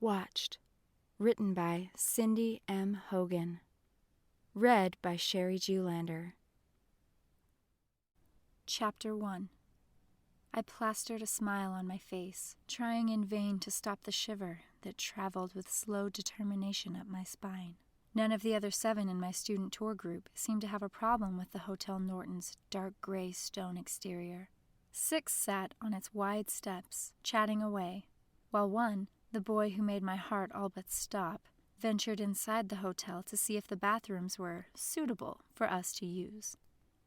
Watched. Written by Cindy M. Hogan. Read by Sherry Julander. Chapter 1. I plastered a smile on my face, trying in vain to stop the shiver that traveled with slow determination up my spine. None of the other 7 in my student tour group seemed to have a problem with the Hotel Norton's dark gray stone exterior. 6 sat on its wide steps, chatting away, while one, the boy who made my heart all but stop, ventured inside the hotel to see if the bathrooms were suitable for us to use.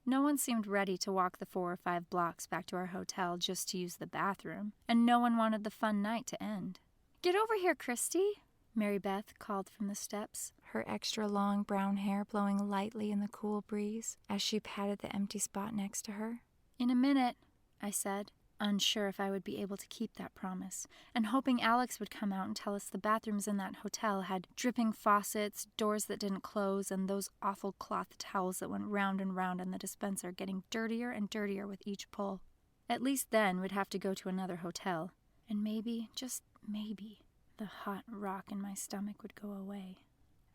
No one seemed ready to walk the 4 or 5 blocks back to our hotel just to use the bathroom, and no one wanted the fun night to end. "Get over here, Christy," Mary Beth called from the steps, her extra long brown hair blowing lightly in the cool breeze as she patted the empty spot next to her. "In a minute," I said, unsure if I would be able to keep that promise, and hoping Alex would come out and tell us the bathrooms in that hotel had dripping faucets, doors that didn't close, and those awful cloth towels that went round and round in the dispenser, getting dirtier and dirtier with each pull. At least then we'd have to go to another hotel, and maybe, just maybe, the hot rock in my stomach would go away.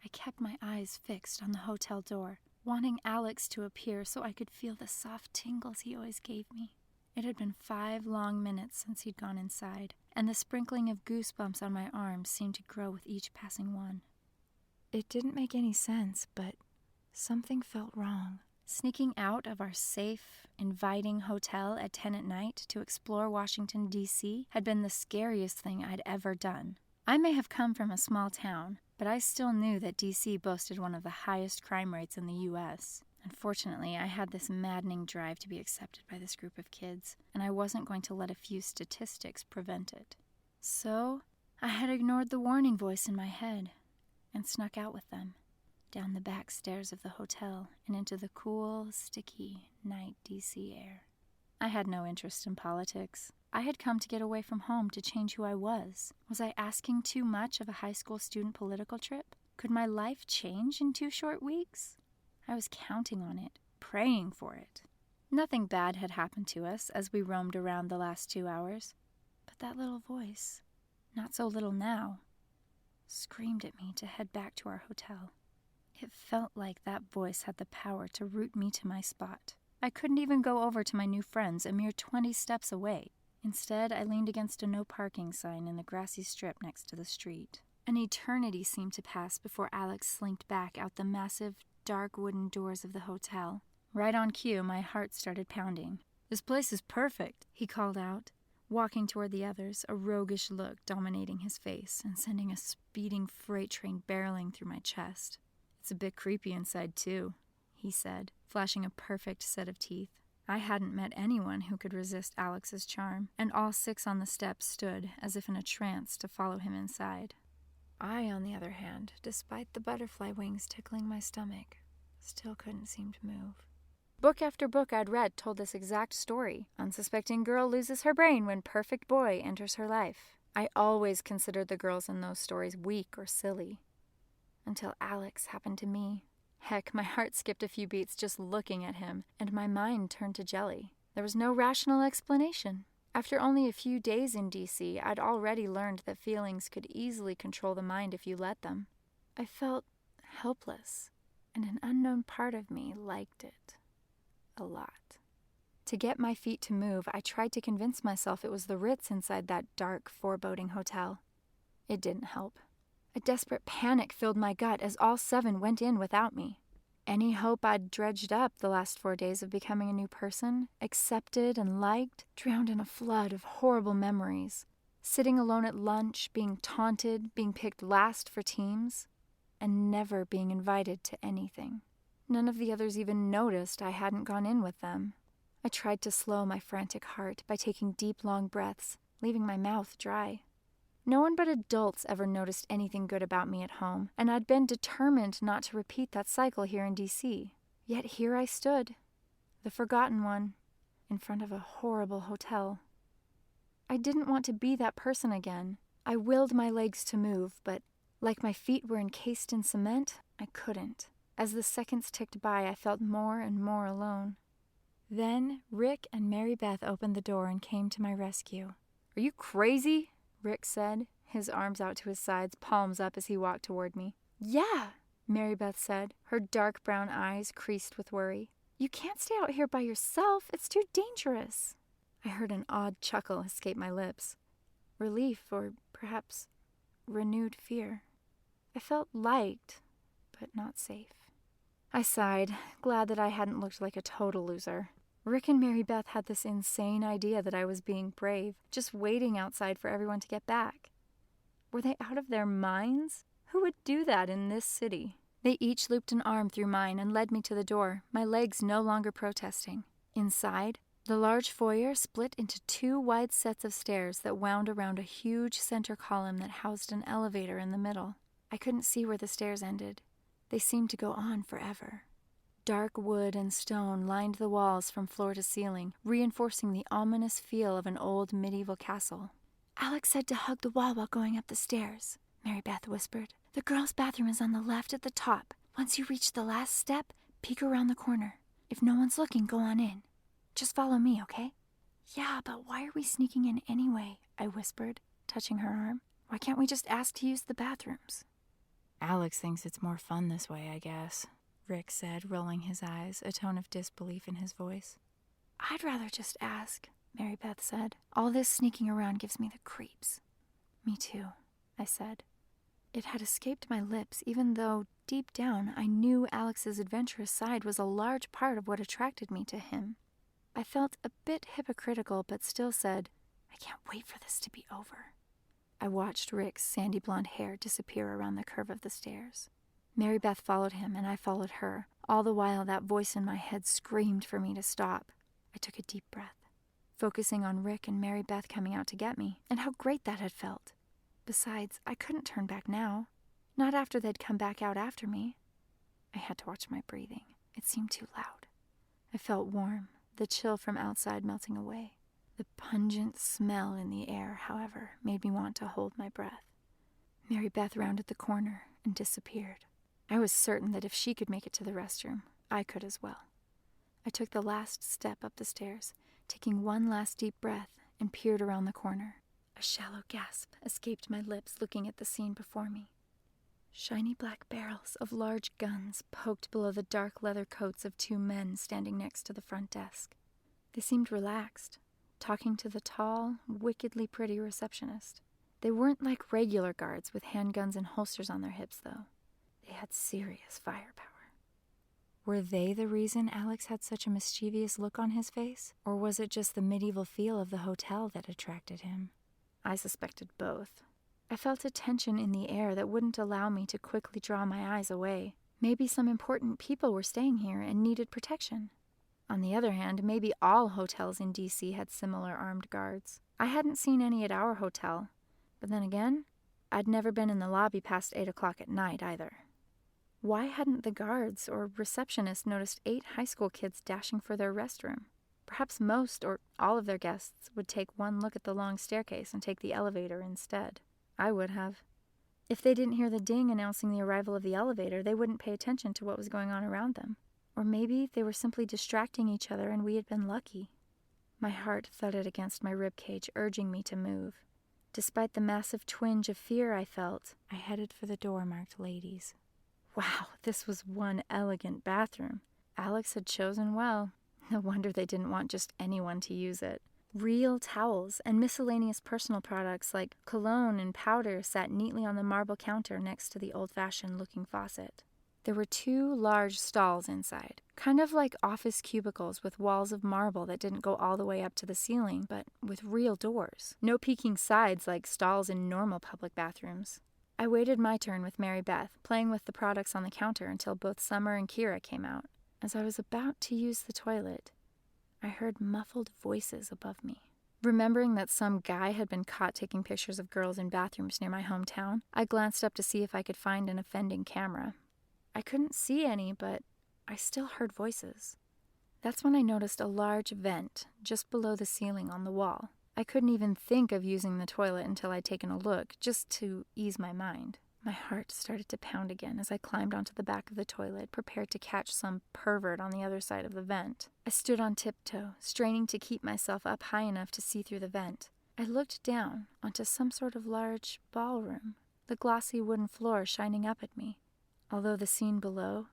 I kept my eyes fixed on the hotel door, wanting Alex to appear so I could feel the soft tingles he always gave me. It had been 5 long minutes since he'd gone inside, and the sprinkling of goosebumps on my arms seemed to grow with each passing one. It didn't make any sense, but something felt wrong. Sneaking out of our safe, inviting hotel at 10 at night to explore Washington, D.C. had been the scariest thing I'd ever done. I may have come from a small town, but I still knew that D.C. boasted one of the highest crime rates in the U.S., Unfortunately, I had this maddening drive to be accepted by this group of kids, and I wasn't going to let a few statistics prevent it. So, I had ignored the warning voice in my head and snuck out with them, down the back stairs of the hotel and into the cool, sticky night D.C. air. I had no interest in politics. I had come to get away from home to change who I was. Was I asking too much of a high school student political trip? Could my life change in 2 short weeks? I was counting on it, praying for it. Nothing bad had happened to us as we roamed around the last 2 hours, but that little voice, not so little now, screamed at me to head back to our hotel. It felt like that voice had the power to root me to my spot. I couldn't even go over to my new friends a mere 20 steps away. Instead, I leaned against a no parking sign in the grassy strip next to the street. An eternity seemed to pass before Alex slinked back out the massive, dark wooden doors of the hotel. Right on cue, my heart started pounding. "This place is perfect," he called out, walking toward the others, a roguish look dominating his face and sending a speeding freight train barreling through my chest. "It's a bit creepy inside, too," he said, flashing a perfect set of teeth. I hadn't met anyone who could resist Alex's charm, and all 6 on the steps stood as if in a trance to follow him inside. I, on the other hand, despite the butterfly wings tickling my stomach, still couldn't seem to move. Book after book I'd read told this exact story. Unsuspecting girl loses her brain when perfect boy enters her life. I always considered the girls in those stories weak or silly. Until Alex happened to me. Heck, my heart skipped a few beats just looking at him, and my mind turned to jelly. There was no rational explanation. After only a few days in D.C., I'd already learned that feelings could easily control the mind if you let them. I felt helpless, and an unknown part of me liked it. A lot. To get my feet to move, I tried to convince myself it was the Ritz inside that dark, foreboding hotel. It didn't help. A desperate panic filled my gut as all 7 went in without me. Any hope I'd dredged up the last 4 days of becoming a new person, accepted and liked, drowned in a flood of horrible memories. Sitting alone at lunch, being taunted, being picked last for teams, and never being invited to anything. None of the others even noticed I hadn't gone in with them. I tried to slow my frantic heart by taking deep, long breaths, leaving my mouth dry. No one but adults ever noticed anything good about me at home, and I'd been determined not to repeat that cycle here in D.C. Yet here I stood, the forgotten one, in front of a horrible hotel. I didn't want to be that person again. I willed my legs to move, but like my feet were encased in cement, I couldn't. As the seconds ticked by, I felt more and more alone. Then Rick and Mary Beth opened the door and came to my rescue. "Are you crazy?" Rick said, his arms out to his sides, palms up as he walked toward me. "Yeah," Mary Beth said, her dark brown eyes creased with worry. "You can't stay out here by yourself. It's too dangerous." I heard an odd chuckle escape my lips. Relief, or perhaps renewed fear. I felt liked, but not safe. I sighed, glad that I hadn't looked like a total loser. Rick and Mary Beth had this insane idea that I was being brave, just waiting outside for everyone to get back. Were they out of their minds? Who would do that in this city? They each looped an arm through mine and led me to the door, my legs no longer protesting. Inside, the large foyer split into 2 wide sets of stairs that wound around a huge center column that housed an elevator in the middle. I couldn't see where the stairs ended. They seemed to go on forever. Dark wood and stone lined the walls from floor to ceiling, reinforcing the ominous feel of an old medieval castle. "Alex said to hug the wall while going up the stairs," Mary Beth whispered. "The girls' bathroom is on the left at the top. Once you reach the last step, peek around the corner. If no one's looking, go on in. Just follow me, okay?" "Yeah, but why are we sneaking in anyway?" I whispered, touching her arm. "Why can't we just ask to use the bathrooms?" "Alex thinks it's more fun this way, I guess," Rick said, rolling his eyes, a tone of disbelief in his voice. "I'd rather just ask," Mary Beth said. "All this sneaking around gives me the creeps." "Me too," I said. It had escaped my lips, even though, deep down, I knew Alex's adventurous side was a large part of what attracted me to him. I felt a bit hypocritical, but still said, "I can't wait for this to be over." I watched Rick's sandy blonde hair disappear around the curve of the stairs. Mary Beth followed him, and I followed her. All the while, that voice in my head screamed for me to stop. I took a deep breath, focusing on Rick and Mary Beth coming out to get me, and how great that had felt. Besides, I couldn't turn back now. Not after they'd come back out after me. I had to watch my breathing. It seemed too loud. I felt warm, the chill from outside melting away. The pungent smell in the air, however, made me want to hold my breath. Mary Beth rounded the corner and disappeared. I was certain that if she could make it to the restroom, I could as well. I took the last step up the stairs, taking one last deep breath, and peered around the corner. A shallow gasp escaped my lips looking at the scene before me. Shiny black barrels of large guns poked below the dark leather coats of 2 men standing next to the front desk. They seemed relaxed, talking to the tall, wickedly pretty receptionist. They weren't like regular guards with handguns and holsters on their hips, though. They had serious firepower. Were they the reason Alex had such a mischievous look on his face? Or was it just the medieval feel of the hotel that attracted him? I suspected both. I felt a tension in the air that wouldn't allow me to quickly draw my eyes away. Maybe some important people were staying here and needed protection. On the other hand, maybe all hotels in D.C. had similar armed guards. I hadn't seen any at our hotel, but then again, I'd never been in the lobby past 8 o'clock at night either. Why hadn't the guards or receptionists noticed 8 high school kids dashing for their restroom? Perhaps most or all of their guests would take one look at the long staircase and take the elevator instead. I would have. If they didn't hear the ding announcing the arrival of the elevator, they wouldn't pay attention to what was going on around them. Or maybe they were simply distracting each other and we had been lucky. My heart thudded against my ribcage, urging me to move. Despite the massive twinge of fear I felt, I headed for the door marked ladies. Wow, this was one elegant bathroom. Alex had chosen well. No wonder they didn't want just anyone to use it. Real towels and miscellaneous personal products like cologne and powder sat neatly on the marble counter next to the old-fashioned looking faucet. There were 2 large stalls inside, kind of like office cubicles with walls of marble that didn't go all the way up to the ceiling, but with real doors. No peeking sides like stalls in normal public bathrooms. I waited my turn with Mary Beth, playing with the products on the counter until both Summer and Kira came out. As I was about to use the toilet, I heard muffled voices above me. Remembering that some guy had been caught taking pictures of girls in bathrooms near my hometown, I glanced up to see if I could find an offending camera. I couldn't see any, but I still heard voices. That's when I noticed a large vent just below the ceiling on the wall. I couldn't even think of using the toilet until I'd taken a look, just to ease my mind. My heart started to pound again as I climbed onto the back of the toilet, prepared to catch some pervert on the other side of the vent. I stood on tiptoe, straining to keep myself up high enough to see through the vent. I looked down onto some sort of large ballroom, the glossy wooden floor shining up at me, although the scene below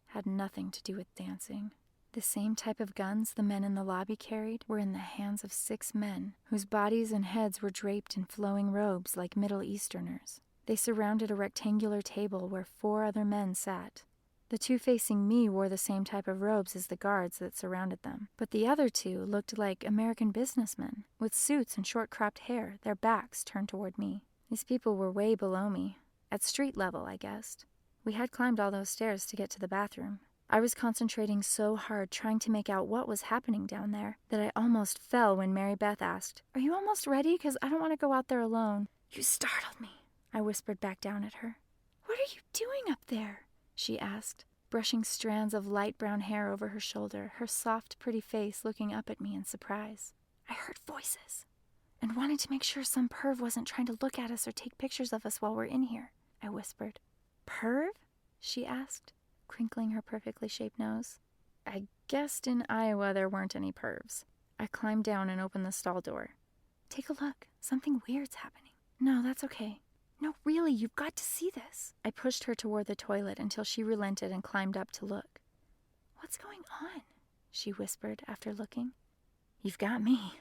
had nothing to do with dancing. The same type of guns the men in the lobby carried were in the hands of 6 men, whose bodies and heads were draped in flowing robes like Middle Easterners. They surrounded a rectangular table where 4 other men sat. The 2 facing me wore the same type of robes as the guards that surrounded them, but the other 2 looked like American businessmen, with suits and short-cropped hair, their backs turned toward me. These people were way below me, at street level, I guessed. We had climbed all those stairs to get to the bathroom. I was concentrating so hard trying to make out what was happening down there that I almost fell when Mary Beth asked, "Are you almost ready? 'Cause I don't want to go out there alone." "You startled me," I whispered back down at her. "What are you doing up there?" she asked, brushing strands of light brown hair over her shoulder, her soft, pretty face looking up at me in surprise. "I heard voices and wanted to make sure some perv wasn't trying to look at us or take pictures of us while we're in here," I whispered. "Perv?" she asked, crinkling her perfectly shaped nose. "I guessed in Iowa there weren't any pervs." I climbed down and opened the stall door. "Take a look. Something weird's happening." "No, that's okay." "No, really, you've got to see this." I pushed her toward the toilet until she relented and climbed up to look. "What's going on?" she whispered after looking. "You've got me."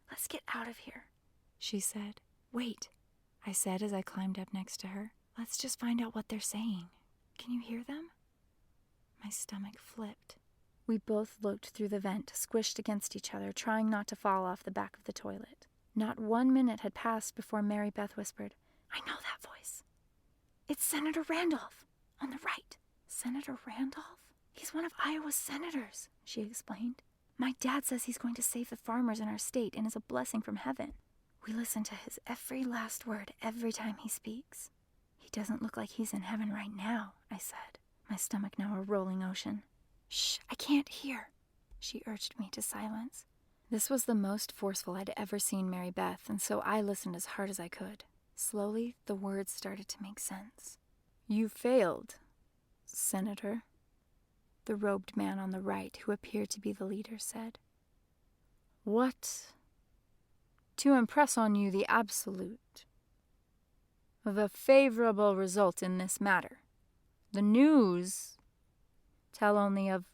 "Let's get out of here," she said. "Wait," I said as I climbed up next to her. "Let's just find out what they're saying. Can you hear them?" My stomach flipped. We both looked through the vent, squished against each other, trying not to fall off the back of the toilet. Not 1 minute had passed before Mary Beth whispered, "I know that voice. It's Senator Randolph, on the right." "Senator Randolph? He's one of Iowa's senators," she explained. "My dad says he's going to save the farmers in our state and is a blessing from heaven. We listen to his every last word every time he speaks." "He doesn't look like he's in heaven right now," I said, my stomach now a rolling ocean. "Shh, I can't hear," she urged me to silence. This was the most forceful I'd ever seen Mary Beth, and so I listened as hard as I could. Slowly, the words started to make sense. "You failed, Senator," the robed man on the right, who appeared to be the leader, said. "What? To impress on you the absolute, the favorable result in this matter. The news tell only of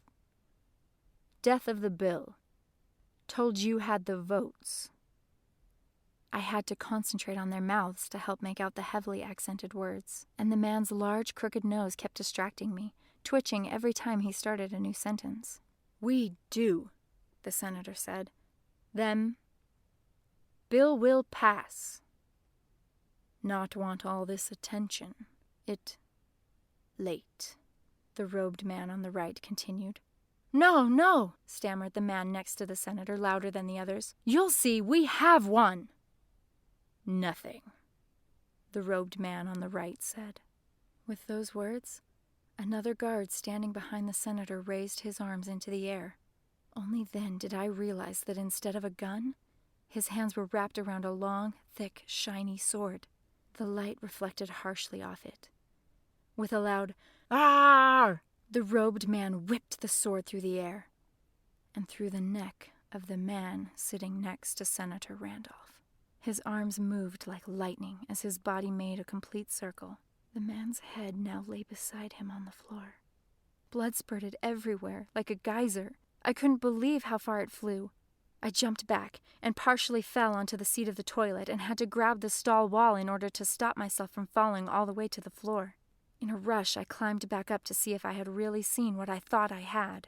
death of the bill. Told you had the votes." I had to concentrate on their mouths to help make out the heavily accented words, and the man's large, crooked nose kept distracting me, twitching every time he started a new sentence. "We do," the senator said. "Them. Bill will pass. Not want all this attention. It late," the robed man on the right continued. "No, no," stammered the man next to the senator, louder than the others. "You'll see, we have won." "Nothing," the robed man on the right said. With those words, another guard standing behind the senator raised his arms into the air. Only then did I realize that instead of a gun, his hands were wrapped around a long, thick, shiny sword. The light reflected harshly off it. With a loud, "Arr!" the robed man whipped the sword through the air and through the neck of the man sitting next to Senator Randolph. His arms moved like lightning as his body made a complete circle. The man's head now lay beside him on the floor. Blood spurted everywhere, like a geyser. I couldn't believe how far it flew. I jumped back and partially fell onto the seat of the toilet and had to grab the stall wall in order to stop myself from falling all the way to the floor. In a rush, I climbed back up to see if I had really seen what I thought I had.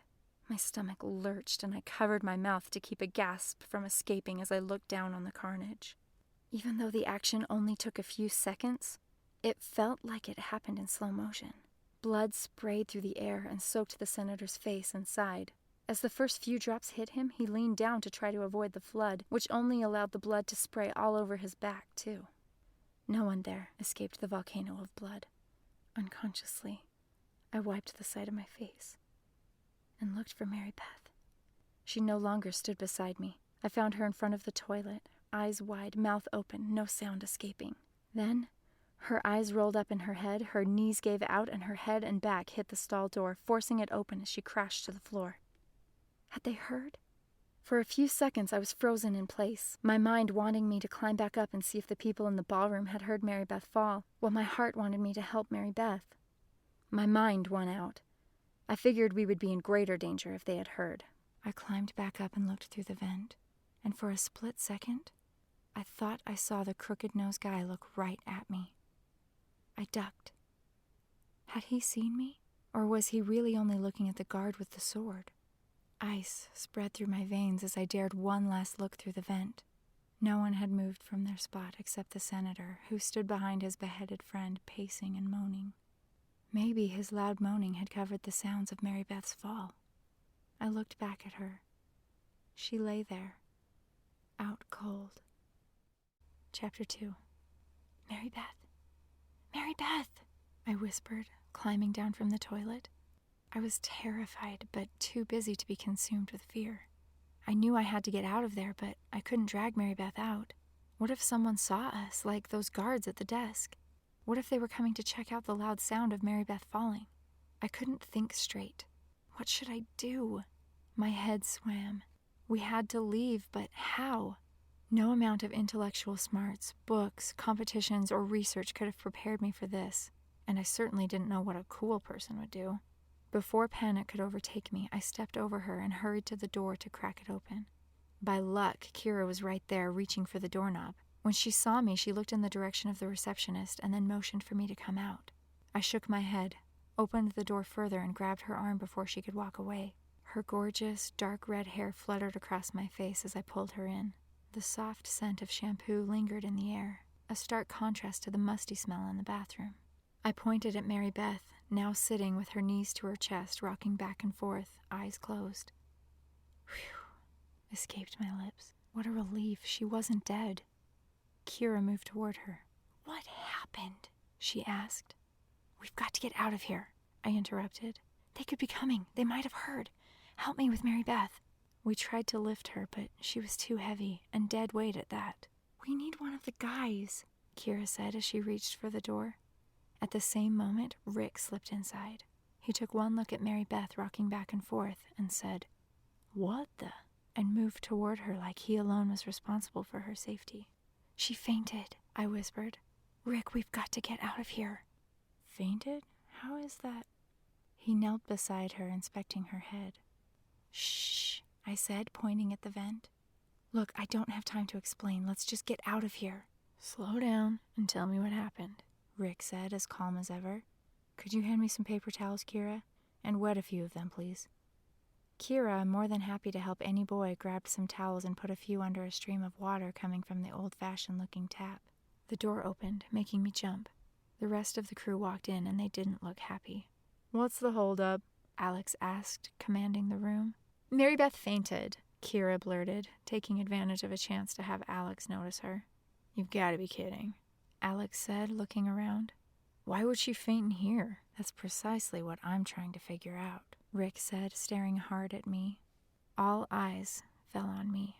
My stomach lurched, and I covered my mouth to keep a gasp from escaping as I looked down on the carnage. Even though the action only took a few seconds, it felt like it happened in slow motion. Blood sprayed through the air and soaked the senator's face and side. As the first few drops hit him, he leaned down to try to avoid the flood, which only allowed the blood to spray all over his back, too. No one there escaped the volcano of blood. Unconsciously, I wiped the side of my face and looked for Mary Beth. She no longer stood beside me. I found her in front of the toilet, eyes wide, mouth open, no sound escaping. Then, her eyes rolled up in her head, her knees gave out, and her head and back hit the stall door, forcing it open as she crashed to the floor. Had they heard? For a few seconds I was frozen in place, my mind wanting me to climb back up and see if the people in the ballroom had heard Mary Beth fall, while my heart wanted me to help Mary Beth. My mind won out. I figured we would be in greater danger if they had heard. I climbed back up and looked through the vent, and for a split second, I thought I saw the crooked-nosed guy look right at me. I ducked. Had he seen me, or was he really only looking at the guard with the sword? Ice spread through my veins as I dared one last look through the vent. No one had moved from their spot except the senator, who stood behind his beheaded friend, pacing and moaning. Maybe his loud moaning had covered the sounds of Mary Beth's fall. I looked back at her. She lay there, out cold. Chapter 2. Mary Beth! Mary Beth! I whispered, climbing down from the toilet. I was terrified, but too busy to be consumed with fear. I knew I had to get out of there, but I couldn't drag Mary Beth out. What if someone saw us, like those guards at the desk? What if they were coming to check out the loud sound of Mary Beth falling? I couldn't think straight. What should I do? My head swam. We had to leave, but how? No amount of intellectual smarts, books, competitions, or research could have prepared me for this, and I certainly didn't know what a cool person would do. Before panic could overtake me, I stepped over her and hurried to the door to crack it open. By luck, Kira was right there, reaching for the doorknob. When she saw me, she looked in the direction of the receptionist and then motioned for me to come out. I shook my head, opened the door further, and grabbed her arm before she could walk away. Her gorgeous, dark red hair fluttered across my face as I pulled her in. The soft scent of shampoo lingered in the air, a stark contrast to the musty smell in the bathroom. I pointed at Mary Beth, now sitting with her knees to her chest, rocking back and forth, eyes closed. Whew, escaped my lips. What a relief, she wasn't dead. Kira moved toward her. What happened? She asked. We've got to get out of here, I interrupted. They could be coming. They might have heard. Help me with Mary Beth. We tried to lift her, but she was too heavy, and dead weight at that. We need one of the guys, Kira said as she reached for the door. At the same moment, Rick slipped inside. He took one look at Mary Beth rocking back and forth and said, "What the?" and moved toward her like he alone was responsible for her safety. She fainted, I whispered. Rick, we've got to get out of here. Fainted? How is that? He knelt beside her, inspecting her head. Shh, I said, pointing at the vent. Look, I don't have time to explain. Let's just get out of here. Slow down and tell me what happened, Rick said, as calm as ever. Could you hand me some paper towels, Kira? And wet a few of them, please. Kira, more than happy to help any boy, grabbed some towels and put a few under a stream of water coming from the old-fashioned-looking tap. The door opened, making me jump. The rest of the crew walked in, and they didn't look happy. What's the holdup? Alex asked, commanding the room. Mary Beth fainted, Kira blurted, taking advantage of a chance to have Alex notice her. You've got to be kidding, Alex said, looking around. Why would she faint in here? That's precisely what I'm trying to figure out, Rick said, staring hard at me. All eyes fell on me.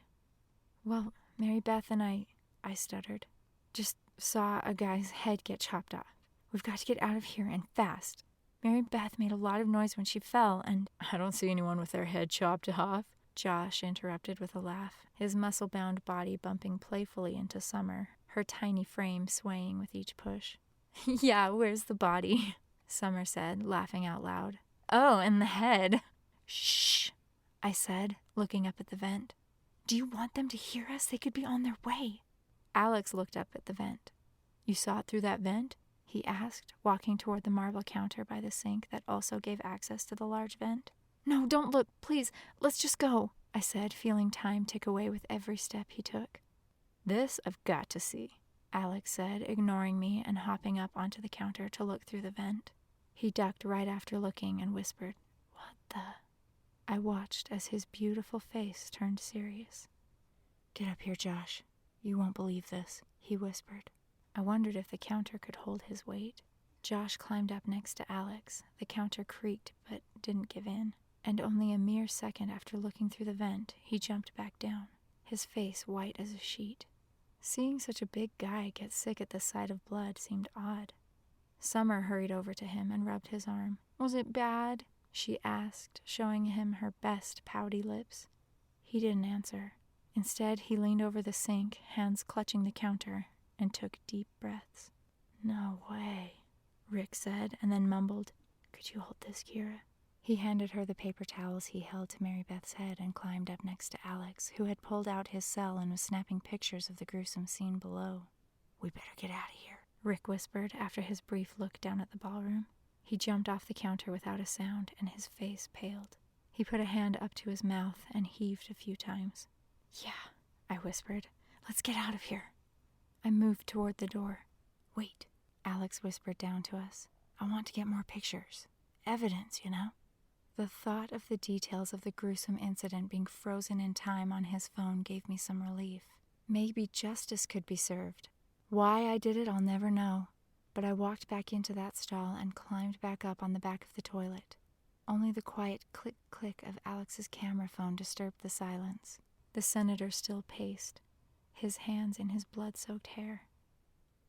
Well, Mary Beth and I stuttered, just saw a guy's head get chopped off. We've got to get out of here, and fast. Mary Beth made a lot of noise when she fell, and I don't see anyone with their head chopped off, Josh interrupted with a laugh, his muscle-bound body bumping playfully into Summer, her tiny frame swaying with each push. Yeah, where's the body? Summer said, laughing out loud. Oh, and the head. Shh, I said, looking up at the vent. Do you want them to hear us? They could be on their way. Alex looked up at the vent. You saw it through that vent? He asked, walking toward the marble counter by the sink that also gave access to the large vent. No, don't look, please. Let's just go, I said, feeling time tick away with every step he took. This I've got to see, Alex said, ignoring me and hopping up onto the counter to look through the vent. He ducked right after looking and whispered, What the? I watched as his beautiful face turned serious. Get up here, Josh. You won't believe this, he whispered. I wondered if the counter could hold his weight. Josh climbed up next to Alex. The counter creaked, but didn't give in. And only a mere second after looking through the vent, he jumped back down, his face white as a sheet. Seeing such a big guy get sick at the sight of blood seemed odd. Summer hurried over to him and rubbed his arm. Was it bad? She asked, showing him her best pouty lips. He didn't answer. Instead, he leaned over the sink, hands clutching the counter, and took deep breaths. "No way," Rick said, and then mumbled, "Could you hold this, Kira?" He handed her the paper towels he held to Mary Beth's head and climbed up next to Alex, who had pulled out his cell and was snapping pictures of the gruesome scene below. "We better get out of here," Rick whispered after his brief look down at the ballroom. He jumped off the counter without a sound, and his face paled. He put a hand up to his mouth and heaved a few times. "Yeah," I whispered. "Let's get out of here." I moved toward the door. "Wait," Alex whispered down to us. "I want to get more pictures. Evidence, you know?" The thought of the details of the gruesome incident being frozen in time on his phone gave me some relief. Maybe justice could be served. Why I did it, I'll never know. But I walked back into that stall and climbed back up on the back of the toilet. Only the quiet click-click of Alex's camera phone disturbed the silence. The senator still paced, his hands in his blood-soaked hair.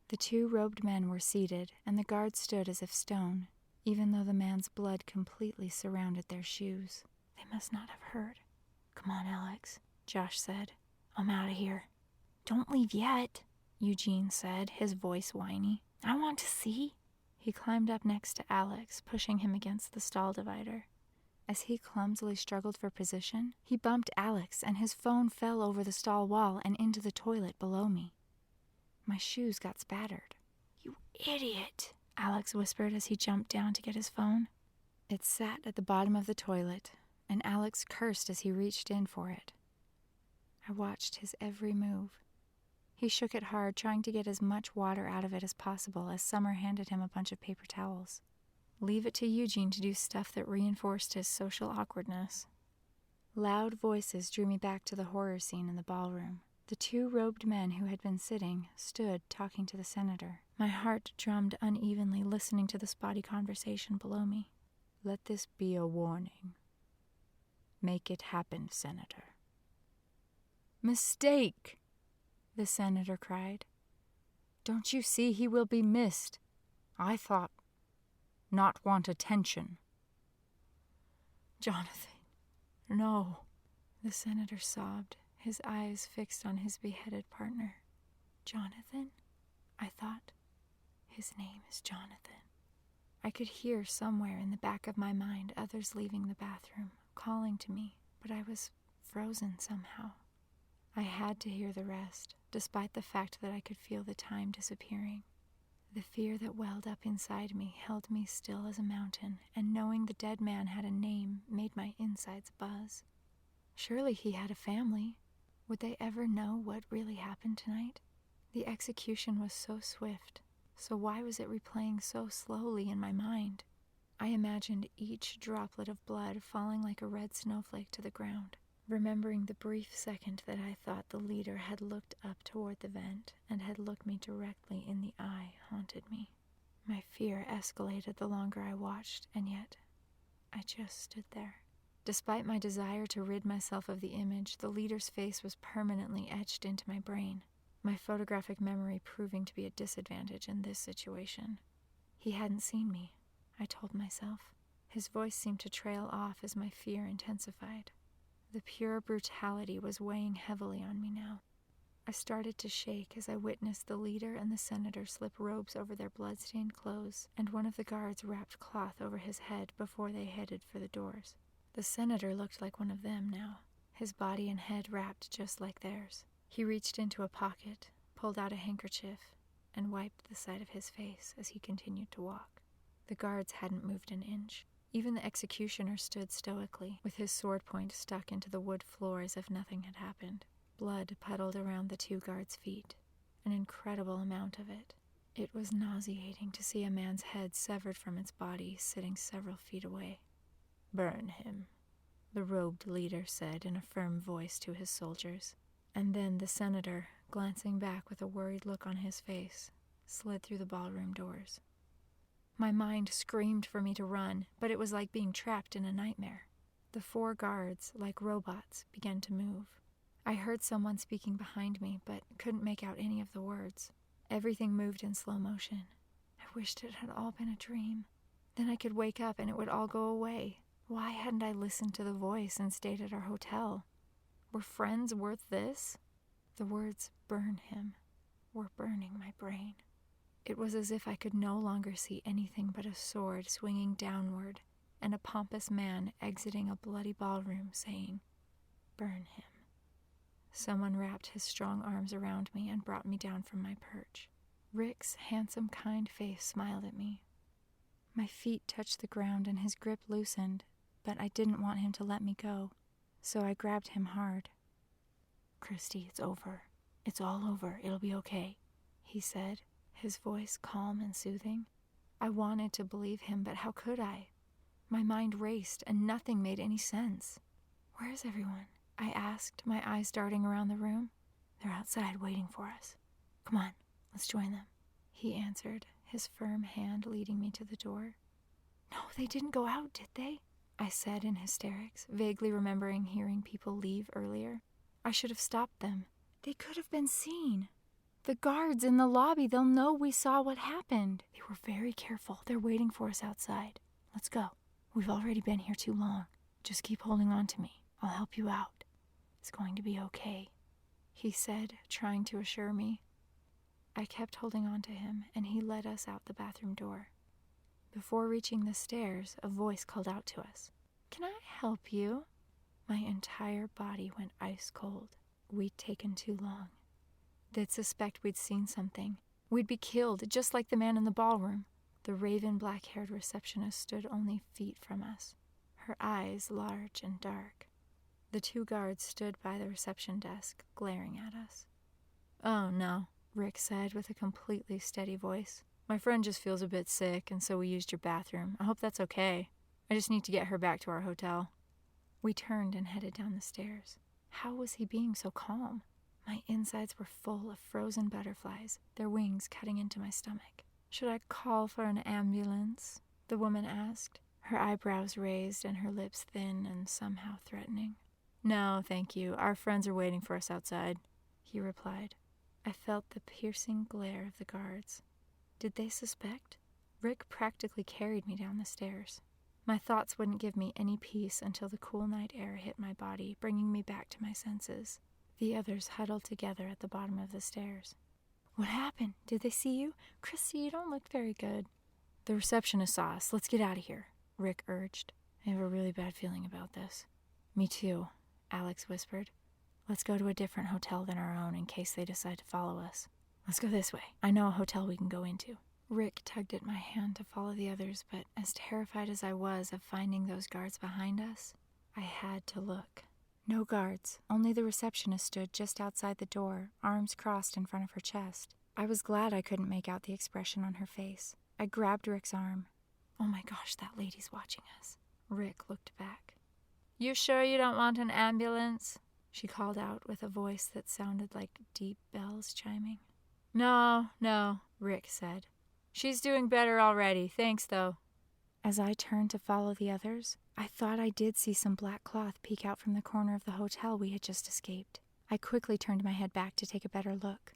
The two robed men were seated, and the guards stood as if stone, even though the man's blood completely surrounded their shoes. They must not have heard. "Come on, Alex," Josh said. "I'm out of here." "Don't leave yet," Eugene said, his voice whiny. "I want to see." He climbed up next to Alex, pushing him against the stall divider. As he clumsily struggled for position, he bumped Alex, and his phone fell over the stall wall and into the toilet below me. My shoes got spattered. "You idiot," Alex whispered as he jumped down to get his phone. It sat at the bottom of the toilet, and Alex cursed as he reached in for it. I watched his every move. He shook it hard, trying to get as much water out of it as possible as Summer handed him a bunch of paper towels. Leave it to Eugene to do stuff that reinforced his social awkwardness. Loud voices drew me back to the horror scene in the ballroom. The two robed men who had been sitting stood talking to the senator. My heart drummed unevenly, listening to the spotty conversation below me. "Let this be a warning. Make it happen, Senator." "Mistake!" the senator cried. "Don't you see he will be missed? I thought, not want attention." "Jonathan, no," the senator sobbed, his eyes fixed on his beheaded partner. "Jonathan?" I thought. His name is Jonathan. I could hear somewhere in the back of my mind others leaving the bathroom, calling to me, but I was frozen somehow. I had to hear the rest, despite the fact that I could feel the time disappearing. The fear that welled up inside me held me still as a mountain, and knowing the dead man had a name made my insides buzz. Surely he had a family. Would they ever know what really happened tonight? The execution was so swift, so why was it replaying so slowly in my mind? I imagined each droplet of blood falling like a red snowflake to the ground. Remembering the brief second that I thought the leader had looked up toward the vent and had looked me directly in the eye haunted me. My fear escalated the longer I watched, and yet I just stood there. Despite my desire to rid myself of the image, the leader's face was permanently etched into my brain, my photographic memory proving to be a disadvantage in this situation. He hadn't seen me, I told myself. His voice seemed to trail off as my fear intensified. The pure brutality was weighing heavily on me now. I started to shake as I witnessed the leader and the senator slip robes over their blood-stained clothes, and one of the guards wrapped cloth over his head before they headed for the doors. The senator looked like one of them now, his body and head wrapped just like theirs. He reached into a pocket, pulled out a handkerchief, and wiped the side of his face as he continued to walk. The guards hadn't moved an inch. Even the executioner stood stoically, with his sword point stuck into the wood floor as if nothing had happened. Blood puddled around the two guards' feet, an incredible amount of it. It was nauseating to see a man's head severed from its body, sitting several feet away. "Burn him," the robed leader said in a firm voice to his soldiers. And then the senator, glancing back with a worried look on his face, slid through the ballroom doors. My mind screamed for me to run, but it was like being trapped in a nightmare. The four guards, like robots, began to move. I heard someone speaking behind me, but couldn't make out any of the words. Everything moved in slow motion. I wished it had all been a dream. Then I could wake up and it would all go away. Why hadn't I listened to the voice and stayed at our hotel? Were friends worth this? The words "burn him" were burning my brain. It was as if I could no longer see anything but a sword swinging downward and a pompous man exiting a bloody ballroom saying, "Burn him." Someone wrapped his strong arms around me and brought me down from my perch. Rick's handsome, kind face smiled at me. My feet touched the ground and his grip loosened, but I didn't want him to let me go, so I grabbed him hard. "Christy, it's over. It's all over. It'll be okay," he said, his voice calm and soothing. I wanted to believe him, but how could I? My mind raced, and nothing made any sense. "Where is everyone?" I asked, my eyes darting around the room. "They're outside waiting for us. Come on, let's join them," he answered, his firm hand leading me to the door. "No, they didn't go out, did they?" I said in hysterics, vaguely remembering hearing people leave earlier. I should have stopped them. They could have been seen. The guards in the lobby, they'll know we saw what happened. They were very careful. They're waiting for us outside. Let's go. We've already been here too long. Just keep holding on to me. I'll help you out. It's going to be okay," he said, trying to assure me. I kept holding on to him, and he led us out the bathroom door. Before reaching the stairs, a voice called out to us. "Can I help you?" My entire body went ice cold. We'd taken too long. They'd suspect we'd seen something. We'd be killed, just like the man in the ballroom. The raven black-haired receptionist stood only feet from us, her eyes large and dark. The two guards stood by the reception desk, glaring at us. "Oh, no," Rick said with a completely steady voice. "My friend just feels a bit sick, and so we used your bathroom. I hope that's okay. I just need to get her back to our hotel." We turned and headed down the stairs. How was he being so calm? My insides were full of frozen butterflies, their wings cutting into my stomach. "Should I call for an ambulance?" the woman asked, her eyebrows raised and her lips thin and somehow threatening. "No, thank you. Our friends are waiting for us outside," he replied. I felt the piercing glare of the guards. Did they suspect? Rick practically carried me down the stairs. My thoughts wouldn't give me any peace until the cool night air hit my body, bringing me back to my senses. The others huddled together at the bottom of the stairs. "What happened? Did they see you? Christy, you don't look very good." "The receptionist saw us. Let's get out of here," Rick urged. "I have a really bad feeling about this." "Me too," Alex whispered. "Let's go to a different hotel than our own in case they decide to follow us. Let's go this way. I know a hotel we can go into." Rick tugged at my hand to follow the others, but as terrified as I was of finding those guards behind us, I had to look. No guards, only the receptionist stood just outside the door, arms crossed in front of her chest. I was glad I couldn't make out the expression on her face. I grabbed Rick's arm. "Oh my gosh, that lady's watching us." Rick looked back. "You sure you don't want an ambulance?" she called out with a voice that sounded like deep bells chiming. No, Rick said. "She's doing better already, thanks though." As I turned to follow the others, I thought I did see some black cloth peek out from the corner of the hotel we had just escaped. I quickly turned my head back to take a better look.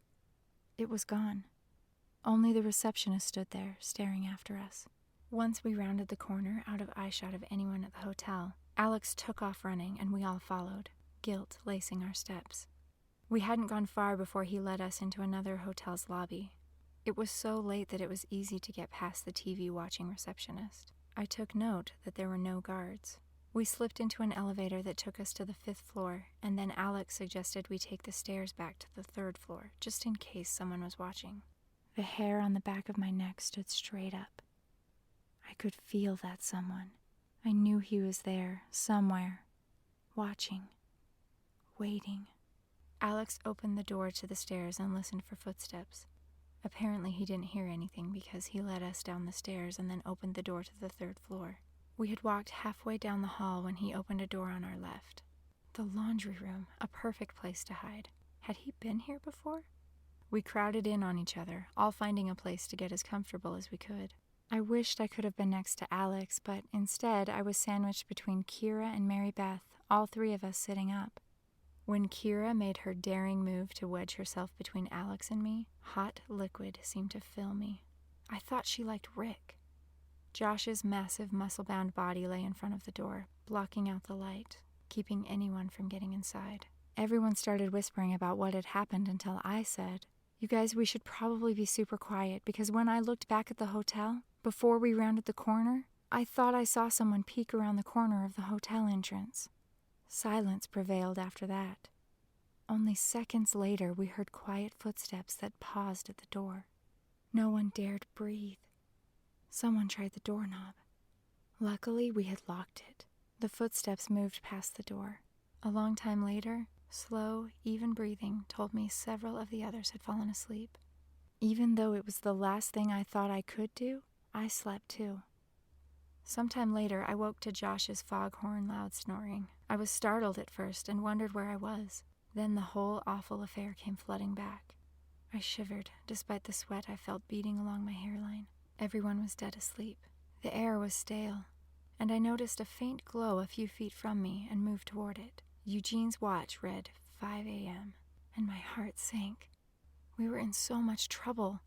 It was gone. Only the receptionist stood there, staring after us. Once we rounded the corner, out of eyeshot of anyone at the hotel, Alex took off running, and we all followed, guilt lacing our steps. We hadn't gone far before he led us into another hotel's lobby. It was so late that it was easy to get past the TV-watching receptionist. I took note that there were no guards. We slipped into an elevator that took us to the 5th floor, and then Alex suggested we take the stairs back to the 3rd floor, just in case someone was watching. The hair on the back of my neck stood straight up. I could feel that someone. I knew he was there, somewhere, watching, waiting. Alex opened the door to the stairs and listened for footsteps. Apparently he didn't hear anything because he led us down the stairs and then opened the door to the 3rd floor. We had walked halfway down the hall when he opened a door on our left. The laundry room, a perfect place to hide. Had he been here before? We crowded in on each other, all finding a place to get as comfortable as we could. I wished I could have been next to Alex, but instead I was sandwiched between Kira and Mary Beth, all three of us sitting up. When Kira made her daring move to wedge herself between Alex and me, hot liquid seemed to fill me. I thought she liked Rick. Josh's massive muscle-bound body lay in front of the door, blocking out the light, keeping anyone from getting inside. Everyone started whispering about what had happened until I said, "You guys, we should probably be super quiet because when I looked back at the hotel, before we rounded the corner, I thought I saw someone peek around the corner of the hotel entrance." Silence prevailed after that. Only seconds later, we heard quiet footsteps that paused at the door. No one dared breathe. Someone tried the doorknob. Luckily, we had locked it. The footsteps moved past the door. A long time later, slow, even breathing told me several of the others had fallen asleep. Even though it was the last thing I thought I could do, I slept too. Sometime later, I woke to Josh's foghorn loud snoring. I was startled at first and wondered where I was. Then the whole awful affair came flooding back. I shivered, despite the sweat I felt beading along my hairline. Everyone was dead asleep. The air was stale, and I noticed a faint glow a few feet from me and moved toward it. Eugene's watch read 5 a.m., and my heart sank. We were in so much trouble.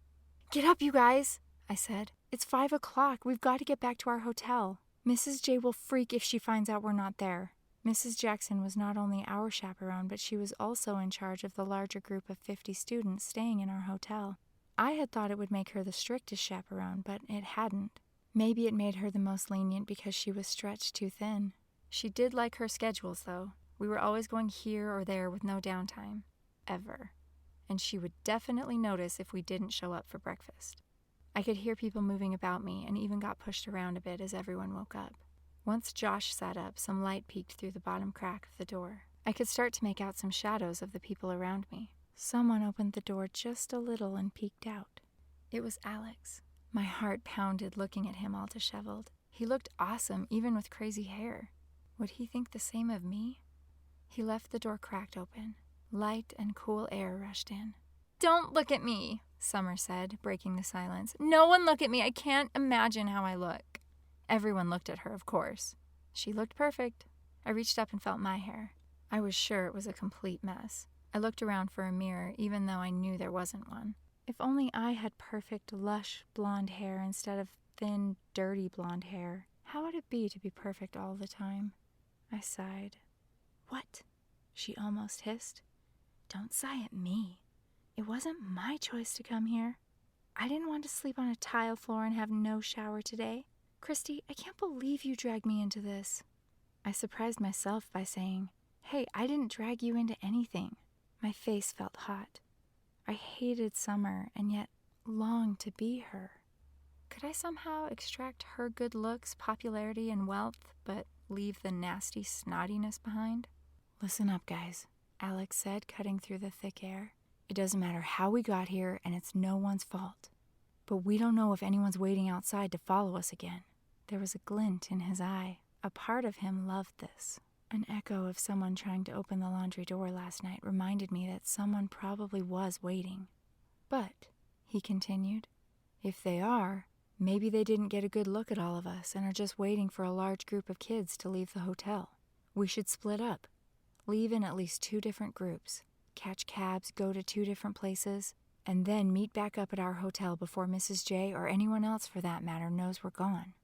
"Get up, you guys," I said. "It's 5 o'clock. We've got to get back to our hotel. Mrs. J will freak if she finds out we're not there." Mrs. Jackson was not only our chaperone, but she was also in charge of the larger group of 50 students staying in our hotel. I had thought it would make her the strictest chaperone, but it hadn't. Maybe it made her the most lenient because she was stretched too thin. She did like her schedules, though. We were always going here or there with no downtime. Ever. And she would definitely notice if we didn't show up for breakfast. I could hear people moving about me and even got pushed around a bit as everyone woke up. Once Josh sat up, some light peeked through the bottom crack of the door. I could start to make out some shadows of the people around me. Someone opened the door just a little and peeked out. It was Alex. My heart pounded looking at him all disheveled. He looked awesome, even with crazy hair. Would he think the same of me? He left the door cracked open. Light and cool air rushed in. "Don't look at me," Summer said, breaking the silence. "No one look at me. I can't imagine how I look." Everyone looked at her, of course. She looked perfect. I reached up and felt my hair. I was sure it was a complete mess. I looked around for a mirror, even though I knew there wasn't one. If only I had perfect, lush blonde hair instead of thin, dirty blonde hair. How would it be to be perfect all the time? I sighed. "What?" she almost hissed. "Don't sigh at me. It wasn't my choice to come here. I didn't want to sleep on a tile floor and have no shower today. Christy, I can't believe you dragged me into this." I surprised myself by saying, "Hey, I didn't drag you into anything." My face felt hot. I hated Summer and yet longed to be her. Could I somehow extract her good looks, popularity, and wealth, but leave the nasty snottiness behind? "Listen up, guys," Alex said, cutting through the thick air. "It doesn't matter how we got here, and it's no one's fault. But we don't know if anyone's waiting outside to follow us again." There was a glint in his eye. A part of him loved this. An echo of someone trying to open the laundry door last night reminded me that someone probably was waiting. "But," he continued, "if they are, maybe they didn't get a good look at all of us and are just waiting for a large group of kids to leave the hotel. We should split up. Leave in at least 2 different groups. Catch cabs, go to 2 different places, and then meet back up at our hotel before Mrs. J, or anyone else for that matter, knows we're gone.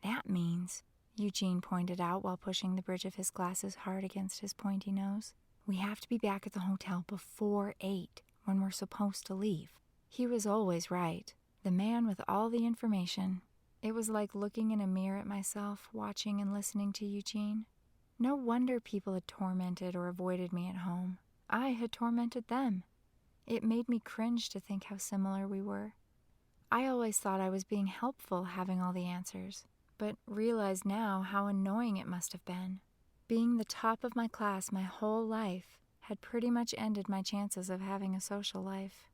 That means," Eugene pointed out while pushing the bridge of his glasses hard against his pointy nose, "we have to be back at the hotel before 8, when we're supposed to leave." He was always right. The man with all the information. It was like looking in a mirror at myself, watching and listening to Eugene. No wonder people had tormented or avoided me at home. I had tormented them. It made me cringe to think how similar we were. I always thought I was being helpful having all the answers, but realized now how annoying it must have been. Being the top of my class my whole life had pretty much ended my chances of having a social life.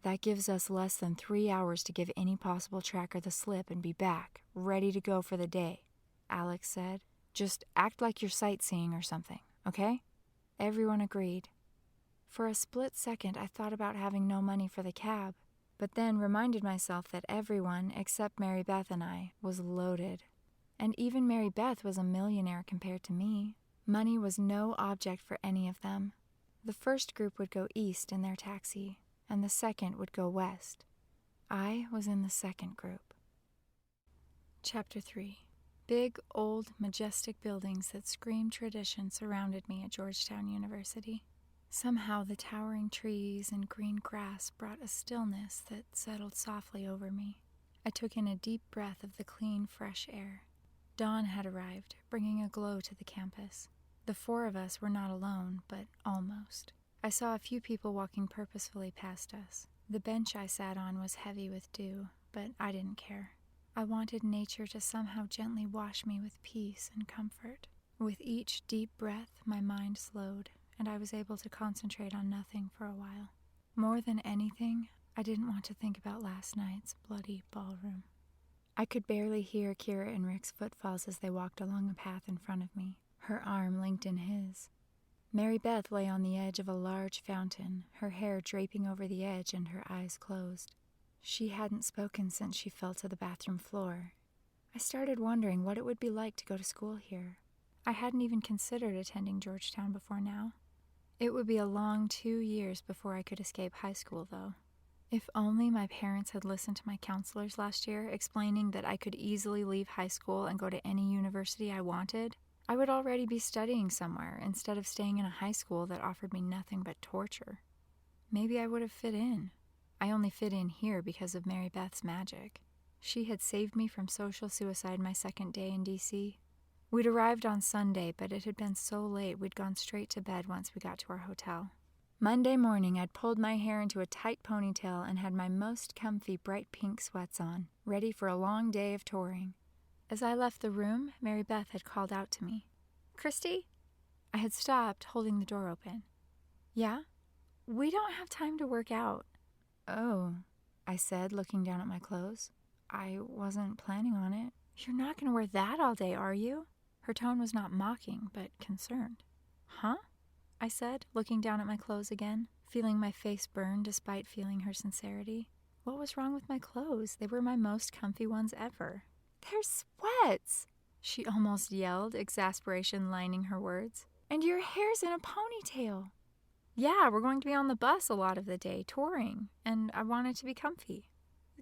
"That gives us less than 3 hours to give any possible tracker the slip and be back, ready to go for the day," Alex said. "Just act like you're sightseeing or something, okay?" Everyone agreed. For a split second, I thought about having no money for the cab, but then reminded myself that everyone, except Mary Beth and I, was loaded. And even Mary Beth was a millionaire compared to me. Money was no object for any of them. The first group would go east in their taxi, and the second would go west. I was in the second group. Chapter 3. Big, old, majestic buildings that screamed tradition surrounded me at Georgetown University. Somehow the towering trees and green grass brought a stillness that settled softly over me. I took in a deep breath of the clean, fresh air. Dawn had arrived, bringing a glow to the campus. The 4 of us were not alone, but almost. I saw a few people walking purposefully past us. The bench I sat on was heavy with dew, but I didn't care. I wanted nature to somehow gently wash me with peace and comfort. With each deep breath, my mind slowed, and I was able to concentrate on nothing for a while. More than anything, I didn't want to think about last night's bloody ballroom. I could barely hear Kira and Rick's footfalls as they walked along the path in front of me, her arm linked in his. Mary Beth lay on the edge of a large fountain, her hair draping over the edge and her eyes closed. She hadn't spoken since she fell to the bathroom floor. I started wondering what it would be like to go to school here. I hadn't even considered attending Georgetown before now. It would be a long 2 years before I could escape high school, though. If only my parents had listened to my counselors last year, explaining that I could easily leave high school and go to any university I wanted, I would already be studying somewhere instead of staying in a high school that offered me nothing but torture. Maybe I would have fit in. I only fit in here because of Mary Beth's magic. She had saved me from social suicide my second day in D.C. We'd arrived on Sunday, but it had been so late we'd gone straight to bed once we got to our hotel. Monday morning, I'd pulled my hair into a tight ponytail and had my most comfy bright pink sweats on, ready for a long day of touring. As I left the room, Mary Beth had called out to me. "Christy?" I had stopped, holding the door open. "Yeah? We don't have time to work out." "Oh," I said, looking down at my clothes. "I wasn't planning on it." "You're not going to wear that all day, are you?" Her tone was not mocking, but concerned. "Huh?" I said, looking down at my clothes again, feeling my face burn despite feeling her sincerity. What was wrong with my clothes? They were my most comfy ones ever. "They're sweats!" she almost yelled, exasperation lining her words. "And your hair's in a ponytail." "Yeah, we're going to be on the bus a lot of the day, touring, and I want it to be comfy."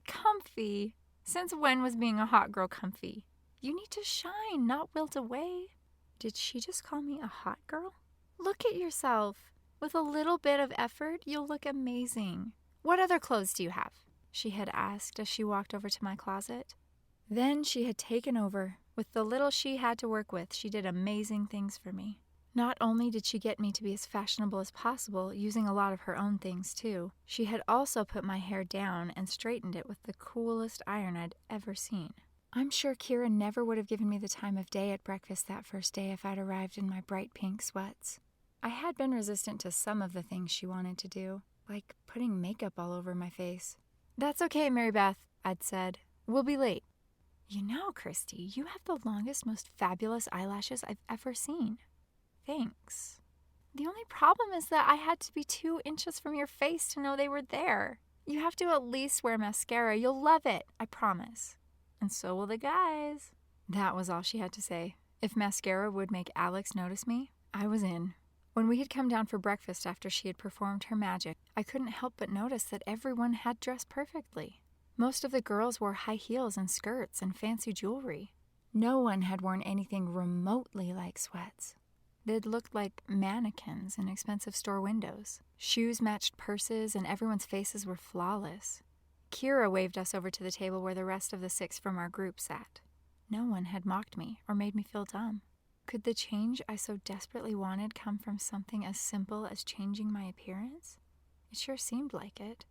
"Comfy? Since when was being a hot girl comfy? You need to shine, not wilt away." Did she just call me a hot girl? Look at yourself. With a little bit of effort, you'll look amazing. "What other clothes do you have?" she had asked as she walked over to my closet. Then she had taken over. With the little she had to work with, she did amazing things for me. Not only did she get me to be as fashionable as possible, using a lot of her own things too, she had also put my hair down and straightened it with the coolest iron I'd ever seen. I'm sure Kira never would have given me the time of day at breakfast that first day if I'd arrived in my bright pink sweats. I had been resistant to some of the things she wanted to do, like putting makeup all over my face. "That's okay, Mary Beth," I'd said. "We'll be late." "You know, Christy, you have the longest, most fabulous eyelashes I've ever seen." "Thanks. The only problem is that I had to be 2 inches from your face to know they were there. You have to at least wear mascara. You'll love it, I promise. And so will the guys." That was all she had to say. If mascara would make Alex notice me, I was in. When we had come down for breakfast after she had performed her magic, I couldn't help but notice that everyone had dressed perfectly. Most of the girls wore high heels and skirts and fancy jewelry. No one had worn anything remotely like sweats. They'd looked like mannequins in expensive store windows. Shoes matched purses, and everyone's faces were flawless. Kira waved us over to the table where the rest of the 6 from our group sat. No one had mocked me or made me feel dumb. Could the change I so desperately wanted come from something as simple as changing my appearance? It sure seemed like it.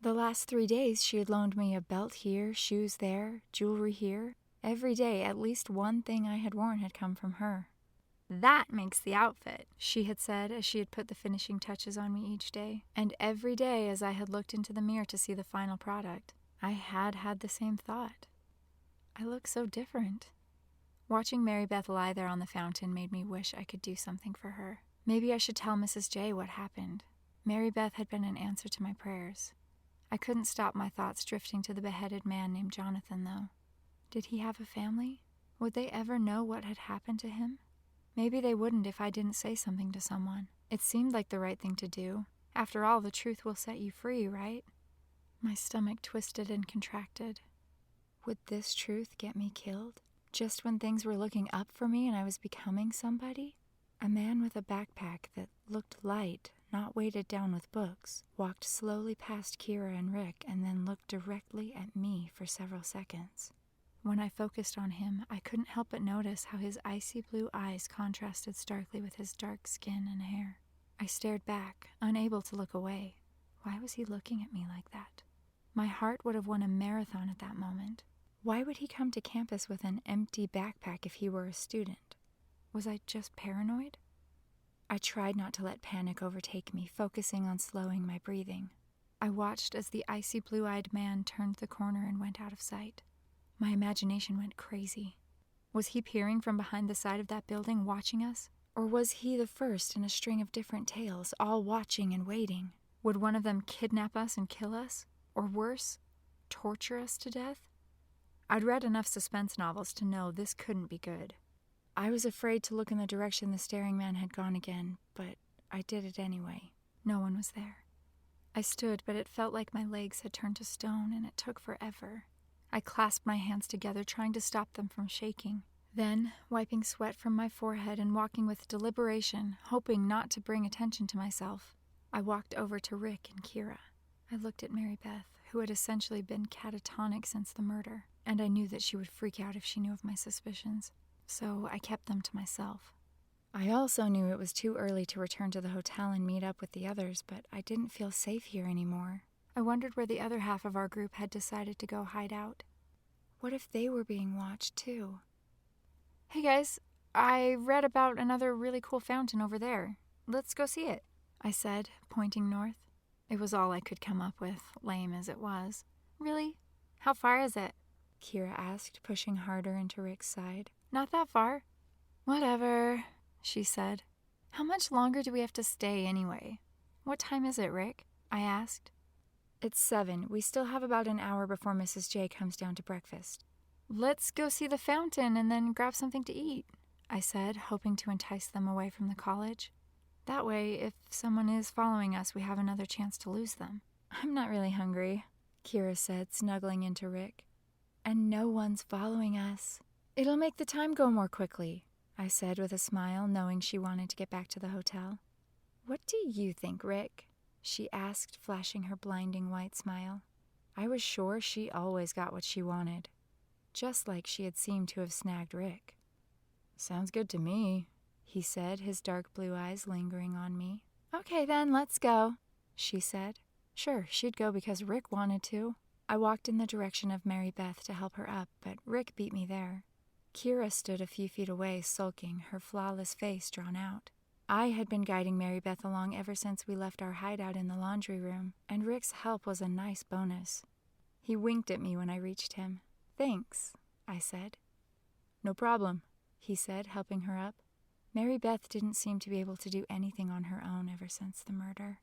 The last 3 days, she had loaned me a belt here, shoes there, jewelry here. Every day, at least one thing I had worn had come from her. "That makes the outfit," she had said as she had put the finishing touches on me each day. And every day as I had looked into the mirror to see the final product, I had had the same thought. I look so different. Watching Mary Beth lie there on the fountain made me wish I could do something for her. Maybe I should tell Mrs. J what happened. Mary Beth had been an answer to my prayers. I couldn't stop my thoughts drifting to the beheaded man named Jonathan, though. Did he have a family? Would they ever know what had happened to him? Maybe they wouldn't if I didn't say something to someone. It seemed like the right thing to do. After all, the truth will set you free, right? My stomach twisted and contracted. Would this truth get me killed? Just when things were looking up for me and I was becoming somebody? A man with a backpack that looked light, not weighted down with books, walked slowly past Kira and Rick and then looked directly at me for several seconds. When I focused on him, I couldn't help but notice how his icy blue eyes contrasted starkly with his dark skin and hair. I stared back, unable to look away. Why was he looking at me like that? My heart would have won a marathon at that moment. Why would he come to campus with an empty backpack if he were a student? Was I just paranoid? I tried not to let panic overtake me, focusing on slowing my breathing. I watched as the icy blue-eyed man turned the corner and went out of sight. My imagination went crazy. Was he peering from behind the side of that building, watching us? Or was he the first in a string of different tales, all watching and waiting? Would one of them kidnap us and kill us? Or worse, torture us to death? I'd read enough suspense novels to know this couldn't be good. I was afraid to look in the direction the staring man had gone again, but I did it anyway. No one was there. I stood, but it felt like my legs had turned to stone, and it took forever. I clasped my hands together, trying to stop them from shaking. Then, wiping sweat from my forehead and walking with deliberation, hoping not to bring attention to myself, I walked over to Rick and Kira. I looked at Mary Beth, who had essentially been catatonic since the murder, and I knew that she would freak out if she knew of my suspicions, so I kept them to myself. I also knew it was too early to return to the hotel and meet up with the others, but I didn't feel safe here anymore. I wondered where the other half of our group had decided to go hide out. What if they were being watched, too? "Hey guys, I read about another really cool fountain over there. Let's go see it," I said, pointing north. It was all I could come up with, lame as it was. "Really? How far is it?" Kira asked, pushing harder into Rick's side. "Not that far." "Whatever," she said. "How much longer do we have to stay anyway? What time is it, Rick?" I asked. "It's 7. We still have about an hour before Mrs. J comes down to breakfast." "Let's go see the fountain and then grab something to eat," I said, hoping to entice them away from the college. That way, if someone is following us, we have another chance to lose them. "I'm not really hungry," Kira said, snuggling into Rick. "And no one's following us. It'll make the time go more quickly," I said with a smile, knowing she wanted to get back to the hotel. "What do you think, Rick?" she asked, flashing her blinding white smile. I was sure she always got what she wanted, just like she had seemed to have snagged Rick. "Sounds good to me," he said, his dark blue eyes lingering on me. "Okay then, let's go," she said. Sure, she'd go because Rick wanted to. I walked in the direction of Mary Beth to help her up, but Rick beat me there. Kira stood a few feet away, sulking, her flawless face drawn out. I had been guiding Mary Beth along ever since we left our hideout in the laundry room, and Rick's help was a nice bonus. He winked at me when I reached him. "Thanks," I said. "No problem," he said, helping her up. Mary Beth didn't seem to be able to do anything on her own ever since the murder.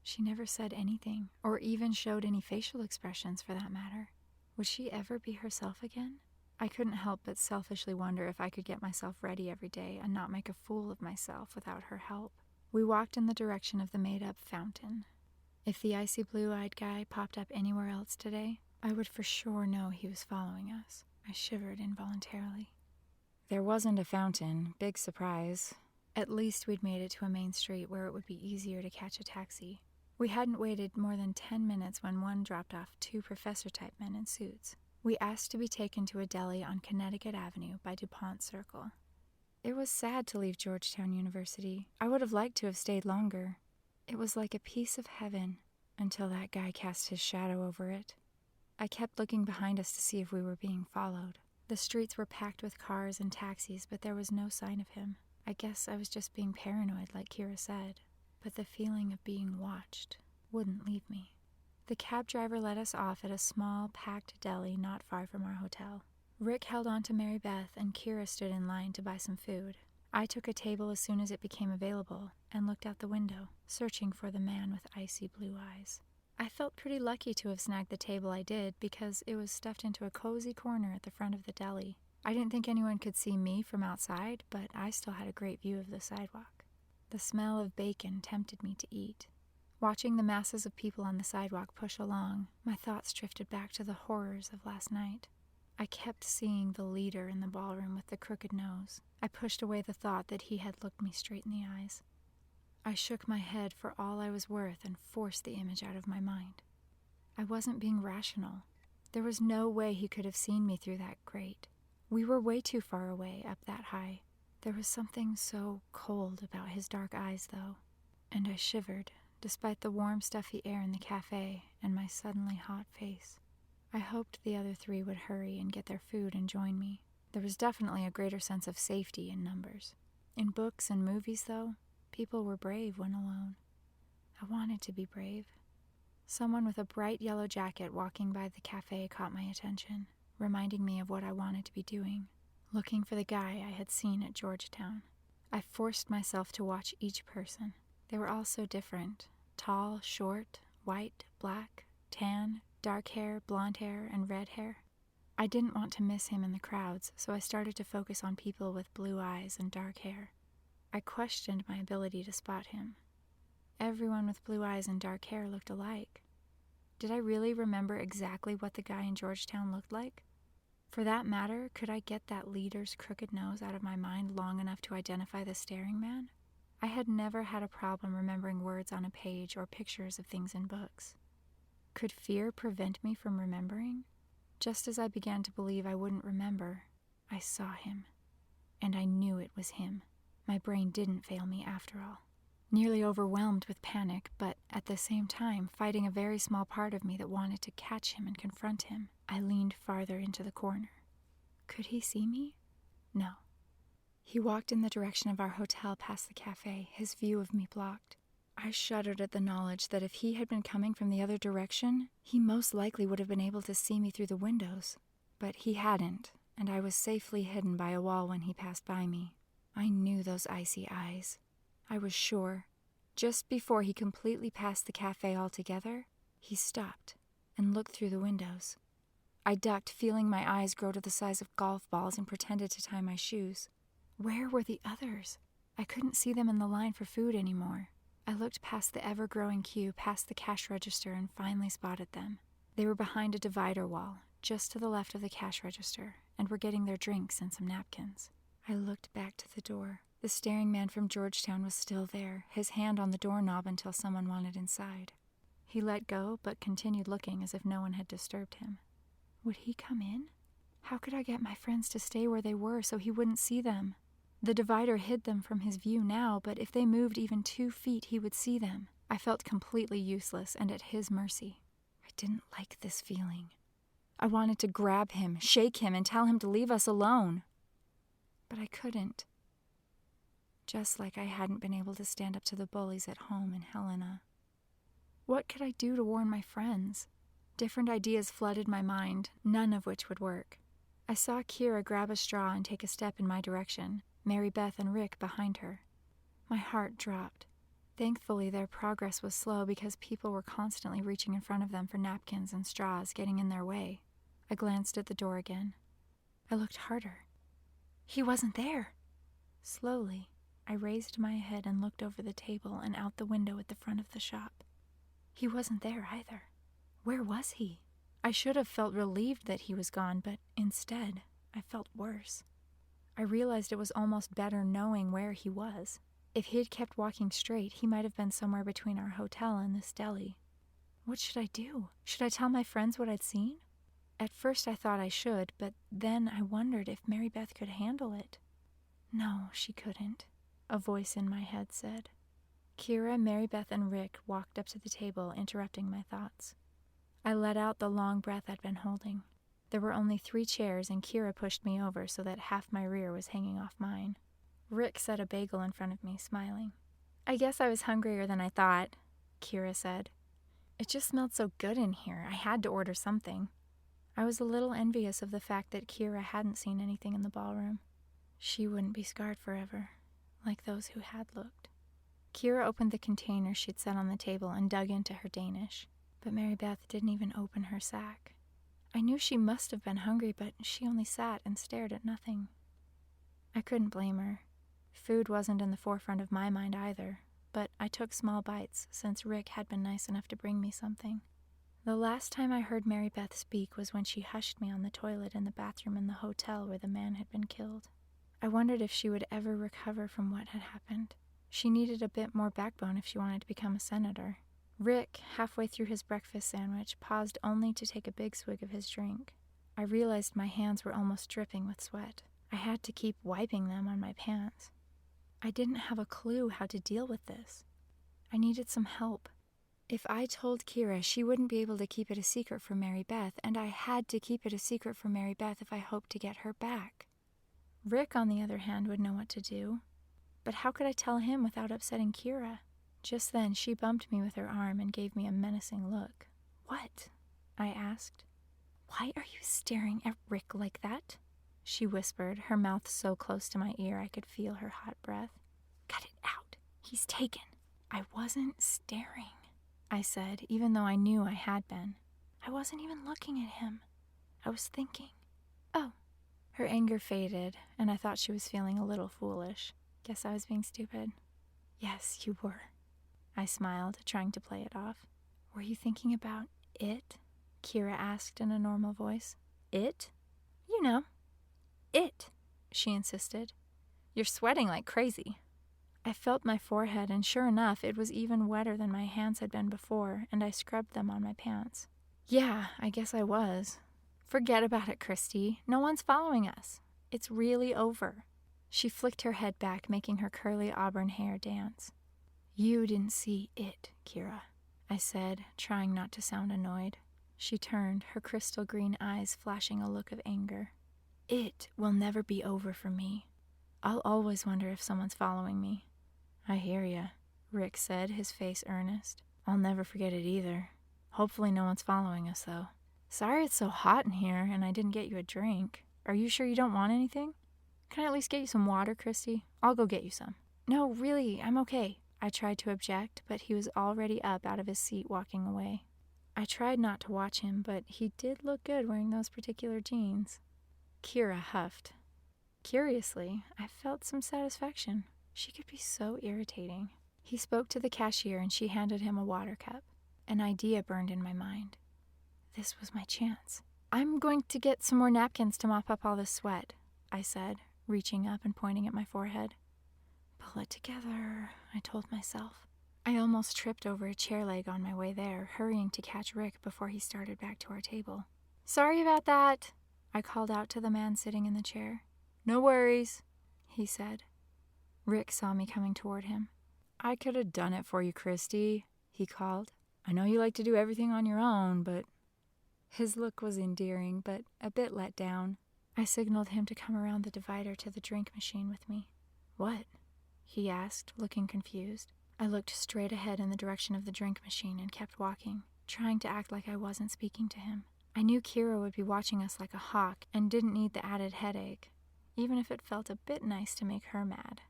She never said anything, or even showed any facial expressions for that matter. Would she ever be herself again? I couldn't help but selfishly wonder if I could get myself ready every day and not make a fool of myself without her help. We walked in the direction of the made-up fountain. If the icy blue-eyed guy popped up anywhere else today, I would for sure know he was following us. I shivered involuntarily. There wasn't a fountain. Big surprise. At least we'd made it to a main street where it would be easier to catch a taxi. We hadn't waited more than 10 minutes when one dropped off 2 professor-type men in suits. We asked to be taken to a deli on Connecticut Avenue by DuPont Circle. It was sad to leave Georgetown University. I would have liked to have stayed longer. It was like a piece of heaven, until that guy cast his shadow over it. I kept looking behind us to see if we were being followed. The streets were packed with cars and taxis, but there was no sign of him. I guess I was just being paranoid, like Kira said. But the feeling of being watched wouldn't leave me. The cab driver let us off at a small, packed deli not far from our hotel. Rick held on to Mary Beth, and Kira stood in line to buy some food. I took a table as soon as it became available and looked out the window, searching for the man with icy blue eyes. I felt pretty lucky to have snagged the table I did because it was stuffed into a cozy corner at the front of the deli. I didn't think anyone could see me from outside, but I still had a great view of the sidewalk. The smell of bacon tempted me to eat. Watching the masses of people on the sidewalk push along, my thoughts drifted back to the horrors of last night. I kept seeing the leader in the ballroom with the crooked nose. I pushed away the thought that he had looked me straight in the eyes. I shook my head for all I was worth and forced the image out of my mind. I wasn't being rational. There was no way he could have seen me through that grate. We were way too far away, up that high. There was something so cold about his dark eyes, though, and I shivered, despite the warm, stuffy air in the cafe and my suddenly hot face. I hoped the other three would hurry and get their food and join me. There was definitely a greater sense of safety in numbers. In books and movies, though, people were brave when alone. I wanted to be brave. Someone with a bright yellow jacket walking by the cafe caught my attention, reminding me of what I wanted to be doing, looking for the guy I had seen at Georgetown. I forced myself to watch each person. They were all so different. Tall, short, white, black, tan, dark hair, blonde hair, and red hair. I didn't want to miss him in the crowds, so I started to focus on people with blue eyes and dark hair. I questioned my ability to spot him. Everyone with blue eyes and dark hair looked alike. Did I really remember exactly what the guy in Georgetown looked like? For that matter, could I get that leader's crooked nose out of my mind long enough to identify the staring man? I had never had a problem remembering words on a page or pictures of things in books. Could fear prevent me from remembering? Just as I began to believe I wouldn't remember, I saw him. And I knew it was him. My brain didn't fail me after all. Nearly overwhelmed with panic, but at the same time fighting a very small part of me that wanted to catch him and confront him, I leaned farther into the corner. Could he see me? No. He walked in the direction of our hotel past the cafe, his view of me blocked. I shuddered at the knowledge that if he had been coming from the other direction, he most likely would have been able to see me through the windows. But he hadn't, and I was safely hidden by a wall when he passed by me. I knew those icy eyes. I was sure. Just before he completely passed the cafe altogether, he stopped and looked through the windows. I ducked, feeling my eyes grow to the size of golf balls, and pretended to tie my shoes. Where were the others? I couldn't see them in the line for food anymore. I looked past the ever-growing queue, past the cash register, and finally spotted them. They were behind a divider wall, just to the left of the cash register, and were getting their drinks and some napkins. I looked back to the door. The staring man from Georgetown was still there, his hand on the doorknob until someone wanted inside. He let go, but continued looking as if no one had disturbed him. Would he come in? How could I get my friends to stay where they were so he wouldn't see them? The divider hid them from his view now, but if they moved even 2 feet, he would see them. I felt completely useless and at his mercy. I didn't like this feeling. I wanted to grab him, shake him, and tell him to leave us alone. But I couldn't. Just like I hadn't been able to stand up to the bullies at home in Helena. What could I do to warn my friends? Different ideas flooded my mind, none of which would work. I saw Kira grab a straw and take a step in my direction, Mary Beth and Rick behind her. My heart dropped. Thankfully, their progress was slow because people were constantly reaching in front of them for napkins and straws, getting in their way. I glanced at the door again. I looked harder. He wasn't there. Slowly, I raised my head and looked over the table and out the window at the front of the shop. He wasn't there either. Where was he? I should have felt relieved that he was gone, but instead, I felt worse. I realized it was almost better knowing where he was. If he had kept walking straight, he might have been somewhere between our hotel and this deli. What should I do? Should I tell my friends what I'd seen? At first I thought I should, but then I wondered if Mary Beth could handle it. No, she couldn't, a voice in my head said. Kira, Mary Beth, and Rick walked up to the table, interrupting my thoughts. I let out the long breath I'd been holding. There were only 3 chairs, and Kira pushed me over so that half my rear was hanging off mine. Rick set a bagel in front of me, smiling. "I guess I was hungrier than I thought," Kira said. "It just smelled so good in here, I had to order something." I was a little envious of the fact that Kira hadn't seen anything in the ballroom. She wouldn't be scarred forever, like those who had looked. Kira opened the container she'd set on the table and dug into her Danish, but Mary Beth didn't even open her sack. I knew she must have been hungry, but she only sat and stared at nothing. I couldn't blame her. Food wasn't in the forefront of my mind either, but I took small bites since Rick had been nice enough to bring me something. The last time I heard Mary Beth speak was when she hushed me on the toilet in the bathroom in the hotel where the man had been killed. I wondered if she would ever recover from what had happened. She needed a bit more backbone if she wanted to become a senator. Rick, halfway through his breakfast sandwich, paused only to take a big swig of his drink. I realized my hands were almost dripping with sweat. I had to keep wiping them on my pants. I didn't have a clue how to deal with this. I needed some help. If I told Kira, she wouldn't be able to keep it a secret from Mary Beth, and I had to keep it a secret from Mary Beth if I hoped to get her back. Rick, on the other hand, would know what to do. But how could I tell him without upsetting Kira? Just then, she bumped me with her arm and gave me a menacing look. "What?" I asked. "Why are you staring at Rick like that?" she whispered, her mouth so close to my ear I could feel her hot breath. "Cut it out. He's taken." "I wasn't staring," I said, even though I knew I had been. "I wasn't even looking at him. I was thinking." "Oh." Her anger faded, and I thought she was feeling a little foolish. Guess I was being stupid. "Yes, you were." I smiled, trying to play it off. "Were you thinking about it?" Kira asked in a normal voice. "It?" "You know. It," she insisted. "You're sweating like crazy." I felt my forehead, and sure enough, it was even wetter than my hands had been before, and I scrubbed them on my pants. "Yeah, I guess I was." "Forget about it, Christy. No one's following us. It's really over." She flicked her head back, making her curly auburn hair dance. "You didn't see it, Kira," I said, trying not to sound annoyed. She turned, her crystal green eyes flashing a look of anger. "It will never be over for me. I'll always wonder if someone's following me." "I hear ya," Rick said, his face earnest. "I'll never forget it either. Hopefully no one's following us, though. Sorry it's so hot in here and I didn't get you a drink. Are you sure you don't want anything? Can I at least get you some water, Christy? I'll go get you some." "No, really, I'm okay." I tried to object, but he was already up out of his seat walking away. I tried not to watch him, but he did look good wearing those particular jeans. Kira huffed. Curiously, I felt some satisfaction. She could be so irritating. He spoke to the cashier and she handed him a water cup. An idea burned in my mind. This was my chance. "I'm going to get some more napkins to mop up all this sweat," I said, reaching up and pointing at my forehead. "Pull it together," I told myself. I almost tripped over a chair leg on my way there, hurrying to catch Rick before he started back to our table. "Sorry about that," I called out to the man sitting in the chair. "No worries," he said. Rick saw me coming toward him. "I could have done it for you, Christy," he called. "I know you like to do everything on your own, but..." His look was endearing, but a bit let down. I signaled him to come around the divider to the drink machine with me. "What?" he asked, looking confused. I looked straight ahead in the direction of the drink machine and kept walking, trying to act like I wasn't speaking to him. I knew Kira would be watching us like a hawk and didn't need the added headache, even if it felt a bit nice to make her mad.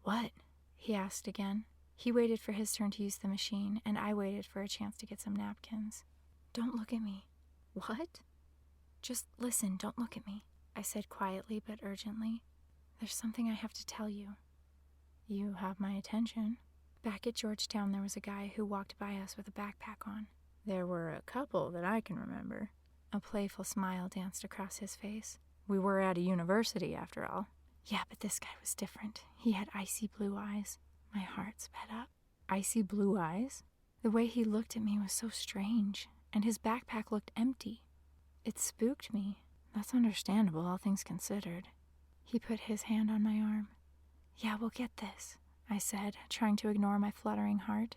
"What?" he asked again. He waited for his turn to use the machine, and I waited for a chance to get some napkins. "Don't look at me." "What?" "Just listen, don't look at me," I said quietly but urgently. "There's something I have to tell you." "You have my attention." Back at Georgetown, there was a guy who walked by us with a backpack on. "There were a couple that I can remember." A playful smile danced across his face. "We were at a university, after all." "Yeah, but this guy was different. He had icy blue eyes." My heart sped up. Icy blue eyes? The way he looked at me was so strange, and his backpack looked empty. It spooked me. That's understandable, all things considered. He put his hand on my arm. "Yeah, we'll get this," I said, trying to ignore my fluttering heart.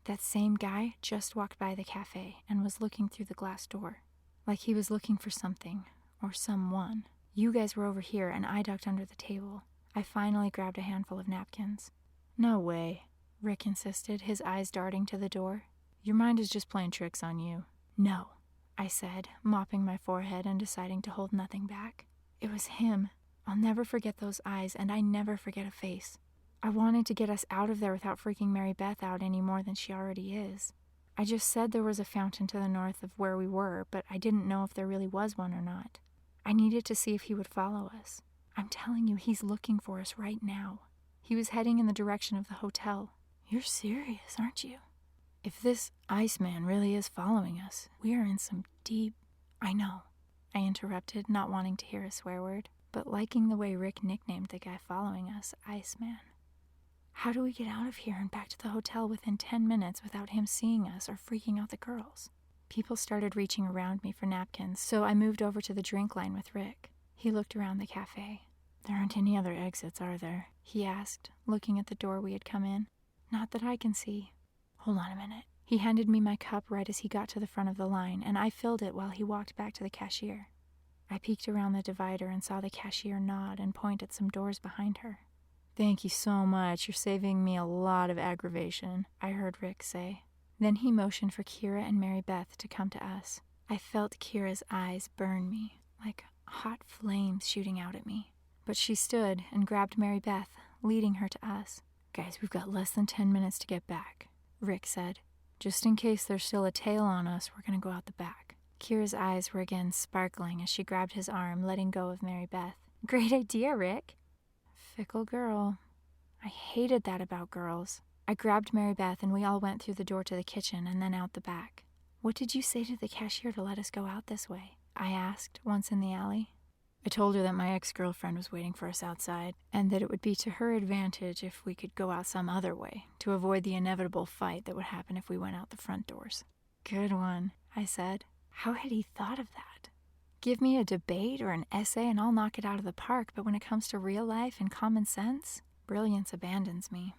That same guy just walked by the cafe and was looking through the glass door. Like he was looking for something, or someone. You guys were over here, and I ducked under the table. I finally grabbed a handful of napkins. "No way," Rick insisted, his eyes darting to the door. "Your mind is just playing tricks on you." "No," I said, mopping my forehead and deciding to hold nothing back. It was him. I'll never forget those eyes, and I never forget a face. I wanted to get us out of there without freaking Mary Beth out any more than she already is. I just said there was a fountain to the north of where we were, but I didn't know if there really was one or not. I needed to see if he would follow us. I'm telling you, he's looking for us right now. He was heading in the direction of the hotel. You're serious, aren't you? If this Iceman really is following us, we are in some deep... I know, I interrupted, not wanting to hear a swear word, but liking the way Rick nicknamed the guy following us Iceman. How do we get out of here and back to the hotel within 10 minutes without him seeing us or freaking out the girls? People started reaching around me for napkins, so I moved over to the drink line with Rick. He looked around the cafe. There aren't any other exits, are there? He asked, looking at the door we had come in. Not that I can see. Hold on a minute. He handed me my cup right as he got to the front of the line, and I filled it while he walked back to the cashier. I peeked around the divider and saw the cashier nod and point at some doors behind her. Thank you so much. You're saving me a lot of aggravation, I heard Rick say. Then he motioned for Kira and Mary Beth to come to us. I felt Kira's eyes burn me, like hot flames shooting out at me. But she stood and grabbed Mary Beth, leading her to us. Guys, we've got less than 10 minutes to get back, Rick said. Just in case there's still a tail on us, we're going to go out the back. Kira's eyes were again sparkling as she grabbed his arm, letting go of Mary Beth. Great idea, Rick. Fickle girl. I hated that about girls. I grabbed Mary Beth and we all went through the door to the kitchen and then out the back. What did you say to the cashier to let us go out this way? I asked, once in the alley. I told her that my ex-girlfriend was waiting for us outside, and that it would be to her advantage if we could go out some other way, to avoid the inevitable fight that would happen if we went out the front doors. Good one, I said. How had he thought of that? Give me a debate or an essay and I'll knock it out of the park, but when it comes to real life and common sense, brilliance abandons me.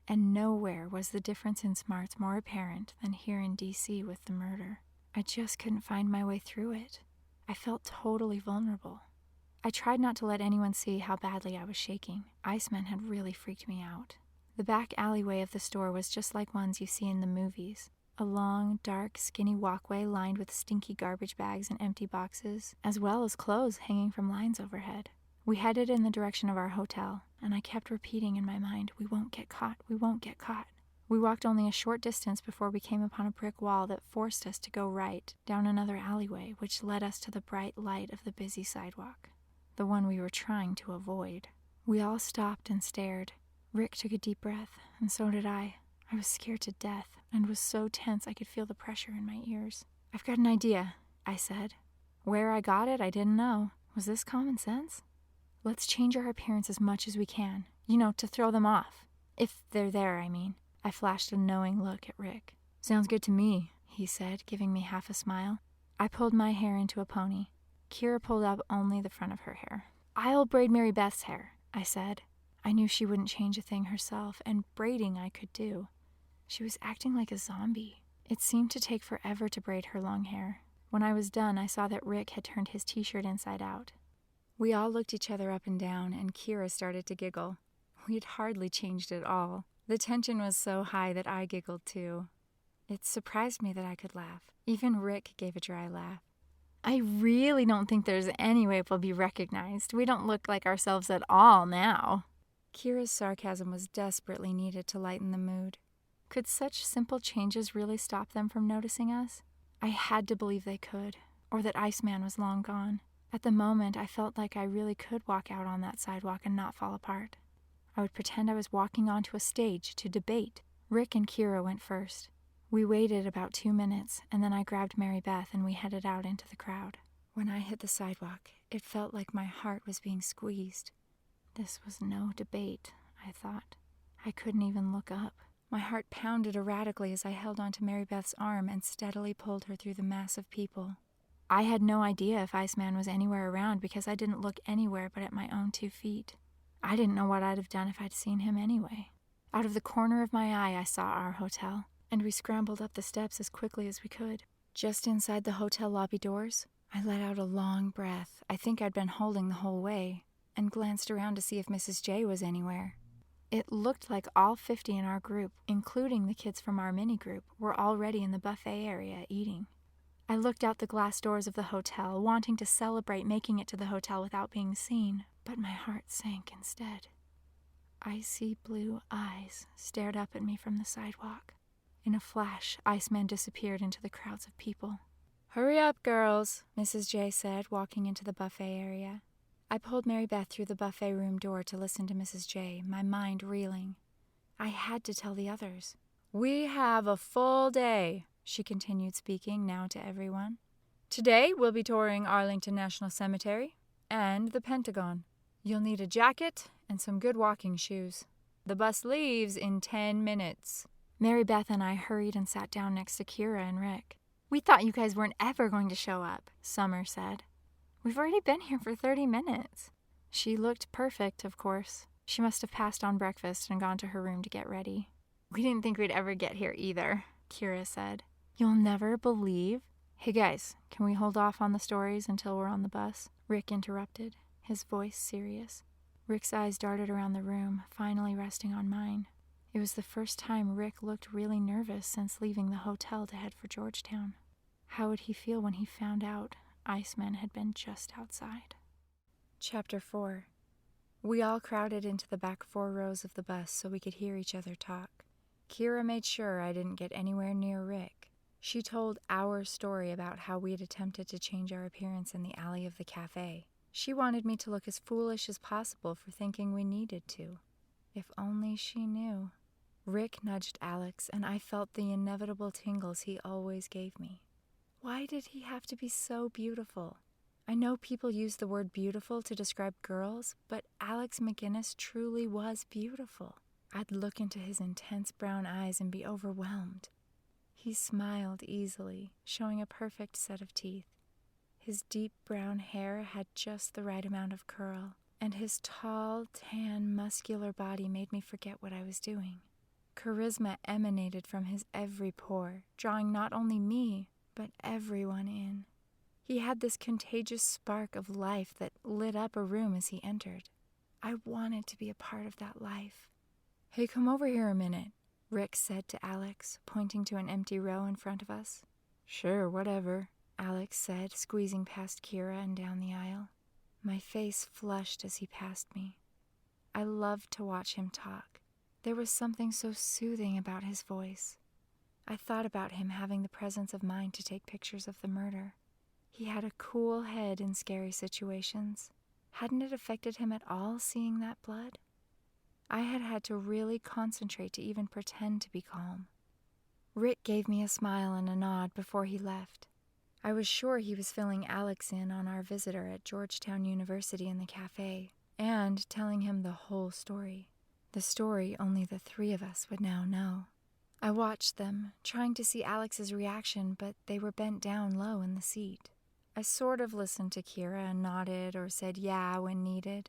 And nowhere was the difference in smarts more apparent than here in D.C. with the murder. I just couldn't find my way through it. I felt totally vulnerable. I tried not to let anyone see how badly I was shaking. Iceman had really freaked me out. The back alleyway of the store was just like ones you see in the movies. A long, dark, skinny walkway lined with stinky garbage bags and empty boxes, as well as clothes hanging from lines overhead. We headed in the direction of our hotel, and I kept repeating in my mind, we won't get caught, we won't get caught. We walked only a short distance before we came upon a brick wall that forced us to go right, down another alleyway, which led us to the bright light of the busy sidewalk. The one we were trying to avoid. We all stopped and stared. Rick took a deep breath, and so did I. I was scared to death, and was so tense I could feel the pressure in my ears. I've got an idea, I said. Where I got it, I didn't know. Was this common sense? Let's change our appearance as much as we can. To throw them off. If they're there, I mean. I flashed a knowing look at Rick. Sounds good to me, he said, giving me half a smile. I pulled my hair into a pony. Kira pulled up only the front of her hair. I'll braid Mary Beth's hair, I said. I knew she wouldn't change a thing herself, and braiding I could do. She was acting like a zombie. It seemed to take forever to braid her long hair. When I was done, I saw that Rick had turned his t-shirt inside out. We all looked each other up and down, and Kira started to giggle. We had hardly changed at all. The tension was so high that I giggled too. It surprised me that I could laugh. Even Rick gave a dry laugh. I really don't think there's any way we'll be recognized. We don't look like ourselves at all now. Kira's sarcasm was desperately needed to lighten the mood. Could such simple changes really stop them from noticing us? I had to believe they could, or that Iceman was long gone. At the moment, I felt like I really could walk out on that sidewalk and not fall apart. I would pretend I was walking onto a stage to debate. Rick and Kira went first. We waited about 2 minutes, and then I grabbed Mary Beth and we headed out into the crowd. When I hit the sidewalk, it felt like my heart was being squeezed. This was no debate, I thought. I couldn't even look up. My heart pounded erratically as I held onto Mary Beth's arm and steadily pulled her through the mass of people. I had no idea if Iceman was anywhere around because I didn't look anywhere but at my own 2 feet. I didn't know what I'd have done if I'd seen him anyway. Out of the corner of my eye, I saw our hotel, and we scrambled up the steps as quickly as we could. Just inside the hotel lobby doors, I let out a long breath, I think I'd been holding the whole way, and glanced around to see if Mrs. J was anywhere. It looked like all 50 in our group, including the kids from our mini-group, were already in the buffet area eating. I looked out the glass doors of the hotel, wanting to celebrate making it to the hotel without being seen, but my heart sank instead. Icy blue eyes stared up at me from the sidewalk. In a flash, Iceman disappeared into the crowds of people. "Hurry up, girls," Mrs. J said, walking into the buffet area. I pulled Mary Beth through the buffet room door to listen to Mrs. J, my mind reeling. I had to tell the others. "We have a full day," she continued, speaking now to everyone. "Today we'll be touring Arlington National Cemetery and the Pentagon. You'll need a jacket and some good walking shoes. The bus leaves in 10 minutes. Mary Beth and I hurried and sat down next to Kira and Rick. We thought you guys weren't ever going to show up, Summer said. We've already been here for 30 minutes. She looked perfect, of course. She must have passed on breakfast and gone to her room to get ready. We didn't think we'd ever get here either, Kira said. You'll never believe? Hey guys, can we hold off on the stories until we're on the bus? Rick interrupted, his voice serious. Rick's eyes darted around the room, finally resting on mine. It was the first time Rick looked really nervous since leaving the hotel to head for Georgetown. How would he feel when he found out Iceman had been just outside? Chapter 4. We all crowded into the back 4 rows of the bus so we could hear each other talk. Kira made sure I didn't get anywhere near Rick. She told our story about how we had attempted to change our appearance in the alley of the cafe. She wanted me to look as foolish as possible for thinking we needed to. If only she knew. Rick nudged Alex, and I felt the inevitable tingles he always gave me. Why did he have to be so beautiful? I know people use the word beautiful to describe girls, but Alex McGinnis truly was beautiful. I'd look into his intense brown eyes and be overwhelmed. He smiled easily, showing a perfect set of teeth. His deep brown hair had just the right amount of curl, and his tall, tan, muscular body made me forget what I was doing. Charisma emanated from his every pore, drawing not only me, but everyone in. He had this contagious spark of life that lit up a room as he entered. I wanted to be a part of that life. Hey, come over here a minute, Rick said to Alex, pointing to an empty row in front of us. Sure, whatever, Alex said, squeezing past Kira and down the aisle. My face flushed as he passed me. I loved to watch him talk. There was something so soothing about his voice. I thought about him having the presence of mind to take pictures of the murder. He had a cool head in scary situations. Hadn't it affected him at all seeing that blood? I had had to really concentrate to even pretend to be calm. Rick gave me a smile and a nod before he left. I was sure he was filling Alex in on our visitor at Georgetown University in the cafe, and telling him the whole story. The story only the 3 of us would now know. I watched them, trying to see Alex's reaction, but they were bent down low in the seat. I sort of listened to Kira and nodded or said yeah when needed.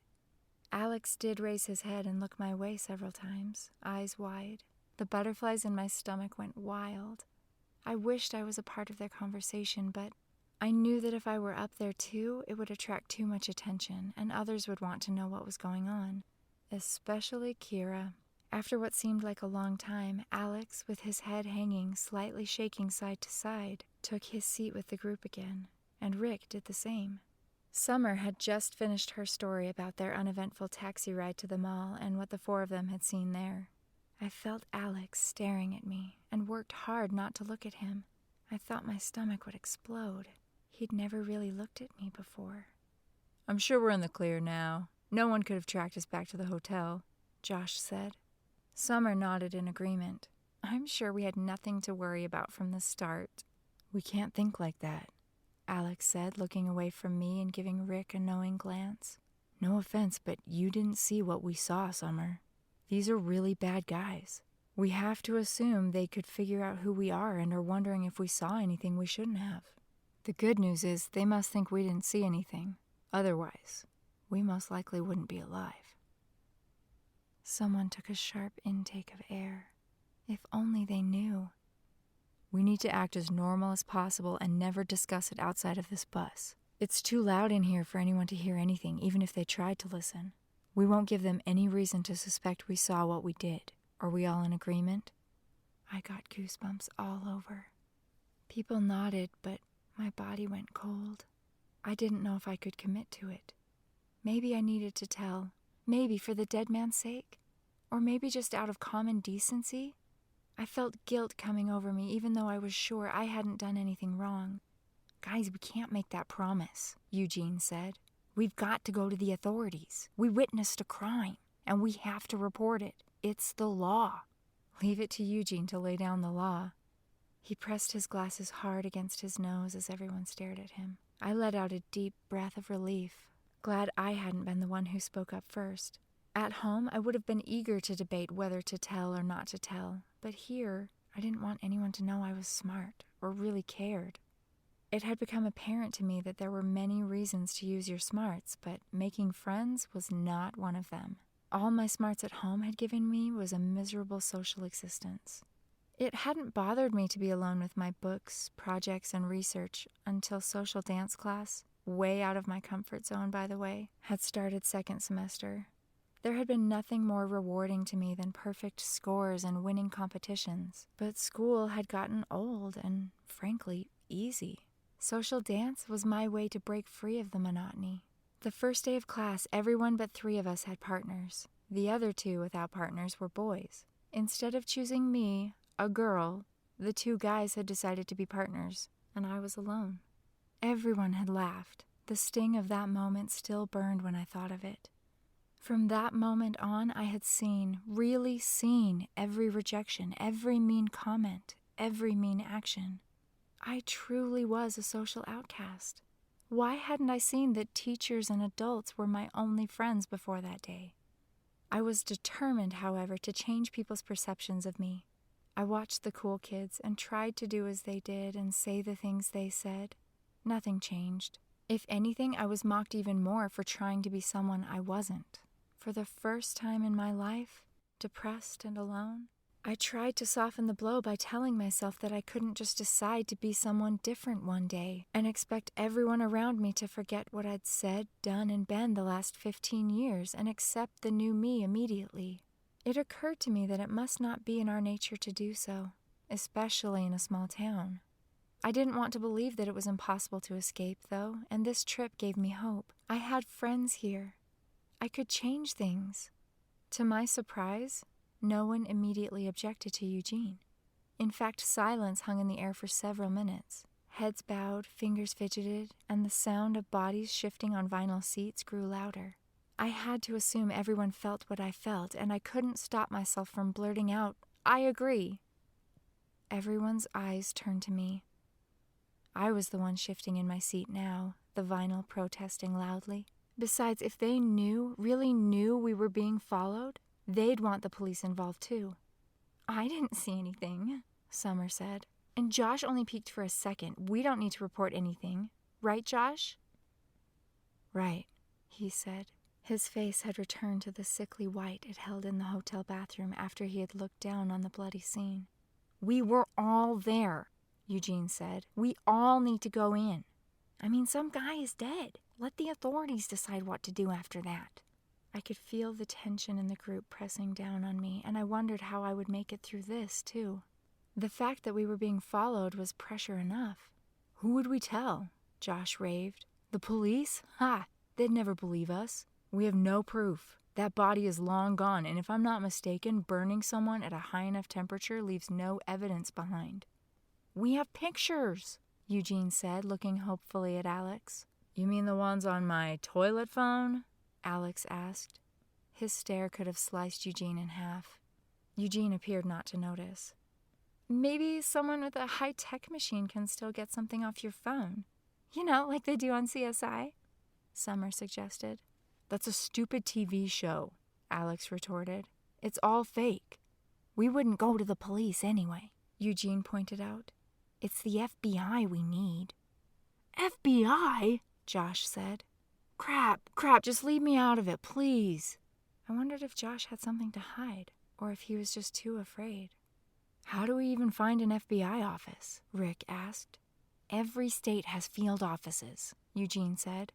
Alex did raise his head and look my way several times, eyes wide. The butterflies in my stomach went wild. I wished I was a part of their conversation, but I knew that if I were up there too, it would attract too much attention, and others would want to know what was going on. Especially Kira. After what seemed like a long time, Alex, with his head hanging, slightly shaking side to side, took his seat with the group again, and Rick did the same. Summer had just finished her story about their uneventful taxi ride to the mall and what the 4 of them had seen there. I felt Alex staring at me and worked hard not to look at him. I thought my stomach would explode. He'd never really looked at me before. I'm sure we're in the clear now. No one could have tracked us back to the hotel, Josh said. Summer nodded in agreement. I'm sure we had nothing to worry about from the start. We can't think like that, Alex said, looking away from me and giving Rick a knowing glance. No offense, but you didn't see what we saw, Summer. These are really bad guys. We have to assume they could figure out who we are and are wondering if we saw anything we shouldn't have. The good news is they must think we didn't see anything. Otherwise, we most likely wouldn't be alive. Someone took a sharp intake of air. If only they knew. We need to act as normal as possible and never discuss it outside of this bus. It's too loud in here for anyone to hear anything, even if they tried to listen. We won't give them any reason to suspect we saw what we did. Are we all in agreement? I got goosebumps all over. People nodded, but my body went cold. I didn't know if I could commit to it. Maybe I needed to tell. Maybe for the dead man's sake. Or maybe just out of common decency. I felt guilt coming over me, even though I was sure I hadn't done anything wrong. Guys, we can't make that promise, Eugene said. We've got to go to the authorities. We witnessed a crime, and we have to report it. It's the law. Leave it to Eugene to lay down the law. He pressed his glasses hard against his nose as everyone stared at him. I let out a deep breath of relief, glad I hadn't been the one who spoke up first. At home, I would have been eager to debate whether to tell or not to tell, but here, I didn't want anyone to know I was smart or really cared. It had become apparent to me that there were many reasons to use your smarts, but making friends was not one of them. All my smarts at home had given me was a miserable social existence. It hadn't bothered me to be alone with my books, projects, and research until social dance class, way out of my comfort zone, by the way, had started second semester. There had been nothing more rewarding to me than perfect scores and winning competitions, but school had gotten old and, frankly, easy. Social dance was my way to break free of the monotony. The first day of class, everyone but 3 of us had partners. The other 2 without partners were boys. Instead of choosing me, a girl, the 2 guys had decided to be partners, and I was alone. Everyone had laughed. The sting of that moment still burned when I thought of it. From that moment on, I had seen, really seen, every rejection, every mean comment, every mean action. I truly was a social outcast. Why hadn't I seen that teachers and adults were my only friends before that day? I was determined, however, to change people's perceptions of me. I watched the cool kids and tried to do as they did and say the things they said. Nothing changed. If anything, I was mocked even more for trying to be someone I wasn't. For the first time in my life, depressed and alone, I tried to soften the blow by telling myself that I couldn't just decide to be someone different one day and expect everyone around me to forget what I'd said, done, and been the last 15 years and accept the new me immediately. It occurred to me that it must not be in our nature to do so, especially in a small town. I didn't want to believe that it was impossible to escape, though, and this trip gave me hope. I had friends here. I could change things. To my surprise, no one immediately objected to Eugene. In fact, silence hung in the air for several minutes. Heads bowed, fingers fidgeted, and the sound of bodies shifting on vinyl seats grew louder. I had to assume everyone felt what I felt, and I couldn't stop myself from blurting out, "I agree." Everyone's eyes turned to me. I was the one shifting in my seat now, the vinyl protesting loudly. Besides, if they really knew we were being followed, they'd want the police involved too. "I didn't see anything," Summer said. "And Josh only peeked for a second. We don't need to report anything. Right, Josh?" "Right," he said. His face had returned to the sickly white it held in the hotel bathroom after he had looked down on the bloody scene. "We were all there," Eugene said. "We all need to go in. I mean, some guy is dead. Let the authorities decide what to do after that." I could feel the tension in the group pressing down on me, and I wondered how I would make it through this, too. The fact that we were being followed was pressure enough. "Who would we tell?" Josh raved. "The police? Ha! They'd never believe us. We have no proof. That body is long gone, and if I'm not mistaken, burning someone at a high enough temperature leaves no evidence behind." "We have pictures," Eugene said, looking hopefully at Alex. "You mean the ones on my toilet phone?" Alex asked. His stare could have sliced Eugene in half. Eugene appeared not to notice. "Maybe someone with a high-tech machine can still get something off your phone. You know, like they do on CSI?" Summer suggested. "That's a stupid TV show," Alex retorted. "It's all fake." "We wouldn't go to the police anyway," Eugene pointed out. "It's the FBI we need." "FBI?" Josh said. Crap, just leave me out of it, please." I wondered if Josh had something to hide, or if he was just too afraid. "How do we even find an FBI office?" Rick asked. "Every state has field offices," Eugene said.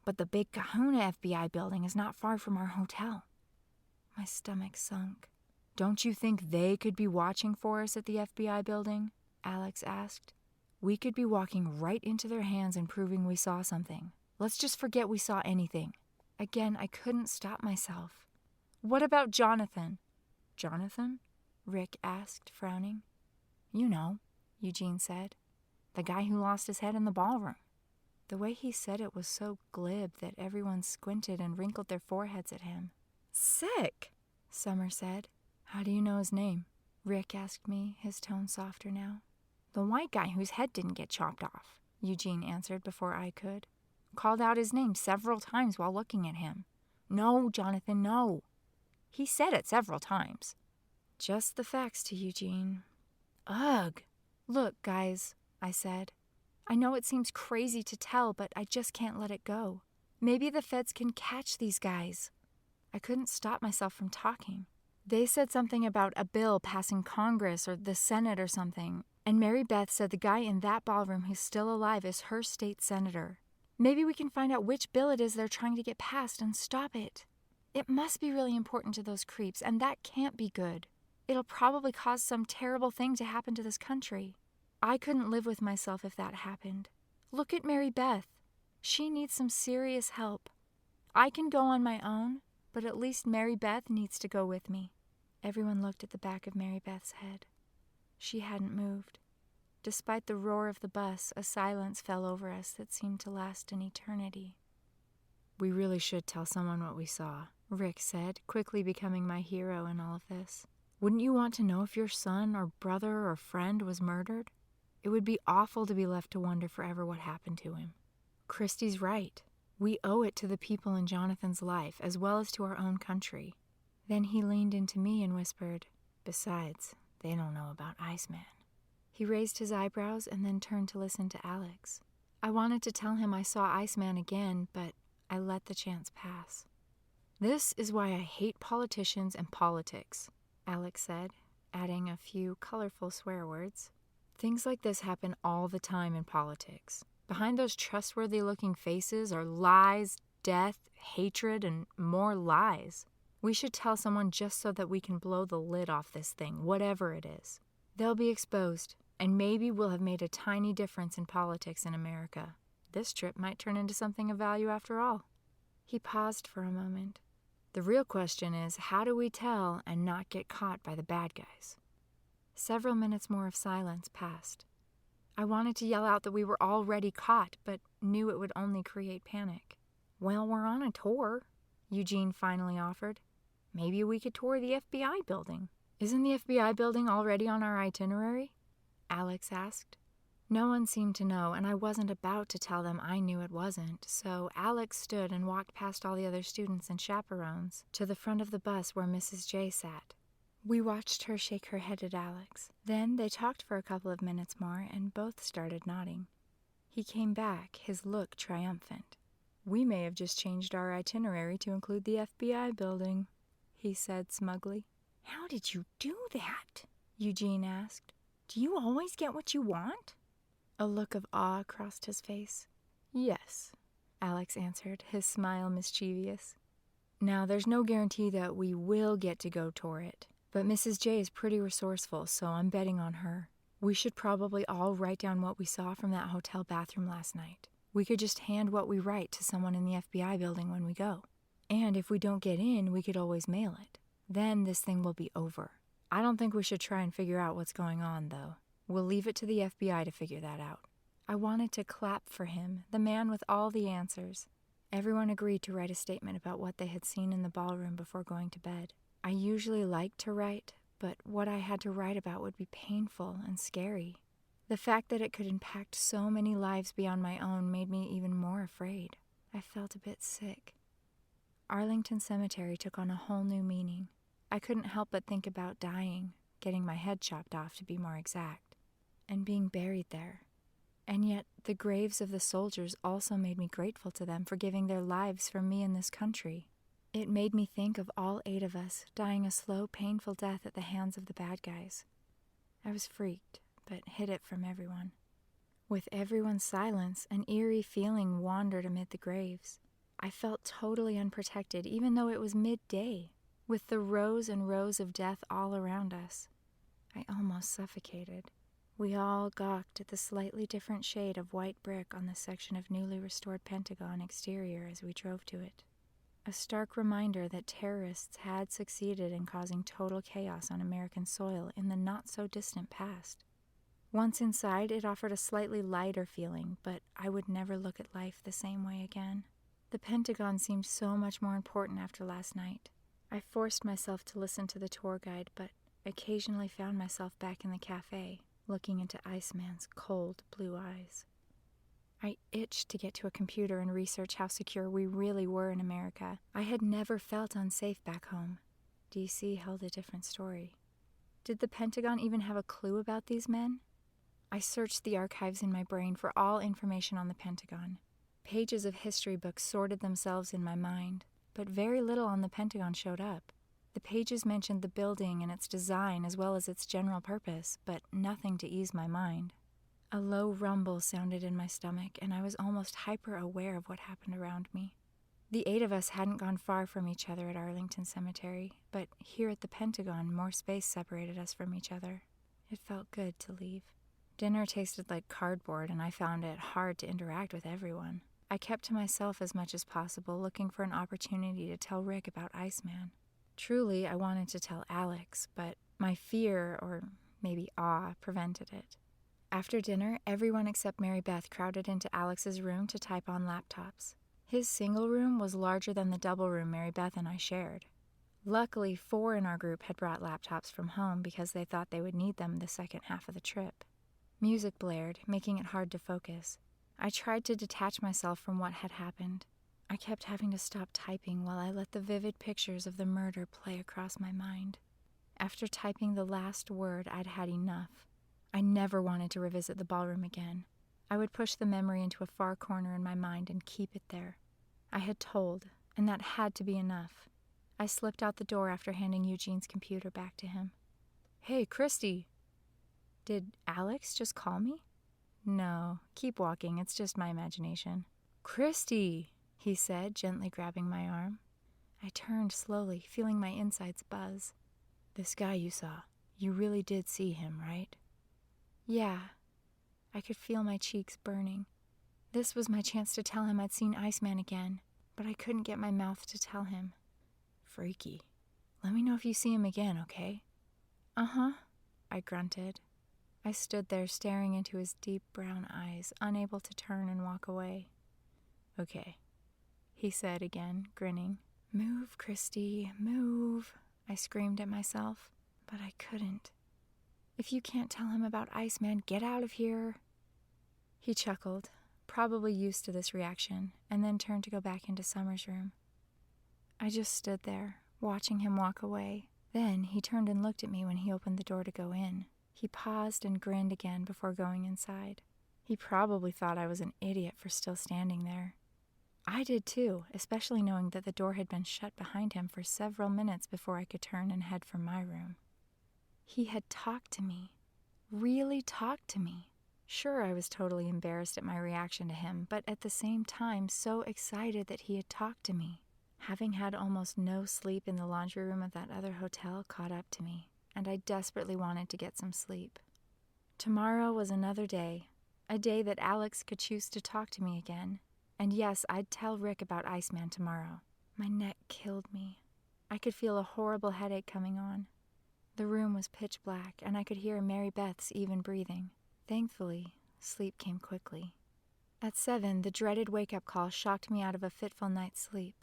"But the big Kahuna FBI building is not far from our hotel." My stomach sunk. "Don't you think they could be watching for us at the FBI building?" Alex asked. "We could be walking right into their hands and proving we saw something. Let's just forget we saw anything." Again, I couldn't stop myself. "What about Jonathan?" "Jonathan?" Rick asked, frowning. "You know," Eugene said. "The guy who lost his head in the ballroom." The way he said it was so glib that everyone squinted and wrinkled their foreheads at him. "Sick," Summer said. "How do you know his name?" Rick asked me, his tone softer now. "The white guy whose head didn't get chopped off," Eugene answered before I could. "Called out his name several times while looking at him. 'No, Jonathan, no.' He said it several times. Just the facts to Eugene. Ugh. Look, guys, I said. I know it seems crazy to tell, but I just can't let it go. Maybe the feds can catch these guys. I couldn't stop myself from talking. They said something about a bill passing Congress or the Senate or something, and Mary Beth said the guy in that ballroom who's still alive is her state senator. Maybe we can find out which bill it is they're trying to get passed and stop it. It must be really important to those creeps, and that can't be good. It'll probably cause some terrible thing to happen to this country. I couldn't live with myself if that happened. Look at Mary Beth. She needs some serious help. I can go on my own, but at least Mary Beth needs to go with me. Everyone looked at the back of Mary Beth's head. She hadn't moved. Despite the roar of the bus, a silence fell over us that seemed to last an eternity. We really should tell someone what we saw, Rick said, quickly becoming my hero in all of this. Wouldn't you want to know if your son or brother or friend was murdered? It would be awful to be left to wonder forever what happened to him. Christy's right. We owe it to the people in Jonathan's life, as well as to our own country. Then he leaned into me and whispered, Besides, they don't know about Iceman. He raised his eyebrows and then turned to listen to Alex. I wanted to tell him I saw Iceman again, but I let the chance pass. This is why I hate politicians and politics, Alex said, adding a few colorful swear words. Things like this happen all the time in politics. Behind those trustworthy-looking faces are lies, death, hatred, and more lies. We should tell someone just so that we can blow the lid off this thing, whatever it is. They'll be exposed, and maybe we'll have made a tiny difference in politics in America. This trip might turn into something of value after all. He paused for a moment. The real question is, how do we tell and not get caught by the bad guys? Several minutes more of silence passed. I wanted to yell out that we were already caught, but knew it would only create panic. Well, we're on a tour, Eugene finally offered. Maybe we could tour the FBI building. Isn't the FBI building already on our itinerary? Alex asked. No one seemed to know, and I wasn't about to tell them I knew it wasn't, so Alex stood and walked past all the other students and chaperones to the front of the bus where Mrs. J sat. We watched her shake her head at Alex. Then they talked for a couple of minutes more, and both started nodding. He came back, his look triumphant. We may have just changed our itinerary to include the FBI building, he said smugly. How did you do that? Eugene asked. Do you always get what you want? A look of awe crossed his face. Yes, Alex answered, his smile mischievous. Now, there's no guarantee that we will get to go tour it, but Mrs. J is pretty resourceful, so I'm betting on her. We should probably all write down what we saw from that hotel bathroom last night. We could just hand what we write to someone in the FBI building when we go. And if we don't get in, we could always mail it. Then this thing will be over. I don't think we should try and figure out what's going on, though. We'll leave it to the FBI to figure that out. I wanted to clap for him, the man with all the answers. Everyone agreed to write a statement about what they had seen in the ballroom before going to bed. I usually like to write, but what I had to write about would be painful and scary. The fact that it could impact so many lives beyond my own made me even more afraid. I felt a bit sick. Arlington Cemetery took on a whole new meaning. I couldn't help but think about dying, getting my head chopped off to be more exact, and being buried there. And yet the graves of the soldiers also made me grateful to them for giving their lives for me in this country. It made me think of all 8 of us dying a slow, painful death at the hands of the bad guys. I was freaked, but hid it from everyone. With everyone's silence, an eerie feeling wandered amid the graves. I felt totally unprotected, even though it was midday, with the rows and rows of death all around us. I almost suffocated. We all gawked at the slightly different shade of white brick on the section of newly restored Pentagon exterior as we drove to it. A stark reminder that terrorists had succeeded in causing total chaos on American soil in the not-so-distant past. Once inside, it offered a slightly lighter feeling, but I would never look at life the same way again. The Pentagon seemed so much more important after last night. I forced myself to listen to the tour guide, but occasionally found myself back in the cafe, looking into Iceman's cold blue eyes. I itched to get to a computer and research how secure we really were in America. I had never felt unsafe back home. DC held a different story. Did the Pentagon even have a clue about these men? I searched the archives in my brain for all information on the Pentagon. Pages of history books sorted themselves in my mind, but very little on the Pentagon showed up. The pages mentioned the building and its design as well as its general purpose, but nothing to ease my mind. A low rumble sounded in my stomach, and I was almost hyper-aware of what happened around me. The 8 of us hadn't gone far from each other at Arlington Cemetery, but here at the Pentagon, more space separated us from each other. It felt good to leave. Dinner tasted like cardboard, and I found it hard to interact with everyone. I kept to myself as much as possible, looking for an opportunity to tell Rick about Iceman. Truly, I wanted to tell Alex, but my fear, or maybe awe, prevented it. After dinner, everyone except Mary Beth crowded into Alex's room to type on laptops. His single room was larger than the double room Mary Beth and I shared. Luckily, 4 in our group had brought laptops from home because they thought they would need them the second half of the trip. Music blared, making it hard to focus. I tried to detach myself from what had happened. I kept having to stop typing while I let the vivid pictures of the murder play across my mind. After typing the last word, I'd had enough. I never wanted to revisit the ballroom again. I would push the memory into a far corner in my mind and keep it there. I had told, and that had to be enough. I slipped out the door after handing Eugene's computer back to him. "Hey, Christy!" Did Alex just call me? No, keep walking, it's just my imagination. "Christy!" he said, gently grabbing my arm. I turned slowly, feeling my insides buzz. "This guy you saw, you really did see him, right?" "Yeah." I could feel my cheeks burning. This was my chance to tell him I'd seen Iceman again, but I couldn't get my mouth to tell him. "Freaky. Let me know if you see him again, okay?" "Uh-huh," I grunted. I stood there staring into his deep brown eyes, unable to turn and walk away. "Okay," he said again, grinning. "Move, Christy, move," I screamed at myself, but I couldn't. "If you can't tell him about Iceman, get out of here." He chuckled, probably used to this reaction, and then turned to go back into Summer's room. I just stood there, watching him walk away. Then he turned and looked at me when he opened the door to go in. He paused and grinned again before going inside. He probably thought I was an idiot for still standing there. I did too, especially knowing that the door had been shut behind him for several minutes before I could turn and head for my room. He had talked to me. Really talked to me. Sure, I was totally embarrassed at my reaction to him, but at the same time so excited that he had talked to me. Having had almost no sleep in the laundry room of that other hotel caught up to me, and I desperately wanted to get some sleep. Tomorrow was another day, a day that Alex could choose to talk to me again. And yes, I'd tell Rick about Iceman tomorrow. My neck killed me. I could feel a horrible headache coming on. The room was pitch black, and I could hear Mary Beth's even breathing. Thankfully, sleep came quickly. At 7, the dreaded wake-up call shocked me out of a fitful night's sleep.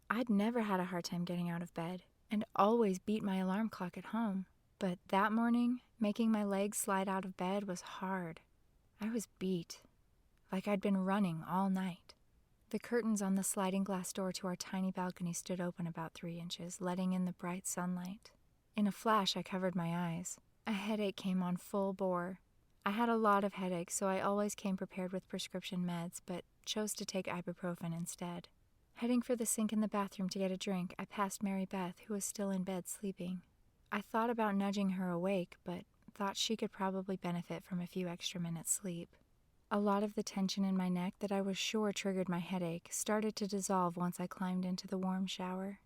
I'd never had a hard time getting out of bed, and always beat my alarm clock at home. But that morning, making my legs slide out of bed was hard. I was beat, like I'd been running all night. The curtains on the sliding glass door to our tiny balcony stood open about 3 inches, letting in the bright sunlight. In a flash, I covered my eyes. A headache came on full bore. I had a lot of headaches, so I always came prepared with prescription meds, but chose to take ibuprofen instead. Heading for the sink in the bathroom to get a drink, I passed Mary Beth, who was still in bed sleeping. I thought about nudging her awake, but thought she could probably benefit from a few extra minutes' sleep. A lot of the tension in my neck that I was sure triggered my headache started to dissolve once I climbed into the warm shower.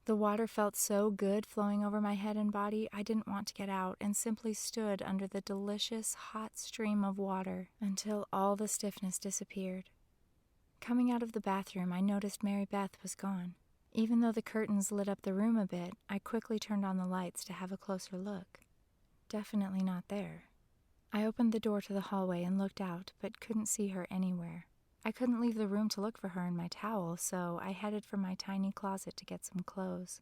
The water felt so good flowing over my head and body, I didn't want to get out and simply stood under the delicious hot stream of water until all the stiffness disappeared. Coming out of the bathroom, I noticed Mary Beth was gone. Even though the curtains lit up the room a bit, I quickly turned on the lights to have a closer look. Definitely not there. I opened the door to the hallway and looked out, but couldn't see her anywhere. I couldn't leave the room to look for her in my towel, so I headed for my tiny closet to get some clothes.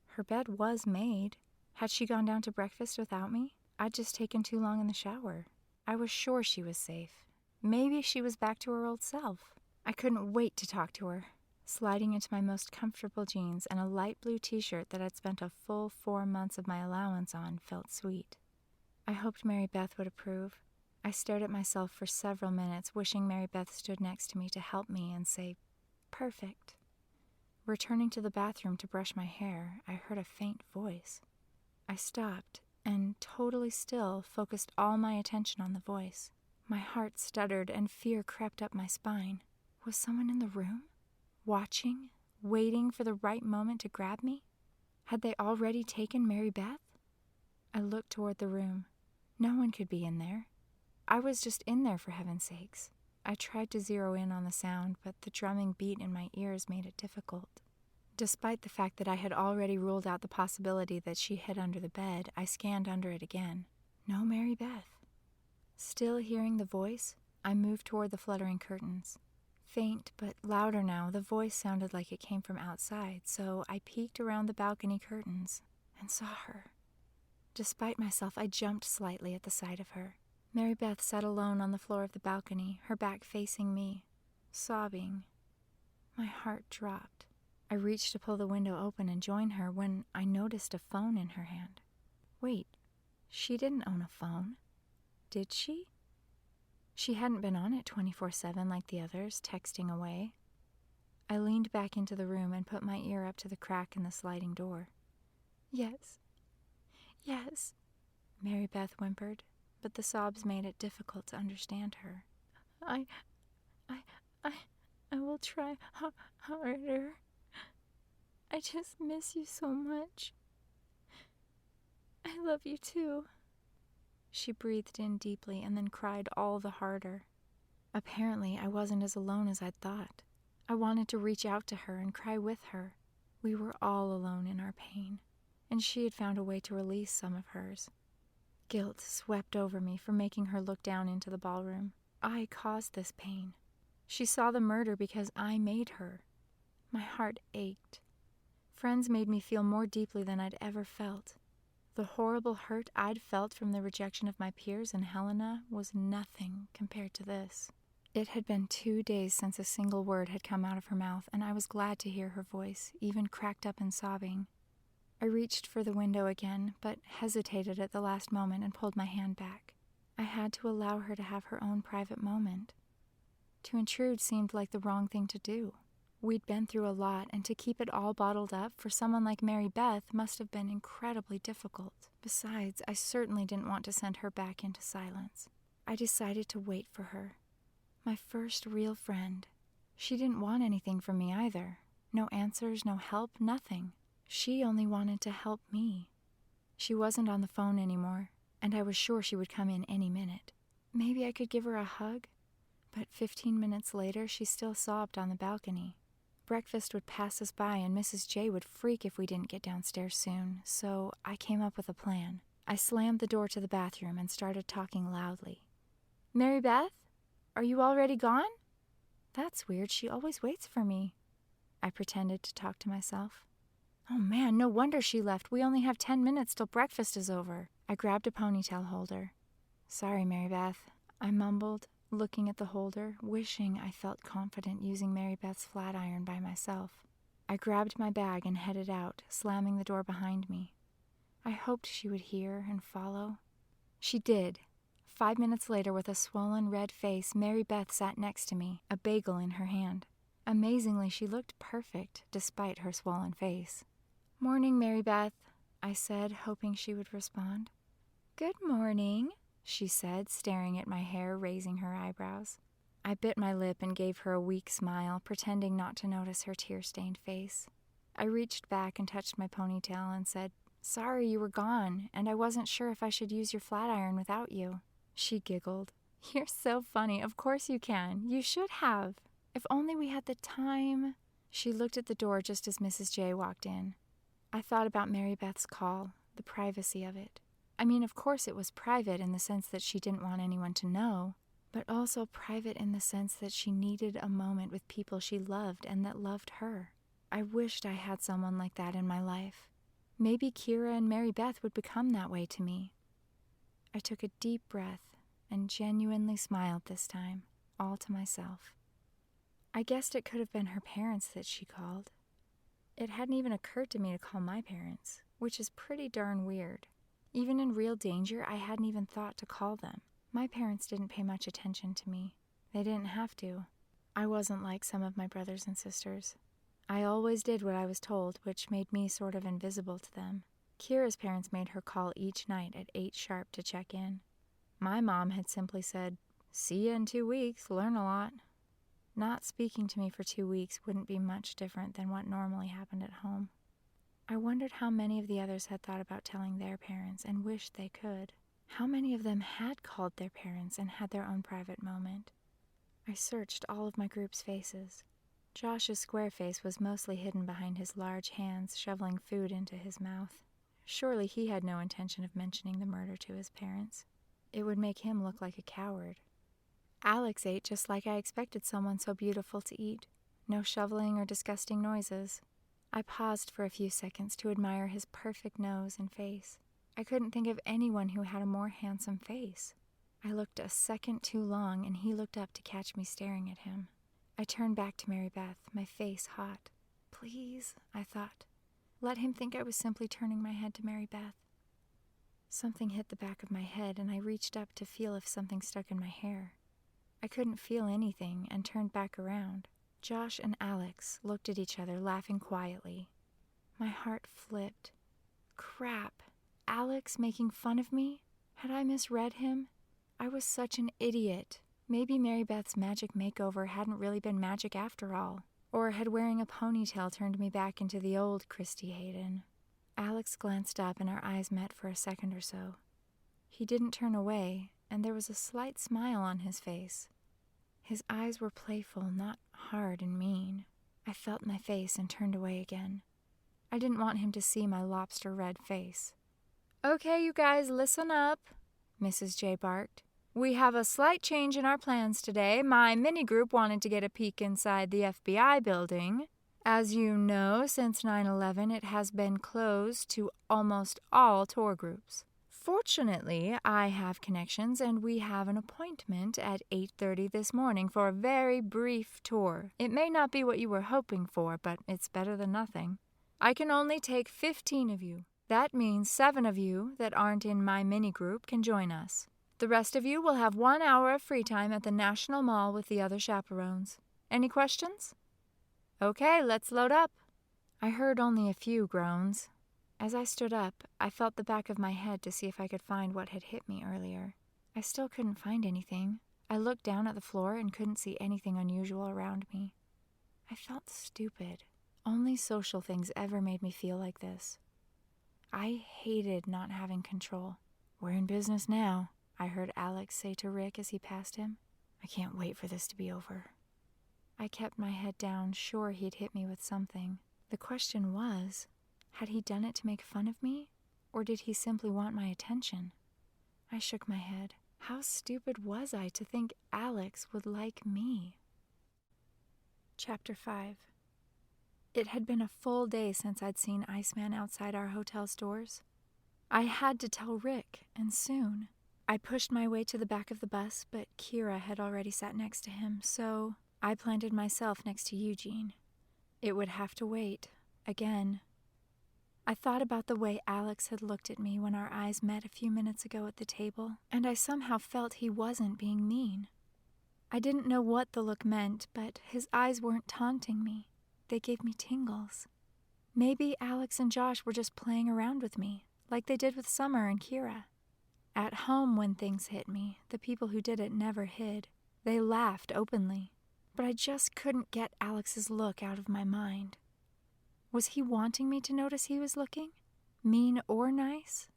Her bed was made. Had she gone down to breakfast without me? I'd just taken too long in the shower. I was sure she was safe. Maybe she was back to her old self. I couldn't wait to talk to her. sliding into my most comfortable jeans and a light blue t-shirt that I'd spent a full 4 months of my allowance on felt sweet. I hoped Mary Beth would approve. I stared at myself for several minutes, wishing Mary Beth stood next to me to help me and say, "Perfect." Returning to the bathroom to brush my hair, I heard a faint voice. I stopped and, totally still, focused all my attention on the voice. My heart stuttered and fear crept up my spine. Was someone in the room? Watching? Waiting for the right moment to grab me? Had they already taken Mary Beth? I looked toward the room. No one could be in there. I was just in there, for heaven's sakes. I tried to zero in on the sound, but the drumming beat in my ears made it difficult. Despite the fact that I had already ruled out the possibility that she hid under the bed, I scanned under it again. No Mary Beth. Still hearing the voice, I moved toward the fluttering curtains. Faint but louder now, the voice sounded like it came from outside, so I peeked around the balcony curtains and saw her. Despite myself, I jumped slightly at the sight of her. Mary Beth sat alone on the floor of the balcony, her back facing me, sobbing. My heart dropped. I reached to pull the window open and join her when I noticed a phone in her hand. Wait, she didn't own a phone. Did she? She hadn't been on it 24/7 like the others, texting away. I leaned back into the room and put my ear up to the crack in the sliding door. Yes, Mary Beth whimpered, but the sobs made it difficult to understand her. I will try harder. I just miss you so much. I love you too. She breathed in deeply and then cried all the harder. Apparently, I wasn't as alone as I'd thought. I wanted to reach out to her and cry with her. We were all alone in our pain, and she had found a way to release some of hers. Guilt swept over me for making her look down into the ballroom. I caused this pain. She saw the murder because I made her. My heart ached. Friends made me feel more deeply than I'd ever felt. The horrible hurt I'd felt from the rejection of my peers and Helena was nothing compared to this. It had been 2 days since a single word had come out of her mouth, and I was glad to hear her voice, even cracked up and sobbing. I reached for the window again, but hesitated at the last moment and pulled my hand back. I had to allow her to have her own private moment. To intrude seemed like the wrong thing to do. We'd been through a lot, and to keep it all bottled up for someone like Mary Beth must have been incredibly difficult. Besides, I certainly didn't want to send her back into silence. I decided to wait for her. My first real friend. She didn't want anything from me either. No answers, no help, nothing. She only wanted to help me. She wasn't on the phone anymore, and I was sure she would come in any minute. Maybe I could give her a hug? But 15 minutes later, she still sobbed on the balcony. Breakfast would pass us by, and Mrs. J would freak if we didn't get downstairs soon, so I came up with a plan. I slammed the door to the bathroom and started talking loudly. "Mary Beth? Are you already gone? That's weird, she always waits for me." I pretended to talk to myself. "Oh man, no wonder she left. We only have 10 minutes till breakfast is over." I grabbed a ponytail holder. "Sorry, Mary Beth," I mumbled, looking at the holder, wishing I felt confident using Mary Beth's flat iron by myself. I grabbed my bag and headed out, slamming the door behind me. I hoped she would hear and follow. She did. 5 minutes later, with a swollen red face, Mary Beth sat next to me, a bagel in her hand. Amazingly, she looked perfect, despite her swollen face. "Morning, Mary Beth," I said, hoping she would respond. "Good morning," she said, staring at my hair, raising her eyebrows. I bit my lip and gave her a weak smile, pretending not to notice her tear-stained face. I reached back and touched my ponytail and said, "Sorry you were gone, and I wasn't sure if I should use your flat iron without you." She giggled. "You're so funny. Of course you can. You should have. If only we had the time." She looked at the door just as Mrs. J walked in. I thought about Mary Beth's call, the privacy of it. I mean, of course it was private in the sense that she didn't want anyone to know, but also private in the sense that she needed a moment with people she loved and that loved her. I wished I had someone like that in my life. Maybe Kira and Mary Beth would become that way to me. I took a deep breath and genuinely smiled this time, all to myself. I guessed it could have been her parents that she called. It hadn't even occurred to me to call my parents, which is pretty darn weird. Even in real danger, I hadn't even thought to call them. My parents didn't pay much attention to me. They didn't have to. I wasn't like some of my brothers and sisters. I always did what I was told, which made me sort of invisible to them. Kira's parents made her call each night at 8 sharp to check in. My mom had simply said, "See ya in 2 weeks, learn a lot." Not speaking to me for 2 weeks wouldn't be much different than what normally happened at home. I wondered how many of the others had thought about telling their parents and wished they could. How many of them had called their parents and had their own private moment. I searched all of my group's faces. Josh's square face was mostly hidden behind his large hands shoveling food into his mouth. Surely he had no intention of mentioning the murder to his parents. It would make him look like a coward. Alex ate just like I expected someone so beautiful to eat. No shoveling or disgusting noises. I paused for a few seconds to admire his perfect nose and face. I couldn't think of anyone who had a more handsome face. I looked a second too long, and he looked up to catch me staring at him. I turned back to Mary Beth, my face hot. Please, I thought. Let him think I was simply turning my head to Mary Beth. Something hit the back of my head, and I reached up to feel if something stuck in my hair. I couldn't feel anything and turned back around. Josh and Alex looked at each other, laughing quietly. My heart flipped. Crap! Alex making fun of me? Had I misread him? I was such an idiot. Maybe Mary Beth's magic makeover hadn't really been magic after all, or had wearing a ponytail turned me back into the old Christy Hadden. Alex glanced up and our eyes met for a second or so. He didn't turn away, and there was a slight smile on his face. His eyes were playful, not hard and mean. I felt my face and turned away again. I didn't want him to see my lobster-red face. "Okay, you guys, listen up," Mrs. J barked. "We have a slight change in our plans today. My mini-group wanted to get a peek inside the FBI building. As you know, since 9/11, it has been closed to almost all tour groups. Fortunately, I have connections, and we have an appointment at 8:30 this morning for a very brief tour. It may not be what you were hoping for, but it's better than nothing. I can only take 15 of you. That means 7 of you that aren't in my mini-group can join us. The rest of you will have 1 hour of free time at the National Mall with the other chaperones. Any questions? Okay, let's load up." I heard only a few groans. As I stood up, I felt the back of my head to see if I could find what had hit me earlier. I still couldn't find anything. I looked down at the floor and couldn't see anything unusual around me. I felt stupid. Only social things ever made me feel like this. I hated not having control. "We're in business now," I heard Alex say to Rick as he passed him. "I can't wait for this to be over." I kept my head down, sure he'd hit me with something. The question was, had he done it to make fun of me, or did he simply want my attention? I shook my head. How stupid was I to think Alex would like me? Chapter 5. It had been a full day since I'd seen Iceman outside our hotel's doors. I had to tell Rick, and soon. I pushed my way to the back of the bus, but Kira had already sat next to him, so I planted myself next to Eugene. It would have to wait, again. I thought about the way Alex had looked at me when our eyes met a few minutes ago at the table, and I somehow felt he wasn't being mean. I didn't know what the look meant, but his eyes weren't taunting me. They gave me tingles. Maybe Alex and Josh were just playing around with me, like they did with Summer and Kira. At home, when things hit me, the people who did it never hid. They laughed openly. But I just couldn't get Alex's look out of my mind. Was he wanting me to notice he was looking? Mean or nice?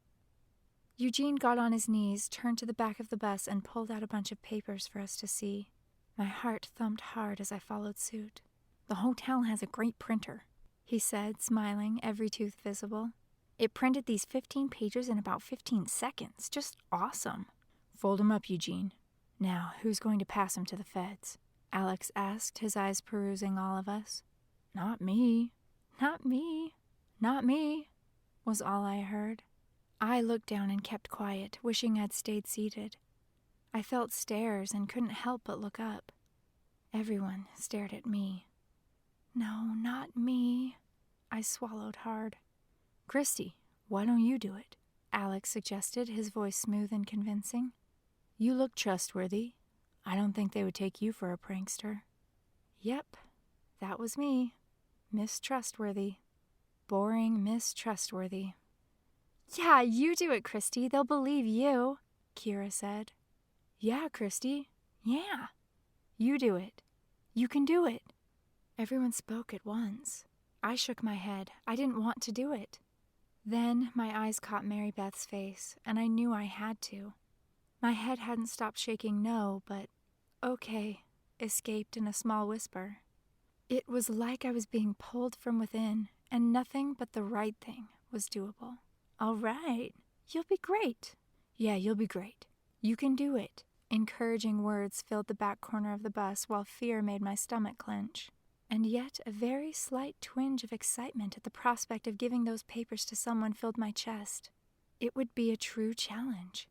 Eugene got on his knees, turned to the back of the bus, and pulled out a bunch of papers for us to see. My heart thumped hard as I followed suit. "The hotel has a great printer," he said, smiling, every tooth visible. "It printed these 15 pages in about 15 seconds. Just awesome." "Fold 'em up, Eugene. Now, who's going to pass 'em to the feds?" Alex asked, his eyes perusing all of us. "Not me. Not me. Not me," was all I heard. I looked down and kept quiet, wishing I'd stayed seated. I felt stares and couldn't help but look up. Everyone stared at me. No, not me. I swallowed hard. Christy, why don't you do it? Alex suggested, his voice smooth and convincing. You look trustworthy. I don't think they would take you for a prankster. Yep, that was me. Miss Trustworthy. Boring Miss Trustworthy. Yeah, you do it, Christy. They'll believe you, Kira said. Yeah, Christy. Yeah. You do it. You can do it. Everyone spoke at once. I shook my head. I didn't want to do it. Then my eyes caught Mary Beth's face, and I knew I had to. My head hadn't stopped shaking no, but okay, escaped in a small whisper. It was like I was being pulled from within, and nothing but the right thing was doable. All right, you'll be great. Yeah, you'll be great. You can do it. Encouraging words filled the back corner of the bus while fear made my stomach clench. And yet a very slight twinge of excitement at the prospect of giving those papers to someone filled my chest. It would be a true challenge.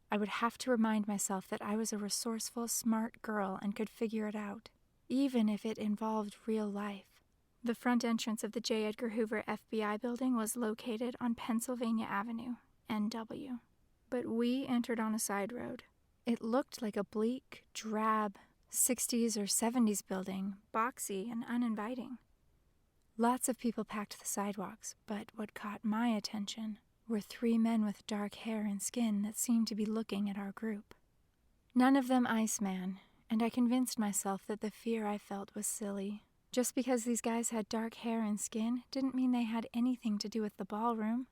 I would have to remind myself that I was a resourceful, smart girl and could figure it out, even if it involved real life. The front entrance of the J. Edgar Hoover FBI building was located on Pennsylvania Avenue, NW. But we entered on a side road. It looked like a bleak, drab, 60s or 70s building, boxy and uninviting. Lots of people packed the sidewalks, but what caught my attention were 3 men with dark hair and skin that seemed to be looking at our group. None of them Iceman, and I convinced myself that the fear I felt was silly. Just because these guys had dark hair and skin didn't mean they had anything to do with the ballroom.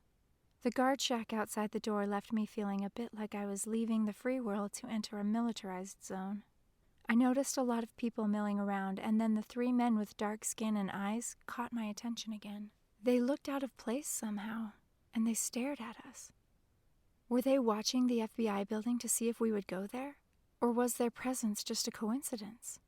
The guard shack outside the door left me feeling a bit like I was leaving the free world to enter a militarized zone. I noticed a lot of people milling around, and then the 3 men with dark skin and eyes caught my attention again. They looked out of place somehow, and they stared at us. Were they watching the FBI building to see if we would go there? Or was their presence just a coincidence?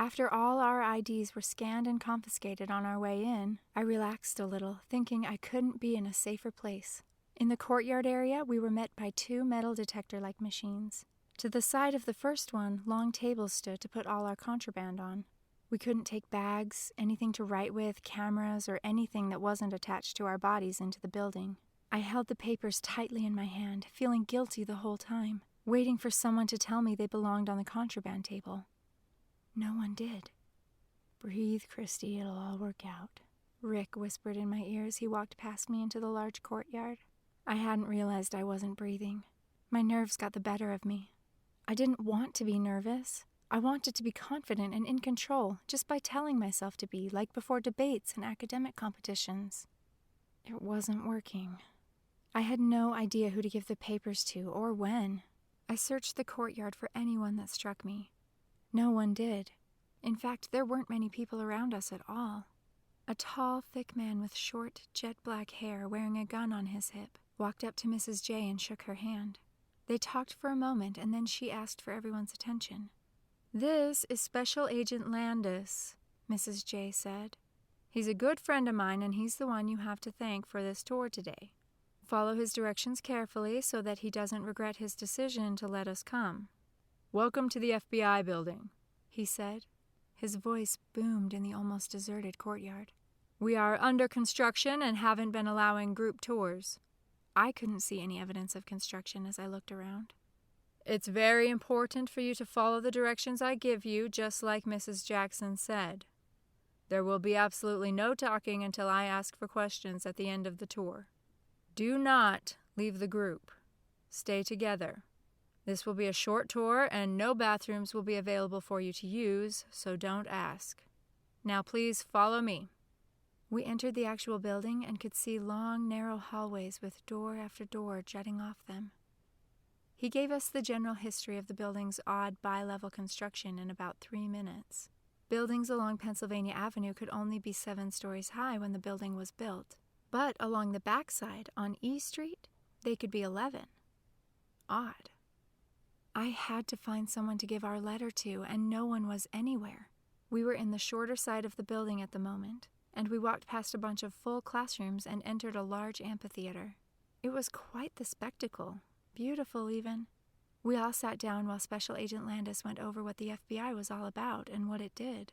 After all our IDs were scanned and confiscated on our way in, I relaxed a little, thinking I couldn't be in a safer place. In the courtyard area, we were met by 2 metal detector-like machines. To the side of the first one, long tables stood to put all our contraband on. We couldn't take bags, anything to write with, cameras, or anything that wasn't attached to our bodies into the building. I held the papers tightly in my hand, feeling guilty the whole time, waiting for someone to tell me they belonged on the contraband table. No one did. Breathe, Christy, it'll all work out, Rick whispered in my ear as he walked past me into the large courtyard. I hadn't realized I wasn't breathing. My nerves got the better of me. I didn't want to be nervous. I wanted to be confident and in control, just by telling myself to be, like before debates and academic competitions. It wasn't working. I had no idea who to give the papers to, or when. I searched the courtyard for anyone that struck me. No one did. In fact, there weren't many people around us at all. A tall, thick man with short, jet-black hair wearing a gun on his hip walked up to Mrs. J and shook her hand. They talked for a moment, and then she asked for everyone's attention. "This is Special Agent Landis," Mrs. J said. "He's a good friend of mine, and he's the one you have to thank for this tour today. Follow his directions carefully so that he doesn't regret his decision to let us come. Welcome to the FBI building," he said. His voice boomed in the almost deserted courtyard. "We are under construction and haven't been allowing group tours." I couldn't see any evidence of construction as I looked around. "It's very important for you to follow the directions I give you, just like Mrs. Jackson said. There will be absolutely no talking until I ask for questions at the end of the tour. Do not leave the group. Stay together. This will be a short tour, and no bathrooms will be available for you to use, so don't ask. Now please follow me." We entered the actual building and could see long, narrow hallways with door after door jutting off them. He gave us the general history of the building's odd bi-level construction in about 3 minutes. Buildings along Pennsylvania Avenue could only be 7 stories high when the building was built, but along the backside, on E Street, they could be 11. Odd. I had to find someone to give our letter to, and no one was anywhere. We were in the shorter side of the building at the moment, and we walked past a bunch of full classrooms and entered a large amphitheater. It was quite the spectacle, beautiful even. We all sat down while Special Agent Landis went over what the FBI was all about and what it did.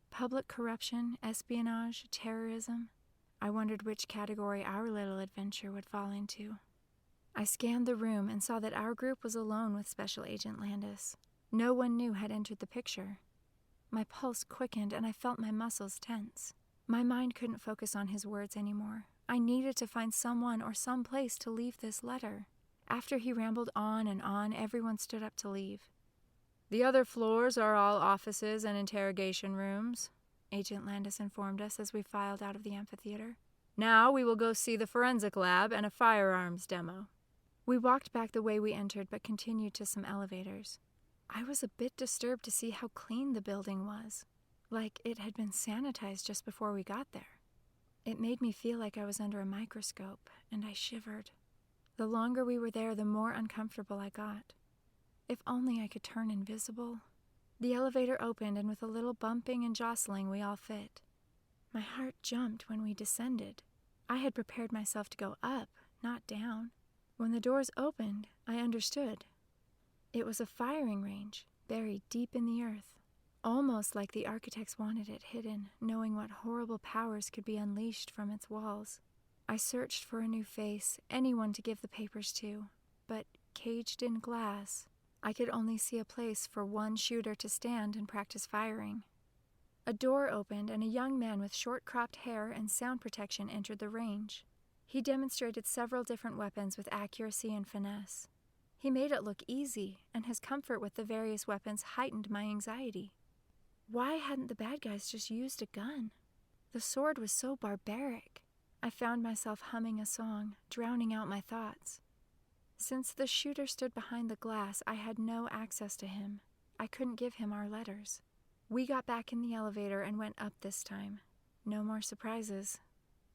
Public corruption, espionage, terrorism. I wondered which category our little adventure would fall into. I scanned the room and saw that our group was alone with Special Agent Landis. No one new had entered the picture. My pulse quickened and I felt my muscles tense. My mind couldn't focus on his words anymore. I needed to find someone or some place to leave this letter. After he rambled on and on, everyone stood up to leave. "The other floors are all offices and interrogation rooms," Agent Landis informed us as we filed out of the amphitheater. "Now we will go see the forensic lab and a firearms demo." We walked back the way we entered but continued to some elevators. I was a bit disturbed to see how clean the building was, like it had been sanitized just before we got there. It made me feel like I was under a microscope, and I shivered. The longer we were there, the more uncomfortable I got. If only I could turn invisible. The elevator opened, and with a little bumping and jostling, we all fit. My heart jumped when we descended. I had prepared myself to go up, not down. When the doors opened, I understood. It was a firing range, buried deep in the earth, almost like the architects wanted it hidden, knowing what horrible powers could be unleashed from its walls. I searched for a new face, anyone to give the papers to, but caged in glass, I could only see a place for one shooter to stand and practice firing. A door opened and a young man with short cropped hair and sound protection entered the range. He demonstrated several different weapons with accuracy and finesse. He made it look easy, and his comfort with the various weapons heightened my anxiety. Why hadn't the bad guys just used a gun? The sword was so barbaric. I found myself humming a song, drowning out my thoughts. Since the shooter stood behind the glass, I had no access to him. I couldn't give him our letters. We got back in the elevator and went up this time. No more surprises.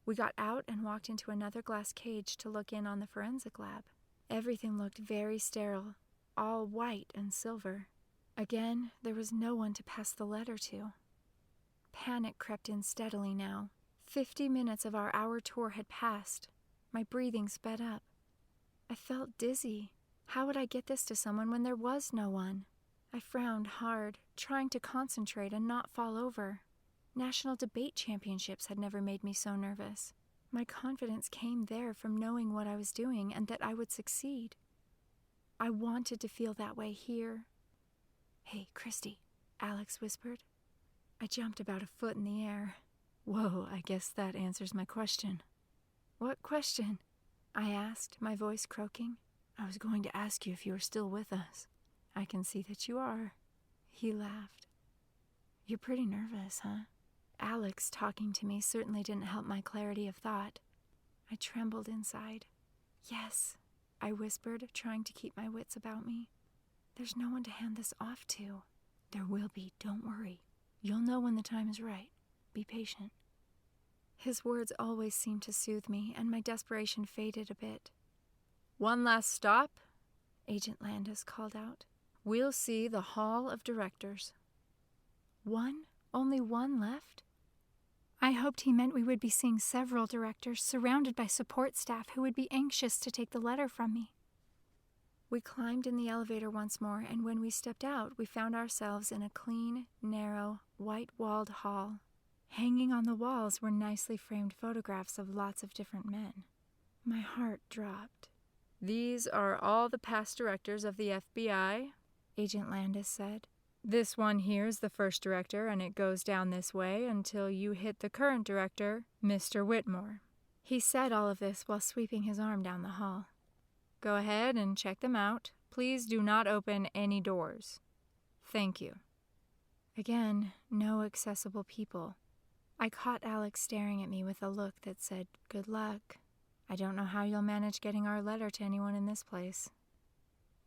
We got out and walked into another glass cage to look in on the forensic lab. Everything looked very sterile, all white and silver. Again, there was no one to pass the letter to. Panic crept in steadily now. 50 minutes of our hour tour had passed. My breathing sped up. I felt dizzy. How would I get this to someone when there was no one? I frowned hard, trying to concentrate and not fall over. National debate championships had never made me so nervous. My confidence came there from knowing what I was doing and that I would succeed. I wanted to feel that way here. "Hey, Christy," Alex whispered. I jumped about a foot in the air. "Whoa, I guess that answers my question." "What question?" I asked, my voice croaking. "I was going to ask you if you were still with us." "I can see that you are." He laughed. "You're pretty nervous, huh?" Alex talking to me certainly didn't help my clarity of thought. I trembled inside. "Yes," I whispered, trying to keep my wits about me. "There's no one to hand this off to." "There will be, don't worry. You'll know when the time is right. Be patient." His words always seemed to soothe me, and my desperation faded a bit. "One last stop," Agent Landis called out. "We'll see the Hall of Directors." One? Only one left? I hoped he meant we would be seeing several directors, surrounded by support staff who would be anxious to take the letter from me. We climbed in the elevator once more, and when we stepped out, we found ourselves in a clean, narrow, white-walled hall. Hanging on the walls were nicely framed photographs of lots of different men. My heart dropped. "These are all the past directors of the FBI," Agent Landis said. "This one here is the first director, and it goes down this way until you hit the current director, Mr. Whitmore." He said all of this while sweeping his arm down the hall. "Go ahead and check them out. Please do not open any doors. Thank you." Again, no accessible people. I caught Alex staring at me with a look that said, "Good luck. I don't know how you'll manage getting our letter to anyone in this place."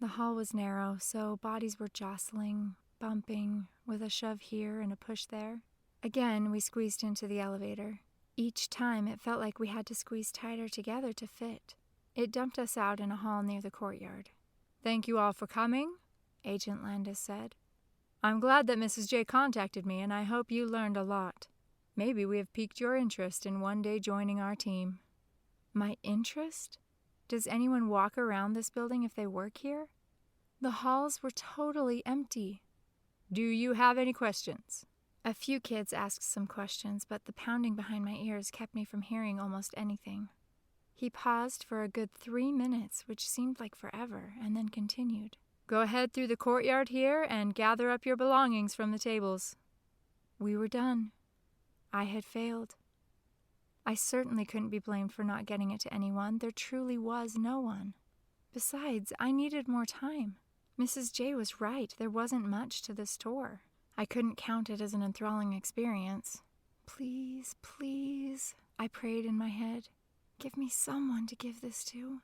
The hall was narrow, so bodies were jostling, bumping, with a shove here and a push there. Again, we squeezed into the elevator. Each time, it felt like we had to squeeze tighter together to fit. It dumped us out in a hall near the courtyard. "Thank you all for coming," Agent Landis said. "I'm glad that Mrs. J contacted me, and I hope you learned a lot. Maybe we have piqued your interest in one day joining our team." My interest? Does anyone walk around this building if they work here? The halls were totally empty. Do you have any questions? A few kids asked some questions, but the pounding behind my ears kept me from hearing almost anything. He paused for a good 3 minutes, which seemed like forever, and then continued. Go ahead through the courtyard here and gather up your belongings from the tables. We were done. I had failed. I certainly couldn't be blamed for not getting it to anyone. There truly was no one. Besides, I needed more time. Mrs. J was right. There wasn't much to this tour. I couldn't count it as an enthralling experience. Please, please, I prayed in my head. Give me someone to give this to.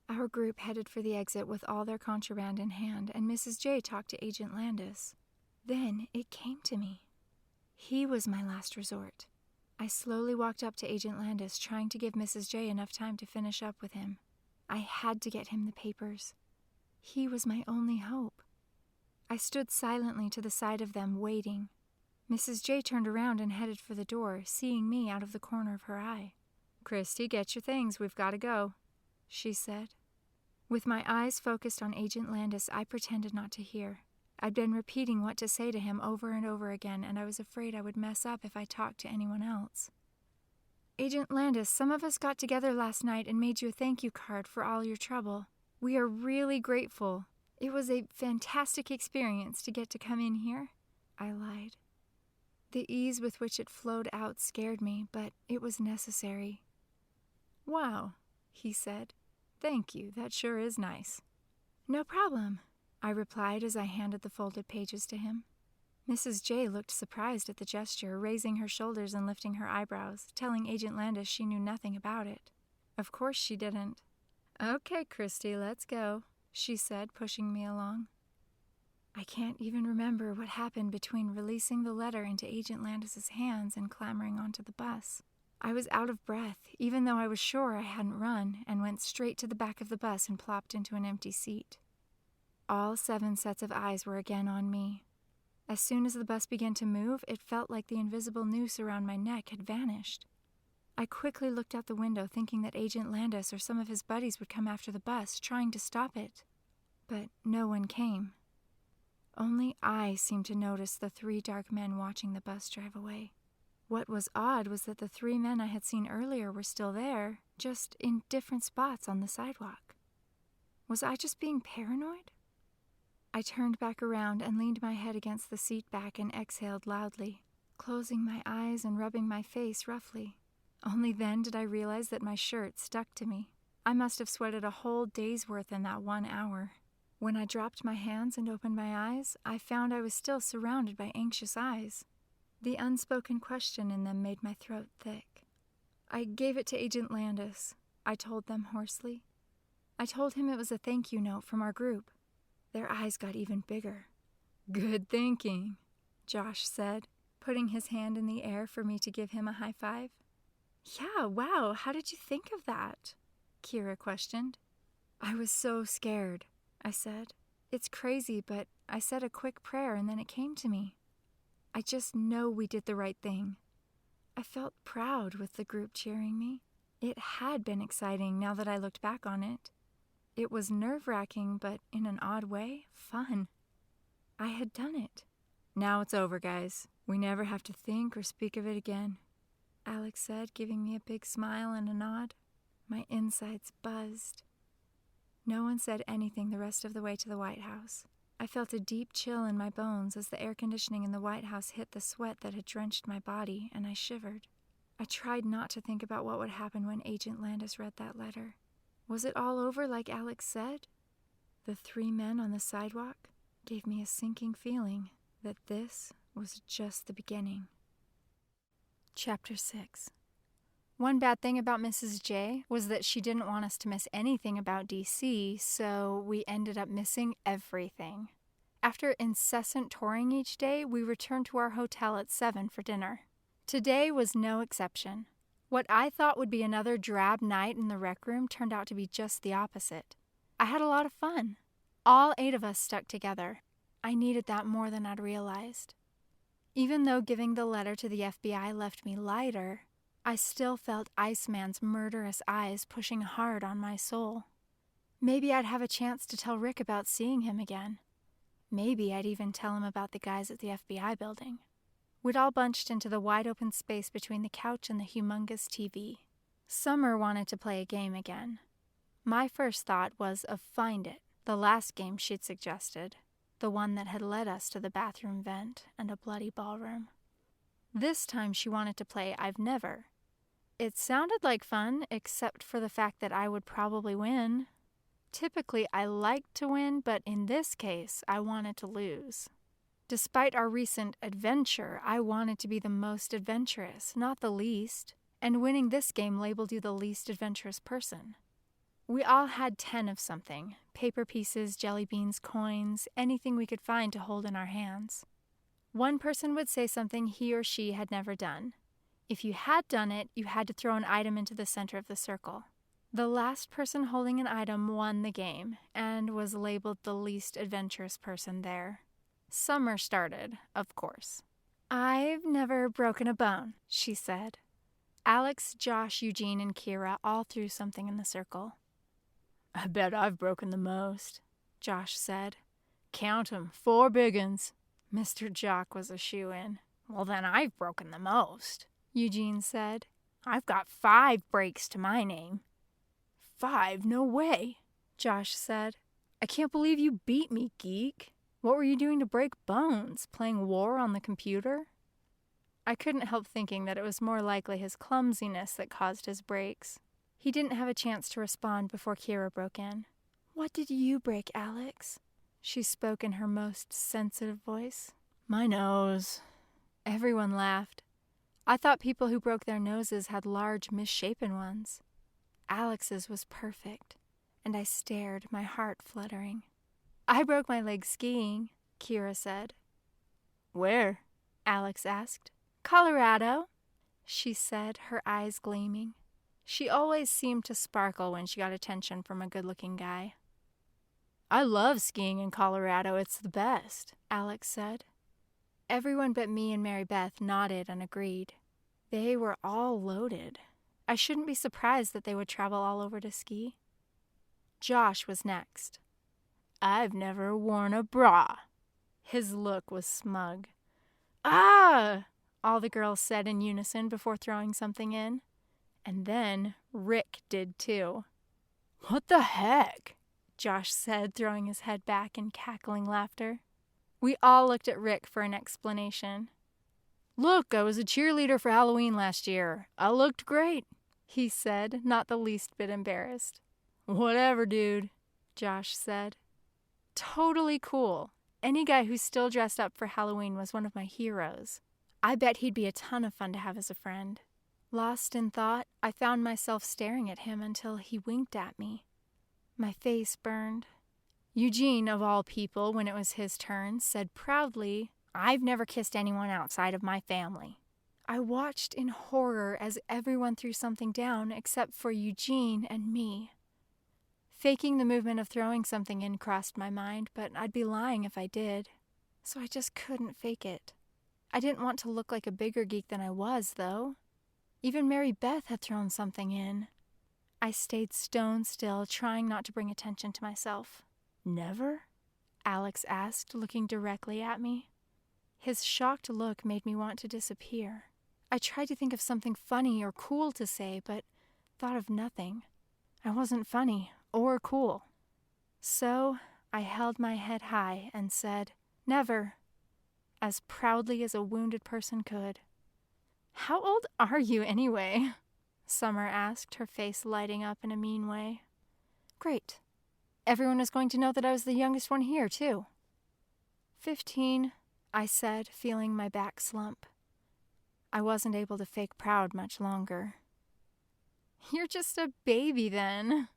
Our group headed for the exit with all their contraband in hand, and Mrs. J talked to Agent Landis. Then it came to me. He was my last resort. I slowly walked up to Agent Landis, trying to give Mrs. J enough time to finish up with him. I had to get him the papers. He was my only hope. I stood silently to the side of them, waiting. Mrs. J turned around and headed for the door, seeing me out of the corner of her eye. Christy, get your things. We've got to go, she said. With my eyes focused on Agent Landis, I pretended not to hear. I'd been repeating what to say to him over and over again, and I was afraid I would mess up if I talked to anyone else. Agent Landis, some of us got together last night and made you a thank you card for all your trouble. We are really grateful. It was a fantastic experience to get to come in here. I lied. The ease with which it flowed out scared me, but it was necessary. Wow, he said. Thank you, that sure is nice. No problem, I replied as I handed the folded pages to him. Mrs. J looked surprised at the gesture, raising her shoulders and lifting her eyebrows, telling Agent Landis she knew nothing about it. Of course she didn't. Okay, Christy, let's go, she said, pushing me along. I can't even remember what happened between releasing the letter into Agent Landis's hands and clambering onto the bus. I was out of breath, even though I was sure I hadn't run, and went straight to the back of the bus and plopped into an empty seat. All 7 sets of eyes were again on me. As soon as the bus began to move, it felt like the invisible noose around my neck had vanished. I quickly looked out the window, thinking that Agent Landis or some of his buddies would come after the bus, trying to stop it. But no one came. Only I seemed to notice the 3 dark men watching the bus drive away. What was odd was that the 3 men I had seen earlier were still there, just in different spots on the sidewalk. Was I just being paranoid? I turned back around and leaned my head against the seat back and exhaled loudly, closing my eyes and rubbing my face roughly. Only then did I realize that my shirt stuck to me. I must have sweated a whole day's worth in that 1 hour. When I dropped my hands and opened my eyes, I found I was still surrounded by anxious eyes. The unspoken question in them made my throat thick. I gave it to Agent Landis, I told them hoarsely. I told him it was a thank you note from our group. Their eyes got even bigger. Good thinking, Josh said, putting his hand in the air for me to give him a high five. Yeah, wow, how did you think of that? Kira questioned. I was so scared, I said. It's crazy, but I said a quick prayer and then it came to me. I just know we did the right thing. I felt proud with the group cheering me. It had been exciting now that I looked back on it. It was nerve-wracking, but in an odd way, fun. I had done it. Now it's over, guys. We never have to think or speak of it again, Alex said, giving me a big smile and a nod. My insides buzzed. No one said anything the rest of the way to the White House. I felt a deep chill in my bones as the air conditioning in the White House hit the sweat that had drenched my body, and I shivered. I tried not to think about what would happen when Agent Landis read that letter. Was it all over like Alex said? The 3 men on the sidewalk gave me a sinking feeling that this was just the beginning. Chapter 6. One bad thing about Mrs. J was that she didn't want us to miss anything about DC, so we ended up missing everything. After incessant touring each day, we returned to our hotel at 7 for dinner. Today was no exception. What I thought would be another drab night in the rec room turned out to be just the opposite. I had a lot of fun. All 8 of us stuck together. I needed that more than I'd realized. Even though giving the letter to the FBI left me lighter, I still felt Iceman's murderous eyes pushing hard on my soul. Maybe I'd have a chance to tell Rick about seeing him again. Maybe I'd even tell him about the guys at the FBI building. We'd all bunched into the wide-open space between the couch and the humongous TV. Summer wanted to play a game again. My first thought was of Find It, the last game she'd suggested, the one that had led us to the bathroom vent and a bloody ballroom. This time she wanted to play I've Never. It sounded like fun, except for the fact that I would probably win. Typically, I liked to win, but in this case, I wanted to lose. Despite our recent adventure, I wanted to be the most adventurous, not the least, and winning this game labeled you the least adventurous person. We all had 10 of something, paper pieces, jelly beans, coins, anything we could find to hold in our hands. One person would say something he or she had never done. If you had done it, you had to throw an item into the center of the circle. The last person holding an item won the game, and was labeled the least adventurous person there. Summer started, of course. "I've never broken a bone," she said. Alex, Josh, Eugene, and Kira all threw something in the circle. "I bet I've broken the most," Josh said. "Count 'em, 4 big uns." Mr. Jock was a shoo-in. "Well, then I've broken the most," Eugene said. "I've got 5 breaks to my name." 5? No way, Josh said. "I can't believe you beat me, geek. What were you doing to break bones? Playing war on the computer?" I couldn't help thinking that it was more likely his clumsiness that caused his breaks. He didn't have a chance to respond before Kira broke in. "What did you break, Alex?" She spoke in her most sensitive voice. "My nose." Everyone laughed. I thought people who broke their noses had large, misshapen ones. Alex's was perfect, and I stared, my heart fluttering. "I broke my leg skiing," Kira said. "Where?" Alex asked. "Colorado," she said, her eyes gleaming. She always seemed to sparkle when she got attention from a good-looking guy. "I love skiing in Colorado. It's the best," Alex said. Everyone but me and Mary Beth nodded and agreed. They were all loaded. I shouldn't be surprised that they would travel all over to ski. Josh was next. "I've never worn a bra." His look was smug. "Ah!" all the girls said in unison before throwing something in. And then Rick did too. "What the heck?" Josh said, throwing his head back in cackling laughter. We all looked at Rick for an explanation. "Look, I was a cheerleader for Halloween last year. I looked great," he said, not the least bit embarrassed. "Whatever, dude," Josh said. Totally cool. Any guy who still dressed up for Halloween was one of my heroes. I bet he'd be a ton of fun to have as a friend. Lost in thought, I found myself staring at him until he winked at me. My face burned. Eugene, of all people, when it was his turn, said proudly, "I've never kissed anyone outside of my family." I watched in horror as everyone threw something down except for Eugene and me. Faking the movement of throwing something in crossed my mind, but I'd be lying if I did. So I just couldn't fake it. I didn't want to look like a bigger geek than I was, though. Even Mary Beth had thrown something in. I stayed stone still, trying not to bring attention to myself. "Never?" Alex asked, looking directly at me. His shocked look made me want to disappear. I tried to think of something funny or cool to say, but thought of nothing. I wasn't funny or cool. So I held my head high and said, "Never," as proudly as a wounded person could. "How old are you anyway?" Summer asked, her face lighting up in a mean way. "Great. Everyone is going to know that I was the youngest one here, too." 15, I said, feeling my back slump. I wasn't able to fake proud much longer. "You're just a baby then,"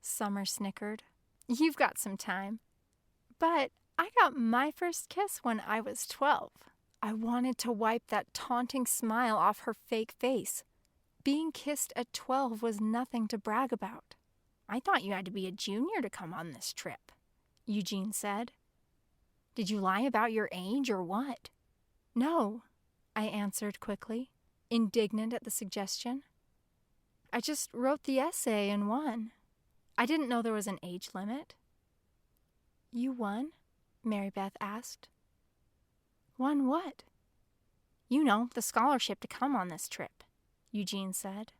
Summer snickered. "You've got some time." "But I got my first kiss when I was 12. I wanted to wipe that taunting smile off her fake face. Being kissed at 12 was nothing to brag about. "I thought you had to be a junior to come on this trip," Eugene said. "Did you lie about your age or what?" "No," I answered quickly, indignant at the suggestion. "I just wrote the essay and won." I didn't know there was an age limit. You won? Mary Beth asked. Won what? You know, the scholarship to come on this trip, Eugene said.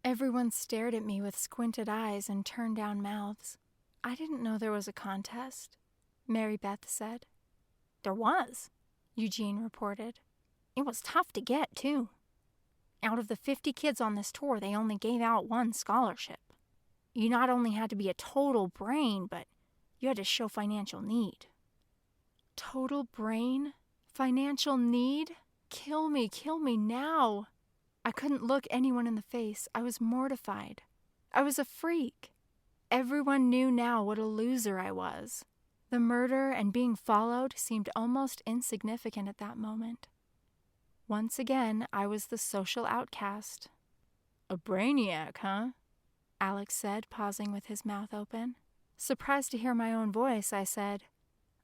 Everyone stared at me with squinted eyes and turned down mouths. I didn't know there was a contest, Mary Beth said. There was, Eugene reported. It was tough to get, too. Out of the 50 kids on this tour, they only gave out one scholarship. You not only had to be a total brain, but you had to show financial need. Total brain? Financial need? Kill me now. I couldn't look anyone in the face. I was mortified. I was a freak. Everyone knew now what a loser I was. The murder and being followed seemed almost insignificant at that moment. Once again, I was the social outcast. A brainiac, huh? Alex said, pausing with his mouth open. Surprised to hear my own voice, I said,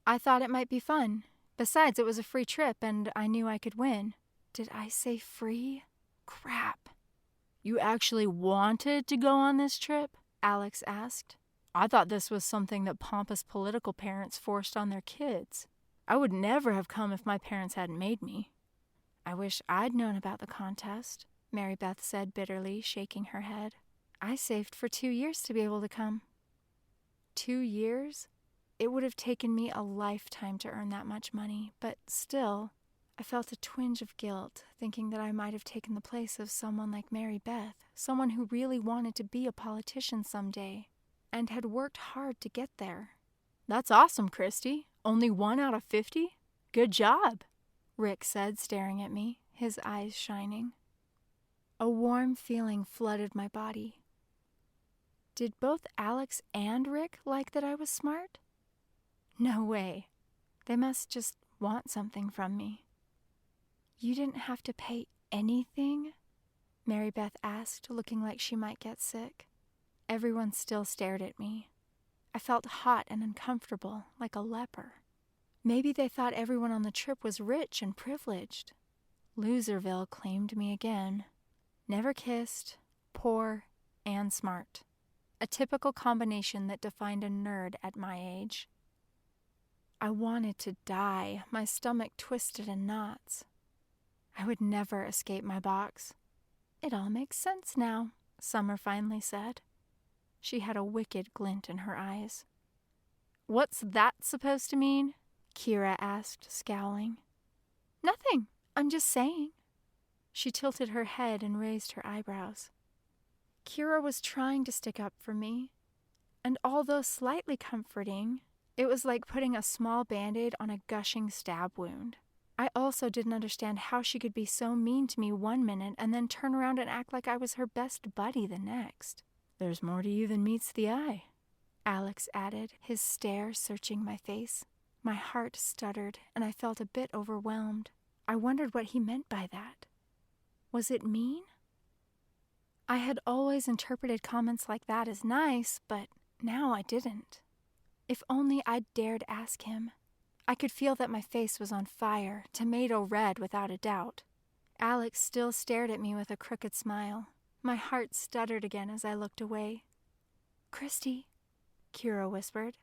I thought it might be fun. Besides, it was a free trip, and I knew I could win. Did I say free? Crap. You actually wanted to go on this trip? Alex asked. I thought this was something that pompous political parents forced on their kids. I would never have come if my parents hadn't made me. I wish I'd known about the contest, Mary Beth said bitterly, shaking her head. I saved for 2 years to be able to come. 2 years? It would have taken me a lifetime to earn that much money, but still, I felt a twinge of guilt, thinking that I might have taken the place of someone like Mary Beth, someone who really wanted to be a politician someday, and had worked hard to get there. That's awesome, Christy. Only 1 out of 50? Good job, Rick said, staring at me, his eyes shining. A warm feeling flooded my body. Did both Alex and Rick like that I was smart? No way. They must just want something from me. You didn't have to pay anything? Mary Beth asked, looking like she might get sick. Everyone still stared at me. I felt hot and uncomfortable, like a leper. Maybe they thought everyone on the trip was rich and privileged. Loserville claimed me again. Never kissed, poor, and smart. A typical combination that defined a nerd at my age. I wanted to die, my stomach twisted in knots. I would never escape my box. It all makes sense now, Summer finally said. She had a wicked glint in her eyes. What's that supposed to mean? Kira asked, scowling. Nothing, I'm just saying. She tilted her head and raised her eyebrows. Kira was trying to stick up for me, and although slightly comforting, it was like putting a small Band-Aid on a gushing stab wound. I also didn't understand how she could be so mean to me 1 minute and then turn around and act like I was her best buddy the next. There's more to you than meets the eye, Alex added, his stare searching my face. My heart stuttered, and I felt a bit overwhelmed. I wondered what he meant by that. Was it mean? I had always interpreted comments like that as nice, but now I didn't. If only I'd dared ask him. I could feel that my face was on fire, tomato red without a doubt. Alex still stared at me with a crooked smile. My heart stuttered again as I looked away. Christy, Kira whispered,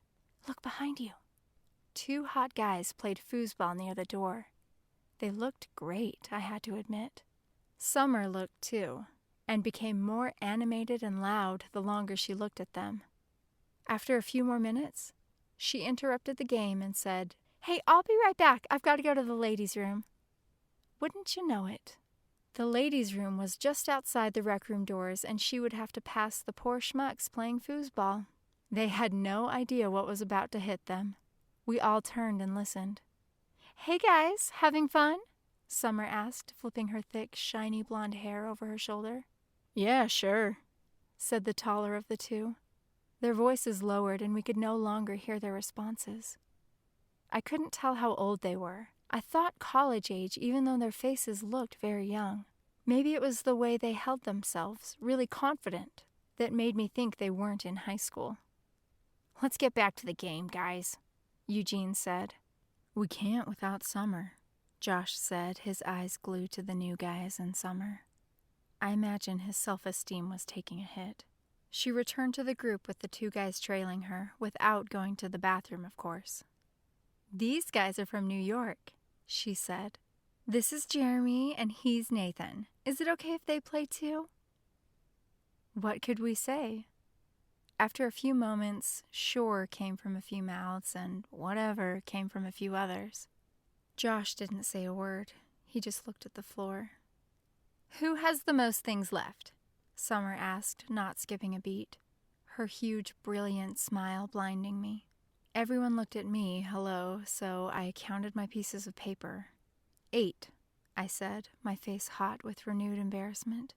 look behind you. 2 hot guys played foosball near the door. They looked great, I had to admit. Summer looked too, and became more animated and loud the longer she looked at them. After a few more minutes, she interrupted the game and said, Hey, I'll be right back. I've got to go to the ladies' room. Wouldn't you know it? The ladies' room was just outside the rec room doors, and she would have to pass the poor schmucks playing foosball. They had no idea what was about to hit them. We all turned and listened. Hey guys, having fun? Summer asked, flipping her thick, shiny blonde hair over her shoulder. Yeah, sure, said the taller of the 2. Their voices lowered, and we could no longer hear their responses. I couldn't tell how old they were. I thought college age, even though their faces looked very young. Maybe it was the way they held themselves, really confident, that made me think they weren't in high school. Let's get back to the game, guys, Eugene said. We can't without Summer, Josh said, his eyes glued to the new guys and Summer. I imagine his self-esteem was taking a hit. She returned to the group with the two guys trailing her, without going to the bathroom, of course. "These guys are from New York," she said. "This is Jeremy, and he's Nathan. Is it okay if they play too?" What could we say? After a few moments, "sure" came from a few mouths, and "whatever" came from a few others. Josh didn't say a word. He just looked at the floor. "Who has the most things left?" Summer asked, not skipping a beat, her huge, brilliant smile blinding me. Everyone looked at me, hello, so I counted my pieces of paper. 8, I said, my face hot with renewed embarrassment.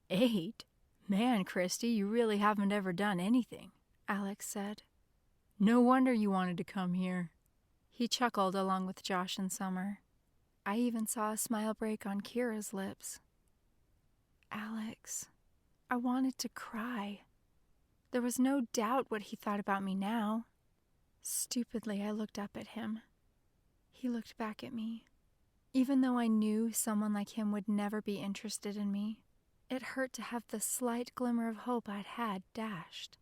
8? Man, Christy, you really haven't ever done anything, Alex said. No wonder you wanted to come here. He chuckled along with Josh and Summer. I even saw a smile break on Kira's lips. Alex, I wanted to cry. There was no doubt what he thought about me now. Stupidly, I looked up at him. He looked back at me. Even though I knew someone like him would never be interested in me, it hurt to have the slight glimmer of hope I'd had dashed.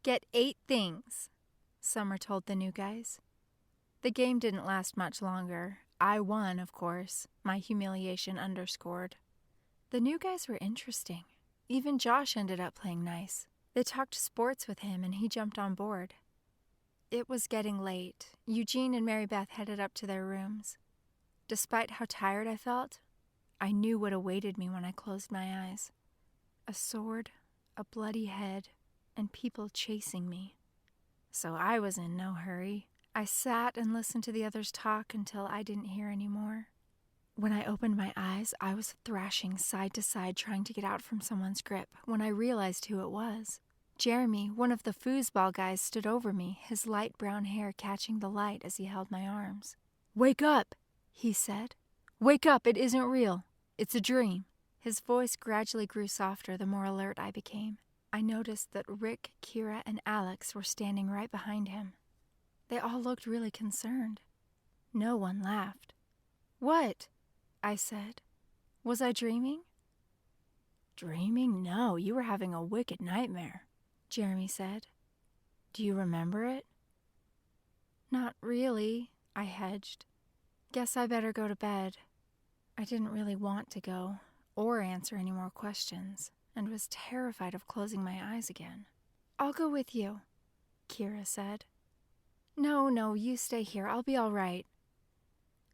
Get 8 things, Summer told the new guys. The game didn't last much longer. I won, of course, my humiliation underscored. The new guys were interesting. Even Josh ended up playing nice. They talked sports with him and he jumped on board. It was getting late. Eugene and Mary Beth headed up to their rooms. Despite how tired I felt, I knew what awaited me when I closed my eyes. A sword, a bloody head, and people chasing me. So I was in no hurry. I sat and listened to the others talk until I didn't hear any more. When I opened my eyes, I was thrashing side to side trying to get out from someone's grip when I realized who it was. Jeremy, one of the foosball guys, stood over me, his light brown hair catching the light as he held my arms. "Wake up," he said. "Wake up, it isn't real. It's a dream." His voice gradually grew softer the more alert I became. I noticed that Rick, Kira, and Alex were standing right behind him. They all looked really concerned. No one laughed. "What?" I said. "Was I dreaming?" "Dreaming? No, you were having a wicked nightmare," Jeremy said. "Do you remember it?" "Not really," I hedged. "Guess I better go to bed." I didn't really want to go, or answer any more questions, and was terrified of closing my eyes again. "I'll go with you," Kira said. No, you stay here. I'll be all right."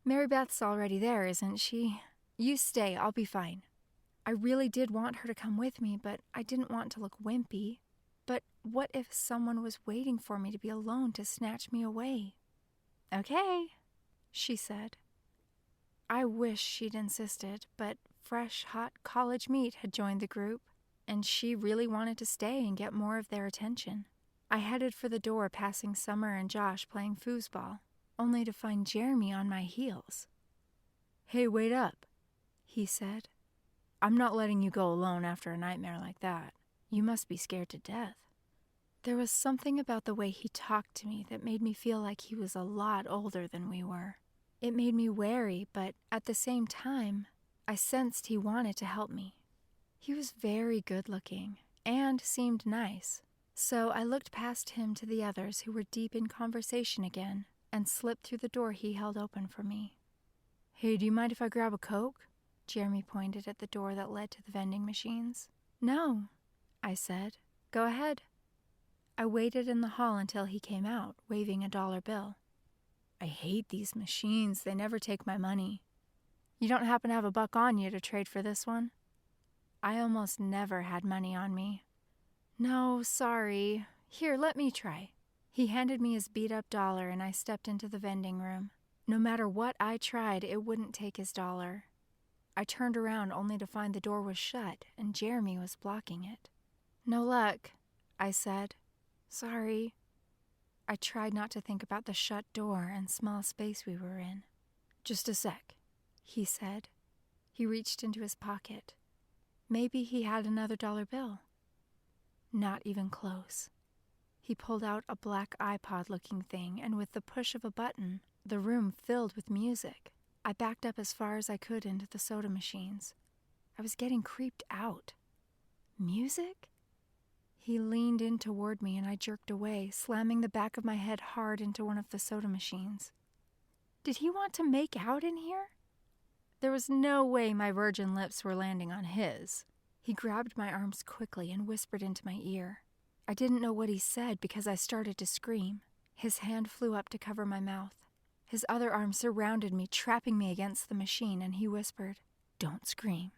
"Mary Beth's already there, isn't she? You stay, I'll be fine." I really did want her to come with me, but I didn't want to look wimpy. But what if someone was waiting for me to be alone to snatch me away? "Okay," she said. I wish she'd insisted, but fresh, hot college meat had joined the group, and she really wanted to stay and get more of their attention. I headed for the door, passing Summer and Josh playing foosball, only to find Jeremy on my heels. "Hey, wait up," he said. "I'm not letting you go alone after a nightmare like that. You must be scared to death." There was something about the way he talked to me that made me feel like he was a lot older than we were. It made me wary, but at the same time, I sensed he wanted to help me. He was very good-looking and seemed nice, so I looked past him to the others who were deep in conversation again and slipped through the door he held open for me. "Hey, do you mind if I grab a Coke?" Jeremy pointed at the door that led to the vending machines. "No," I said. "Go ahead." I waited in the hall until he came out, waving a $1 bill. "I hate these machines. They never take my money. You don't happen to have $1 on you to trade for this one?" I almost never had money on me. "No, sorry. Here, let me try." He handed me his beat-up $1 and I stepped into the vending room. No matter what I tried, it wouldn't take his $1. I turned around only to find the door was shut and Jeremy was blocking it. "No luck," I said. "Sorry." I tried not to think about the shut door and small space we were in. "Just a sec," he said. He reached into his pocket. Maybe he had another $1 bill. Not even close. He pulled out a black iPod-looking thing, and with the push of a button, the room filled with music. I backed up as far as I could into the soda machines. I was getting creeped out. Music? He leaned in toward me and I jerked away, slamming the back of my head hard into one of the soda machines. Did he want to make out in here? There was no way my virgin lips were landing on his. He grabbed my arms quickly and whispered into my ear. I didn't know what he said because I started to scream. His hand flew up to cover my mouth. His other arm surrounded me, trapping me against the machine, and he whispered, "Don't scream.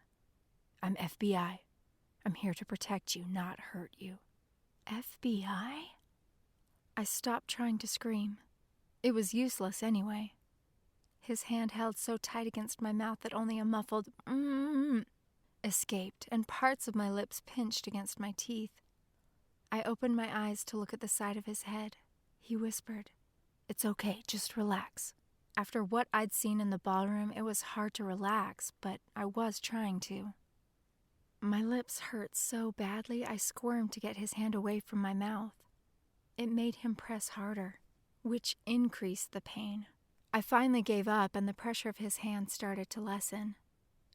I'm FBI. I'm here to protect you, not hurt you." FBI? I stopped trying to scream. It was useless anyway. His hand held so tight against my mouth that only a muffled escaped, and parts of my lips pinched against my teeth. I opened my eyes to look at the side of his head. He whispered, "It's okay, just relax." After what I'd seen in the ballroom, it was hard to relax, but I was trying to. My lips hurt so badly, I squirmed to get his hand away from my mouth. It made him press harder, which increased the pain. I finally gave up, and the pressure of his hand started to lessen.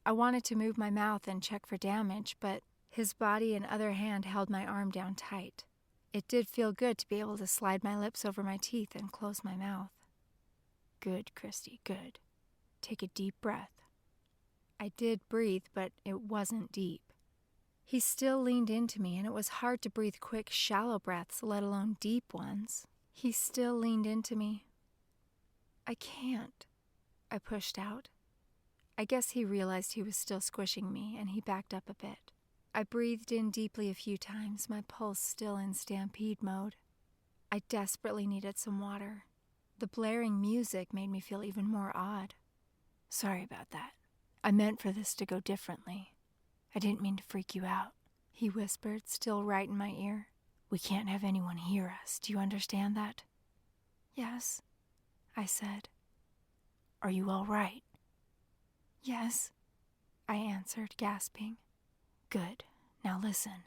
I wanted to move my mouth and check for damage, but his body and other hand held my arm down tight. It did feel good to be able to slide my lips over my teeth and close my mouth. "Good, Christy, good. Take a deep breath." I did breathe, but it wasn't deep. He still leaned into me, and it was hard to breathe quick, shallow breaths, let alone deep ones. He still leaned into me. "I can't," I pushed out. I guess he realized he was still squishing me, and he backed up a bit. I breathed in deeply a few times, my pulse still in stampede mode. I desperately needed some water. The blaring music made me feel even more odd. "Sorry about that. I meant for this to go differently. I didn't mean to freak you out," he whispered, still right in my ear. "We can't have anyone hear us. Do you understand that?" "Yes," I said. "Are you all right?" "Yes," I answered, gasping. "Good. Now listen.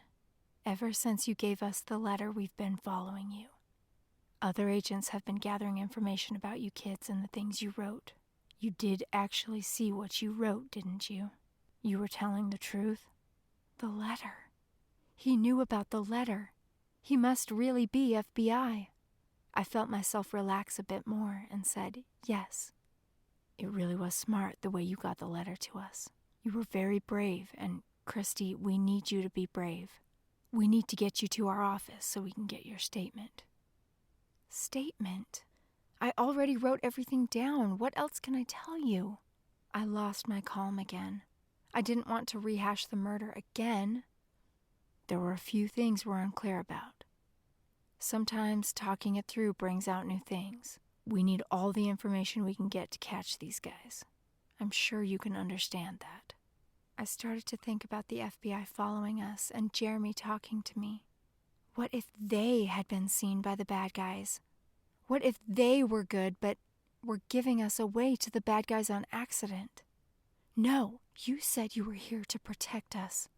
Ever since you gave us the letter, we've been following you. Other agents have been gathering information about you kids and the things you wrote. You did actually see what you wrote, didn't you? You were telling the truth?" The letter. He knew about the letter. He must really be FBI. I felt myself relax a bit more and said, "Yes." "It really was smart the way you got the letter to us. You were very brave, and Christy, we need you to be brave. We need to get you to our office so we can get your statement." "Statement? I already wrote everything down. What else can I tell you?" I lost my calm again. I didn't want to rehash the murder again. There were a few things we're unclear about. Sometimes talking it through brings out new things. We need all the information we can get to catch these guys. I'm sure you can understand that. I started to think about the FBI following us and Jeremy talking to me. What if they had been seen by the bad guys? What if they were good but were giving us away to the bad guys on accident? "No, you said you were here to protect us."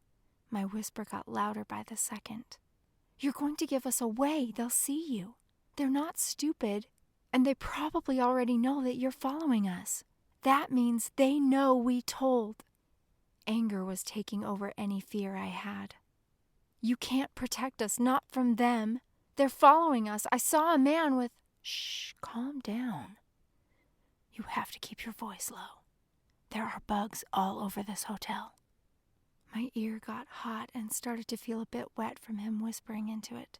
My whisper got louder by the second. "You're going to give us away. They'll see you. They're not stupid, and they probably already know that you're following us. That means they know we told." Anger was taking over any fear I had. "You can't protect us, not from them. They're following us. I saw a man with—" "Shh, calm down. You have to keep your voice low. There are bugs all over this hotel." My ear got hot and started to feel a bit wet from him whispering into it.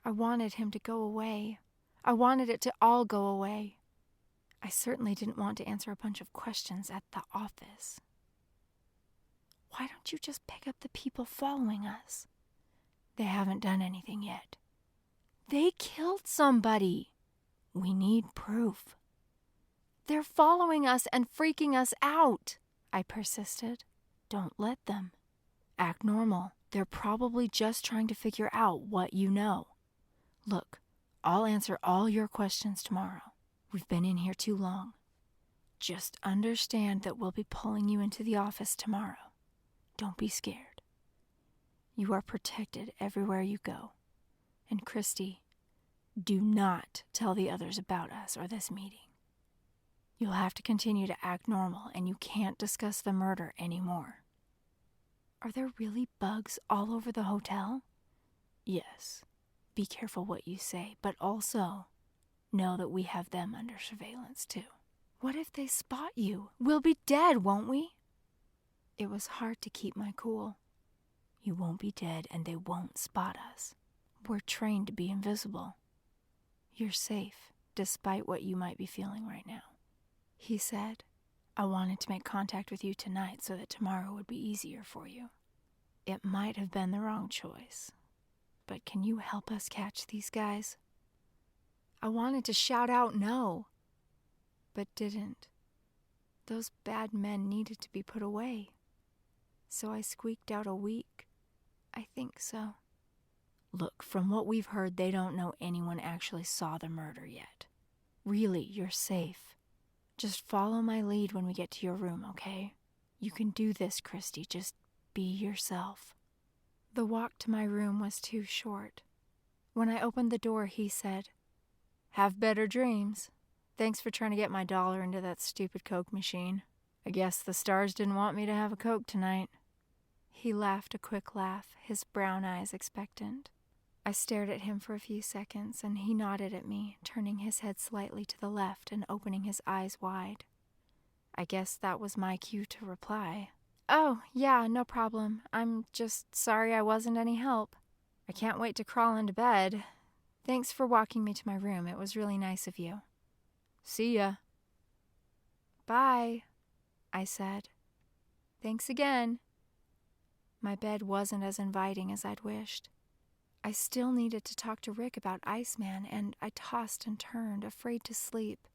I wanted him to go away. I wanted it to all go away. I certainly didn't want to answer a bunch of questions at the office. "Why don't you just pick up the people following us?" "They haven't done anything yet." "They killed somebody." "We need proof." "They're following us and freaking us out," I persisted. "Don't let them. Act normal. They're probably just trying to figure out what you know. Look, I'll answer all your questions tomorrow. We've been in here too long. Just understand that we'll be pulling you into the office tomorrow. Don't be scared. You are protected everywhere you go. And Christy, do not tell the others about us or this meeting. You'll have to continue to act normal, and you can't discuss the murder anymore." "Are there really bugs all over the hotel?" Yes, be careful what you say, but also know that we have them under surveillance too. What if they spot you? We'll be dead, won't we? It was hard to keep my cool. You won't be dead and they won't spot us. We're trained to be invisible. You're safe, despite what you might be feeling right now. He said, I wanted to make contact with you tonight so that tomorrow would be easier for you. It might have been the wrong choice, but can you help us catch these guys? I wanted to shout out no, but didn't. Those bad men needed to be put away. So I squeaked out a weak, I think so. Look, from what we've heard, they don't know anyone actually saw the murder yet. Really, you're safe. Just follow my lead when we get to your room, okay? You can do this, Christy. Just be yourself. The walk to my room was too short. When I opened the door, he said, Have better dreams. Thanks for trying to get my dollar into that stupid Coke machine. I guess the stars didn't want me to have a Coke tonight. He laughed a quick laugh, his brown eyes expectant. I stared at him for a few seconds, and he nodded at me, turning his head slightly to the left and opening his eyes wide. I guess that was my cue to reply. Oh, yeah, no problem. I'm just sorry I wasn't any help. I can't wait to crawl into bed. Thanks for walking me to my room. It was really nice of you. See ya. Bye, I said. Thanks again. My bed wasn't as inviting as I'd wished. I still needed to talk to Rick about Iceman, and I tossed and turned, afraid to sleep.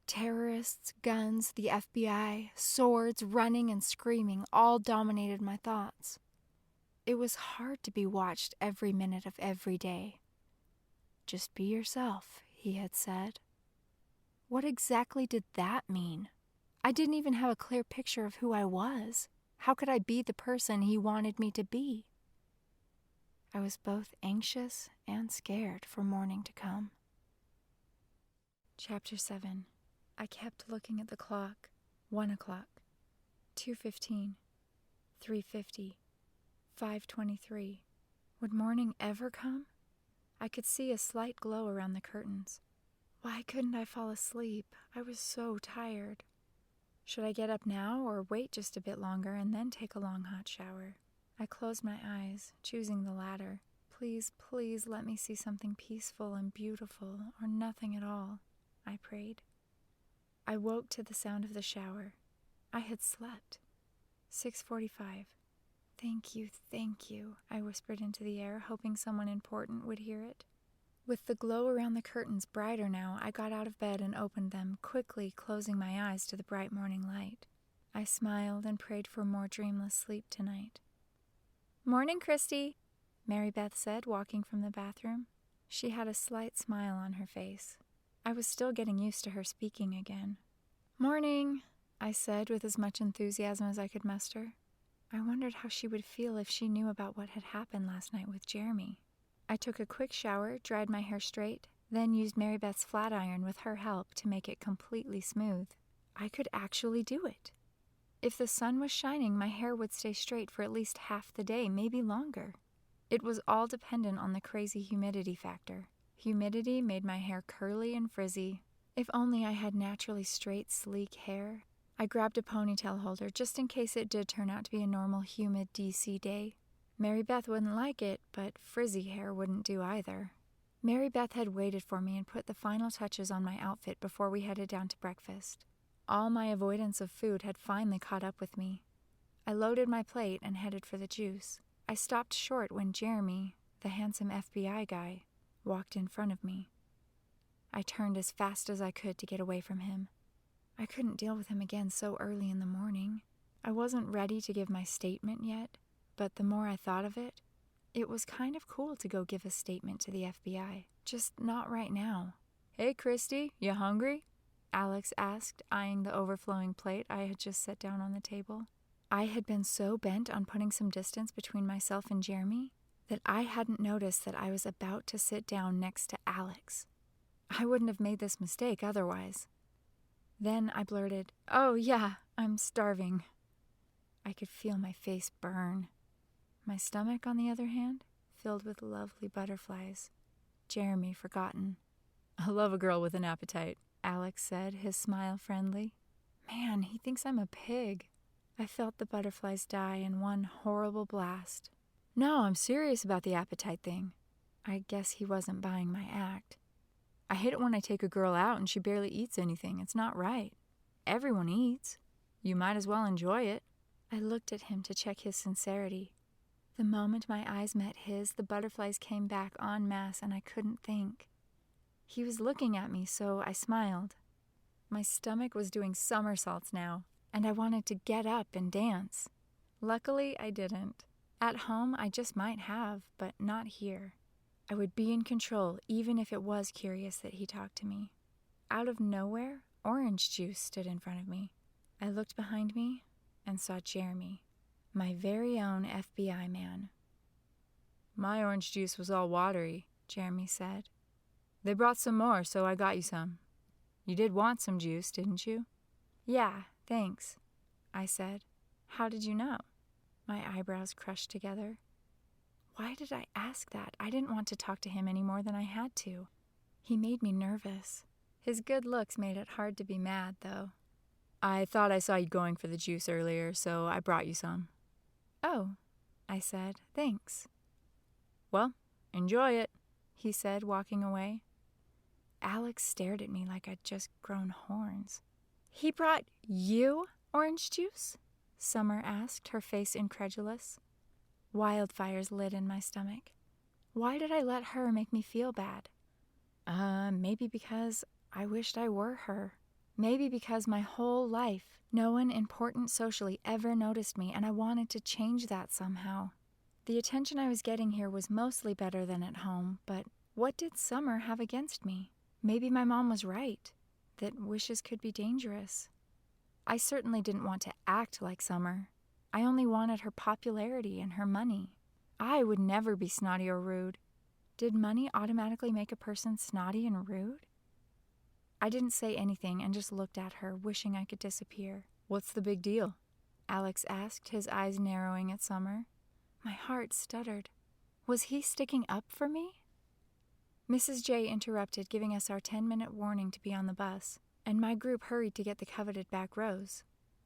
Terrorists, guns, the FBI, swords, running and screaming all dominated my thoughts. It was hard to be watched every minute of every day. Just be yourself, he had said. What exactly did that mean? I didn't even have a clear picture of who I was. How could I be the person he wanted me to be? I was both anxious and scared for morning to come. Chapter 7. I kept looking at the clock. 1 o'clock, 2:15, 3:50, 5:23. Would morning ever come? I could see a slight glow around the curtains. Why couldn't I fall asleep? I was so tired. Should I get up now or wait just a bit longer and then take a long hot shower? I closed my eyes, choosing the latter. Please, please let me see something peaceful and beautiful, or nothing at all, I prayed. I woke to the sound of the shower. I had slept. 6:45. Thank you, I whispered into the air, hoping someone important would hear it. With the glow around the curtains brighter now, I got out of bed and opened them, quickly closing my eyes to the bright morning light. I smiled and prayed for more dreamless sleep tonight. Morning, Christy, Mary Beth said, walking from the bathroom. She had a slight smile on her face. I was still getting used to her speaking again. Morning, I said with as much enthusiasm as I could muster. I wondered how she would feel if she knew about what had happened last night with Jeremy. I took a quick shower, dried my hair straight, then used Mary Beth's flat iron with her help to make it completely smooth. I could actually do it. If the sun was shining, my hair would stay straight for at least half the day, maybe longer. It was all dependent on the crazy humidity factor. Humidity made my hair curly and frizzy. If only I had naturally straight, sleek hair. I grabbed a ponytail holder just in case it did turn out to be a normal, humid DC day. Mary Beth wouldn't like it, but frizzy hair wouldn't do either. Mary Beth had waited for me and put the final touches on my outfit before we headed down to breakfast. All my avoidance of food had finally caught up with me. I loaded my plate and headed for the juice. I stopped short when Jeremy, the handsome FBI guy, walked in front of me. I turned as fast as I could to get away from him. I couldn't deal with him again so early in the morning. I wasn't ready to give my statement yet, but the more I thought of it, it was kind of cool to go give a statement to the FBI. Just not right now. Hey, Christy, you hungry? Alex asked, eyeing the overflowing plate I had just set down on the table. I had been so bent on putting some distance between myself and Jeremy that I hadn't noticed that I was about to sit down next to Alex. I wouldn't have made this mistake otherwise. Then I blurted, "Oh yeah, I'm starving." I could feel my face burn. My stomach, on the other hand, filled with lovely butterflies. Jeremy forgotten. "I love a girl with an appetite," Alex said, his smile friendly. Man, he thinks I'm a pig. I felt the butterflies die in one horrible blast. No, I'm serious about the appetite thing. I guess he wasn't buying my act. I hate it when I take a girl out and she barely eats anything. It's not right. Everyone eats. You might as well enjoy it. I looked at him to check his sincerity. The moment my eyes met his, the butterflies came back en masse and I couldn't think. He was looking at me, so I smiled. My stomach was doing somersaults now, and I wanted to get up and dance. Luckily, I didn't. At home, I just might have, but not here. I would be in control, even if it was curious that he talked to me. Out of nowhere, orange juice stood in front of me. I looked behind me and saw Jeremy, my very own FBI man. "My orange juice was all watery," Jeremy said. "They brought some more, so I got you some. You did want some juice, didn't you?" "Yeah, thanks," I said. "How did you know?" My eyebrows crushed together. Why did I ask that? I didn't want to talk to him any more than I had to. He made me nervous. His good looks made it hard to be mad, though. "I thought I saw you going for the juice earlier, so I brought you some." "Oh," I said, "thanks." "Well, enjoy it," he said, walking away. Alex stared at me like I'd just grown horns. "He brought you orange juice?" Summer asked, her face incredulous. Wildfires lit in my stomach. Why did I let her make me feel bad? Maybe because I wished I were her. Maybe because my whole life, no one important socially ever noticed me, and I wanted to change that somehow. The attention I was getting here was mostly better than at home, but what did Summer have against me? Maybe my mom was right, that wishes could be dangerous. I certainly didn't want to act like Summer. I only wanted her popularity and her money. I would never be snotty or rude. Did money automatically make a person snotty and rude? I didn't say anything and just looked at her, wishing I could disappear. "What's the big deal?" Alex asked, his eyes narrowing at Summer. My heart stuttered. Was he sticking up for me? Mrs. J interrupted, giving us our 10-minute warning to be on the bus, and my group hurried to get the coveted back rows.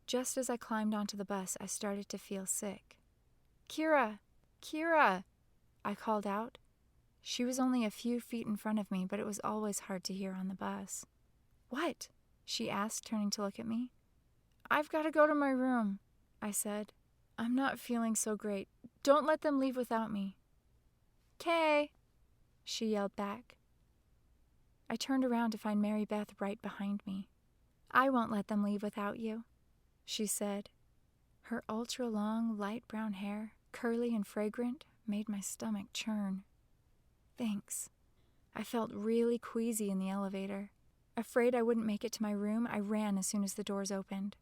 Just as I climbed onto the bus, I started to feel sick. "Kira! Kira!" I called out. She was only a few feet in front of me, but it was always hard to hear on the bus. "What?" she asked, turning to look at me. "I've got to go to my room," I said. "I'm not feeling so great. Don't let them leave without me." "'Kay," she yelled back. I turned around to find Mary Beth right behind me. "I won't let them leave without you," she said. Her ultra-long, light brown hair, curly and fragrant, made my stomach churn. Thanks. I felt really queasy in the elevator. Afraid I wouldn't make it to my room, I ran as soon as the doors opened.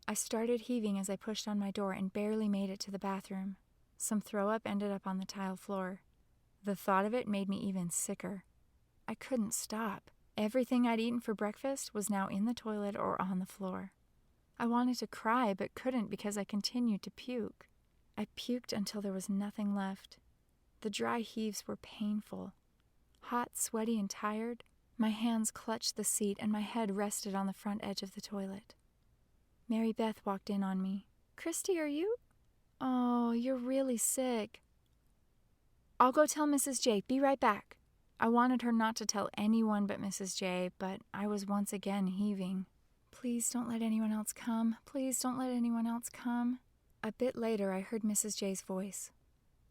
I started heaving as I pushed on my door and barely made it to the bathroom. Some throw-up ended up on the tile floor. The thought of it made me even sicker. I couldn't stop. Everything I'd eaten for breakfast was now in the toilet or on the floor. I wanted to cry, but couldn't because I continued to puke. I puked until there was nothing left. The dry heaves were painful. Hot, sweaty, and tired, my hands clutched the seat and my head rested on the front edge of the toilet. Mary Beth walked in on me. "Christy, are you? Oh, you're really sick." "I'll go tell Mrs. J. Be right back." I wanted her not to tell anyone but Mrs. J, but I was once again heaving. "Please don't let anyone else come. Please don't let anyone else come." A bit later, I heard Mrs. J's voice.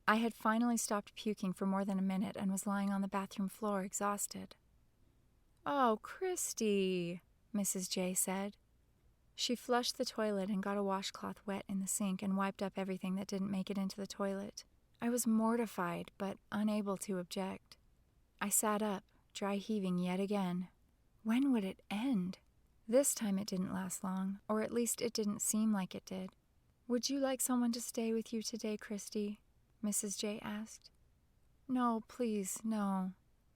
I had finally stopped puking for more than a minute and was lying on the bathroom floor, exhausted. "Oh, Christy," Mrs. J said. She flushed the toilet and got a washcloth wet in the sink and wiped up everything that didn't make it into the toilet. I was mortified, but unable to object. I sat up, dry heaving yet again. When would it end? This time it didn't last long, or at least it didn't seem like it did. "Would you like someone to stay with you today, Christy?" Mrs. J asked. "No, please, no,"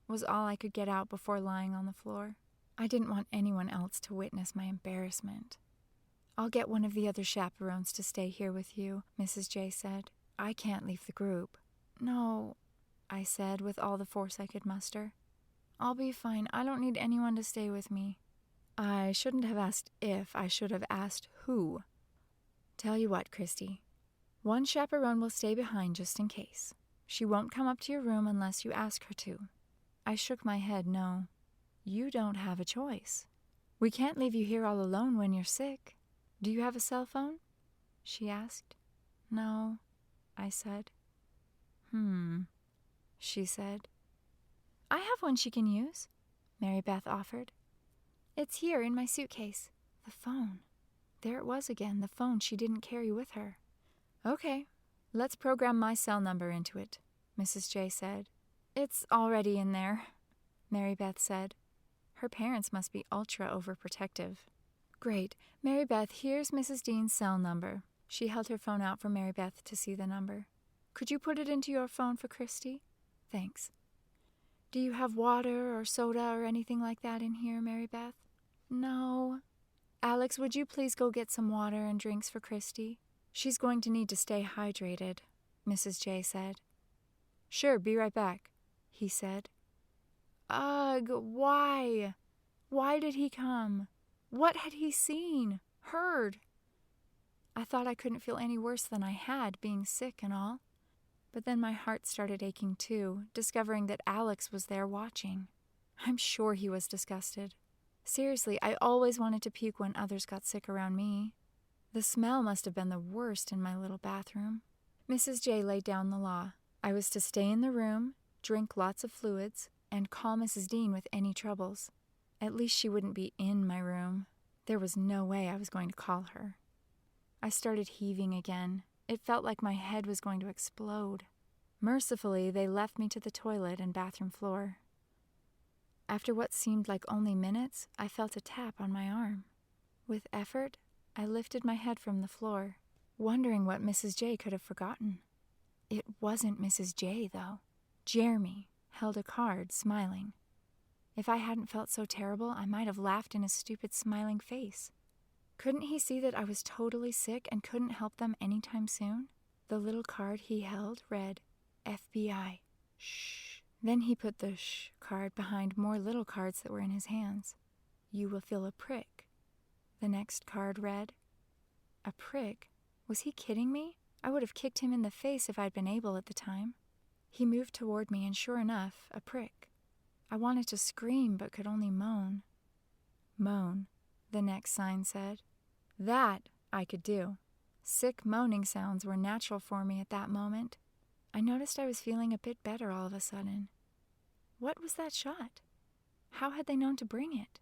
was all I could get out before lying on the floor. I didn't want anyone else to witness my embarrassment. "I'll get one of the other chaperones to stay here with you," Mrs. J said. "I can't leave the group." "No, I said with all the force I could muster. "I'll be fine. I don't need anyone to stay with me." I shouldn't have asked if, I should have asked who. "Tell you what, Christy. One chaperone will stay behind just in case. She won't come up to your room unless you ask her to." I shook my head no. "You don't have a choice. We can't leave you here all alone when you're sick. Do you have a cell phone?" she asked. "No," I said. She said. "I have one she can use," Mary Beth offered. "It's here in my suitcase." The phone. There it was again, the phone she didn't carry with her. "Okay, let's program my cell number into it," Mrs. J said. "It's already in there," Mary Beth said. Her parents must be ultra overprotective. "Great. Mary Beth, here's Mrs. Dean's cell number." She held her phone out for Mary Beth to see the number. "Could you put it into your phone for Christy? Thanks. Do you have water or soda or anything like that in here, Mary Beth?" "No." "Alex, would you please go get some water and drinks for Christy? She's going to need to stay hydrated," Mrs. J said. "Sure, be right back," he said. Ugh, why? Why did he come? What had he seen? Heard? I thought I couldn't feel any worse than I had, being sick and all. But then my heart started aching too, discovering that Alex was there watching. I'm sure he was disgusted. Seriously, I always wanted to puke when others got sick around me. The smell must have been the worst in my little bathroom. Mrs. J laid down the law. I was to stay in the room, drink lots of fluids, and call Mrs. Dean with any troubles. At least she wouldn't be in my room. There was no way I was going to call her. I started heaving again. It felt like my head was going to explode. Mercifully, they left me to the toilet and bathroom floor. After what seemed like only minutes, I felt a tap on my arm. With effort, I lifted my head from the floor, wondering what Mrs. J could have forgotten. It wasn't Mrs. J, though. Jeremy held a card, smiling. If I hadn't felt so terrible, I might have laughed in his stupid smiling face. Couldn't he see that I was totally sick and couldn't help them anytime soon? The little card he held read, FBI. Shh. Then he put the shh card behind more little cards that were in his hands. You will feel a prick. The next card read, a prick? Was he kidding me? I would have kicked him in the face if I'd been able at the time. He moved toward me, and sure enough, a prick. I wanted to scream, but could only moan. Moan, the next sign said. That I could do. Sick moaning sounds were natural for me at that moment. I noticed I was feeling a bit better all of a sudden. What was that shot? How had they known to bring it?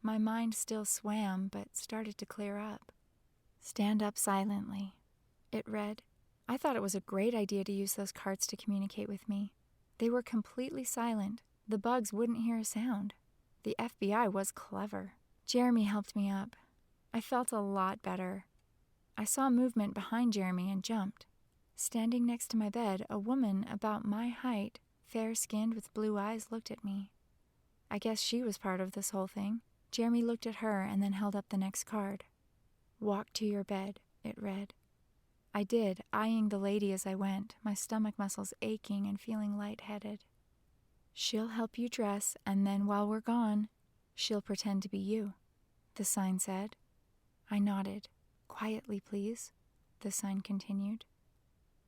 My mind still swam, but started to clear up. Stand up silently, it read. I thought it was a great idea to use those cards to communicate with me. They were completely silent. The bugs wouldn't hear a sound. The FBI was clever. Jeremy helped me up. I felt a lot better. I saw movement behind Jeremy and jumped. Standing next to my bed, a woman about my height, fair-skinned with blue eyes, looked at me. I guess she was part of this whole thing. Jeremy looked at her and then held up the next card. Walk to your bed, it read. I did, eyeing the lady as I went, my stomach muscles aching and feeling lightheaded. She'll help you dress, and then while we're gone, she'll pretend to be you, the sign said. I nodded. Quietly, please, the sign continued.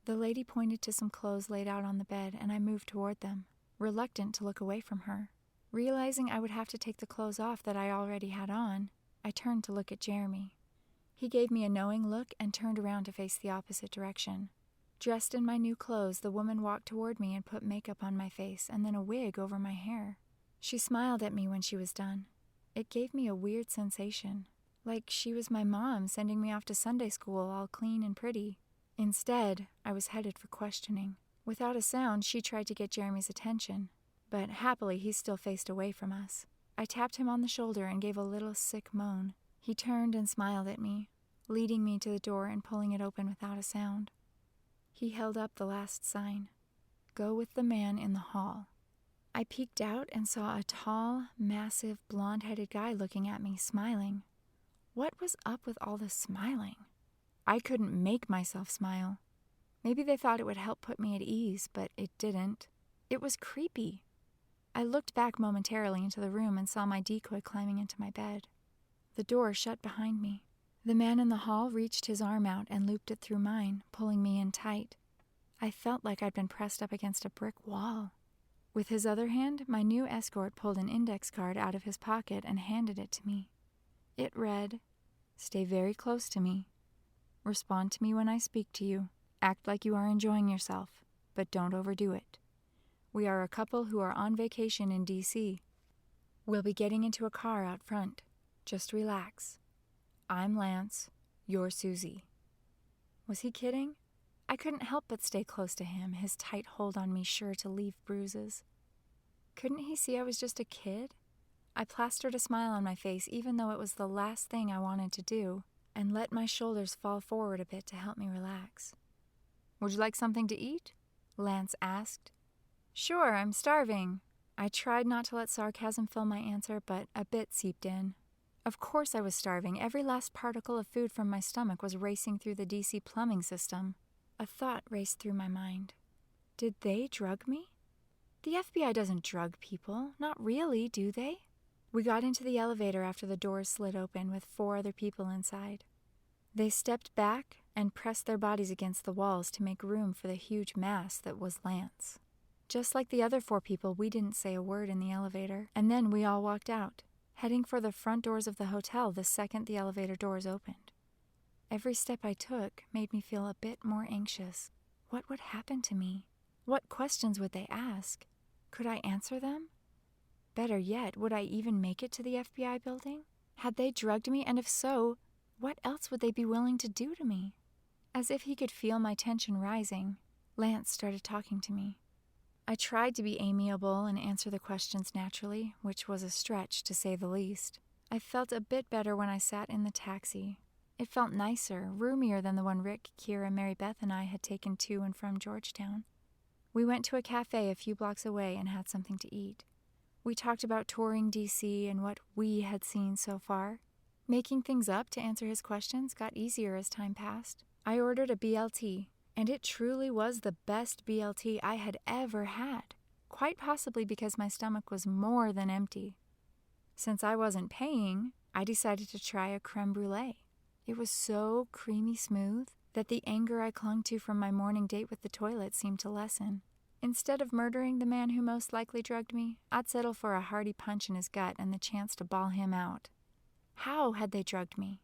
The lady pointed to some clothes laid out on the bed, and I moved toward them, reluctant to look away from her. Realizing I would have to take the clothes off that I already had on, I turned to look at Jeremy. He gave me a knowing look and turned around to face the opposite direction. Dressed in my new clothes, the woman walked toward me and put makeup on my face and then a wig over my hair. She smiled at me when she was done. It gave me a weird sensation, like she was my mom sending me off to Sunday school all clean and pretty. Instead, I was headed for questioning. Without a sound, she tried to get Jeremy's attention, but happily he still faced away from us. I tapped him on the shoulder and gave a little sick moan. He turned and smiled at me, leading me to the door and pulling it open without a sound. He held up the last sign. Go with the man in the hall. I peeked out and saw a tall, massive, blonde-headed guy looking at me, smiling. What was up with all the smiling? I couldn't make myself smile. Maybe they thought it would help put me at ease, but it didn't. It was creepy. I looked back momentarily into the room and saw my decoy climbing into my bed. The door shut behind me. The man in the hall reached his arm out and looped it through mine, pulling me in tight. I felt like I'd been pressed up against a brick wall. With his other hand, my new escort pulled an index card out of his pocket and handed it to me. It read, "Stay very close to me. Respond to me when I speak to you. Act like you are enjoying yourself, but don't overdo it. We are a couple who are on vacation in D.C. We'll be getting into a car out front. Just relax. I'm Lance. You're Susie." Was he kidding? I couldn't help but stay close to him, his tight hold on me sure to leave bruises. Couldn't he see I was just a kid? I plastered a smile on my face even though it was the last thing I wanted to do, and let my shoulders fall forward a bit to help me relax. "Would you like something to eat?" Lance asked. "Sure, I'm starving." I tried not to let sarcasm fill my answer, but a bit seeped in. Of course I was starving. Every last particle of food from my stomach was racing through the DC plumbing system. A thought raced through my mind. Did they drug me? The FBI doesn't drug people. Not really, do they? We got into the elevator after the doors slid open with 4 other people inside. They stepped back and pressed their bodies against the walls to make room for the huge mass that was Lance. Just like the other 4 people, we didn't say a word in the elevator, and then we all walked out, heading for the front doors of the hotel the second the elevator doors opened. Every step I took made me feel a bit more anxious. What would happen to me? What questions would they ask? Could I answer them? Better yet, would I even make it to the FBI building? Had they drugged me, and if so, what else would they be willing to do to me? As if he could feel my tension rising, Lance started talking to me. I tried to be amiable and answer the questions naturally, which was a stretch to say the least. I felt a bit better when I sat in the taxi. It felt nicer, roomier than the one Rick, Kira, Mary Beth, and I had taken to and from Georgetown. We went to a cafe a few blocks away and had something to eat. We talked about touring D.C. and what we had seen so far. Making things up to answer his questions got easier as time passed. I ordered a BLT, and it truly was the best BLT I had ever had, quite possibly because my stomach was more than empty. Since I wasn't paying, I decided to try a creme brulee. It was so creamy smooth that the anger I clung to from my morning date with the toilet seemed to lessen. Instead of murdering the man who most likely drugged me, I'd settle for a hearty punch in his gut and the chance to bawl him out. How had they drugged me?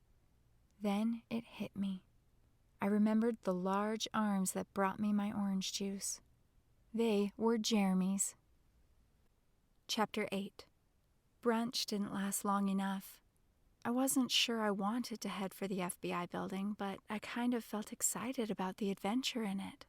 Then it hit me. I remembered the large arms that brought me my orange juice. They were Jeremy's. Chapter 8. Brunch didn't last long enough. I wasn't sure I wanted to head for the FBI building, but I kind of felt excited about the adventure in it.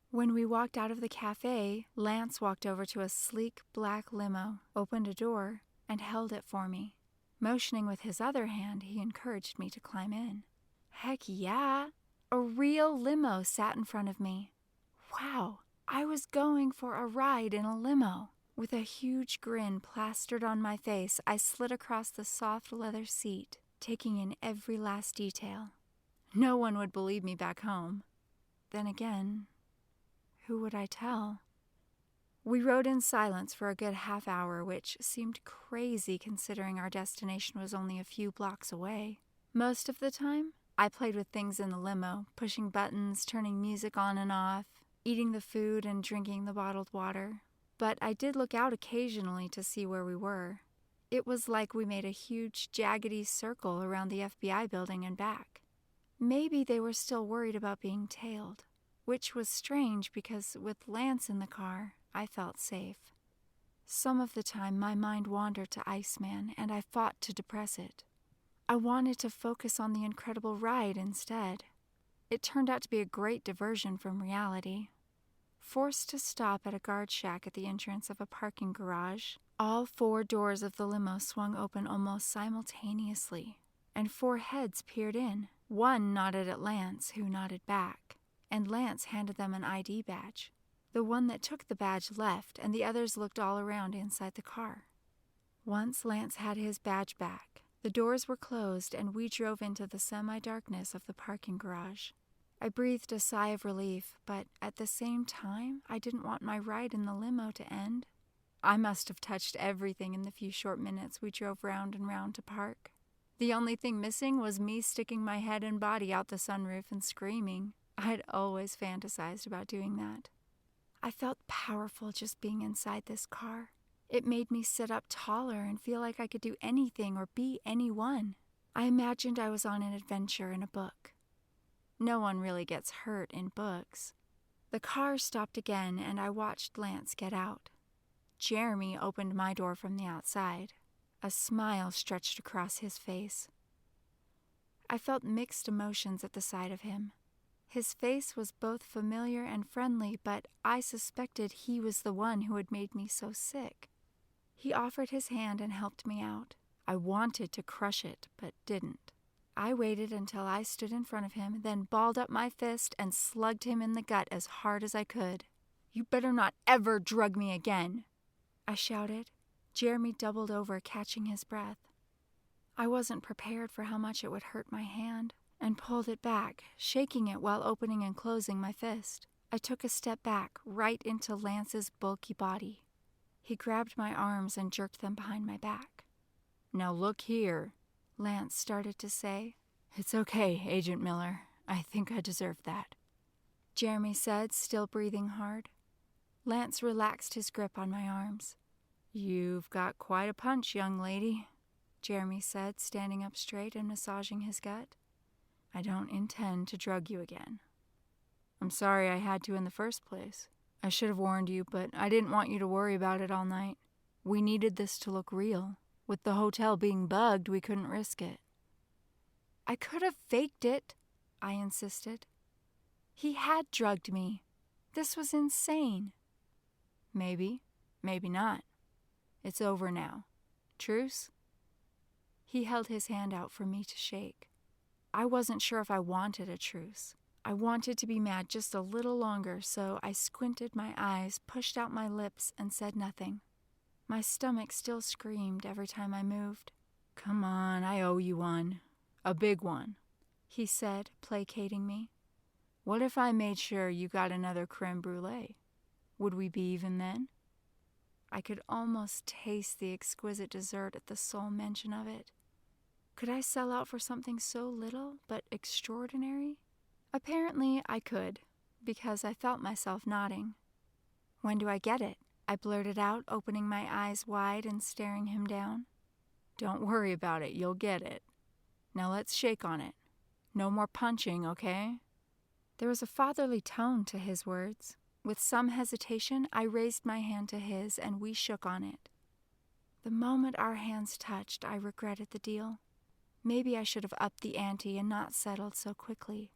When we walked out of the cafe, Lance walked over to a sleek black limo, opened a door, and held it for me. Motioning with his other hand, he encouraged me to climb in. Heck yeah! A real limo sat in front of me. Wow, I was going for a ride in a limo. With a huge grin plastered on my face, I slid across the soft leather seat, taking in every last detail. No one would believe me back home. Then again, who would I tell? We rode in silence for a good half hour, which seemed crazy considering our destination was only a few blocks away. Most of the time, I played with things in the limo, pushing buttons, turning music on and off, eating the food and drinking the bottled water. But I did look out occasionally to see where we were. It was like we made a huge, jaggedy circle around the FBI building and back. Maybe they were still worried about being tailed, which was strange because with Lance in the car, I felt safe. Some of the time, my mind wandered to Iceman, and I fought to depress it. I wanted to focus on the incredible ride instead. It turned out to be a great diversion from reality. Forced to stop at a guard shack at the entrance of a parking garage, all 4 doors of the limo swung open almost simultaneously, and 4 heads peered in. One nodded at Lance, who nodded back, and Lance handed them an ID badge. The one that took the badge left, and the others looked all around inside the car. Once Lance had his badge back, the doors were closed, and we drove into the semi-darkness of the parking garage. I breathed a sigh of relief, but at the same time, I didn't want my ride in the limo to end. I must have touched everything in the few short minutes we drove round and round to park. The only thing missing was me sticking my head and body out the sunroof and screaming. I'd always fantasized about doing that. I felt powerful just being inside this car. It made me sit up taller and feel like I could do anything or be anyone. I imagined I was on an adventure in a book. No one really gets hurt in books. The car stopped again, and I watched Lance get out. Jeremy opened my door from the outside. A smile stretched across his face. I felt mixed emotions at the sight of him. His face was both familiar and friendly, but I suspected he was the one who had made me so sick. He offered his hand and helped me out. I wanted to crush it, but didn't. I waited until I stood in front of him, then balled up my fist and slugged him in the gut as hard as I could. "You better not ever drug me again," I shouted. Jeremy doubled over, catching his breath. I wasn't prepared for how much it would hurt my hand, and pulled it back, shaking it while opening and closing my fist. I took a step back, right into Lance's bulky body. He grabbed my arms and jerked them behind my back. "Now look here," Lance started to say. "It's okay, Agent Miller. I think I deserve that," Jeremy said, still breathing hard. Lance relaxed his grip on my arms. "You've got quite a punch, young lady," Jeremy said, standing up straight and massaging his gut. "I don't intend to drug you again. I'm sorry I had to in the first place. I should have warned you, but I didn't want you to worry about it all night. We needed this to look real. With the hotel being bugged, we couldn't risk it." "I could have faked it," I insisted. "He had drugged me. This was insane." "Maybe, maybe not. It's over now. Truce?" He held his hand out for me to shake. I wasn't sure if I wanted a truce. I wanted to be mad just a little longer, so I squinted my eyes, pushed out my lips, and said nothing. My stomach still screamed every time I moved. "Come on, I owe you one. A big one," he said, placating me. "What if I made sure you got another creme brulee? Would we be even then?" I could almost taste the exquisite dessert at the sole mention of it. Could I sell out for something so little but extraordinary? Apparently I could, because I felt myself nodding. "When do I get it?" I blurted out, opening my eyes wide and staring him down. "Don't worry about it, you'll get it. Now let's shake on it. No more punching, okay?" There was a fatherly tone to his words. With some hesitation, I raised my hand to his, and we shook on it. The moment our hands touched, I regretted the deal. Maybe I should have upped the ante and not settled so quickly.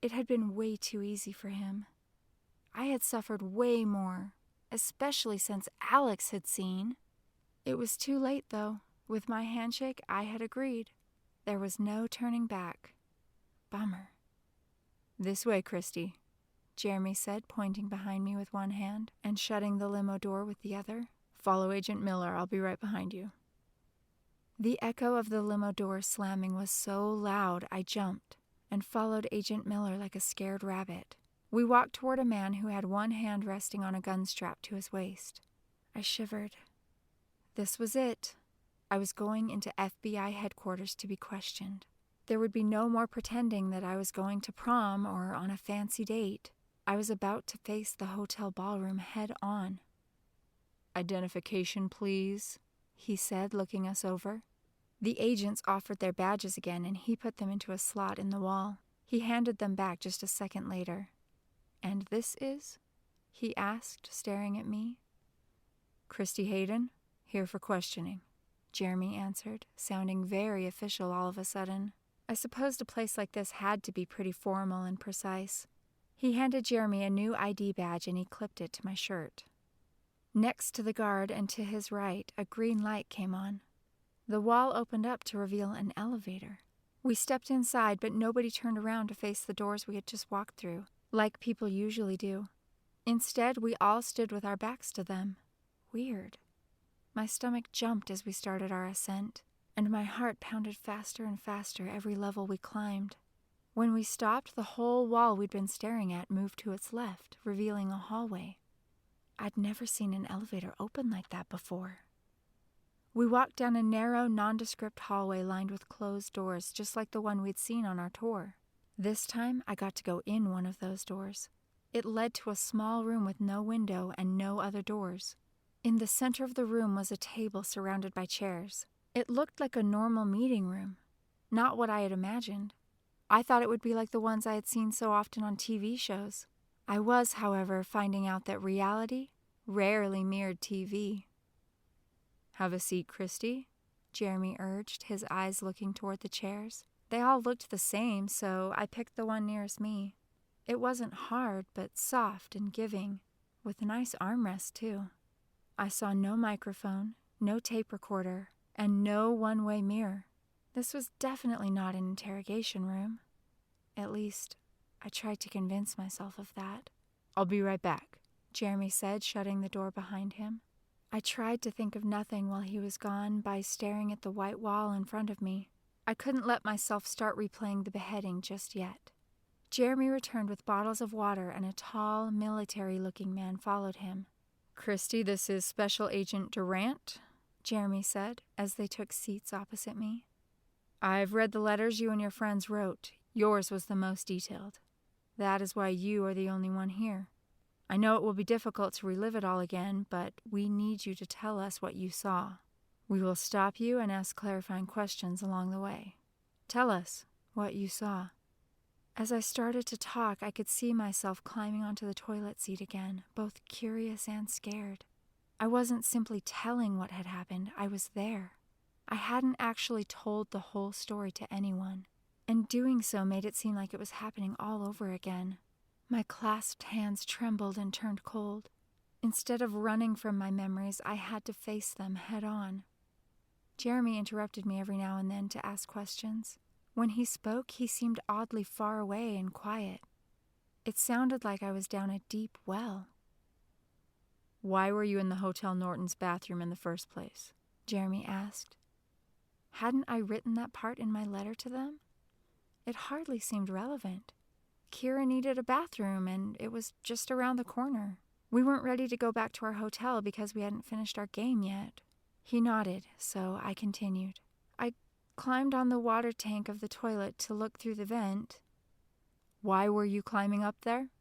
It had been way too easy for him. I had suffered way more, especially since Alex had seen. It was too late, though. With my handshake, I had agreed. There was no turning back. Bummer. "This way, Christy," Jeremy said, pointing behind me with one hand and shutting the limo door with the other. "Follow Agent Miller. I'll be right behind you." The echo of the limo door slamming was so loud I jumped and followed Agent Miller like a scared rabbit. We walked toward a man who had one hand resting on a gun strap to his waist. I shivered. This was it. I was going into FBI headquarters to be questioned. There would be no more pretending that I was going to prom or on a fancy date. I was about to face the hotel ballroom head on. "Identification, please," he said, looking us over. The agents offered their badges again, and he put them into a slot in the wall. He handed them back just a second later. "And this is?" he asked, staring at me. "Christy Hadden, here for questioning," Jeremy answered, sounding very official all of a sudden. I supposed a place like this had to be pretty formal and precise. He handed Jeremy a new ID badge and he clipped it to my shirt. Next to the guard and to his right, a green light came on. The wall opened up to reveal an elevator. We stepped inside, but nobody turned around to face the doors we had just walked through, like people usually do. Instead, we all stood with our backs to them. Weird. My stomach jumped as we started our ascent, and my heart pounded faster and faster every level we climbed. When we stopped, the whole wall we'd been staring at moved to its left, revealing a hallway. I'd never seen an elevator open like that before. We walked down a narrow, nondescript hallway lined with closed doors, just like the one we'd seen on our tour. This time, I got to go in one of those doors. It led to a small room with no window and no other doors. In the center of the room was a table surrounded by chairs. It looked like a normal meeting room, not what I had imagined. I thought it would be like the ones I had seen so often on TV shows. I was, however, finding out that reality rarely mirrored TV. "Have a seat, Christy," Jeremy urged, his eyes looking toward the chairs. They all looked the same, so I picked the one nearest me. It wasn't hard, but soft and giving, with a nice armrest, too. I saw no microphone, no tape recorder, and no one-way mirror. This was definitely not an interrogation room. At least, I tried to convince myself of that. "I'll be right back," Jeremy said, shutting the door behind him. I tried to think of nothing while he was gone by staring at the white wall in front of me. I couldn't let myself start replaying the beheading just yet. Jeremy returned with bottles of water, and a tall, military-looking man followed him. "Christy, this is Special Agent Durant," Jeremy said, as they took seats opposite me. "I've read the letters you and your friends wrote. Yours was the most detailed. That is why you are the only one here. I know it will be difficult to relive it all again, but we need you to tell us what you saw. We will stop you and ask clarifying questions along the way. Tell us what you saw." As I started to talk, I could see myself climbing onto the toilet seat again, both curious and scared. I wasn't simply telling what had happened, I was there. I hadn't actually told the whole story to anyone, and doing so made it seem like it was happening all over again. My clasped hands trembled and turned cold. Instead of running from my memories, I had to face them head on. Jeremy interrupted me every now and then to ask questions. When he spoke, he seemed oddly far away and quiet. It sounded like I was down a deep well. "Why were you in the Hotel Norton's bathroom in the first place?" Jeremy asked. Hadn't I written that part in my letter to them? It hardly seemed relevant. Kira needed a bathroom, and it was just around the corner. We weren't ready to go back to our hotel because we hadn't finished our game yet. He nodded, so I continued. "I climbed on the water tank of the toilet to look through the vent." "Why were you climbing up there?"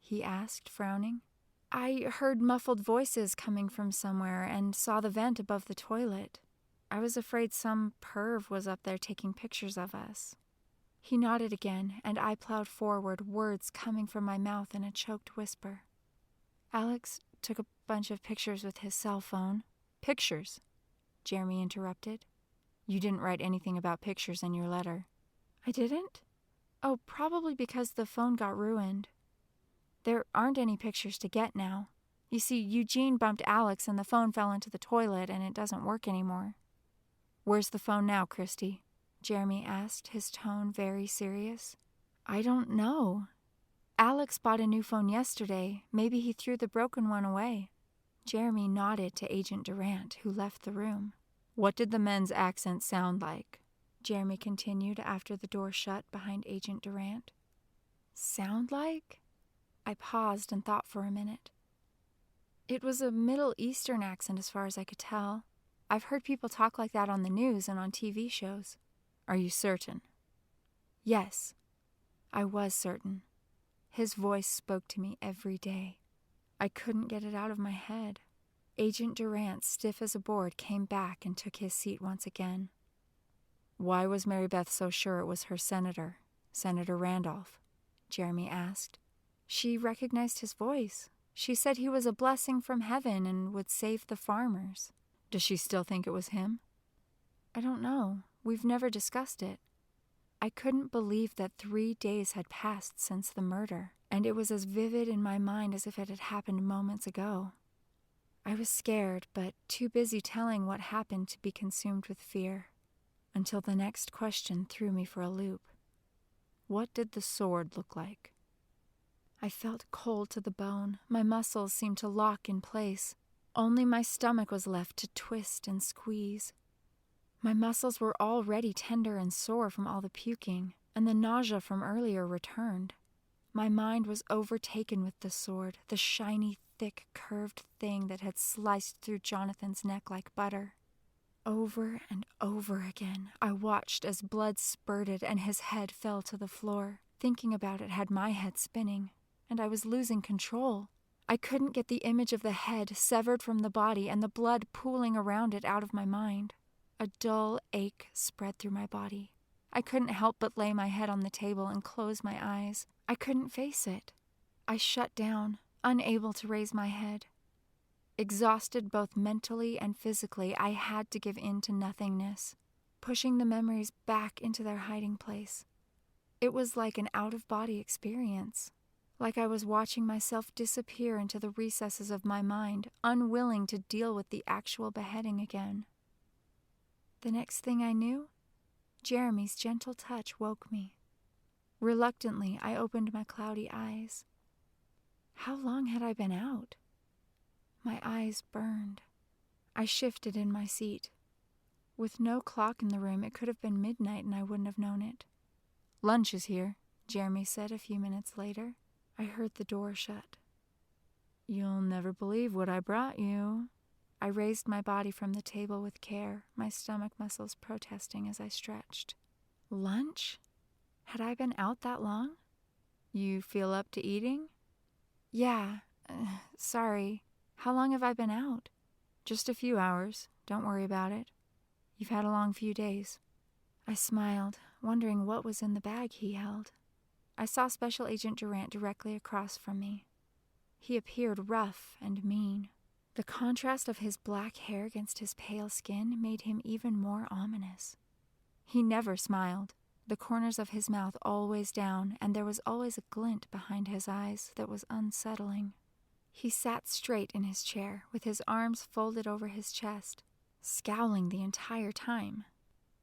he asked, frowning. "I heard muffled voices coming from somewhere and saw the vent above the toilet. I was afraid some perv was up there taking pictures of us." He nodded again, and I plowed forward, words coming from my mouth in a choked whisper. "Alex took a bunch of pictures with his cell phone." "Pictures?" Jeremy interrupted. "You didn't write anything about pictures in your letter." "I didn't? Oh, probably because the phone got ruined. There aren't any pictures to get now. You see, Eugene bumped Alex and the phone fell into the toilet and it doesn't work anymore." "Where's the phone now, Christy?" Jeremy asked, his tone very serious. "I don't know. Alex bought a new phone yesterday. Maybe he threw the broken one away." Jeremy nodded to Agent Durant, who left the room. "What did the men's accent sound like?" Jeremy continued after the door shut behind Agent Durant. "Sound like?" I paused and thought for a minute. "It was a Middle Eastern accent as far as I could tell. I've heard people talk like that on the news and on TV shows." "Are you certain?" Yes, I was certain. His voice spoke to me every day. I couldn't get it out of my head. Agent Durant, stiff as a board, came back and took his seat once again. "Why was Mary Beth so sure it was her senator, Senator Randolph?" Jeremy asked. "She recognized his voice. She said he was a blessing from heaven and would save the farmers." "Does she still think it was him?" "I don't know. We've never discussed it." I couldn't believe that 3 days had passed since the murder, and it was as vivid in my mind as if it had happened moments ago. I was scared, but too busy telling what happened to be consumed with fear, until the next question threw me for a loop. "What did the sword look like?" I felt cold to the bone. My muscles seemed to lock in place. Only my stomach was left to twist and squeeze. My muscles were already tender and sore from all the puking, and the nausea from earlier returned. My mind was overtaken with the sword, the shiny, thick, curved thing that had sliced through Jonathan's neck like butter. Over and over again, I watched as blood spurted and his head fell to the floor. Thinking about it had my head spinning, and I was losing control. I couldn't get the image of the head severed from the body and the blood pooling around it out of my mind. A dull ache spread through my body. I couldn't help but lay my head on the table and close my eyes. I couldn't face it. I shut down, unable to raise my head. Exhausted both mentally and physically, I had to give in to nothingness, pushing the memories back into their hiding place. It was like an out-of-body experience, like I was watching myself disappear into the recesses of my mind, unwilling to deal with the actual beheading again. The next thing I knew, Jeremy's gentle touch woke me. Reluctantly, I opened my cloudy eyes. How long had I been out? My eyes burned. I shifted in my seat. With no clock in the room, it could have been midnight and I wouldn't have known it. "Lunch is here," Jeremy said a few minutes later. I heard the door shut. "You'll never believe what I brought you." I raised my body from the table with care, my stomach muscles protesting as I stretched. Lunch? Had I been out that long? "You feel up to eating?" "Yeah, sorry. How long have I been out?" "Just a few hours. Don't worry about it. You've had a long few days." I smiled, wondering what was in the bag he held. I saw Special Agent Durant directly across from me. He appeared rough and mean. The contrast of his black hair against his pale skin made him even more ominous. He never smiled, the corners of his mouth always down, and there was always a glint behind his eyes that was unsettling. He sat straight in his chair, with his arms folded over his chest, scowling the entire time.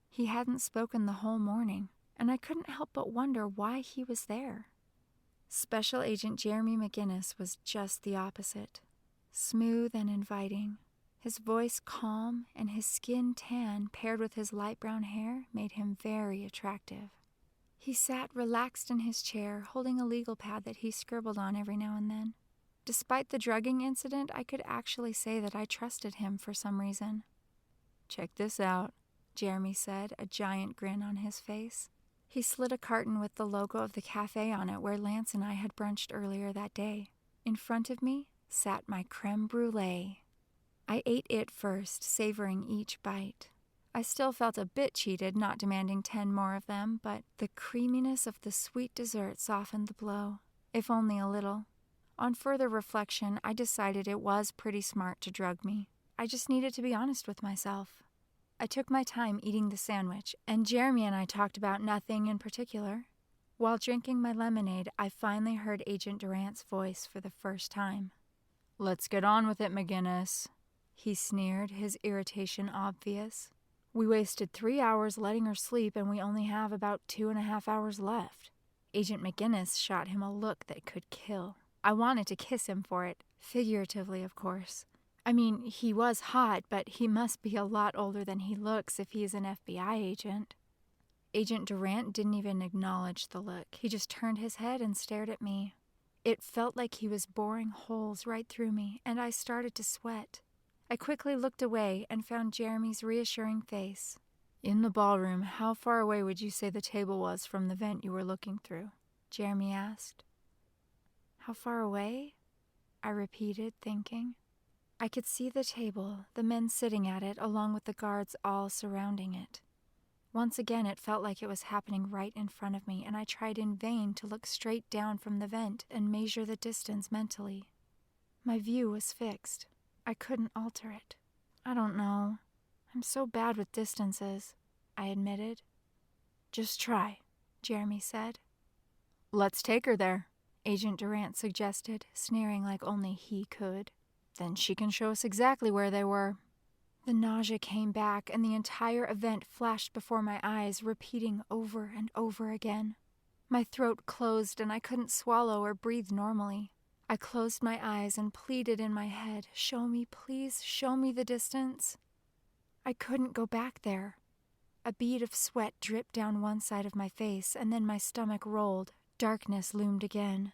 He hadn't spoken the whole morning, and I couldn't help but wonder why he was there. Special Agent Jeremy McGinnis was just the opposite. Smooth and inviting. His voice calm and his skin tan paired with his light brown hair made him very attractive. He sat relaxed in his chair, holding a legal pad that he scribbled on every now and then. Despite the drugging incident, I could actually say that I trusted him for some reason. "Check this out," Jeremy said, a giant grin on his face. He slid a carton with the logo of the cafe on it where Lance and I had brunched earlier that day. In front of me sat my creme brulee. I ate it first, savoring each bite. I still felt a bit cheated, not demanding 10 more of them, but the creaminess of the sweet dessert softened the blow, if only a little. On further reflection, I decided it was pretty smart to drug me. I just needed to be honest with myself. I took my time eating the sandwich, and Jeremy and I talked about nothing in particular. While drinking my lemonade, I finally heard Agent Durant's voice for the first time. "Let's get on with it, McGinnis," he sneered, his irritation obvious. "We wasted 3 hours letting her sleep, and we only have about 2.5 hours left." Agent McGinnis shot him a look that could kill. I wanted to kiss him for it, figuratively, of course. I mean, he was hot, but he must be a lot older than he looks if he's an FBI agent. Agent Durant didn't even acknowledge the look. He just turned his head and stared at me. It felt like he was boring holes right through me, and I started to sweat. I quickly looked away and found Jeremy's reassuring face. "In the ballroom, how far away would you say the table was from the vent you were looking through?" Jeremy asked. "How far away?" I repeated, thinking. I could see the table, the men sitting at it, along with the guards all surrounding it. Once again, it felt like it was happening right in front of me, and I tried in vain to look straight down from the vent and measure the distance mentally. My view was fixed. I couldn't alter it. "I don't know. I'm so bad with distances," I admitted. "Just try," Jeremy said. "Let's take her there," Agent Durant suggested, sneering like only he could. "Then she can show us exactly where they were." The nausea came back, and the entire event flashed before my eyes, repeating over and over again. My throat closed, and I couldn't swallow or breathe normally. I closed my eyes and pleaded in my head, "Show me, please, show me the distance." I couldn't go back there. A bead of sweat dripped down one side of my face, and then my stomach rolled. Darkness loomed again.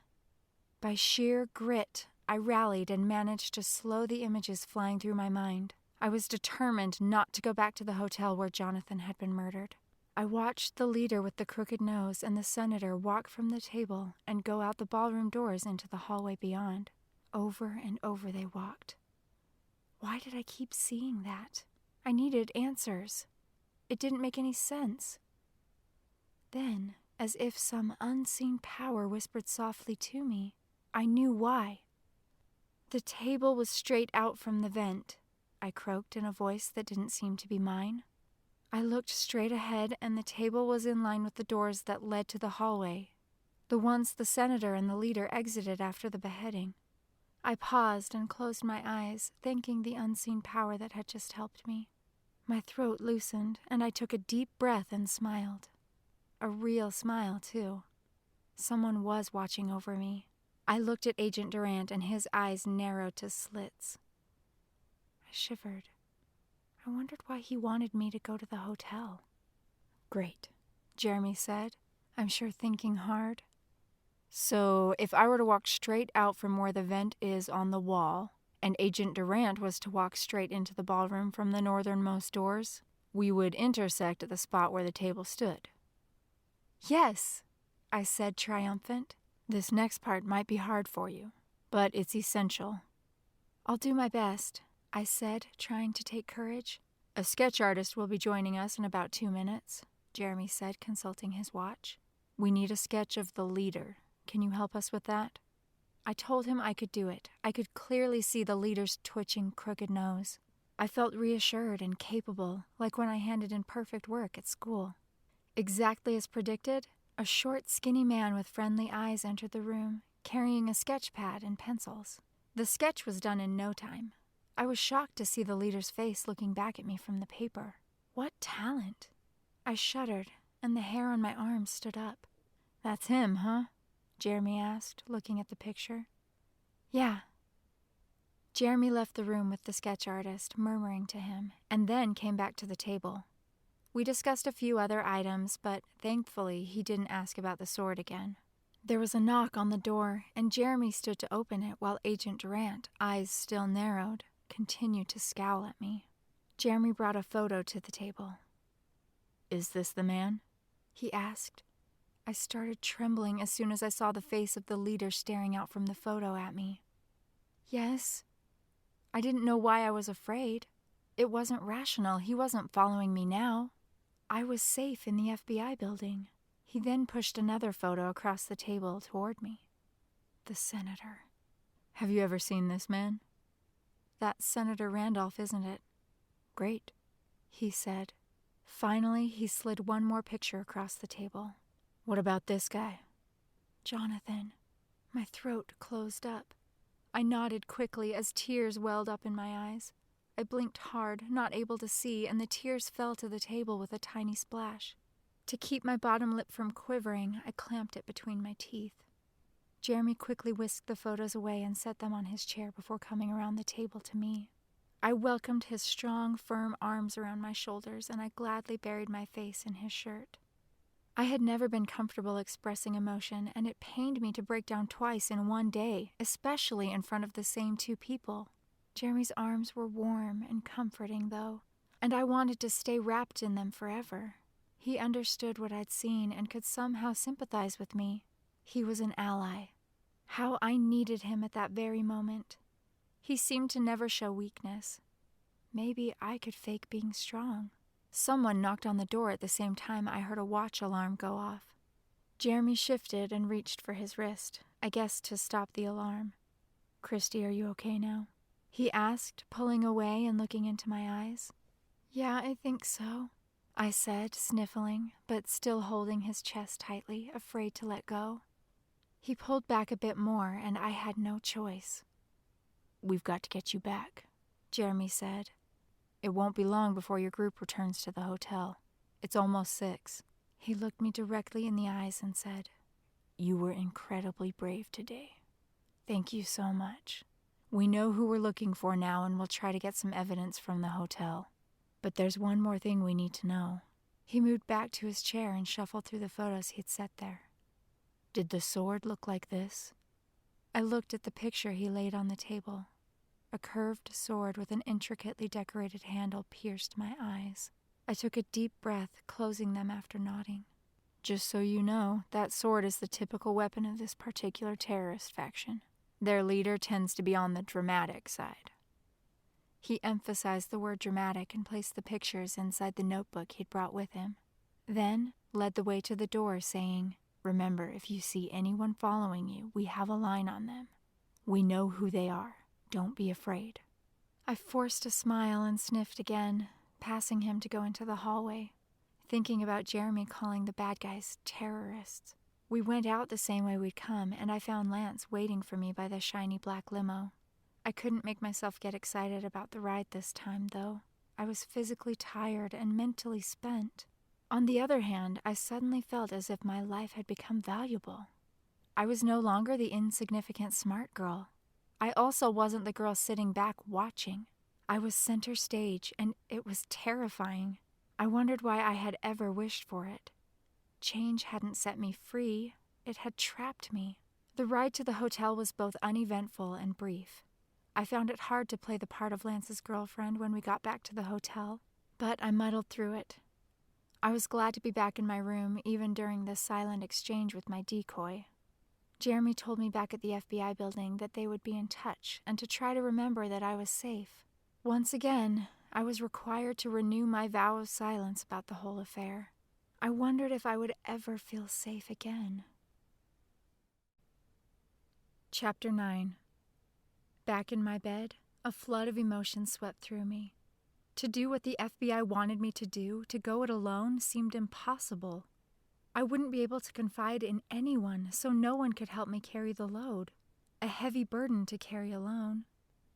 By sheer grit, I rallied and managed to slow the images flying through my mind. I was determined not to go back to the hotel where Jonathan had been murdered. I watched the leader with the crooked nose and the senator walk from the table and go out the ballroom doors into the hallway beyond. Over and over they walked. Why did I keep seeing that? I needed answers. It didn't make any sense. Then, as if some unseen power whispered softly to me, I knew why. The table was straight out from the vent, I croaked in a voice that didn't seem to be mine. I looked straight ahead, and the table was in line with the doors that led to the hallway, the ones the senator and the leader exited after the beheading. I paused and closed my eyes, thanking the unseen power that had just helped me. My throat loosened, and I took a deep breath and smiled. A real smile, too. Someone was watching over me. I looked at Agent Durant, and his eyes narrowed to slits. I shivered. I wondered why he wanted me to go to the hotel. Great, Jeremy said, I'm sure thinking hard. So, if I were to walk straight out from where the vent is on the wall, and Agent Durant was to walk straight into the ballroom from the northernmost doors, we would intersect at the spot where the table stood. Yes, I said, triumphant. This next part might be hard for you, but it's essential. I'll do my best, I said, trying to take courage. A sketch artist will be joining us in about 2 minutes, Jeremy said, consulting his watch. We need a sketch of the leader. Can you help us with that? I told him I could do it. I could clearly see the leader's twitching, crooked nose. I felt reassured and capable, like when I handed in perfect work at school. Exactly as predicted, a short, skinny man with friendly eyes entered the room, carrying a sketch pad and pencils. The sketch was done in no time. I was shocked to see the leader's face looking back at me from the paper. What talent! I shuddered, and the hair on my arms stood up. That's him, huh? Jeremy asked, looking at the picture. Yeah. Jeremy left the room with the sketch artist, murmuring to him, and then came back to the table. We discussed a few other items, but thankfully he didn't ask about the sword again. There was a knock on the door, and Jeremy stood to open it while Agent Durant, eyes still narrowed, continued to scowl at me. Jeremy brought a photo to the table. Is this the man? He asked. I started trembling as soon as I saw the face of the leader staring out from the photo at me. Yes. I didn't know why I was afraid. It wasn't rational. He wasn't following me now. I was safe in the FBI building. He then pushed another photo across the table toward me. The senator. Have you ever seen this man? That's Senator Randolph, isn't it? Great, he said. Finally, he slid one more picture across the table. What about this guy? Jonathan. My throat closed up. I nodded quickly as tears welled up in my eyes. I blinked hard, not able to see, and the tears fell to the table with a tiny splash. To keep my bottom lip from quivering, I clamped it between my teeth. Jeremy quickly whisked the photos away and set them on his chair before coming around the table to me. I welcomed his strong, firm arms around my shoulders, and I gladly buried my face in his shirt. I had never been comfortable expressing emotion, and it pained me to break down twice in one day, especially in front of the same two people. Jeremy's arms were warm and comforting, though, and I wanted to stay wrapped in them forever. He understood what I'd seen and could somehow sympathize with me. He was an ally. How I needed him at that very moment. He seemed to never show weakness. Maybe I could fake being strong. Someone knocked on the door at the same time I heard a watch alarm go off. Jeremy shifted and reached for his wrist, I guess to stop the alarm. Christy, are you okay now? He asked, pulling away and looking into my eyes. Yeah, I think so, I said, sniffling, but still holding his chest tightly, afraid to let go. He pulled back a bit more, and I had no choice. We've got to get you back, Jeremy said. It won't be long before your group returns to the hotel. It's almost 6. He looked me directly in the eyes and said, You were incredibly brave today. Thank you so much. We know who we're looking for now, and we'll try to get some evidence from the hotel. But there's one more thing we need to know. He moved back to his chair and shuffled through the photos he'd set there. Did the sword look like this? I looked at the picture he laid on the table. A curved sword with an intricately decorated handle pierced my eyes. I took a deep breath, closing them after nodding. Just so you know, that sword is the typical weapon of this particular terrorist faction. Their leader tends to be on the dramatic side. He emphasized the word dramatic and placed the pictures inside the notebook he'd brought with him. Then led the way to the door, saying, "Remember, if you see anyone following you, we have a line on them. We know who they are. Don't be afraid." I forced a smile and sniffed again, passing him to go into the hallway, thinking about Jeremy calling the bad guys terrorists. We went out the same way we'd come, and I found Lance waiting for me by the shiny black limo. I couldn't make myself get excited about the ride this time, though. I was physically tired and mentally spent. On the other hand, I suddenly felt as if my life had become valuable. I was no longer the insignificant smart girl. I also wasn't the girl sitting back watching. I was center stage, and it was terrifying. I wondered why I had ever wished for it. Change hadn't set me free. It had trapped me. The ride to the hotel was both uneventful and brief. I found it hard to play the part of Lance's girlfriend when we got back to the hotel, but I muddled through it. I was glad to be back in my room, even during this silent exchange with my decoy. Jeremy told me back at the FBI building that they would be in touch and to try to remember that I was safe. Once again, I was required to renew my vow of silence about the whole affair. I wondered if I would ever feel safe again. Chapter 9. Back in my bed, a flood of emotions swept through me. To do what the FBI wanted me to do, to go it alone, seemed impossible. I wouldn't be able to confide in anyone, so no one could help me carry the load. A heavy burden to carry alone.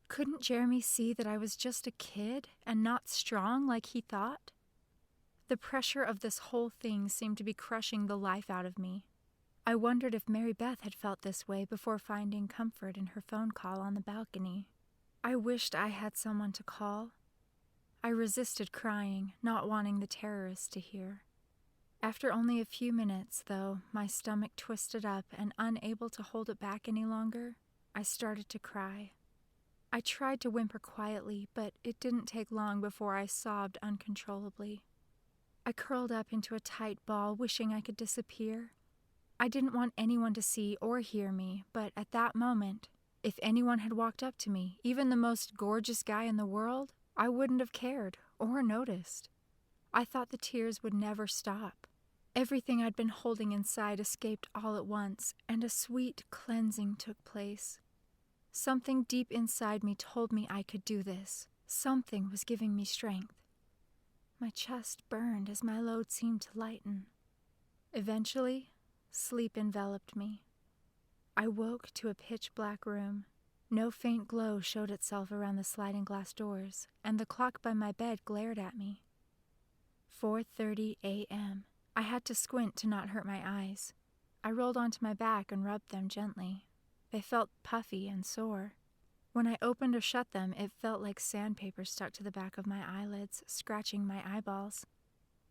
Couldn't Jeremy see that I was just a kid and not strong like he thought? The pressure of this whole thing seemed to be crushing the life out of me. I wondered if Mary Beth had felt this way before finding comfort in her phone call on the balcony. I wished I had someone to call. I resisted crying, not wanting the terrorists to hear. After only a few minutes, though, my stomach twisted up and unable to hold it back any longer, I started to cry. I tried to whimper quietly, but it didn't take long before I sobbed uncontrollably. I curled up into a tight ball, wishing I could disappear. I didn't want anyone to see or hear me, but at that moment, if anyone had walked up to me, even the most gorgeous guy in the world, I wouldn't have cared or noticed. I thought the tears would never stop. Everything I'd been holding inside escaped all at once, and a sweet cleansing took place. Something deep inside me told me I could do this. Something was giving me strength. My chest burned as my load seemed to lighten. Eventually, sleep enveloped me. I woke to a pitch-black room. No faint glow showed itself around the sliding glass doors, and the clock by my bed glared at me. 4:30 a.m. I had to squint to not hurt my eyes. I rolled onto my back and rubbed them gently. They felt puffy and sore. When I opened or shut them, it felt like sandpaper stuck to the back of my eyelids, scratching my eyeballs.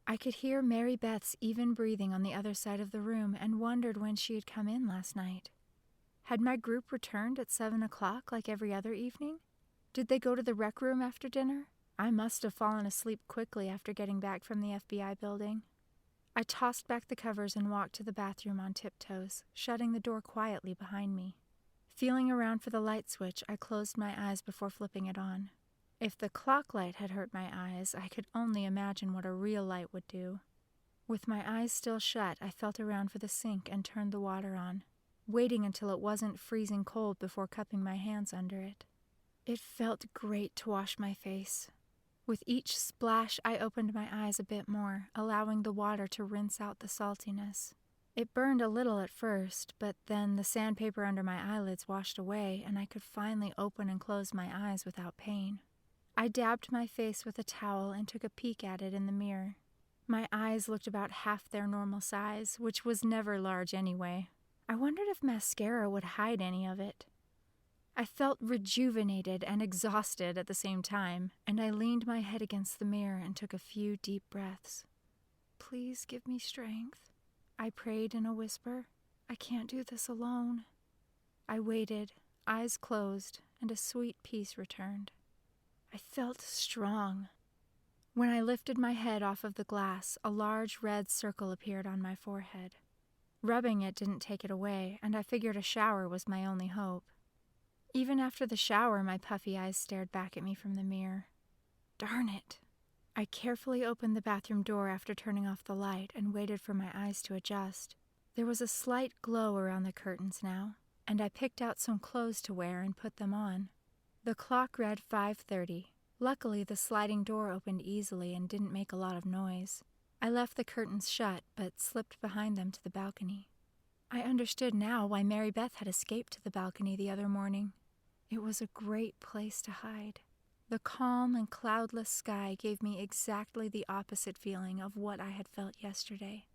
I could hear Mary Beth's even breathing on the other side of the room and wondered when she had come in last night. Had my group returned at 7 o'clock like every other evening? Did they go to the rec room after dinner? I must have fallen asleep quickly after getting back from the FBI building. I tossed back the covers and walked to the bathroom on tiptoes, shutting the door quietly behind me. Feeling around for the light switch, I closed my eyes before flipping it on. If the clock light had hurt my eyes, I could only imagine what a real light would do. With my eyes still shut, I felt around for the sink and turned the water on, waiting until it wasn't freezing cold before cupping my hands under it. It felt great to wash my face. With each splash, I opened my eyes a bit more, allowing the water to rinse out the saltiness. It burned a little at first, but then the sandpaper under my eyelids washed away, and I could finally open and close my eyes without pain. I dabbed my face with a towel and took a peek at it in the mirror. My eyes looked about half their normal size, which was never large anyway. I wondered if mascara would hide any of it. I felt rejuvenated and exhausted at the same time, and I leaned my head against the mirror and took a few deep breaths. please give me strength," I prayed in a whisper. "I can't do this alone." I waited, eyes closed, and a sweet peace returned. I felt strong. When I lifted my head off of the glass, a large red circle appeared on my forehead. Rubbing it didn't take it away, and I figured a shower was my only hope. Even after the shower, my puffy eyes stared back at me from the mirror. Darn it! I carefully opened the bathroom door after turning off the light and waited for my eyes to adjust. There was a slight glow around the curtains now, and I picked out some clothes to wear and put them on. The clock read 5:30. Luckily, the sliding door opened easily and didn't make a lot of noise. I left the curtains shut, but slipped behind them to the balcony. I understood now why Mary Beth had escaped to the balcony the other morning. It was a great place to hide. The calm and cloudless sky gave me exactly the opposite feeling of what I had felt yesterday.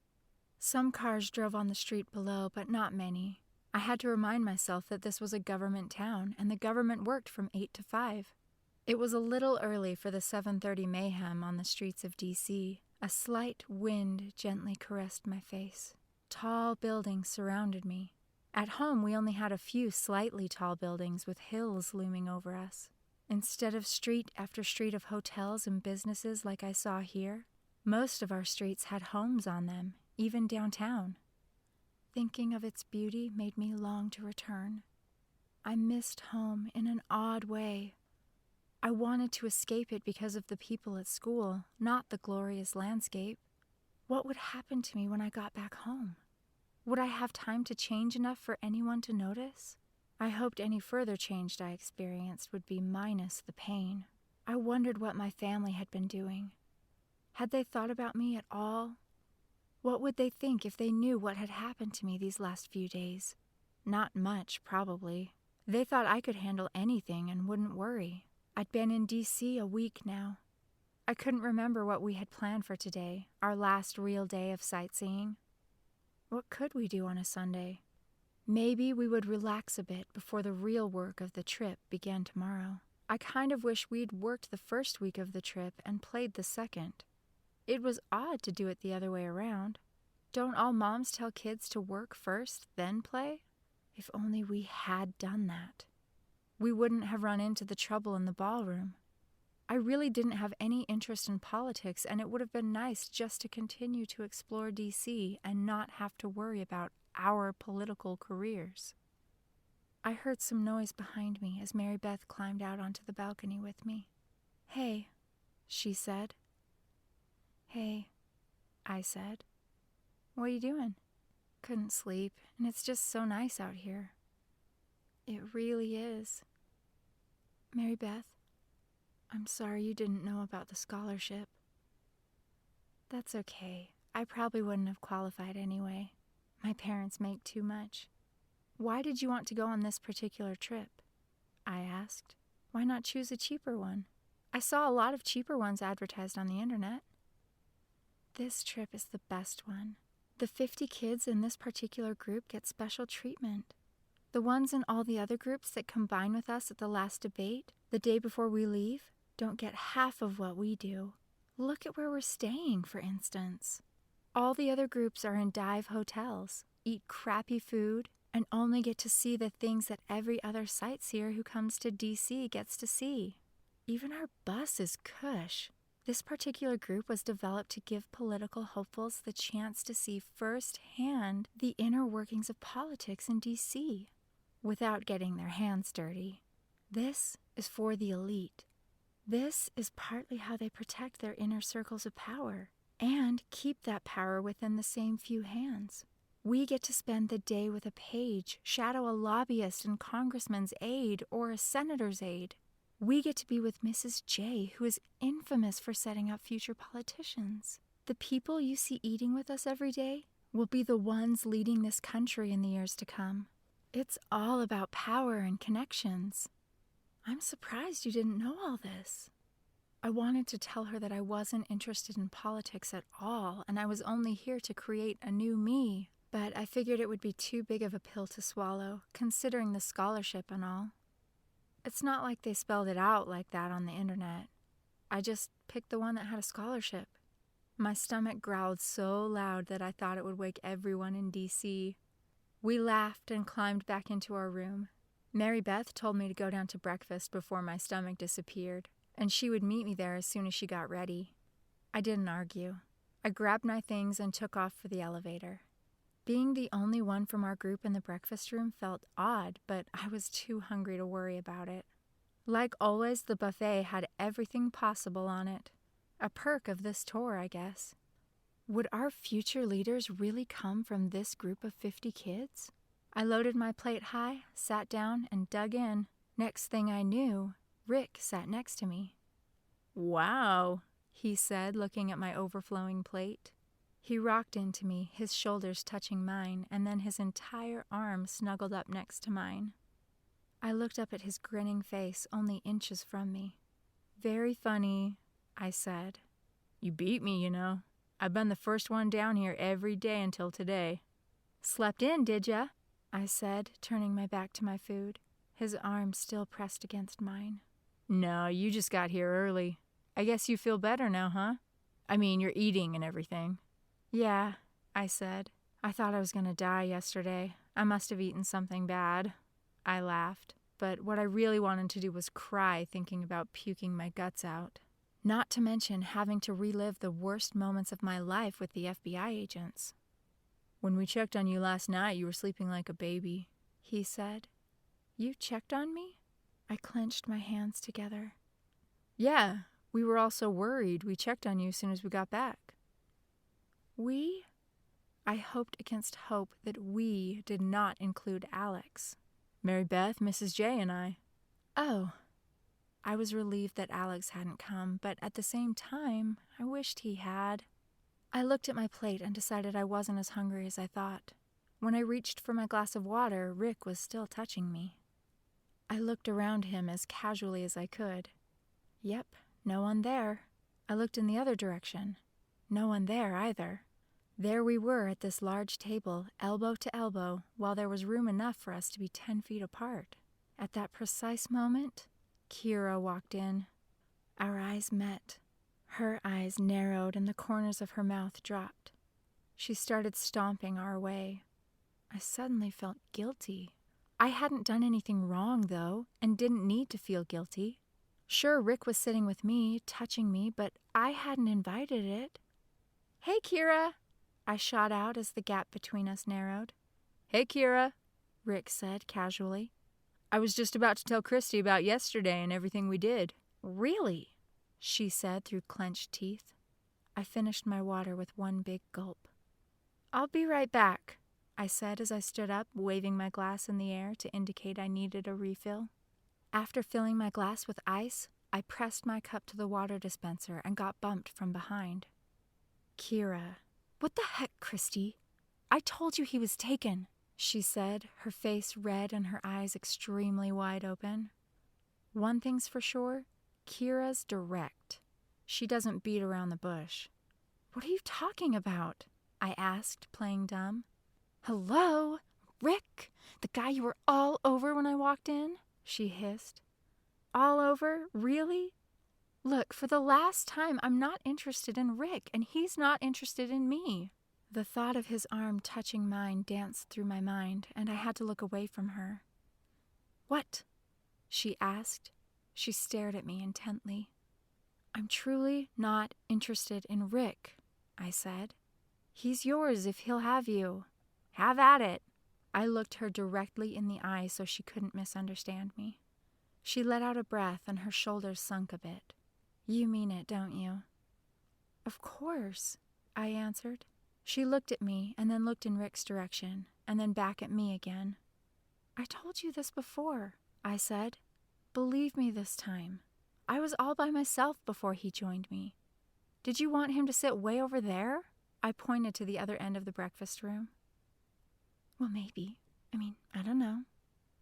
Some cars drove on the street below, but not many. I had to remind myself that this was a government town, and the government worked from 8 to 5. It was a little early for the 7:30 mayhem on the streets of D.C. A slight wind gently caressed my face. Tall buildings surrounded me. At home, we only had a few slightly tall buildings with hills looming over us. Instead of street after street of hotels and businesses like I saw here, most of our streets had homes on them, even downtown. Thinking of its beauty made me long to return. I missed home in an odd way. I wanted to escape it because of the people at school, not the glorious landscape. What would happen to me when I got back home? Would I have time to change enough for anyone to notice? I hoped any further change I experienced would be minus the pain. I wondered what my family had been doing. Had they thought about me at all? What would they think if they knew what had happened to me these last few days? Not much, probably. They thought I could handle anything and wouldn't worry. I'd been in D.C. a week now. I couldn't remember what we had planned for today, our last real day of sightseeing. What could we do on a Sunday? Maybe we would relax a bit before the real work of the trip began tomorrow. I kind of wish we'd worked the first week of the trip and played the second. It was odd to do it the other way around. Don't all moms tell kids to work first, then play? If only we had done that. We wouldn't have run into the trouble in the ballroom. I really didn't have any interest in politics, and it would have been nice just to continue to explore D.C. and not have to worry about our political careers. I heard some noise behind me as Mary Beth climbed out onto the balcony with me. "Hey," she said. "Hey," I said. "What are you doing?" "Couldn't sleep, and it's just so nice out here." "It really is." "Mary Beth, I'm sorry you didn't know about the scholarship." "That's okay. I probably wouldn't have qualified anyway. My parents make too much." "Why did you want to go on this particular trip?" I asked. "Why not choose a cheaper one? I saw a lot of cheaper ones advertised on the internet." "This trip is the best one. The 50 kids in this particular group get special treatment. The ones in all the other groups that combine with us at the last debate, the day before we leave, don't get half of what we do. Look at where we're staying, for instance. All the other groups are in dive hotels, eat crappy food, and only get to see the things that every other sightseer who comes to D.C. gets to see. Even our bus is cush. This particular group was developed to give political hopefuls the chance to see firsthand the inner workings of politics in D.C. without getting their hands dirty. This is for the elite. This is partly how they protect their inner circles of power and keep that power within the same few hands. We get to spend the day with a page, shadow a lobbyist and congressman's aide or a senator's aide. We get to be with Mrs. J, who is infamous for setting up future politicians. The people you see eating with us every day will be the ones leading this country in the years to come. It's all about power and connections. I'm surprised you didn't know all this." I wanted to tell her that I wasn't interested in politics at all, and I was only here to create a new me, but I figured it would be too big of a pill to swallow, considering the scholarship and all. It's not like they spelled it out like that on the internet. I just picked the one that had a scholarship. My stomach growled so loud that I thought it would wake everyone in D.C. We laughed and climbed back into our room. Mary Beth told me to go down to breakfast before my stomach disappeared, and she would meet me there as soon as she got ready. I didn't argue. I grabbed my things and took off for the elevator. Being the only one from our group in the breakfast room felt odd, but I was too hungry to worry about it. Like always, the buffet had everything possible on it. A perk of this tour, I guess. Would our future leaders really come from this group of 50 kids? I loaded my plate high, sat down, and dug in. Next thing I knew, Rick sat next to me. "Wow," he said, looking at my overflowing plate. He rocked into me, his shoulders touching mine, and then his entire arm snuggled up next to mine. I looked up at his grinning face, only inches from me. "Very funny," I said. "You beat me, you know. I've been the first one down here every day until today." "Slept in, did ya?" I said, turning my back to my food, his arm still pressed against mine. "No, you just got here early. I guess you feel better now, huh? I mean, you're eating and everything." "Yeah," I said. "I thought I was going to die yesterday. I must have eaten something bad." I laughed, but what I really wanted to do was cry thinking about puking my guts out. Not to mention having to relive the worst moments of my life with the FBI agents. "When we checked on you last night, you were sleeping like a baby," he said. "You checked on me?" I clenched my hands together. "Yeah, we were all so worried. We checked on you as soon as we got back." "We?" I hoped against hope that "we" did not include Alex. "Mary Beth, Mrs. J, and I." "Oh." I was relieved that Alex hadn't come, but at the same time, I wished he had. I looked at my plate and decided I wasn't as hungry as I thought. When I reached for my glass of water, Rick was still touching me. I looked around him as casually as I could. Yep, no one there. I looked in the other direction. No one there either. There we were at this large table, elbow to elbow, while there was room enough for us to be 10 feet apart. At that precise moment, Kira walked in. Our eyes met. Her eyes narrowed and the corners of her mouth dropped. She started stomping our way. I suddenly felt guilty. I hadn't done anything wrong, though, and didn't need to feel guilty. Sure, Rick was sitting with me, touching me, but I hadn't invited it. "Hey, Kira!" I shot out as the gap between us narrowed. "Hey, Kira," Rick said casually. "I was just about to tell Christy about yesterday and everything we did." "Really?" she said through clenched teeth. I finished my water with one big gulp. "I'll be right back," I said as I stood up, waving my glass in the air to indicate I needed a refill. After filling my glass with ice, I pressed my cup to the water dispenser and got bumped from behind. "Kira." "What the heck, Christy? I told you he was taken," she said, her face red and her eyes extremely wide open. One thing's for sure, Kira's direct. She doesn't beat around the bush. "What are you talking about?" I asked, playing dumb. "Hello? Rick? The guy you were all over when I walked in?" she hissed. "All over? Really? Look, for the last time, I'm not interested in Rick, and he's not interested in me." The thought of his arm touching mine danced through my mind, and I had to look away from her. "What?" she asked. She stared at me intently. "I'm truly not interested in Rick," I said. "He's yours if he'll have you. Have at it." I looked her directly in the eye so she couldn't misunderstand me. She let out a breath and her shoulders sunk a bit. "You mean it, don't you?" "Of course," I answered. She looked at me and then looked in Rick's direction and then back at me again. "I told you this before," I said. "Believe me this time. I was all by myself before he joined me. Did you want him to sit way over there?" I pointed to the other end of the breakfast room. "Well, maybe. I don't know."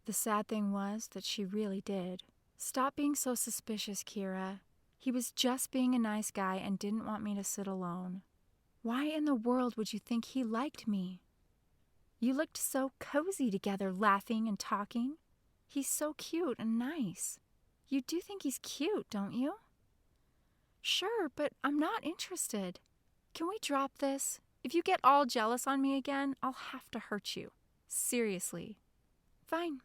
The sad thing was that she really did. "Stop being so suspicious, Kira. He was just being a nice guy and didn't want me to sit alone. Why in the world would you think he liked me? You looked so cozy together, laughing and talking. He's so cute and nice. You do think he's cute, don't you?" "Sure, but I'm not interested." Can we drop this? If you get all jealous on me again, I'll have to hurt you. Seriously. Fine.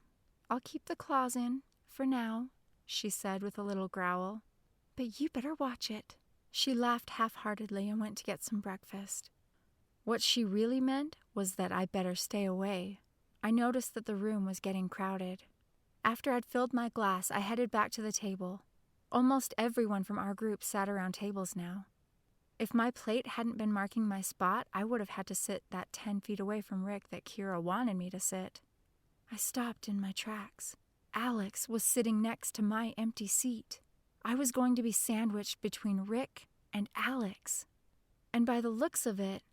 I'll keep the claws in, for now, she said with a little growl. But you better watch it. She laughed half-heartedly and went to get some breakfast. What she really meant was that I better stay away. I noticed that the room was getting crowded. After I'd filled my glass, I headed back to the table. Almost everyone from our group sat around tables now. If my plate hadn't been marking my spot, I would have had to sit that 10 feet away from Rick that Kira wanted me to sit. I stopped in my tracks. Alex was sitting next to my empty seat. I was going to be sandwiched between Rick and Alex. And by the looks of it,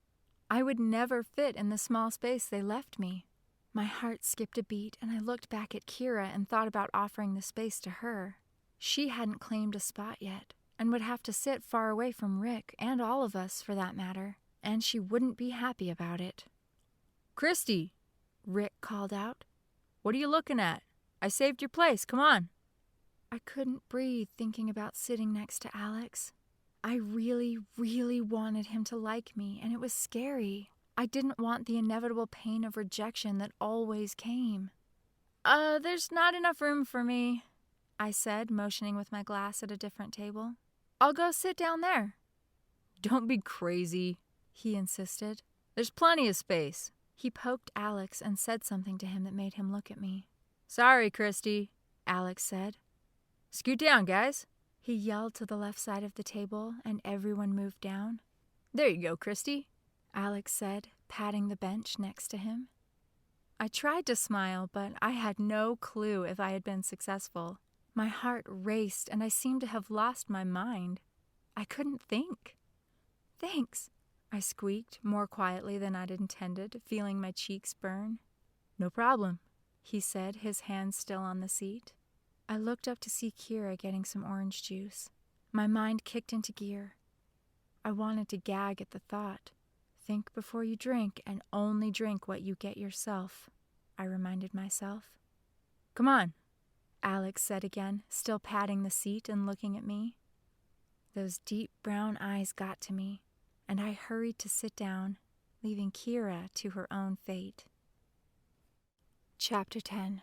I would never fit in the small space they left me. My heart skipped a beat, and I looked back at Kira and thought about offering the space to her. She hadn't claimed a spot yet, and would have to sit far away from Rick, and all of us, for that matter, and she wouldn't be happy about it. "Christy," Rick called out. "What are you looking at? I saved your place, come on." I couldn't breathe thinking about sitting next to Alex. I really, really wanted him to like me, and it was scary. I didn't want the inevitable pain of rejection that always came. There's not enough room for me," I said, motioning with my glass at a different table. "I'll go sit down there." "Don't be crazy," he insisted. "There's plenty of space." He poked Alex and said something to him that made him look at me. "Sorry, Christy," Alex said. "Scoot down, guys." He yelled to the left side of the table, and everyone moved down. "There you go, Christy," Alex said, patting the bench next to him. I tried to smile, but I had no clue if I had been successful. My heart raced, and I seemed to have lost my mind. I couldn't think. "Thanks," I squeaked, more quietly than I'd intended, feeling my cheeks burn. "No problem," he said, his hands still on the seat. I looked up to see Kira getting some orange juice. My mind kicked into gear. I wanted to gag at the thought. Think before you drink, and only drink what you get yourself, I reminded myself. "Come on," Alex said again, still patting the seat and looking at me. Those deep brown eyes got to me, and I hurried to sit down, leaving Kira to her own fate. Chapter 10.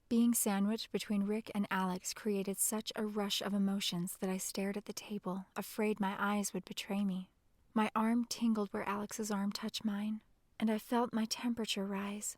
Being sandwiched between Rick and Alex created such a rush of emotions that I stared at the table, afraid my eyes would betray me. My arm tingled where Alex's arm touched mine, and I felt my temperature rise.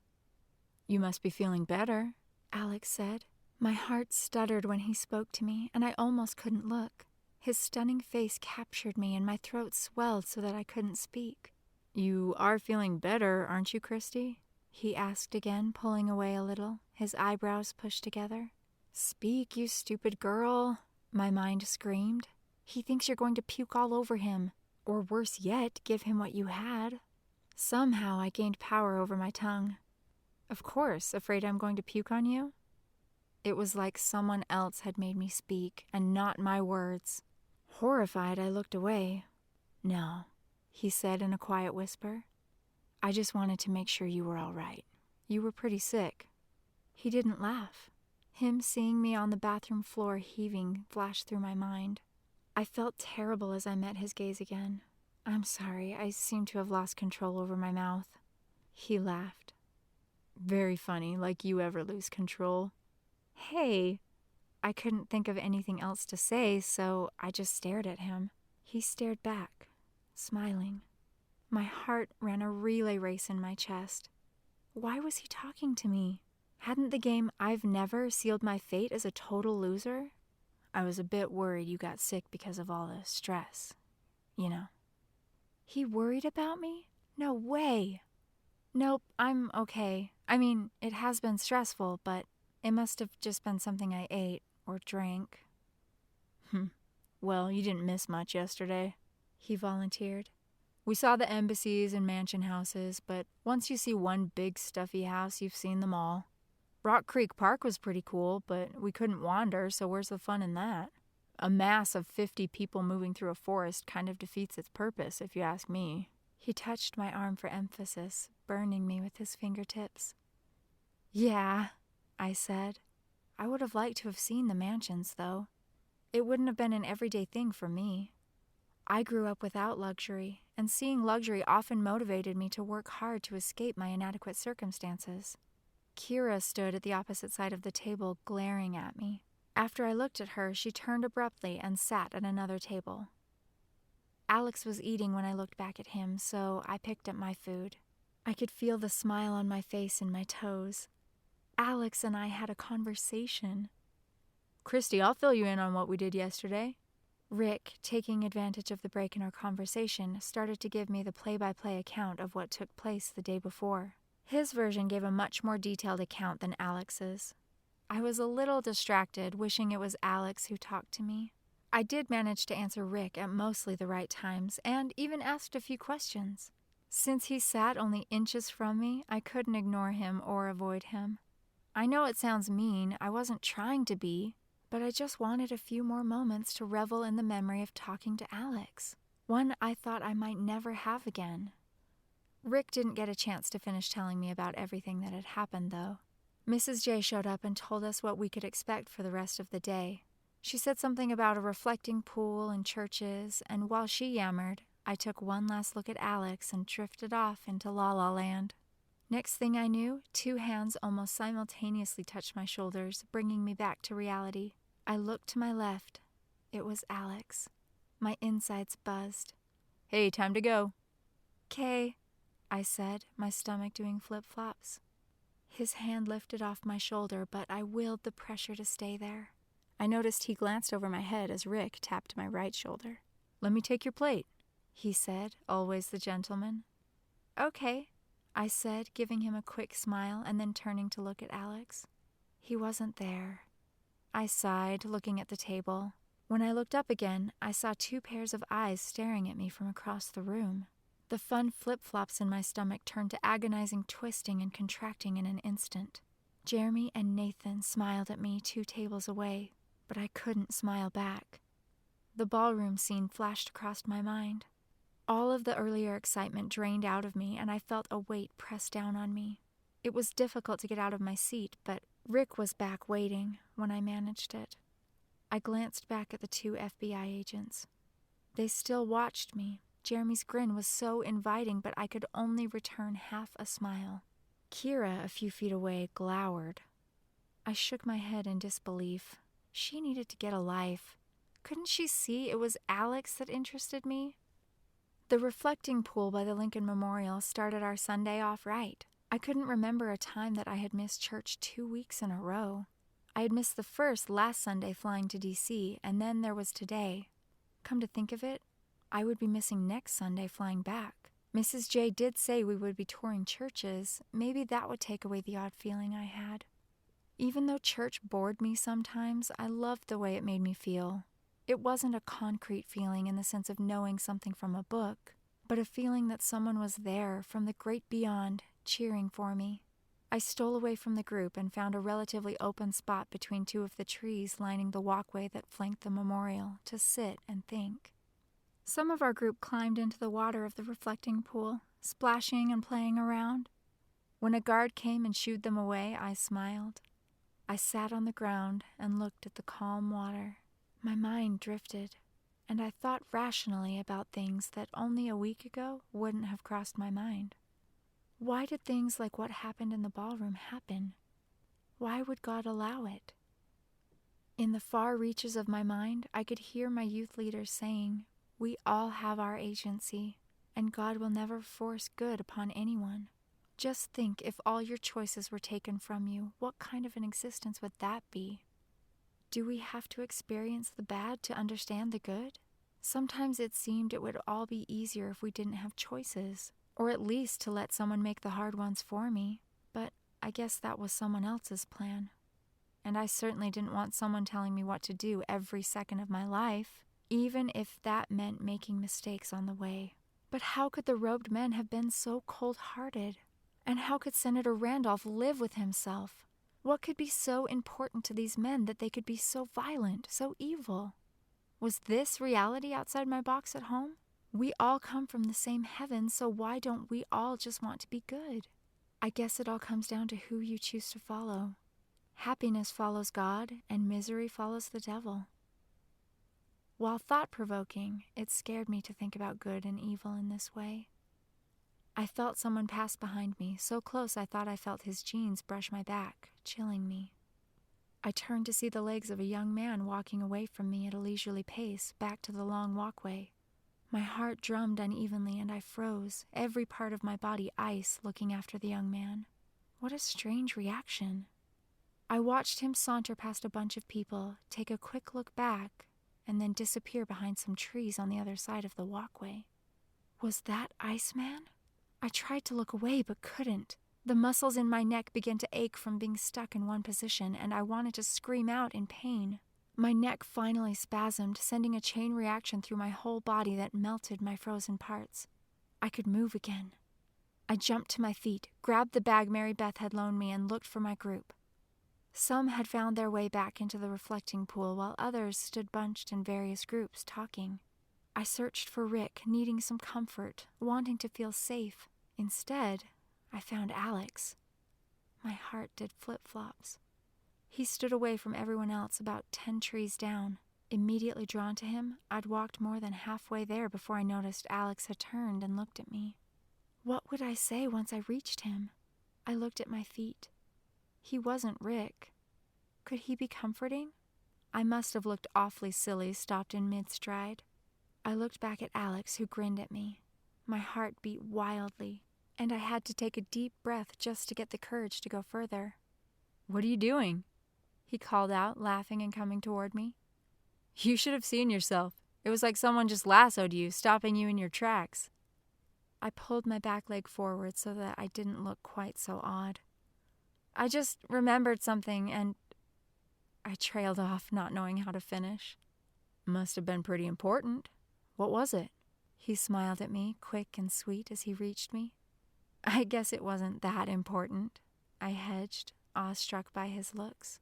"You must be feeling better," Alex said. My heart stuttered when he spoke to me, and I almost couldn't look. His stunning face captured me, and my throat swelled so that I couldn't speak. "You are feeling better, aren't you, Christy?" he asked again, pulling away a little, his eyebrows pushed together. "Speak, you stupid girl," my mind screamed. "He thinks you're going to puke all over him, or worse yet, give him what you had." Somehow I gained power over my tongue. "Of course, afraid I'm going to puke on you?" It was like someone else had made me speak, and not my words. Horrified, I looked away. "No," he said in a quiet whisper. "I just wanted to make sure you were all right. You were pretty sick." He didn't laugh. Him seeing me on the bathroom floor heaving flashed through my mind. I felt terrible as I met his gaze again. "I'm sorry, I seem to have lost control over my mouth." He laughed. "Very funny, like you ever lose control." "Hey!" I couldn't think of anything else to say, so I just stared at him. He stared back, smiling. My heart ran a relay race in my chest. Why was he talking to me? Hadn't the game I've never sealed my fate as a total loser? "I was a bit worried you got sick because of all the stress, you know." He worried about me? No way. Nope, I'm okay. I mean, it has been stressful, but it must have just been something I ate or drank. "Well, you didn't miss much yesterday," he volunteered. "We saw the embassies and mansion houses, but once you see one big stuffy house, you've seen them all. Rock Creek Park was pretty cool, but we couldn't wander, so where's the fun in that? A mass of 50 people moving through a forest kind of defeats its purpose, if you ask me." He touched my arm for emphasis, burning me with his fingertips. "Yeah," I said. I would have liked to have seen the mansions, though. It wouldn't have been an everyday thing for me. I grew up without luxury, and seeing luxury often motivated me to work hard to escape my inadequate circumstances. Kira stood at the opposite side of the table, glaring at me. After I looked at her, she turned abruptly and sat at another table. Alex was eating when I looked back at him, so I picked up my food. I could feel the smile on my face and my toes. Alex and I had a conversation. Christy, I'll fill you in on what we did yesterday. Rick, taking advantage of the break in our conversation, started to give me the play-by-play account of what took place the day before. His version gave a much more detailed account than Alex's. I was a little distracted, wishing it was Alex who talked to me. I did manage to answer Rick at mostly the right times, and even asked a few questions. Since he sat only inches from me, I couldn't ignore him or avoid him. I know it sounds mean, I wasn't trying to be, but I just wanted a few more moments to revel in the memory of talking to Alex, one I thought I might never have again. Rick didn't get a chance to finish telling me about everything that had happened, though. Mrs. J showed up and told us what we could expect for the rest of the day. She said something about a reflecting pool and churches, and while she yammered, I took one last look at Alex and drifted off into La La Land. Next thing I knew, 2 hands almost simultaneously touched my shoulders, bringing me back to reality. I looked to my left. It was Alex. My insides buzzed. Hey, time to go. "'Kay," I said, my stomach doing flip-flops. His hand lifted off my shoulder, but I willed the pressure to stay there. I noticed he glanced over my head as Rick tapped my right shoulder. "Let me take your plate," he said, always the gentleman. "Okay," I said, giving him a quick smile and then turning to look at Alex. He wasn't there. I sighed, looking at the table. When I looked up again, I saw 2 pairs of eyes staring at me from across the room. The fun flip-flops in my stomach turned to agonizing twisting and contracting in an instant. Jeremy and Nathan smiled at me 2 tables away, but I couldn't smile back. The ballroom scene flashed across my mind. All of the earlier excitement drained out of me, and I felt a weight press down on me. It was difficult to get out of my seat, but Rick was back waiting when I managed it. I glanced back at the 2 FBI agents. They still watched me. Jeremy's grin was so inviting, but I could only return half a smile. Kira, a few feet away, glowered. I shook my head in disbelief. She needed to get a life. Couldn't she see it was Alex that interested me? The reflecting pool by the Lincoln Memorial started our Sunday off right. I couldn't remember a time that I had missed church 2 weeks in a row. I had missed the first last Sunday flying to D.C., and then there was today. Come to think of it, I would be missing next Sunday flying back. Mrs. J did say we would be touring churches. Maybe that would take away the odd feeling I had. Even though church bored me sometimes, I loved the way it made me feel. It wasn't a concrete feeling in the sense of knowing something from a book, but a feeling that someone was there from the great beyond, cheering for me. I stole away from the group and found a relatively open spot between 2 of the trees lining the walkway that flanked the memorial to sit and think. Some of our group climbed into the water of the reflecting pool, splashing and playing around. When a guard came and shooed them away, I smiled. I sat on the ground and looked at the calm water. My mind drifted, and I thought rationally about things that only a week ago wouldn't have crossed my mind. Why did things like what happened in the ballroom happen? Why would God allow it? In the far reaches of my mind, I could hear my youth leaders saying, "We all have our agency, and God will never force good upon anyone." Just think, if all your choices were taken from you, what kind of an existence would that be? Do we have to experience the bad to understand the good? Sometimes it seemed it would all be easier if we didn't have choices, or at least to let someone make the hard ones for me. But I guess that was someone else's plan. And I certainly didn't want someone telling me what to do every second of my life, even if that meant making mistakes on the way. But how could the robed men have been so cold-hearted? And how could Senator Randolph live with himself? What could be so important to these men that they could be so violent, so evil? Was this reality outside my box at home? We all come from the same heaven, so why don't we all just want to be good? I guess it all comes down to who you choose to follow. Happiness follows God, and misery follows the devil. While thought-provoking, it scared me to think about good and evil in this way. I felt someone pass behind me, so close I thought I felt his jeans brush my back, chilling me. I turned to see the legs of a young man walking away from me at a leisurely pace, back to the long walkway. My heart drummed unevenly and I froze, every part of my body ice, looking after the young man. What a strange reaction. I watched him saunter past a bunch of people, take a quick look back, and then disappear behind some trees on the other side of the walkway. Was that Iceman? I tried to look away but couldn't. The muscles in my neck began to ache from being stuck in one position, and I wanted to scream out in pain. My neck finally spasmed, sending a chain reaction through my whole body that melted my frozen parts. I could move again. I jumped to my feet, grabbed the bag Mary Beth had loaned me, and looked for my group. Some had found their way back into the reflecting pool, while others stood bunched in various groups, talking. I searched for Rick, needing some comfort, wanting to feel safe. Instead, I found Alex. My heart did flip-flops. He stood away from everyone else, about 10 trees down. Immediately drawn to him, I'd walked more than halfway there before I noticed Alex had turned and looked at me. What would I say once I reached him? I looked at my feet. He wasn't Rick. Could he be comforting? I must have looked awfully silly, stopped in mid-stride. I looked back at Alex, who grinned at me. My heart beat wildly, and I had to take a deep breath just to get the courage to go further. "What are you doing?" he called out, laughing and coming toward me. "You should have seen yourself. It was like someone just lassoed you, stopping you in your tracks." I pulled my back leg forward so that I didn't look quite so odd. "I just remembered something and..." I trailed off, not knowing how to finish. "Must have been pretty important. What was it?" He smiled at me, quick and sweet, as he reached me. "I guess it wasn't that important," I hedged, awestruck by his looks.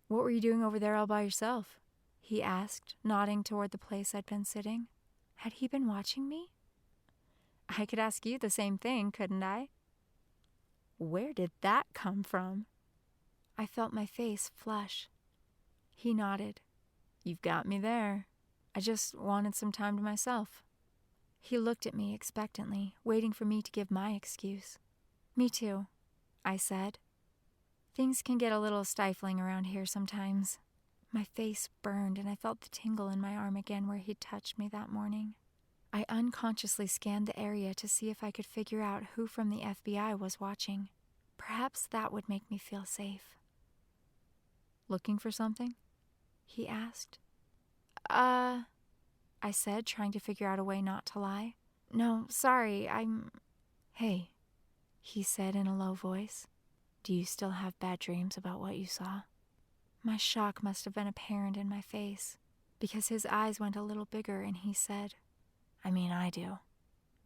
"What were you doing over there all by yourself?" he asked, nodding toward the place I'd been sitting. Had he been watching me? I could ask you the same thing, couldn't I? Where did that come from? I felt my face flush. He nodded. "You've got me there. I just wanted some time to myself." He looked at me expectantly, waiting for me to give my excuse. "Me too," I said. "Things can get a little stifling around here sometimes." My face burned, and I felt the tingle in my arm again where he'd touched me that morning. I unconsciously scanned the area to see if I could figure out who from the FBI was watching. Perhaps that would make me feel safe. "Looking for something?" he asked. I said, trying to figure out a way not to lie. "No, sorry, I'm..." "Hey," he said in a low voice. "Do you still have bad dreams about what you saw?" My shock must have been apparent in my face, because his eyes went a little bigger and he said, "I mean, I do.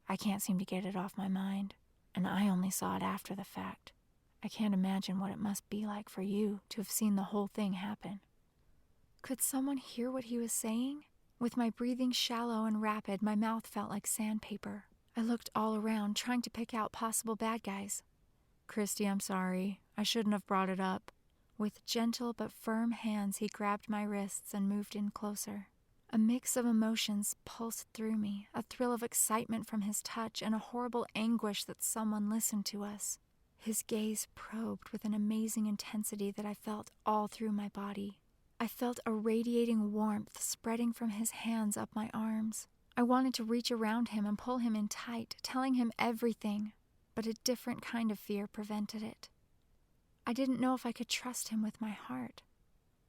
I can't seem to get it off my mind, and I only saw it after the fact. I can't imagine what it must be like for you to have seen the whole thing happen." Could someone hear what he was saying? With my breathing shallow and rapid, my mouth felt like sandpaper. I looked all around, trying to pick out possible bad guys. "Christy, I'm sorry. I shouldn't have brought it up." With gentle but firm hands, he grabbed my wrists and moved in closer. A mix of emotions pulsed through me, a thrill of excitement from his touch and a horrible anguish that someone listened to us. His gaze probed with an amazing intensity that I felt all through my body. I felt a radiating warmth spreading from his hands up my arms. I wanted to reach around him and pull him in tight, telling him everything, but a different kind of fear prevented it. I didn't know if I could trust him with my heart.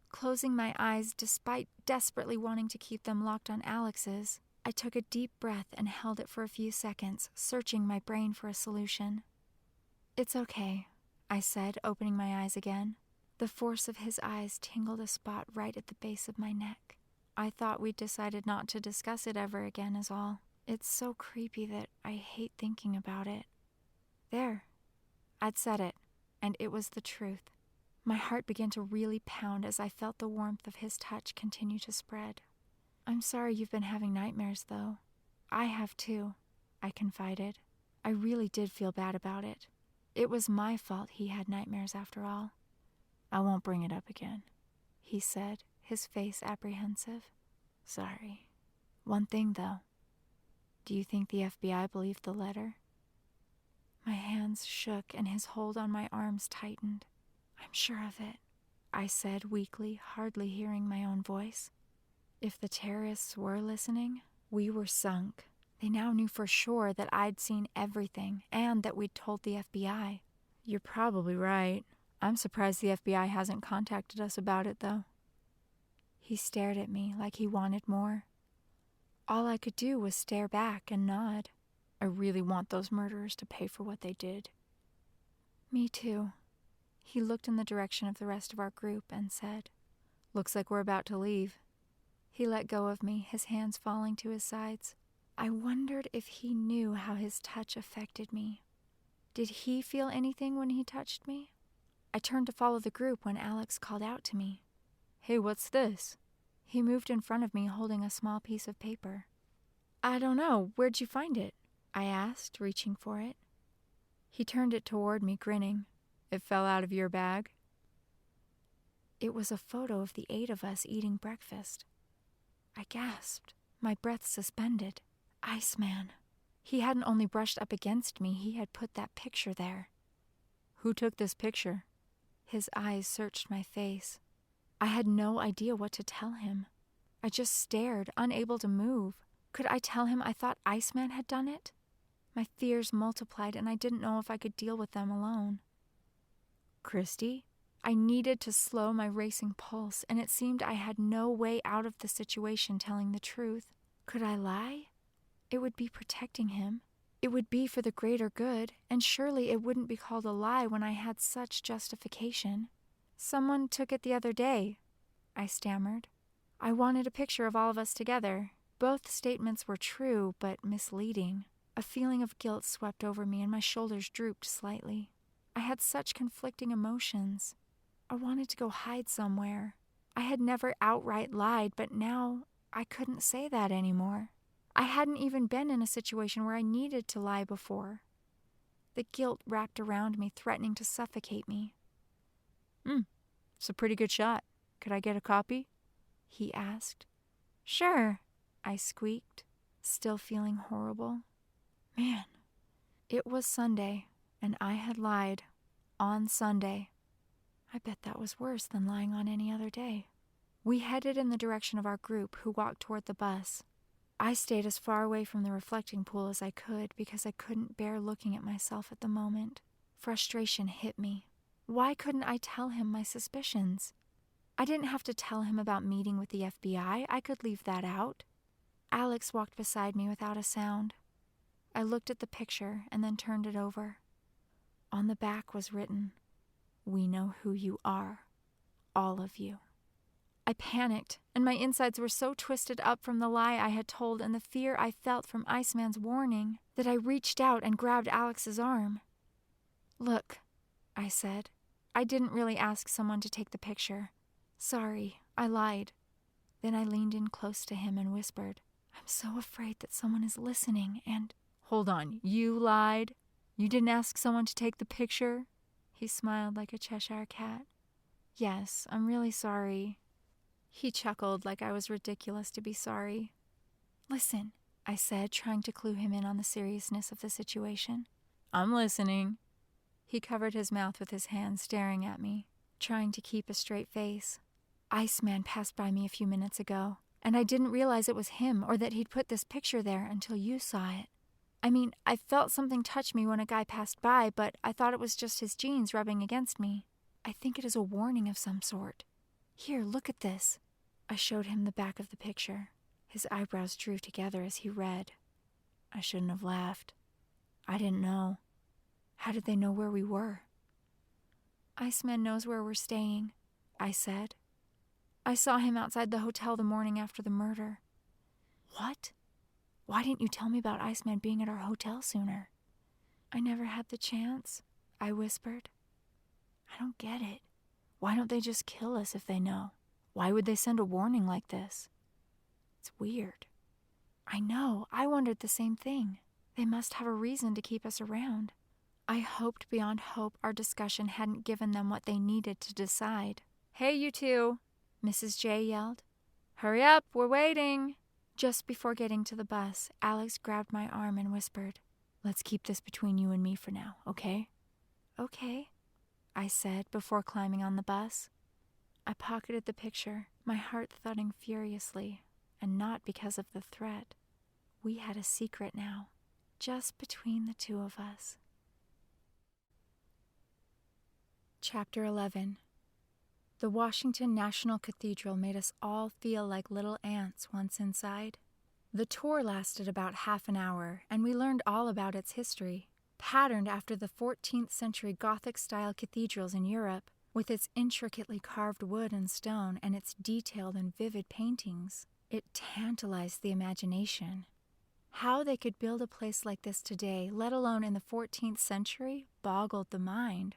Closing my eyes, despite desperately wanting to keep them locked on Alex's, I took a deep breath and held it for a few seconds, searching my brain for a solution. "It's okay," I said, opening my eyes again. The force of his eyes tingled a spot right at the base of my neck. I thought we'd decided not to discuss it ever again is all. It's so creepy that I hate thinking about it. There. I'd said it, and it was the truth. My heart began to really pound as I felt the warmth of his touch continue to spread. "I'm sorry you've been having nightmares, though." "I have too," I confided. I really did feel bad about it. It was my fault he had nightmares after all. "I won't bring it up again," he said, his face apprehensive. "Sorry." One thing, though. Do you think the FBI believed the letter? My hands shook and his hold on my arms tightened. I'm sure of it, I said weakly, hardly hearing my own voice. If the terrorists were listening, we were sunk. They now knew for sure that I'd seen everything and that we'd told the FBI. You're probably right. I'm surprised the FBI hasn't contacted us about it, though. He stared at me like he wanted more. All I could do was stare back and nod. I really want those murderers to pay for what they did. Me too. He looked in the direction of the rest of our group and said, "Looks like we're about to leave." He let go of me, his hands falling to his sides. I wondered if he knew how his touch affected me. Did he feel anything when he touched me? I turned to follow the group when Alex called out to me. "Hey, what's this?" He moved in front of me holding a small piece of paper. "I don't know. Where'd you find it?" I asked, reaching for it. He turned it toward me, grinning. "It fell out of your bag?" It was a photo of the 8 of us eating breakfast. I gasped, my breath suspended. Iceman. He hadn't only brushed up against me, he had put that picture there. "Who took this picture?" His eyes searched my face. I had no idea what to tell him. I just stared, unable to move. Could I tell him I thought Iceman had done it? My fears multiplied, and I didn't know if I could deal with them alone. "Christy?" I needed to slow my racing pulse, and it seemed I had no way out of the situation telling the truth. Could I lie? It would be protecting him. It would be for the greater good, and surely it wouldn't be called a lie when I had such justification. "Someone took it the other day," I stammered. I wanted a picture of all of us together. Both statements were true, but misleading. A feeling of guilt swept over me, and my shoulders drooped slightly. I had such conflicting emotions. I wanted to go hide somewhere. I had never outright lied, but now I couldn't say that anymore. I hadn't even been in a situation where I needed to lie before. The guilt wrapped around me, threatening to suffocate me. It's a pretty good shot. Could I get a copy?" he asked. "Sure," I squeaked, still feeling horrible. Man, it was Sunday, and I had lied on Sunday. I bet that was worse than lying on any other day. We headed in the direction of our group, who walked toward the bus. I stayed as far away from the reflecting pool as I could because I couldn't bear looking at myself at the moment. Frustration hit me. Why couldn't I tell him my suspicions? I didn't have to tell him about meeting with the FBI. I could leave that out. Alex walked beside me without a sound. I looked at the picture and then turned it over. On the back was written, "We know who you are, all of you." I panicked, and my insides were so twisted up from the lie I had told and the fear I felt from Iceman's warning that I reached out and grabbed Alex's arm. "Look," I said, "I didn't really ask someone to take the picture. Sorry, I lied." Then I leaned in close to him and whispered, "I'm so afraid that someone is listening and—" "Hold on, you lied? You didn't ask someone to take the picture?" He smiled like a Cheshire cat. "Yes, I'm really sorry." He chuckled like I was ridiculous to be sorry. "Listen," I said, trying to clue him in on the seriousness of the situation. "I'm listening." He covered his mouth with his hand, staring at me, trying to keep a straight face. "Iceman passed by me a few minutes ago, and I didn't realize it was him or that he'd put this picture there until you saw it. I mean, I felt something touch me when a guy passed by, but I thought it was just his jeans rubbing against me. I think it is a warning of some sort. Here, look at this." I showed him the back of the picture. His eyebrows drew together as he read. I shouldn't have laughed. I didn't know. How did they know where we were? "Iceman knows where we're staying," I said. "I saw him outside the hotel the morning after the murder." "What? Why didn't you tell me about Iceman being at our hotel sooner?" "I never had the chance," I whispered. "I don't get it. Why don't they just kill us if they know? Why would they send a warning like this? It's weird." "I know. I wondered the same thing. They must have a reason to keep us around." I hoped beyond hope our discussion hadn't given them what they needed to decide. "Hey, you two," Mrs. J yelled. "Hurry up, we're waiting." Just before getting to the bus, Alex grabbed my arm and whispered, "Let's keep this between you and me for now, okay?" "Okay," I said before climbing on the bus. I pocketed the picture, my heart thudding furiously, and not because of the threat. We had a secret now, just between the two of us. Chapter 11. The Washington National Cathedral made us all feel like little ants once inside. The tour lasted about half an hour, and we learned all about its history. Patterned after the 14th century Gothic-style cathedrals in Europe, with its intricately carved wood and stone and its detailed and vivid paintings, it tantalized the imagination. How they could build a place like this today, let alone in the 14th century, boggled the mind.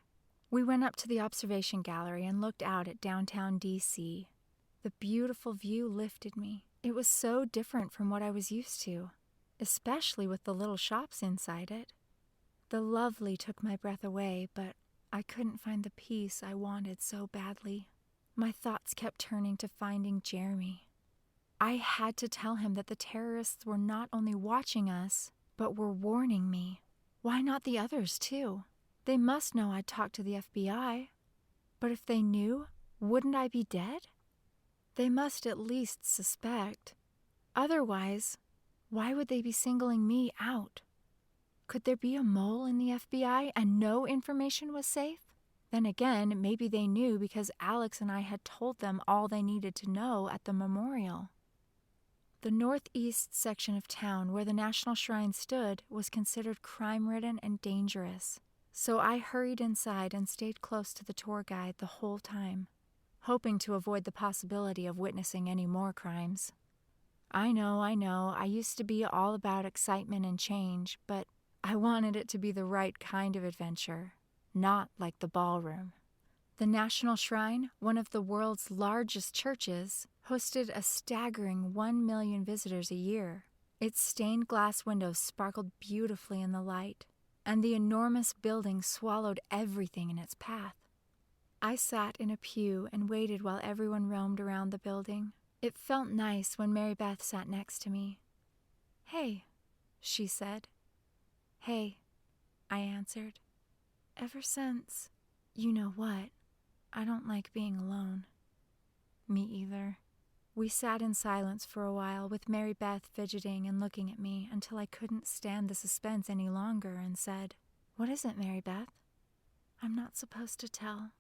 We went up to the observation gallery and looked out at downtown D.C. The beautiful view lifted me. It was so different from what I was used to, especially with the little shops inside it. The lovely took my breath away, but I couldn't find the peace I wanted so badly. My thoughts kept turning to finding Jeremy. I had to tell him that the terrorists were not only watching us, but were warning me. Why not the others, too? They must know I'd talked to the FBI. But if they knew, wouldn't I be dead? They must at least suspect. Otherwise, why would they be singling me out? Could there be a mole in the FBI and no information was safe? Then again, maybe they knew because Alex and I had told them all they needed to know at the memorial. The northeast section of town where the National Shrine stood was considered crime-ridden and dangerous. So I hurried inside and stayed close to the tour guide the whole time, hoping to avoid the possibility of witnessing any more crimes. I know, I used to be all about excitement and change, but I wanted it to be the right kind of adventure, not like the ballroom. The National Shrine, one of the world's largest churches, hosted a staggering 1 million visitors a year. Its stained glass windows sparkled beautifully in the light, and the enormous building swallowed everything in its path. I sat in a pew and waited while everyone roamed around the building. It felt nice when Mary Beth sat next to me. "Hey," she said. "Hey," I answered. "Ever since, you know what, I don't like being alone." "Me either." We sat in silence for a while, with Mary Beth fidgeting and looking at me until I couldn't stand the suspense any longer and said, "What is it, Mary Beth?" "I'm not supposed to tell."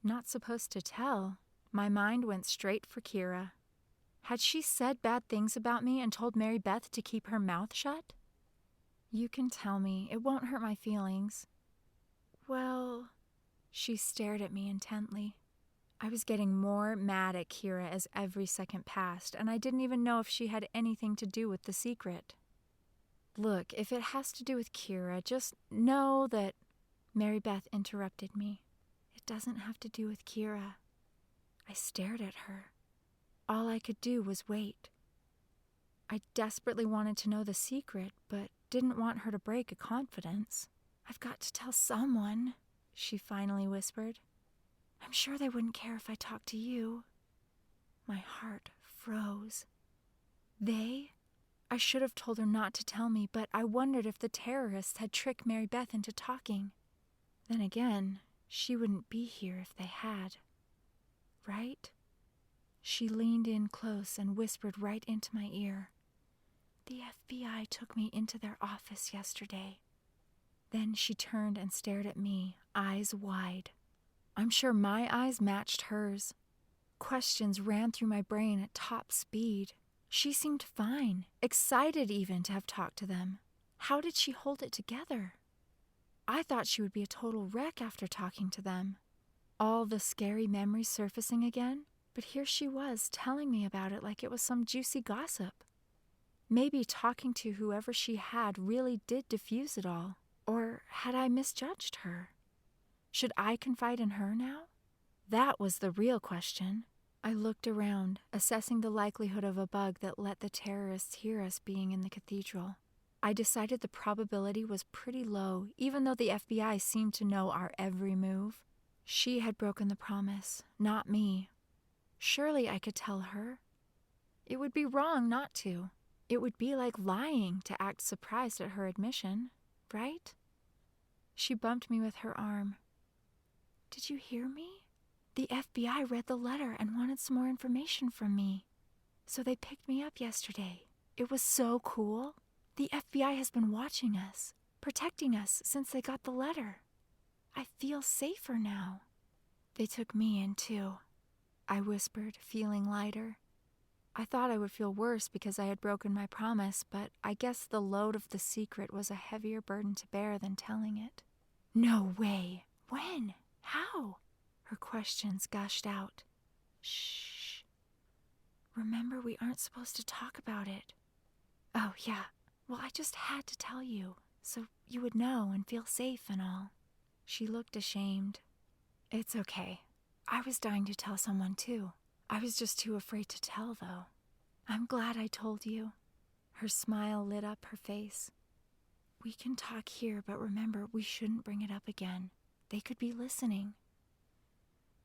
Not supposed to tell? My mind went straight for Kira. Had she said bad things about me and told Mary Beth to keep her mouth shut? "You can tell me. It won't hurt my feelings." "Well..." She stared at me intently. I was getting more mad at Kira as every second passed, and I didn't even know if she had anything to do with the secret. "Look, if it has to do with Kira, just know that..." Mary Beth interrupted me. "It doesn't have to do with Kira." I stared at her. All I could do was wait. I desperately wanted to know the secret, but didn't want her to break a confidence. "I've got to tell someone," she finally whispered. "I'm sure they wouldn't care if I talked to you." My heart froze. They? I should have told her not to tell me, but I wondered if the terrorists had tricked Mary Beth into talking. Then again, she wouldn't be here if they had. Right? She leaned in close and whispered right into my ear. "The FBI took me into their office yesterday." Then she turned and stared at me, eyes wide. I'm sure my eyes matched hers. Questions ran through my brain at top speed. She seemed fine, excited even to have talked to them. How did she hold it together? I thought she would be a total wreck after talking to them. All the scary memories surfacing again, but here she was telling me about it like it was some juicy gossip. Maybe talking to whoever she had really did diffuse it all, or had I misjudged her? Should I confide in her now? That was the real question. I looked around, assessing the likelihood of a bug that let the terrorists hear us being in the cathedral. I decided the probability was pretty low, even though the FBI seemed to know our every move. She had broken the promise, not me. Surely I could tell her. It would be wrong not to. It would be like lying to act surprised at her admission, right? She bumped me with her arm. Did you hear me? The FBI read the letter and wanted some more information from me. So they picked me up yesterday. It was so cool. The FBI has been watching us, protecting us since they got the letter. I feel safer now. They took me in too, I whispered, feeling lighter. I thought I would feel worse because I had broken my promise, but I guess the load of the secret was a heavier burden to bear than telling it. No way. When? How? Her questions gushed out. Shh. Remember, we aren't supposed to talk about it. Oh, yeah. Well, I just had to tell you, so you would know and feel safe and all. She looked ashamed. It's okay. I was dying to tell someone too. I was just too afraid to tell, though. I'm glad I told you. Her smile lit up her face. We can talk here, but remember, we shouldn't bring it up again. They could be listening.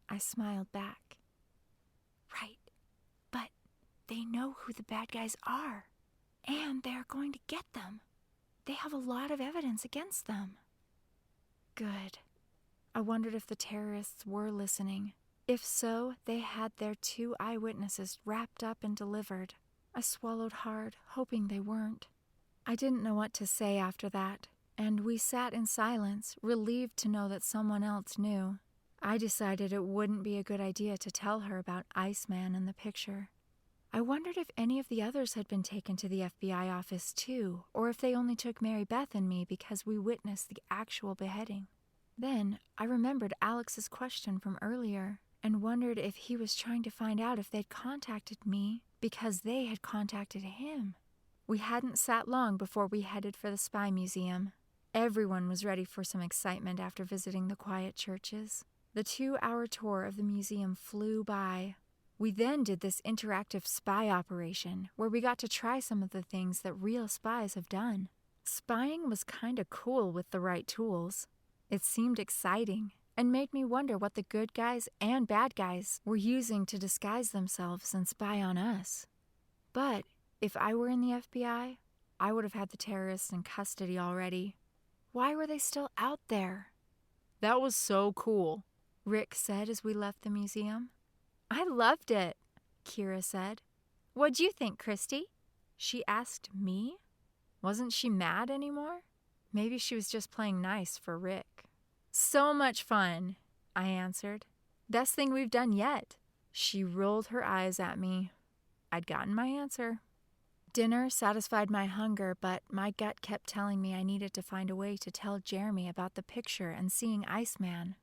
I smiled back. Right, but they know who the bad guys are, and they are going to get them. They have a lot of evidence against them. Good. I wondered if the terrorists were listening. If so, they had their 2 eyewitnesses wrapped up and delivered. I swallowed hard, hoping they weren't. I didn't know what to say after that, and we sat in silence, relieved to know that someone else knew. I decided it wouldn't be a good idea to tell her about Iceman in the picture. I wondered if any of the others had been taken to the FBI office too, or if they only took Mary Beth and me because we witnessed the actual beheading. Then I remembered Alex's question from earlier and wondered if he was trying to find out if they'd contacted me because they had contacted him. We hadn't sat long before we headed for the Spy Museum. Everyone was ready for some excitement after visiting the quiet churches. The 2-hour tour of the museum flew by. We then did this interactive spy operation where we got to try some of the things that real spies have done. Spying was kinda cool with the right tools. It seemed exciting and made me wonder what the good guys and bad guys were using to disguise themselves and spy on us. But if I were in the FBI, I would have had the terrorists in custody already. Why were they still out there? That was so cool, Rick said as we left the museum. I loved it, Kira said. What'd you think, Christy? She asked me. Wasn't she mad anymore? Maybe she was just playing nice for Rick. So much fun, I answered. Best thing we've done yet. She rolled her eyes at me. I'd gotten my answer. Dinner satisfied my hunger, but my gut kept telling me I needed to find a way to tell Jeremy about the picture and seeing Iceman.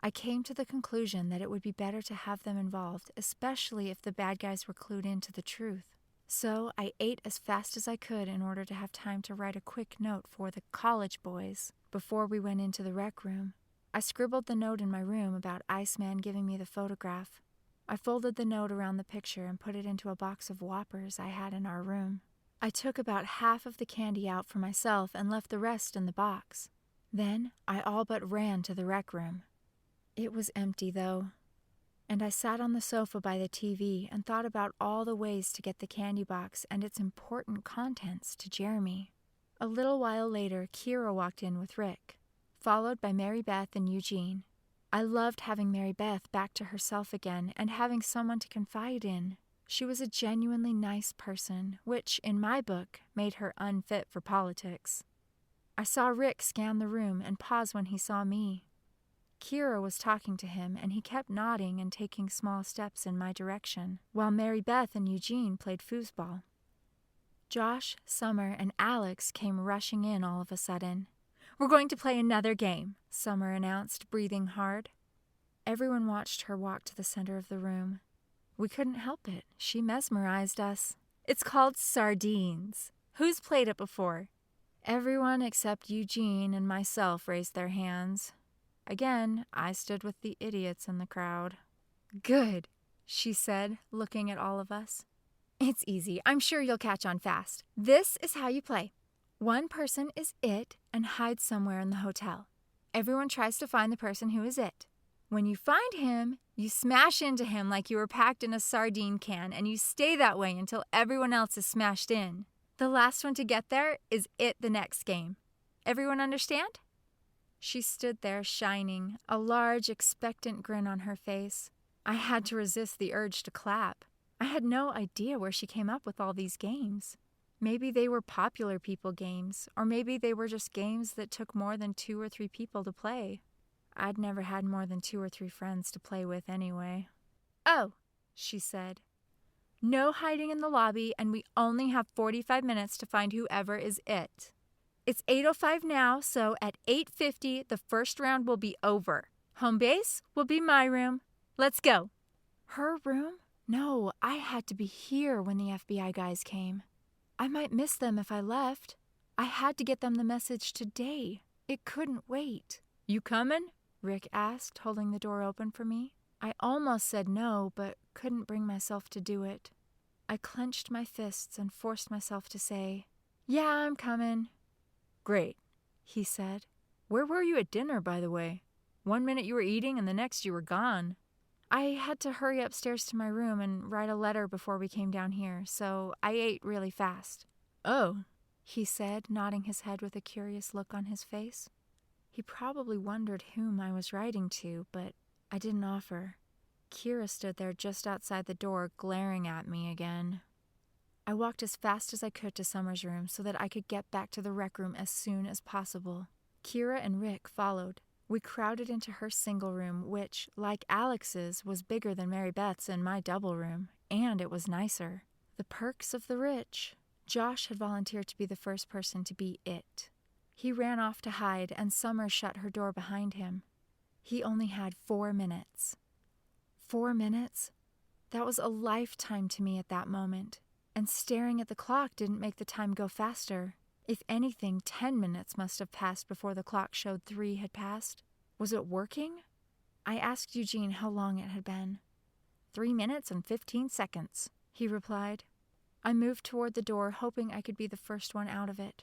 I came to the conclusion that it would be better to have them involved, especially if the bad guys were clued into the truth. So I ate as fast as I could in order to have time to write a quick note for the college boys before we went into the rec room. I scribbled the note in my room about Iceman giving me the photograph. I folded the note around the picture and put it into a box of Whoppers I had in our room. I took about half of the candy out for myself and left the rest in the box. Then I all but ran to the rec room. It was empty, though, and I sat on the sofa by the TV and thought about all the ways to get the candy box and its important contents to Jeremy. A little while later, Kira walked in with Rick, followed by Mary Beth and Eugene. I loved having Mary Beth back to herself again and having someone to confide in. She was a genuinely nice person, which, in my book, made her unfit for politics. I saw Rick scan the room and pause when he saw me. Kira was talking to him, and he kept nodding and taking small steps in my direction, while Mary Beth and Eugene played foosball. Josh, Summer, and Alex came rushing in all of a sudden. We're going to play another game, Summer announced, breathing hard. Everyone watched her walk to the center of the room. We couldn't help it. She mesmerized us. It's called Sardines. Who's played it before? Everyone except Eugene and myself raised their hands. Again, I stood with the idiots in the crowd. Good, she said, looking at all of us. It's easy. I'm sure you'll catch on fast. This is how you play. One person is it and hides somewhere in the hotel. Everyone tries to find the person who is it. When you find him, you smash into him like you were packed in a sardine can, and you stay that way until everyone else is smashed in. The last one to get there is it the next game. Everyone understand?" She stood there shining, a large, expectant grin on her face. I had to resist the urge to clap. I had no idea where she came up with all these games. Maybe they were popular people games, or maybe they were just games that took more than 2 or 3 people to play. I'd never had more than 2 or 3 friends to play with anyway. "Oh," she said. "No hiding in the lobby, and we only have 45 minutes to find whoever is it. It's 8:05 now, so at 8:50 the first round will be over. Home base will be my room. Let's go." Her room? No, I had to be here when the FBI guys came. I might miss them if I left. I had to get them the message today. It couldn't wait. "You coming?" Rick asked, holding the door open for me. I almost said no, but couldn't bring myself to do it. I clenched my fists and forced myself to say, "Yeah, I'm coming." "Great," he said. "Where were you at dinner, by the way? 1 minute you were eating and the next you were gone." "I had to hurry upstairs to my room and write a letter before we came down here, so I ate really fast." "Oh," he said, nodding his head with a curious look on his face. He probably wondered whom I was writing to, but I didn't offer. Kira stood there just outside the door, glaring at me again. I walked as fast as I could to Summer's room so that I could get back to the rec room as soon as possible. Kira and Rick followed. We crowded into her single room, which, like Alex's, was bigger than Mary Beth's and my double room, and it was nicer. The perks of the rich. Josh had volunteered to be the first person to be it. He ran off to hide, and Summer shut her door behind him. He only had 4 minutes. 4 minutes? That was a lifetime to me at that moment, and staring at the clock didn't make the time go faster. If anything, 10 minutes must have passed before the clock showed 3 had passed. Was it working? I asked Eugene how long it had been. 3 minutes and 15 seconds, he replied. I moved toward the door, hoping I could be the first one out of it.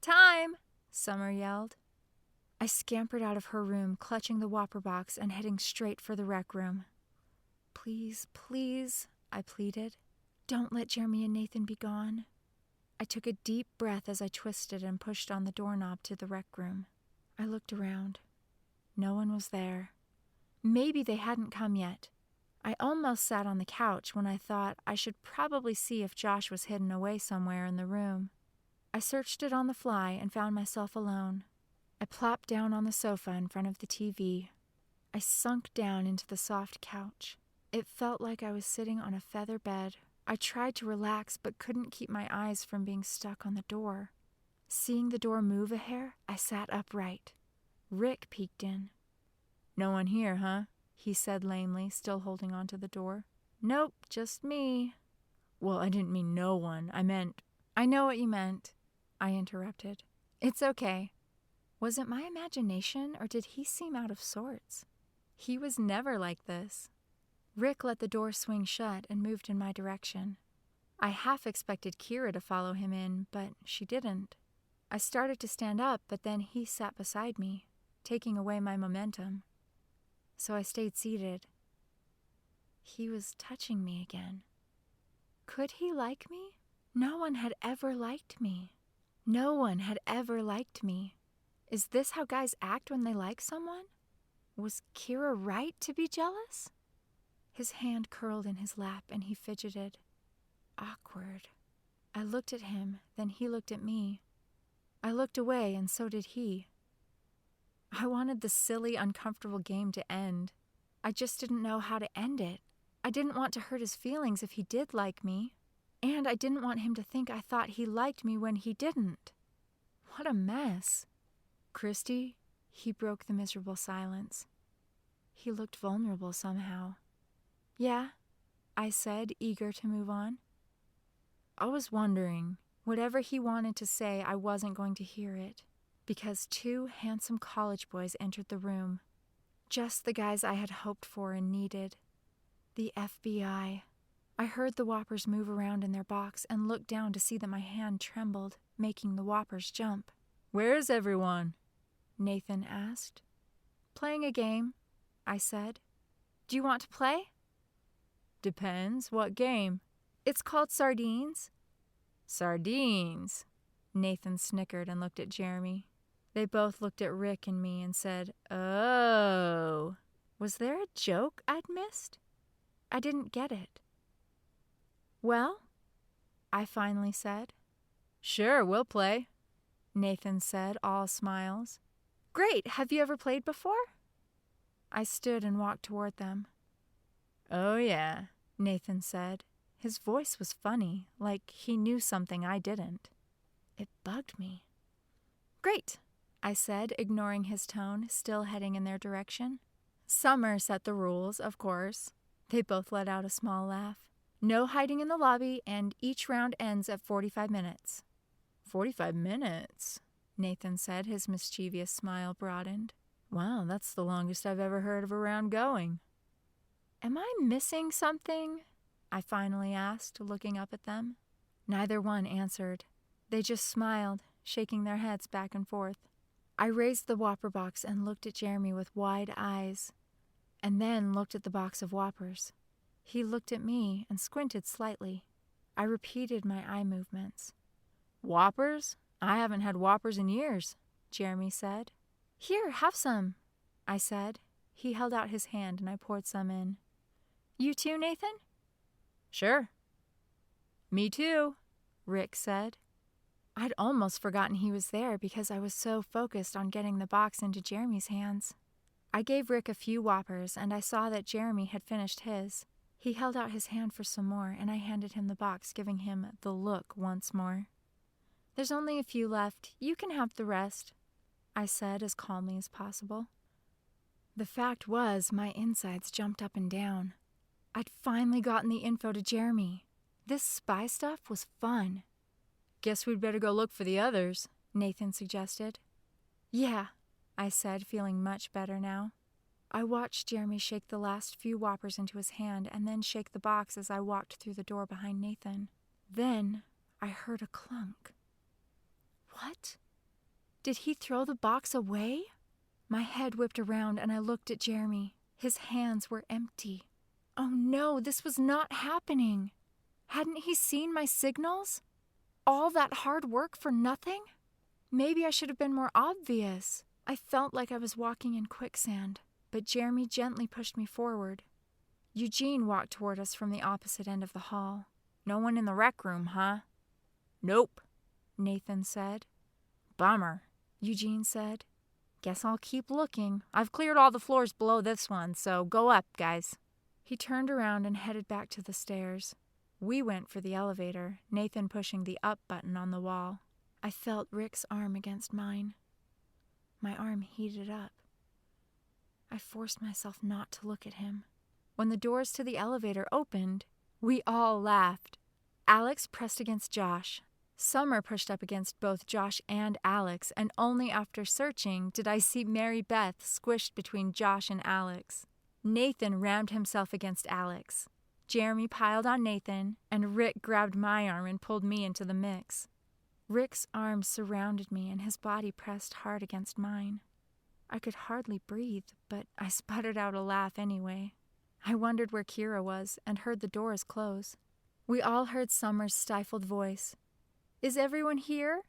"Time!" Summer yelled. I scampered out of her room, clutching the Whopper box and heading straight for the rec room. "Please, please," I pleaded. "Don't let Jeremy and Nathan be gone." I took a deep breath as I twisted and pushed on the doorknob to the rec room. I looked around. No one was there. Maybe they hadn't come yet. I almost sat on the couch when I thought I should probably see if Josh was hidden away somewhere in the room. I searched it on the fly and found myself alone. I plopped down on the sofa in front of the TV. I sunk down into the soft couch. It felt like I was sitting on a feather bed. I tried to relax but couldn't keep my eyes from being stuck on the door. Seeing the door move a hair, I sat upright. Rick peeked in. "No one here, huh?" he said lamely, still holding on to the door. "Nope, just me." "Well, I didn't mean no one. I meant—" "I know what you meant," I interrupted. "It's okay." Was it my imagination, or did he seem out of sorts? He was never like this. Rick let the door swing shut and moved in my direction. I half expected Kira to follow him in, but she didn't. I started to stand up, but then he sat beside me, taking away my momentum. So I stayed seated. He was touching me again. Could he like me? No one had ever liked me. No one had ever liked me. Is this how guys act when they like someone? Was Kira right to be jealous? His hand curled in his lap and he fidgeted. Awkward. I looked at him, then he looked at me. I looked away and so did he. I wanted the silly, uncomfortable game to end. I just didn't know how to end it. I didn't want to hurt his feelings if he did like me. And I didn't want him to think I thought he liked me when he didn't. What a mess. "Christy?" He broke the miserable silence. He looked vulnerable somehow. "Yeah," I said, eager to move on. I was wondering. Whatever he wanted to say, I wasn't going to hear it, because 2 handsome college boys entered the room. Just the guys I had hoped for and needed. The FBI. I heard the Whoppers move around in their box and looked down to see that my hand trembled, making the Whoppers jump. "Where's everyone?" Nathan asked. "Playing a game," I said. "Do you want to play?" "Depends. What game?" "It's called Sardines." "Sardines." Nathan snickered and looked at Jeremy. They both looked at Rick and me and said, "Oh." Was there a joke I'd missed? I didn't get it. "Well," I finally said. "Sure, we'll play," Nathan said, all smiles. "Great! Have you ever played before?" I stood and walked toward them. "Oh, yeah," Nathan said. His voice was funny, like he knew something I didn't. It bugged me. "Great," I said, ignoring his tone, still heading in their direction. Summer set the rules, of course. They both let out a small laugh. "No hiding in the lobby, and each round ends at 45 minutes. 45 minutes, Nathan said, his mischievous smile broadened. "Wow, that's the longest I've ever heard of a round going." "Am I missing something?" I finally asked, looking up at them. Neither one answered. They just smiled, shaking their heads back and forth. I raised the Whopper box and looked at Jeremy with wide eyes, and then looked at the box of Whoppers. He looked at me and squinted slightly. I repeated my eye movements. "Whoppers? I haven't had Whoppers in years," Jeremy said. "Here, have some," I said. He held out his hand and I poured some in. "You too, Nathan?" "Sure." "Me too," Rick said. I'd almost forgotten he was there because I was so focused on getting the box into Jeremy's hands. I gave Rick a few Whoppers, and I saw that Jeremy had finished his. He held out his hand for some more, and I handed him the box, giving him the look once more. "There's only a few left. You can have the rest," I said as calmly as possible. The fact was, my insides jumped up and down. I'd finally gotten the info to Jeremy. This spy stuff was fun. "Guess we'd better go look for the others," Nathan suggested. "Yeah," I said, feeling much better now. I watched Jeremy shake the last few Whoppers into his hand and then shake the box as I walked through the door behind Nathan. Then I heard a clunk. What? Did he throw the box away? My head whipped around and I looked at Jeremy. His hands were empty. Oh no, this was not happening. Hadn't he seen my signals? All that hard work for nothing? Maybe I should have been more obvious. I felt like I was walking in quicksand, but Jeremy gently pushed me forward. Eugene walked toward us from the opposite end of the hall. "No one in the rec room, huh?" "Nope," Nathan said. "Bummer," Eugene said. "Guess I'll keep looking. I've cleared all the floors below this one, so go up, guys." He turned around and headed back to the stairs. We went for the elevator, Nathan pushing the up button on the wall. I felt Rick's arm against mine. My arm heated up. I forced myself not to look at him. When the doors to the elevator opened, we all laughed. Alex pressed against Josh. Summer pushed up against both Josh and Alex, and only after searching did I see Mary Beth squished between Josh and Alex. Nathan rammed himself against Alex. Jeremy piled on Nathan, and Rick grabbed my arm and pulled me into the mix. Rick's arms surrounded me, and his body pressed hard against mine. I could hardly breathe, but I sputtered out a laugh anyway. I wondered where Kira was, and heard the doors close. We all heard Summer's stifled voice. "Is everyone here?"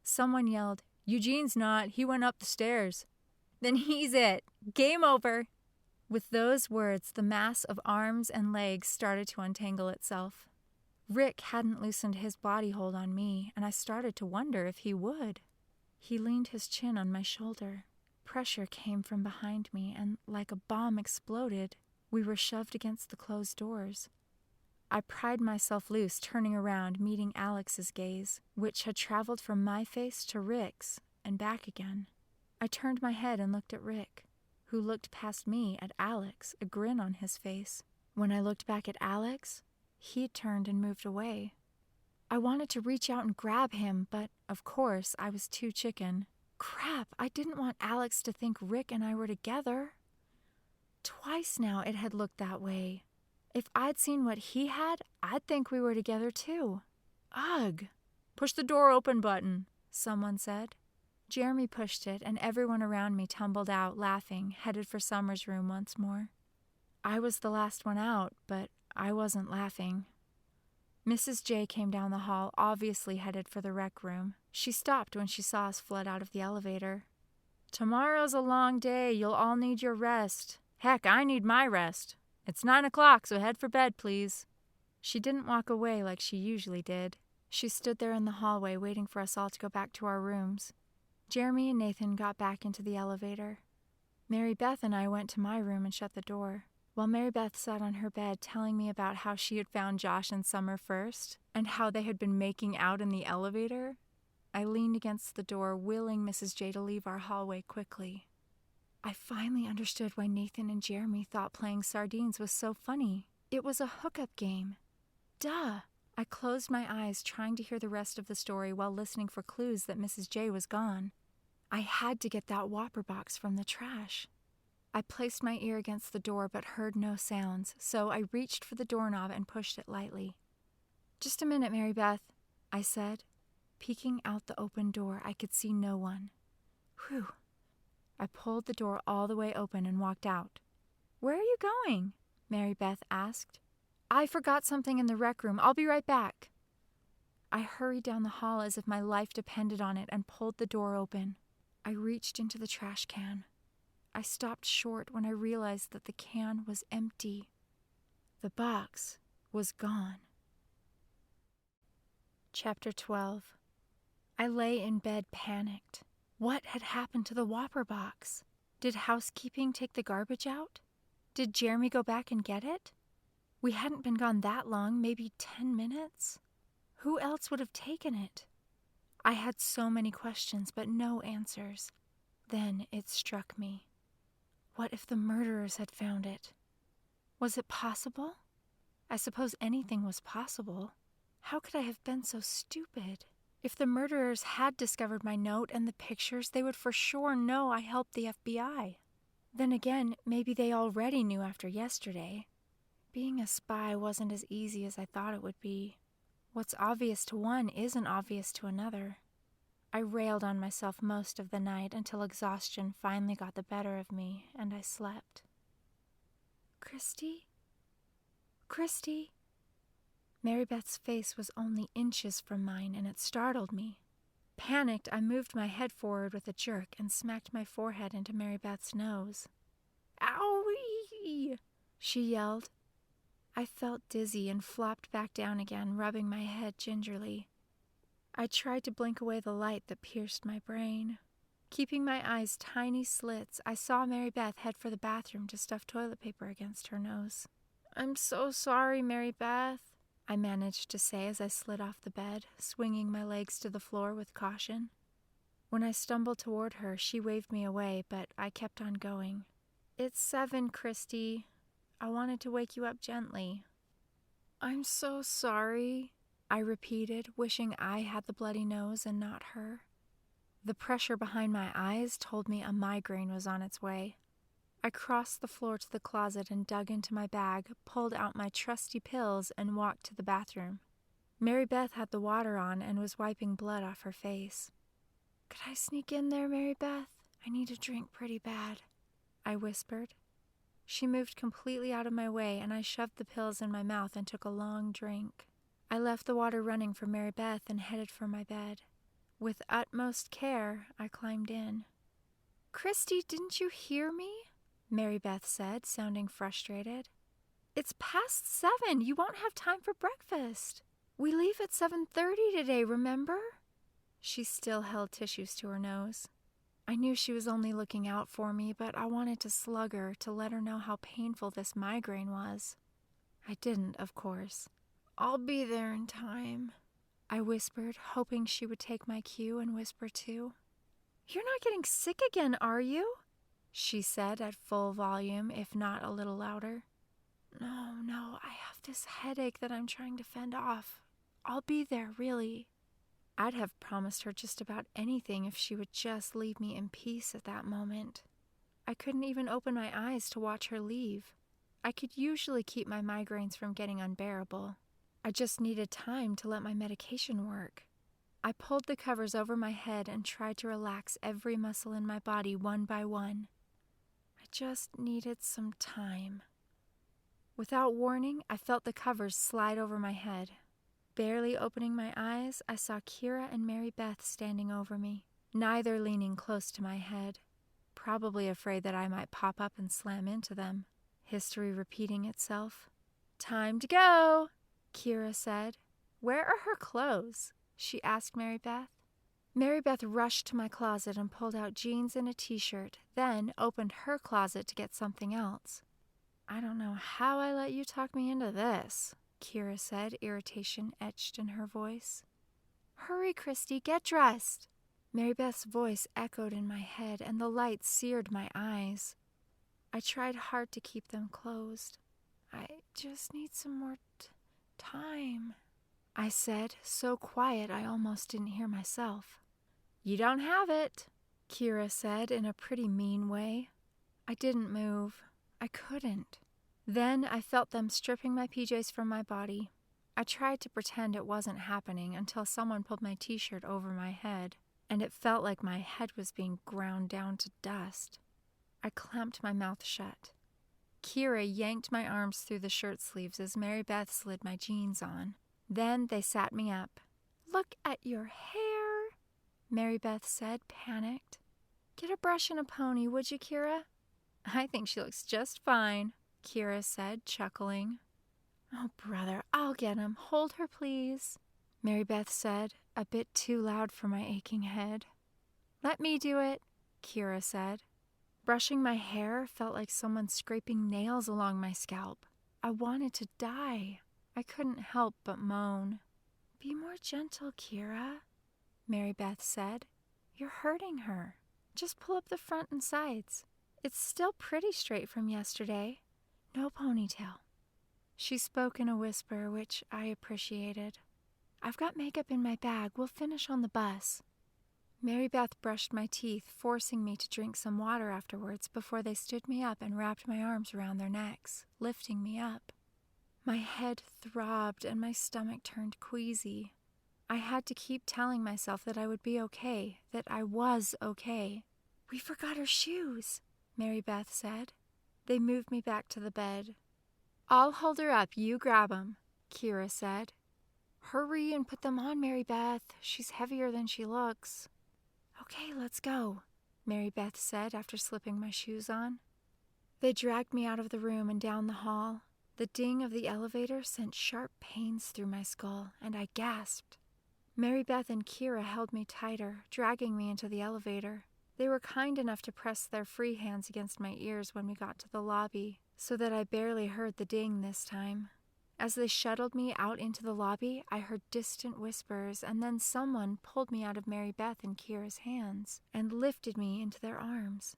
Someone yelled, "Eugene's not. He went up the stairs." "Then he's it. Game over." With those words, the mass of arms and legs started to untangle itself. Rick hadn't loosened his body hold on me, and I started to wonder if he would. He leaned his chin on my shoulder. Pressure came from behind me, and like a bomb exploded, we were shoved against the closed doors. I pried myself loose, turning around, meeting Alex's gaze, which had traveled from my face to Rick's and back again. I turned my head and looked at Rick, who looked past me at Alex, a grin on his face. When I looked back at Alex, he turned and moved away. I wanted to reach out and grab him, but of course I was too chicken. Crap, I didn't want Alex to think Rick and I were together. Twice now it had looked that way. If I'd seen what he had, I'd think we were together too. Ugh! "Push the door open button," someone said. Jeremy pushed it, and everyone around me tumbled out, laughing, headed for Summer's room once more. I was the last one out, but I wasn't laughing. Mrs. J came down the hall, obviously headed for the rec room. She stopped when she saw us flood out of the elevator. "Tomorrow's a long day. You'll all need your rest. Heck, I need my rest. It's 9 o'clock, so head for bed, please." She didn't walk away like she usually did. She stood there in the hallway waiting for us all to go back to our rooms. Jeremy and Nathan got back into the elevator. Mary Beth and I went to my room and shut the door, while Mary Beth sat on her bed telling me about how she had found Josh and Summer first, and how they had been making out in the elevator. I leaned against the door, willing Mrs. J to leave our hallway quickly. I finally understood why Nathan and Jeremy thought playing sardines was so funny. It was a hookup game. Duh! I closed my eyes, trying to hear the rest of the story while listening for clues that Mrs. J was gone. I had to get that Whopper box from the trash. I placed my ear against the door but heard no sounds, so I reached for the doorknob and pushed it lightly. "Just a minute, Mary Beth," I said. Peeking out the open door, I could see no one. Whew. I pulled the door all the way open and walked out. "Where are you going?" Mary Beth asked. "I forgot something in the rec room. I'll be right back." I hurried down the hall as if my life depended on it and pulled the door open. I reached into the trash can. I stopped short when I realized that the can was empty. The box was gone. Chapter 12. I lay in bed panicked. What had happened to the Whopper box? Did housekeeping take the garbage out? Did Jeremy go back and get it? We hadn't been gone that long, maybe 10 minutes. Who else would have taken it? I had so many questions, but no answers. Then it struck me. What if the murderers had found it? Was it possible? I suppose anything was possible. How could I have been so stupid? If the murderers had discovered my note and the pictures, they would for sure know I helped the FBI. Then again, maybe they already knew after yesterday. Being a spy wasn't as easy as I thought it would be. What's obvious to one isn't obvious to another. I railed on myself most of the night until exhaustion finally got the better of me and I slept. "Christy? Christy?" Mary Beth's face was only inches from mine and it startled me. Panicked, I moved my head forward with a jerk and smacked my forehead into Mary Beth's nose. "Owie!" she yelled. I felt dizzy and flopped back down again, rubbing my head gingerly. I tried to blink away the light that pierced my brain. Keeping my eyes tiny slits, I saw Mary Beth head for the bathroom to stuff toilet paper against her nose. "I'm so sorry, Mary Beth," I managed to say as I slid off the bed, swinging my legs to the floor with caution. When I stumbled toward her, she waved me away, but I kept on going. "It's 7, Christy. I wanted to wake you up gently." "I'm so sorry," I repeated, wishing I had the bloody nose and not her. The pressure behind my eyes told me a migraine was on its way. I crossed the floor to the closet and dug into my bag, pulled out my trusty pills, and walked to the bathroom. Mary Beth had the water on and was wiping blood off her face. "Could I sneak in there, Mary Beth? I need a drink pretty bad," I whispered. She moved completely out of my way, and I shoved the pills in my mouth and took a long drink. I left the water running for Mary Beth and headed for my bed. With utmost care, I climbed in. "Christy, didn't you hear me?" Mary Beth said, sounding frustrated. "It's past 7. You won't have time for breakfast. We leave at 7:30 today, remember?" She still held tissues to her nose. I knew she was only looking out for me, but I wanted to slug her to let her know how painful this migraine was. I didn't, of course. "I'll be there in time," I whispered, hoping she would take my cue and whisper too. "You're not getting sick again, are you?" she said at full volume, if not a little louder. No, I have this headache that I'm trying to fend off. I'll be there, really." I'd have promised her just about anything if she would just leave me in peace at that moment. I couldn't even open my eyes to watch her leave. I could usually keep my migraines from getting unbearable. I just needed time to let my medication work. I pulled the covers over my head and tried to relax every muscle in my body one by one. I just needed some time. Without warning, I felt the covers slide over my head. Barely opening my eyes, I saw Kira and Mary Beth standing over me, neither leaning close to my head, probably afraid that I might pop up and slam into them. History repeating itself. "Time to go," Kira said. "Where are her clothes?" she asked Mary Beth. Mary Beth rushed to my closet and pulled out jeans and a t-shirt, then opened her closet to get something else. "I don't know how I let you talk me into this," Kira said, irritation etched in her voice. "Hurry, Christy, get dressed." Mary Beth's voice echoed in my head, and the light seared my eyes. I tried hard to keep them closed. "I just need some more time," I said, so quiet I almost didn't hear myself. "You don't have it," Kira said in a pretty mean way. I didn't move. I couldn't. Then I felt them stripping my PJs from my body. I tried to pretend it wasn't happening until someone pulled my t-shirt over my head, and it felt like my head was being ground down to dust. I clamped my mouth shut. Kira yanked my arms through the shirt sleeves as Mary Beth slid my jeans on. Then they sat me up. "Look at your hair," Mary Beth said, panicked. "Get a brush and a pony, would you, Kira?" "I think she looks just fine," Kira said, chuckling. "Oh, brother, I'll get him. Hold her, please," Mary Beth said, a bit too loud for my aching head. "Let me do it," Kira said. Brushing my hair felt like someone scraping nails along my scalp. I wanted to die. I couldn't help but moan. "Be more gentle, Kira," Mary Beth said. "You're hurting her. Just pull up the front and sides. It's still pretty straight from yesterday. No ponytail." She spoke in a whisper, which I appreciated. "I've got makeup in my bag. We'll finish on the bus." Mary Beth brushed my teeth, forcing me to drink some water afterwards before they stood me up and wrapped my arms around their necks, lifting me up. My head throbbed and my stomach turned queasy. I had to keep telling myself that I would be okay, that I was okay. "We forgot our shoes," Mary Beth said. They moved me back to the bed. "I'll hold her up, you grab 'em," Kira said. "Hurry and put them on, Mary Beth. She's heavier than she looks." "Okay, let's go," Mary Beth said after slipping my shoes on. They dragged me out of the room and down the hall. The ding of the elevator sent sharp pains through my skull, and I gasped. Mary Beth and Kira held me tighter, dragging me into the elevator. They were kind enough to press their free hands against my ears when we got to the lobby, so that I barely heard the ding this time. As they shuttled me out into the lobby, I heard distant whispers, and then someone pulled me out of Mary Beth and Kira's hands and lifted me into their arms.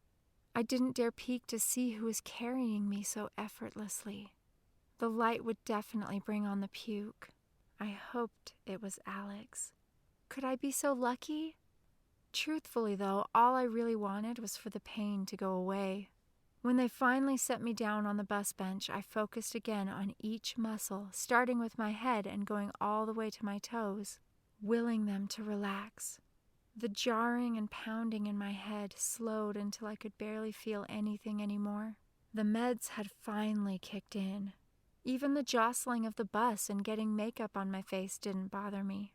I didn't dare peek to see who was carrying me so effortlessly. The light would definitely bring on the puke. I hoped it was Alex. Could I be so lucky? Truthfully, though, all I really wanted was for the pain to go away. When they finally set me down on the bus bench, I focused again on each muscle, starting with my head and going all the way to my toes, willing them to relax. The jarring and pounding in my head slowed until I could barely feel anything anymore. The meds had finally kicked in. Even the jostling of the bus and getting makeup on my face didn't bother me.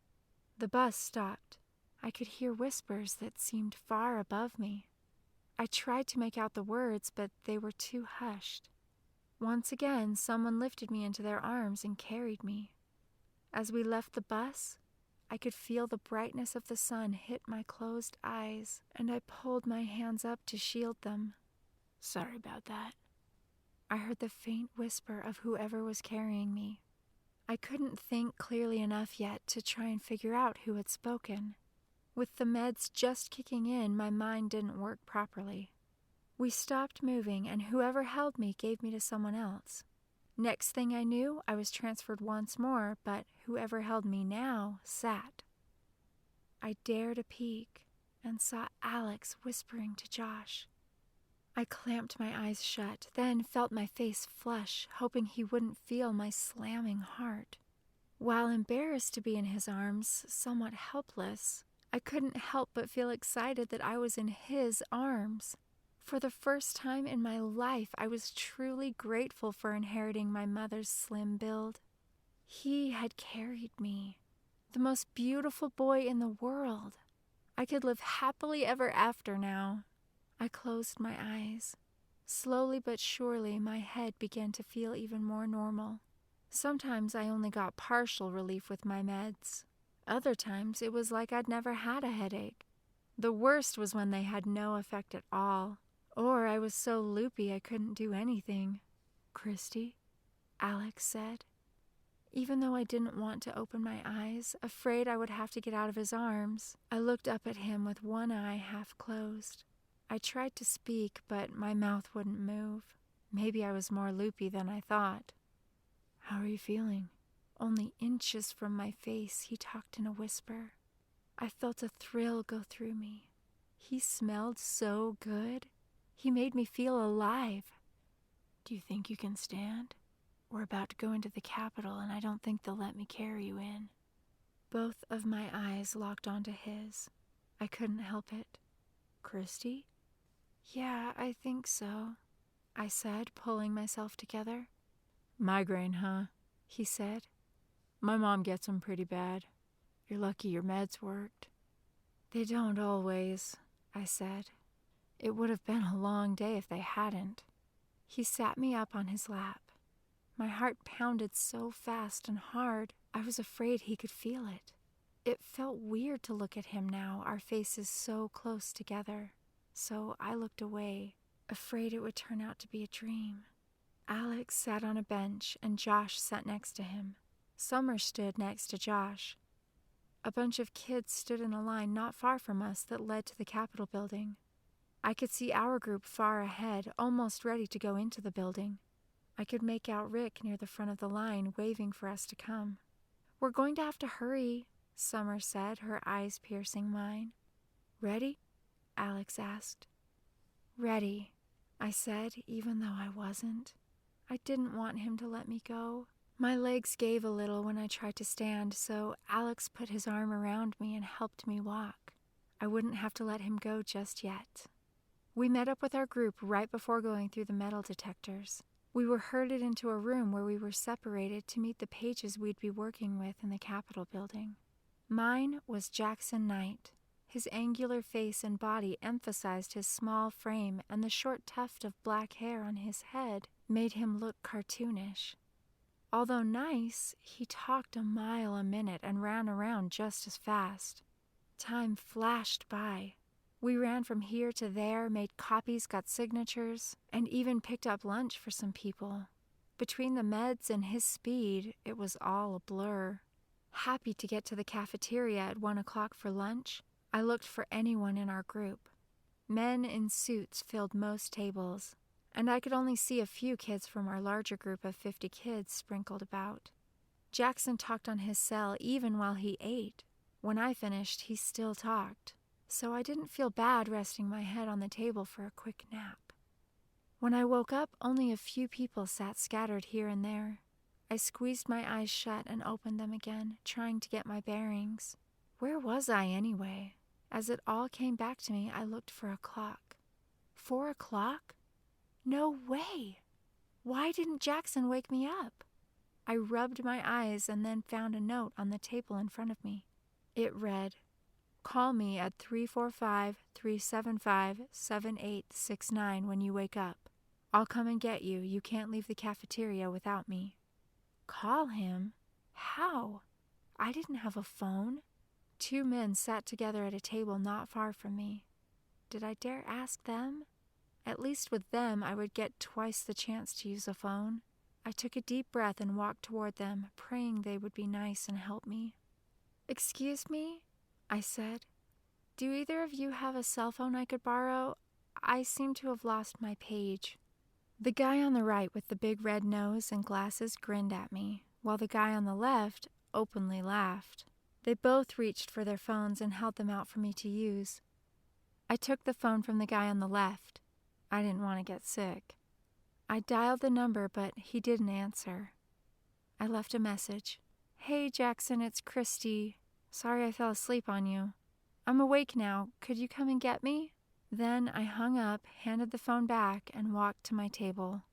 The bus stopped. I could hear whispers that seemed far above me. I tried to make out the words, but they were too hushed. Once again, someone lifted me into their arms and carried me. As we left the bus, I could feel the brightness of the sun hit my closed eyes, and I pulled my hands up to shield them. "Sorry about that," I heard the faint whisper of whoever was carrying me. I couldn't think clearly enough yet to try and figure out who had spoken. With the meds just kicking in, my mind didn't work properly. We stopped moving, and whoever held me gave me to someone else. Next thing I knew, I was transferred once more, but whoever held me now sat. I dared a peek and saw Alex whispering to Josh. I clamped my eyes shut, then felt my face flush, hoping he wouldn't feel my slamming heart. While embarrassed to be in his arms, somewhat helpless, I couldn't help but feel excited that I was in his arms. For the first time in my life, I was truly grateful for inheriting my mother's slim build. He had carried me, the most beautiful boy in the world. I could live happily ever after now. I closed my eyes. Slowly but surely, my head began to feel even more normal. Sometimes I only got partial relief with my meds. Other times it was like I'd never had a headache. The worst was when they had no effect at all, or I was so loopy I couldn't do anything. "Christy," Alex said. Even though I didn't want to open my eyes, afraid I would have to get out of his arms, I looked up at him with one eye half closed. I tried to speak, but my mouth wouldn't move. Maybe I was more loopy than I thought. "How are you feeling?" Only inches from my face, he talked in a whisper. I felt a thrill go through me. He smelled so good. He made me feel alive. "Do you think you can stand? We're about to go into the Capitol, and I don't think they'll let me carry you in." Both of my eyes locked onto his. I couldn't help it. "Christy?" "Yeah, I think so," I said, pulling myself together. "Migraine, huh?" he said. "My mom gets them pretty bad. You're lucky your meds worked." "They don't always," I said. "It would have been a long day if they hadn't." He sat me up on his lap. My heart pounded so fast and hard, I was afraid he could feel it. It felt weird to look at him now, our faces so close together. So I looked away, afraid it would turn out to be a dream. Alex sat on a bench, and Josh sat next to him. Summer stood next to Josh. A bunch of kids stood in a line not far from us that led to the Capitol building. I could see our group far ahead, almost ready to go into the building. I could make out Rick near the front of the line, waving for us to come. "We're going to have to hurry," Summer said, her eyes piercing mine. "Ready?" Alex asked. "Ready," I said, even though I wasn't. I didn't want him to let me go. My legs gave a little when I tried to stand, so Alex put his arm around me and helped me walk. I wouldn't have to let him go just yet. We met up with our group right before going through the metal detectors. We were herded into a room where we were separated to meet the pages we'd be working with in the Capitol building. Mine was Jackson Knight. His angular face and body emphasized his small frame, and the short tuft of black hair on his head made him look cartoonish. Although nice, he talked a mile a minute and ran around just as fast. Time flashed by. We ran from here to there, made copies, got signatures, and even picked up lunch for some people. Between the meds and his speed, it was all a blur. Happy to get to the cafeteria at 1 o'clock for lunch, I looked for anyone in our group. Men in suits filled most tables, and I could only see a few kids from our larger group of 50 kids sprinkled about. Jackson talked on his cell even while he ate. When I finished, he still talked, so I didn't feel bad resting my head on the table for a quick nap. When I woke up, only a few people sat scattered here and there. I squeezed my eyes shut and opened them again, trying to get my bearings. Where was I anyway? As it all came back to me, I looked for a clock. 4 o'clock? No way! Why didn't Jackson wake me up? I rubbed my eyes and then found a note on the table in front of me. It read, "Call me at 345-375-7869 when you wake up. I'll come and get you. You can't leave the cafeteria without me." Call him? How? I didn't have a phone. 2 men sat together at a table not far from me. Did I dare ask them? At least with them, I would get twice the chance to use a phone. I took a deep breath and walked toward them, praying they would be nice and help me. "Excuse me?" I said. "Do either of you have a cell phone I could borrow? I seem to have lost my page." The guy on the right with the big red nose and glasses grinned at me, while the guy on the left openly laughed. They both reached for their phones and held them out for me to use. I took the phone from the guy on the left. I didn't want to get sick. I dialed the number, but he didn't answer. I left a message. Hey, Jackson, it's Christy. Sorry I fell asleep on you. I'm awake now. Could you come and get me? Then I hung up, handed the phone back, and walked to my table.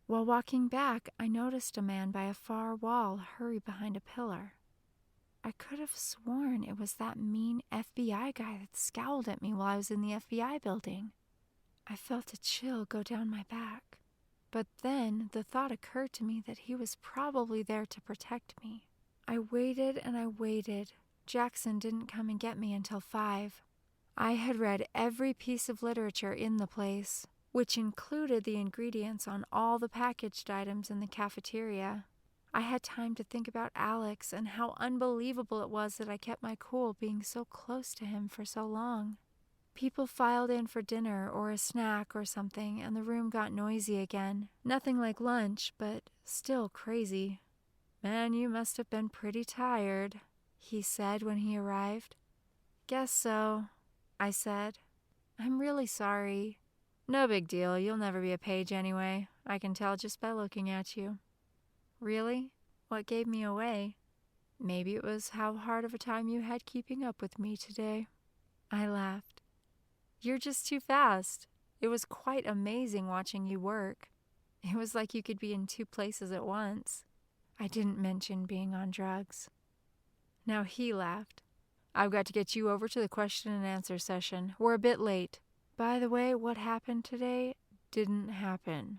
While walking back, I noticed a man by a far wall hurry behind a pillar. I could have sworn it was that mean FBI guy that scowled at me while I was in the FBI building. I felt a chill go down my back. But then the thought occurred to me that he was probably there to protect me. I waited and I waited. Jackson didn't come and get me until 5. I had read every piece of literature in the place, which included the ingredients on all the packaged items in the cafeteria. I had time to think about Alex and how unbelievable it was that I kept my cool being so close to him for so long. People filed in for dinner or a snack or something, and the room got noisy again. Nothing like lunch, but still crazy. "Man, you must have been pretty tired," he said when he arrived. "Guess so," I said. "I'm really sorry." "No big deal. You'll never be a page anyway. I can tell just by looking at you." "Really? What gave me away?" "Maybe it was how hard of a time you had keeping up with me today." I laughed. "You're just too fast. It was quite amazing watching you work. It was like you could be in 2 places at once." I didn't mention being on drugs. Now he laughed. "I've got to get you over to the question and answer session. We're a bit late. By the way, what happened today didn't happen.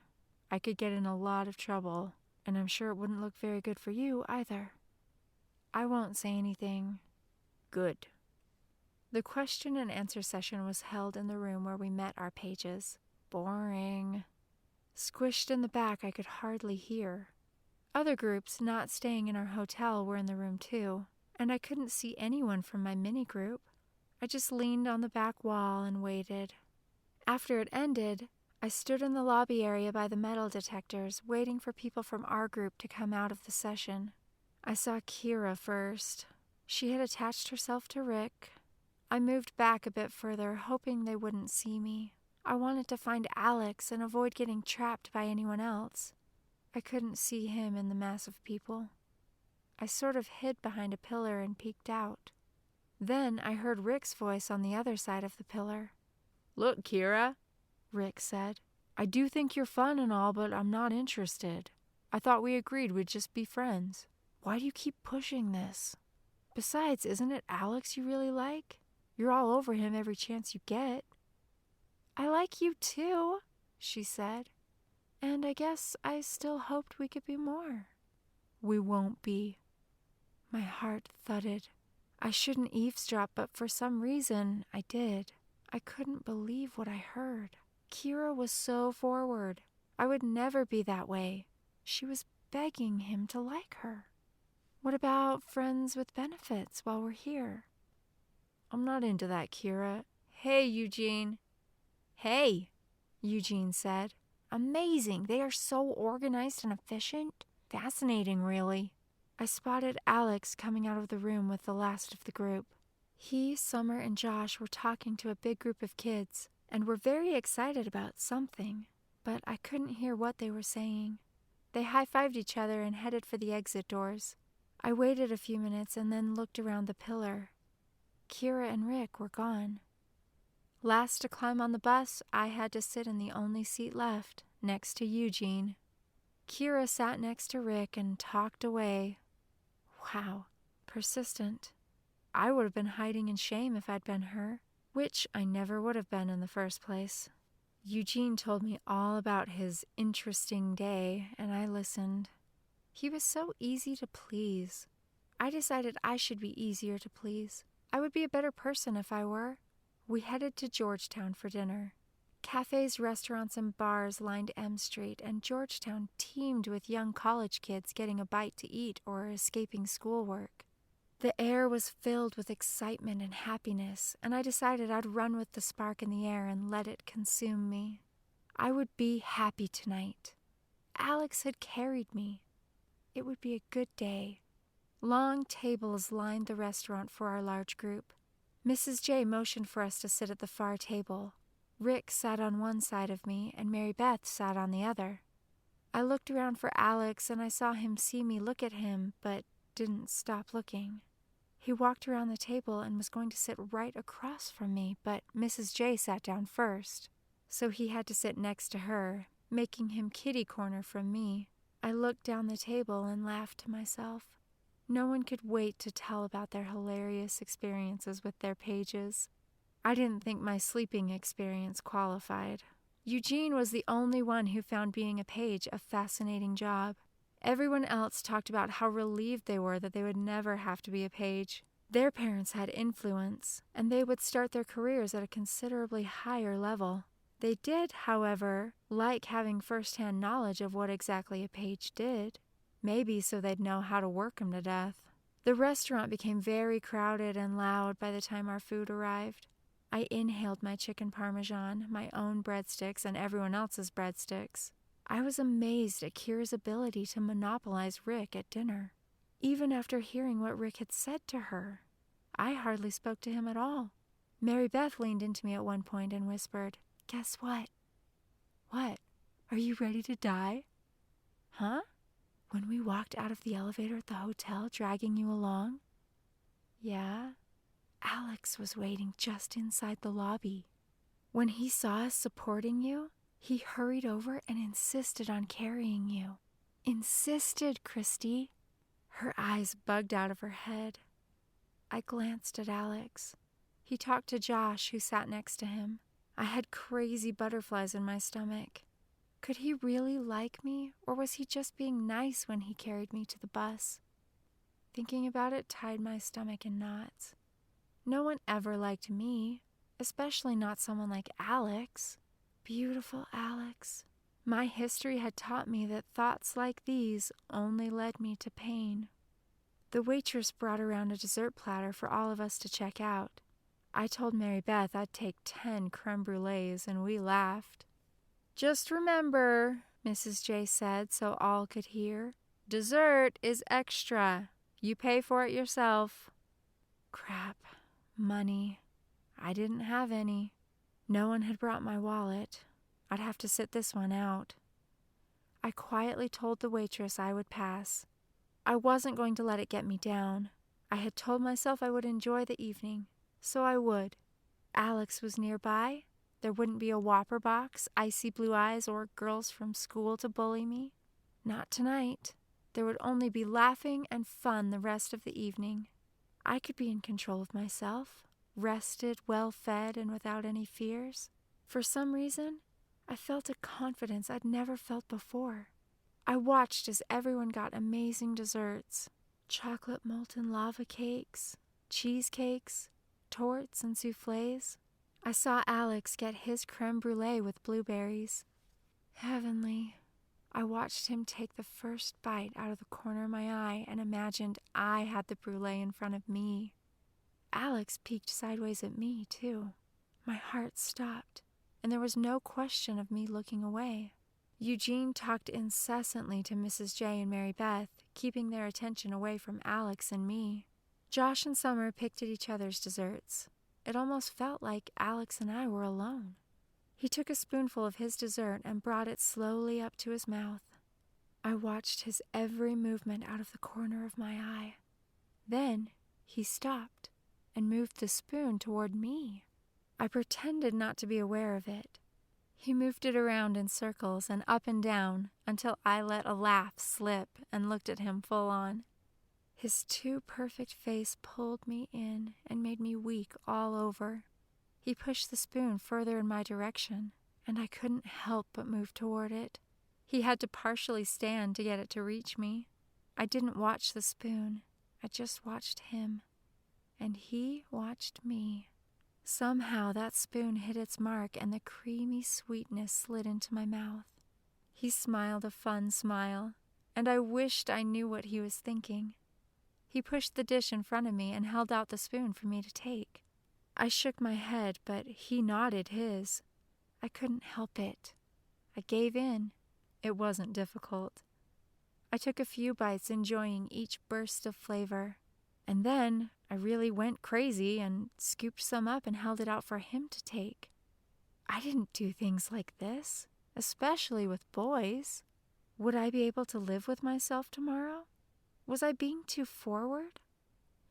I could get in a lot of trouble, and I'm sure it wouldn't look very good for you either." "I won't say anything." "Good." The question and answer session was held in the room where we met our pages. Boring. Squished in the back, I could hardly hear. Other groups not staying in our hotel were in the room too, and I couldn't see anyone from my mini group. I just leaned on the back wall and waited. After it ended, I stood in the lobby area by the metal detectors, waiting for people from our group to come out of the session. I saw Kira first. She had attached herself to Rick. I moved back a bit further, hoping they wouldn't see me. I wanted to find Alex and avoid getting trapped by anyone else. I couldn't see him in the mass of people. I sort of hid behind a pillar and peeked out. Then I heard Rick's voice on the other side of the pillar. "Look, Kira," Rick said. "I do think you're fun and all, but I'm not interested. I thought we agreed we'd just be friends. Why do you keep pushing this? Besides, isn't it Alex you really like? You're all over him every chance you get." "I like you too," she said. "And I guess I still hoped we could be more." "We won't be." My heart thudded. I shouldn't eavesdrop, but for some reason I did. I couldn't believe what I heard. Kira was so forward. I would never be that way. She was begging him to like her. "What about friends with benefits while we're here?" "I'm not into that, Kira." "Hey, Eugene." "Hey," Eugene said. "Amazing. They are so organized and efficient. Fascinating, really." I spotted Alex coming out of the room with the last of the group. He, Summer, and Josh were talking to a big group of kids and were very excited about something, but I couldn't hear what they were saying. They high-fived each other and headed for the exit doors. I waited a few minutes and then looked around the pillar. Kira and Rick were gone. Last to climb on the bus, I had to sit in the only seat left, next to Eugene. Kira sat next to Rick and talked away. Wow, persistent. I would have been hiding in shame if I'd been her, which I never would have been in the first place. Eugene told me all about his interesting day, and I listened. He was so easy to please. I decided I should be easier to please. I would be a better person if I were. We headed to Georgetown for dinner. Cafes, restaurants, and bars lined M Street, and Georgetown teemed with young college kids getting a bite to eat or escaping schoolwork. The air was filled with excitement and happiness, and I decided I'd run with the spark in the air and let it consume me. I would be happy tonight. Alex had carried me. It would be a good day. Long tables lined the restaurant for our large group. Mrs. J motioned for us to sit at the far table. Rick sat on one side of me, and Mary Beth sat on the other. I looked around for Alex, and I saw him see me look at him, but didn't stop looking. He walked around the table and was going to sit right across from me, but Mrs. J sat down first, so he had to sit next to her, making him kitty corner from me. I looked down the table and laughed to myself. No one could wait to tell about their hilarious experiences with their pages. I didn't think my sleeping experience qualified. Eugene was the only one who found being a page a fascinating job. Everyone else talked about how relieved they were that they would never have to be a page. Their parents had influence, and they would start their careers at a considerably higher level. They did, however, like having first-hand knowledge of what exactly a page did. Maybe so they'd know how to work 'em to death. The restaurant became very crowded and loud by the time our food arrived. I inhaled my chicken parmesan, my own breadsticks, and everyone else's breadsticks. I was amazed at Kira's ability to monopolize Rick at dinner. Even after hearing what Rick had said to her, I hardly spoke to him at all. Mary Beth leaned into me at one point and whispered, "Guess what?" "What? Are you ready to die?" "Huh?" "When we walked out of the elevator at the hotel, dragging you along?" "Yeah?" "Alex was waiting just inside the lobby. When he saw us supporting you, he hurried over and insisted on carrying you." "Insisted, Christy." Her eyes bugged out of her head. I glanced at Alex. He talked to Josh, who sat next to him. I had crazy butterflies in my stomach. Could he really like me, or was he just being nice when he carried me to the bus? Thinking about it tied my stomach in knots. No one ever liked me, especially not someone like Alex. Beautiful Alex. My history had taught me that thoughts like these only led me to pain. The waitress brought around a dessert platter for all of us to check out. I told Mary Beth I'd take 10 creme brulees, and we laughed. "Just remember," Mrs. J said so all could hear, "dessert is extra. You pay for it yourself." Crap. Money. I didn't have any. No one had brought my wallet. I'd have to sit this one out. I quietly told the waitress I would pass. I wasn't going to let it get me down. I had told myself I would enjoy the evening, so I would. Alex was nearby. There wouldn't be a Whopper box, icy blue eyes, or girls from school to bully me. Not tonight. There would only be laughing and fun the rest of the evening. I could be in control of myself, rested, well-fed, and without any fears. For some reason, I felt a confidence I'd never felt before. I watched as everyone got amazing desserts. Chocolate molten lava cakes, cheesecakes, torts, and soufflés. I saw Alex get his creme brulee with blueberries. Heavenly. I watched him take the first bite out of the corner of my eye and imagined I had the brulee in front of me. Alex peeked sideways at me, too. My heart stopped, and there was no question of me looking away. Eugene talked incessantly to Mrs. J and Mary Beth, keeping their attention away from Alex and me. Josh and Summer picked at each other's desserts. It almost felt like Alex and I were alone. He took a spoonful of his dessert and brought it slowly up to his mouth. I watched his every movement out of the corner of my eye. Then he stopped and moved the spoon toward me. I pretended not to be aware of it. He moved it around in circles and up and down until I let a laugh slip and looked at him full on. His too perfect face pulled me in and made me weak all over. He pushed the spoon further in my direction, and I couldn't help but move toward it. He had to partially stand to get it to reach me. I didn't watch the spoon. I just watched him. And he watched me. Somehow that spoon hit its mark and the creamy sweetness slid into my mouth. He smiled a fun smile, and I wished I knew what he was thinking. He pushed the dish in front of me and held out the spoon for me to take. I shook my head, but he nodded his. I couldn't help it. I gave in. It wasn't difficult. I took a few bites, enjoying each burst of flavor. And then I really went crazy and scooped some up and held it out for him to take. I didn't do things like this, especially with boys. Would I be able to live with myself tomorrow? Was I being too forward?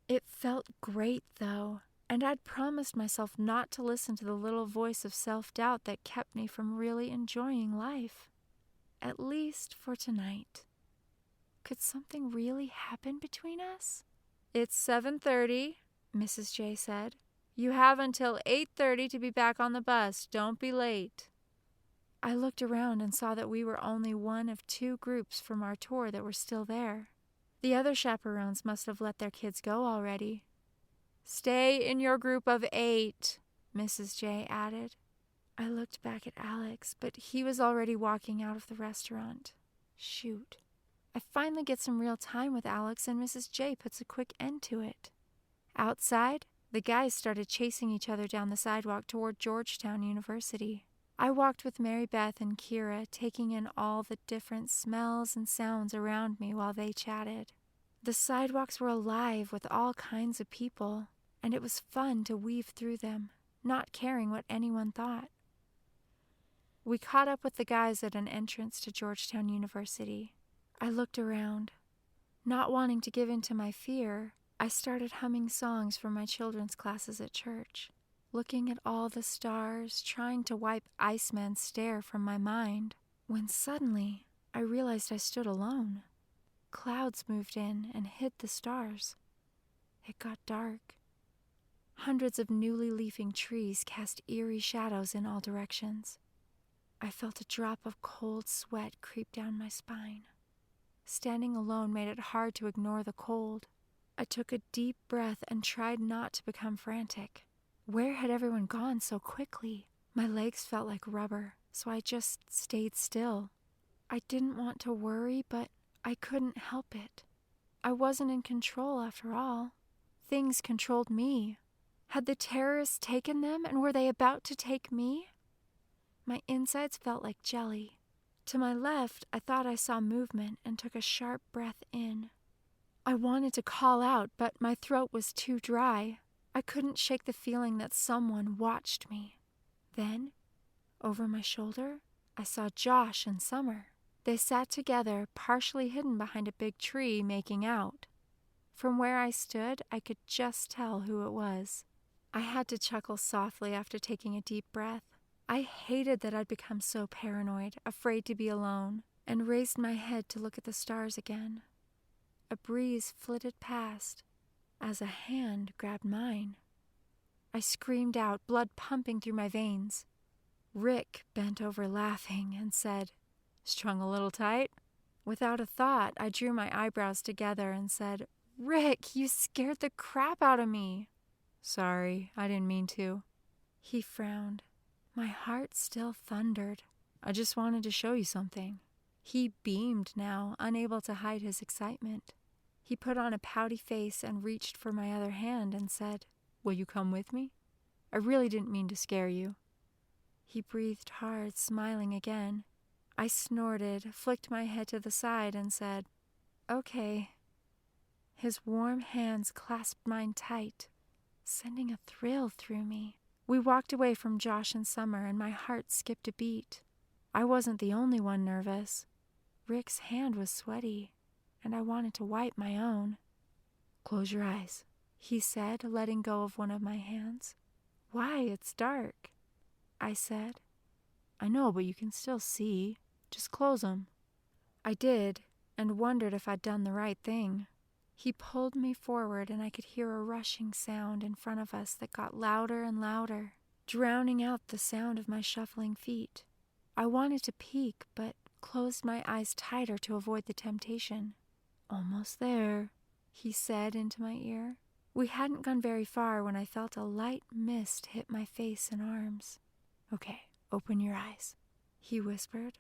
It felt great, though, and I'd promised myself not to listen to the little voice of self-doubt that kept me from really enjoying life. At least for tonight. Could something really happen between us? "It's 7:30, Mrs. J said. "You have until 8:30 to be back on the bus. Don't be late." I looked around and saw that we were only one of 2 groups from our tour that were still there. The other chaperones must have let their kids go already. "Stay in your group of 8, Mrs. J added. I looked back at Alex, but he was already walking out of the restaurant. Shoot. I finally get some real time with Alex, and Mrs. J puts a quick end to it. Outside, the guys started chasing each other down the sidewalk toward Georgetown University. I walked with Mary Beth and Kira, taking in all the different smells and sounds around me while they chatted. The sidewalks were alive with all kinds of people, and it was fun to weave through them, not caring what anyone thought. We caught up with the guys at an entrance to Georgetown University. I looked around. Not wanting to give in to my fear, I started humming songs from my children's classes at church, looking at all the stars, trying to wipe Iceman's stare from my mind, when suddenly I realized I stood alone. Clouds moved in and hid the stars. It got dark. Hundreds of newly leafing trees cast eerie shadows in all directions. I felt a drop of cold sweat creep down my spine. Standing alone made it hard to ignore the cold. I took a deep breath and tried not to become frantic. Where had everyone gone so quickly? My legs felt like rubber, so I just stayed still. I didn't want to worry, but I couldn't help it. I wasn't in control after all. Things controlled me. Had the terrorists taken them, and were they about to take me? My insides felt like jelly. To my left, I thought I saw movement and took a sharp breath in. I wanted to call out, but my throat was too dry. I couldn't shake the feeling that someone watched me. Then, over my shoulder, I saw Josh and Summer. They sat together, partially hidden behind a big tree, making out. From where I stood, I could just tell who it was. I had to chuckle softly after taking a deep breath. I hated that I'd become so paranoid, afraid to be alone, and raised my head to look at the stars again. A breeze flitted past as a hand grabbed mine. I screamed out, blood pumping through my veins. Rick bent over laughing and said, "Strung a little tight?" Without a thought, I drew my eyebrows together and said, "Rick, you scared the crap out of me." "Sorry, I didn't mean to." He frowned. My heart still thundered. "I just wanted to show you something." He beamed now, unable to hide his excitement. He put on a pouty face and reached for my other hand and said, "Will you come with me? I really didn't mean to scare you." He breathed hard, smiling again. I snorted, flicked my head to the side, and said, "Okay." His warm hands clasped mine tight, sending a thrill through me. We walked away from Josh and Summer, and my heart skipped a beat. I wasn't the only one nervous. Rick's hand was sweaty, and I wanted to wipe my own. "Close your eyes," he said, letting go of one of my hands. "Why, it's dark," I said. "I know, but you can still see. Just close them." I did, and wondered if I'd done the right thing. He pulled me forward, and I could hear a rushing sound in front of us that got louder and louder, drowning out the sound of my shuffling feet. I wanted to peek, but closed my eyes tighter to avoid the temptation. "Almost there," he said into my ear. We hadn't gone very far when I felt a light mist hit my face and arms. "Okay, open your eyes," he whispered.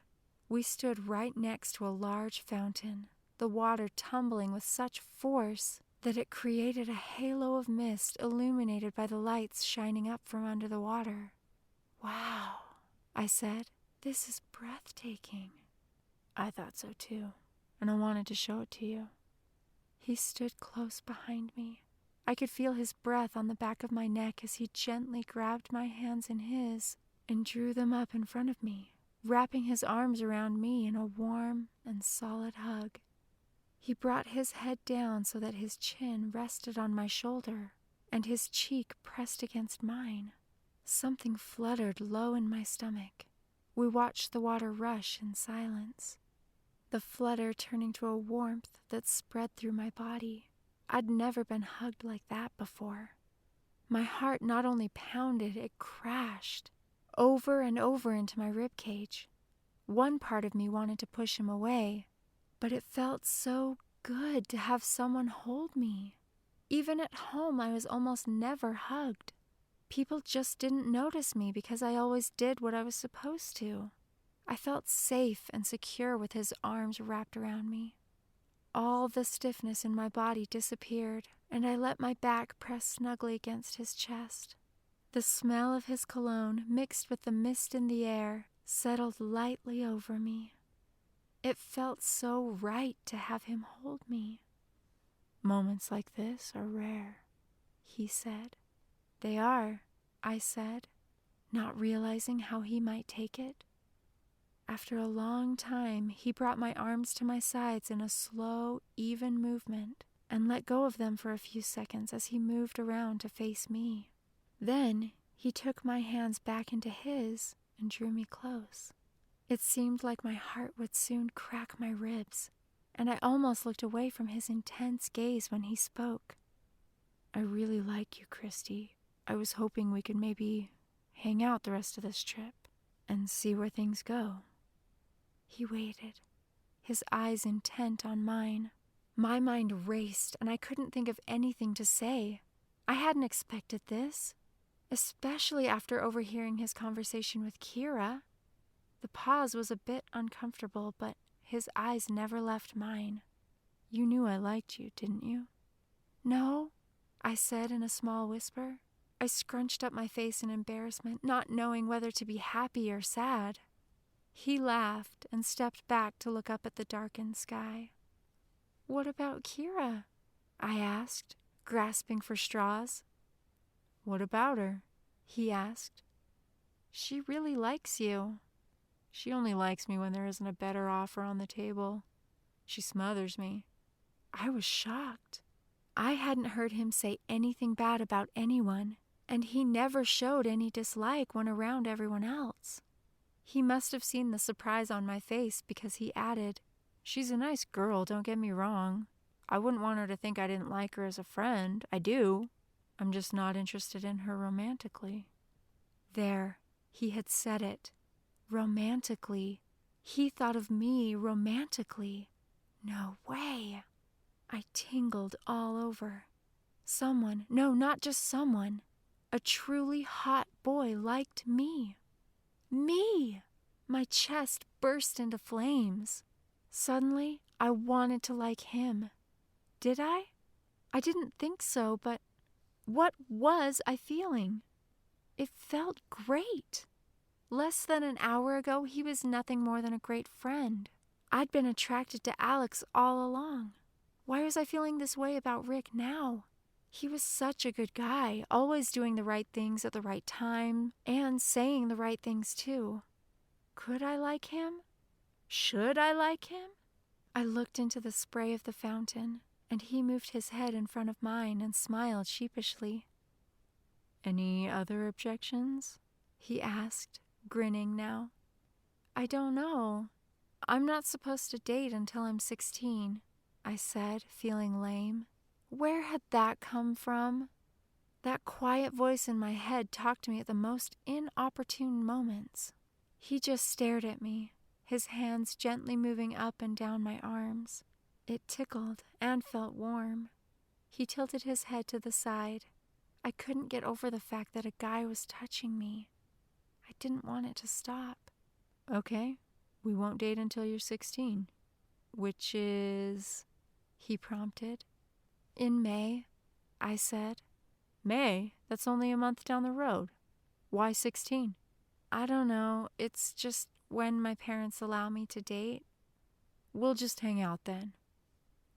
We stood right next to a large fountain, the water tumbling with such force that it created a halo of mist illuminated by the lights shining up from under the water. "Wow," I said. "This is breathtaking." "I thought so too, and I wanted to show it to you." He stood close behind me. I could feel his breath on the back of my neck as he gently grabbed my hands in his and drew them up in front of me, wrapping his arms around me in a warm and solid hug. He brought his head down so that his chin rested on my shoulder and his cheek pressed against mine. Something fluttered low in my stomach. We watched the water rush in silence, the flutter turning to a warmth that spread through my body. I'd never been hugged like that before. My heart not only pounded, it crashed over and over into my ribcage. One part of me wanted to push him away, but it felt so good to have someone hold me. Even at home, I was almost never hugged. People just didn't notice me because I always did what I was supposed to. I felt safe and secure with his arms wrapped around me. All the stiffness in my body disappeared, and I let my back press snugly against his chest. The smell of his cologne, mixed with the mist in the air, settled lightly over me. It felt so right to have him hold me. "Moments like this are rare," he said. "They are," I said, not realizing how he might take it. After a long time, he brought my arms to my sides in a slow, even movement and let go of them for a few seconds as he moved around to face me. Then he took my hands back into his and drew me close. It seemed like my heart would soon crack my ribs, and I almost looked away from his intense gaze when he spoke. "I really like you, Christy. I was hoping we could maybe hang out the rest of this trip and see where things go." He waited, his eyes intent on mine. My mind raced, and I couldn't think of anything to say. I hadn't expected this, especially after overhearing his conversation with Kira. The pause was a bit uncomfortable, but his eyes never left mine. "You knew I liked you, didn't you?" "No," I said in a small whisper. I scrunched up my face in embarrassment, not knowing whether to be happy or sad. He laughed and stepped back to look up at the darkened sky. "What about Kira?" I asked, grasping for straws. "What about her?" he asked. "She really likes you." "She only likes me when there isn't a better offer on the table. She smothers me." I was shocked. I hadn't heard him say anything bad about anyone, and he never showed any dislike when around everyone else. He must have seen the surprise on my face because he added, "She's a nice girl, don't get me wrong. I wouldn't want her to think I didn't like her as a friend. I do. I'm just not interested in her romantically." There, he had said it. Romantically. He thought of me romantically. No way. I tingled all over. Someone, no, not just someone, a truly hot boy liked me. Me! My chest burst into flames. Suddenly, I wanted to like him. Did I? I didn't think so, but what was I feeling? It felt great. Less than an hour ago, he was nothing more than a great friend. I'd been attracted to Alex all along. Why was I feeling this way about Rick now? He was such a good guy, always doing the right things at the right time, and saying the right things too. Could I like him? Should I like him? I looked into the spray of the fountain, and he moved his head in front of mine and smiled sheepishly. "Any other objections?" he asked, grinning now. "I don't know. I'm not supposed to date until I'm 16, I said, feeling lame. Where had that come from? That quiet voice in my head talked to me at the most inopportune moments. He just stared at me, his hands gently moving up and down my arms. It tickled and felt warm. He tilted his head to the side. I couldn't get over the fact that a guy was touching me. I didn't want it to stop. "Okay, we won't date until you're 16. Which is," he prompted. "In May," I said. "May? That's only a month down the road. Why 16? "I don't know. It's just when my parents allow me to date." "We'll just hang out then."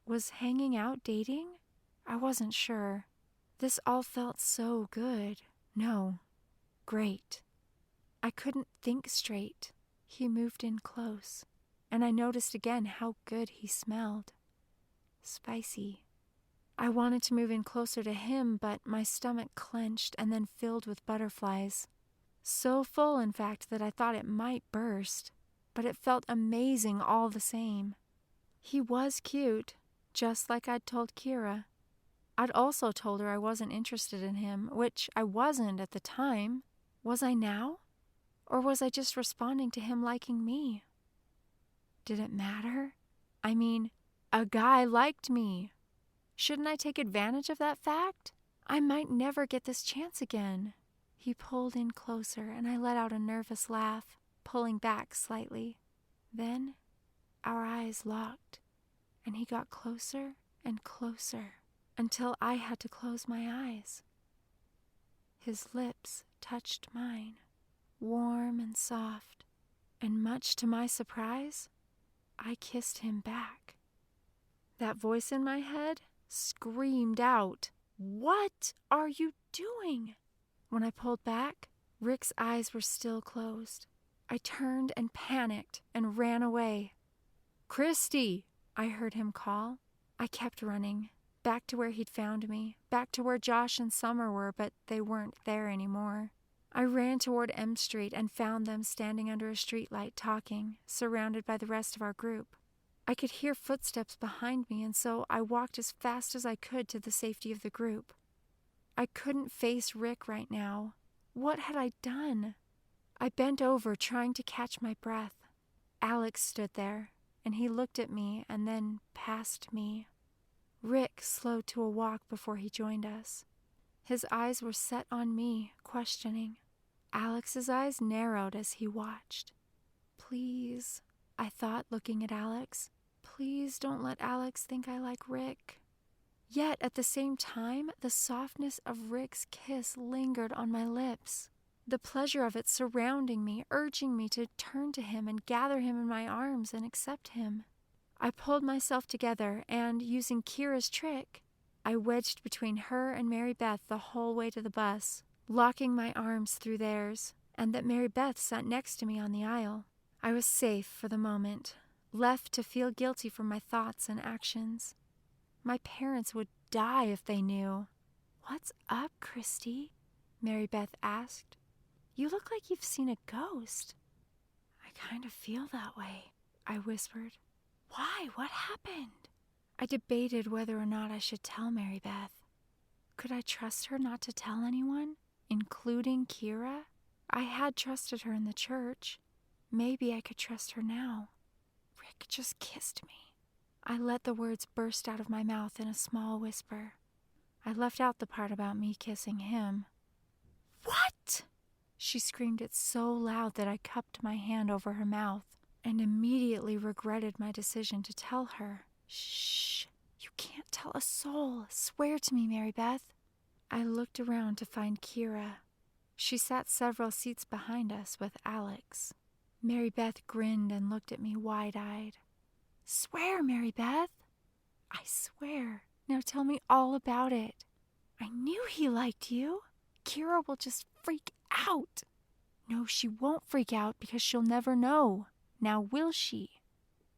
Was hanging out dating? I wasn't sure. This all felt so good. No, great. I couldn't think straight. He moved in close, and I noticed again how good he smelled. spicy. I wanted to move in closer to him, but my stomach clenched and then filled with butterflies. So full, in fact, that I thought it might burst, but it felt amazing all the same. He was cute, just like I'd told Kira. I'd also told her I wasn't interested in him, which I wasn't at the time. Was I now? Or was I just responding to him liking me? Did it matter? I mean, a guy liked me. Shouldn't I take advantage of that fact? I might never get this chance again. He pulled in closer, and I let out a nervous laugh, pulling back slightly. Then our eyes locked, and he got closer and closer until I had to close my eyes. His lips touched mine, warm and soft, and much to my surprise, I kissed him back. That voice in my head screamed out, "What are you doing?" When I pulled back, Rick's eyes were still closed. I turned and panicked and ran away. "Christy!" I heard him call. I kept running, back to where he'd found me, back to where Josh and Summer were, but they weren't there anymore. I ran toward M Street and found them standing under a streetlight talking, surrounded by the rest of our group. I could hear footsteps behind me, and so I walked as fast as I could to the safety of the group. I couldn't face Rick right now. What had I done? I bent over, trying to catch my breath. Alex stood there, and he looked at me and then past me. Rick slowed to a walk before he joined us. His eyes were set on me, questioning. Alex's eyes narrowed as he watched. "Please," I thought, looking at Alex. "Please don't let Alex think I like Rick." Yet, at the same time, the softness of Rick's kiss lingered on my lips. The pleasure of it surrounding me, urging me to turn to him and gather him in my arms and accept him. I pulled myself together and, using Kira's trick, I wedged between her and Mary Beth the whole way to the bus, locking my arms through theirs, and that Mary Beth sat next to me on the aisle. I was safe for the moment, left to feel guilty for my thoughts and actions. My parents would die if they knew. "What's up, Christy?" Mary Beth asked. "You look like you've seen a ghost." "I kind of feel that way," I whispered. "Why? What happened?" I debated whether or not I should tell Mary Beth. Could I trust her not to tell anyone, including Kira? I had trusted her in the church. Maybe I could trust her now. Rick just kissed me. I let the words burst out of my mouth in a small whisper. I left out the part about me kissing him. "What?" She screamed it so loud that I cupped my hand over her mouth and immediately regretted my decision to tell her. "Shh, you can't tell a soul. Swear to me, Mary Beth." I looked around to find Kira. She sat several seats behind us with Alex. Mary Beth grinned and looked at me wide-eyed. "Swear, Mary Beth." "I swear. Now tell me all about it." "I knew he liked you. Kira will just freak out." "No, she won't freak out because she'll never know. Now will she?"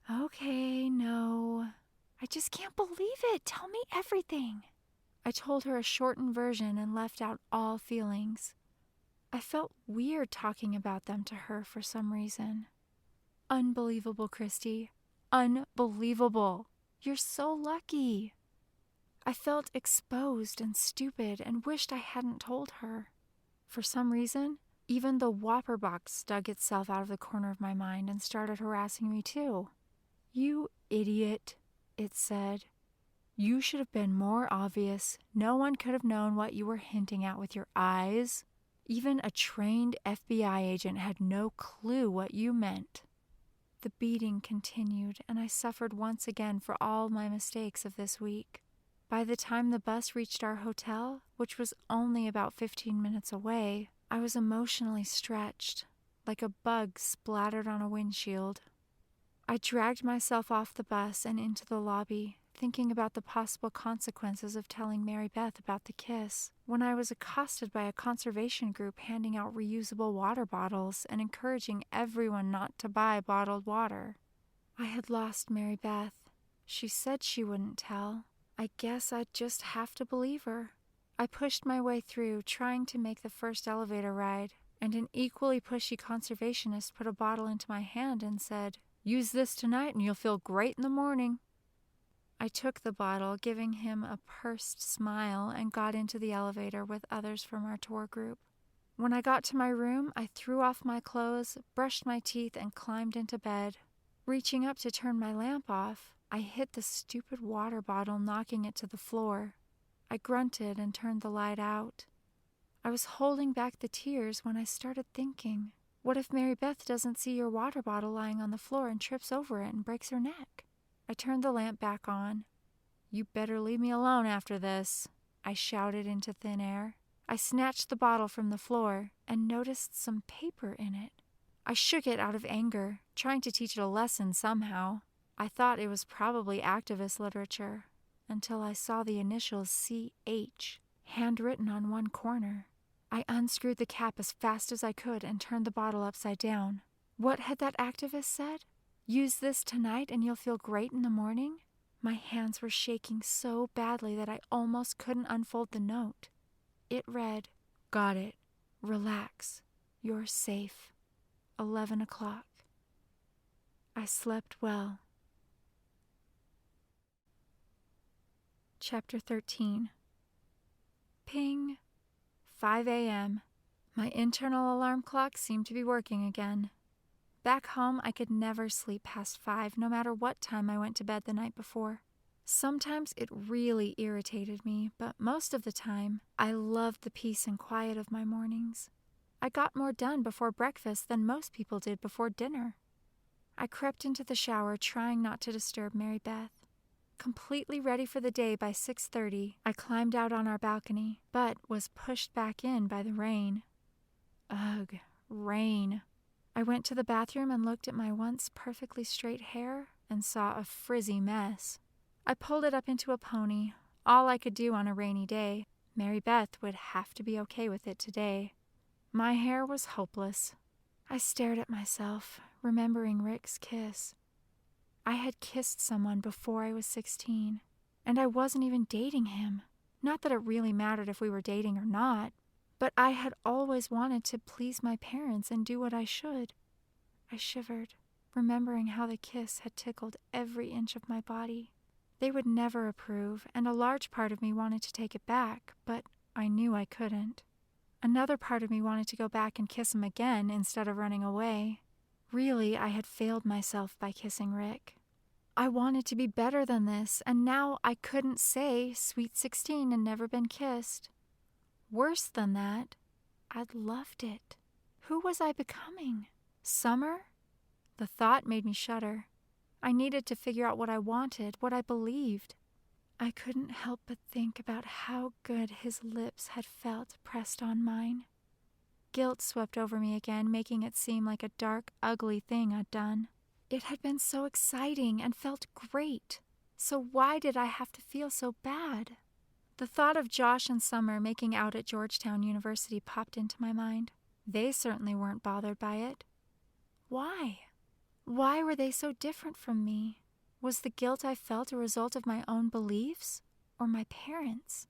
"Okay, no. I just can't believe it. Tell me everything." I told her a shortened version and left out all feelings. I felt weird talking about them to her for some reason. "Unbelievable, Christy. Unbelievable. You're so lucky." I felt exposed and stupid and wished I hadn't told her. For some reason, even the Whopper box dug itself out of the corner of my mind and started harassing me too. "You idiot," it said. "You should have been more obvious. No one could have known what you were hinting at with your eyes. Even a trained FBI agent had no clue what you meant." The beating continued, and I suffered once again for all my mistakes of this week. By the time the bus reached our hotel, which was only about 15 minutes away, I was emotionally stretched, like a bug splattered on a windshield. I dragged myself off the bus and into the lobby, thinking about the possible consequences of telling Mary Beth about the kiss, when I was accosted by a conservation group handing out reusable water bottles and encouraging everyone not to buy bottled water. I had lost Mary Beth. She said she wouldn't tell. I guess I'd just have to believe her. I pushed my way through, trying to make the first elevator ride, and an equally pushy conservationist put a bottle into my hand and said, "Use this tonight and you'll feel great in the morning." I took the bottle, giving him a pursed smile, and got into the elevator with others from our tour group. When I got to my room, I threw off my clothes, brushed my teeth, and climbed into bed. Reaching up to turn my lamp off, I hit the stupid water bottle, knocking it to the floor. I grunted and turned the light out. I was holding back the tears when I started thinking, what if Mary Beth doesn't see your water bottle lying on the floor and trips over it and breaks her neck? I turned the lamp back on. "You better leave me alone after this," I shouted into thin air. I snatched the bottle from the floor and noticed some paper in it. I shook it out of anger, trying to teach it a lesson somehow. I thought it was probably activist literature, until I saw the initials CH, handwritten on one corner. I unscrewed the cap as fast as I could and turned the bottle upside down. What had that activist said? "Use this tonight and you'll feel great in the morning?" My hands were shaking so badly that I almost couldn't unfold the note. It read, "Got it. Relax. You're safe. 11 o'clock. I slept well." Chapter 13. Ping. 5 a.m. My internal alarm clock seemed to be working again. Back home, I could never sleep past 5, no matter what time I went to bed the night before. Sometimes it really irritated me, but most of the time, I loved the peace and quiet of my mornings. I got more done before breakfast than most people did before dinner. I crept into the shower, trying not to disturb Mary Beth. Completely ready for the day by 6:30, I climbed out on our balcony, but was pushed back in by the rain. Ugh, rain. I went to the bathroom and looked at my once perfectly straight hair and saw a frizzy mess. I pulled it up into a pony, all I could do on a rainy day. Mary Beth would have to be okay with it today. My hair was hopeless. I stared at myself, remembering Rick's kiss. I had kissed someone before I was 16, and I wasn't even dating him. Not that it really mattered if we were dating or not, but I had always wanted to please my parents and do what I should. I shivered, remembering how the kiss had tickled every inch of my body. They would never approve, and a large part of me wanted to take it back, but I knew I couldn't. Another part of me wanted to go back and kiss him again instead of running away. Really, I had failed myself by kissing Rick. I wanted to be better than this, and now I couldn't say sweet 16 and never been kissed. Worse than that, I'd loved it. Who was I becoming? Summer? The thought made me shudder. I needed to figure out what I wanted, what I believed. I couldn't help but think about how good his lips had felt pressed on mine. Guilt swept over me again, making it seem like a dark, ugly thing I'd done. It had been so exciting and felt great. So why did I have to feel so bad? The thought of Josh and Summer making out at Georgetown University popped into my mind. They certainly weren't bothered by it. Why? Why were they so different from me? Was the guilt I felt a result of my own beliefs or my parents'?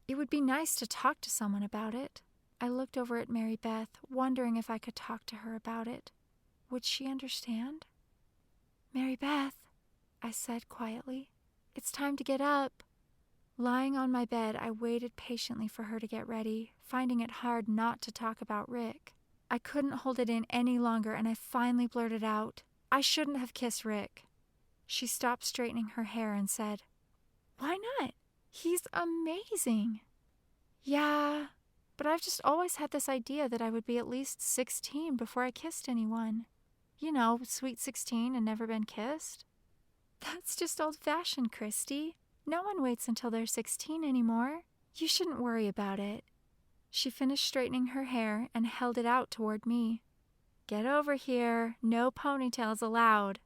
It would be nice to talk to someone about it. I looked over at Mary Beth, wondering if I could talk to her about it. Would she understand? "Mary Beth," I said quietly, "it's time to get up." Lying on my bed, I waited patiently for her to get ready, finding it hard not to talk about Rick. I couldn't hold it in any longer, and I finally blurted out, "I shouldn't have kissed Rick." She stopped straightening her hair and said, "Why not? He's amazing." "Yeah, but I've just always had this idea that I would be at least 16 before I kissed anyone. You know, sweet 16 and never been kissed." "That's just old-fashioned, Christy. No one waits until they're 16 anymore. You shouldn't worry about it." She finished straightening her hair and held it out toward me. "Get over here. No ponytails allowed.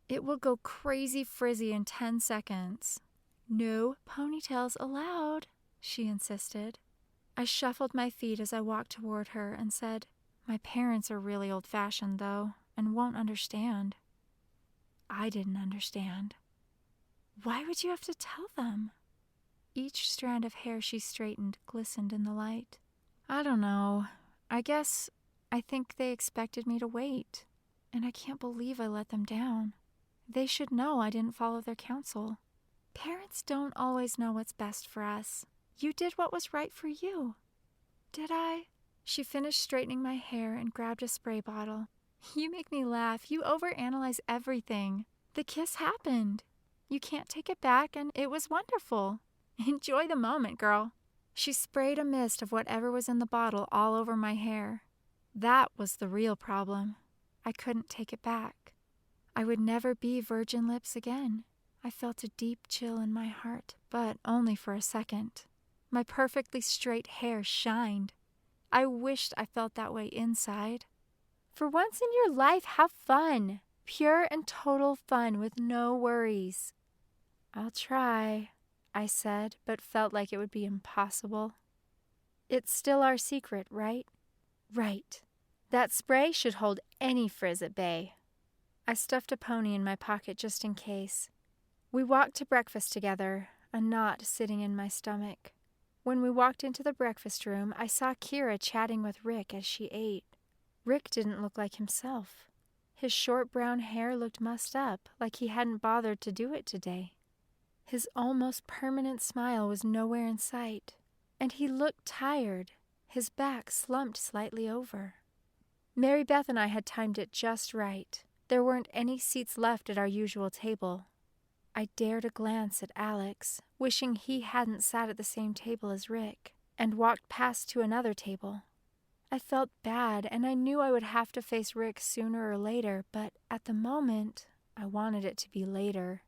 It will go crazy frizzy in 10 seconds. "No ponytails allowed," she insisted. I shuffled my feet as I walked toward her and said, "My parents are really old-fashioned, though, and won't understand." I didn't understand. Why would you have to tell them? Each strand of hair she straightened glistened in the light. I don't know. I think they expected me to wait. And I can't believe I let them down. They should know I didn't follow their counsel. Parents don't always know what's best for us. You did what was right for you. Did I? She finished straightening my hair and grabbed a spray bottle. You make me laugh. You overanalyze everything. The kiss happened. You can't take it back, and it was wonderful. Enjoy the moment, girl. She sprayed a mist of whatever was in the bottle all over my hair. That was the real problem. I couldn't take it back. I would never be Virgin Lips again. I felt a deep chill in my heart, but only for a second. My perfectly straight hair shined. I wished I felt that way inside. For once in your life, have fun. Pure and total fun with no worries. I'll try, I said, but felt like it would be impossible. It's still our secret, right? Right. That spray should hold any frizz at bay. I stuffed a pony in my pocket just in case. We walked to breakfast together, a knot sitting in my stomach. When we walked into the breakfast room, I saw Kira chatting with Rick as she ate. Rick didn't look like himself. His short brown hair looked mussed up, like he hadn't bothered to do it today. His almost permanent smile was nowhere in sight, and he looked tired, his back slumped slightly over. Mary Beth and I had timed it just right. There weren't any seats left at our usual table. I dared a glance at Alex, wishing he hadn't sat at the same table as Rick, and walked past to another table. I felt bad, and I knew I would have to face Rick sooner or later, but at the moment, I wanted it to be later.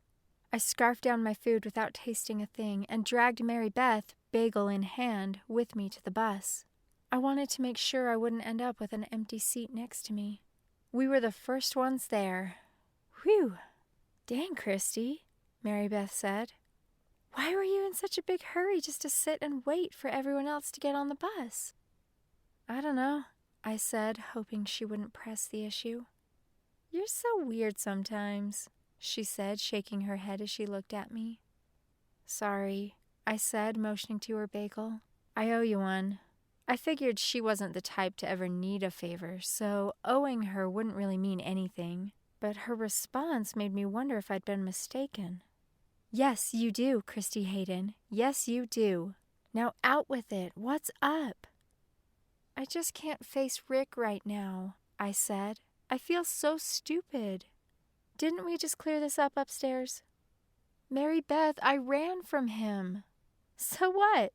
I scarfed down my food without tasting a thing and dragged Mary Beth, bagel in hand, with me to the bus. I wanted to make sure I wouldn't end up with an empty seat next to me. We were the first ones there. Whew! Dang, Christy, Mary Beth said. Why were you in such a big hurry just to sit and wait for everyone else to get on the bus? I don't know, I said, hoping she wouldn't press the issue. You're so weird sometimes, she said, shaking her head as she looked at me. Sorry, I said, motioning to her bagel. I owe you one. I figured she wasn't the type to ever need a favor, so owing her wouldn't really mean anything. But her response made me wonder if I'd been mistaken. Yes, you do, Christy Hadden. Yes, you do. Now out with it. What's up? I just can't face Rick right now, I said. I feel so stupid. Didn't we just clear this up upstairs? Mary Beth, I ran from him. So what?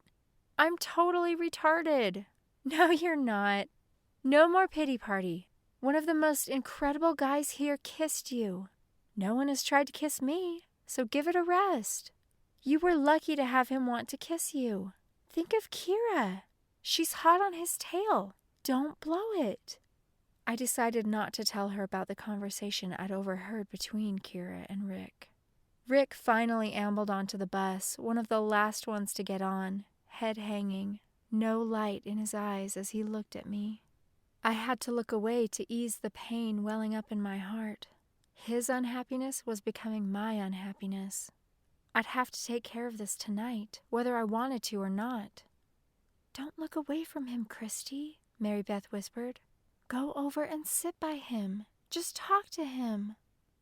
I'm totally retarded. No, you're not. No more pity party. One of the most incredible guys here kissed you. No one has tried to kiss me, so give it a rest. You were lucky to have him want to kiss you. Think of Kira. She's hot on his tail. Don't blow it. I decided not to tell her about the conversation I'd overheard between Kira and Rick. Rick finally ambled onto the bus, one of the last ones to get on, head hanging, no light in his eyes as he looked at me. I had to look away to ease the pain welling up in my heart. His unhappiness was becoming my unhappiness. I'd have to take care of this tonight, whether I wanted to or not. Don't look away from him, Christy, Mary Beth whispered. Go over and sit by him. Just talk to him.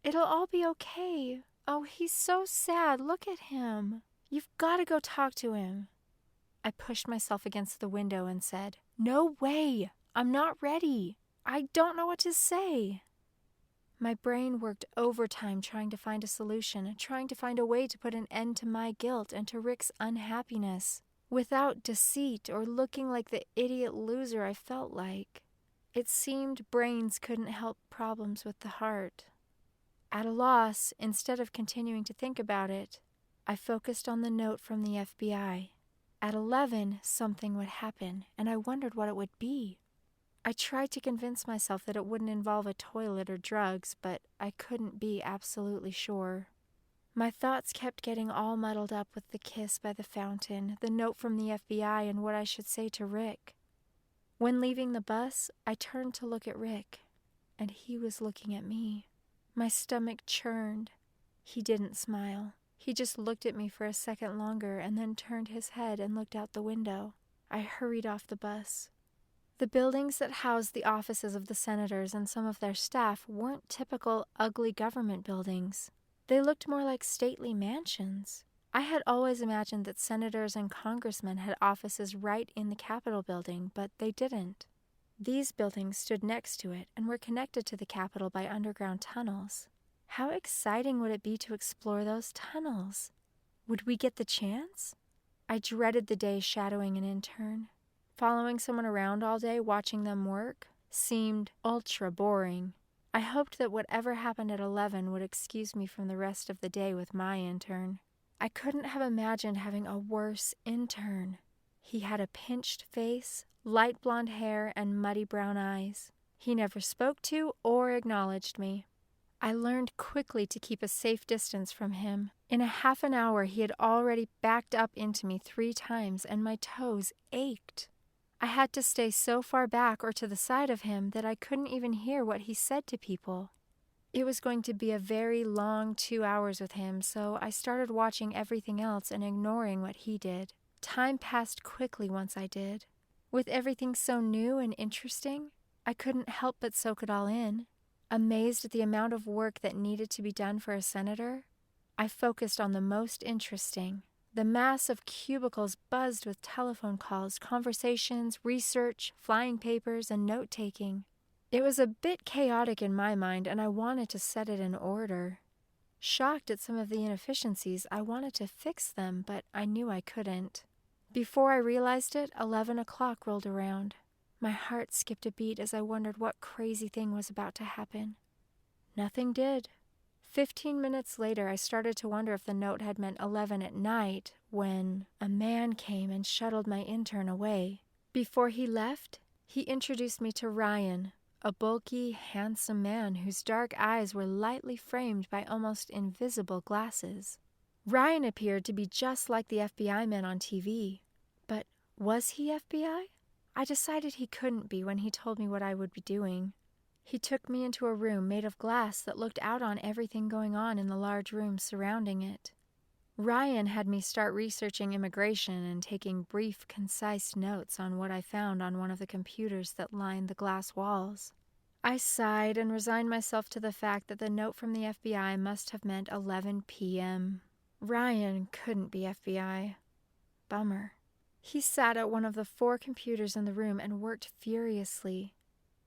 It'll all be okay. Oh, he's so sad. Look at him. You've got to go talk to him. I pushed myself against the window and said, No way. I'm not ready. I don't know what to say. My brain worked overtime trying to find a solution, trying to find a way to put an end to my guilt and to Rick's unhappiness, without deceit or looking like the idiot loser I felt like. It seemed brains couldn't help problems with the heart. At a loss, instead of continuing to think about it, I focused on the note from the FBI. At 11, something would happen, and I wondered what it would be. I tried to convince myself that it wouldn't involve a toilet or drugs, but I couldn't be absolutely sure. My thoughts kept getting all muddled up with the kiss by the fountain, the note from the FBI, and what I should say to Rick. When leaving the bus, I turned to look at Rick, and he was looking at me. My stomach churned. He didn't smile. He just looked at me for a second longer and then turned his head and looked out the window. I hurried off the bus. The buildings that housed the offices of the senators and some of their staff weren't typical ugly government buildings. They looked more like stately mansions. I had always imagined that senators and congressmen had offices right in the Capitol building, but they didn't. These buildings stood next to it and were connected to the Capitol by underground tunnels. How exciting would it be to explore those tunnels? Would we get the chance? I dreaded the day shadowing an intern. Following someone around all day watching them work seemed ultra boring. I hoped that whatever happened at 11 would excuse me from the rest of the day with my intern. I couldn't have imagined having a worse intern. He had a pinched face, light blonde hair, and muddy brown eyes. He never spoke to or acknowledged me. I learned quickly to keep a safe distance from him. In a half an hour, he had already backed up into me 3 times, and my toes ached. I had to stay so far back or to the side of him that I couldn't even hear what he said to people. It was going to be a very long 2 hours with him, so I started watching everything else and ignoring what he did. Time passed quickly once I did. With everything so new and interesting, I couldn't help but soak it all in. Amazed at the amount of work that needed to be done for a senator, I focused on the most interesting. The mass of cubicles buzzed with telephone calls, conversations, research, flying papers, and note-taking. It was a bit chaotic in my mind, and I wanted to set it in order. Shocked at some of the inefficiencies, I wanted to fix them, but I knew I couldn't. Before I realized it, 11 o'clock rolled around. My heart skipped a beat as I wondered what crazy thing was about to happen. Nothing did. 15 minutes later, I started to wonder if the note had meant 11 at night when a man came and shuttled my intern away. Before he left, he introduced me to Ryan, a bulky, handsome man whose dark eyes were lightly framed by almost invisible glasses. Ryan appeared to be just like the FBI men on TV. But was he FBI? I decided he couldn't be when he told me what I would be doing. He took me into a room made of glass that looked out on everything going on in the large rooms surrounding it. Ryan had me start researching immigration and taking brief, concise notes on what I found on one of the computers that lined the glass walls. I sighed and resigned myself to the fact that the note from the FBI must have meant 11 p.m. Ryan couldn't be FBI. Bummer. He sat at one of the 4 computers in the room and worked furiously.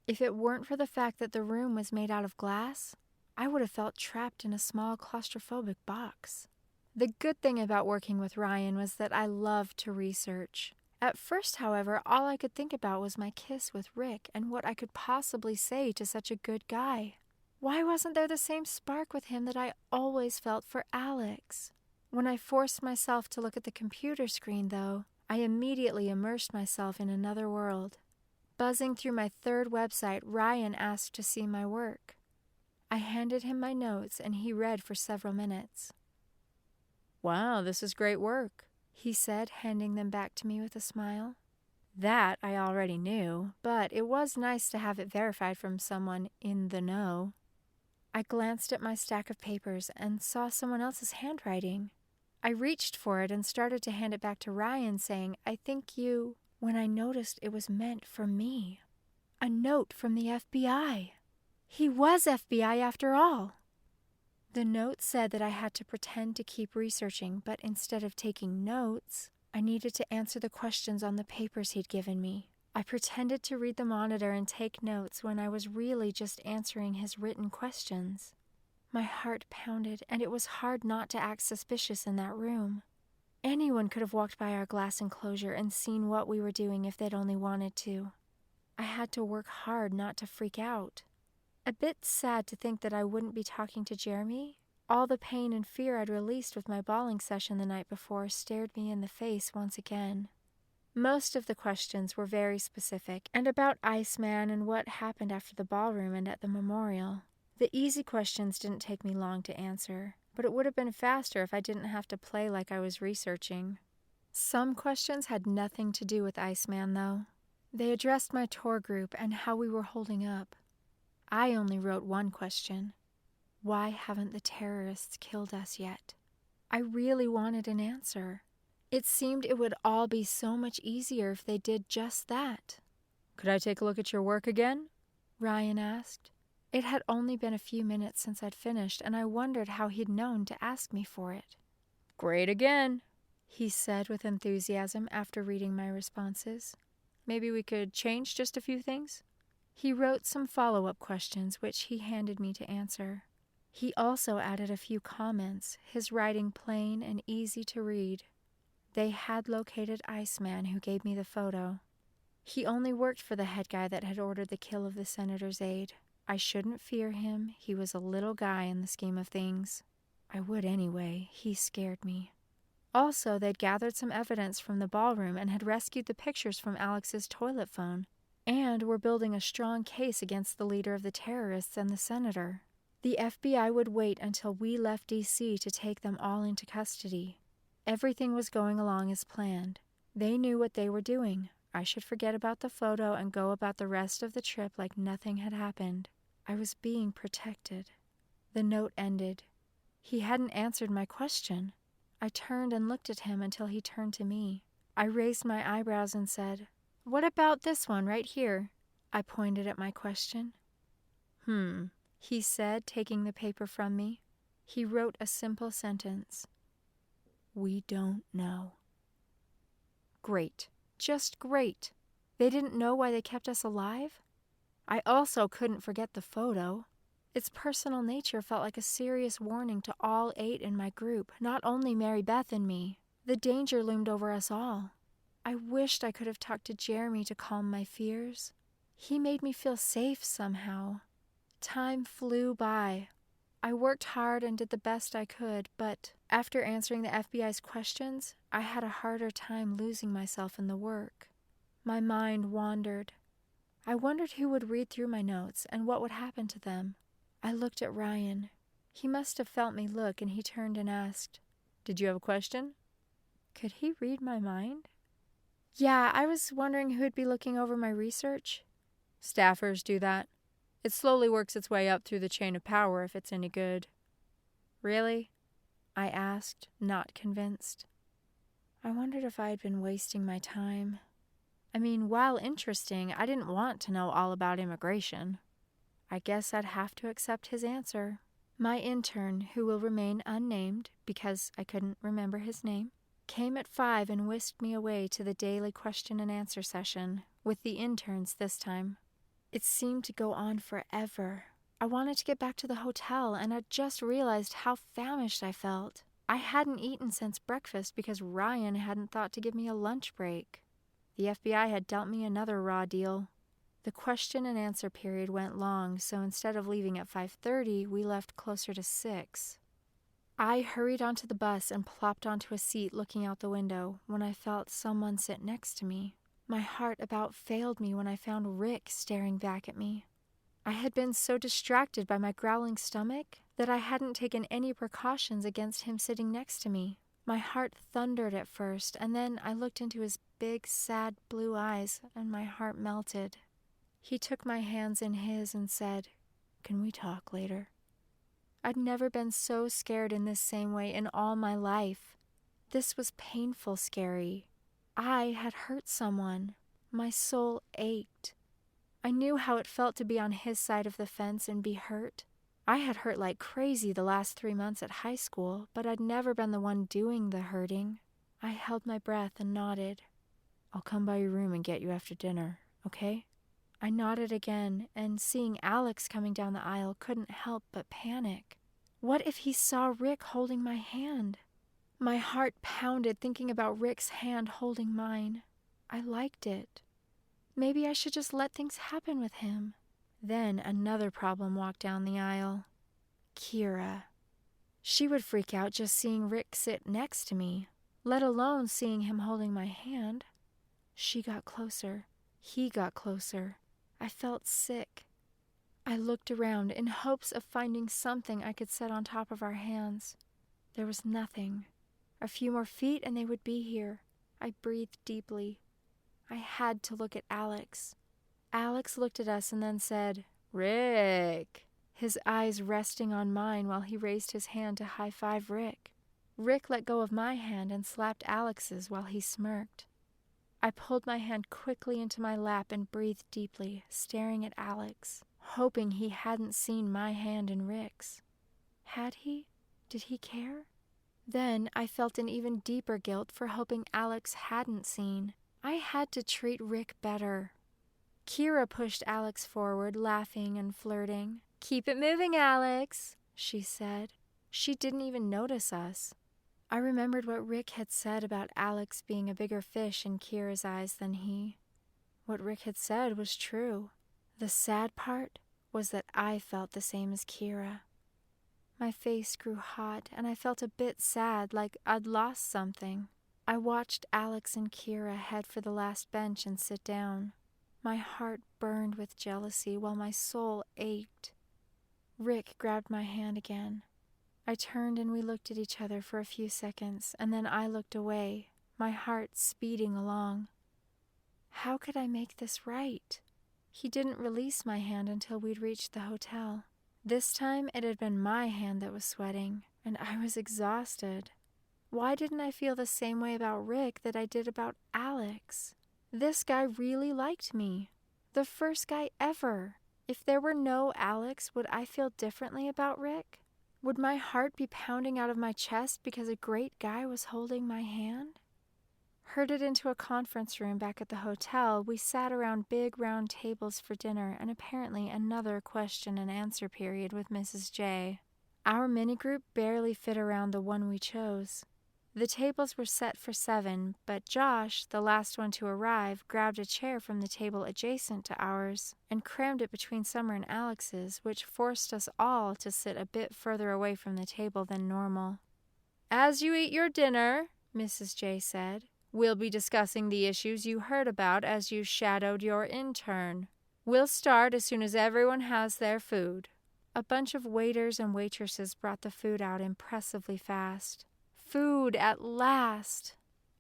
If it weren't for the fact that the room was made out of glass, I would have felt trapped in a small claustrophobic box. The good thing about working with Ryan was that I loved to research. At first, however, all I could think about was my kiss with Rick and what I could possibly say to such a good guy. Why wasn't there the same spark with him that I always felt for Alex? When I forced myself to look at the computer screen, though, I immediately immersed myself in another world. Buzzing through my 3rd website, Ryan asked to see my work. I handed him my notes, and he read for several minutes. "Wow, this is great work," he said, handing them back to me with a smile. That I already knew, but it was nice to have it verified from someone in the know. I glanced at my stack of papers and saw someone else's handwriting. I reached for it and started to hand it back to Ryan, saying, "I think you," when I noticed it was meant for me. A note from the FBI. He was FBI after all. The note said that I had to pretend to keep researching, but instead of taking notes, I needed to answer the questions on the papers he'd given me. I pretended to read the monitor and take notes when I was really just answering his written questions. My heart pounded, and it was hard not to act suspicious in that room. Anyone could have walked by our glass enclosure and seen what we were doing if they'd only wanted to. I had to work hard not to freak out. A bit sad to think that I wouldn't be talking to Jeremy. All the pain and fear I'd released with my bawling session the night before stared me in the face once again. Most of the questions were very specific, and about Iceman and what happened after the ballroom and at the memorial. The easy questions didn't take me long to answer, but it would have been faster if I didn't have to play like I was researching. Some questions had nothing to do with Iceman, though. They addressed my tour group and how we were holding up. I only wrote one question. Why haven't the terrorists killed us yet? I really wanted an answer. It seemed it would all be so much easier if they did just that. "Could I take a look at your work again?" Ryan asked. It had only been a few minutes since I'd finished, and I wondered how he'd known to ask me for it. "Great again," he said with enthusiasm after reading my responses. "Maybe we could change just a few things?" He wrote some follow-up questions, which he handed me to answer. He also added a few comments, his writing plain and easy to read. They had located Iceman, who gave me the photo. He only worked for the head guy that had ordered the kill of the senator's aide. I shouldn't fear him. He was a little guy in the scheme of things. I would anyway. He scared me. Also, they'd gathered some evidence from the ballroom and had rescued the pictures from Alex's toilet phone, and were building a strong case against the leader of the terrorists and the senator. The FBI would wait until we left D.C. to take them all into custody. Everything was going along as planned. They knew what they were doing. I should forget about the photo and go about the rest of the trip like nothing had happened. I was being protected. The note ended. He hadn't answered my question. I turned and looked at him until he turned to me. I raised my eyebrows and said, "What about this one right here?" I pointed at my question. He said, taking the paper from me. He wrote a simple sentence. "We don't know." Great. Just great. They didn't know why they kept us alive? I also couldn't forget the photo. Its personal nature felt like a serious warning to all 8 in my group, not only Mary Beth and me. The danger loomed over us all. I wished I could have talked to Jeremy to calm my fears. He made me feel safe somehow. Time flew by. I worked hard and did the best I could, but after answering the FBI's questions, I had a harder time losing myself in the work. My mind wandered. I wondered who would read through my notes and what would happen to them. I looked at Ryan. He must have felt me look, and he turned and asked, "Did you have a question?" Could he read my mind? "Yeah, I was wondering who'd be looking over my research." "Staffers do that. It slowly works its way up through the chain of power if it's any good." "Really?" I asked, not convinced. I wondered if I had been wasting my time. I mean, while interesting, I didn't want to know all about immigration. I guess I'd have to accept his answer. My intern, who will remain unnamed because I couldn't remember his name, came at 5 and whisked me away to the daily question and answer session, with the interns this time. It seemed to go on forever. I wanted to get back to the hotel, and I'd just realized how famished I felt. I hadn't eaten since breakfast because Ryan hadn't thought to give me a lunch break. The FBI had dealt me another raw deal. The question and answer period went long, so instead of leaving at 5:30, we left closer to 6. I hurried onto the bus and plopped onto a seat looking out the window when I felt someone sit next to me. My heart about failed me when I found Rick staring back at me. I had been so distracted by my growling stomach that I hadn't taken any precautions against him sitting next to me. My heart thundered at first, and then I looked into his big, sad blue eyes, and my heart melted. He took my hands in his and said, "Can we talk later?" I'd never been so scared in this same way in all my life. This was painful scary. I had hurt someone. My soul ached. I knew how it felt to be on his side of the fence and be hurt. I had hurt like crazy the last 3 months at high school, but I'd never been the one doing the hurting. I held my breath and nodded. "I'll come by your room and get you after dinner, okay?" I nodded again, and seeing Alex coming down the aisle couldn't help but panic. What if he saw Rick holding my hand? My heart pounded thinking about Rick's hand holding mine. I liked it. Maybe I should just let things happen with him. Then another problem walked down the aisle. Kira. She would freak out just seeing Rick sit next to me, let alone seeing him holding my hand. She got closer. He got closer. I felt sick. I looked around in hopes of finding something I could set on top of our hands. There was nothing. A few more feet and they would be here. I breathed deeply. I had to look at Alex. Alex looked at us and then said, "Rick," his eyes resting on mine while he raised his hand to high-five Rick. Rick let go of my hand and slapped Alex's while he smirked. I pulled my hand quickly into my lap and breathed deeply, staring at Alex, hoping he hadn't seen my hand in Rick's. Had he? Did he care? Then I felt an even deeper guilt for hoping Alex hadn't seen. I had to treat Rick better. Kira pushed Alex forward, laughing and flirting. "Keep it moving, Alex," she said. She didn't even notice us. I remembered what Rick had said about Alex being a bigger fish in Kira's eyes than he. What Rick had said was true. The sad part was that I felt the same as Kira. My face grew hot, and I felt a bit sad, like I'd lost something. I watched Alex and Kira head for the last bench and sit down. My heart burned with jealousy while my soul ached. Rick grabbed my hand again. I turned and we looked at each other for a few seconds, and then I looked away, my heart speeding along. How could I make this right? He didn't release my hand until we'd reached the hotel. This time it had been my hand that was sweating, and I was exhausted. Why didn't I feel the same way about Rick that I did about Alex? This guy really liked me. The first guy ever. If there were no Alex, would I feel differently about Rick? Would my heart be pounding out of my chest because a great guy was holding my hand? Herded into a conference room back at the hotel, we sat around big round tables for dinner and apparently another question and answer period with Mrs. J. Our mini-group barely fit around the one we chose. The tables were set for 7, but Josh, the last one to arrive, grabbed a chair from the table adjacent to ours and crammed it between Summer and Alex's, which forced us all to sit a bit further away from the table than normal. "As you eat your dinner," Mrs. J said, "we'll be discussing the issues you heard about as you shadowed your intern. We'll start as soon as everyone has their food." A bunch of waiters and waitresses brought the food out impressively fast. Food at last!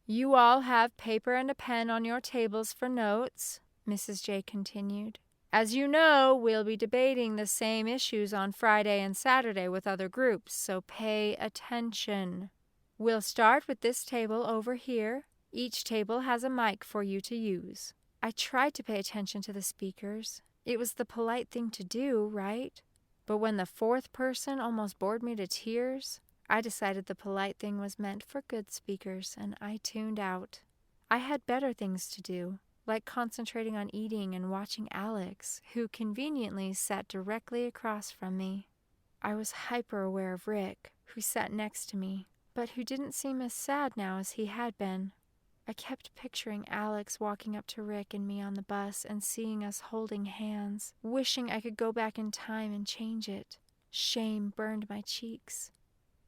"You all have paper and a pen on your tables for notes," Mrs. J continued. "As you know, we'll be debating the same issues on Friday and Saturday with other groups, so pay attention. We'll start with this table over here. Each table has a mic for you to use." I tried to pay attention to the speakers. It was the polite thing to do, right? But when the fourth person almost bored me to tears, I decided the polite thing was meant for good speakers, and I tuned out. I had better things to do, like concentrating on eating and watching Alex, who conveniently sat directly across from me. I was hyper-aware of Rick, who sat next to me, but who didn't seem as sad now as he had been. I kept picturing Alex walking up to Rick and me on the bus and seeing us holding hands, wishing I could go back in time and change it. Shame burned my cheeks.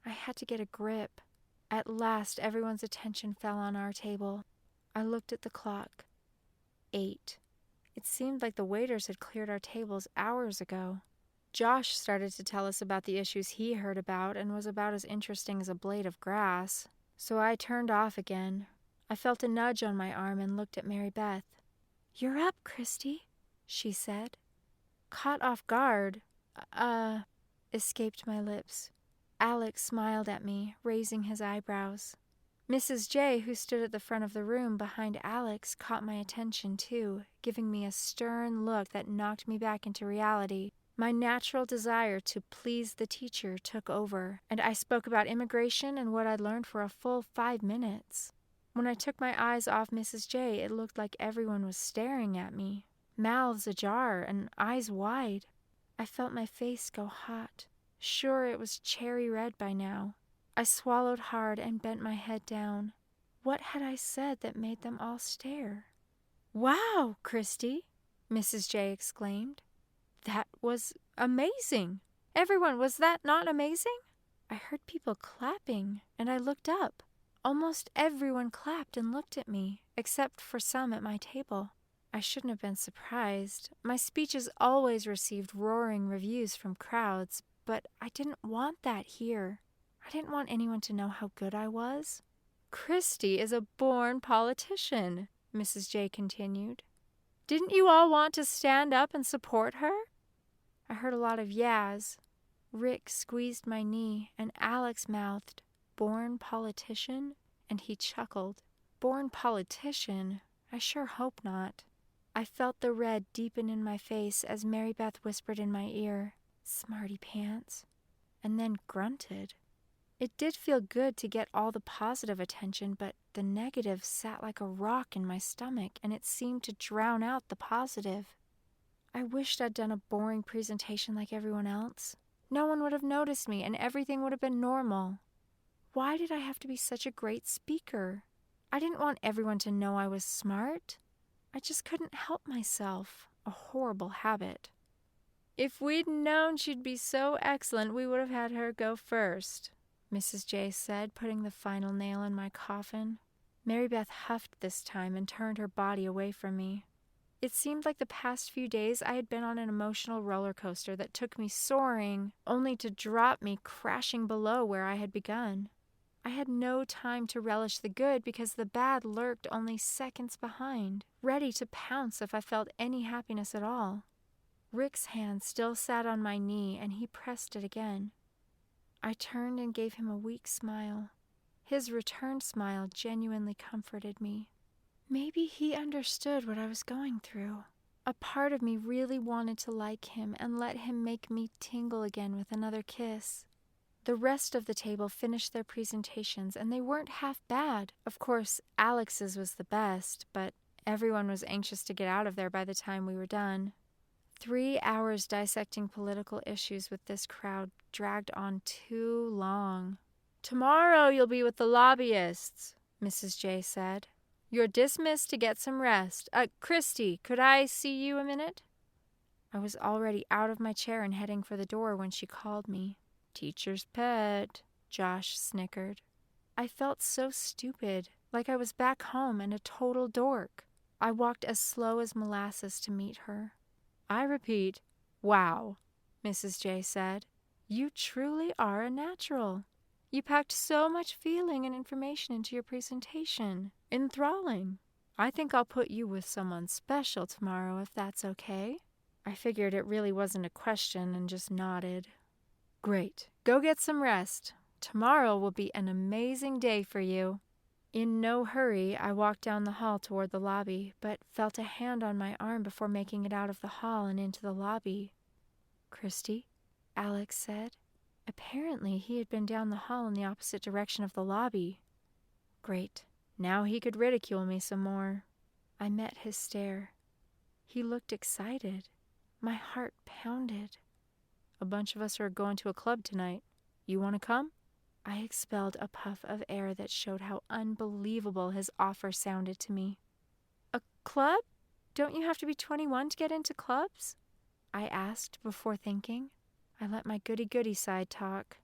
I had to get a grip. At last, everyone's attention fell on our table. I looked at the clock. 8. It seemed like the waiters had cleared our tables hours ago. Josh started to tell us about the issues he heard about and was about as interesting as a blade of grass. So I turned off again. I felt a nudge on my arm and looked at Mary Beth. "You're up, Christy," she said. Caught off guard, escaped my lips. Alex smiled at me, raising his eyebrows. Mrs. J, who stood at the front of the room behind Alex, caught my attention too, giving me a stern look that knocked me back into reality. My natural desire to please the teacher took over, and I spoke about immigration and what I'd learned for a full 5 minutes. When I took my eyes off Mrs. J, it looked like everyone was staring at me, mouths ajar and eyes wide. I felt my face go hot. Sure, it was cherry red by now. I swallowed hard and bent my head down. What had I said that made them all stare? "Wow, Christy!" Mrs. J exclaimed. "That was amazing! Everyone, was that not amazing?" I heard people clapping, and I looked up. Almost everyone clapped and looked at me, except for some at my table. I shouldn't have been surprised. My speeches always received roaring reviews from crowds, but I didn't want that here. I didn't want anyone to know how good I was. "Christy is a born politician," Mrs. J continued. "Didn't you all want to stand up and support her?" I heard a lot of yeahs. Rick squeezed my knee, and Alex mouthed, born politician? And he chuckled. Born politician? I sure hope not. I felt the red deepen in my face as Mary Beth whispered in my ear, "Smarty pants," and then grunted. It did feel good to get all the positive attention, but the negative sat like a rock in my stomach, and it seemed to drown out the positive. I wished I'd done a boring presentation like everyone else. No one would have noticed me, and everything would have been normal. Why did I have to be such a great speaker? I didn't want everyone to know I was smart. I just couldn't help myself. A horrible habit. "If we'd known she'd be so excellent, we would have had her go first," Mrs. J said, putting the final nail in my coffin. Mary Beth huffed this time and turned her body away from me. It seemed like the past few days I had been on an emotional roller coaster that took me soaring, only to drop me crashing below where I had begun. I had no time to relish the good because the bad lurked only seconds behind, ready to pounce if I felt any happiness at all. Rick's hand still sat on my knee, and he pressed it again. I turned and gave him a weak smile. His returned smile genuinely comforted me. Maybe he understood what I was going through. A part of me really wanted to like him and let him make me tingle again with another kiss. The rest of the table finished their presentations, and they weren't half bad. Of course, Alex's was the best, but everyone was anxious to get out of there by the time we were done. 3 hours dissecting political issues with this crowd dragged on too long. "Tomorrow you'll be with the lobbyists," Mrs. J said. "You're dismissed to get some rest. Christy, could I see you a minute?" I was already out of my chair and heading for the door when she called me. "Teacher's pet," Josh snickered. I felt so stupid, like I was back home and a total dork. I walked as slow as molasses to meet her. "I repeat, wow," Mrs. J said. "You truly are a natural. You packed so much feeling and information into your presentation. Enthralling. I think I'll put you with someone special tomorrow if that's okay." I figured it really wasn't a question and just nodded. "Great. Go get some rest. Tomorrow will be an amazing day for you." In no hurry, I walked down the hall toward the lobby, but felt a hand on my arm before making it out of the hall and into the lobby. "Christy," Alex said. Apparently, he had been down the hall in the opposite direction of the lobby. Great. Now he could ridicule me some more. I met his stare. He looked excited. My heart pounded. "A bunch of us are going to a club tonight. You want to come?" I expelled a puff of air that showed how unbelievable his offer sounded to me. "A club? Don't you have to be 21 to get into clubs?" I asked before thinking. I let my goody-goody side talk.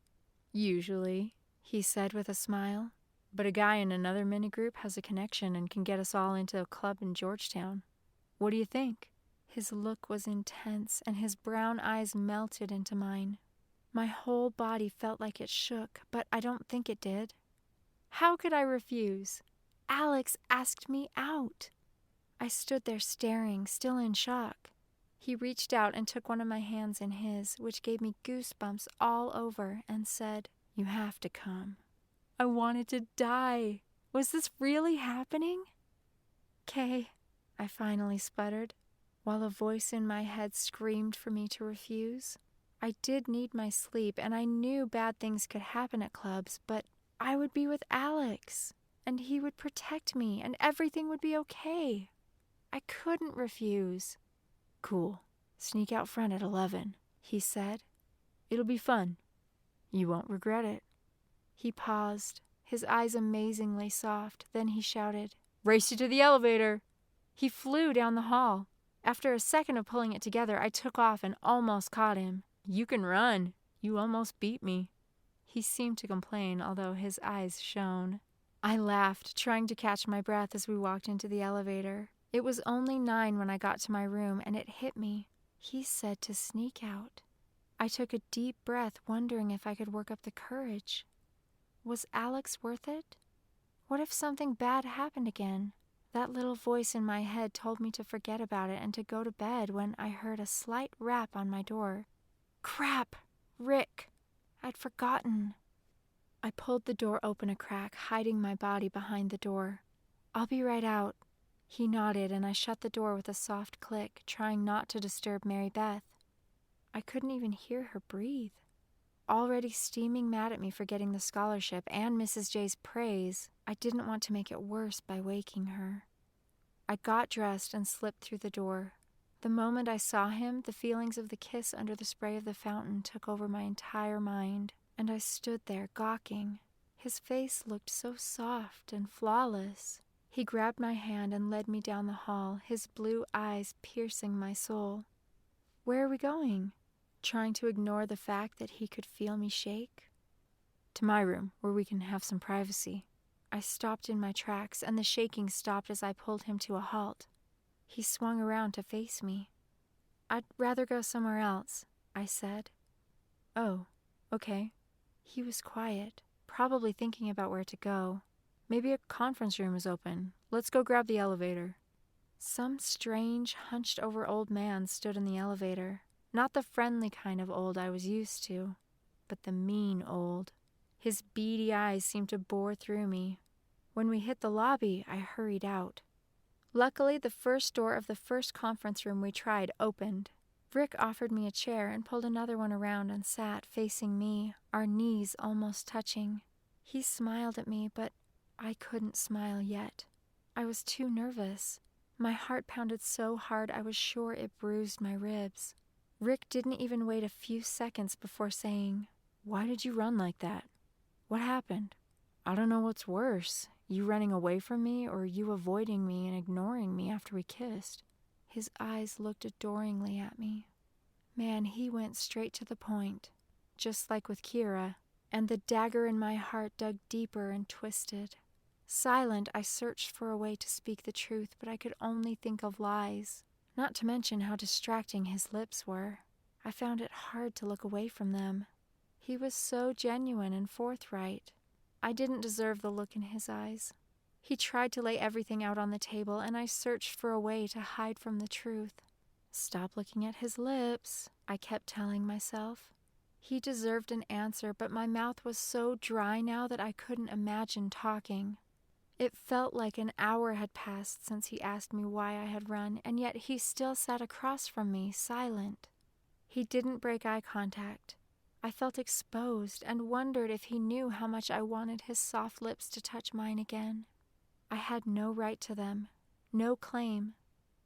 "Usually," he said with a smile. "But a guy in another mini-group has a connection and can get us all into a club in Georgetown. What do you think?" His look was intense, and his brown eyes melted into mine. My whole body felt like it shook, but I don't think it did. How could I refuse? Alex asked me out. I stood there staring, still in shock. He reached out and took one of my hands in his, which gave me goosebumps all over, and said, "You have to come." I wanted to die. Was this really happening? "'Kay," I finally sputtered, while a voice in my head screamed for me to refuse. I did need my sleep, and I knew bad things could happen at clubs, but I would be with Alex, and he would protect me, and everything would be okay. I couldn't refuse. "Cool. Sneak out front at 11, he said. "It'll be fun. You won't regret it." He paused, his eyes amazingly soft. Then he shouted, "Race you to the elevator." He flew down the hall. After a second of pulling it together, I took off and almost caught him. "You can run. You almost beat me." He seemed to complain, although his eyes shone. I laughed, trying to catch my breath as we walked into the elevator. It was only 9 when I got to my room, and it hit me. He said to sneak out. I took a deep breath, wondering if I could work up the courage. Was Alex worth it? What if something bad happened again? That little voice in my head told me to forget about it and to go to bed when I heard a slight rap on my door. Crap! Rick! I'd forgotten. I pulled the door open a crack, hiding my body behind the door. "I'll be right out." He nodded, and I shut the door with a soft click, trying not to disturb Mary Beth. I couldn't even hear her breathe. Already steaming mad at me for getting the scholarship and Mrs. J's praise, I didn't want to make it worse by waking her. I got dressed and slipped through the door. The moment I saw him, the feelings of the kiss under the spray of the fountain took over my entire mind, and I stood there gawking. His face looked so soft and flawless. He grabbed my hand and led me down the hall, his blue eyes piercing my soul. "Where are we going?" Trying to ignore the fact that he could feel me shake. "To my room, where we can have some privacy." I stopped in my tracks, and the shaking stopped as I pulled him to a halt. He swung around to face me. "I'd rather go somewhere else," I said. "Oh, okay." He was quiet, probably thinking about where to go. "Maybe a conference room is open. Let's go grab the elevator." Some strange, hunched-over old man stood in the elevator. Not the friendly kind of old I was used to, but the mean old. His beady eyes seemed to bore through me. When we hit the lobby, I hurried out. Luckily, the first door of the first conference room we tried opened. Rick offered me a chair and pulled another one around and sat facing me, our knees almost touching. He smiled at me, but I couldn't smile yet. I was too nervous. My heart pounded so hard I was sure it bruised my ribs. Rick didn't even wait a few seconds before saying, "Why did you run like that? What happened? I don't know what's worse, you running away from me or you avoiding me and ignoring me after we kissed." His eyes looked adoringly at me. Man, he went straight to the point, just like with Kira, and the dagger in my heart dug deeper and twisted. Silent, I searched for a way to speak the truth, but I could only think of lies. Not to mention how distracting his lips were. I found it hard to look away from them. He was so genuine and forthright. I didn't deserve the look in his eyes. He tried to lay everything out on the table, and I searched for a way to hide from the truth. "Stop looking at his lips," I kept telling myself. He deserved an answer, but my mouth was so dry now that I couldn't imagine talking. It felt like an hour had passed since he asked me why I had run, and yet he still sat across from me, silent. He didn't break eye contact. I felt exposed and wondered if he knew how much I wanted his soft lips to touch mine again. I had no right to them, no claim,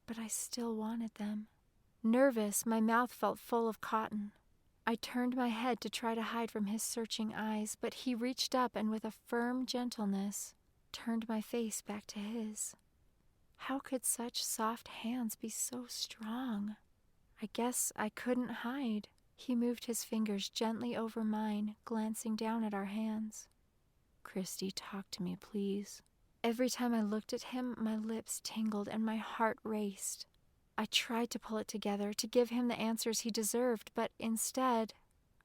but I still wanted them. Nervous, my mouth felt full of cotton. I turned my head to try to hide from his searching eyes, but he reached up and with a firm gentleness turned my face back to his. How could such soft hands be so strong? I guess I couldn't hide. He moved his fingers gently over mine, glancing down at our hands. "Christy, talk to me, please." Every time I looked at him, my lips tingled and my heart raced. I tried to pull it together, to give him the answers he deserved, but instead,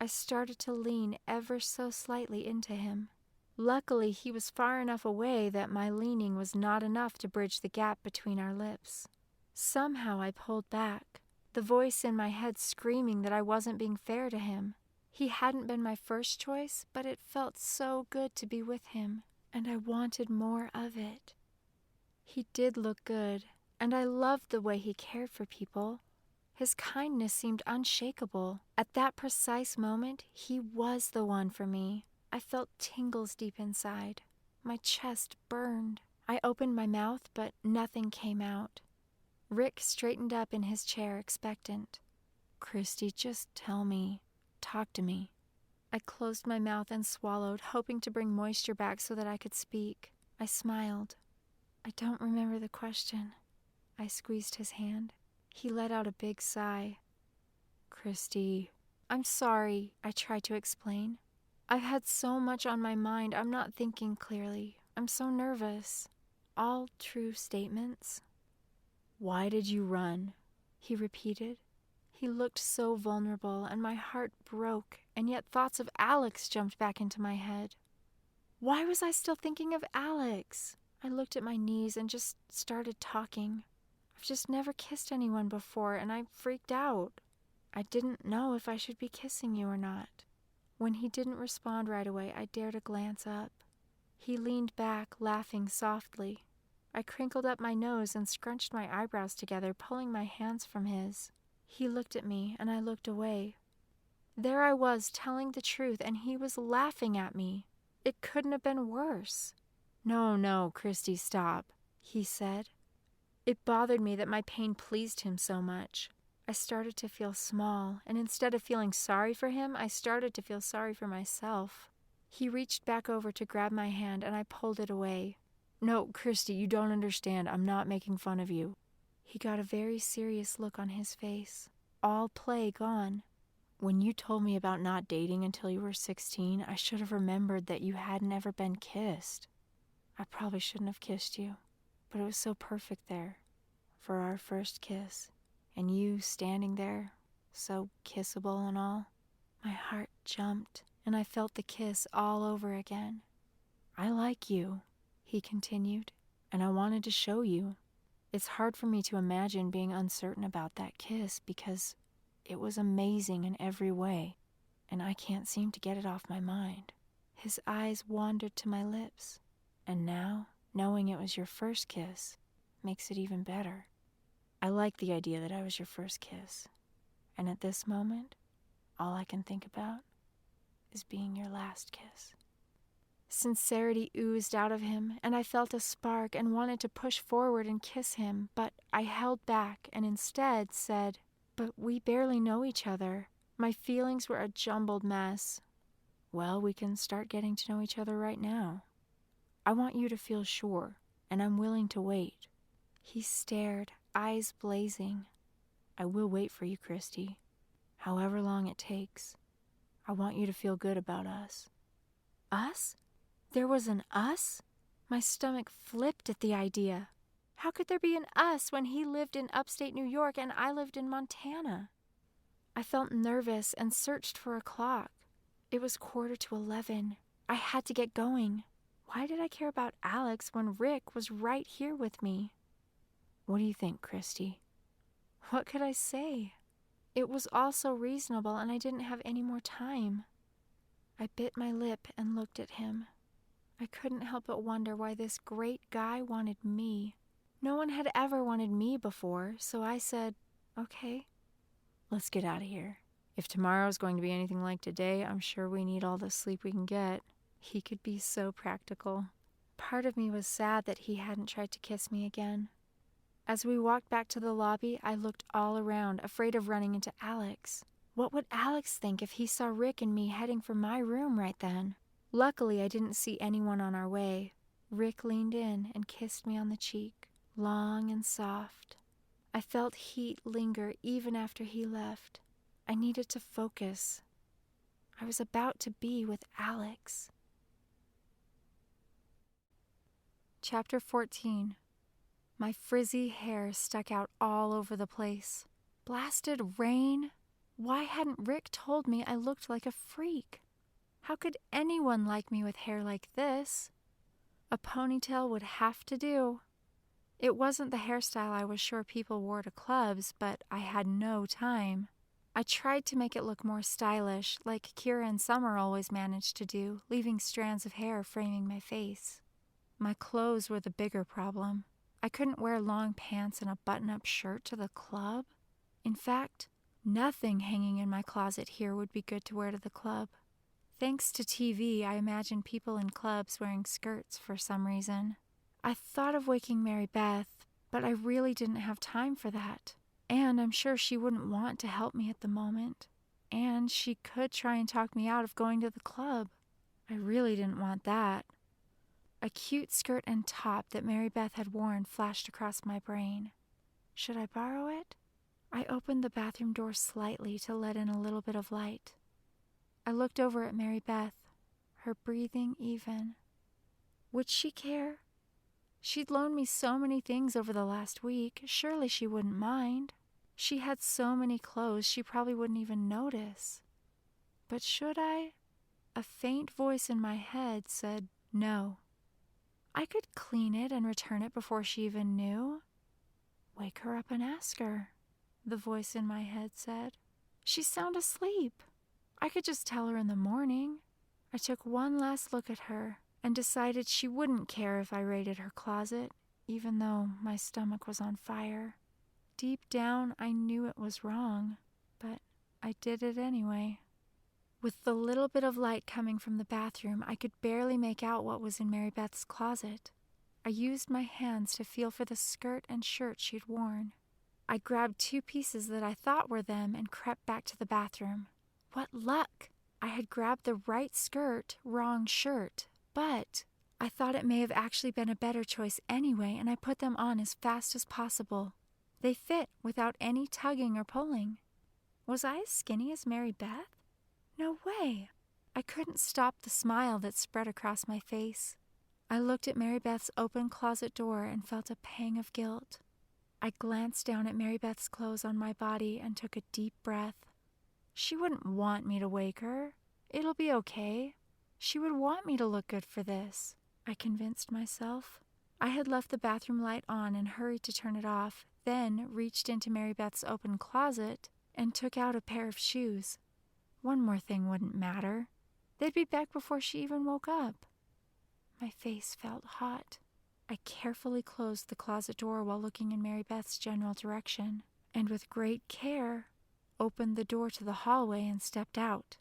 I started to lean ever so slightly into him. Luckily, he was far enough away that my leaning was not enough to bridge the gap between our lips. Somehow I pulled back, the voice in my head screaming that I wasn't being fair to him. He hadn't been my first choice, but it felt so good to be with him, and I wanted more of it. He did look good, and I loved the way he cared for people. His kindness seemed unshakable. At that precise moment, he was the one for me. I felt tingles deep inside. My chest burned. I opened my mouth, but nothing came out. Rick straightened up in his chair, expectant. "Christy, just tell me. Talk to me." I closed my mouth and swallowed, hoping to bring moisture back so that I could speak. I smiled. "I don't remember the question." I squeezed his hand. He let out a big sigh. "Christy." "I'm sorry," I tried to explain. "I've had so much on my mind, I'm not thinking clearly. I'm so nervous." "All true statements." "Why did you run?" he repeated. He looked so vulnerable, and my heart broke, and yet thoughts of Alex jumped back into my head. Why was I still thinking of Alex? I looked at my knees and just started talking. I've just never kissed anyone before, and I freaked out. I didn't know if I should be kissing you or not. When he didn't respond right away, I dared a glance up. He leaned back, laughing softly. I crinkled up my nose and scrunched my eyebrows together, pulling my hands from his. He looked at me, and I looked away. There I was, telling the truth, and he was laughing at me. It couldn't have been worse. No, Christy, stop, he said. It bothered me that my pain pleased him so much. I started to feel small, and instead of feeling sorry for him, I started to feel sorry for myself. He reached back over to grab my hand, and I pulled it away. No, Christy, you don't understand. I'm not making fun of you. He got a very serious look on his face, all play gone. When you told me about not dating until you were 16, I should have remembered that you hadn't ever been kissed. I probably shouldn't have kissed you, but it was so perfect there for our first kiss. And you standing there, so kissable and all. My heart jumped, and I felt the kiss all over again. I like you, he continued, and I wanted to show you. It's hard for me to imagine being uncertain about that kiss because it was amazing in every way, and I can't seem to get it off my mind. His eyes wandered to my lips, and now, knowing it was your first kiss, makes it even better. I like the idea that I was your first kiss, and at this moment, all I can think about is being your last kiss. Sincerity oozed out of him, and I felt a spark and wanted to push forward and kiss him, but I held back and instead said, "But we barely know each other." My feelings were a jumbled mess. Well, we can start getting to know each other right now. I want you to feel sure, and I'm willing to wait. He stared, eyes blazing. I will wait for you, Christy. However long it takes. I want you to feel good about us. Us? There was an us? My stomach flipped at the idea. How could there be an us when he lived in upstate New York and I lived in Montana? I felt nervous and searched for a clock. It was 11:15. I had to get going. Why did I care about Alex when Rick was right here with me? What do you think, Christy? What could I say? It was all so reasonable, and I didn't have any more time. I bit my lip and looked at him. I couldn't help but wonder why this great guy wanted me. No one had ever wanted me before, so I said, "Okay, let's get out of here. If tomorrow's going to be anything like today, I'm sure we need all the sleep we can get." He could be so practical. Part of me was sad that he hadn't tried to kiss me again. As we walked back to the lobby, I looked all around, afraid of running into Alex. What would Alex think if he saw Rick and me heading for my room right then? Luckily, I didn't see anyone on our way. Rick leaned in and kissed me on the cheek, long and soft. I felt heat linger even after he left. I needed to focus. I was about to be with Alex. Chapter 14. My frizzy hair stuck out all over the place. Blasted rain! Why hadn't Rick told me I looked like a freak? How could anyone like me with hair like this? A ponytail would have to do. It wasn't the hairstyle I was sure people wore to clubs, but I had no time. I tried to make it look more stylish, like Kira and Summer always managed to do, leaving strands of hair framing my face. My clothes were the bigger problem. I couldn't wear long pants and a button-up shirt to the club. In fact, nothing hanging in my closet here would be good to wear to the club. Thanks to TV, I imagined people in clubs wearing skirts for some reason. I thought of waking Mary Beth, but I really didn't have time for that. And I'm sure she wouldn't want to help me at the moment. And she could try and talk me out of going to the club. I really didn't want that. A cute skirt and top that Mary Beth had worn flashed across my brain. Should I borrow it? I opened the bathroom door slightly to let in a little bit of light. I looked over at Mary Beth, her breathing even. Would she care? She'd loaned me so many things over the last week. Surely she wouldn't mind. She had so many clothes she probably wouldn't even notice. But should I? A faint voice in my head said no. I could clean it and return it before she even knew. Wake her up and ask her, the voice in my head said. She's sound asleep. I could just tell her in the morning. I took one last look at her and decided she wouldn't care if I raided her closet, even though my stomach was on fire. Deep down, I knew it was wrong, but I did it anyway. With the little bit of light coming from the bathroom, I could barely make out what was in Mary Beth's closet. I used my hands to feel for the skirt and shirt she'd worn. I grabbed 2 pieces that I thought were them and crept back to the bathroom. What luck! I had grabbed the right skirt, wrong shirt, but I thought it may have actually been a better choice anyway, and I put them on as fast as possible. They fit without any tugging or pulling. Was I as skinny as Mary Beth? No way! I couldn't stop the smile that spread across my face. I looked at Mary Beth's open closet door and felt a pang of guilt. I glanced down at Mary Beth's clothes on my body and took a deep breath. She wouldn't want me to wake her. It'll be okay. She would want me to look good for this, I convinced myself. I had left the bathroom light on and hurried to turn it off, then reached into Mary Beth's open closet and took out a pair of shoes. One more thing wouldn't matter. They'd be back before she even woke up. My face felt hot. I carefully closed the closet door while looking in Mary Beth's general direction, and with great care, opened the door to the hallway and stepped out.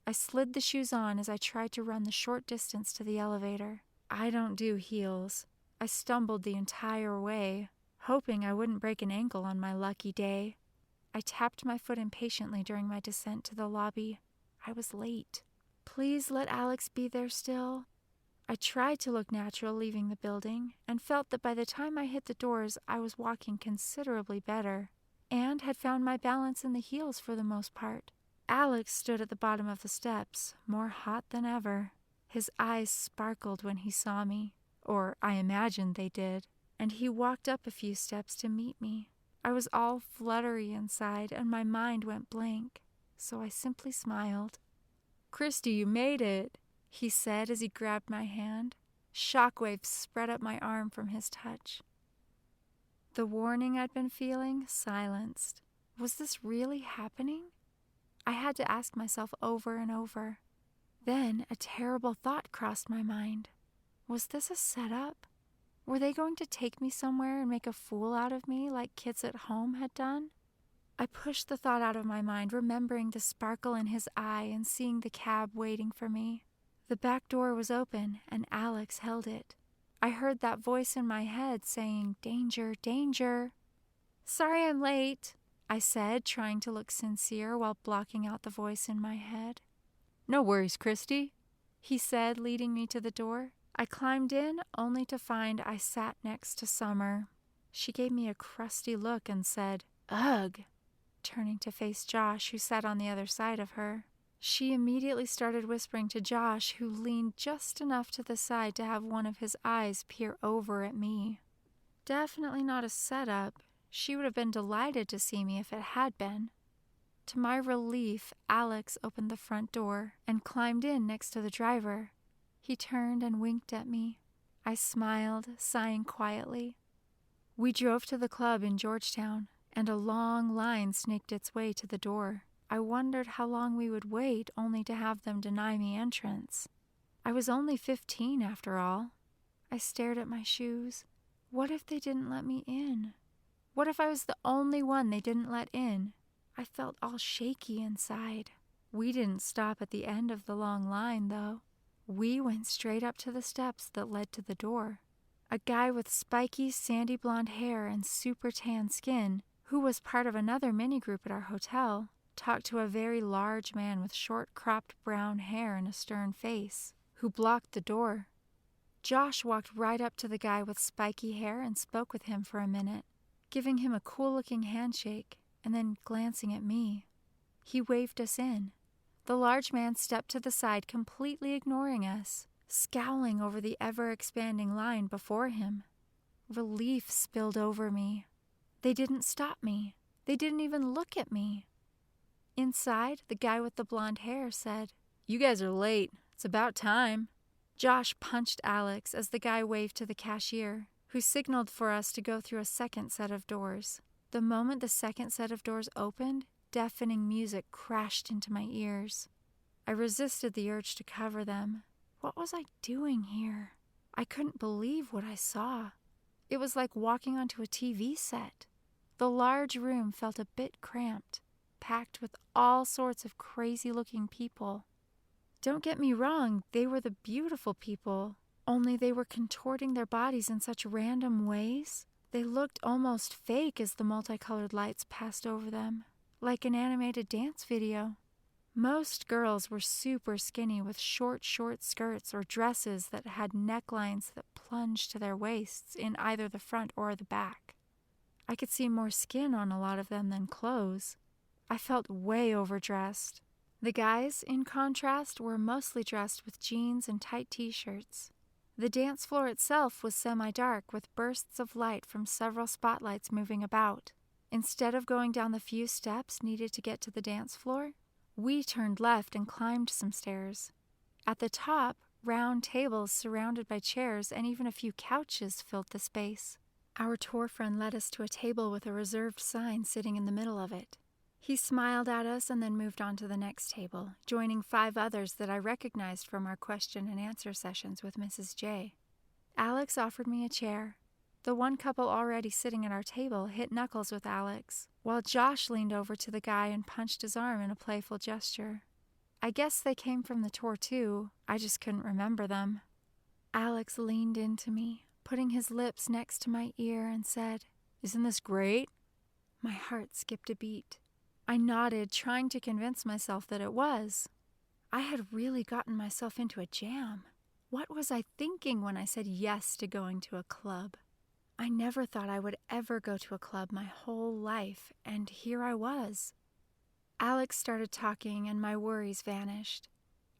I slid the shoes on as I tried to run the short distance to the elevator. I don't do heels. I stumbled the entire way, hoping I wouldn't break an ankle on my lucky day. I tapped my foot impatiently during my descent to the lobby. I was late. Please let Alex be there still. I tried to look natural leaving the building, and felt that by the time I hit the doors I was walking considerably better, and had found my balance in the heels for the most part. Alex stood at the bottom of the steps, more hot than ever. His eyes sparkled when he saw me, or I imagined they did, and he walked up a few steps to meet me. I was all fluttery inside, and my mind went blank, so I simply smiled. "Christy, you made it," he said as he grabbed my hand. Shockwaves spread up my arm from his touch. The warning I'd been feeling silenced. Was this really happening? I had to ask myself over and over. Then a terrible thought crossed my mind. Was this a setup? Were they going to take me somewhere and make a fool out of me like kids at home had done? I pushed the thought out of my mind, remembering the sparkle in his eye and seeing the cab waiting for me. The back door was open, and Alex held it. I heard that voice in my head saying, "Danger, danger." "Sorry I'm late," I said, trying to look sincere while blocking out the voice in my head. "No worries, Christy," he said, leading me to the door. I climbed in, only to find I sat next to Summer. She gave me a crusty look and said, "Ugh," turning to face Josh, who sat on the other side of her. She immediately started whispering to Josh, who leaned just enough to the side to have one of his eyes peer over at me. Definitely not a setup. She would have been delighted to see me if it had been. To my relief, Alex opened the front door and climbed in next to the driver. He turned and winked at me. I smiled, sighing quietly. We drove to the club in Georgetown, and a long line snaked its way to the door. I wondered how long we would wait, only to have them deny me entrance. I was only 15 after all. I stared at my shoes. What if they didn't let me in? What if I was the only one they didn't let in? I felt all shaky inside. We didn't stop at the end of the long line, though. We went straight up to the steps that led to the door. A guy with spiky, sandy blonde hair and super tan skin, who was part of another mini-group at our hotel, talked to a very large man with short cropped brown hair and a stern face, who blocked the door. Josh walked right up to the guy with spiky hair and spoke with him for a minute, giving him a cool-looking handshake and then glancing at me. He waved us in. The large man stepped to the side, completely ignoring us, scowling over the ever-expanding line before him. Relief spilled over me. They didn't stop me. They didn't even look at me. Inside, the guy with the blonde hair said, "You guys are late. It's about time." Josh punched Alex as the guy waved to the cashier, who signaled for us to go through a second set of doors. The moment the second set of doors opened, deafening music crashed into my ears. I resisted the urge to cover them. What was I doing here? I couldn't believe what I saw. It was like walking onto a TV set. The large room felt a bit cramped, packed with all sorts of crazy-looking people. Don't get me wrong, they were the beautiful people, only they were contorting their bodies in such random ways. They looked almost fake as the multicolored lights passed over them, like an animated dance video. Most girls were super skinny with short skirts or dresses that had necklines that plunged to their waists in either the front or the back. I could see more skin on a lot of them than clothes. I felt way overdressed. The guys, in contrast, were mostly dressed with jeans and tight t-shirts. The dance floor itself was semi-dark with bursts of light from several spotlights moving about. Instead of going down the few steps needed to get to the dance floor, we turned left and climbed some stairs. At the top, round tables surrounded by chairs and even a few couches filled the space. Our tour friend led us to a table with a reserved sign sitting in the middle of it. He smiled at us and then moved on to the next table, joining 5 others that I recognized from our question and answer sessions with Mrs. J. Alex offered me a chair. The one couple already sitting at our table hit knuckles with Alex, while Josh leaned over to the guy and punched his arm in a playful gesture. I guess they came from the tour too, I just couldn't remember them. Alex leaned into me, putting his lips next to my ear and said, "Isn't this great?" My heart skipped a beat. I nodded, trying to convince myself that it was. I had really gotten myself into a jam. What was I thinking when I said yes to going to a club? I never thought I would ever go to a club my whole life, and here I was. Alex started talking, and my worries vanished.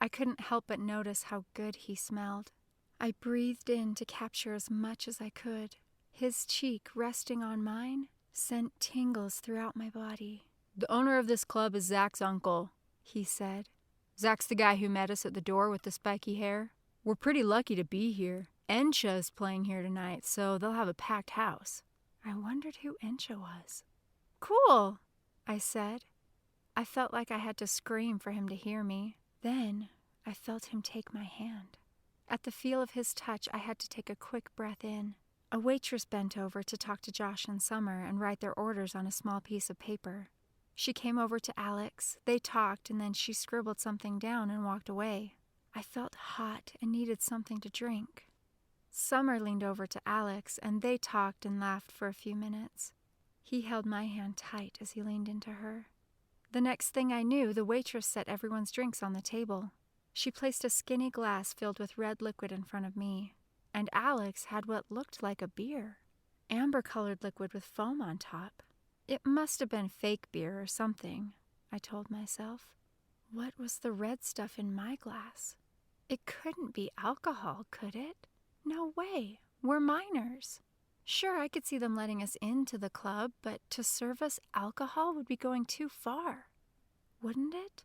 I couldn't help but notice how good he smelled. I breathed in to capture as much as I could. His cheek resting on mine sent tingles throughout my body. "The owner of this club is Zach's uncle," he said. "Zach's the guy who met us at the door with the spiky hair. We're pretty lucky to be here. Ensha is playing here tonight, so they'll have a packed house." I wondered who Ensha was. "Cool," I said. I felt like I had to scream for him to hear me. Then I felt him take my hand. At the feel of his touch, I had to take a quick breath in. A waitress bent over to talk to Josh and Summer and write their orders on a small piece of paper. She came over to Alex, they talked, and then she scribbled something down and walked away. I felt hot and needed something to drink. Summer leaned over to Alex, and they talked and laughed for a few minutes. He held my hand tight as he leaned into her. The next thing I knew, the waitress set everyone's drinks on the table. She placed a skinny glass filled with red liquid in front of me, and Alex had what looked like a beer. Amber-colored liquid with foam on top. It must have been fake beer or something, I told myself. What was the red stuff in my glass? It couldn't be alcohol, could it? No way. We're minors. Sure, I could see them letting us into the club, but to serve us alcohol would be going too far. Wouldn't it?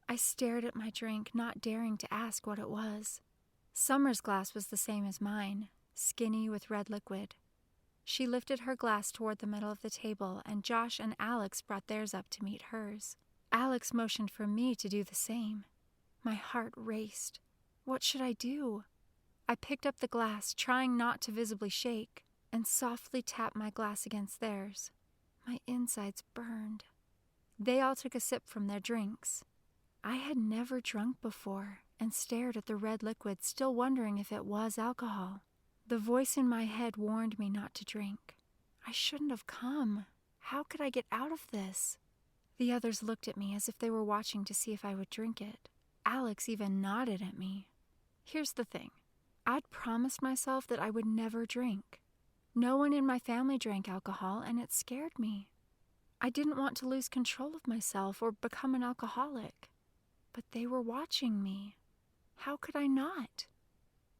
I stared at my drink, not daring to ask what it was. Summer's glass was the same as mine, skinny with red liquid. She lifted her glass toward the middle of the table, and Josh and Alex brought theirs up to meet hers. Alex motioned for me to do the same. My heart raced. What should I do? I picked up the glass, trying not to visibly shake, and softly tapped my glass against theirs. My insides burned. They all took a sip from their drinks. I had never drunk before, and stared at the red liquid, still wondering if it was alcohol. The voice in my head warned me not to drink. I shouldn't have come. How could I get out of this? The others looked at me as if they were watching to see if I would drink it. Alex even nodded at me. Here's the thing. I'd promised myself that I would never drink. No one in my family drank alcohol, and it scared me. I didn't want to lose control of myself or become an alcoholic. But they were watching me. How could I not?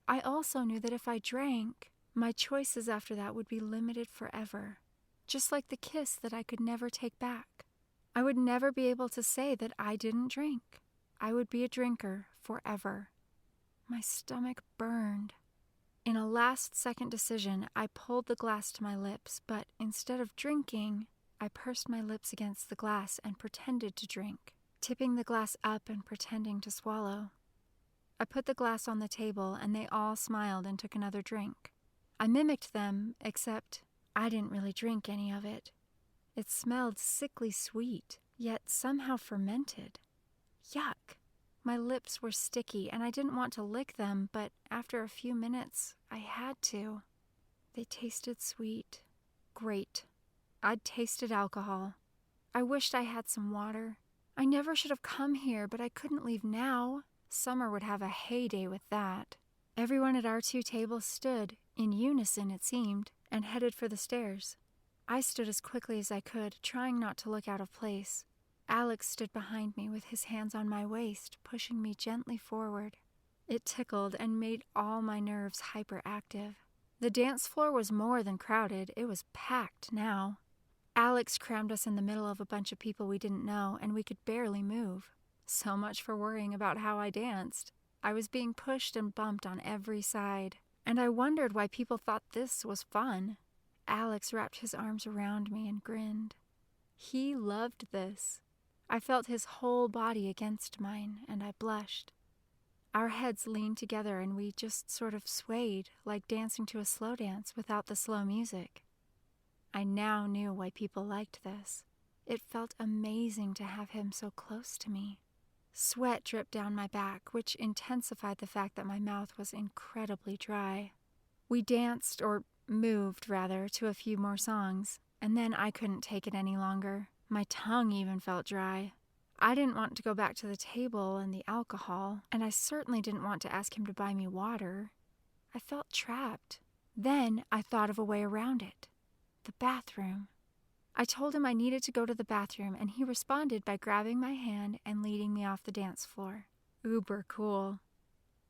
I also knew that if I drank, my choices after that would be limited forever, just like the kiss that I could never take back. I would never be able to say that I didn't drink. I would be a drinker forever. My stomach burned. In a last-second decision, I pulled the glass to my lips, but instead of drinking, I pursed my lips against the glass and pretended to drink, tipping the glass up and pretending to swallow. I put the glass on the table, and they all smiled and took another drink. I mimicked them, except I didn't really drink any of it. It smelled sickly sweet, yet somehow fermented. Yuck! My lips were sticky, and I didn't want to lick them, but after a few minutes, I had to. They tasted sweet. Great. I'd tasted alcohol. I wished I had some water. I never should have come here, but I couldn't leave now. Summer would have a heyday with that. Everyone at our 2 tables stood, in unison it seemed, and headed for the stairs. I stood as quickly as I could, trying not to look out of place. Alex stood behind me with his hands on my waist, pushing me gently forward. It tickled and made all my nerves hyperactive. The dance floor was more than crowded, it was packed now. Alex crammed us in the middle of a bunch of people we didn't know, and we could barely move. So much for worrying about how I danced. I was being pushed and bumped on every side, and I wondered why people thought this was fun. Alex wrapped his arms around me and grinned. He loved this. I felt his whole body against mine, and I blushed. Our heads leaned together, and we just sort of swayed, like dancing to a slow dance without the slow music. I now knew why people liked this. It felt amazing to have him so close to me. Sweat dripped down my back, which intensified the fact that my mouth was incredibly dry. We danced, or moved rather, to a few more songs, and then I couldn't take it any longer. My tongue even felt dry. I didn't want to go back to the table and the alcohol, and I certainly didn't want to ask him to buy me water. I felt trapped. Then I thought of a way around it. The bathroom. I told him I needed to go to the bathroom, and he responded by grabbing my hand and leading me off the dance floor. Uber cool.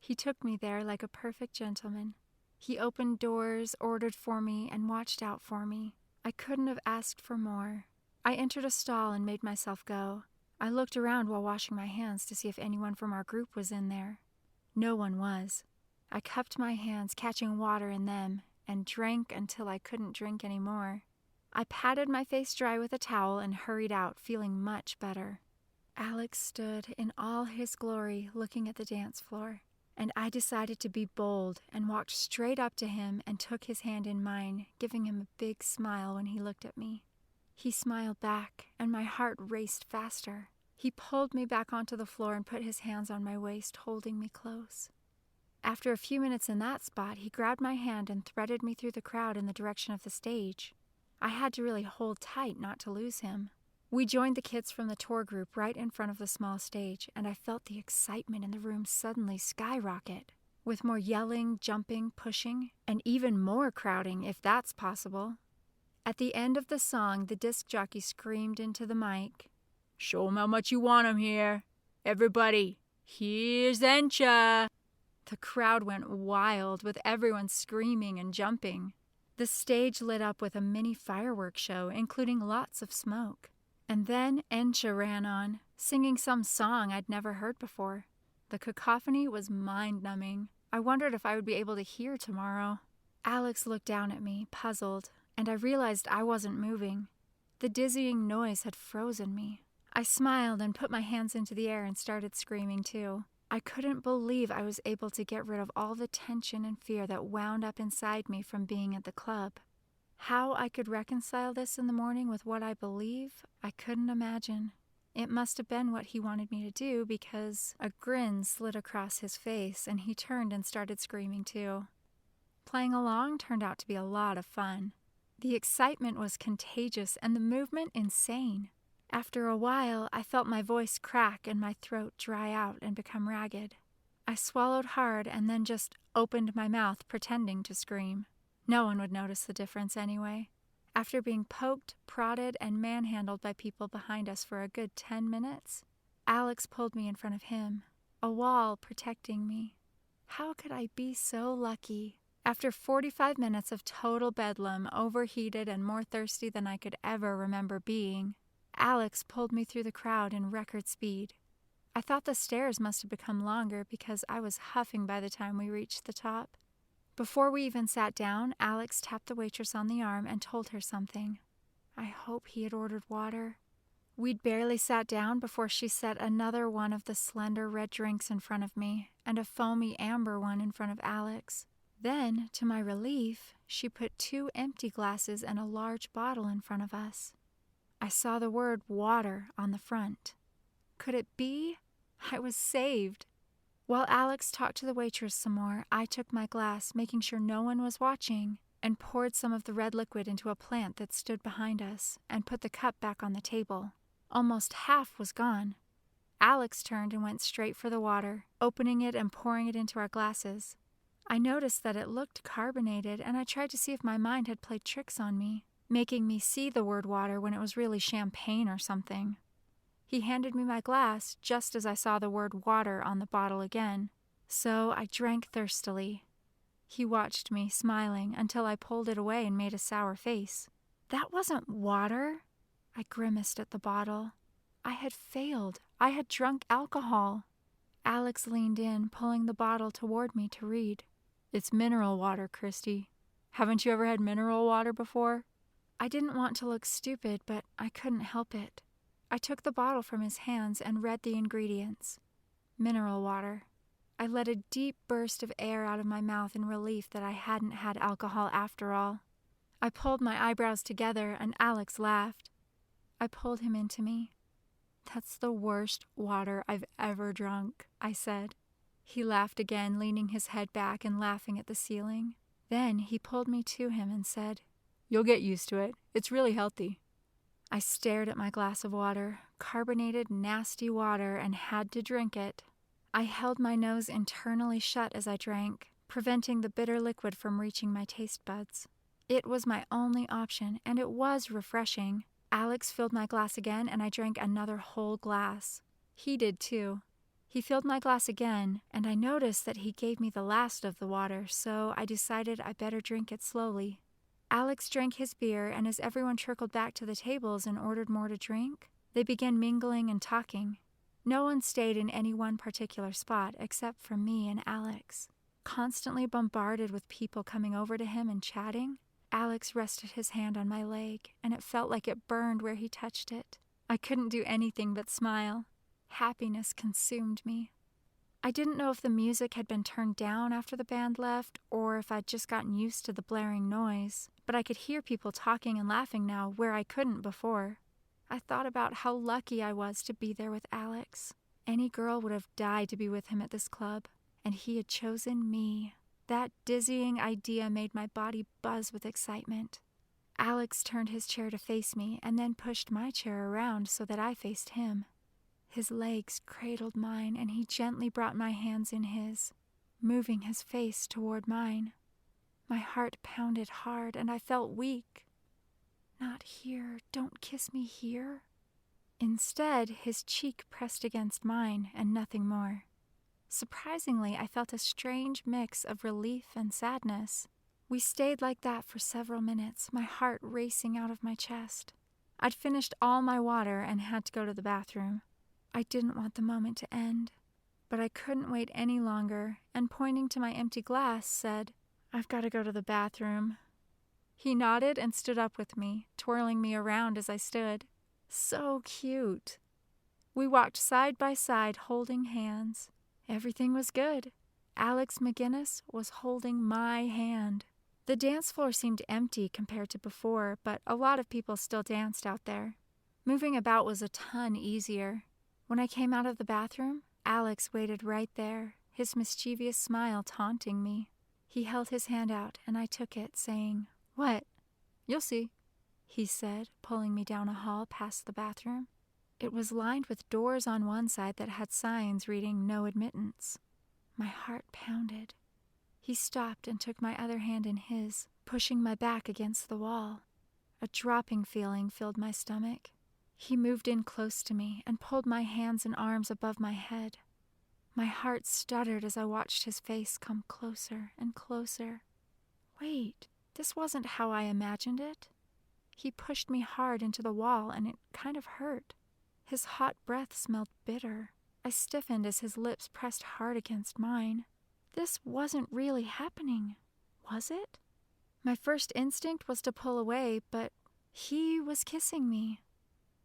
He took me there like a perfect gentleman. He opened doors, ordered for me, and watched out for me. I couldn't have asked for more. I entered a stall and made myself go. I looked around while washing my hands to see if anyone from our group was in there. No one was. I cupped my hands, catching water in them, and drank until I couldn't drink any more. I patted my face dry with a towel and hurried out, feeling much better. Alex stood in all his glory looking at the dance floor, and I decided to be bold and walked straight up to him and took his hand in mine, giving him a big smile when he looked at me. He smiled back, and my heart raced faster. He pulled me back onto the floor and put his hands on my waist, holding me close. After a few minutes in that spot, he grabbed my hand and threaded me through the crowd in the direction of the stage. I had to really hold tight not to lose him. We joined the kids from the tour group right in front of the small stage, and I felt the excitement in the room suddenly skyrocket, with more yelling, jumping, pushing, and even more crowding, if that's possible. At the end of the song, the disc jockey screamed into the mic, "Show 'em how much you want 'em here. Everybody, here's Encha." The crowd went wild, with everyone screaming and jumping. The stage lit up with a mini fireworks show, including lots of smoke. And then Encha ran on, singing some song I'd never heard before. The cacophony was mind-numbing. I wondered if I would be able to hear tomorrow. Alex looked down at me, puzzled, and I realized I wasn't moving. The dizzying noise had frozen me. I smiled and put my hands into the air and started screaming too. I couldn't believe I was able to get rid of all the tension and fear that wound up inside me from being at the club. How I could reconcile this in the morning with what I believe, I couldn't imagine. It must have been what he wanted me to do, because a grin slid across his face and he turned and started screaming too. Playing along turned out to be a lot of fun. The excitement was contagious and the movement insane. After a while, I felt my voice crack and my throat dry out and become ragged. I swallowed hard and then just opened my mouth, pretending to scream. No one would notice the difference anyway. After being poked, prodded, and manhandled by people behind us for a good 10 minutes, Alex pulled me in front of him, a wall protecting me. How could I be so lucky? After 45 minutes of total bedlam, overheated and more thirsty than I could ever remember being, Alex pulled me through the crowd in record speed. I thought the stairs must have become longer because I was huffing by the time we reached the top. Before we even sat down, Alex tapped the waitress on the arm and told her something. I hope he had ordered water. We'd barely sat down before she set another one of the slender red drinks in front of me and a foamy amber one in front of Alex. Then, to my relief, she put 2 empty glasses and a large bottle in front of us. I saw the word water on the front. Could it be? I was saved. While Alex talked to the waitress some more, I took my glass, making sure no one was watching, and poured some of the red liquid into a plant that stood behind us and put the cup back on the table. Almost half was gone. Alex turned and went straight for the water, opening it and pouring it into our glasses. I noticed that it looked carbonated, and I tried to see if my mind had played tricks on me, making me see the word water when it was really champagne or something. He handed me my glass just as I saw the word water on the bottle again, so I drank thirstily. He watched me, smiling, until I pulled it away and made a sour face. That wasn't water. I grimaced at the bottle. I had failed. I had drunk alcohol. Alex leaned in, pulling the bottle toward me to read. It's mineral water, Christy. Haven't you ever had mineral water before? I didn't want to look stupid, but I couldn't help it. I took the bottle from his hands and read the ingredients. Mineral water. I let a deep burst of air out of my mouth in relief that I hadn't had alcohol after all. I pulled my eyebrows together and Alex laughed. I pulled him into me. That's the worst water I've ever drunk, I said. He laughed again, leaning his head back and laughing at the ceiling. Then he pulled me to him and said, You'll get used to it. It's really healthy. I stared at my glass of water, carbonated, nasty water, and had to drink it. I held my nose internally shut as I drank, preventing the bitter liquid from reaching my taste buds. It was my only option, and it was refreshing. Alex filled my glass again, and I drank another whole glass. He did too. He filled my glass again, and I noticed that he gave me the last of the water, so I decided I better drink it slowly. Alex drank his beer, and as everyone trickled back to the tables and ordered more to drink, they began mingling and talking. No one stayed in any one particular spot except for me and Alex. Constantly bombarded with people coming over to him and chatting, Alex rested his hand on my leg, and it felt like it burned where he touched it. I couldn't do anything but smile. Happiness consumed me. I didn't know if the music had been turned down after the band left, or if I'd just gotten used to the blaring noise, but I could hear people talking and laughing now where I couldn't before. I thought about how lucky I was to be there with Alex. Any girl would have died to be with him at this club, and he had chosen me. That dizzying idea made my body buzz with excitement. Alex turned his chair to face me and then pushed my chair around so that I faced him. His legs cradled mine, and he gently brought my hands in his, moving his face toward mine. My heart pounded hard, and I felt weak. Not here. Don't kiss me here. Instead, his cheek pressed against mine, and nothing more. Surprisingly, I felt a strange mix of relief and sadness. We stayed like that for several minutes, my heart racing out of my chest. I'd finished all my water and had to go to the bathroom. I didn't want the moment to end, but I couldn't wait any longer, and pointing to my empty glass, said, I've got to go to the bathroom. He nodded and stood up with me, twirling me around as I stood. So cute. We walked side by side, holding hands. Everything was good. Alex McGinnis was holding my hand. The dance floor seemed empty compared to before, but a lot of people still danced out there. Moving about was a ton easier. When I came out of the bathroom, Alex waited right there, his mischievous smile taunting me. He held his hand out, and I took it, saying, What? You'll see, he said, pulling me down a hall past the bathroom. It was lined with doors on one side that had signs reading "No admittance." My heart pounded. He stopped and took my other hand in his, pushing my back against the wall. A dropping feeling filled my stomach. He moved in close to me and pulled my hands and arms above my head. My heart stuttered as I watched his face come closer and closer. Wait, this wasn't how I imagined it. He pushed me hard into the wall, and it kind of hurt. His hot breath smelled bitter. I stiffened as his lips pressed hard against mine. This wasn't really happening, was it? My first instinct was to pull away, but He was kissing me.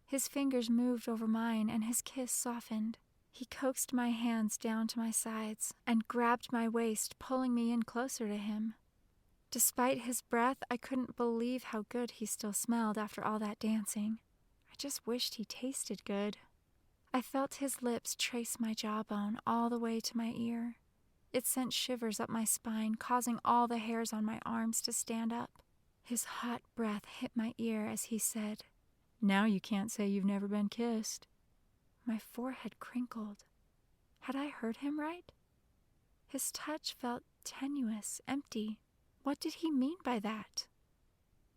His fingers moved over mine and his kiss softened. He coaxed my hands down to my sides and grabbed my waist, pulling me in closer to him. Despite his breath, I couldn't believe how good he still smelled after all that dancing. I just wished he tasted good. I felt his lips trace my jawbone all the way to my ear. It sent shivers up my spine, causing all the hairs on my arms to stand up. His hot breath hit my ear as he said, "Now you can't say you've never been kissed." My forehead crinkled. Had I heard him right? His touch felt tenuous, empty. What did he mean by that?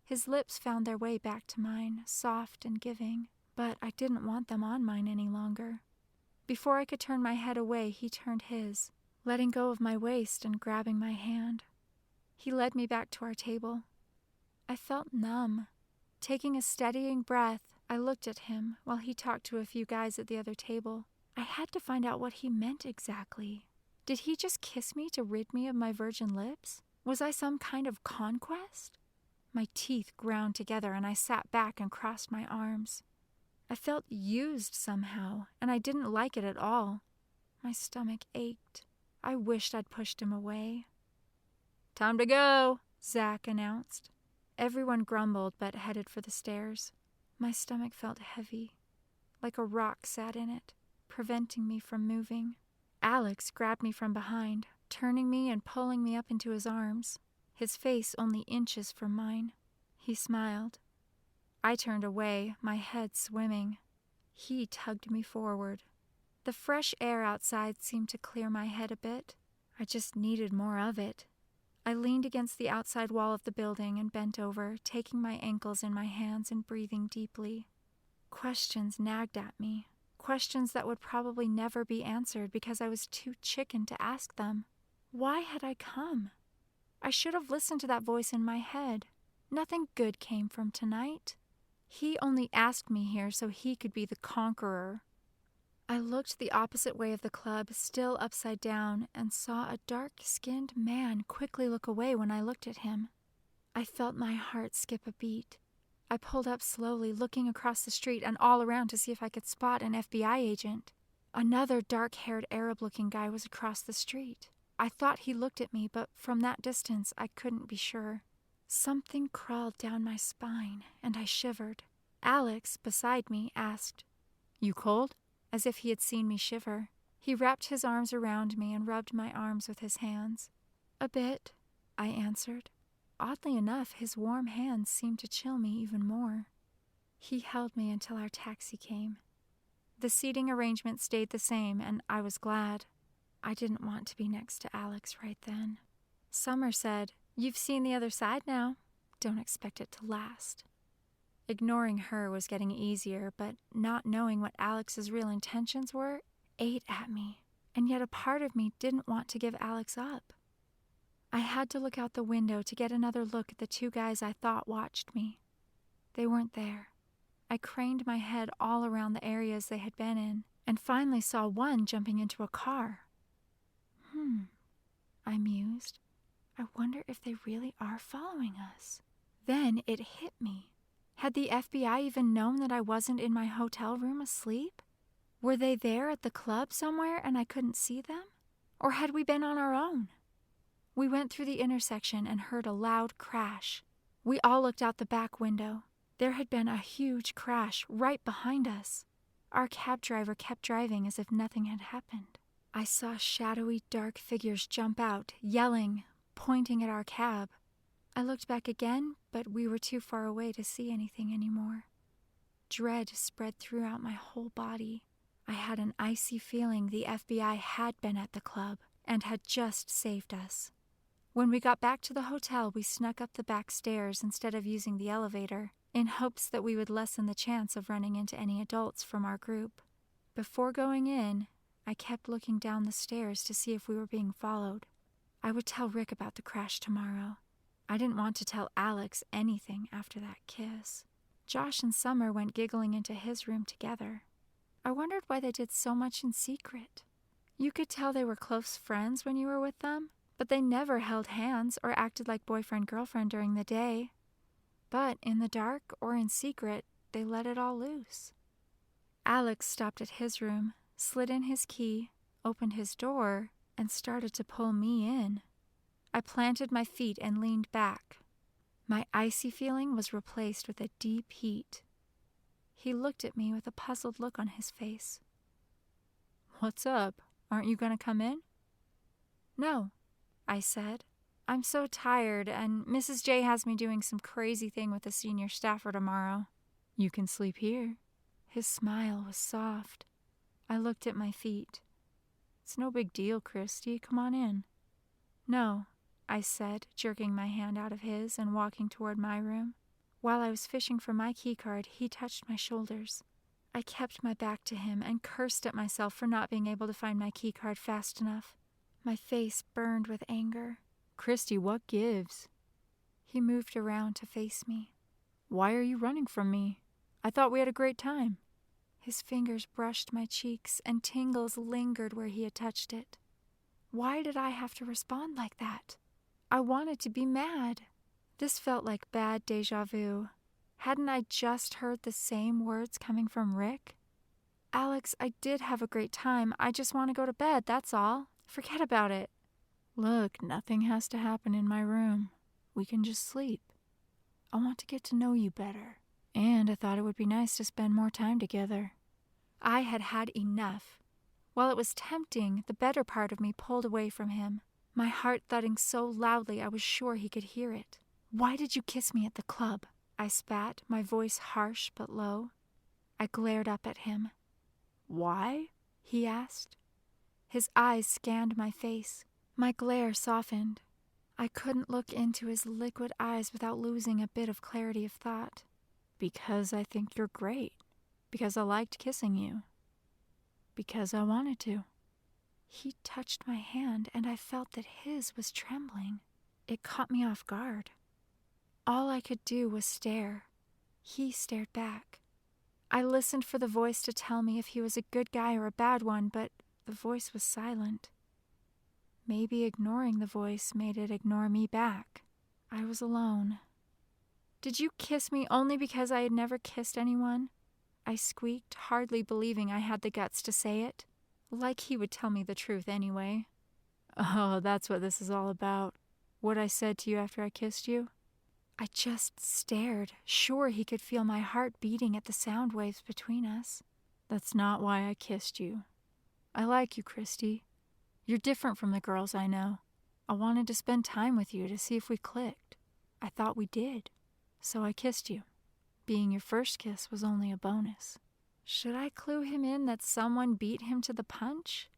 His lips found their way back to mine, soft and giving, but I didn't want them on mine any longer. Before I could turn my head away, he turned his, letting go of my waist and grabbing my hand. He led me back to our table. I felt numb. Taking a steadying breath, I looked at him while he talked to a few guys at the other table. I had to find out what he meant exactly. Did he just kiss me to rid me of my virgin lips? Was I some kind of conquest? My teeth ground together and I sat back and crossed my arms. I felt used somehow, and I didn't like it at all. My stomach ached. I wished I'd pushed him away. "Time to go," Zach announced. Everyone grumbled but headed for the stairs. My stomach felt heavy, like a rock sat in it, preventing me from moving. Alex grabbed me from behind, turning me and pulling me up into his arms, his face only inches from mine. He smiled. I turned away, my head swimming. He tugged me forward. The fresh air outside seemed to clear my head a bit. I just needed more of it. I leaned against the outside wall of the building and bent over, taking my ankles in my hands and breathing deeply. Questions nagged at me, questions that would probably never be answered because I was too chicken to ask them. Why had I come? I should have listened to that voice in my head. Nothing good came from tonight. He only asked me here so he could be the conqueror. I looked the opposite way of the club, still upside down, and saw a dark-skinned man quickly look away when I looked at him. I felt my heart skip a beat. I pulled up slowly, looking across the street and all around to see if I could spot an FBI agent. Another dark-haired Arab-looking guy was across the street. I thought he looked at me, but from that distance I couldn't be sure. Something crawled down my spine, and I shivered. Alex, beside me, asked, "You cold?" As if he had seen me shiver. He wrapped his arms around me and rubbed my arms with his hands. "A bit," I answered. Oddly enough, his warm hands seemed to chill me even more. He held me until our taxi came. The seating arrangement stayed the same, and I was glad. I didn't want to be next to Alex right then. Summer said, "You've seen the other side now. Don't expect it to last." Ignoring her was getting easier, but not knowing what Alex's real intentions were ate at me, and yet a part of me didn't want to give Alex up. I had to look out the window to get another look at the two guys I thought watched me. They weren't there. I craned my head all around the areas they had been in, and finally saw one jumping into a car. I mused. I wonder if they really are following us. Then it hit me. Had the FBI even known that I wasn't in my hotel room asleep? Were they there at the club somewhere and I couldn't see them? Or had we been on our own? We went through the intersection and heard a loud crash. We all looked out the back window. There had been a huge crash right behind us. Our cab driver kept driving as if nothing had happened. I saw shadowy, dark figures jump out, yelling, pointing at our cab. I looked back again, but we were too far away to see anything anymore. Dread spread throughout my whole body. I had an icy feeling the FBI had been at the club and had just saved us. When we got back to the hotel, we snuck up the back stairs instead of using the elevator, in hopes that we would lessen the chance of running into any adults from our group. Before going in, I kept looking down the stairs to see if we were being followed. I would tell Rick about the crash tomorrow. I didn't want to tell Alex anything after that kiss. Josh and Summer went giggling into his room together. I wondered why they did so much in secret. You could tell they were close friends when you were with them, but they never held hands or acted like boyfriend-girlfriend during the day. But in the dark or in secret, they let it all loose. Alex stopped at his room, slid in his key, opened his door, and started to pull me in. I planted my feet and leaned back. My icy feeling was replaced with a deep heat. He looked at me with a puzzled look on his face. "What's up? Aren't you going to come in?" "No," I said. "I'm so tired, and Mrs. J has me doing some crazy thing with a senior staffer tomorrow." "You can sleep here." His smile was soft. I looked at my feet. "It's no big deal, Christy. Come on in." "No," I said, jerking my hand out of his and walking toward my room. While I was fishing for my keycard, he touched my shoulders. I kept my back to him and cursed at myself for not being able to find my keycard fast enough. My face burned with anger. "Christy, what gives?" He moved around to face me. "Why are you running from me? I thought we had a great time." His fingers brushed my cheeks, and tingles lingered where he had touched it. Why did I have to respond like that? I wanted to be mad. This felt like bad déjà vu. Hadn't I just heard the same words coming from Rick? "Alex, I did have a great time. I just want to go to bed, that's all. Forget about it." "Look, nothing has to happen in my room. We can just sleep. I want to get to know you better. And I thought it would be nice to spend more time together." I had had enough. While it was tempting, the better part of me pulled away from him, my heart thudding so loudly I was sure he could hear it. "Why did you kiss me at the club?" I spat, my voice harsh but low. I glared up at him. "Why?" he asked. His eyes scanned my face. My glare softened. I couldn't look into his liquid eyes without losing a bit of clarity of thought. "Because I think you're great. Because I liked kissing you. Because I wanted to." He touched my hand, and I felt that his was trembling. It caught me off guard. All I could do was stare. He stared back. I listened for the voice to tell me if he was a good guy or a bad one, but the voice was silent. Maybe ignoring the voice made it ignore me back. I was alone. "Did you kiss me only because I had never kissed anyone?" I squeaked, hardly believing I had the guts to say it. Like he would tell me the truth anyway. "Oh, that's what this is all about. What I said to you after I kissed you?" I just stared, sure he could feel my heart beating at the sound waves between us. "That's not why I kissed you. I like you, Christy. You're different from the girls I know. I wanted to spend time with you to see if we clicked. I thought we did. So I kissed you. Being your first kiss was only a bonus." Should I clue him in that someone beat him to the punch?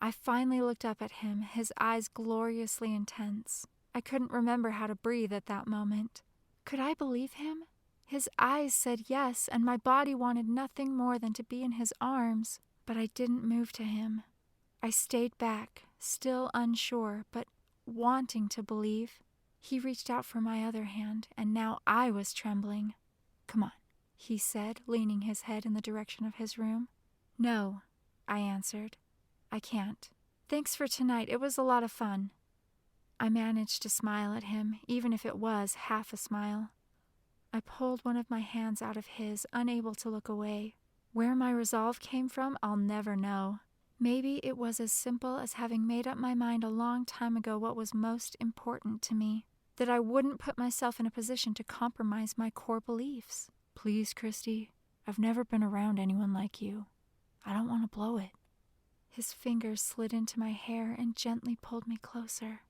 I finally looked up at him, his eyes gloriously intense. I couldn't remember how to breathe at that moment. Could I believe him? His eyes said yes, and my body wanted nothing more than to be in his arms, but I didn't move to him. I stayed back, still unsure, but wanting to believe. He reached out for my other hand, and now I was trembling. "Come on," he said, leaning his head in the direction of his room. "No," I answered. "I can't. Thanks for tonight. It was a lot of fun." I managed to smile at him, even if it was half a smile. I pulled one of my hands out of his, unable to look away. Where my resolve came from, I'll never know. Maybe it was as simple as having made up my mind a long time ago what was most important to me, that I wouldn't put myself in a position to compromise my core beliefs. "Please, Christy, I've never been around anyone like you. I don't want to blow it." His fingers slid into my hair and gently pulled me closer.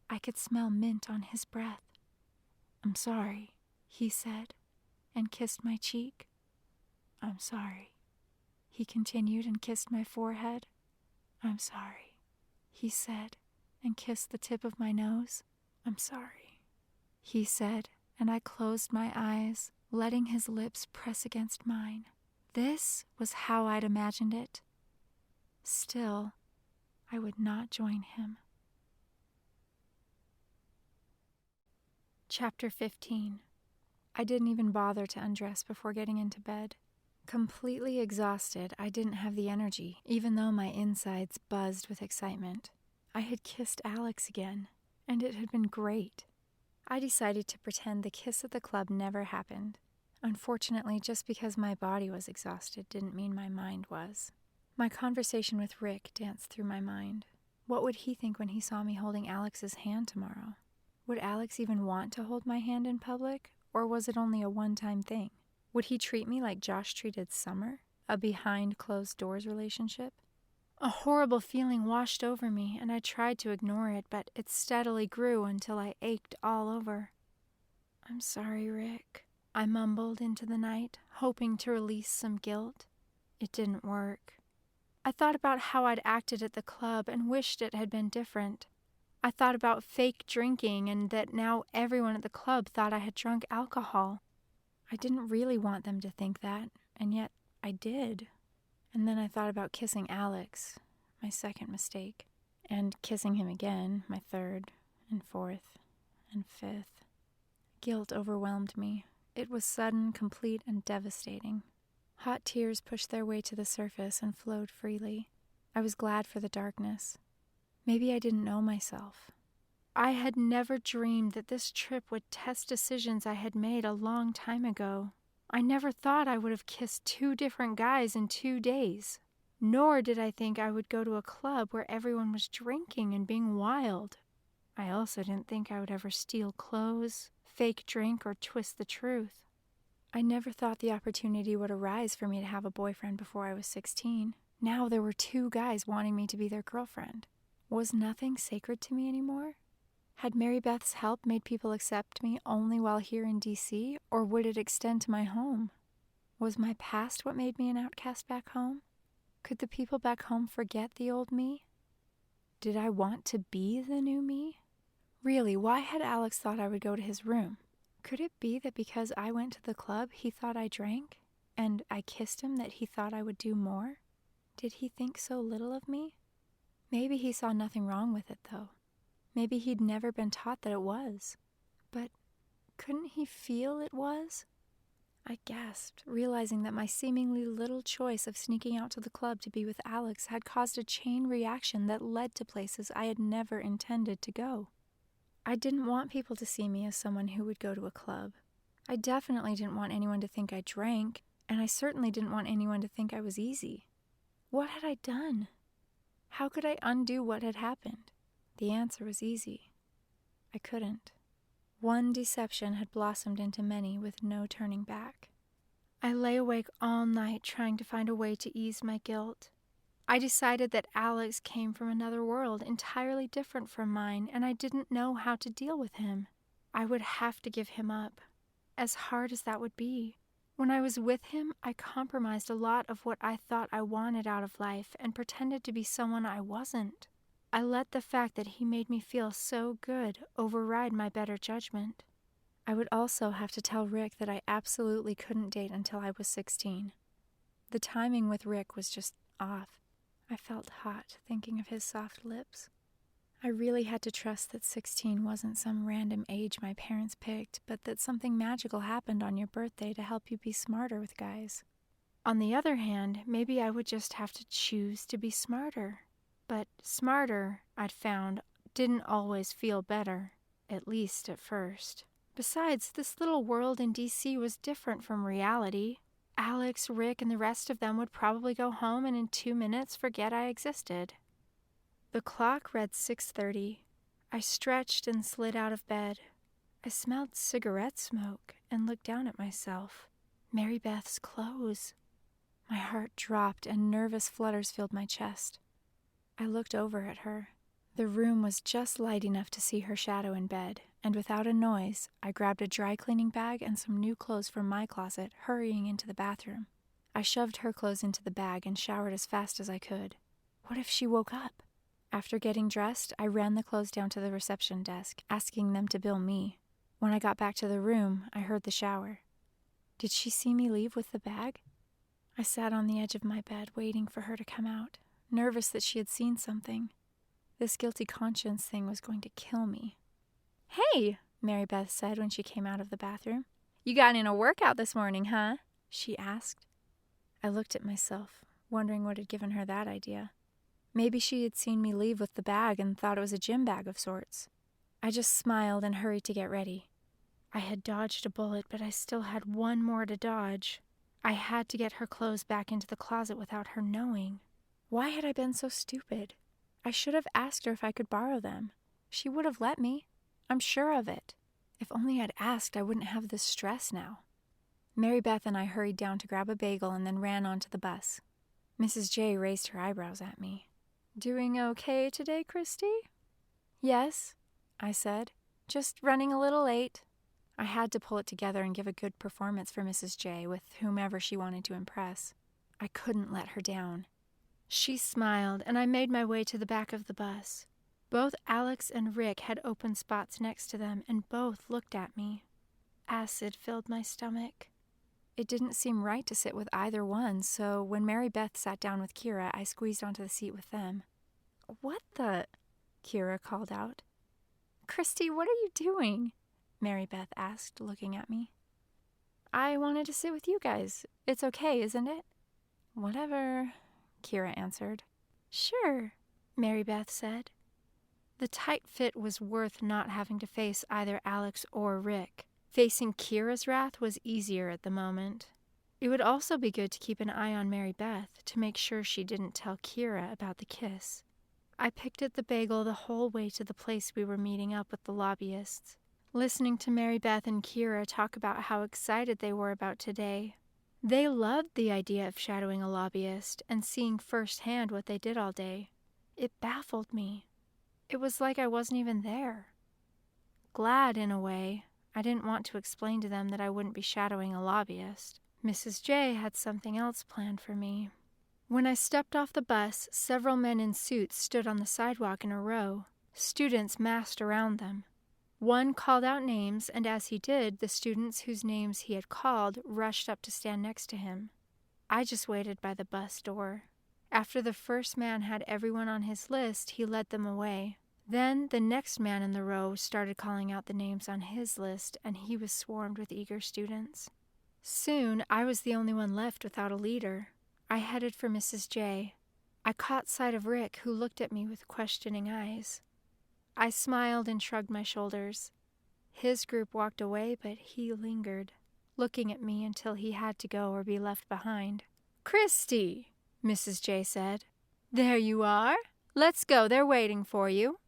I could smell mint on his breath. "I'm sorry," he said, and kissed my cheek. "I'm sorry," he continued and kissed my forehead. "I'm sorry," he said, and kissed the tip of my nose. "I'm sorry," he said, and I closed my eyes, letting his lips press against mine. This was how I'd imagined it. Still, I would not join him. Chapter 15. I didn't even bother to undress before getting into bed. Completely exhausted, I didn't have the energy, even though my insides buzzed with excitement. I had kissed Alex again, and it had been great. I decided to pretend the kiss at the club never happened. Unfortunately, just because my body was exhausted didn't mean my mind was. My conversation with Rick danced through my mind. What would he think when he saw me holding Alex's hand tomorrow? Would Alex even want to hold my hand in public, or was it only a one-time thing? Would he treat me like Josh treated Summer, a behind-closed-doors relationship? A horrible feeling washed over me, and I tried to ignore it, but it steadily grew until I ached all over. "I'm sorry, Rick," I mumbled into the night, hoping to release some guilt. It didn't work. I thought about how I'd acted at the club and wished it had been different. I thought about fake drinking and that now everyone at the club thought I had drunk alcohol. I didn't really want them to think that, and yet I did. And then I thought about kissing Alex, my second mistake, and kissing him again, my third and fourth and fifth. Guilt overwhelmed me. It was sudden, complete, and devastating. Hot tears pushed their way to the surface and flowed freely. I was glad for the darkness. Maybe I didn't know myself. I had never dreamed that this trip would test decisions I had made a long time ago. I never thought I would have kissed 2 different guys in 2 days. Nor did I think I would go to a club where everyone was drinking and being wild. I also didn't think I would ever steal clothes, fake drink, or twist the truth. I never thought the opportunity would arise for me to have a boyfriend before I was 16. Now there were 2 guys wanting me to be their girlfriend. Was nothing sacred to me anymore? Had Mary Beth's help made people accept me only while here in D.C., or would it extend to my home? Was my past what made me an outcast back home? Could the people back home forget the old me? Did I want to be the new me? Really, why had Alex thought I would go to his room? Could it be that because I went to the club, he thought I drank, and I kissed him that he thought I would do more? Did he think so little of me? Maybe he saw nothing wrong with it, though. Maybe he'd never been taught that it was. But couldn't he feel it was? I gasped, realizing that my seemingly little choice of sneaking out to the club to be with Alex had caused a chain reaction that led to places I had never intended to go. I didn't want people to see me as someone who would go to a club. I definitely didn't want anyone to think I drank, and I certainly didn't want anyone to think I was easy. What had I done? How could I undo what had happened? The answer was easy. I couldn't. One deception had blossomed into many with no turning back. I lay awake all night trying to find a way to ease my guilt. I decided that Alex came from another world entirely different from mine, and I didn't know how to deal with him. I would have to give him up, as hard as that would be. When I was with him, I compromised a lot of what I thought I wanted out of life and pretended to be someone I wasn't. I let the fact that he made me feel so good override my better judgment. I would also have to tell Rick that I absolutely couldn't date until I was 16. The timing with Rick was just off. I felt hot thinking of his soft lips. I really had to trust that 16 wasn't some random age my parents picked, but that something magical happened on your birthday to help you be smarter with guys. On the other hand, maybe I would just have to choose to be smarter. But smarter, I'd found, didn't always feel better, at least at first. Besides, this little world in D.C. was different from reality. Alex, Rick, and the rest of them would probably go home and in 2 minutes forget I existed. The clock read 6:30. I stretched and slid out of bed. I smelled cigarette smoke and looked down at myself. Mary Beth's clothes. My heart dropped and nervous flutters filled my chest. I looked over at her. The room was just light enough to see her shadow in bed, and without a noise, I grabbed a dry cleaning bag and some new clothes from my closet, hurrying into the bathroom. I shoved her clothes into the bag and showered as fast as I could. What if she woke up? After getting dressed, I ran the clothes down to the reception desk, asking them to bill me. When I got back to the room, I heard the shower. Did she see me leave with the bag? I sat on the edge of my bed, waiting for her to come out, nervous that she had seen something. This guilty conscience thing was going to kill me. "Hey," Mary Beth said when she came out of the bathroom. "You got in a workout this morning, huh?" she asked. I looked at myself, wondering what had given her that idea. Maybe she had seen me leave with the bag and thought it was a gym bag of sorts. I just smiled and hurried to get ready. I had dodged a bullet, but I still had one more to dodge. I had to get her clothes back into the closet without her knowing. Why had I been so stupid? I should have asked her if I could borrow them. She would have let me. I'm sure of it. If only I'd asked, I wouldn't have this stress now. Mary Beth and I hurried down to grab a bagel and then ran onto the bus. Mrs. J raised her eyebrows at me. "Doing okay today, Christy?" "Yes," I said. "Just running a little late." I had to pull it together and give a good performance for Mrs. J with whomever she wanted to impress. I couldn't let her down. She smiled, and I made my way to the back of the bus. Both Alex and Rick had open spots next to them, and both looked at me. Acid filled my stomach. It didn't seem right to sit with either one, so when Mary Beth sat down with Kira, I squeezed onto the seat with them. "What the?" Kira called out. "Christy, what are you doing?" Mary Beth asked, looking at me. "I wanted to sit with you guys. It's okay, isn't it?" "Whatever," Kira answered. "Sure," Mary Beth said. The tight fit was worth not having to face either Alex or Rick. Facing Kira's wrath was easier at the moment. It would also be good to keep an eye on Mary Beth to make sure she didn't tell Kira about the kiss. I picked at the bagel the whole way to the place we were meeting up with the lobbyists, listening to Mary Beth and Kira talk about how excited they were about today. They loved the idea of shadowing a lobbyist and seeing firsthand what they did all day. It baffled me. It was like I wasn't even there. Glad, in a way. I didn't want to explain to them that I wouldn't be shadowing a lobbyist. Mrs. J had something else planned for me. When I stepped off the bus, several men in suits stood on the sidewalk in a row, students massed around them. One called out names, and as he did, the students whose names he had called rushed up to stand next to him. I just waited by the bus door. After the first man had everyone on his list, he led them away. Then the next man in the row started calling out the names on his list, and he was swarmed with eager students. Soon, I was the only one left without a leader. I headed for Mrs. J. I caught sight of Rick, who looked at me with questioning eyes. I smiled and shrugged my shoulders. His group walked away, but he lingered, looking at me until he had to go or be left behind. "Christy," Mrs. J said. "There you are. Let's go, they're waiting for you."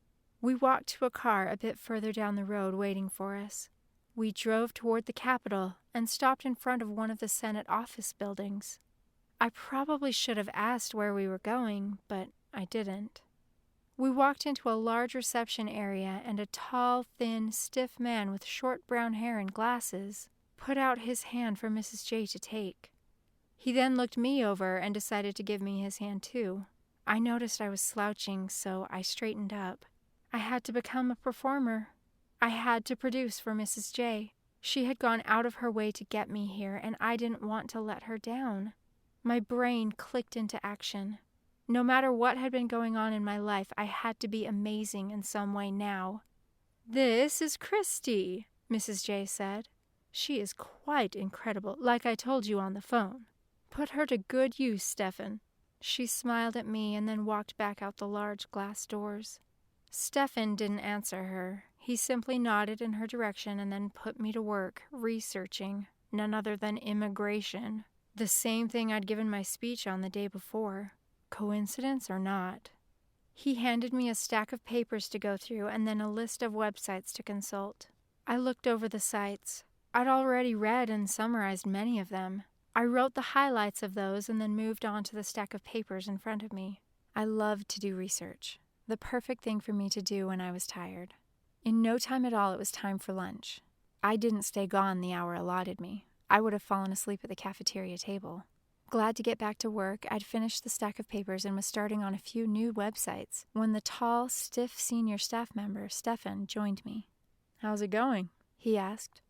We walked to a car a bit further down the road waiting for us. We drove toward the Capitol and stopped in front of one of the Senate office buildings. I probably should have asked where we were going, but I didn't. We walked into a large reception area, and a tall, thin, stiff man with short brown hair and glasses put out his hand for Mrs. J to take. He then looked me over and decided to give me his hand too. I noticed I was slouching, so I straightened up. I had to become a performer. I had to produce for Mrs. J. She had gone out of her way to get me here, and I didn't want to let her down. My brain clicked into action. No matter what had been going on in my life, I had to be amazing in some way now. "This is Christy," Mrs. J said. "She is quite incredible, like I told you on the phone. Put her to good use, Stefan." She smiled at me and then walked back out the large glass doors. Stefan didn't answer her. He simply nodded in her direction and then put me to work, researching none other than immigration. The same thing I'd given my speech on the day before. Coincidence or not? He handed me a stack of papers to go through and then a list of websites to consult. I looked over the sites. I'd already read and summarized many of them. I wrote the highlights of those and then moved on to the stack of papers in front of me. I loved to do research. The perfect thing for me to do when I was tired. In no time at all, it was time for lunch. I didn't stay gone the hour allotted me. I would have fallen asleep at the cafeteria table. Glad to get back to work, I'd finished the stack of papers and was starting on a few new websites when the tall, stiff senior staff member, Stefan, joined me. "How's it going?" he asked.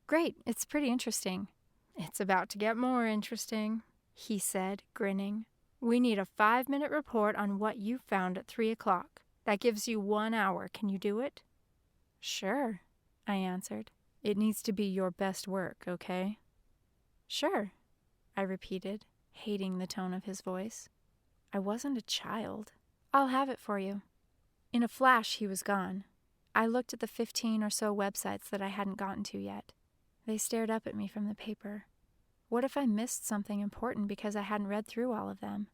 "Great, it's pretty interesting." "It's about to get more interesting," he said, grinning. "We need a 5-minute report on what you found at 3 o'clock. That gives you 1 hour. Can you do it?" "Sure," I answered. "It needs to be your best work, okay?" "Sure," I repeated, hating the tone of his voice. I wasn't a child. "I'll have it for you." In a flash, he was gone. I looked at the 15 or so websites that I hadn't gotten to yet. They stared up at me from the paper. What if I missed something important because I hadn't read through all of them?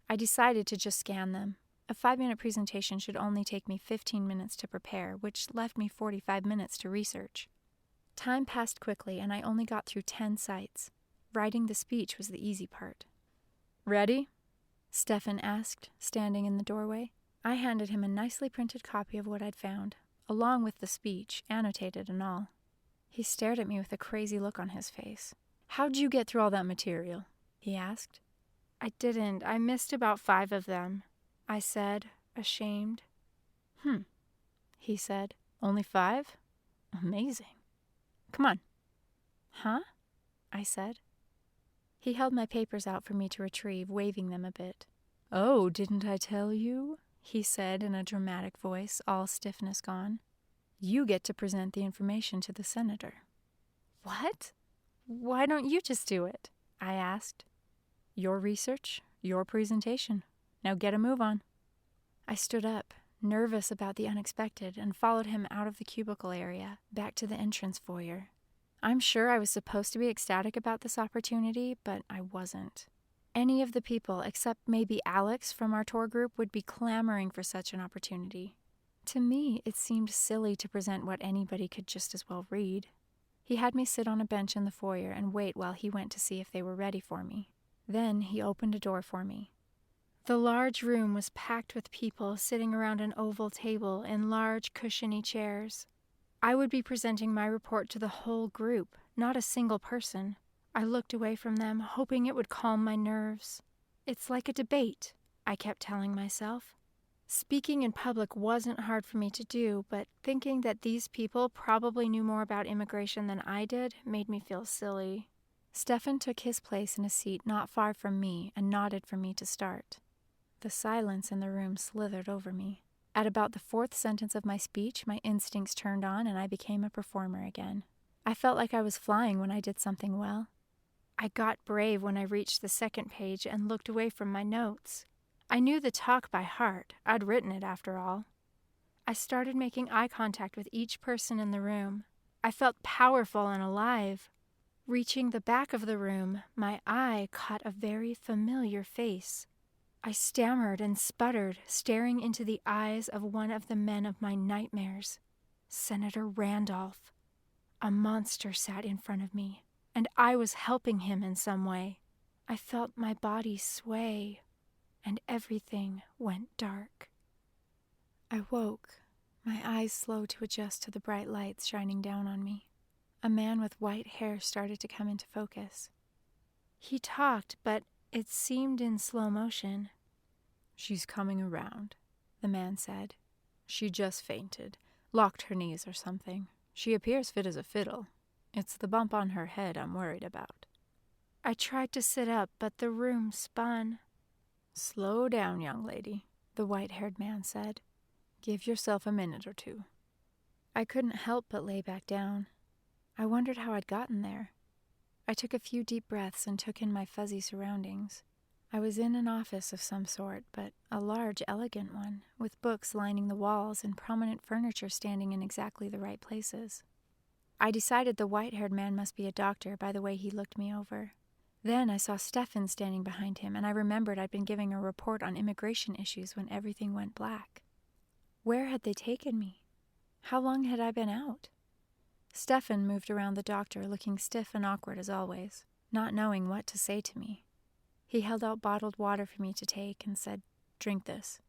I decided to just scan them. A 5-minute presentation should only take me 15 minutes to prepare, which left me 45 minutes to research. Time passed quickly, and I only got through 10 sites. Writing the speech was the easy part. "Ready?" Stefan asked, standing in the doorway. I handed him a nicely printed copy of what I'd found, along with the speech, annotated and all. He stared at me with a crazy look on his face. "How'd you get through all that material?" he asked. "I didn't. I missed about 5 of them," I said, ashamed. He said. "Only 5? Amazing. Come on." "Huh?" I said. He held my papers out for me to retrieve, waving them a bit. "Oh, didn't I tell you?" he said in a dramatic voice, all stiffness gone. "You get to present the information to the senator." "What? Why don't you just do it?" I asked. "Your research, your presentation. Now get a move on." I stood up, nervous about the unexpected, and followed him out of the cubicle area, back to the entrance foyer. I'm sure I was supposed to be ecstatic about this opportunity, but I wasn't. Any of the people, except maybe Alex from our tour group, would be clamoring for such an opportunity. To me, it seemed silly to present what anybody could just as well read. He had me sit on a bench in the foyer and wait while he went to see if they were ready for me. Then he opened a door for me. The large room was packed with people sitting around an oval table in large, cushiony chairs. I would be presenting my report to the whole group, not a single person. I looked away from them, hoping it would calm my nerves. "It's like a debate," I kept telling myself. Speaking in public wasn't hard for me to do, but thinking that these people probably knew more about immigration than I did made me feel silly. Stefan took his place in a seat not far from me and nodded for me to start. The silence in the room slithered over me. At about the 4th sentence of my speech, my instincts turned on and I became a performer again. I felt like I was flying when I did something well. I got brave when I reached the 2nd page and looked away from my notes. I knew the talk by heart. I'd written it after all. I started making eye contact with each person in the room. I felt powerful and alive. Reaching the back of the room, my eye caught a very familiar face. I stammered and sputtered, staring into the eyes of one of the men of my nightmares, Senator Randolph. A monster sat in front of me, and I was helping him in some way. I felt my body sway, and everything went dark. I woke, my eyes slow to adjust to the bright lights shining down on me. A man with white hair started to come into focus. He talked, but it seemed in slow motion. "She's coming around," the man said. "She just fainted, locked her knees or something. She appears fit as a fiddle. It's the bump on her head I'm worried about." I tried to sit up, but the room spun. "Slow down, young lady," the white-haired man said. "Give yourself a minute or 2. I couldn't help but lay back down. I wondered how I'd gotten there. I took a few deep breaths and took in my fuzzy surroundings. I was in an office of some sort, but a large, elegant one, with books lining the walls and prominent furniture standing in exactly the right places. I decided the white-haired man must be a doctor by the way he looked me over. Then I saw Stefan standing behind him, and I remembered I'd been giving a report on immigration issues when everything went black. Where had they taken me? How long had I been out? Stefan moved around the doctor, looking stiff and awkward as always, not knowing what to say to me. He held out bottled water for me to take and said, "Drink this."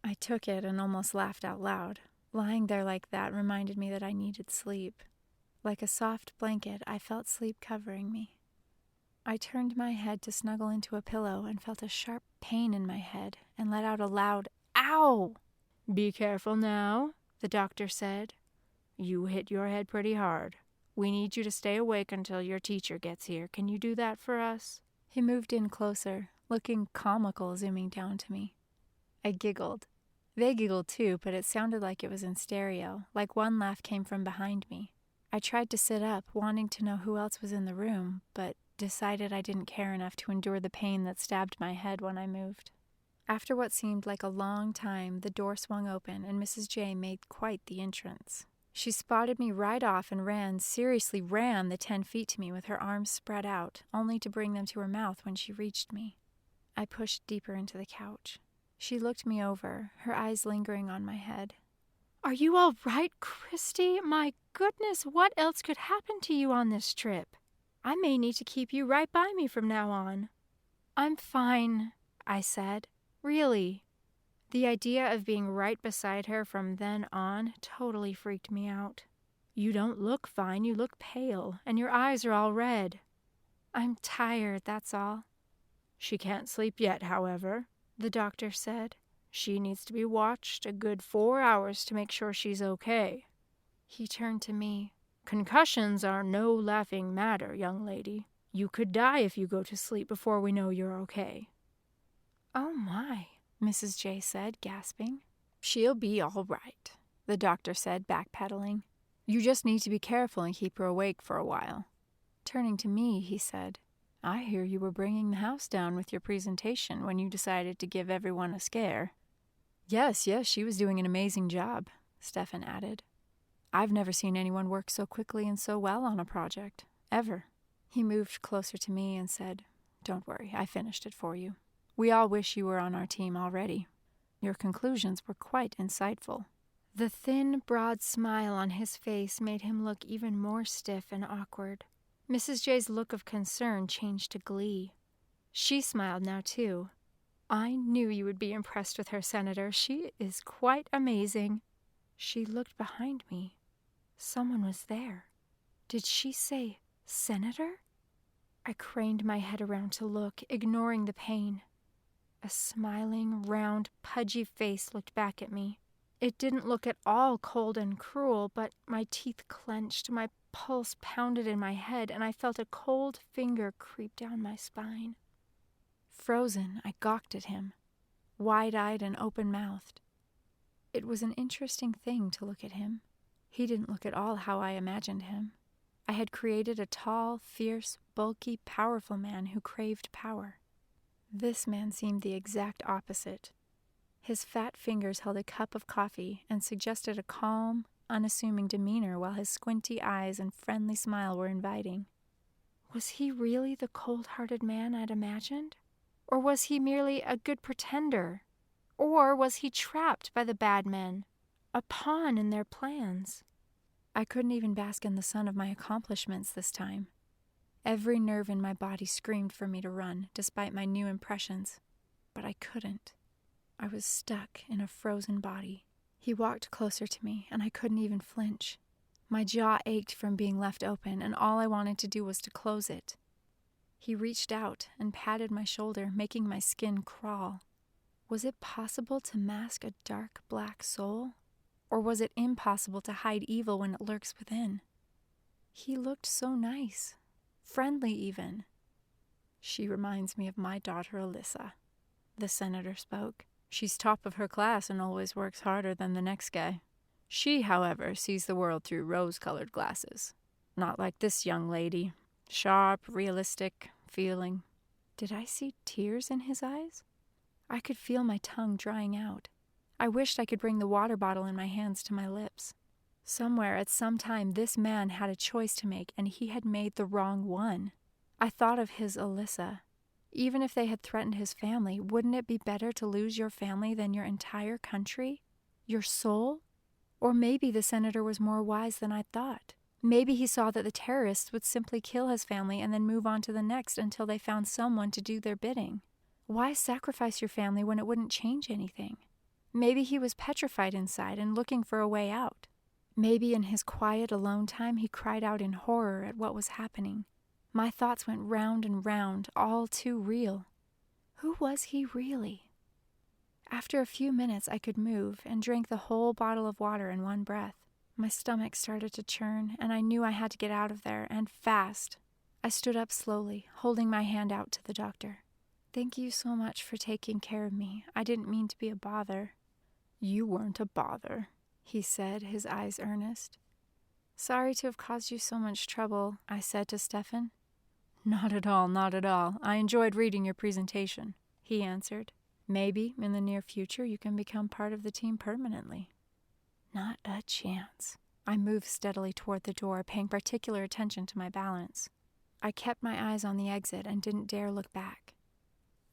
I took it and almost laughed out loud. Lying there like that reminded me that I needed sleep. Like a soft blanket, I felt sleep covering me. I turned my head to snuggle into a pillow and felt a sharp pain in my head and let out a loud, "Ow!" "Be careful now," the doctor said. "You hit your head pretty hard. We need you to stay awake until your teacher gets here. Can you do that for us?" He moved in closer, looking comical, zooming down to me. I giggled. They giggled too, but it sounded like it was in stereo, like one laugh came from behind me. I tried to sit up, wanting to know who else was in the room, but decided I didn't care enough to endure the pain that stabbed my head when I moved. After what seemed like a long time, the door swung open and Mrs. J made quite the entrance. She spotted me right off and seriously ran the 10 feet to me with her arms spread out, only to bring them to her mouth when she reached me. I pushed deeper into the couch. She looked me over, her eyes lingering on my head. "Are you all right, Christy? My goodness, what else could happen to you on this trip? I may need to keep you right by me from now on." "I'm fine," I said. "Really." The idea of being right beside her from then on totally freaked me out. "You don't look fine, you look pale, and your eyes are all red." "I'm tired, that's all." "She can't sleep yet, however," the doctor said. "She needs to be watched a good 4 hours to make sure she's okay." He turned to me. "Concussions are no laughing matter, young lady. You could die if you go to sleep before we know you're okay." "Oh my," Mrs. J said, gasping. "She'll be all right," the doctor said, backpedaling. "You just need to be careful and keep her awake for a while." Turning to me, he said, "I hear you were bringing the house down with your presentation when you decided to give everyone a scare." Yes, she was doing an amazing job," Stefan added. "I've never seen anyone work so quickly and so well on a project, ever." He moved closer to me and said, "Don't worry, I finished it for you. We all wish you were on our team already. Your conclusions were quite insightful." The thin, broad smile on his face made him look even more stiff and awkward. Mrs. J's look of concern changed to glee. She smiled now, too. "I knew you would be impressed with her, Senator. She is quite amazing." She looked behind me. Someone was there. Did she say Senator? I craned my head around to look, ignoring the pain. A smiling, round, pudgy face looked back at me. It didn't look at all cold and cruel, but my teeth clenched, my pulse pounded in my head, and I felt a cold finger creep down my spine. Frozen, I gawked at him, wide-eyed and open-mouthed. It was an interesting thing to look at him. He didn't look at all how I imagined him. I had created a tall, fierce, bulky, powerful man who craved power. This man seemed the exact opposite. His fat fingers held a cup of coffee and suggested a calm, unassuming demeanor while his squinty eyes and friendly smile were inviting. Was he really the cold-hearted man I'd imagined? Or was he merely a good pretender? Or was he trapped by the bad men, a pawn in their plans? I couldn't even bask in the sun of my accomplishments this time. Every nerve in my body screamed for me to run, despite my new impressions. But I couldn't. I was stuck in a frozen body. He walked closer to me, and I couldn't even flinch. My jaw ached from being left open, and all I wanted to do was to close it. He reached out and patted my shoulder, making my skin crawl. Was it possible to mask a dark black soul? Or was it impossible to hide evil when it lurks within? He looked so nice. Friendly, even. "She reminds me of my daughter, Alyssa," the senator spoke. "She's top of her class and always works harder than the next guy. She, however, sees the world through rose-colored glasses. Not like this young lady. Sharp, realistic, feeling." Did I see tears in his eyes? I could feel my tongue drying out. I wished I could bring the water bottle in my hands to my lips. Somewhere at some time this man had a choice to make, and he had made the wrong one. I thought of his Alyssa. Even if they had threatened his family, wouldn't it be better to lose your family than your entire country? Your soul? Or maybe the senator was more wise than I thought. Maybe he saw that the terrorists would simply kill his family and then move on to the next until they found someone to do their bidding. Why sacrifice your family when it wouldn't change anything? Maybe he was petrified inside and looking for a way out. Maybe in his quiet, alone time he cried out in horror at what was happening. My thoughts went round and round, all too real. Who was he really? After a few minutes I could move and drank the whole bottle of water in one breath. My stomach started to churn, and I knew I had to get out of there, and fast. I stood up slowly, holding my hand out to the doctor. "Thank you so much for taking care of me. I didn't mean to be a bother." "You weren't a bother," he said, his eyes earnest. "Sorry to have caused you so much trouble," I said to Stefan. "Not at all, not at all. I enjoyed reading your presentation," he answered. Maybe in the near future you can become part of the team permanently. Not a chance. I moved steadily toward the door, paying particular attention to my balance. I kept my eyes on the exit and didn't dare look back.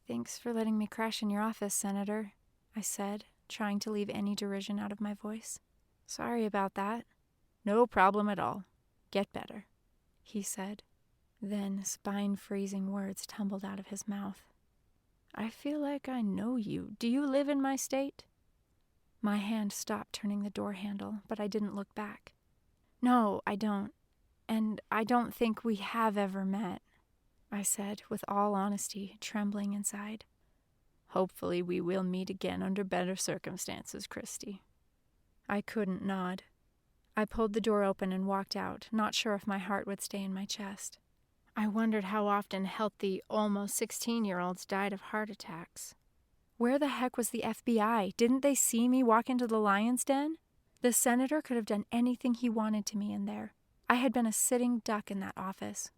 "Thanks for letting me crash in your office, Senator," I said, trying to leave any derision out of my voice. "Sorry about that." "No problem at all. Get better," he said. Then spine-freezing words tumbled out of his mouth. "I feel like I know you. Do you live in my state?" My hand stopped turning the door handle, but I didn't look back. "No, I don't. And I don't think we have ever met," I said, with all honesty, trembling inside. "Hopefully we will meet again under better circumstances, Christy." I couldn't nod. I pulled the door open and walked out, not sure if my heart would stay in my chest. I wondered how often healthy, almost 16-year-olds died of heart attacks. Where the heck was the FBI? Didn't they see me walk into the lion's den? The senator could have done anything he wanted to me in there. I had been a sitting duck in that office.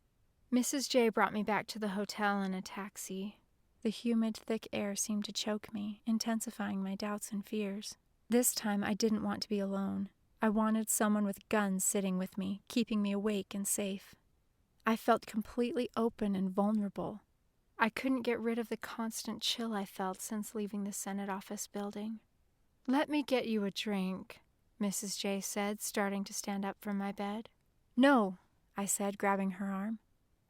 Mrs. J brought me back to the hotel in a taxi. The humid, thick air seemed to choke me, intensifying my doubts and fears. This time I didn't want to be alone. I wanted someone with guns sitting with me, keeping me awake and safe. I felt completely open and vulnerable. I couldn't get rid of the constant chill I felt since leaving the Senate office building. "Let me get you a drink," Mrs. J said, starting to stand up from my bed. "No," I said, grabbing her arm.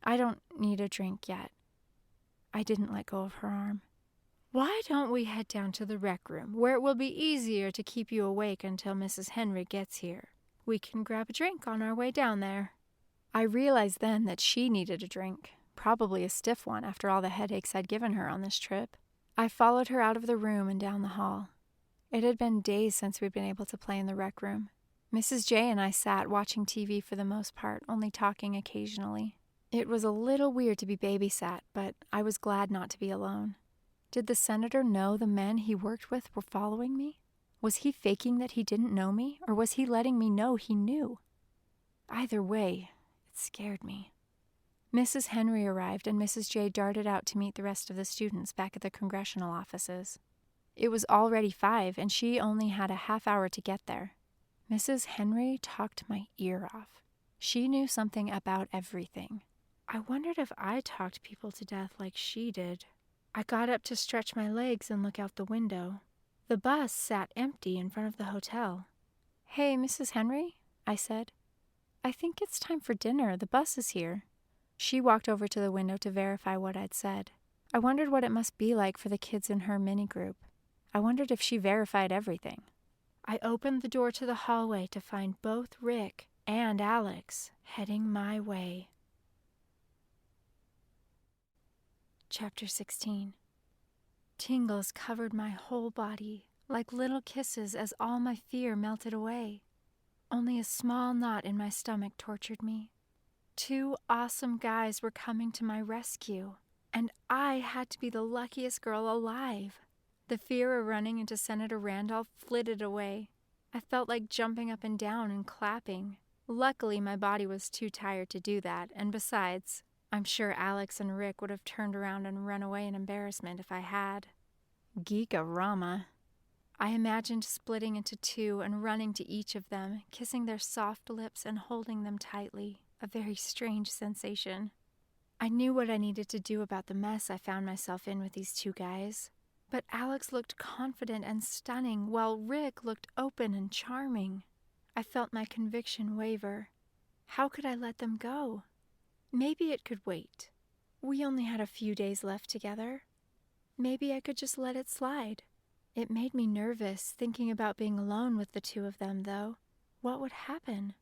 "I don't need a drink yet." I didn't let go of her arm. "Why don't we head down to the rec room, where it will be easier to keep you awake until Mrs. Henry gets here? We can grab a drink on our way down there." I realized then that she needed a drink, probably a stiff one after all the headaches I'd given her on this trip. I followed her out of the room and down the hall. It had been days since we'd been able to play in the rec room. Mrs. J and I sat watching TV for the most part, only talking occasionally. It was a little weird to be babysat, but I was glad not to be alone. Did the senator know the men he worked with were following me? Was he faking that he didn't know me, or was he letting me know he knew? Either way, it scared me. Mrs. Henry arrived, and Mrs. J darted out to meet the rest of the students back at the congressional offices. It was already 5, and she only had a half hour to get there. Mrs. Henry talked my ear off. She knew something about everything. I wondered if I talked people to death like she did. I got up to stretch my legs and look out the window. The bus sat empty in front of the hotel. "Hey, Mrs. Henry," I said. "I think it's time for dinner. The bus is here." She walked over to the window to verify what I'd said. I wondered what it must be like for the kids in her mini-group. I wondered if she verified everything. I opened the door to the hallway to find both Rick and Alex heading my way. Chapter 16. Tingles covered my whole body, like little kisses as all my fear melted away. Only a small knot in my stomach tortured me. 2 awesome guys were coming to my rescue, and I had to be the luckiest girl alive. The fear of running into Senator Randolph flitted away. I felt like jumping up and down and clapping. Luckily, my body was too tired to do that, and besides, I'm sure Alex and Rick would have turned around and run away in embarrassment if I had. Geek-a-rama. I imagined splitting into 2 and running to each of them, kissing their soft lips and holding them tightly. A very strange sensation. I knew what I needed to do about the mess I found myself in with these 2 guys. But Alex looked confident and stunning, while Rick looked open and charming. I felt my conviction waver. How could I let them go? Maybe it could wait. We only had a few days left together. Maybe I could just let it slide. It made me nervous, thinking about being alone with the 2 of them, though. What would happen?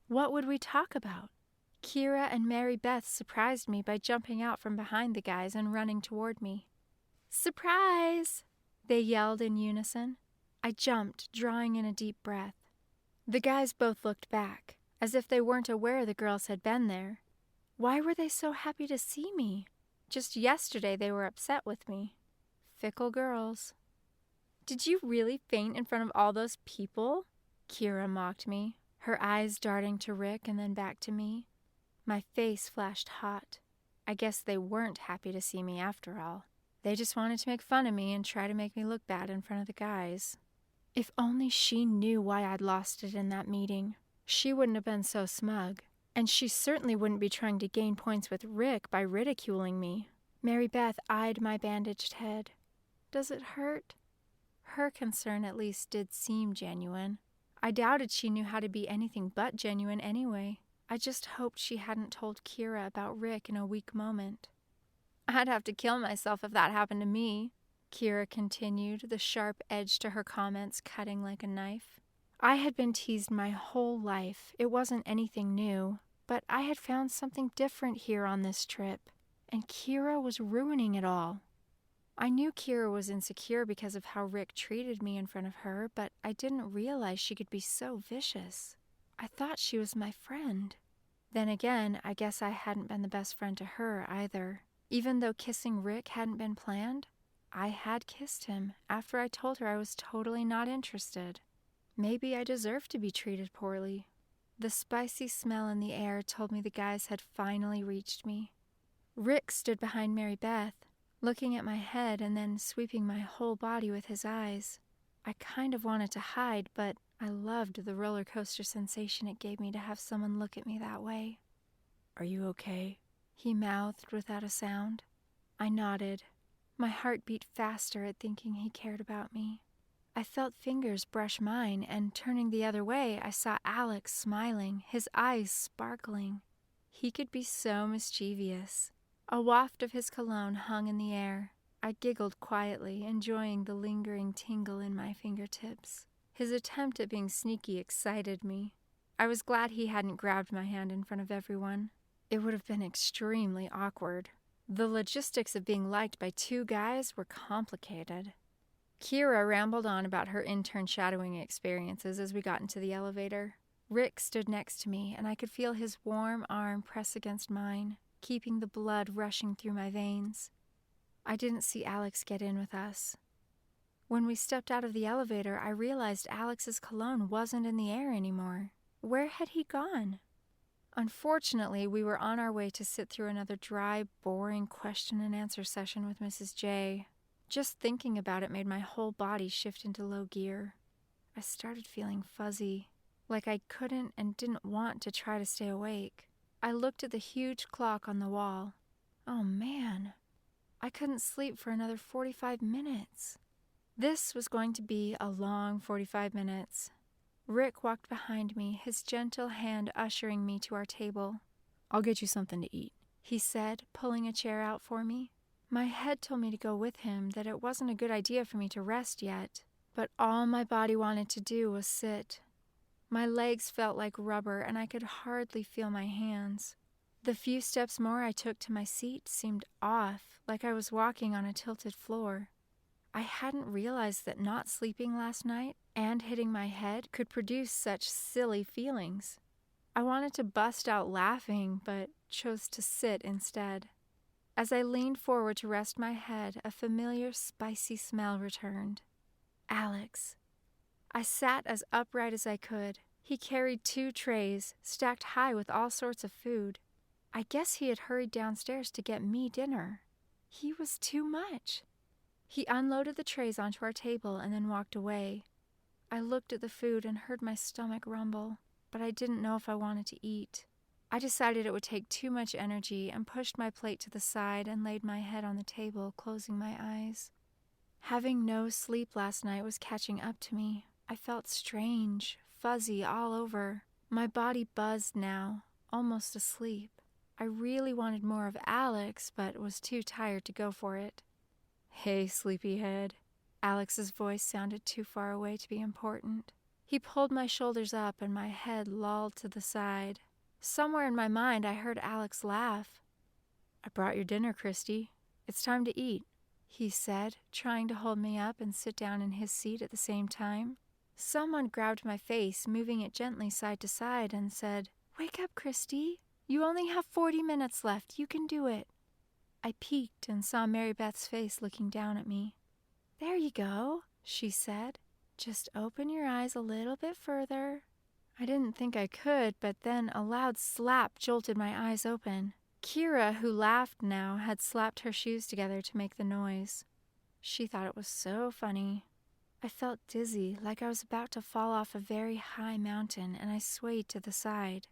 What would we talk about? Kira and Mary Beth surprised me by jumping out from behind the guys and running toward me. "Surprise!" they yelled in unison. I jumped, drawing in a deep breath. The guys both looked back, as if they weren't aware the girls had been there. Why were they so happy to see me? Just yesterday they were upset with me. Fickle girls. "Did you really faint in front of all those people?" Kira mocked me, her eyes darting to Rick and then back to me. My face flashed hot. I guess they weren't happy to see me after all. They just wanted to make fun of me and try to make me look bad in front of the guys. If only she knew why I'd lost it in that meeting. She wouldn't have been so smug. And she certainly wouldn't be trying to gain points with Rick by ridiculing me. Mary Beth eyed my bandaged head. Does it hurt? Her concern at least did seem genuine. I doubted she knew how to be anything but genuine anyway. I just hoped she hadn't told Kira about Rick in a weak moment. I'd have to kill myself if that happened to me, Kira continued, the sharp edge to her comments cutting like a knife. I had been teased my whole life. It wasn't anything new, but I had found something different here on this trip, and Kira was ruining it all. I knew Kira was insecure because of how Rick treated me in front of her, but I didn't realize she could be so vicious. I thought she was my friend. Then again, I guess I hadn't been the best friend to her either. Even though kissing Rick hadn't been planned, I had kissed him after I told her I was totally not interested. Maybe I deserved to be treated poorly. The spicy smell in the air told me the guys had finally reached me. Rick stood behind Mary Beth, looking at my head and then sweeping my whole body with his eyes. I kind of wanted to hide, but I loved the roller coaster sensation it gave me to have someone look at me that way. "Are you okay?" he mouthed without a sound. I nodded. My heart beat faster at thinking he cared about me. I felt fingers brush mine, and turning the other way, I saw Alex smiling, his eyes sparkling. He could be so mischievous. A waft of his cologne hung in the air. I giggled quietly, enjoying the lingering tingle in my fingertips. His attempt at being sneaky excited me. I was glad he hadn't grabbed my hand in front of everyone. It would have been extremely awkward. The logistics of being liked by two guys were complicated. Kira rambled on about her intern shadowing experiences as we got into the elevator. Rick stood next to me, and I could feel his warm arm press against mine, keeping the blood rushing through my veins. I didn't see Alex get in with us. When we stepped out of the elevator, I realized Alex's cologne wasn't in the air anymore. Where had he gone? Unfortunately, we were on our way to sit through another dry, boring question-and-answer session with Mrs. J. Just thinking about it made my whole body shift into low gear. I started feeling fuzzy, like I couldn't and didn't want to try to stay awake. I looked at the huge clock on the wall. Oh man, I couldn't sleep for another 45 minutes. This was going to be a long 45 minutes. Rick walked behind me, his gentle hand ushering me to our table. "I'll get you something to eat," he said, pulling a chair out for me. My head told me to go with him, that it wasn't a good idea for me to rest yet, but all my body wanted to do was sit. My legs felt like rubber, and I could hardly feel my hands. The few steps more I took to my seat seemed off, like I was walking on a tilted floor. I hadn't realized that not sleeping last night and hitting my head could produce such silly feelings. I wanted to bust out laughing, but chose to sit instead. As I leaned forward to rest my head, a familiar spicy smell returned. Alex. I sat as upright as I could. He carried 2 trays, stacked high with all sorts of food. I guess he had hurried downstairs to get me dinner. He was too much. He unloaded the trays onto our table and then walked away. I looked at the food and heard my stomach rumble, but I didn't know if I wanted to eat. I decided it would take too much energy and pushed my plate to the side and laid my head on the table, closing my eyes. Having no sleep last night was catching up to me. I felt strange, fuzzy all over. My body buzzed now, almost asleep. I really wanted more of Alex, but was too tired to go for it. "Hey, sleepyhead." Alex's voice sounded too far away to be important. He pulled my shoulders up and my head lolled to the side. Somewhere in my mind I heard Alex laugh. "I brought your dinner, Christy. It's time to eat," he said, trying to hold me up and sit down in his seat at the same time. Someone grabbed my face, moving it gently side to side, and said, "Wake up, Christy. You only have 40 minutes left. You can do it." I peeked and saw Mary Beth's face looking down at me. "There you go," she said. "Just open your eyes a little bit further." I didn't think I could, but then a loud slap jolted my eyes open. Kira, who laughed now, had slapped her shoes together to make the noise. She thought it was so funny. I felt dizzy, like I was about to fall off a very high mountain, and I swayed to the side.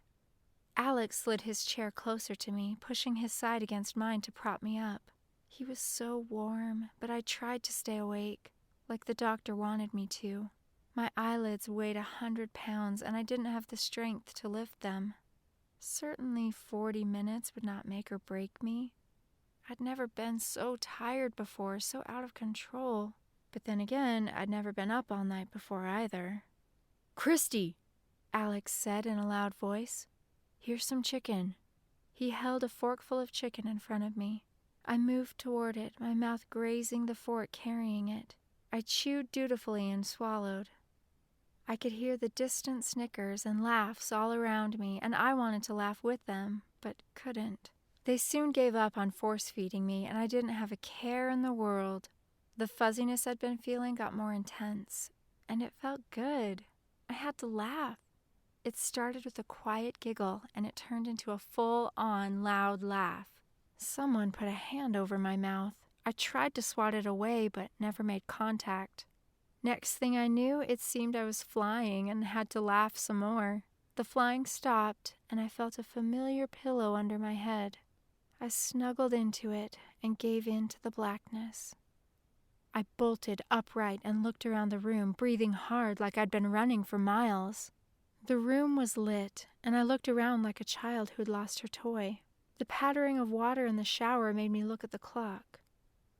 Alex slid his chair closer to me, pushing his side against mine to prop me up. He was so warm, but I tried to stay awake, like the doctor wanted me to. My eyelids weighed 100 pounds, and I didn't have the strength to lift them. Certainly 40 minutes would not make or break me. I'd never been so tired before, so out of control. But then again, I'd never been up all night before either. "Christy," Alex said in a loud voice. "Here's some chicken." He held a forkful of chicken in front of me. I moved toward it, my mouth grazing the fork carrying it. I chewed dutifully and swallowed. I could hear the distant snickers and laughs all around me, and I wanted to laugh with them, but couldn't. They soon gave up on force-feeding me, and I didn't have a care in the world. The fuzziness I'd been feeling got more intense, and it felt good. I had to laugh. It started with a quiet giggle, and it turned into a full-on loud laugh. Someone put a hand over my mouth. I tried to swat it away, but never made contact. Next thing I knew, it seemed I was flying and had to laugh some more. The flying stopped, and I felt a familiar pillow under my head. I snuggled into it and gave in to the blackness. I bolted upright and looked around the room, breathing hard like I'd been running for miles. The room was lit, and I looked around like a child who had lost her toy. The pattering of water in the shower made me look at the clock.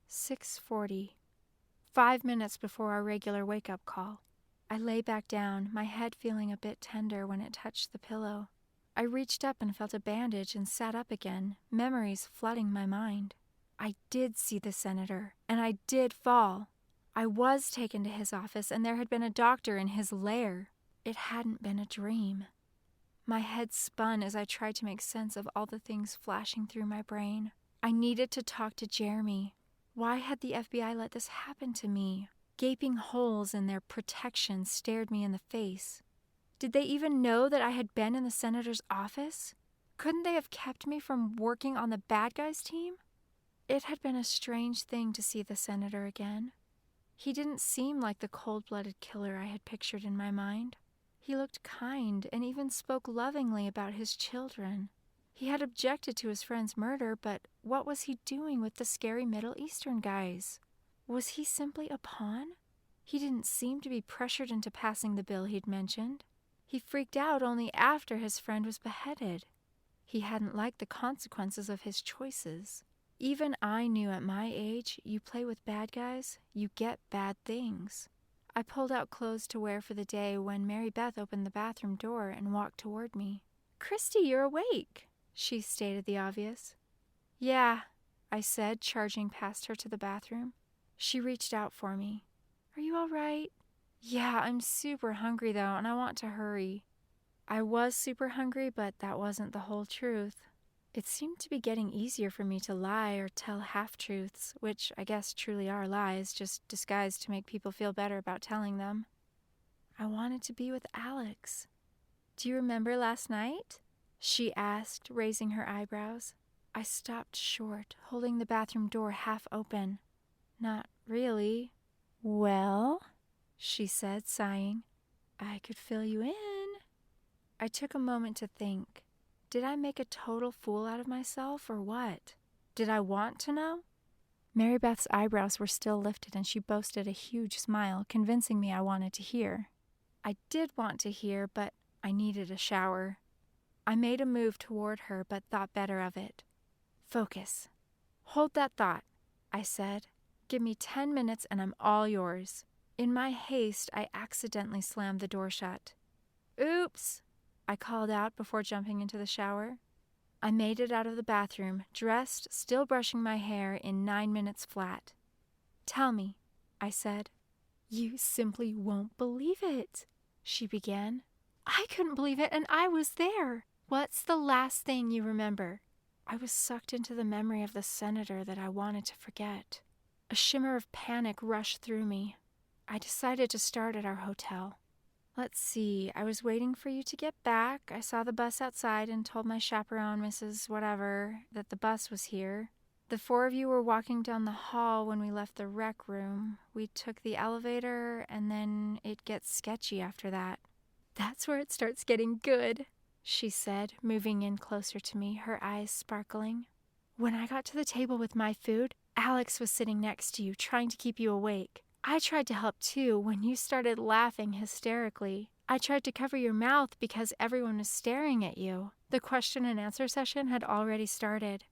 6:40. 5 minutes before our regular wake-up call. I lay back down, my head feeling a bit tender when it touched the pillow. I reached up and felt a bandage and sat up again, memories flooding my mind. I did see the senator, and I did fall. I was taken to his office, and there had been a doctor in his lair. It hadn't been a dream. My head spun as I tried to make sense of all the things flashing through my brain. I needed to talk to Jeremy. Why had the FBI let this happen to me? Gaping holes in their protection stared me in the face. Did they even know that I had been in the senator's office? Couldn't they have kept me from working on the bad guys' team? It had been a strange thing to see the senator again. He didn't seem like the cold-blooded killer I had pictured in my mind. He looked kind and even spoke lovingly about his children. He had objected to his friend's murder, but what was he doing with the scary Middle Eastern guys? Was he simply a pawn? He didn't seem to be pressured into passing the bill he'd mentioned. He freaked out only after his friend was beheaded. He hadn't liked the consequences of his choices. Even I knew at my age, you play with bad guys, you get bad things. I pulled out clothes to wear for the day when Mary Beth opened the bathroom door and walked toward me. "Christy, you're awake," she stated the obvious. "Yeah," I said, charging past her to the bathroom. She reached out for me. "Are you all right?" "Yeah, I'm super hungry though, and I want to hurry." I was super hungry, but that wasn't the whole truth. It seemed to be getting easier for me to lie or tell half-truths, which I guess truly are lies, just disguised to make people feel better about telling them. I wanted to be with Alex. "Do you remember last night?" she asked, raising her eyebrows. I stopped short, holding the bathroom door half open. "Not really." "Well," she said, sighing, "I could fill you in." I took a moment to think. Did I make a total fool out of myself, or what? Did I want to know? Mary Beth's eyebrows were still lifted, and she boasted a huge smile, convincing me I wanted to hear. I did want to hear, but I needed a shower. I made a move toward her, but thought better of it. "Focus. Hold that thought," I said. "Give me 10 minutes and I'm all yours." In my haste, I accidentally slammed the door shut. "Oops," I called out before jumping into the shower. I made it out of the bathroom, dressed, still brushing my hair, in 9 minutes flat. "Tell me," I said. "You simply won't believe it," she began. "I couldn't believe it, and I was there. What's the last thing you remember?" I was sucked into the memory of the senator that I wanted to forget. A shimmer of panic rushed through me. I decided to start at our hotel. Let's see, I was waiting for you to get back. I saw the bus outside and told my chaperone, Mrs. Whatever, that the bus was here. The 4 of you were walking down the hall when we left the rec room. We took the elevator, and then it gets sketchy after that. That's where it starts getting good, she said, moving in closer to me, her eyes sparkling. When I got to the table with my food, Alex was sitting next to you, trying to keep you awake. I tried to help too when you started laughing hysterically. I tried to cover your mouth because everyone was staring at you. The question and answer session had already started.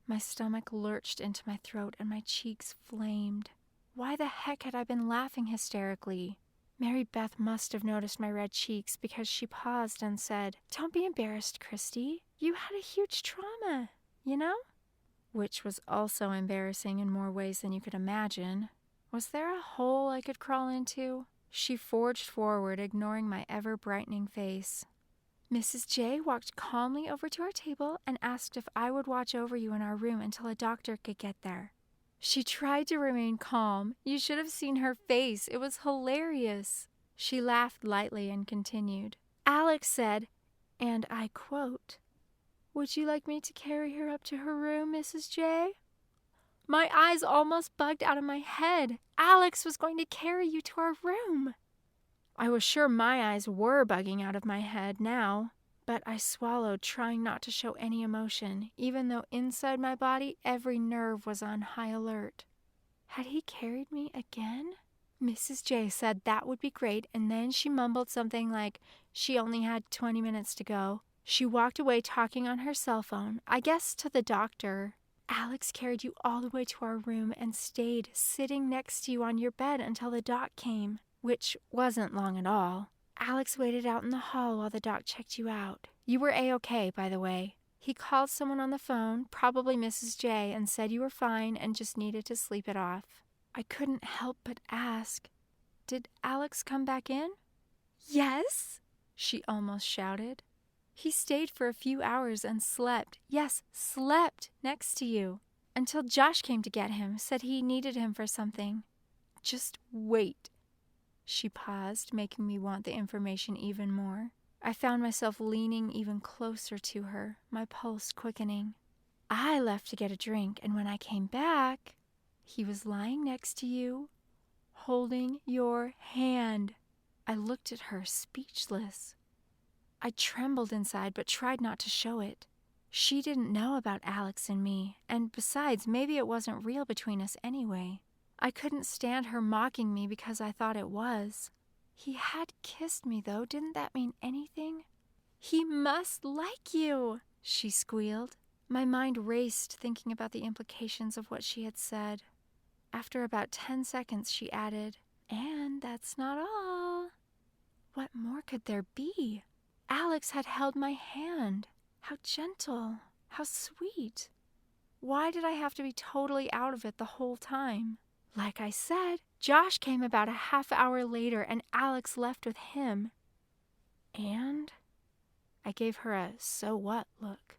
My stomach lurched into my throat and my cheeks flamed. Why the heck had I been laughing hysterically? Mary Beth must have noticed my red cheeks because she paused and said, "Don't be embarrassed, Christy. You had a huge trauma, you know?" Which was also embarrassing in more ways than you could imagine. Was there a hole I could crawl into? She forged forward, ignoring my ever-brightening face. Mrs. J walked calmly over to our table and asked if I would watch over you in our room until a doctor could get there. She tried to remain calm. You should have seen her face. It was hilarious. She laughed lightly and continued. Alex said, and I quote, "Would you like me to carry her up to her room, Mrs. J?" My eyes almost bugged out of my head. Alex was going to carry you to our room. I was sure my eyes were bugging out of my head now, but I swallowed, trying not to show any emotion, even though inside my body every nerve was on high alert. Had he carried me again? Mrs. J said that would be great, and then she mumbled something like she only had 20 minutes to go. She walked away talking on her cell phone, I guess to the doctor. Alex carried you all the way to our room and stayed sitting next to you on your bed until the doc came, which wasn't long at all. Alex waited out in the hall while the doc checked you out. You were A-OK, by the way. He called someone on the phone, probably Mrs. J, and said you were fine and just needed to sleep it off. I couldn't help but ask, did Alex come back in? Yes, she almost shouted. He stayed for a few hours and slept, yes, slept next to you, until Josh came to get him, said he needed him for something. Just wait. She paused, making me want the information even more. I found myself leaning even closer to her, my pulse quickening. I left to get a drink, and when I came back, he was lying next to you, holding your hand. I looked at her, speechless. I trembled inside, but tried not to show it. She didn't know about Alex and me, and besides, maybe it wasn't real between us anyway. I couldn't stand her mocking me because I thought it was. He had kissed me, though. Didn't that mean anything? He must like you, she squealed. My mind raced, thinking about the implications of what she had said. After about 10 seconds, she added, "And that's not all." What more could there be? Alex had held my hand. How gentle. How sweet. Why did I have to be totally out of it the whole time? Like I said, Josh came about a half hour later and Alex left with him. And I gave her a so what look.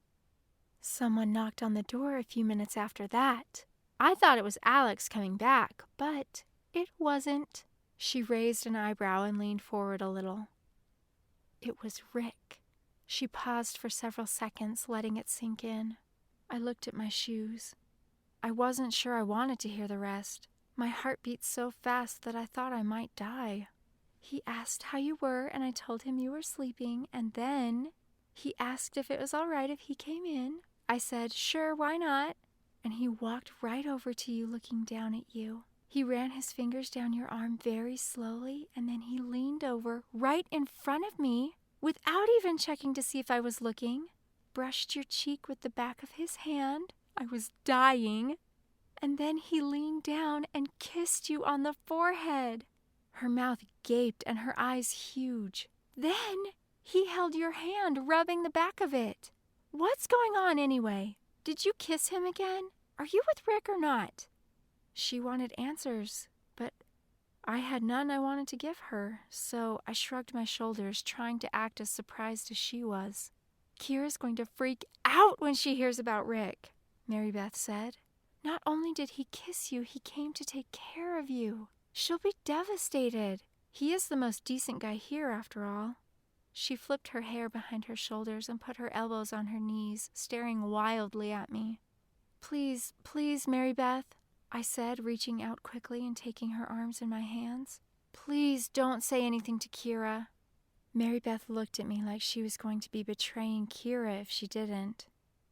Someone knocked on the door a few minutes after that. I thought it was Alex coming back, but it wasn't. She raised an eyebrow and leaned forward a little. It was Rick. She paused for several seconds, letting it sink in. I looked at my shoes. I wasn't sure I wanted to hear the rest. My heart beat so fast that I thought I might die. He asked how you were, and I told him you were sleeping, and then he asked if it was all right if he came in. I said, sure, why not? And he walked right over to you, looking down at you. He ran his fingers down your arm very slowly, and then he leaned over right in front of me, without even checking to see if I was looking, brushed your cheek with the back of his hand. I was dying. And then he leaned down and kissed you on the forehead. Her mouth gaped and her eyes huge. Then he held your hand, rubbing the back of it. What's going on anyway? Did you kiss him again? Are you with Rick or not? She wanted answers, but I had none I wanted to give her, so I shrugged my shoulders, trying to act as surprised as she was. Kira's going to freak out when she hears about Rick, Mary Beth said. Not only did he kiss you, he came to take care of you. She'll be devastated. He is the most decent guy here, after all." She flipped her hair behind her shoulders and put her elbows on her knees, staring wildly at me. "Please, please, Mary Beth," I said, reaching out quickly and taking her arms in my hands. "Please don't say anything to Kira." Mary Beth looked at me like she was going to be betraying Kira if she didn't.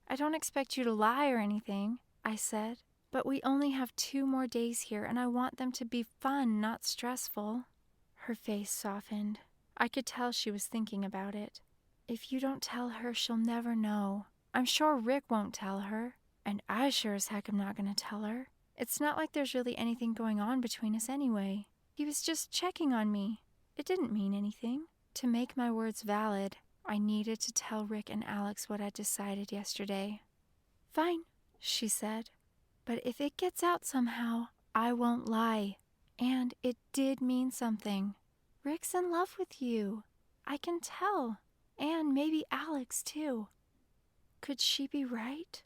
"I don't expect you to lie or anything," I said, "but we only have 2 more days here, and I want them to be fun, not stressful." Her face softened. I could tell she was thinking about it. "If you don't tell her, she'll never know. I'm sure Rick won't tell her, and I sure as heck am not going to tell her. It's not like there's really anything going on between us anyway. He was just checking on me. It didn't mean anything." To make my words valid, I needed to tell Rick and Alex what I'd decided yesterday. "Fine," she said, "but if it gets out somehow, I won't lie. And it did mean something. Rick's in love with you. I can tell. And maybe Alex, too." Could she be right?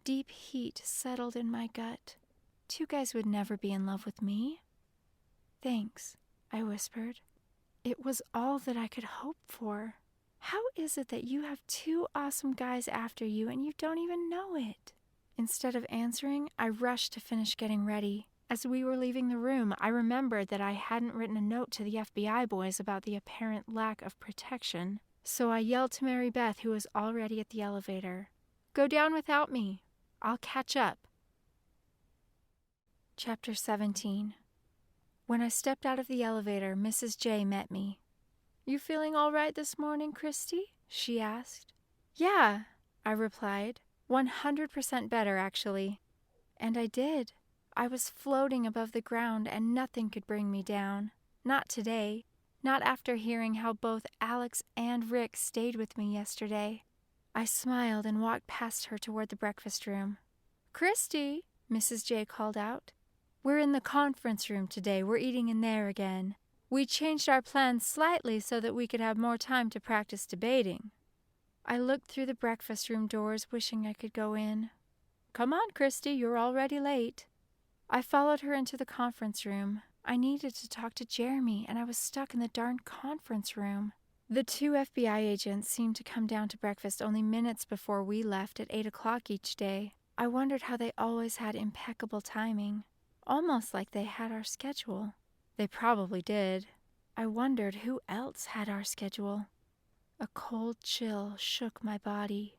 Deep heat settled in my gut. 2 guys would never be in love with me. "Thanks," I whispered. It was all that I could hope for. How is it that you have 2 awesome guys after you and you don't even know it? Instead of answering, I rushed to finish getting ready. As we were leaving the room, I remembered that I hadn't written a note to the FBI boys about the apparent lack of protection, so I yelled to Mary Beth, who was already at the elevator, "Go down without me. I'll catch up." Chapter 17. When I stepped out of the elevator, Mrs. J met me. "You feeling all right this morning, Christy?" she asked. "Yeah," I replied. 100% better, actually. And I did. I was floating above the ground and nothing could bring me down. Not today. Not after hearing how both Alex and Rick stayed with me yesterday. I smiled and walked past her toward the breakfast room. "Christy," Mrs. J called out. "We're in the conference room today. We're eating in there again. We changed our plans slightly so that we could have more time to practice debating." I looked through the breakfast room doors, wishing I could go in. "Come on, Christy, you're already late." I followed her into the conference room. I needed to talk to Jeremy, and I was stuck in the darn conference room. The 2 FBI agents seemed to come down to breakfast only minutes before we left at 8 o'clock each day. I wondered how they always had impeccable timing. Almost like they had our schedule. They probably did. I wondered who else had our schedule. A cold chill shook my body.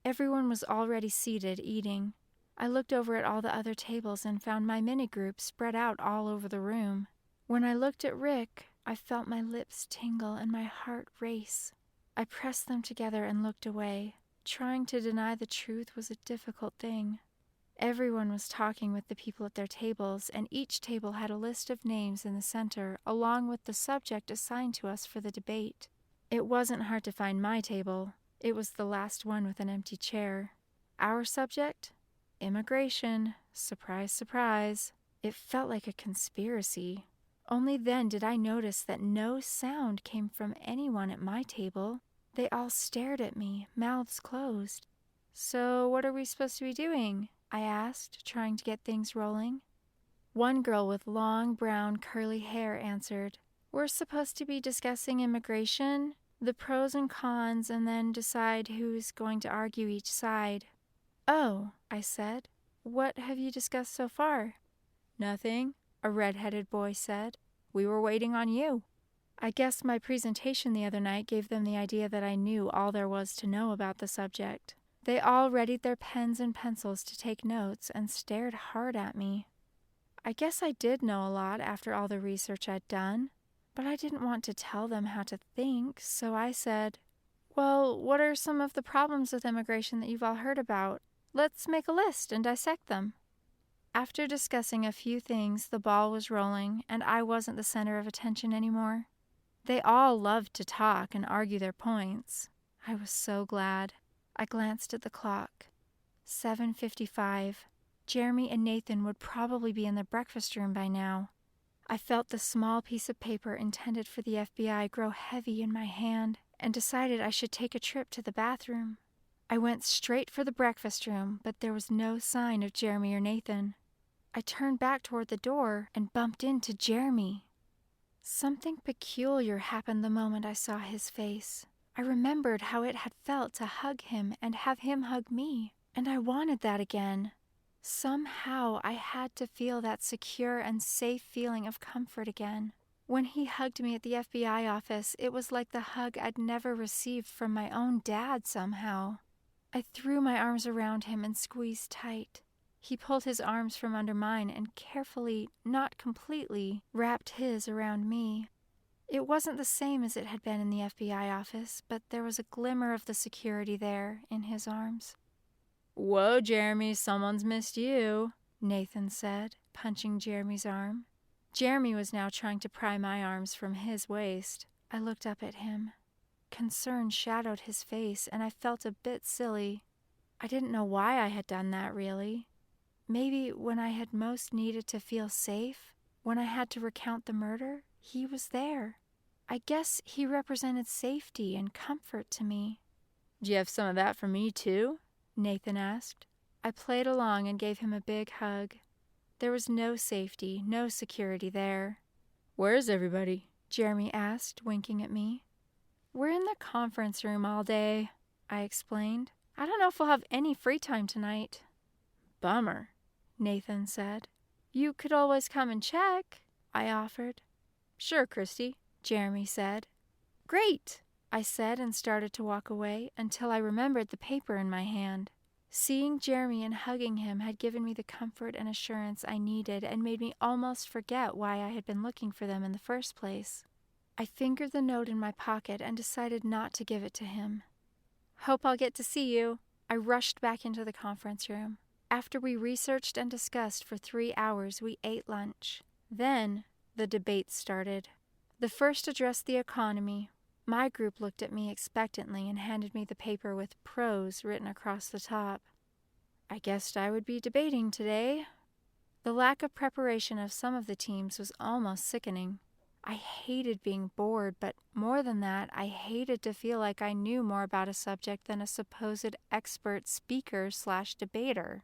Everyone was already seated, eating. I looked over at all the other tables and found my mini-group spread out all over the room. When I looked at Rick, I felt my lips tingle and my heart race. I pressed them together and looked away. Trying to deny the truth was a difficult thing. Everyone was talking with the people at their tables, and each table had a list of names in the center, along with the subject assigned to us for the debate. It wasn't hard to find my table. It was the last one with an empty chair. Our subject? Immigration. Surprise, surprise. It felt like a conspiracy. Only then did I notice that no sound came from anyone at my table. They all stared at me, mouths closed. "So what are we supposed to be doing?" I asked, trying to get things rolling. One girl with long, brown, curly hair answered, "We're supposed to be discussing immigration, the pros and cons, and then decide who's going to argue each side." "Oh," I said. "What have you discussed so far?" "Nothing," a red-headed boy said. "We were waiting on you." I guess my presentation the other night gave them the idea that I knew all there was to know about the subject. They all readied their pens and pencils to take notes and stared hard at me. I guess I did know a lot after all the research I'd done, but I didn't want to tell them how to think, so I said, "Well, what are some of the problems with immigration that you've all heard about? Let's make a list and dissect them." After discussing a few things, the ball was rolling, and I wasn't the center of attention anymore. They all loved to talk and argue their points. I was so glad. I glanced at the clock. 7:55. Jeremy and Nathan would probably be in the breakfast room by now. I felt the small piece of paper intended for the FBI grow heavy in my hand and decided I should take a trip to the bathroom. I went straight for the breakfast room, but there was no sign of Jeremy or Nathan. I turned back toward the door and bumped into Jeremy. Something peculiar happened the moment I saw his face. I remembered how it had felt to hug him and have him hug me, and I wanted that again. Somehow I had to feel that secure and safe feeling of comfort again. When he hugged me at the FBI office, it was like the hug I'd never received from my own dad somehow. I threw my arms around him and squeezed tight. He pulled his arms from under mine and carefully, not completely, wrapped his around me. It wasn't the same as it had been in the FBI office, but there was a glimmer of the security there in his arms. "Whoa, Jeremy, someone's missed you," Nathan said, punching Jeremy's arm. Jeremy was now trying to pry my arms from his waist. I looked up at him. Concern shadowed his face, and I felt a bit silly. I didn't know why I had done that, really. Maybe when I had most needed to feel safe, when I had to recount the murder, he was there. I guess he represented safety and comfort to me. "Do you have some of that for me, too?" Nathan asked. I played along and gave him a big hug. There was no safety, no security there. "Where is everybody?" Jeremy asked, winking at me. "We're in the conference room all day," I explained. "I don't know if we'll have any free time tonight." "Bummer," Nathan said. "You could always come and check," I offered. "Sure, Christy," Jeremy said. "Great," I said and started to walk away until I remembered the paper in my hand. Seeing Jeremy and hugging him had given me the comfort and assurance I needed and made me almost forget why I had been looking for them in the first place. I fingered the note in my pocket and decided not to give it to him. "Hope I'll get to see you." I rushed back into the conference room. After we researched and discussed for 3 hours, we ate lunch. Then the debate started. The first addressed the economy. My group looked at me expectantly and handed me the paper with pros written across the top. I guessed I would be debating today. The lack of preparation of some of the teams was almost sickening. I hated being bored, but more than that, I hated to feel like I knew more about a subject than a supposed expert speaker/debater.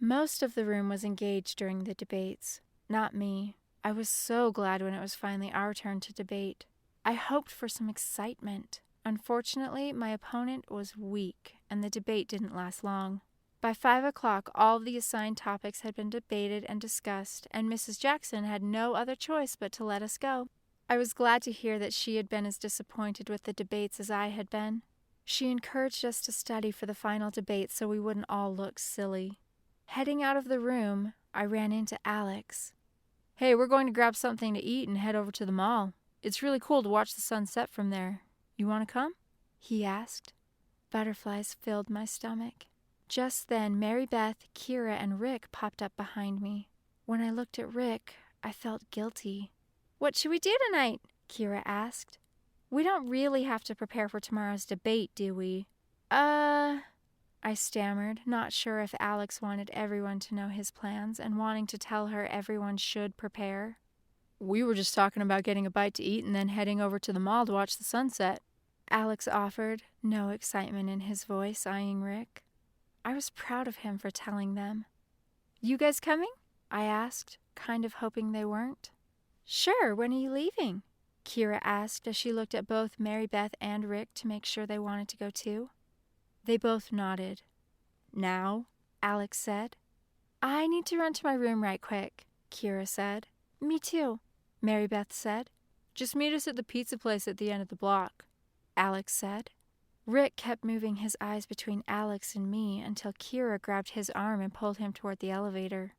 Most of the room was engaged during the debates, not me. I was so glad when it was finally our turn to debate. I hoped for some excitement. Unfortunately, my opponent was weak, and the debate didn't last long. By 5 o'clock, all of the assigned topics had been debated and discussed, and Mrs. Jackson had no other choice but to let us go. I was glad to hear that she had been as disappointed with the debates as I had been. She encouraged us to study for the final debate so we wouldn't all look silly. Heading out of the room, I ran into Alex. "Hey, we're going to grab something to eat and head over to the mall. It's really cool to watch the sunset from there. You want to come?" he asked. Butterflies filled my stomach. Just then, Mary Beth, Kira, and Rick popped up behind me. When I looked at Rick, I felt guilty. "What should we do tonight?" Kira asked. "We don't really have to prepare for tomorrow's debate, do we?" I stammered, not sure if Alex wanted everyone to know his plans and wanting to tell her everyone should prepare. "We were just talking about getting a bite to eat and then heading over to the mall to watch the sunset," Alex offered, no excitement in his voice, eyeing Rick. I was proud of him for telling them. "You guys coming?" I asked, kind of hoping they weren't. "Sure, when are you leaving?" Kira asked as she looked at both Mary Beth and Rick to make sure they wanted to go too. They both nodded. "Now?" Alex said. "I need to run to my room right quick," Kira said. "Me too," Mary Beth said. "Just meet us at the pizza place at the end of the block," Alex said. Rick kept moving his eyes between Alex and me until Kira grabbed his arm and pulled him toward the elevator.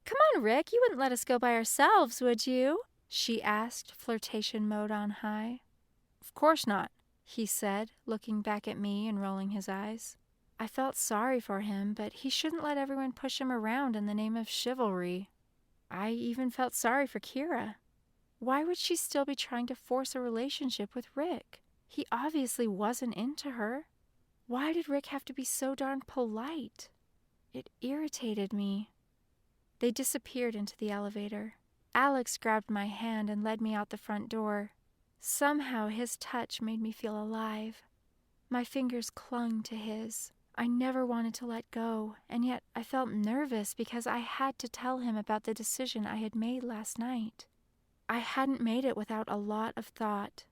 "Come on, Rick, you wouldn't let us go by ourselves, would you?" she asked, flirtation mode on high. "Of course not," he said, looking back at me and rolling his eyes. I felt sorry for him, but he shouldn't let everyone push him around in the name of chivalry. I even felt sorry for Kira. Why would she still be trying to force a relationship with Rick? He obviously wasn't into her. Why did Rick have to be so darn polite? It irritated me. They disappeared into the elevator. Alex grabbed my hand and led me out the front door. Somehow his touch made me feel alive. My fingers clung to his. I never wanted to let go, and yet I felt nervous because I had to tell him about the decision I had made last night. I hadn't made it without a lot of thought.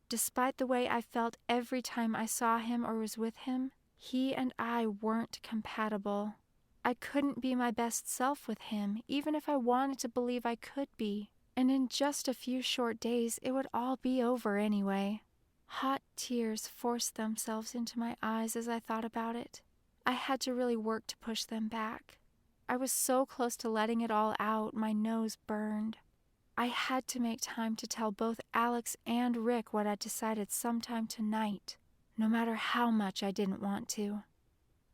Despite the way I felt every time I saw him or was with him, he and I weren't compatible. I couldn't be my best self with him, even if I wanted to believe I could be. And in just a few short days, it would all be over anyway. Hot tears forced themselves into my eyes as I thought about it. I had to really work to push them back. I was so close to letting it all out, my nose burned. I had to make time to tell both Alex and Rick what I'd decided sometime tonight, no matter how much I didn't want to.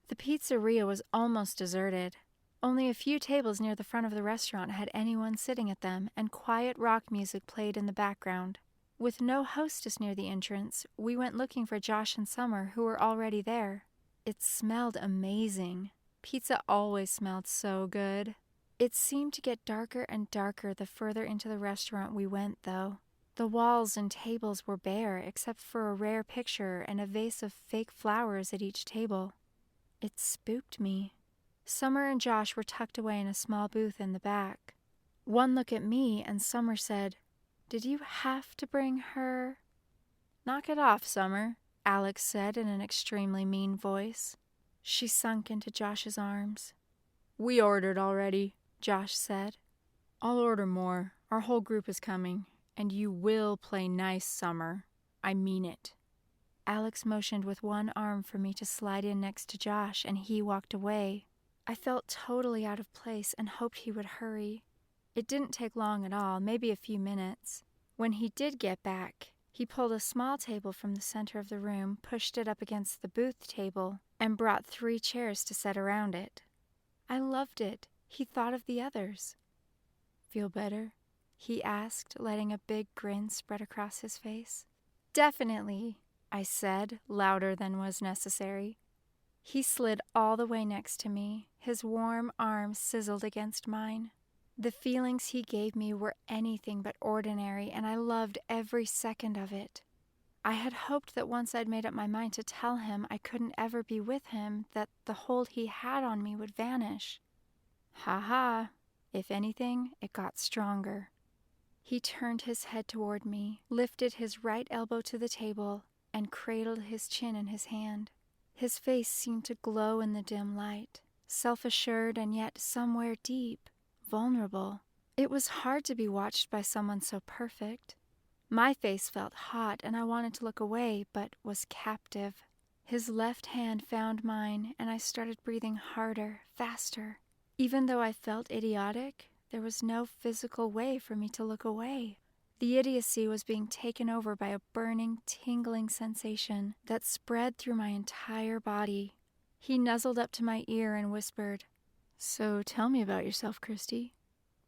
The pizzeria was almost deserted. Only a few tables near the front of the restaurant had anyone sitting at them, and quiet rock music played in the background. With no hostess near the entrance, we went looking for Josh and Summer, who were already there. It smelled amazing. Pizza always smelled so good. It seemed to get darker and darker the further into the restaurant we went, though. The walls and tables were bare, except for a rare picture and a vase of fake flowers at each table. It spooked me. Summer and Josh were tucked away in a small booth in the back. One look at me, and Summer said, "Did you have to bring her?" "Knock it off, Summer," Alex said in an extremely mean voice. She sunk into Josh's arms. "We ordered already," Josh said. "I'll order more. Our whole group is coming. And you will play nice, Summer. I mean it." Alex motioned with one arm for me to slide in next to Josh, and he walked away. I felt totally out of place and hoped he would hurry. It didn't take long at all, maybe a few minutes. When he did get back, he pulled a small table from the center of the room, pushed it up against the booth table, and brought 3 chairs to set around it. I loved it. He thought of the others. "Feel better?" he asked, letting a big grin spread across his face. "Definitely," I said, louder than was necessary. He slid all the way next to me. His warm arm sizzled against mine. The feelings he gave me were anything but ordinary, and I loved every second of it. I had hoped that once I'd made up my mind to tell him I couldn't ever be with him, that the hold he had on me would vanish. Ha! If anything, it got stronger. He turned his head toward me, lifted his right elbow to the table, and cradled his chin in his hand. His face seemed to glow in the dim light, self-assured and yet somewhere deep, vulnerable. It was hard to be watched by someone so perfect. My face felt hot, and I wanted to look away, but was captive. His left hand found mine, and I started breathing harder, faster. Even though I felt idiotic, there was no physical way for me to look away. The idiocy was being taken over by a burning, tingling sensation that spread through my entire body. He nuzzled up to my ear and whispered, "So tell me about yourself, Christy.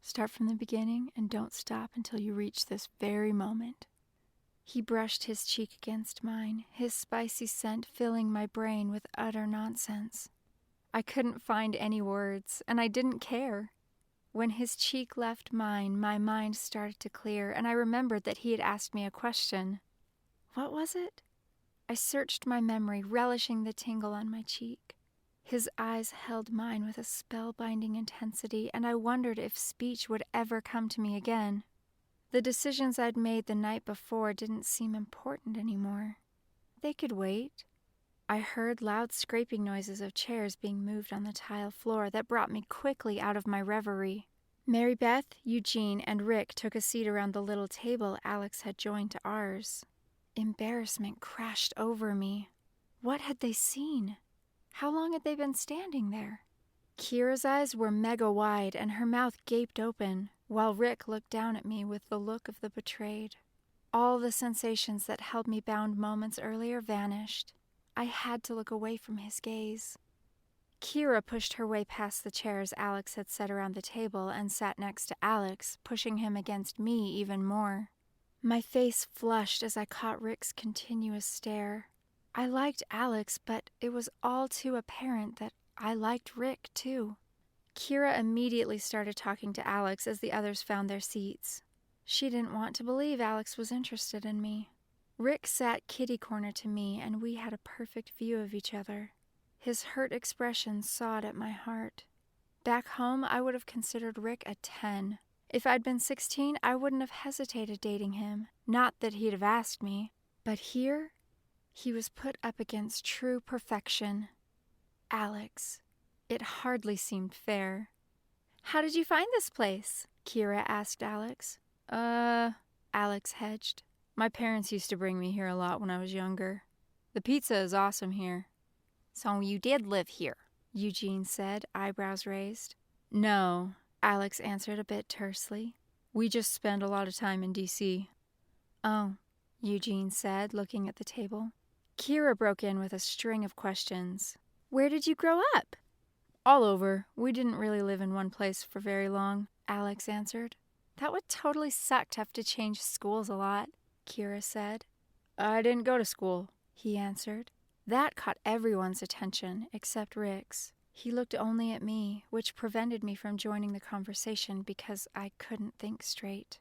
Start from the beginning and don't stop until you reach this very moment." He brushed his cheek against mine, his spicy scent filling my brain with utter nonsense. I couldn't find any words, and I didn't care. When his cheek left mine, my mind started to clear, and I remembered that he had asked me a question. What was it? I searched my memory, relishing the tingle on my cheek. His eyes held mine with a spellbinding intensity, and I wondered if speech would ever come to me again. The decisions I'd made the night before didn't seem important anymore. They could wait. I heard loud scraping noises of chairs being moved on the tile floor that brought me quickly out of my reverie. Mary Beth, Eugene, and Rick took a seat around the little table Alex had joined to ours. Embarrassment crashed over me. What had they seen? How long had they been standing there? Kira's eyes were mega wide and her mouth gaped open, while Rick looked down at me with the look of the betrayed. All the sensations that held me bound moments earlier vanished. I had to look away from his gaze. Kira pushed her way past the chairs Alex had set around the table and sat next to Alex, pushing him against me even more. My face flushed as I caught Rick's continuous stare. I liked Alex, but it was all too apparent that I liked Rick, too. Kira immediately started talking to Alex as the others found their seats. She didn't want to believe Alex was interested in me. Rick sat kitty-corner to me, and we had a perfect view of each other. His hurt expression sawed at my heart. Back home, I would have considered Rick a 10. If I'd been 16, I wouldn't have hesitated dating him. Not that he'd have asked me. But here, he was put up against true perfection. Alex. It hardly seemed fair. "How did you find this place?" Kira asked Alex. Alex hedged. My parents used to bring me here a lot when I was younger. The pizza is awesome here. "So you did live here," Eugene said, eyebrows raised. No, Alex answered a bit tersely. We just spend a lot of time in D.C. "Oh," Eugene said, looking at the table. Kira broke in with a string of questions. "Where did you grow up?" All over. We didn't really live in one place for very long," Alex answered. "That would totally suck to have to change schools a lot," Kira said. "I didn't go to school," he answered. That caught everyone's attention except Rick's. He looked only at me, which prevented me from joining the conversation because I couldn't think straight.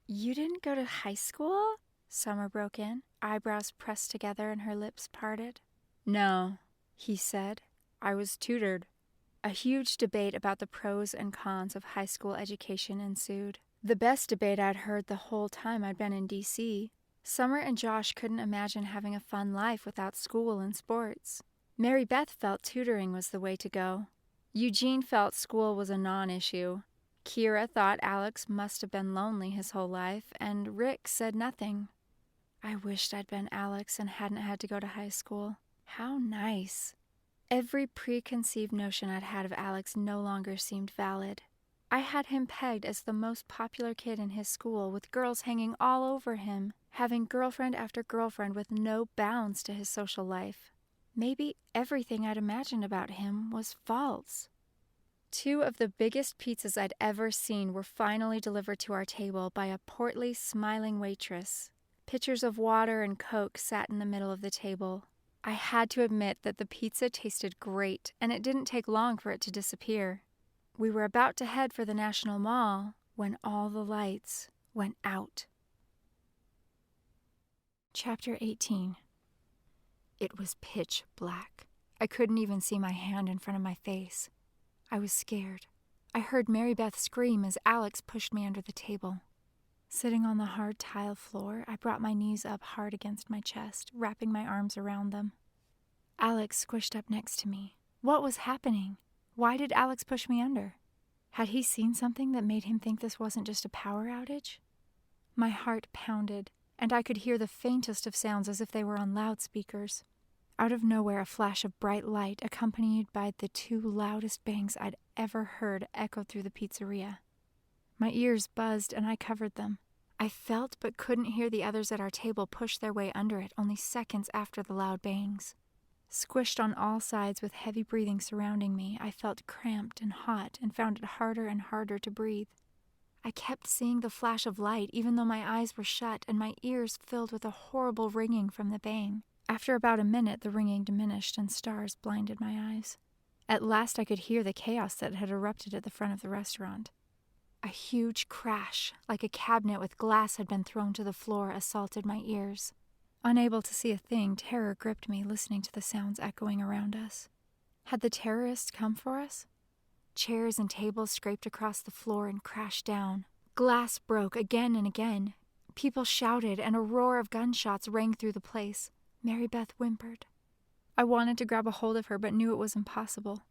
"You didn't go to high school?" Summer broke in, eyebrows pressed together and her lips parted. "No," he said. "I was tutored." A huge debate about the pros and cons of high school education ensued. The best debate I'd heard the whole time I'd been in D.C. Summer and Josh couldn't imagine having a fun life without school and sports. Mary Beth felt tutoring was the way to go. Eugene felt school was a non-issue. Kira thought Alex must have been lonely his whole life, and Rick said nothing. I wished I'd been Alex and hadn't had to go to high school. How nice. Every preconceived notion I'd had of Alex no longer seemed valid. I had him pegged as the most popular kid in his school, with girls hanging all over him, having girlfriend after girlfriend with no bounds to his social life. Maybe everything I'd imagined about him was false. 2 of the biggest pizzas I'd ever seen were finally delivered to our table by a portly, smiling waitress. Pitchers of water and Coke sat in the middle of the table. I had to admit that the pizza tasted great, and it didn't take long for it to disappear. We were about to head for the National Mall when all the lights went out. Chapter 18. It was pitch black. I couldn't even see my hand in front of my face. I was scared. I heard Mary Beth scream as Alex pushed me under the table. Sitting on the hard tile floor, I brought my knees up hard against my chest, wrapping my arms around them. Alex squished up next to me. What was happening? Why did Alex push me under? Had he seen something that made him think this wasn't just a power outage? My heart pounded, and I could hear the faintest of sounds as if they were on loudspeakers. Out of nowhere, a flash of bright light, accompanied by the 2 loudest bangs I'd ever heard, echoed through the pizzeria. My ears buzzed, and I covered them. I felt but couldn't hear the others at our table push their way under it only seconds after the loud bangs. Squished on all sides with heavy breathing surrounding me, I felt cramped and hot and found it harder and harder to breathe. I kept seeing the flash of light even though my eyes were shut and my ears filled with a horrible ringing from the bang. After about a minute, the ringing diminished and stars blinded my eyes. At last I could hear the chaos that had erupted at the front of the restaurant. A huge crash, like a cabinet with glass had been thrown to the floor, assaulted my ears. Unable to see a thing, terror gripped me, listening to the sounds echoing around us. Had the terrorists come for us? Chairs and tables scraped across the floor and crashed down. Glass broke again and again. People shouted, and a roar of gunshots rang through the place. Mary Beth whimpered. I wanted to grab a hold of her, but knew it was impossible.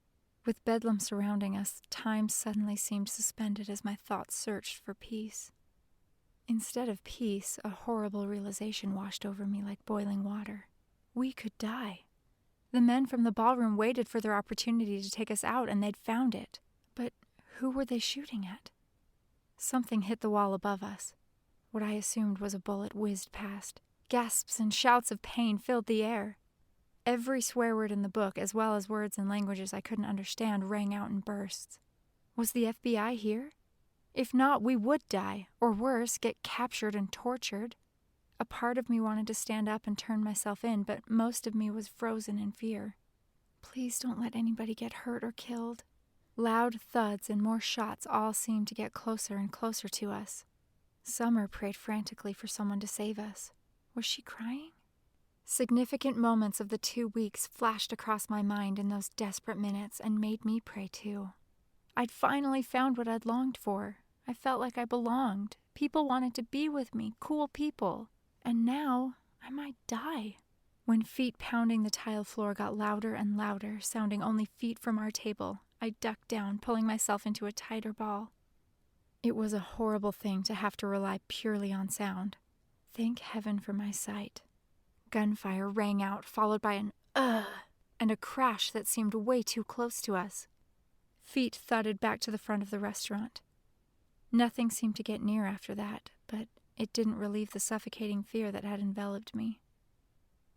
With bedlam surrounding us, time suddenly seemed suspended as my thoughts searched for peace. Instead of peace, a horrible realization washed over me like boiling water. We could die. The men from the ballroom waited for their opportunity to take us out, and they'd found it. But who were they shooting at? Something hit the wall above us. What I assumed was a bullet whizzed past. Gasps and shouts of pain filled the air. Every swear word in the book, as well as words and languages I couldn't understand, rang out in bursts. Was the FBI here? If not, we would die, or worse, get captured and tortured. A part of me wanted to stand up and turn myself in, but most of me was frozen in fear. Please don't let anybody get hurt or killed. Loud thuds and more shots all seemed to get closer and closer to us. Summer prayed frantically for someone to save us. Was she crying? Significant moments of the 2 weeks flashed across my mind in those desperate minutes and made me pray too. I'd finally found what I'd longed for, I felt like I belonged. People wanted to be with me, cool people. And now I might die. When feet pounding the tile floor got louder and louder, sounding only feet from our table, I ducked down, pulling myself into a tighter ball. It was a horrible thing to have to rely purely on sound. Thank heaven for my sight. Gunfire rang out, followed by an "ugh" and a crash that seemed way too close to us. Feet thudded back to the front of the restaurant. Nothing seemed to get near after that, but it didn't relieve the suffocating fear that had enveloped me.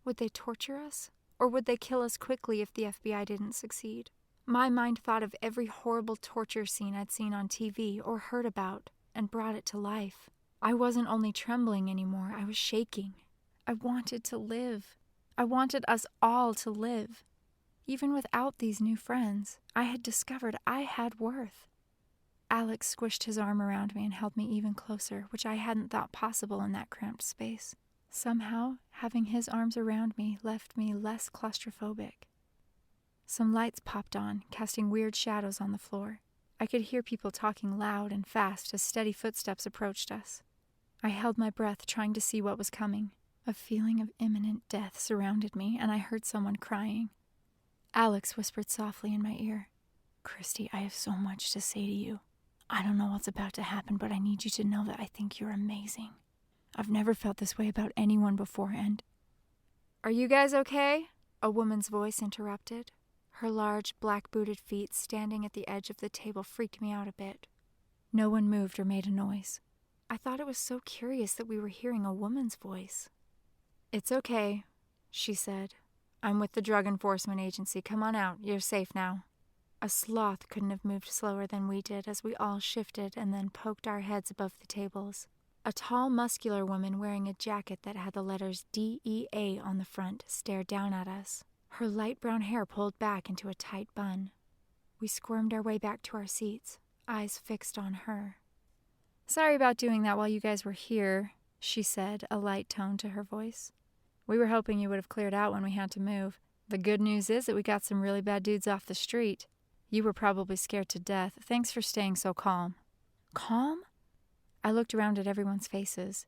Would they torture us? Or would they kill us quickly if the FBI didn't succeed? My mind thought of every horrible torture scene I'd seen on TV or heard about and brought it to life. I wasn't only trembling anymore, I was shaking. I wanted to live. I wanted us all to live. Even without these new friends, I had discovered I had worth. Alex squished his arm around me and held me even closer, which I hadn't thought possible in that cramped space. Somehow, having his arms around me left me less claustrophobic. Some lights popped on, casting weird shadows on the floor. I could hear people talking loud and fast as steady footsteps approached us. I held my breath, trying to see what was coming. A feeling of imminent death surrounded me, and I heard someone crying. Alex whispered softly in my ear, "Christy, I have so much to say to you. I don't know what's about to happen, but I need you to know that I think you're amazing. I've never felt this way about anyone before, and—" "Are you guys okay?" a woman's voice interrupted. Her large, black-booted feet standing at the edge of the table freaked me out a bit. No one moved or made a noise. I thought it was so curious that we were hearing a woman's voice. "It's okay," she said. "I'm with the Drug Enforcement Agency. Come on out. You're safe now." A sloth couldn't have moved slower than we did as we all shifted and then poked our heads above the tables. A tall, muscular woman wearing a jacket that had the letters DEA on the front stared down at us, her light brown hair pulled back into a tight bun. We squirmed our way back to our seats, eyes fixed on her. "Sorry about doing that while you guys were here," she said, a light tone to her voice. "We were hoping you would have cleared out when we had to move. The good news is that we got some really bad dudes off the street. You were probably scared to death. Thanks for staying so calm." "Calm?" I looked around at everyone's faces.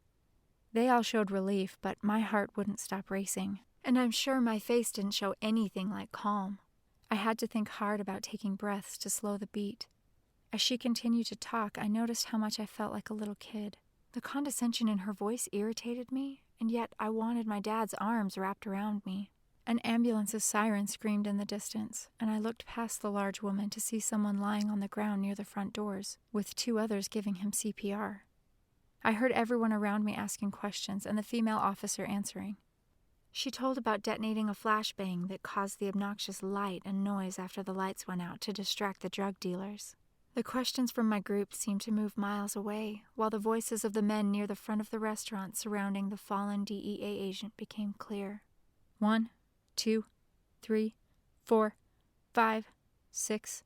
They all showed relief, but my heart wouldn't stop racing. And I'm sure my face didn't show anything like calm. I had to think hard about taking breaths to slow the beat. As she continued to talk, I noticed how much I felt like a little kid. The condescension in her voice irritated me, and yet I wanted my dad's arms wrapped around me. An ambulance's siren screamed in the distance, and I looked past the large woman to see someone lying on the ground near the front doors, with two others giving him CPR. I heard everyone around me asking questions and the female officer answering. She told about detonating a flashbang that caused the obnoxious light and noise after the lights went out to distract the drug dealers. The questions from my group seemed to move miles away, while the voices of the men near the front of the restaurant surrounding the fallen DEA agent became clear. 1, 2, 3, 4, 5, 6.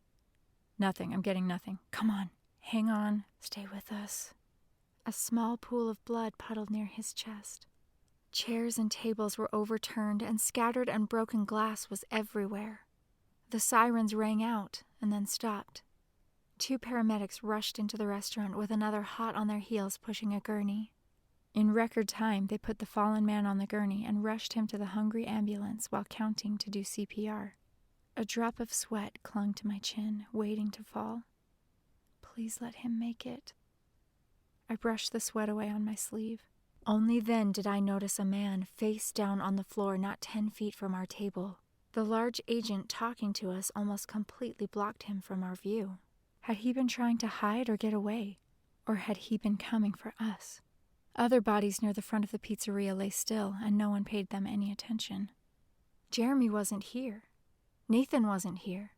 Nothing. I'm getting nothing. Come on. Hang on. Stay with us. A small pool of blood puddled near his chest. Chairs and tables were overturned, and scattered and broken glass was everywhere. The sirens rang out and then stopped. 2 paramedics rushed into the restaurant with another hot on their heels pushing a gurney. In record time, they put the fallen man on the gurney and rushed him to the hungry ambulance while counting to do CPR. A drop of sweat clung to my chin, waiting to fall. Please let him make it. I brushed the sweat away on my sleeve. Only then did I notice a man face down on the floor not 10 feet from our table. The large agent talking to us almost completely blocked him from our view. Had he been trying to hide or get away? Or had he been coming for us? Other bodies near the front of the pizzeria lay still, and no one paid them any attention. Jeremy wasn't here. Nathan wasn't here.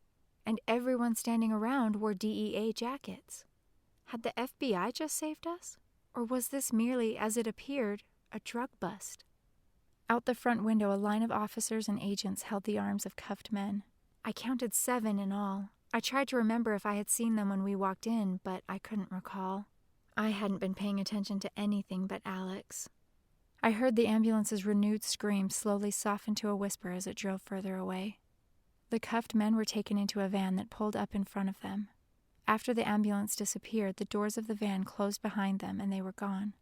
And everyone standing around wore DEA jackets. Had the FBI just saved us? Or was this merely, as it appeared, a drug bust? Out the front window, a line of officers and agents held the arms of cuffed men. I counted 7 in all. I tried to remember if I had seen them when we walked in, but I couldn't recall. I hadn't been paying attention to anything but Alex. I heard the ambulance's renewed scream slowly soften to a whisper as it drove further away. The cuffed men were taken into a van that pulled up in front of them. After the ambulance disappeared, the doors of the van closed behind them and they were gone.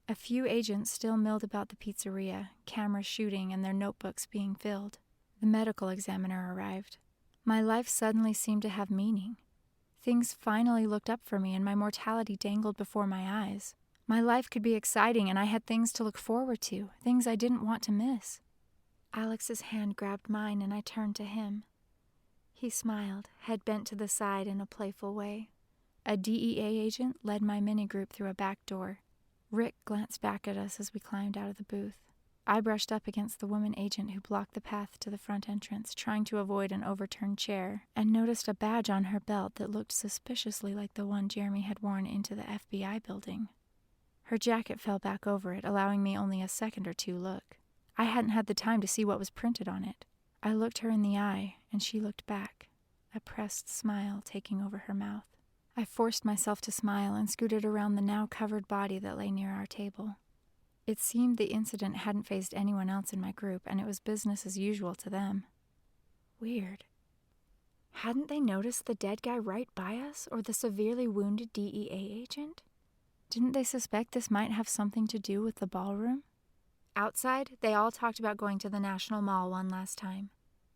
A few agents still milled about the pizzeria, cameras shooting and their notebooks being filled. The medical examiner arrived. My life suddenly seemed to have meaning. Things finally looked up for me and my mortality dangled before my eyes. My life could be exciting and I had things to look forward to, things I didn't want to miss. Alex's hand grabbed mine and I turned to him. He smiled, head bent to the side in a playful way. A DEA agent led my mini-group through a back door. Rick glanced back at us as we climbed out of the booth. I brushed up against the woman agent who blocked the path to the front entrance, trying to avoid an overturned chair, and noticed a badge on her belt that looked suspiciously like the one Jeremy had worn into the FBI building. Her jacket fell back over it, allowing me only a second or two look. I hadn't had the time to see what was printed on it. I looked her in the eye, and she looked back, a pressed smile taking over her mouth. I forced myself to smile and scooted around the now covered body that lay near our table. It seemed the incident hadn't fazed anyone else in my group, and it was business as usual to them. Weird. Hadn't they noticed the dead guy right by us, or the severely wounded DEA agent? Didn't they suspect this might have something to do with the ballroom? Outside, they all talked about going to the National Mall one last time.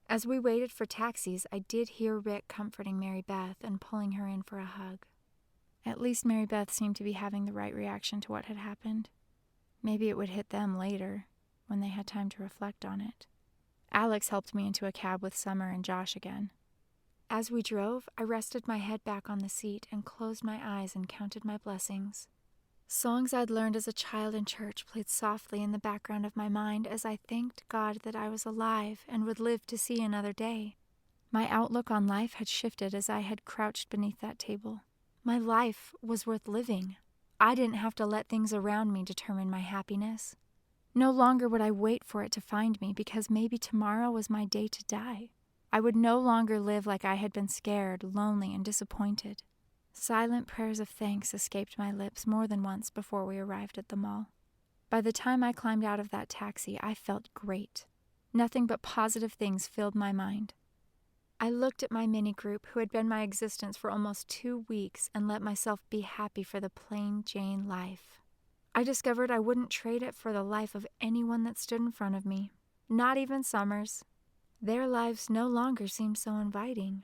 As we waited for taxis, I did hear Rick comforting Mary Beth and pulling her in for a hug. At least Mary Beth seemed to be having the right reaction to what had happened. Maybe it would hit them later, when they had time to reflect on it. Alex helped me into a cab with Summer and Josh again. As we drove, I rested my head back on the seat and closed my eyes and counted my blessings. Songs I'd learned as a child in church played softly in the background of my mind as I thanked God that I was alive and would live to see another day. My outlook on life had shifted as I had crouched beneath that table. My life was worth living. I didn't have to let things around me determine my happiness. No longer would I wait for it to find me because maybe tomorrow was my day to die. I would no longer live like I had been scared, lonely, and disappointed. Silent prayers of thanks escaped my lips more than once before we arrived at the mall. By the time I climbed out of that taxi, I felt great. Nothing but positive things filled my mind. I looked at my mini-group, who had been my existence for almost 2 weeks, and let myself be happy for the plain Jane life. I discovered I wouldn't trade it for the life of anyone that stood in front of me, not even Summers. Their lives no longer seemed so inviting.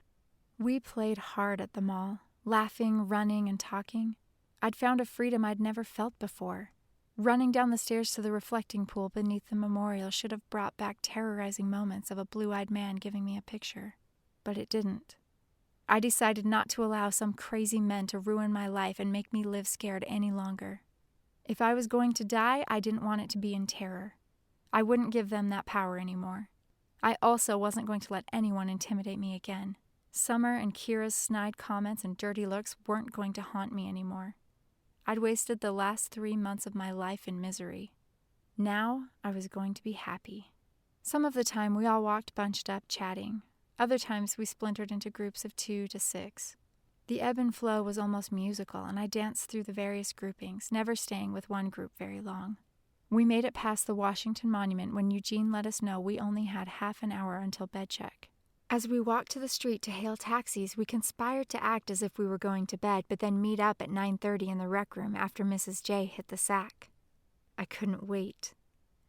We played hard at the mall. Laughing, running, and talking. I'd found a freedom I'd never felt before. Running down the stairs to the reflecting pool beneath the memorial should have brought back terrorizing moments of a blue-eyed man giving me a picture. But it didn't. I decided not to allow some crazy men to ruin my life and make me live scared any longer. If I was going to die, I didn't want it to be in terror. I wouldn't give them that power anymore. I also wasn't going to let anyone intimidate me again. Summer and Kira's snide comments and dirty looks weren't going to haunt me anymore. I'd wasted the last 3 months of my life in misery. Now I was going to be happy. Some of the time we all walked bunched up, chatting. Other times we splintered into groups of 2 to 6. The ebb and flow was almost musical, and I danced through the various groupings, never staying with one group very long. We made it past the Washington Monument when Eugene let us know we only had half an hour until bed check. As we walked to the street to hail taxis, we conspired to act as if we were going to bed, but then meet up at 9:30 in the rec room after Mrs. J hit the sack. I couldn't wait.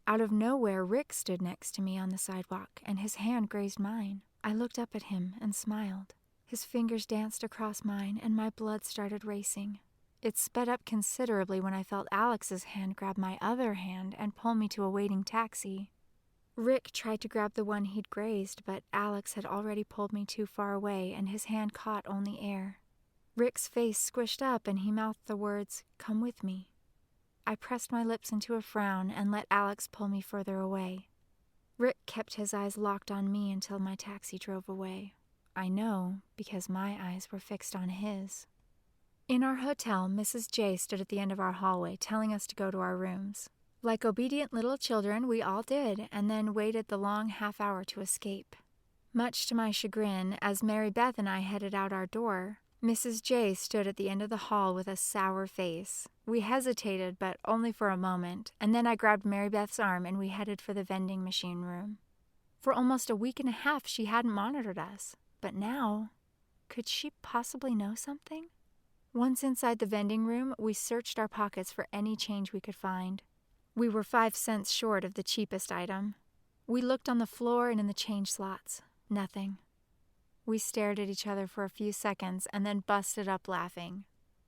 Out of nowhere, Rick stood next to me on the sidewalk, and his hand grazed mine. I looked up at him and smiled. His fingers danced across mine, and my blood started racing. It sped up considerably when I felt Alex's hand grab my other hand and pull me to a waiting taxi. Rick tried to grab the one he'd grazed, but Alex had already pulled me too far away, and his hand caught only air. Rick's face squished up, and he mouthed the words, "Come with me." I pressed my lips into a frown and let Alex pull me further away. Rick kept his eyes locked on me until my taxi drove away. I know, because my eyes were fixed on his. In our hotel, Mrs. J stood at the end of our hallway, telling us to go to our rooms. Like obedient little children, we all did, and then waited the long half hour to escape. Much to my chagrin, as Mary Beth and I headed out our door, Mrs. J stood at the end of the hall with a sour face. We hesitated, but only for a moment, and then I grabbed Mary Beth's arm and we headed for the vending machine room. For almost a week and a half, she hadn't monitored us, but now, Could she possibly know something? Once inside the vending room, we searched our pockets for any change we could find. We were 5 cents short of the cheapest item. We looked on the floor and in the change slots. Nothing. We stared at each other for a few seconds and then busted up laughing.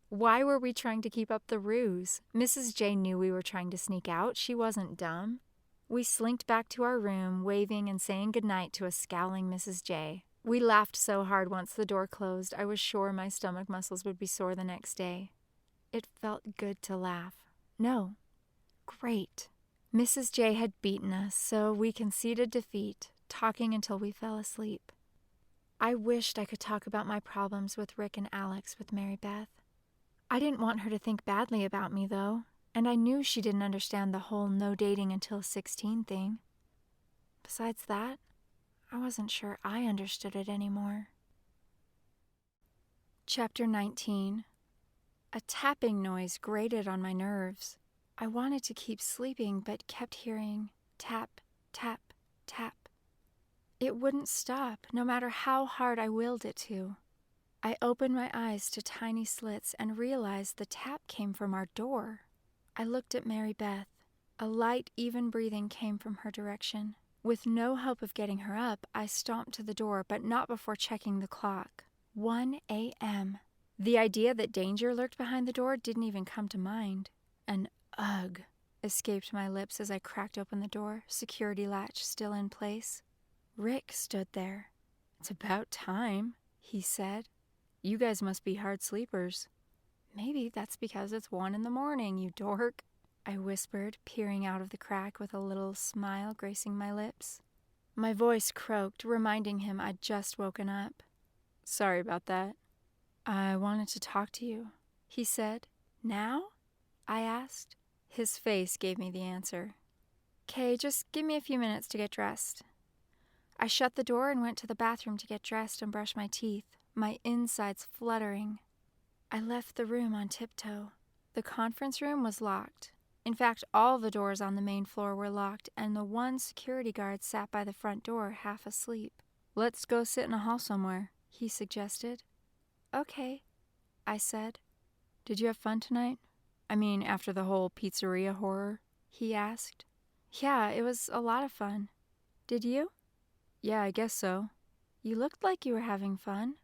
Why were we trying to keep up the ruse? Mrs. J knew we were trying to sneak out. She wasn't dumb. We slinked back to our room, waving and saying goodnight to a scowling Mrs. J. We laughed so hard once the door closed, I was sure my stomach muscles would be sore the next day. It felt good to laugh. No. Great. Mrs. J had beaten us, so we conceded defeat, talking until we fell asleep. I wished I could talk about my problems with Rick and Alex with Mary Beth. I didn't want her to think badly about me, though, and I knew she didn't understand the whole no dating until 16 thing. Besides that, I wasn't sure I understood it anymore. Chapter 19. A tapping noise grated on my nerves. I wanted to keep sleeping, but kept hearing tap, tap, tap. It wouldn't stop, no matter how hard I willed it to. I opened my eyes to tiny slits and realized the tap came from our door. I looked at Mary Beth. A light, even breathing came from her direction. With no hope of getting her up, I stomped to the door, but not before checking the clock. 1 a.m. The idea that danger lurked behind the door didn't even come to mind. An ugh escaped my lips as I cracked open the door, security latch still in place. Rick stood there. "It's about time," he said. "You guys must be hard sleepers." "Maybe that's because it's 1 a.m, you dork," I whispered, peering out of the crack with a little smile gracing my lips. My voice croaked, reminding him I'd just woken up. "Sorry about that." "I wanted to talk to you," he said. "Now?" I asked. His face gave me the answer. "'Kay, just give me a few minutes to get dressed." I shut the door and went to the bathroom to get dressed and brush my teeth, my insides fluttering. I left the room on tiptoe. The conference room was locked. In fact, all the doors on the main floor were locked, and the one security guard sat by the front door, half asleep. "Let's go sit in a hall somewhere," he suggested. "Okay," I said. "Did you have fun tonight? I mean, after the whole pizzeria horror?" he asked. "Yeah, it was a lot of fun. Did you?" "Yeah, I guess so." "You looked like you were having fun."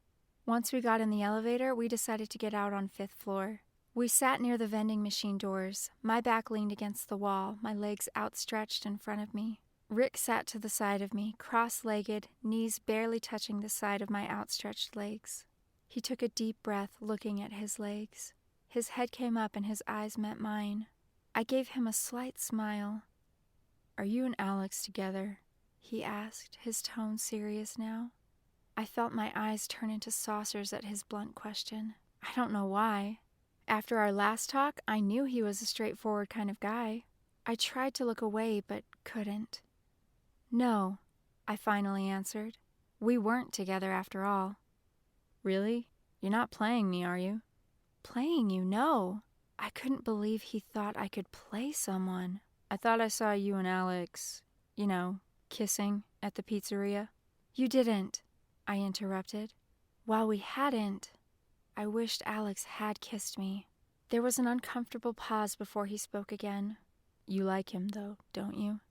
Once we got in the elevator, we decided to get out on 5th floor. We sat near the vending machine doors. My back leaned against the wall, my legs outstretched in front of me. Rick sat to the side of me, cross-legged, knees barely touching the side of my outstretched legs. He took a deep breath, looking at his legs. His head came up and his eyes met mine. I gave him a slight smile. "Are you and Alex together?" he asked, his tone serious now. I felt my eyes turn into saucers at his blunt question. I don't know why. After our last talk, I knew he was a straightforward kind of guy. I tried to look away, but couldn't. "No," I finally answered. "We weren't together after all." "Really? You're not playing me, are you?" "Playing you? No." I couldn't believe he thought I could play someone. "I thought I saw you and Alex, kissing at the pizzeria." "You didn't," I interrupted. "While we hadn't, I wished Alex had kissed me." There was an uncomfortable pause before he spoke again. "You like him, though, don't you?"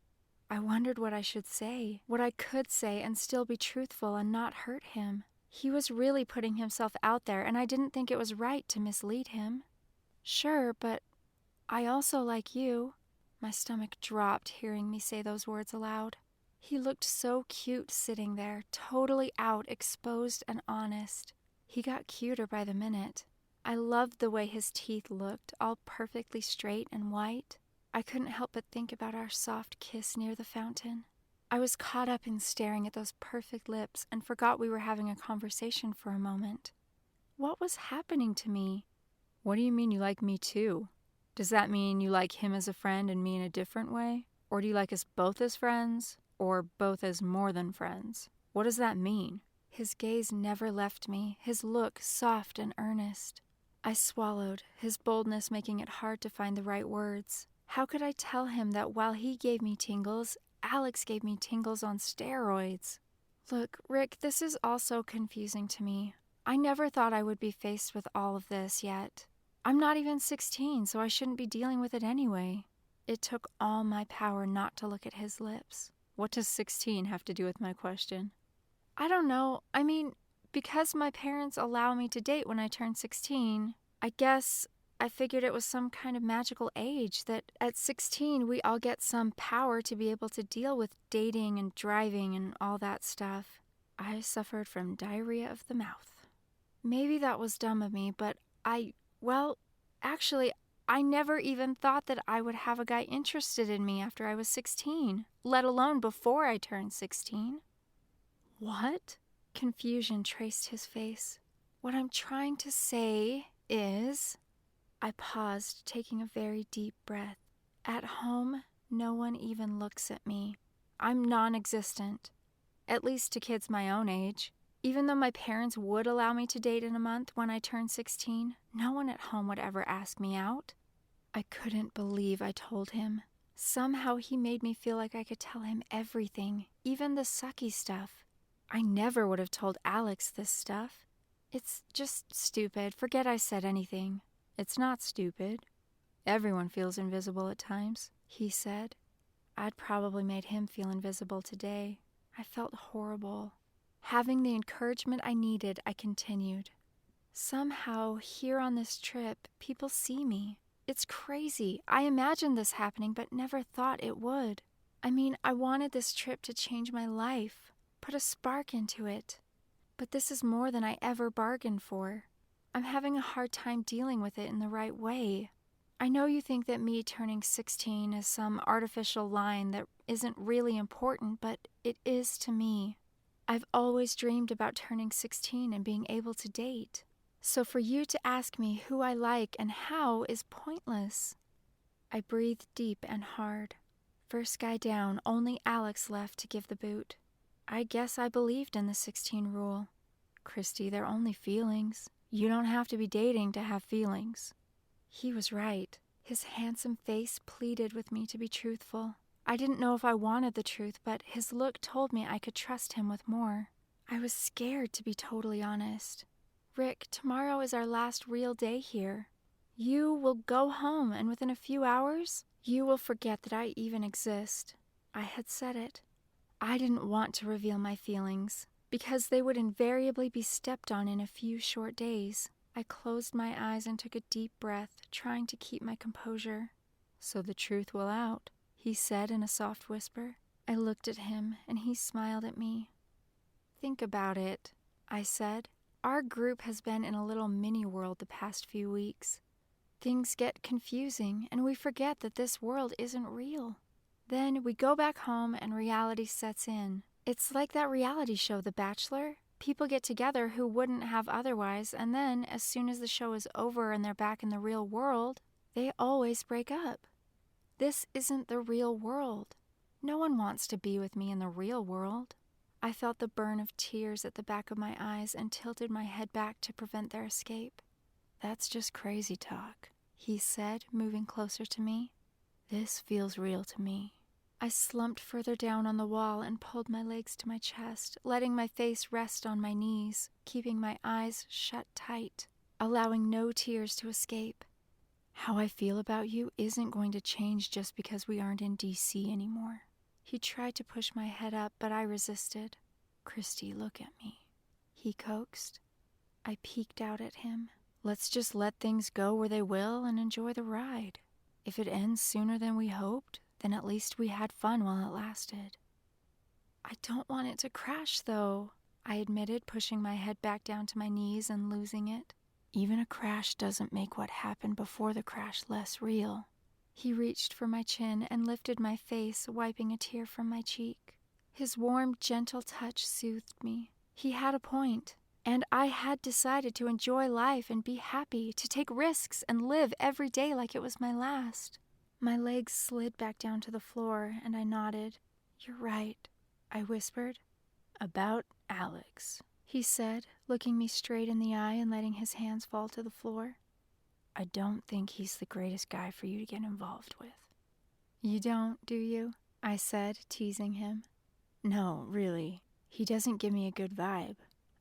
I wondered what I should say, what I could say and still be truthful and not hurt him. He was really putting himself out there, and I didn't think it was right to mislead him. "Sure, but I also like you." My stomach dropped hearing me say those words aloud. He looked so cute sitting there, totally out, exposed and honest. He got cuter by the minute. I loved the way his teeth looked, all perfectly straight and white. I couldn't help but think about our soft kiss near the fountain. I was caught up in staring at those perfect lips and forgot we were having a conversation for a moment. What was happening to me? "What do you mean you like me too? Does that mean you like him as a friend and me in a different way? Or do you like us both as friends? Or both as more than friends? What does that mean?" His gaze never left me, his look soft and earnest. I swallowed, his boldness making it hard to find the right words. How could I tell him that while he gave me tingles, Alex gave me tingles on steroids? "Look, Rick, this is all so confusing to me. I never thought I would be faced with all of this yet. I'm not even 16, so I shouldn't be dealing with it anyway. It took all my power not to look at his lips. What does 16 have to do with my question? I don't know. I mean, because my parents allow me to date when I turn 16, I guess I figured it was some kind of magical age that at 16 we all get some power to be able to deal with dating and driving and all that stuff. I suffered from diarrhea of the mouth. Maybe that was dumb of me, but actually, I never even thought that I would have a guy interested in me after I was 16, let alone before I turned 16. What? Confusion traced his face. What I'm trying to say is... I paused, taking a very deep breath. At home, no one even looks at me. I'm non-existent. At least to kids my own age. Even though my parents would allow me to date in a month when I turned 16, no one at home would ever ask me out. I couldn't believe I told him. Somehow he made me feel like I could tell him everything, even the sucky stuff. I never would have told Alex this stuff. It's just stupid. Forget I said anything. It's not stupid. Everyone feels invisible at times, he said. I'd probably made him feel invisible today. I felt horrible. Having the encouragement I needed, I continued. Somehow, here on this trip, people see me. It's crazy. I imagined this happening, but never thought it would. I mean, I wanted this trip to change my life, put a spark into it. But this is more than I ever bargained for. I'm having a hard time dealing with it in the right way. I know you think that me turning 16 is some artificial line that isn't really important, but it is to me. I've always dreamed about turning 16 and being able to date. So for you to ask me who I like and how is pointless. I breathed deep and hard. First guy down, only Alex left to give the boot. I guess I believed in the 16 rule. Christy, they're only feelings. You don't have to be dating to have feelings. He was right. His handsome face pleaded with me to be truthful. I didn't know if I wanted the truth, but his look told me I could trust him with more. I was scared, to be totally honest. Rick, tomorrow is our last real day here. You will go home, and within a few hours, you will forget that I even exist. I had said it. I didn't want to reveal my feelings, because they would invariably be stepped on in a few short days. I closed my eyes and took a deep breath, trying to keep my composure. So the truth will out, he said in a soft whisper. I looked at him, and he smiled at me. Think about it, I said. Our group has been in a little mini-world the past few weeks. Things get confusing, and we forget that this world isn't real. Then we go back home, and reality sets in. It's like that reality show, The Bachelor. People get together who wouldn't have otherwise, and then, as soon as the show is over and they're back in the real world, they always break up. This isn't the real world. No one wants to be with me in the real world. I felt the burn of tears at the back of my eyes and tilted my head back to prevent their escape. That's just crazy talk, he said, moving closer to me. This feels real to me. I slumped further down on the wall and pulled my legs to my chest, letting my face rest on my knees, keeping my eyes shut tight, allowing no tears to escape. How I feel about you isn't going to change just because we aren't in D.C. anymore. He tried to push my head up, but I resisted. Christy, look at me, he coaxed. I peeked out at him. Let's just let things go where they will and enjoy the ride. If it ends sooner than we hoped, then at least we had fun while it lasted. I don't want it to crash, though, I admitted, pushing my head back down to my knees and losing it. Even a crash doesn't make what happened before the crash less real. He reached for my chin and lifted my face, wiping a tear from my cheek. His warm, gentle touch soothed me. He had a point, and I had decided to enjoy life and be happy, to take risks and live every day like it was my last. My legs slid back down to the floor, and I nodded. You're right, I whispered. About Alex, he said, looking me straight in the eye and letting his hands fall to the floor. I don't think he's the greatest guy for you to get involved with. You don't, do you? I said, teasing him. No, really. He doesn't give me a good vibe.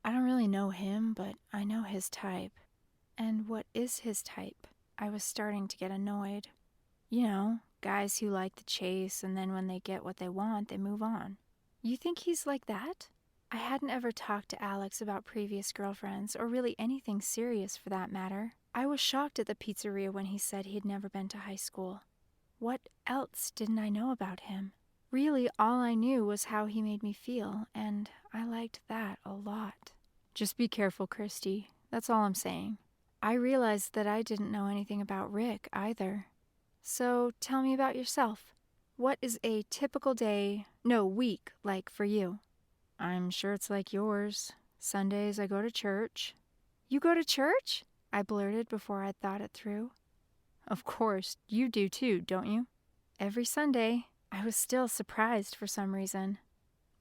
I don't really know him, but I know his type. And what is his type? I was starting to get annoyed. You know, guys who like the chase and then when they get what they want, they move on. You think he's like that? I hadn't ever talked to Alex about previous girlfriends, or really anything serious for that matter. I was shocked at the pizzeria when he said he'd never been to high school. What else didn't I know about him? Really, all I knew was how he made me feel, and I liked that a lot. Just be careful, Christy. That's all I'm saying. I realized that I didn't know anything about Rick either. So tell me about yourself. What is a typical week like for you? I'm sure it's like yours. Sundays I go to church. You go to church? I blurted before I'd thought it through. Of course, you do too, don't you? Every Sunday. I was still surprised for some reason.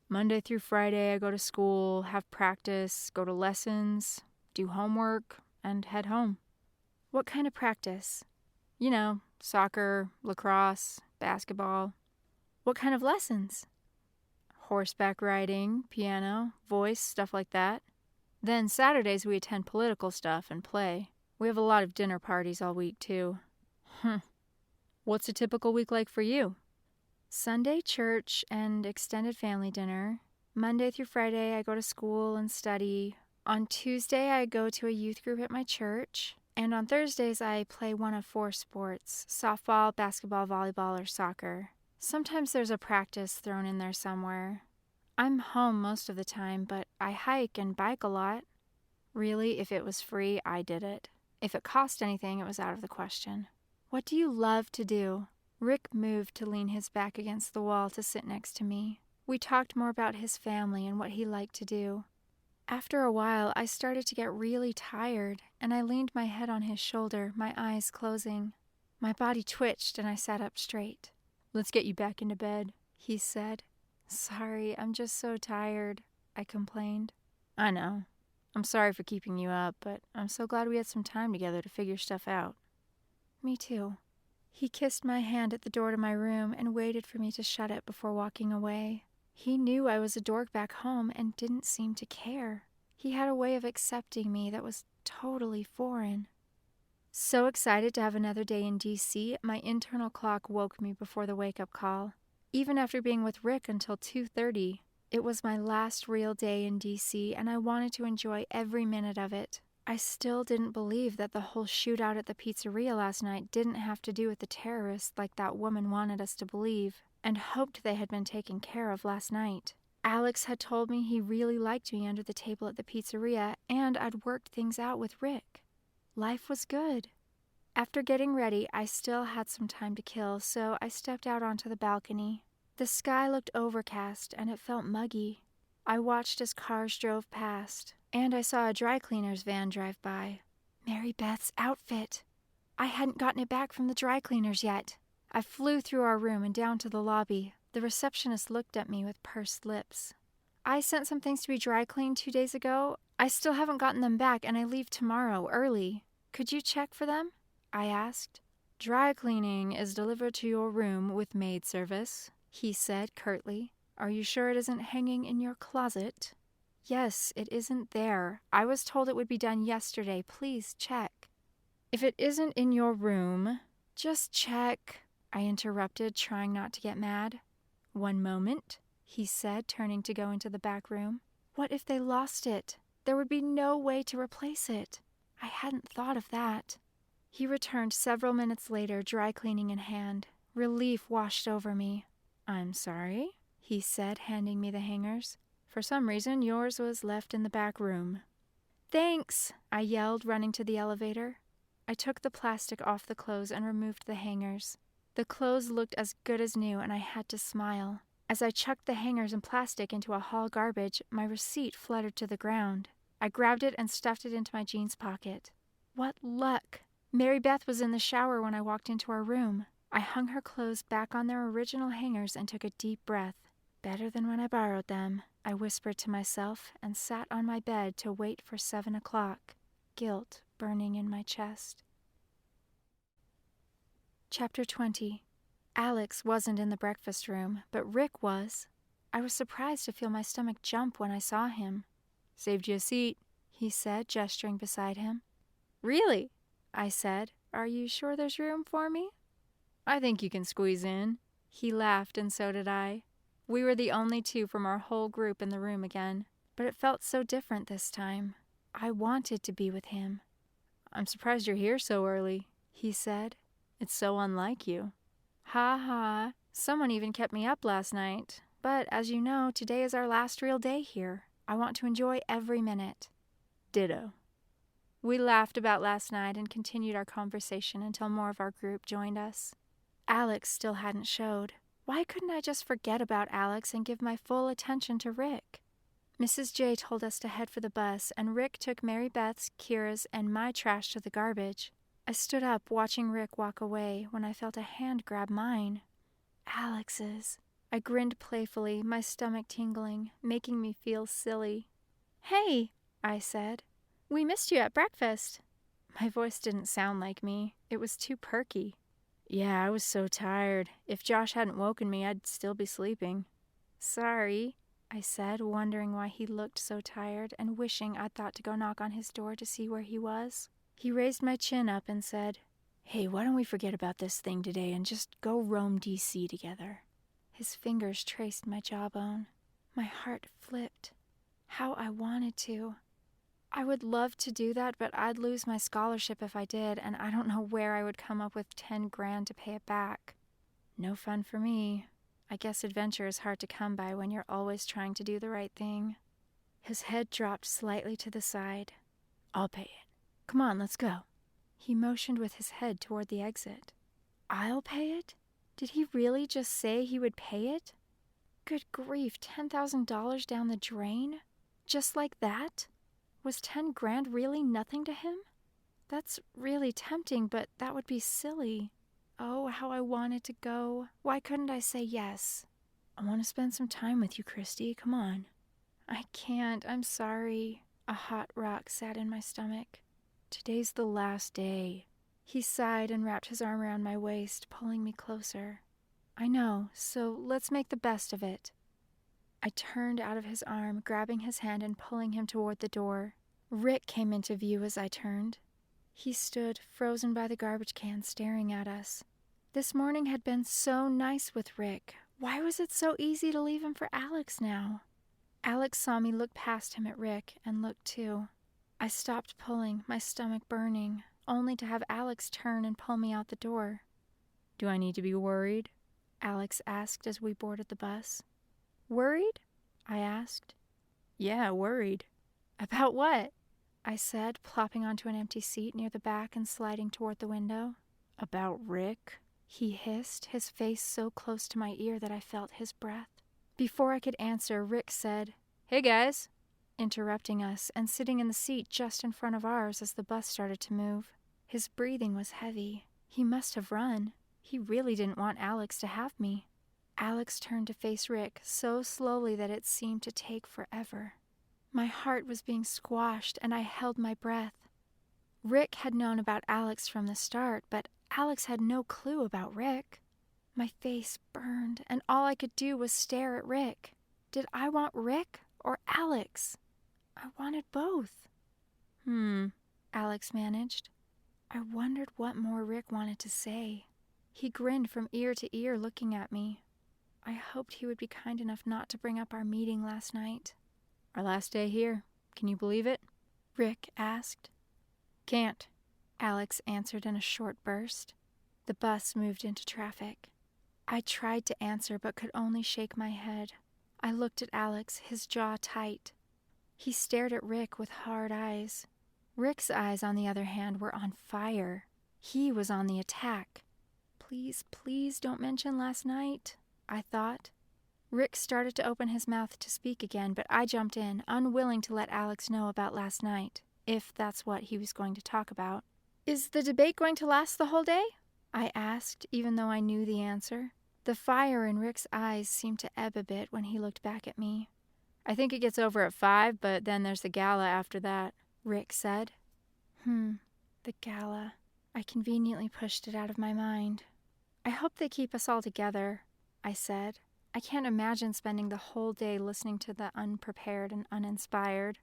Monday through Friday I go to school, have practice, go to lessons, do homework, and head home. What kind of practice? You know, soccer, lacrosse, basketball. What kind of lessons? Horseback riding, piano, voice, stuff like that. Then Saturdays we attend political stuff and play. We have a lot of dinner parties all week too. What's a typical week like for you? Sunday church and extended family dinner. Monday through Friday I go to school and study. On Tuesday I go to a youth group at my church. And on Thursdays I play one of 4 sports: softball, basketball, volleyball, or soccer. Sometimes there's a practice thrown in there somewhere. I'm home most of the time, but I hike and bike a lot. Really, if it was free, I did it. If it cost anything, it was out of the question. What do you love to do? Rick moved to lean his back against the wall to sit next to me. We talked more about his family and what he liked to do. After a while, I started to get really tired, and I leaned my head on his shoulder, my eyes closing. My body twitched, and I sat up straight. Let's get you back into bed, he said. Sorry, I'm just so tired, I complained. I know. I'm sorry for keeping you up, but I'm so glad we had some time together to figure stuff out. Me too. He kissed my hand at the door to my room and waited for me to shut it before walking away. He knew I was a dork back home and didn't seem to care. He had a way of accepting me that was totally foreign. So excited to have another day in D.C., my internal clock woke me before the wake-up call. Even after being with Rick until 2:30, it was my last real day in D.C., and I wanted to enjoy every minute of it. I still didn't believe that the whole shootout at the pizzeria last night didn't have to do with the terrorists like that woman wanted us to believe, and hoped they had been taken care of last night. Alex had told me he really liked me under the table at the pizzeria, and I'd worked things out with Rick. Life was good. After getting ready, I still had some time to kill, so I stepped out onto the balcony. The sky looked overcast, and it felt muggy. I watched as cars drove past, and I saw a dry cleaner's van drive by. Mary Beth's outfit. I hadn't gotten it back from the dry cleaners yet. I flew through our room and down to the lobby. The receptionist looked at me with pursed lips. I sent some things to be dry cleaned 2 days ago. I still haven't gotten them back, and I leave tomorrow early. Could you check for them? I asked. Dry cleaning is delivered to your room with maid service, he said curtly. Are you sure it isn't hanging in your closet? Yes, it isn't there. I was told it would be done yesterday. Please check. If it isn't in your room, just check, I interrupted, trying not to get mad. 1 moment, he said, turning to go into the back room. What if they lost it? There would be no way to replace it. I hadn't thought of that. He returned several minutes later, dry cleaning in hand. Relief washed over me. I'm sorry, he said, handing me the hangers. For some reason, yours was left in the back room. Thanks, I yelled, running to the elevator. I took the plastic off the clothes and removed the hangers. The clothes looked as good as new, and I had to smile. As I chucked the hangers and plastic into a hall garbage, my receipt fluttered to the ground. I grabbed it and stuffed it into my jeans pocket. What luck! Mary Beth was in the shower when I walked into our room. I hung her clothes back on their original hangers and took a deep breath. Better than when I borrowed them, I whispered to myself and sat on my bed to wait for 7 o'clock, guilt burning in my chest. Chapter 20. Alex wasn't in the breakfast room, but Rick was. I was surprised to feel my stomach jump when I saw him. Saved you a seat, he said, gesturing beside him. Really? I said. Are you sure there's room for me? I think you can squeeze in. He laughed, and so did I. We were the only two from our whole group in the room again, but it felt so different this time. I wanted to be with him. I'm surprised you're here so early, he said. It's so unlike you. Ha ha. Someone even kept me up last night. But as you know, today is our last real day here. I want to enjoy every minute. Ditto. We laughed about last night and continued our conversation until more of our group joined us. Alex still hadn't showed. Why couldn't I just forget about Alex and give my full attention to Rick? Mrs. J told us to head for the bus, and Rick took Mary Beth's, Kira's, and my trash to the garbage. I stood up, watching Rick walk away, when I felt a hand grab mine. Alex's. I grinned playfully, my stomach tingling, making me feel silly. "Hey," I said. "We missed you at breakfast." My voice didn't sound like me. It was too perky. Yeah, I was so tired. If Josh hadn't woken me, I'd still be sleeping. "Sorry," I said, wondering why he looked so tired and wishing I'd thought to go knock on his door to see where he was. He raised my chin up and said, "Hey, why don't we forget about this thing today and just go roam D.C. together?" His fingers traced my jawbone. My heart flipped. How I wanted to. I would love to do that, but I'd lose my scholarship if I did, and I don't know where I would come up with 10 grand to pay it back. No fun for me. I guess adventure is hard to come by when you're always trying to do the right thing. His head dropped slightly to the side. "I'll pay it. Come on, let's go." He motioned with his head toward the exit. I'll pay it? Did he really just say he would pay it? Good grief, $10,000 down the drain? Just like that? Was 10 grand really nothing to him? That's really tempting, but that would be silly. Oh, how I wanted to go. Why couldn't I say yes? "I want to spend some time with you, Christy. Come on." I can't. I'm sorry. A hot rock sat in my stomach. "Today's the last day." He sighed and wrapped his arm around my waist, pulling me closer. I know, so let's make the best of it. I turned out of his arm, grabbing his hand and pulling him toward the door. Rick came into view as I turned. He stood, frozen by the garbage can, staring at us. This morning had been so nice with Rick. Why was it so easy to leave him for Alex now? Alex saw me look past him at Rick and looked too. I stopped pulling, my stomach burning, only to have Alex turn and pull me out the door. "Do I need to be worried?" Alex asked as we boarded the bus. Worried? I asked. "Yeah, worried." About what? I said, plopping onto an empty seat near the back and sliding toward the window. "About Rick?" He hissed, his face so close to my ear that I felt his breath. Before I could answer, Rick said, "Hey, guys," interrupting us and sitting in the seat just in front of ours as the bus started to move. His breathing was heavy. He must have run. He really didn't want Alex to have me. Alex turned to face Rick so slowly that it seemed to take forever. My heart was being squashed and I held my breath. Rick had known about Alex from the start, but Alex had no clue about Rick. My face burned and all I could do was stare at Rick. Did I want Rick or Alex? I wanted both. Alex managed. I wondered what more Rick wanted to say. He grinned from ear to ear looking at me. I hoped he would be kind enough not to bring up our meeting last night. "Our last day here. Can you believe it?" Rick asked. "Can't," Alex answered in a short burst. The bus moved into traffic. I tried to answer but could only shake my head. I looked at Alex, his jaw tight. He stared at Rick with hard eyes. Rick's eyes, on the other hand, were on fire. He was on the attack. Please, please don't mention last night, I thought. Rick started to open his mouth to speak again, but I jumped in, unwilling to let Alex know about last night, if that's what he was going to talk about. Is the debate going to last the whole day? I asked, even though I knew the answer. The fire in Rick's eyes seemed to ebb a bit when he looked back at me. "I think it gets over at 5, but then there's the gala after that," Rick said. The gala. I conveniently pushed it out of my mind. I hope they keep us all together, I said. I can't imagine spending the whole day listening to the unprepared and uninspired.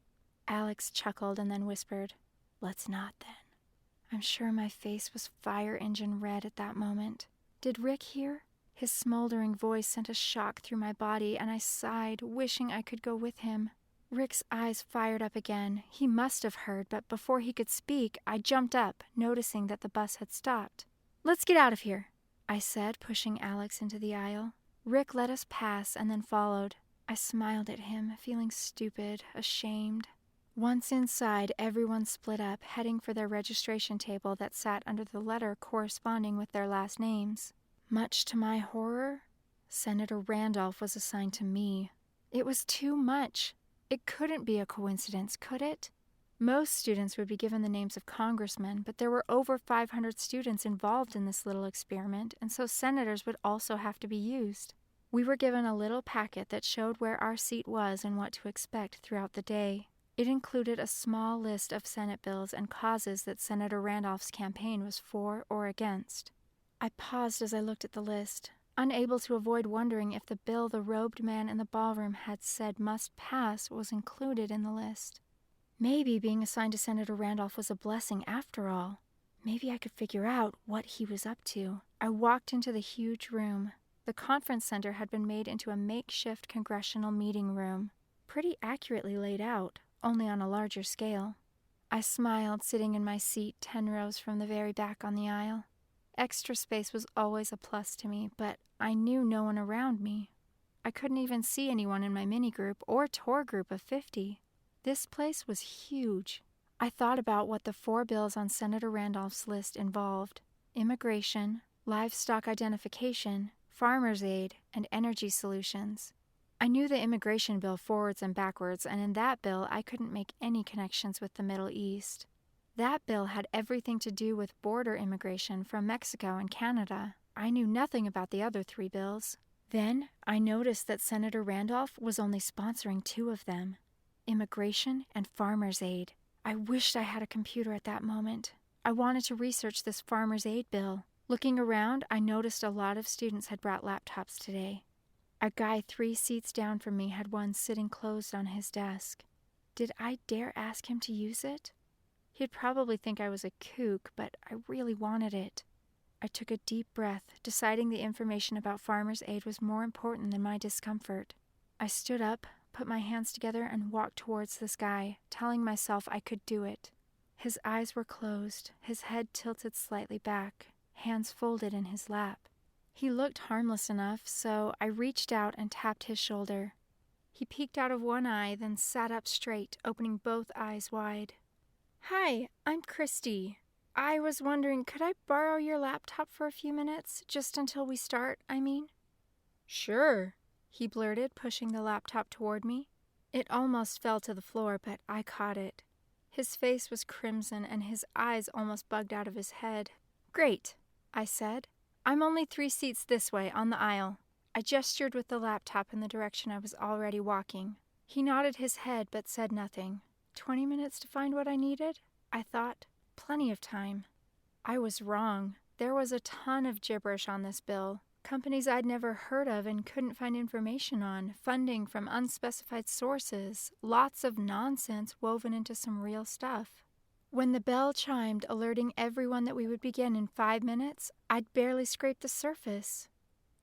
Alex chuckled and then whispered, "Let's not then." I'm sure my face was fire engine red at that moment. Did Rick hear? His smoldering voice sent a shock through my body, and I sighed, wishing I could go with him. Rick's eyes fired up again. He must have heard, but before he could speak, I jumped up, noticing that the bus had stopped. "Let's get out of here," I said, pushing Alex into the aisle. Rick let us pass and then followed. I smiled at him, feeling stupid, ashamed. Once inside, everyone split up, heading for their registration table that sat under the letter corresponding with their last names. Much to my horror, Senator Randolph was assigned to me. It was too much. It couldn't be a coincidence, could it? Most students would be given the names of congressmen, but there were over 500 students involved in this little experiment, and so senators would also have to be used. We were given a little packet that showed where our seat was and what to expect throughout the day. It included a small list of Senate bills and causes that Senator Randolph's campaign was for or against. I paused as I looked at the list, unable to avoid wondering if the bill the robed man in the ballroom had said must pass was included in the list. Maybe being assigned to Senator Randolph was a blessing after all. Maybe I could figure out what he was up to. I walked into the huge room. The conference center had been made into a makeshift congressional meeting room, pretty accurately laid out, only on a larger scale. I smiled, sitting in my seat 10 rows from the very back on the aisle. Extra space was always a plus to me, but I knew no one around me. I couldn't even see anyone in my mini-group or tour group of 50. This place was huge. I thought about what the 4 bills on Senator Randolph's list involved: immigration, livestock identification, farmer's aid, and energy solutions. I knew the immigration bill forwards and backwards, and in that bill I couldn't make any connections with the Middle East. That bill had everything to do with border immigration from Mexico and Canada. I knew nothing about the other 3 bills. Then I noticed that Senator Randolph was only sponsoring 2 of them: immigration and farmer's aid. I wished I had a computer at that moment. I wanted to research this farmer's aid bill. Looking around, I noticed a lot of students had brought laptops today. A guy 3 seats down from me had one sitting closed on his desk. Did I dare ask him to use it? He'd probably think I was a kook, but I really wanted it. I took a deep breath, deciding the information about farmer's aid was more important than my discomfort. I stood up, put my hands together, and walked towards this guy, telling myself I could do it. His eyes were closed, his head tilted slightly back, hands folded in his lap. He looked harmless enough, so I reached out and tapped his shoulder. He peeked out of one eye, then sat up straight, opening both eyes wide. "Hi, I'm Christy. I was wondering, could I borrow your laptop for a few minutes, just until we start, I mean?" "Sure," he blurted, pushing the laptop toward me. It almost fell to the floor, but I caught it. His face was crimson, and his eyes almost bugged out of his head. "Great," I said. "I'm only 3 seats this way, on the aisle." I gestured with the laptop in the direction I was already walking. He nodded his head but said nothing. 20 minutes to find what I needed? I thought. Plenty of time. I was wrong. There was a ton of gibberish on this bill. Companies I'd never heard of and couldn't find information on, funding from unspecified sources, lots of nonsense woven into some real stuff. When the bell chimed, alerting everyone that we would begin in 5 minutes, I'd barely scraped the surface.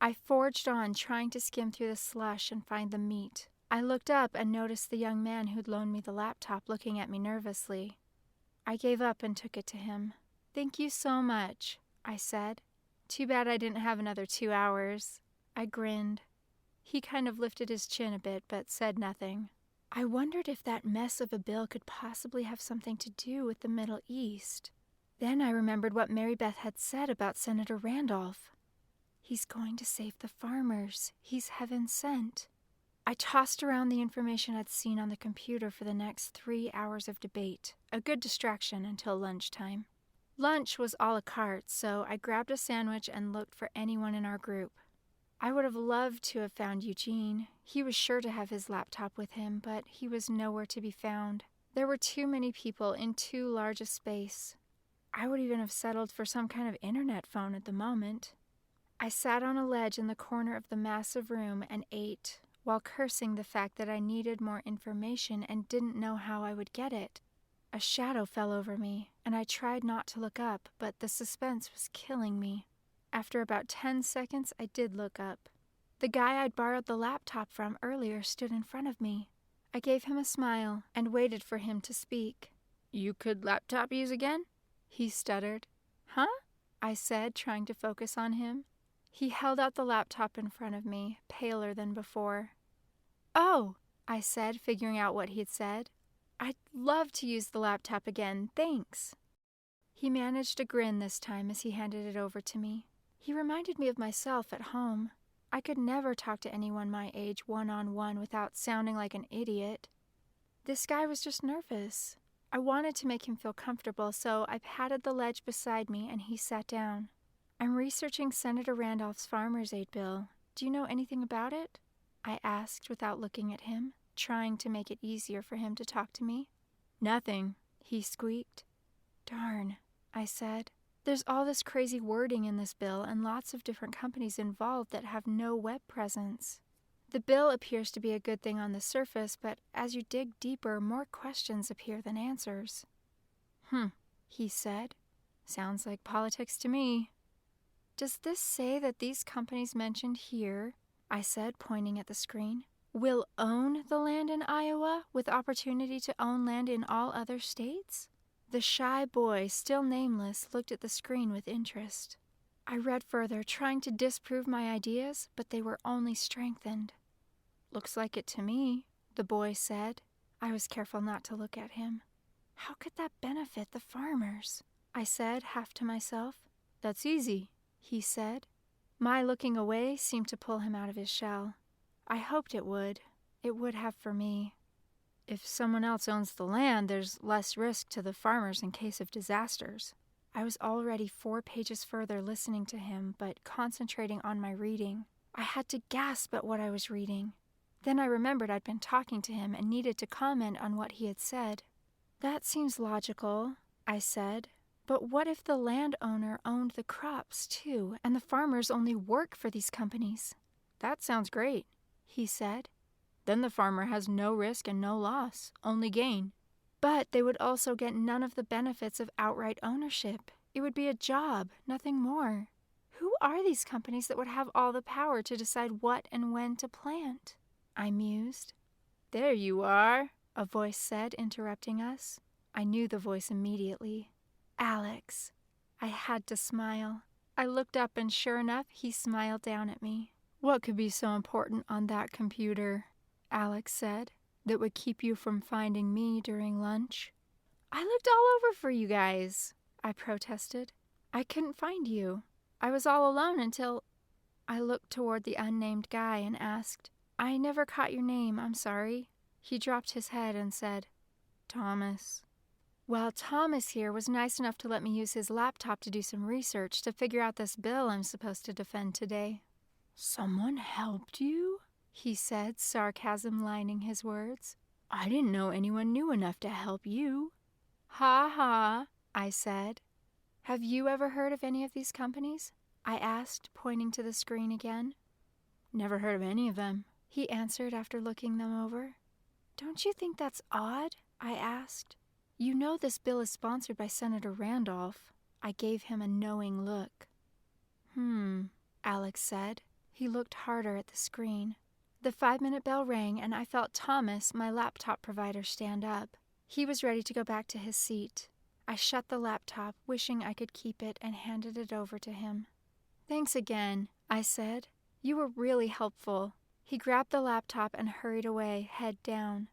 I forged on, trying to skim through the slush and find the meat. I looked up and noticed the young man who'd loaned me the laptop looking at me nervously. I gave up and took it to him. "Thank you so much," I said. "Too bad I didn't have another 2 hours. I grinned. He kind of lifted his chin a bit, but said nothing. I wondered if that mess of a bill could possibly have something to do with the Middle East. Then I remembered what Mary Beth had said about Senator Randolph. He's going to save the farmers. He's heaven sent. I tossed around the information I'd seen on the computer for the next 3 hours of debate, a good distraction until lunchtime. Lunch was a la carte, so I grabbed a sandwich and looked for anyone in our group. I would have loved to have found Eugene. He was sure to have his laptop with him, but he was nowhere to be found. There were too many people in too large a space. I would even have settled for some kind of internet phone at the moment. I sat on a ledge in the corner of the massive room and ate, while cursing the fact that I needed more information and didn't know how I would get it. A shadow fell over me, and I tried not to look up, but the suspense was killing me. After about 10 seconds, I did look up. The guy I'd borrowed the laptop from earlier stood in front of me. I gave him a smile and waited for him to speak. "You could laptop use again?" He stuttered. "Huh?" I said, trying to focus on him. He held out the laptop in front of me, paler than before. "Oh," I said, figuring out what he'd said. "I'd love to use the laptop again, thanks." He managed a grin this time as he handed it over to me. He reminded me of myself at home. I could never talk to anyone my age one-on-one without sounding like an idiot. This guy was just nervous. I wanted to make him feel comfortable, so I patted the ledge beside me and he sat down. "I'm researching Senator Randolph's farmer's aid bill. Do you know anything about it?" I asked without looking at him, trying to make it easier for him to talk to me. "Nothing," he squeaked. "Darn," I said. "There's all this crazy wording in this bill and lots of different companies involved that have no web presence. The bill appears to be a good thing on the surface, but as you dig deeper, more questions appear than answers." He said. "Sounds like politics to me." "Does this say that these companies mentioned here," I said, pointing at the screen, "will own the land in Iowa with opportunity to own land in all other states?" The shy boy, still nameless, looked at the screen with interest. I read further, trying to disprove my ideas, but they were only strengthened. "Looks like it to me," the boy said. I was careful not to look at him. "How could that benefit the farmers?" I said, half to myself. "That's easy," he said. My looking away seemed to pull him out of his shell. I hoped it would. It would have for me. "If someone else owns the land, there's less risk to the farmers in case of disasters." I was already 4 pages further listening to him, but concentrating on my reading. I had to gasp at what I was reading. Then I remembered I'd been talking to him and needed to comment on what he had said. "That seems logical," I said. "But what if the landowner owned the crops, too, and the farmers only work for these companies?" "That sounds great," he said. "Then the farmer has no risk and no loss, only gain." "But they would also get none of the benefits of outright ownership. It would be a job, nothing more. Who are these companies that would have all the power to decide what and when to plant?" I mused. "There you are," a voice said, interrupting us. I knew the voice immediately. "Alex." I had to smile. I looked up and sure enough, he smiled down at me. "What could be so important on that computer," Alex said, "that would keep you from finding me during lunch?" "I looked all over for you guys," I protested. "I couldn't find you. I was all alone until—" I looked toward the unnamed guy and asked, "I never caught your name, I'm sorry." He dropped his head and said, "Thomas." "Well, Thomas here was nice enough to let me use his laptop to do some research to figure out this bill I'm supposed to defend today." "Someone helped you?" he said, sarcasm lining his words. "I didn't know anyone knew enough to help you." "Ha ha," I said. "Have you ever heard of any of these companies?" I asked, pointing to the screen again. "Never heard of any of them," he answered after looking them over. "Don't you think that's odd?" I asked. "You know this bill is sponsored by Senator Randolph." I gave him a knowing look. Alex said. He looked harder at the screen. The 5-minute bell rang, and I felt Thomas, my laptop provider, stand up. He was ready to go back to his seat. I shut the laptop, wishing I could keep it, and handed it over to him. "Thanks again," I said. "You were really helpful." He grabbed the laptop and hurried away, head down.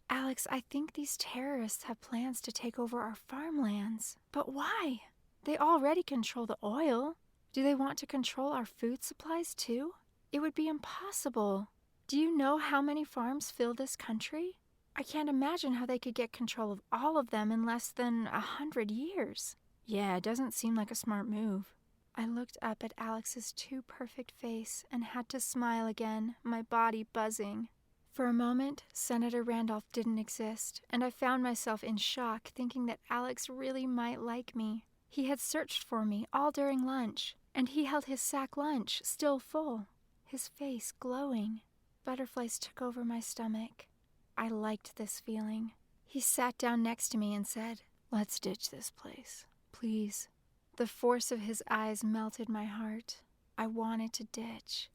"Alex, I think these terrorists have plans to take over our farmlands. But why? They already control the oil. Do they want to control our food supplies too? It would be impossible. Do you know how many farms fill this country? I can't imagine how they could get control of all of them in less than 100 years. "Yeah, it doesn't seem like a smart move." I looked up at Alex's too perfect face and had to smile again, my body buzzing. For a moment, Senator Randolph didn't exist, and I found myself in shock, thinking that Alex really might like me. He had searched for me all during lunch, and he held his sack lunch still full, his face glowing. butterflies took over my stomach. I liked this feeling. He sat down next to me and said, "Let's ditch this place, please." The force of his eyes melted my heart. I wanted to ditch.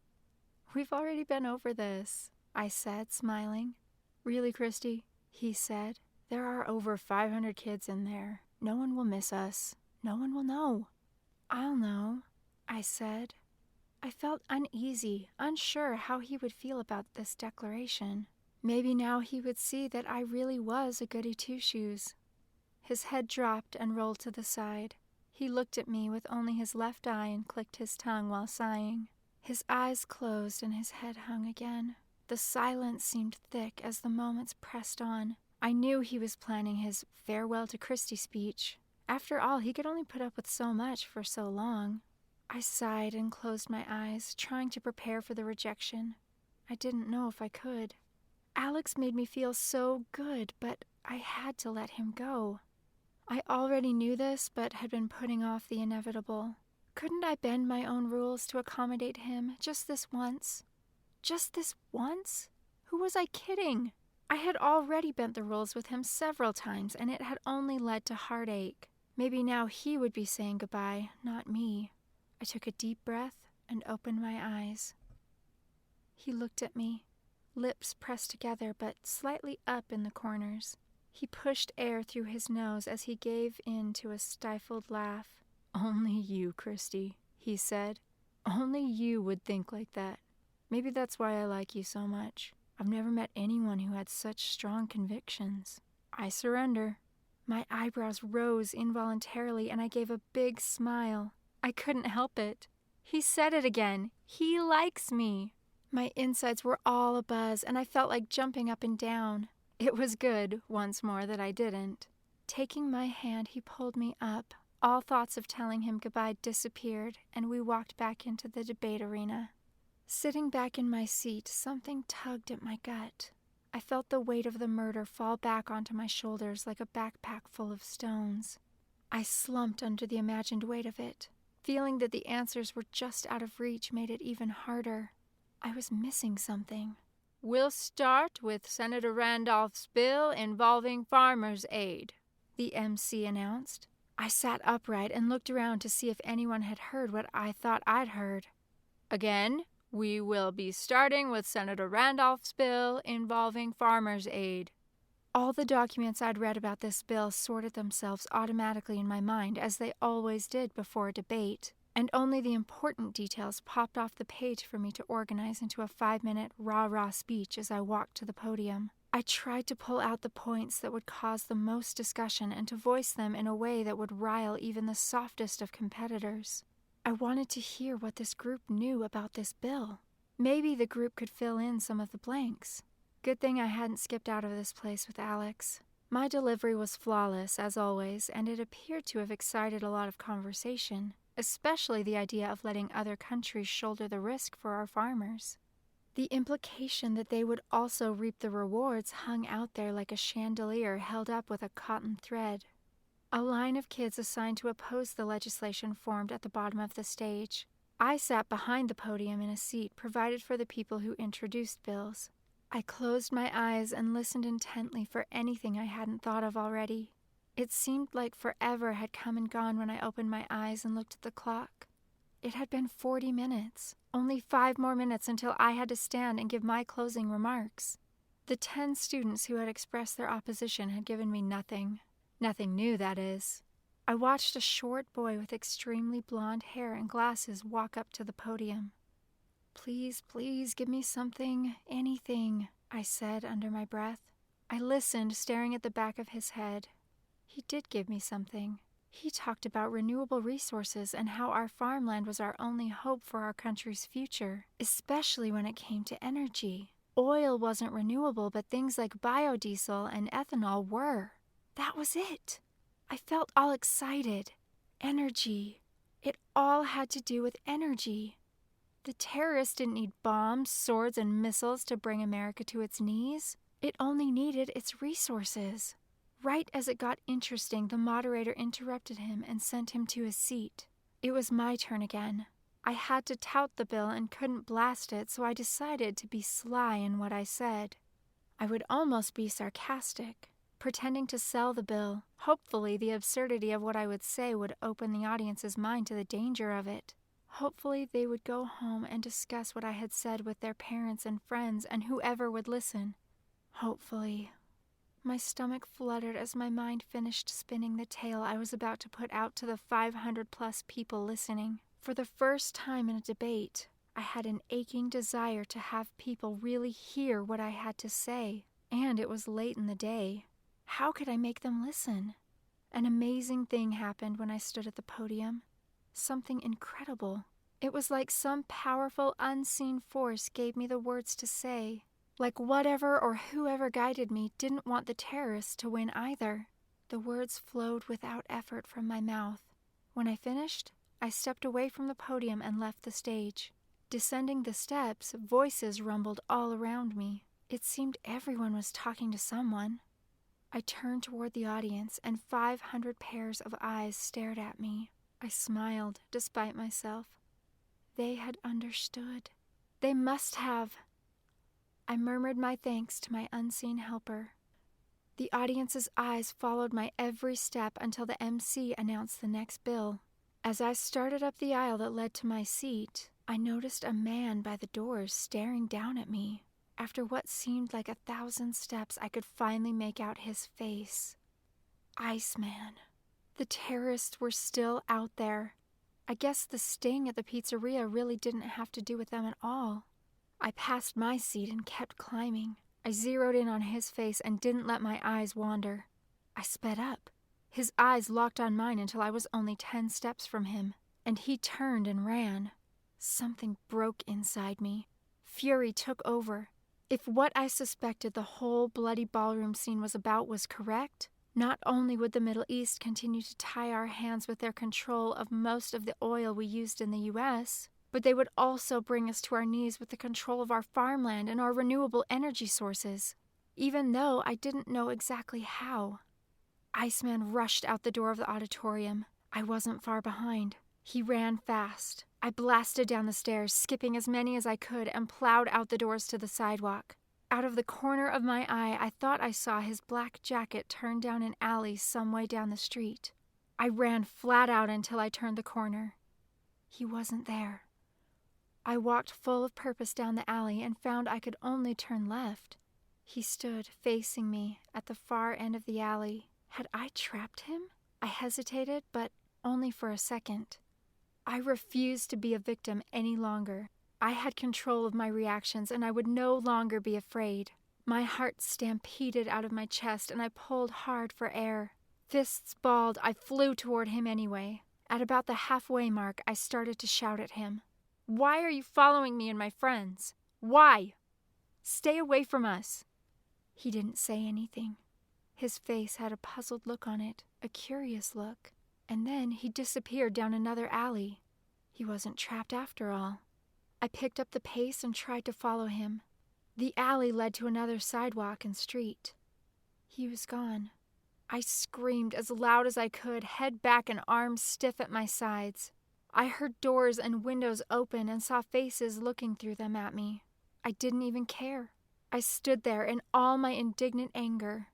"We've already been over this," I said, smiling. "Really, Christy?" he said. "There are over 500 kids in there. No one will miss us. No one will know." "I'll know," I said. I felt uneasy, unsure how he would feel about this declaration. Maybe now he would see that I really was a goody two-shoes. His head dropped and rolled to the side. He looked at me with only his left eye and clicked his tongue while sighing. His eyes closed and his head hung again. The silence seemed thick as the moments pressed on. I knew he was planning his farewell to Christy speech. After all, he could only put up with so much for so long. I sighed and closed my eyes, trying to prepare for the rejection. I didn't know if I could. Alex made me feel so good, but I had to let him go. I already knew this, but had been putting off the inevitable. Couldn't I bend my own rules to accommodate him just this once? Just this once? Who was I kidding? I had already bent the rules with him several times, and it had only led to heartache. Maybe now he would be saying goodbye, not me. I took a deep breath and opened my eyes. He looked at me, lips pressed together but slightly up in the corners. He pushed air through his nose as he gave in to a stifled laugh. "Only you, Christy," he said. "Only you would think like that. Maybe that's why I like you so much. I've never met anyone who had such strong convictions. I surrender." My eyebrows rose involuntarily and I gave a big smile. I couldn't help it. He said it again. He likes me. My insides were all abuzz and I felt like jumping up and down. It was good, once more, that I didn't. Taking my hand, he pulled me up. All thoughts of telling him goodbye disappeared, and we walked back into the debate arena. Sitting back in my seat, something tugged at my gut. I felt the weight of the murder fall back onto my shoulders like a backpack full of stones. I slumped under the imagined weight of it. Feeling that the answers were just out of reach made it even harder. I was missing something. "We'll start with Senator Randolph's bill involving farmers' aid," the MC announced. I sat upright and looked around to see if anyone had heard what I thought I'd heard. "Again, we will be starting with Senator Randolph's bill involving farmers' aid." All the documents I'd read about this bill sorted themselves automatically in my mind, as they always did before a debate, and only the important details popped off the page for me to organize into a 5-minute rah-rah speech as I walked to the podium. I tried to pull out the points that would cause the most discussion and to voice them in a way that would rile even the softest of competitors. I wanted to hear what this group knew about this bill. Maybe the group could fill in some of the blanks. Good thing I hadn't skipped out of this place with Alex. My delivery was flawless, as always, and it appeared to have excited a lot of conversation, especially the idea of letting other countries shoulder the risk for our farmers. The implication that they would also reap the rewards hung out there like a chandelier held up with a cotton thread. A line of kids assigned to oppose the legislation formed at the bottom of the stage. I sat behind the podium in a seat provided for the people who introduced bills. I closed my eyes and listened intently for anything I hadn't thought of already. It seemed like forever had come and gone when I opened my eyes and looked at the clock. It had been 40 minutes, only 5 more minutes until I had to stand and give my closing remarks. The 10 students who had expressed their opposition had given me nothing. Nothing new, that is. I watched a short boy with extremely blonde hair and glasses walk up to the podium. "Please, please, give me something, anything," I said under my breath. I listened, staring at the back of his head. He did give me something. He talked about renewable resources and how our farmland was our only hope for our country's future, especially when it came to energy. Oil wasn't renewable, but things like biodiesel and ethanol were. That was it. I felt all excited. Energy. It all had to do with energy. The terrorists didn't need bombs, swords, and missiles to bring America to its knees. It only needed its resources. Right as it got interesting, the moderator interrupted him and sent him to his seat. It was my turn again. I had to tout the bill and couldn't blast it, so I decided to be sly in what I said. I would almost be sarcastic, pretending to sell the bill. Hopefully, the absurdity of what I would say would open the audience's mind to the danger of it. Hopefully, they would go home and discuss what I had said with their parents and friends and whoever would listen. Hopefully. My stomach fluttered as my mind finished spinning the tale I was about to put out to the 500-plus people listening. For the first time in a debate, I had an aching desire to have people really hear what I had to say, and it was late in the day. How could I make them listen? An amazing thing happened when I stood at the podium. Something incredible. It was like some powerful, unseen force gave me the words to say. Like whatever or whoever guided me didn't want the terrorists to win either. The words flowed without effort from my mouth. When I finished, I stepped away from the podium and left the stage. Descending the steps, voices rumbled all around me. It seemed everyone was talking to someone. I turned toward the audience, and 500 pairs of eyes stared at me. I smiled, despite myself. They had understood. They must have. I murmured my thanks to my unseen helper. The audience's eyes followed my every step until the MC announced the next bill. As I started up the aisle that led to my seat, I noticed a man by the doors staring down at me. After what seemed like 1,000 steps, I could finally make out his face. Iceman. The terrorists were still out there. I guess the sting at the pizzeria really didn't have to do with them at all. I passed my seat and kept climbing. I zeroed in on his face and didn't let my eyes wander. I sped up. His eyes locked on mine until I was only 10 steps from him, and he turned and ran. Something broke inside me. Fury took over. If what I suspected the whole bloody ballroom scene was about was correct, not only would the Middle East continue to tie our hands with their control of most of the oil we used in the U.S., but they would also bring us to our knees with the control of our farmland and our renewable energy sources, even though I didn't know exactly how. Iceman rushed out the door of the auditorium. I wasn't far behind. He ran fast. I blasted down the stairs, skipping as many as I could, and plowed out the doors to the sidewalk. Out of the corner of my eye, I thought I saw his black jacket turn down an alley some way down the street. I ran flat out until I turned the corner. He wasn't there. I walked full of purpose down the alley and found I could only turn left. He stood facing me at the far end of the alley. Had I trapped him? I hesitated, but only for a second. I refused to be a victim any longer. I had control of my reactions, and I would no longer be afraid. My heart stampeded out of my chest, and I pulled hard for air. Fists balled, I flew toward him anyway. At about the halfway mark, I started to shout at him. "Why are you following me and my friends? Why? Stay away from us." He didn't say anything. His face had a puzzled look on it, a curious look. And then he disappeared down another alley. He wasn't trapped after all. I picked up the pace and tried to follow him. The alley led to another sidewalk and street. He was gone. I screamed as loud as I could, head back and arms stiff at my sides. I heard doors and windows open and saw faces looking through them at me. I didn't even care. I stood there in all my indignant anger.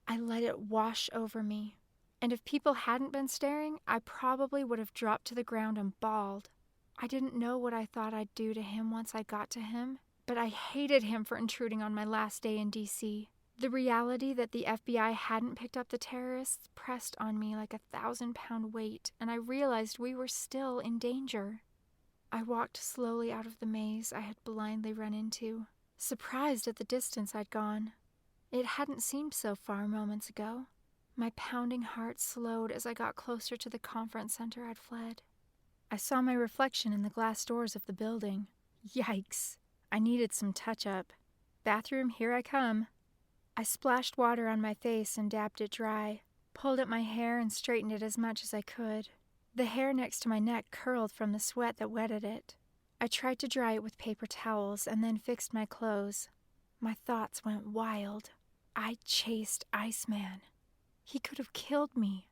I let it wash over me. And if people hadn't been staring, I probably would have dropped to the ground and bawled. I didn't know what I thought I'd do to him once I got to him, but I hated him for intruding on my last day in D.C. The reality that the FBI hadn't picked up the terrorists pressed on me like 1,000-pound weight, and I realized we were still in danger. I walked slowly out of the maze I had blindly run into, surprised at the distance I'd gone. It hadn't seemed so far moments ago. My pounding heart slowed as I got closer to the conference center I'd fled. I saw my reflection in the glass doors of the building. Yikes! I needed some touch-up. Bathroom, here I come. I splashed water on my face and dabbed it dry, pulled at my hair and straightened it as much as I could. The hair next to my neck curled from the sweat that wetted it. I tried to dry it with paper towels and then fixed my clothes. My thoughts went wild. I chased Iceman. He could have killed me.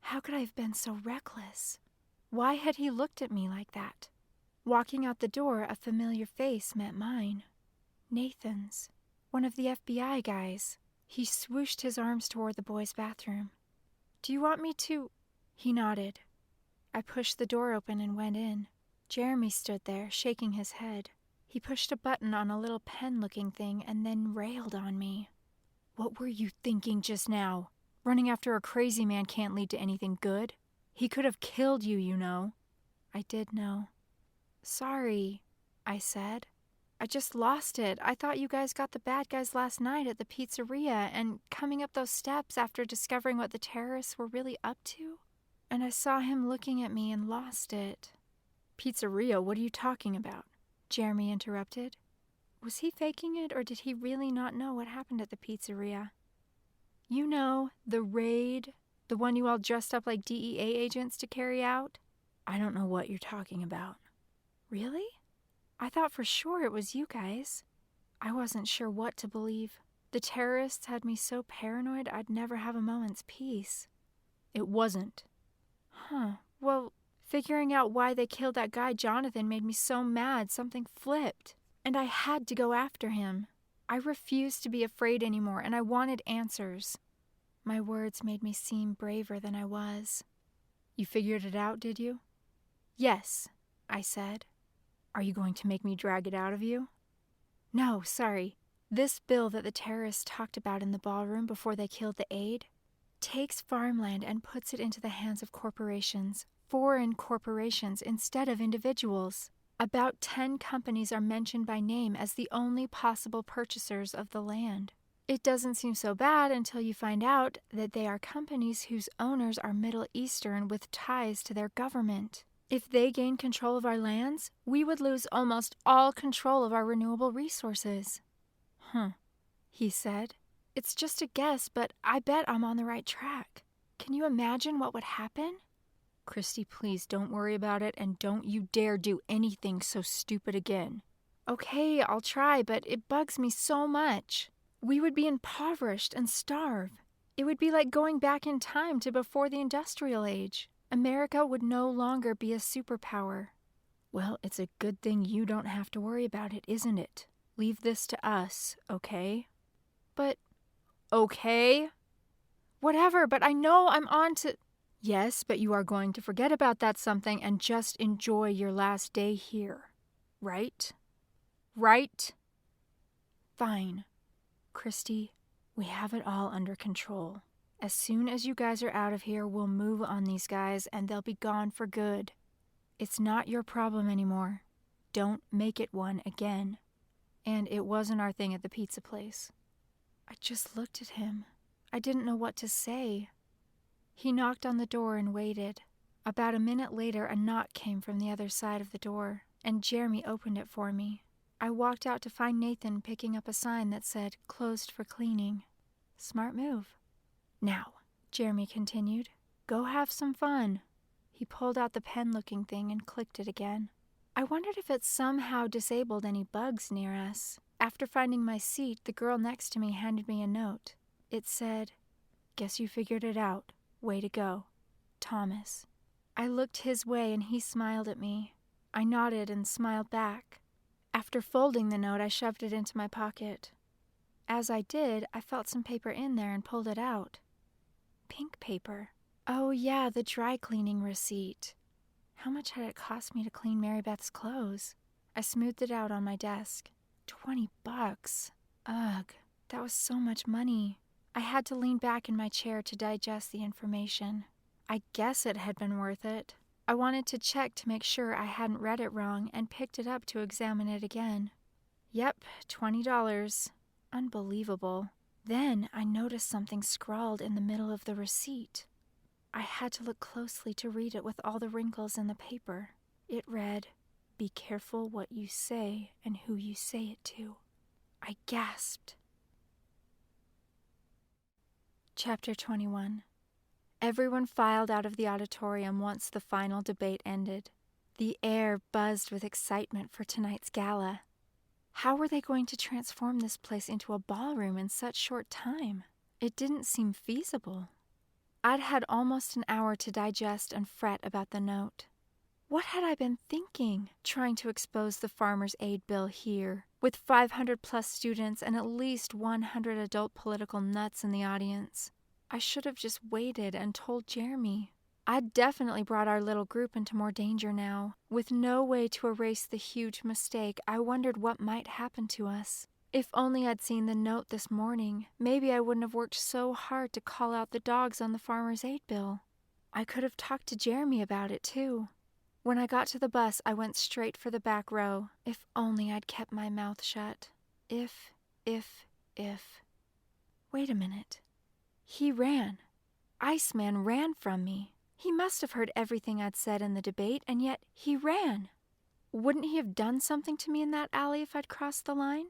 How could I have been so reckless? Why had he looked at me like that? Walking out the door, a familiar face met mine. Nathan's, one of the FBI guys. He swooshed his arms toward the boys' bathroom. "Do you want me to?" He nodded. I pushed the door open and went in. Jeremy stood there, shaking his head. He pushed a button on a little pen-looking thing and then railed on me. "What were you thinking just now? Running after a crazy man can't lead to anything good. He could have killed you, you know." I did know. "Sorry," I said. "I just lost it. I thought you guys got the bad guys last night at the pizzeria, and coming up those steps after discovering what the terrorists were really up to, and I saw him looking at me and lost it." "Pizzeria? What are you talking about?" Jeremy interrupted. Was he faking it, or did he really not know what happened at the pizzeria? "You know, the raid, the one you all dressed up like DEA agents to carry out?" "I don't know what you're talking about." "Really? I thought for sure it was you guys." I wasn't sure what to believe. The terrorists had me so paranoid I'd never have a moment's peace. "It wasn't." Well, figuring out why they killed that guy Jonathan made me so mad something flipped, and I had to go after him. I refused to be afraid anymore, and I wanted answers. My words made me seem braver than I was. "You figured it out, did you?" "Yes," I said. "Are you going to make me drag it out of you?" "No, sorry. This bill that the terrorists talked about in the ballroom before they killed the aide takes farmland and puts it into the hands of corporations, foreign corporations, instead of individuals. About 10 companies are mentioned by name as the only possible purchasers of the land. It doesn't seem so bad until you find out that they are companies whose owners are Middle Eastern with ties to their government. If they gain control of our lands, we would lose almost all control of our renewable resources." He said. "It's just a guess, but I bet I'm on the right track. Can you imagine what would happen?" "Christy, please don't worry about it, and don't you dare do anything so stupid again." "Okay, I'll try, but it bugs me so much. We would be impoverished and starve. It would be like going back in time to before the industrial age. America would no longer be a superpower." "Well, it's a good thing you don't have to worry about it, isn't it? Leave this to us, okay?" "But..." "Okay?" "Whatever, but I know I'm on to..." "Yes, but you are going to forget about that something and just enjoy your last day here. Right? Right?" "Fine. Christy, we have it all under control. As soon as you guys are out of here, we'll move on these guys and they'll be gone for good. It's not your problem anymore. Don't make it one again." "And it wasn't our thing at the pizza place." I just looked at him. I didn't know what to say. He knocked on the door and waited. About a minute later, a knock came from the other side of the door, and Jeremy opened it for me. I walked out to find Nathan picking up a sign that said, "Closed for cleaning." Smart move. "Now," Jeremy continued, "go have some fun." He pulled out the pen-looking thing and clicked it again. I wondered if it somehow disabled any bugs near us. After finding my seat, the girl next to me handed me a note. It said, "Guess you figured it out. Way to go. Thomas." I looked his way and he smiled at me. I nodded and smiled back. After folding the note, I shoved it into my pocket. As I did, I felt some paper in there and pulled it out. Pink paper. Oh yeah, the dry cleaning receipt. How much had it cost me to clean Mary Beth's clothes? I smoothed it out on my desk. $20. Ugh, that was so much money. I had to lean back in my chair to digest the information. I guess it had been worth it. I wanted to check to make sure I hadn't read it wrong and picked it up to examine it again. Yep, $20. Unbelievable. Then I noticed something scrawled in the middle of the receipt. I had to look closely to read it with all the wrinkles in the paper. It read, "Be careful what you say and who you say it to." I gasped. Chapter 21. Everyone filed out of the auditorium once the final debate ended. The air buzzed with excitement for tonight's gala. How were they going to transform this place into a ballroom in such short time? It didn't seem feasible. I'd had almost an hour to digest and fret about the note. What had I been thinking, trying to expose the farmer's aid bill here, with 500 plus students and at least 100 adult political nuts in the audience? I should have just waited and told Jeremy. I'd definitely brought our little group into more danger now. With no way to erase the huge mistake, I wondered what might happen to us. If only I'd seen the note this morning, maybe I wouldn't have worked so hard to call out the dogs on the farmer's aid bill. I could have talked to Jeremy about it, too. When I got to the bus, I went straight for the back row. If only I'd kept my mouth shut. If. Wait a minute. He ran. Iceman ran from me. He must have heard everything I'd said in the debate, and yet he ran. Wouldn't he have done something to me in that alley if I'd crossed the line?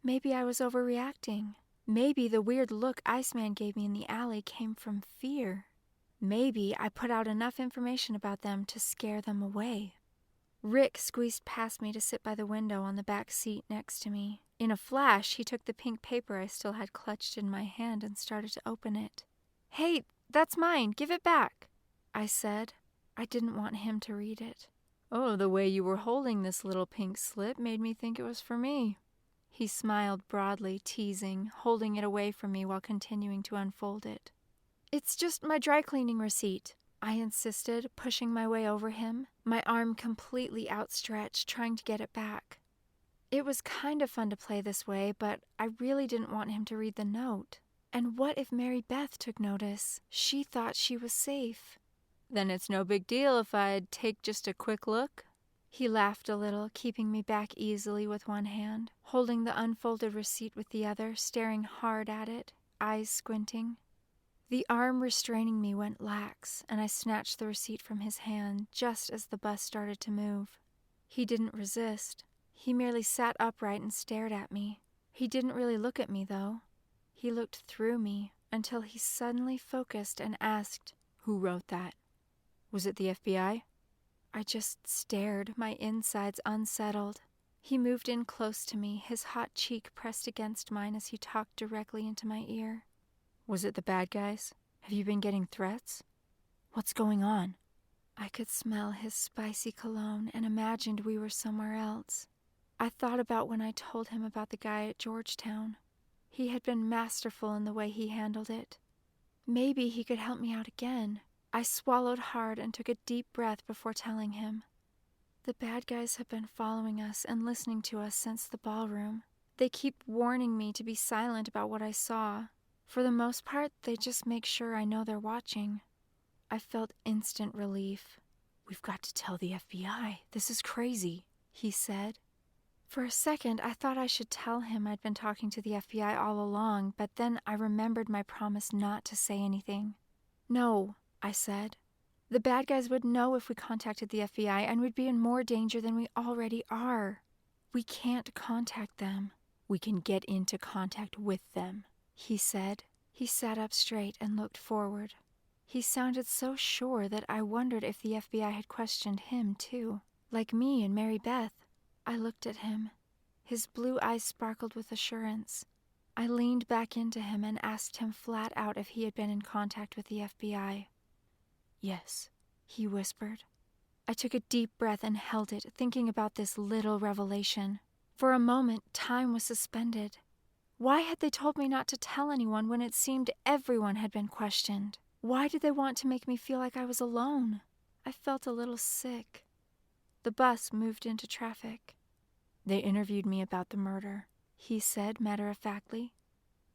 Maybe I was overreacting. Maybe the weird look Iceman gave me in the alley came from fear. Maybe I put out enough information about them to scare them away. Rick squeezed past me to sit by the window on the back seat next to me. In a flash, he took the pink paper I still had clutched in my hand and started to open it. "Hey, that's mine. Give it back," I said. I didn't want him to read it. "Oh, the way you were holding this little pink slip made me think it was for me." He smiled broadly, teasing, holding it away from me while continuing to unfold it. "It's just my dry cleaning receipt," I insisted, pushing my way over him, my arm completely outstretched, trying to get it back. It was kind of fun to play this way, but I really didn't want him to read the note. And what if Mary Beth took notice? She thought she was safe. "Then it's no big deal if I'd take just a quick look?" He laughed a little, keeping me back easily with one hand, holding the unfolded receipt with the other, staring hard at it, eyes squinting. The arm restraining me went lax, and I snatched the receipt from his hand just as the bus started to move. He didn't resist. He merely sat upright and stared at me. He didn't really look at me, though. He looked through me until he suddenly focused and asked, "Who wrote that? Was it the FBI?" I just stared, my insides unsettled. He moved in close to me, his hot cheek pressed against mine as he talked directly into my ear. "Was it the bad guys? Have you been getting threats? What's going on?" I could smell his spicy cologne and imagined we were somewhere else. I thought about when I told him about the guy at Georgetown. He had been masterful in the way he handled it. Maybe he could help me out again. I swallowed hard and took a deep breath before telling him. The bad guys have been following us and listening to us since the ballroom. They keep warning me to be silent about what I saw. For the most part, they just make sure I know they're watching. I felt instant relief. "We've got to tell the FBI. This is crazy," he said. For a second, I thought I should tell him I'd been talking to the FBI all along, but then I remembered my promise not to say anything. "No," I said. "The bad guys would know if we contacted the FBI, and we'd be in more danger than we already are. We can't contact them." "We can get into contact with them," he said. He sat up straight and looked forward. He sounded so sure that I wondered if the FBI had questioned him, too, like me and Mary Beth. I looked at him. His blue eyes sparkled with assurance. I leaned back into him and asked him flat out if he had been in contact with the FBI. "Yes," he whispered. I took a deep breath and held it, thinking about this little revelation. For a moment, time was suspended. Why had they told me not to tell anyone when it seemed everyone had been questioned? Why did they want to make me feel like I was alone? I felt a little sick. The bus moved into traffic. "They interviewed me about the murder," he said matter-of-factly.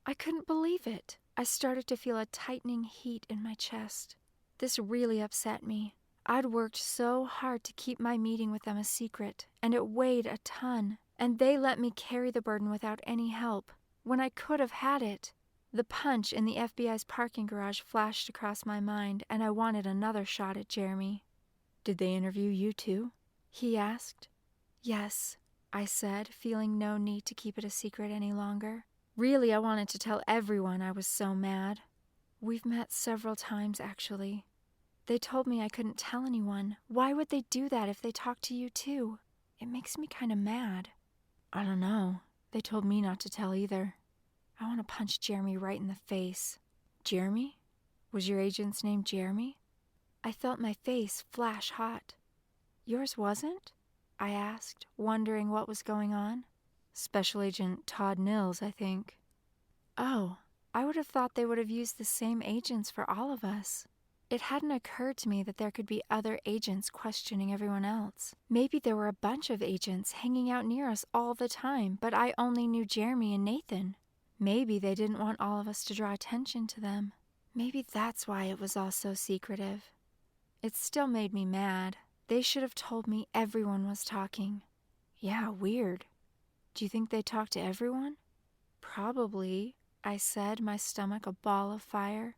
I couldn't believe it. I started to feel a tightening heat in my chest. This really upset me. I'd worked so hard to keep my meeting with them a secret, and it weighed a ton, and they let me carry the burden without any help, when I could have had it. The punch in the FBI's parking garage flashed across my mind, and I wanted another shot at Jeremy. "Did they interview you too?" he asked. "Yes," I said, feeling no need to keep it a secret any longer. Really, I wanted to tell everyone I was so mad. We've met several times, actually. They told me I couldn't tell anyone. Why would they do that if they talked to you too? It makes me kind of mad. "I don't know. They told me not to tell either." I want to punch Jeremy right in the face. "Jeremy? Was your agent's name Jeremy?" I felt my face flash hot. Yours wasn't? I asked, wondering what was going on. Special Agent Todd Nils, I think. Oh, I would have thought they would have used the same agents for all of us. It hadn't occurred to me that there could be other agents questioning everyone else. Maybe there were a bunch of agents hanging out near us all the time, but I only knew Jeremy and Nathan. Maybe they didn't want all of us to draw attention to them. Maybe that's why it was all so secretive. It still made me mad. They should have told me everyone was talking. Yeah, weird. Do you think they talked to everyone? Probably, I said, my stomach a ball of fire.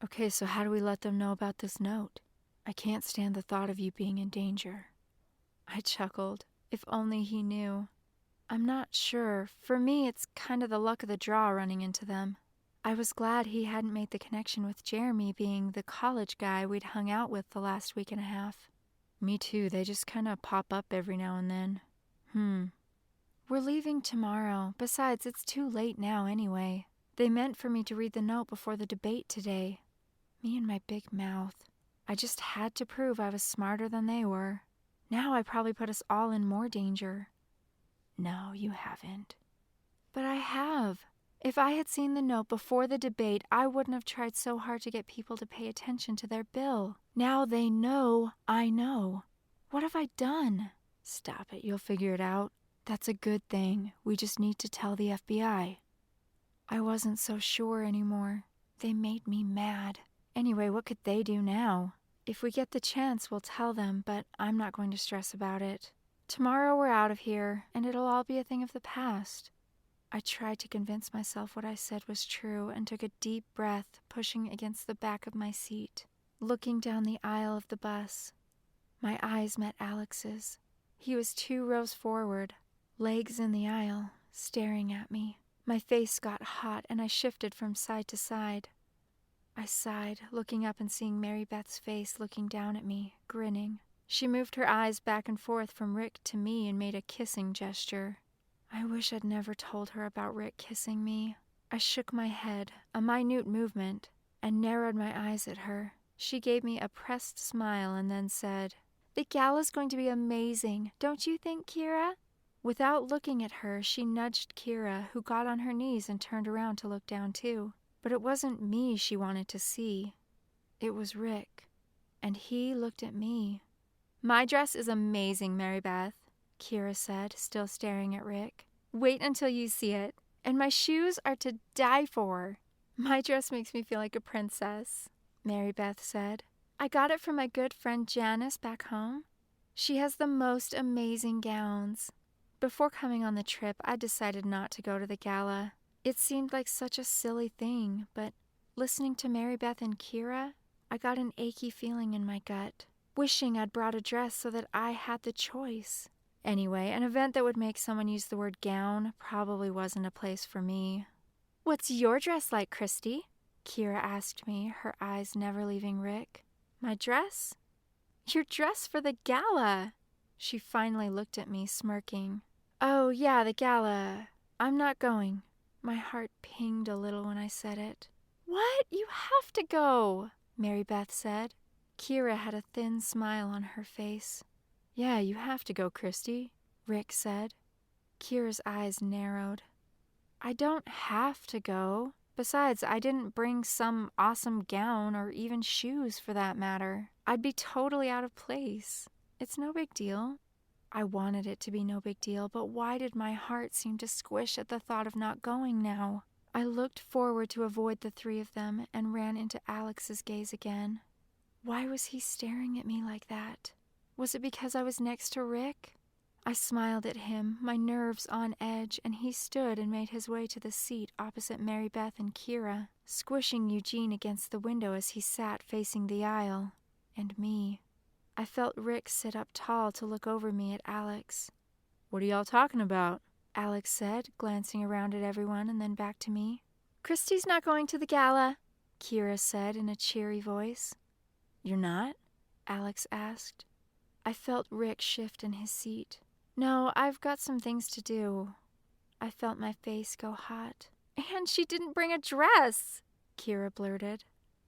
Okay, so how do we let them know about this note? I can't stand the thought of you being in danger. I chuckled. If only he knew. I'm not sure. For me, it's kind of the luck of the draw running into them. I was glad he hadn't made the connection with Jeremy being the college guy we'd hung out with the last week and a half. Me too. They just kind of pop up every now and then. We're leaving tomorrow. Besides, it's too late now anyway. They meant for me to read the note before the debate today. Me and my big mouth. I just had to prove I was smarter than they were. Now I probably put us all in more danger. No, you haven't. But I have. If I had seen the note before the debate, I wouldn't have tried so hard to get people to pay attention to their bill. Now they know I know. What have I done? Stop it, you'll figure it out. That's a good thing. We just need to tell the FBI. I wasn't so sure anymore. They made me mad. Anyway, what could they do now? If we get the chance, we'll tell them, but I'm not going to stress about it. Tomorrow we're out of here, and it'll all be a thing of the past. I tried to convince myself what I said was true and took a deep breath, pushing against the back of my seat, looking down the aisle of the bus. My eyes met Alex's. He was 2 rows forward, legs in the aisle, staring at me. My face got hot, and I shifted from side to side. I sighed, looking up and seeing Mary Beth's face looking down at me, grinning. She moved her eyes back and forth from Rick to me and made a kissing gesture. I wish I'd never told her about Rick kissing me. I shook my head, a minute movement, and narrowed my eyes at her. She gave me a pressed smile and then said, "The gala's going to be amazing, don't you think, Kira?" Without looking at her, she nudged Kira, who got on her knees and turned around to look down too. But it wasn't me she wanted to see. It was Rick, and he looked at me. "My dress is amazing, Mary Beth," Kira said, still staring at Rick. "Wait until you see it. And my shoes are to die for." "My dress makes me feel like a princess," Mary Beth said. "I got it from my good friend Janice back home. She has the most amazing gowns." Before coming on the trip, I decided not to go to the gala. It seemed like such a silly thing, but listening to Mary Beth and Kira, I got an achy feeling in my gut, wishing I'd brought a dress so that I had the choice. Anyway, an event that would make someone use the word gown probably wasn't a place for me. "What's your dress like, Christy?" Kira asked me, her eyes never leaving Rick. "My dress?" "Your dress for the gala." She finally looked at me, smirking. "Oh, yeah, the gala. I'm not going." My heart pinged a little when I said it. "What? You have to go," Mary Beth said. Kira had a thin smile on her face. "Yeah, you have to go, Christy," Rick said. Kira's eyes narrowed. "I don't have to go. Besides, I didn't bring some awesome gown or even shoes for that matter. I'd be totally out of place. It's no big deal." I wanted it to be no big deal, but why did my heart seem to squish at the thought of not going now? I looked forward to avoid the 3 of them and ran into Alex's gaze again. Why was he staring at me like that? Was it because I was next to Rick? I smiled at him, my nerves on edge, and he stood and made his way to the seat opposite Mary Beth and Kira, squishing Eugene against the window as he sat facing the aisle, and me. I felt Rick sit up tall to look over me at Alex. "What are y'all talking about?" Alex said, glancing around at everyone and then back to me. "Christy's not going to the gala," Kira said in a cheery voice. "You're not?" Alex asked. I felt Rick shift in his seat. "No, I've got some things to do." I felt my face go hot. "And she didn't bring a dress," Kira blurted.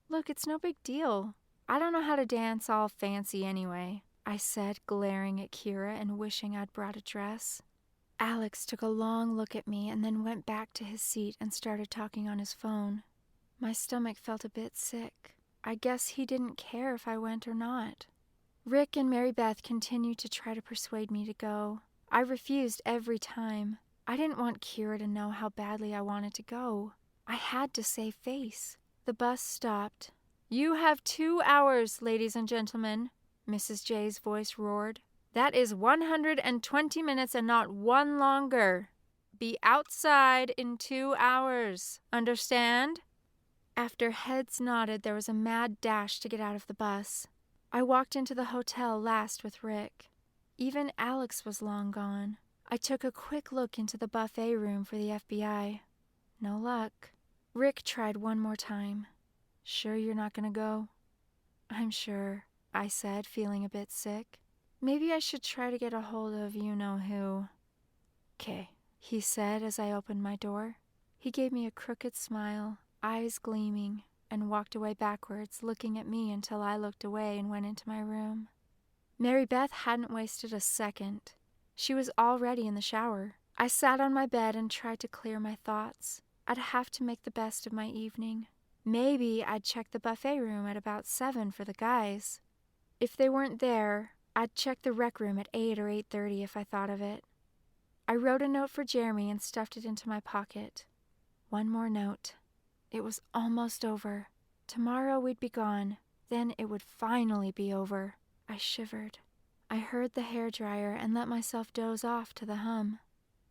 "Look, it's no big deal. I don't know how to dance all fancy anyway. I said, glaring at Kira and wishing I'd brought a dress. Alex took a long look at me and then went back to his seat and started talking on his phone. My stomach felt a bit sick. I guess he didn't care if I went or not. Rick and Mary Beth continued to try to persuade me to go. I refused every time. I didn't want Kira to know how badly I wanted to go. I had to save face. The bus stopped. "You have 2 hours, ladies and gentlemen," Mrs. J's voice roared. "That is 120 minutes and not one longer. Be outside in 2 hours. Understand?" After heads nodded, there was a mad dash to get out of the bus. I walked into the hotel last with Rick. Even Alex was long gone. I took a quick look into the buffet room for the FBI. No luck. Rick tried one more time. "Sure you're not going to go?" "I'm sure," I said, feeling a bit sick. "Maybe I should try to get a hold of you-know-who." "'Kay," he said as I opened my door. He gave me a crooked smile, eyes gleaming, and walked away backwards, looking at me until I looked away and went into my room. Mary Beth hadn't wasted a second. She was already in the shower. I sat on my bed and tried to clear my thoughts. I'd have to make the best of my evening. Maybe I'd check the buffet room at about 7 for the guys. If they weren't there, I'd check the rec room at 8 or 8:30 if I thought of it. I wrote a note for Jeremy and stuffed it into my pocket. One more note. It was almost over. Tomorrow we'd be gone. Then it would finally be over. I shivered. I heard the hairdryer and let myself doze off to the hum.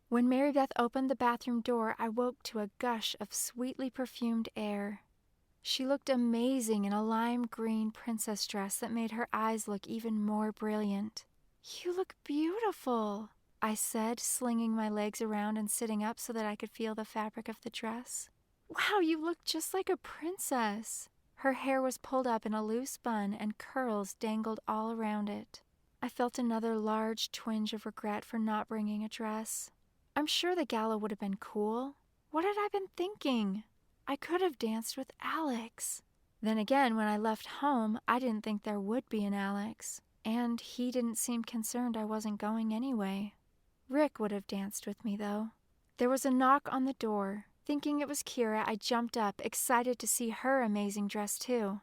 When Mary Beth opened the bathroom door, I woke to a gush of sweetly perfumed air. She looked amazing in a lime green princess dress that made her eyes look even more brilliant. "You look beautiful," I said, slinging my legs around and sitting up so that I could feel the fabric of the dress. "Wow, you look just like a princess." Her hair was pulled up in a loose bun and curls dangled all around it. I felt another large twinge of regret for not bringing a dress. I'm sure the gala would have been cool. What had I been thinking? I could have danced with Alex. Then again, when I left home, I didn't think there would be an Alex. And he didn't seem concerned I wasn't going anyway. Rick would have danced with me, though. There was a knock on the door. Thinking it was Kira, I jumped up, excited to see her amazing dress, too.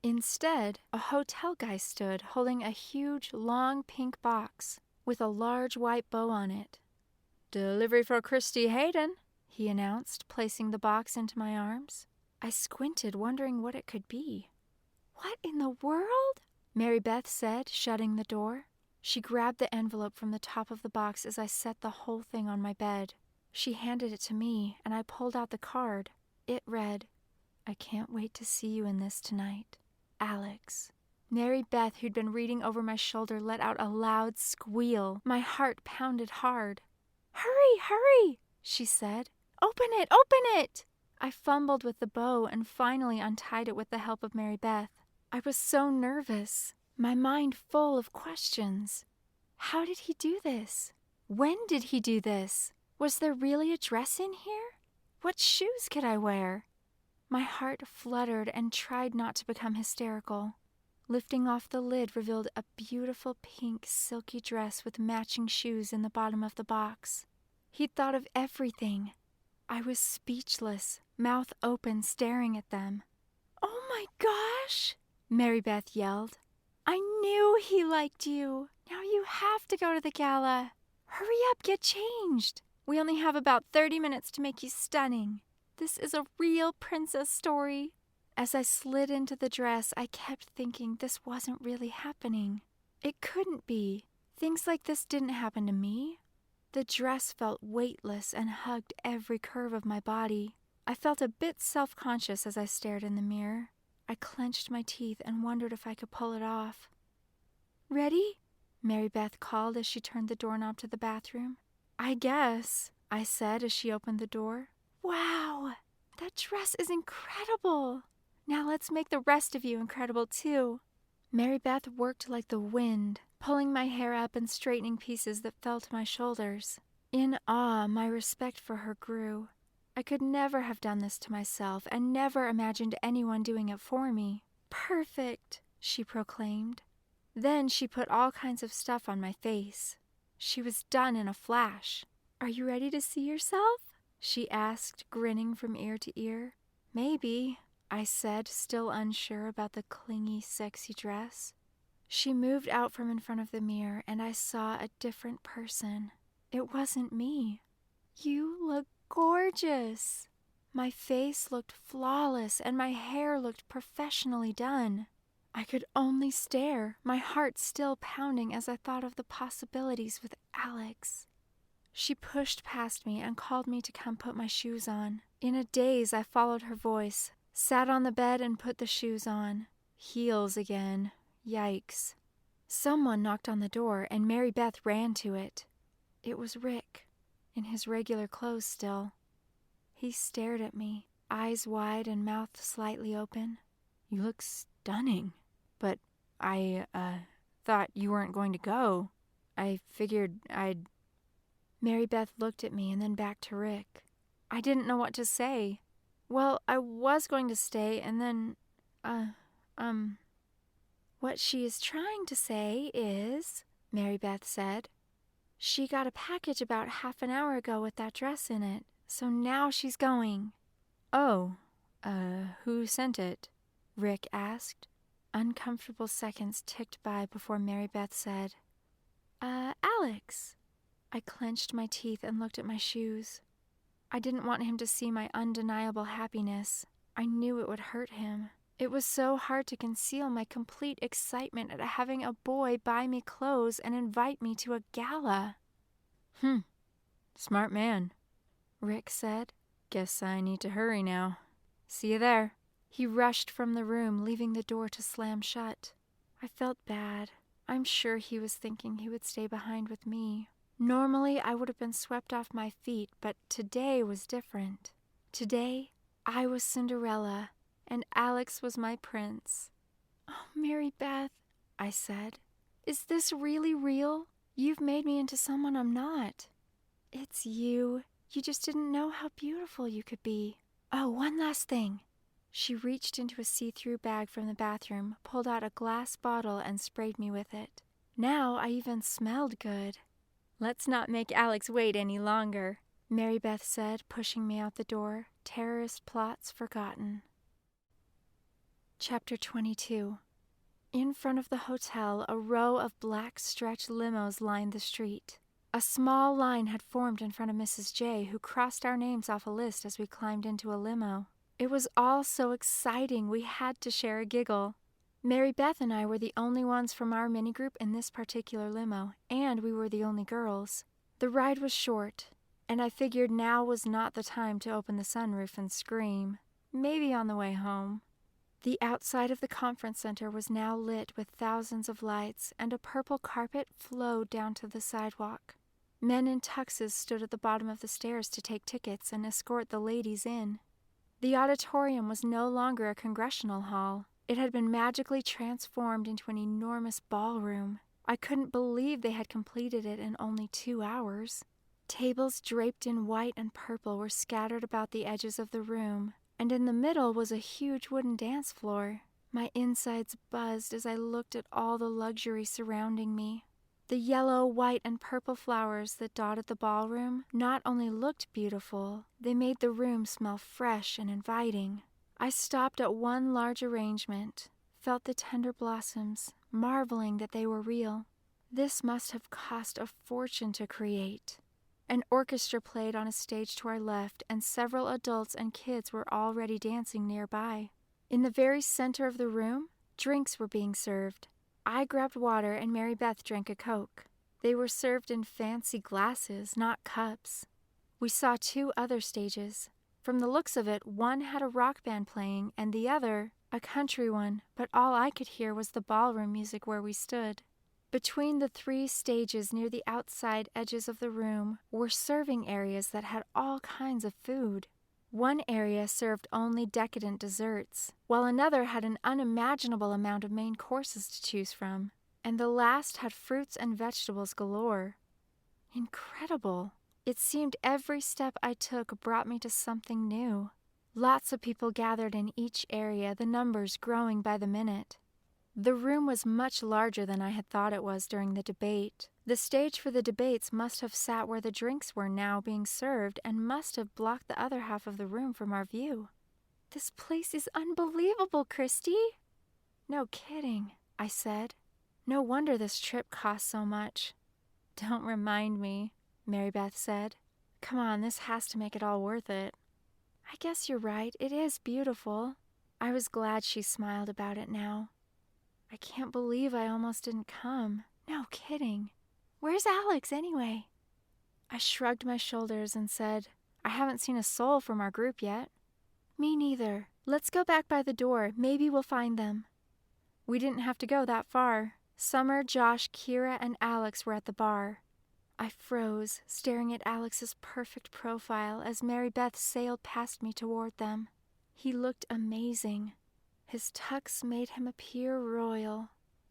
Instead, a hotel guy stood, holding a huge, long pink box with a large white bow on it. "Delivery for Christy Hadden," he announced, placing the box into my arms. I squinted, wondering what it could be. "What in the world?" Mary Beth said, shutting the door. She grabbed the envelope from the top of the box as I set the whole thing on my bed. She handed it to me, and I pulled out the card. It read, "I can't wait to see you in this tonight. Alex." Mary Beth, who'd been reading over my shoulder, let out a loud squeal. My heart pounded hard. "Hurry, hurry," she said. "Open it, open it!" I fumbled with the bow and finally untied it with the help of Mary Beth. I was so nervous, my mind full of questions. How did he do this? When did he do this? Was there really a dress in here? What shoes could I wear? My heart fluttered and tried not to become hysterical. Lifting off the lid revealed a beautiful pink silky dress with matching shoes in the bottom of the box. He'd thought of everything. I was speechless, mouth open, staring at them. "Oh my gosh!" Mary Beth yelled. "I knew he liked you. Now you have to go to the gala. Hurry up, get changed. We only have about 30 minutes to make you stunning. This is a real princess story." As I slid into the dress, I kept thinking this wasn't really happening. It couldn't be. Things like this didn't happen to me. The dress felt weightless and hugged every curve of my body. I felt a bit self-conscious as I stared in the mirror. I clenched my teeth and wondered if I could pull it off. "Ready?" Mary Beth called as she turned the doorknob to the bathroom. "I guess," I said as she opened the door. "Wow, that dress is incredible. Now let's make the rest of you incredible too." Mary Beth worked like the wind, pulling my hair up and straightening pieces that fell to my shoulders. In awe, my respect for her grew. I could never have done this to myself and never imagined anyone doing it for me. "Perfect," she proclaimed. Then she put all kinds of stuff on my face. She was done in a flash. "Are you ready to see yourself?" she asked, grinning from ear to ear. "Maybe," I said, still unsure about the clingy, sexy dress. She moved out from in front of the mirror, and I saw a different person. It wasn't me. "You look gorgeous." My face looked flawless, and my hair looked professionally done. I could only stare, my heart still pounding as I thought of the possibilities with Alex. She pushed past me and called me to come put my shoes on. In a daze, I followed her voice, sat on the bed and put the shoes on. Heels again. Yikes. Someone knocked on the door, and Mary Beth ran to it. It was Rick, in his regular clothes still. He stared at me, eyes wide and mouth slightly open. "You look stunning, but I thought you weren't going to go. I figured I'd..." Mary Beth looked at me and then back to Rick. I didn't know what to say. "Well, I was going to stay, and then, What she is trying to say is," Mary Beth said, "she got a package about half an hour ago with that dress in it, so now she's going." "Oh, who sent it?" Rick asked. Uncomfortable seconds ticked by before Mary Beth said, "Alex." I clenched my teeth and looked at my shoes. I didn't want him to see my undeniable happiness. I knew it would hurt him. It was so hard to conceal my complete excitement at having a boy buy me clothes and invite me to a gala. Smart man," Rick said. "Guess I need to hurry now. See you there." He rushed from the room, leaving the door to slam shut. I felt bad. I'm sure he was thinking he would stay behind with me. Normally, I would have been swept off my feet, but today was different. Today, I was Cinderella, and Alex was my prince. "Oh, Mary Beth," I said, "is this really real? You've made me into someone I'm not." "It's you. You just didn't know how beautiful you could be. Oh, one last thing." She reached into a see-through bag from the bathroom, pulled out a glass bottle, and sprayed me with it. Now I even smelled good. "Let's not make Alex wait any longer," Mary Beth said, pushing me out the door. Terrorist plots forgotten. Chapter 22. In front of the hotel, a row of black stretch limos lined the street. A small line had formed in front of Mrs. J, who crossed our names off a list as we climbed into a limo. It was all so exciting we had to share a giggle. Mary Beth and I were the only ones from our mini-group in this particular limo, and we were the only girls. The ride was short, and I figured now was not the time to open the sunroof and scream. Maybe on the way home. The outside of the conference center was now lit with thousands of lights, and a purple carpet flowed down to the sidewalk. Men in tuxes stood at the bottom of the stairs to take tickets and escort the ladies in. The auditorium was no longer a congressional hall. It had been magically transformed into an enormous ballroom. I couldn't believe they had completed it in only 2 hours. Tables draped in white and purple were scattered about the edges of the room, and in the middle was a huge wooden dance floor. My insides buzzed as I looked at all the luxury surrounding me. The yellow, white, and purple flowers that dotted the ballroom not only looked beautiful, they made the room smell fresh and inviting. I stopped at one large arrangement, felt the tender blossoms, marveling that they were real. This must have cost a fortune to create. An orchestra played on a stage to our left, and several adults and kids were already dancing nearby. In the very center of the room, drinks were being served. I grabbed water and Mary Beth drank a Coke. They were served in fancy glasses, not cups. We saw 2 other stages. From the looks of it, one had a rock band playing and the other, a country one, but all I could hear was the ballroom music where we stood. Between the 3 stages near the outside edges of the room were serving areas that had all kinds of food. One area served only decadent desserts, while another had an unimaginable amount of main courses to choose from, and the last had fruits and vegetables galore. Incredible! It seemed every step I took brought me to something new. Lots of people gathered in each area, the numbers growing by the minute. The room was much larger than I had thought it was during the debate. The stage for the debates must have sat where the drinks were now being served and must have blocked the other half of the room from our view. "This place is unbelievable, Christy." "No kidding," I said. "No wonder this trip cost so much." "Don't remind me," Mary Beth said. "Come on, this has to make it all worth it." "I guess you're right. It is beautiful." I was glad she smiled about it now. "I can't believe I almost didn't come. No kidding. Where's Alex, anyway?" I shrugged my shoulders and said, "I haven't seen a soul from our group yet." "Me neither. Let's go back by the door. Maybe we'll find them." We didn't have to go that far. Summer, Josh, Kira, and Alex were at the bar. I froze, staring at Alex's perfect profile as Mary Beth sailed past me toward them. He looked amazing. His tux made him appear royal.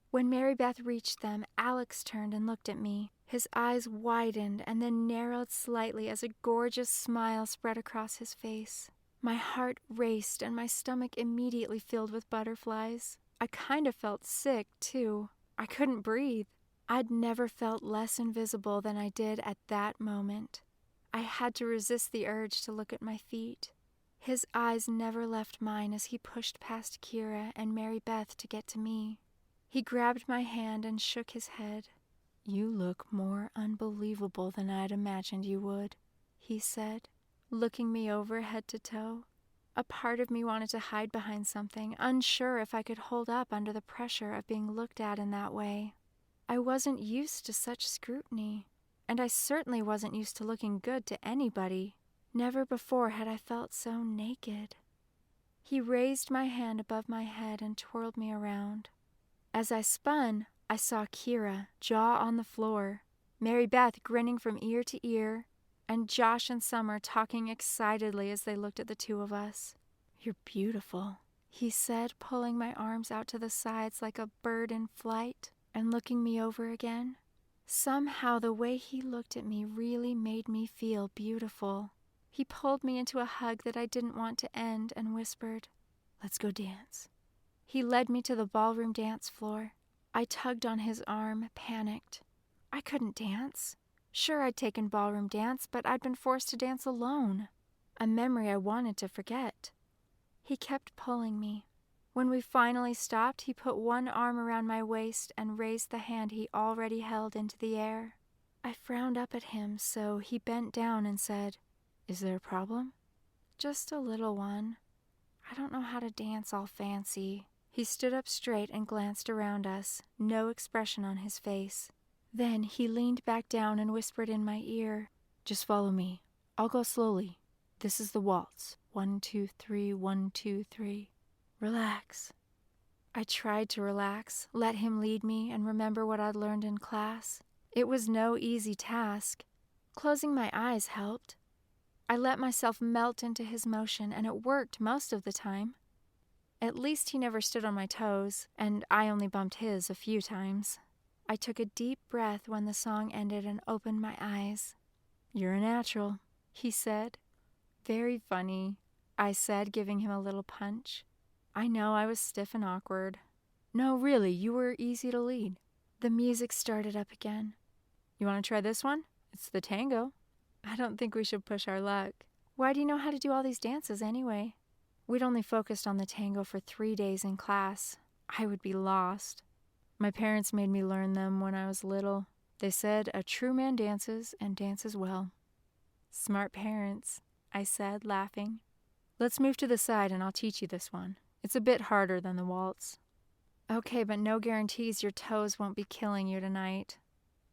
When Mary Beth reached them, Alex turned and looked at me. His eyes widened and then narrowed slightly as a gorgeous smile spread across his face. My heart raced and my stomach immediately filled with butterflies. I kind of felt sick, too. I couldn't breathe. I'd never felt less invisible than I did at that moment. I had to resist the urge to look at my feet. His eyes never left mine as he pushed past Kira and Mary Beth to get to me. He grabbed my hand and shook his head. "You look more unbelievable than I'd imagined you would," he said, looking me over head to toe. A part of me wanted to hide behind something, unsure if I could hold up under the pressure of being looked at in that way. I wasn't used to such scrutiny, and I certainly wasn't used to looking good to anybody. Never before had I felt so naked. He raised my hand above my head and twirled me around. As I spun, I saw Kira, jaw on the floor, Mary Beth grinning from ear to ear, and Josh and Summer talking excitedly as they looked at the two of us. "You're beautiful," he said, pulling my arms out to the sides like a bird in flight and looking me over again. Somehow the way he looked at me really made me feel beautiful. He pulled me into a hug that I didn't want to end and whispered, "Let's go dance." He led me to the ballroom dance floor. I tugged on his arm, panicked. I couldn't dance. Sure, I'd taken ballroom dance, but I'd been forced to dance alone, a memory I wanted to forget. He kept pulling me. When we finally stopped, he put one arm around my waist and raised the hand he already held into the air. I frowned up at him, so he bent down and said, "Is there a problem?" "Just a little one. I don't know how to dance all fancy." He stood up straight and glanced around us, no expression on his face. Then he leaned back down and whispered in my ear, "Just follow me. I'll go slowly. This is the waltz. 1, 2, 3, 1, 2, 3. Relax." I tried to relax, let him lead me, and remember what I'd learned in class. It was no easy task. Closing my eyes helped. I let myself melt into his motion, and it worked most of the time. At least he never stood on my toes, and I only bumped his a few times. I took a deep breath when the song ended and opened my eyes. "You're a natural," he said. "Very funny," I said, giving him a little punch. I know I was stiff and awkward. "No, really, you were easy to lead." The music started up again. "You want to try this one? It's the tango." "I don't think we should push our luck." "Why do you know how to do all these dances anyway?" We'd only focused on the tango for 3 days in class. I would be lost. My parents made me learn them when I was little. They said a true man dances and dances well. "Smart parents," I said, laughing. "Let's move to the side and I'll teach you this one. It's a bit harder than the waltz." "Okay, but no guarantees your toes won't be killing you tonight."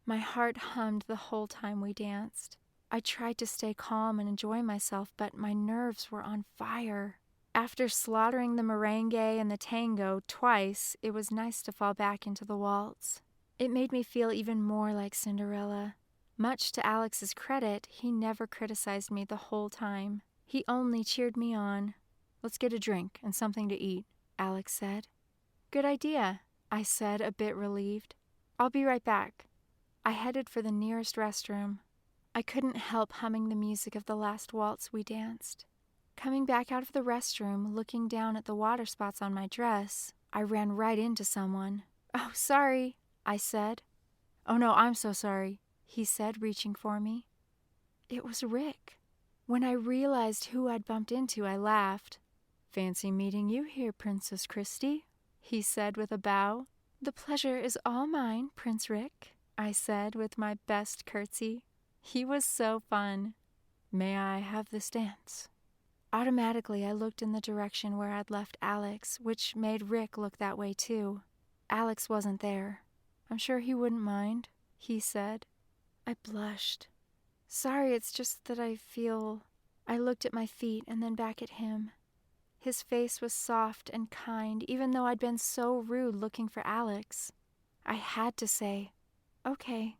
My heart hummed the whole time we danced. I tried to stay calm and enjoy myself, but my nerves were on fire. After slaughtering the merengue and the tango twice, it was nice to fall back into the waltz. It made me feel even more like Cinderella. Much to Alex's credit, he never criticized me the whole time. He only cheered me on. "Let's get a drink and something to eat," Alex said. "Good idea," I said, a bit relieved. "I'll be right back." I headed for the nearest restroom. I couldn't help humming the music of the last waltz we danced. Coming back out of the restroom, looking down at the water spots on my dress, I ran right into someone. "Oh, sorry," I said. "Oh no, I'm so sorry," he said, reaching for me. It was Rick. When I realized who I'd bumped into, I laughed. "Fancy meeting you here, Princess Christy," he said with a bow. "The pleasure is all mine, Prince Rick," I said with my best curtsy. He was so fun. "May I have this dance?" Automatically, I looked in the direction where I'd left Alex, which made Rick look that way too. Alex wasn't there. "I'm sure he wouldn't mind," he said. I blushed. "Sorry, it's just that I feel..." I looked at my feet and then back at him. His face was soft and kind, even though I'd been so rude looking for Alex. I had to say, "Okay."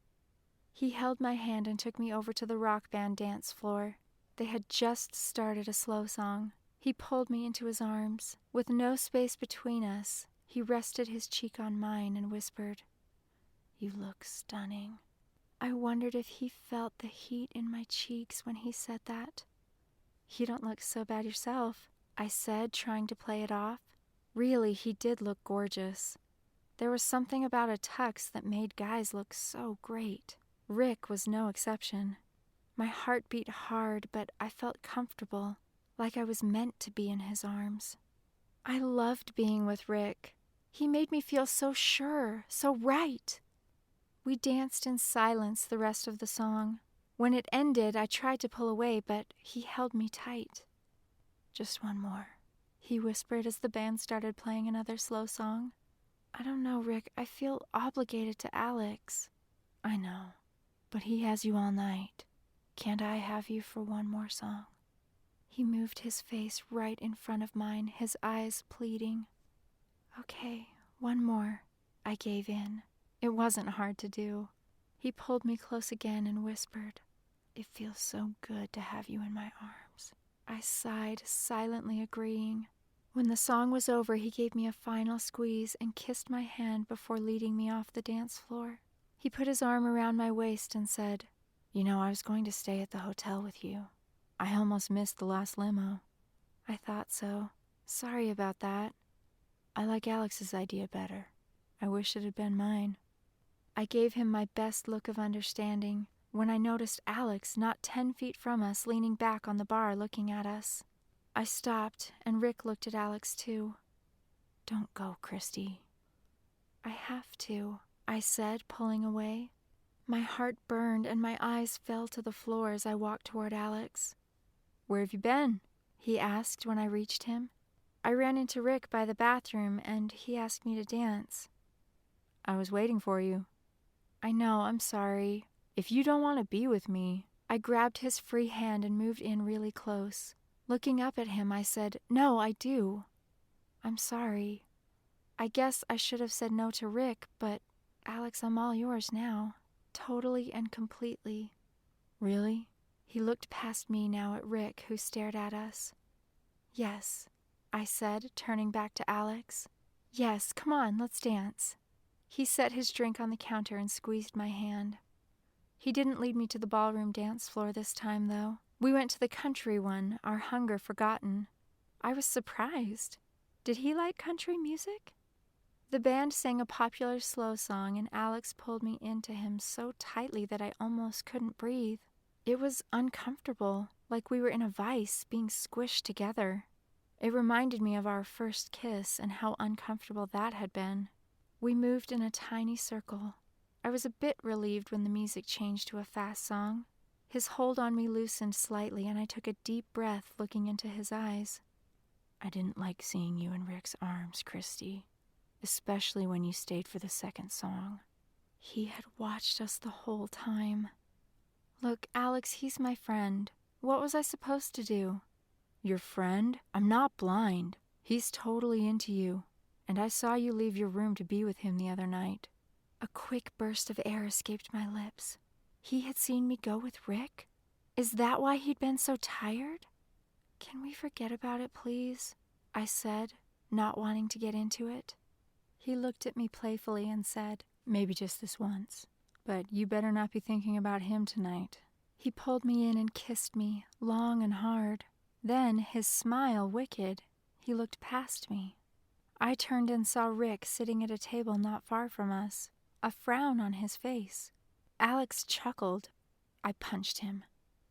He held my hand and took me over to the rock band dance floor. They had just started a slow song. He pulled me into his arms. With no space between us, he rested his cheek on mine and whispered, "You look stunning." I wondered if he felt the heat in my cheeks when he said that. "You don't look so bad yourself," I said, trying to play it off. Really, he did look gorgeous. There was something about a tux that made guys look so great. Rick was no exception. My heart beat hard, but I felt comfortable, like I was meant to be in his arms. I loved being with Rick. He made me feel so sure, so right. We danced in silence the rest of the song. When it ended, I tried to pull away, but he held me tight. "Just one more," he whispered as the band started playing another slow song. "I don't know, Rick. I feel obligated to Alex." "I know, but he has you all night. Can't I have you for one more song?" He moved his face right in front of mine, his eyes pleading. "Okay, one more." I gave in. It wasn't hard to do. He pulled me close again and whispered, "It feels so good to have you in my arms." I sighed, silently agreeing. When the song was over, he gave me a final squeeze and kissed my hand before leading me off the dance floor. He put his arm around my waist and said, "You know, I was going to stay at the hotel with you. I almost missed the last limo." I thought so. Sorry about that. I like Alex's idea better. I wish it had been mine. I gave him my best look of understanding when I noticed Alex not 10 feet from us, leaning back on the bar looking at us. I stopped, and Rick looked at Alex too. "Don't go, Christy." "I have to," I said, pulling away. My heart burned and my eyes fell to the floor as I walked toward Alex. "Where have you been?" he asked when I reached him. "I ran into Rick by the bathroom and he asked me to dance." "I was waiting for you." "I know, I'm sorry." "If you don't want to be with me..." I grabbed his free hand and moved in really close. Looking up at him, I said, "No, I do. I'm sorry. I guess I should have said no to Rick, but Alex, I'm all yours now. Totally and completely." "Really?" He looked past me now at Rick, who stared at us. "Yes," I said, turning back to Alex. "Yes, come on, let's dance." He set his drink on the counter and squeezed my hand. He didn't lead me to the ballroom dance floor this time, though. We went to the country one, our hunger forgotten. I was surprised. Did he like country music? The band sang a popular slow song, and Alex pulled me into him so tightly that I almost couldn't breathe. It was uncomfortable, like we were in a vice, being squished together. It reminded me of our first kiss and how uncomfortable that had been. We moved in a tiny circle. I was a bit relieved when the music changed to a fast song. His hold on me loosened slightly, and I took a deep breath looking into his eyes. "I didn't like seeing you in Rick's arms, Christy, especially when you stayed for the second song." He had watched us the whole time. "Look, Alex, he's my friend. What was I supposed to do?" "Your friend? I'm not blind. He's totally into you. And I saw you leave your room to be with him the other night." A quick burst of air escaped my lips. He had seen me go with Rick? Is that why he'd been so tired? "Can we forget about it, please?" I said, not wanting to get into it. He looked at me playfully and said, "Maybe just this once. But you better not be thinking about him tonight." He pulled me in and kissed me, long and hard. Then, his smile wicked, he looked past me. I turned and saw Rick sitting at a table not far from us, a frown on his face. Alex chuckled. I punched him.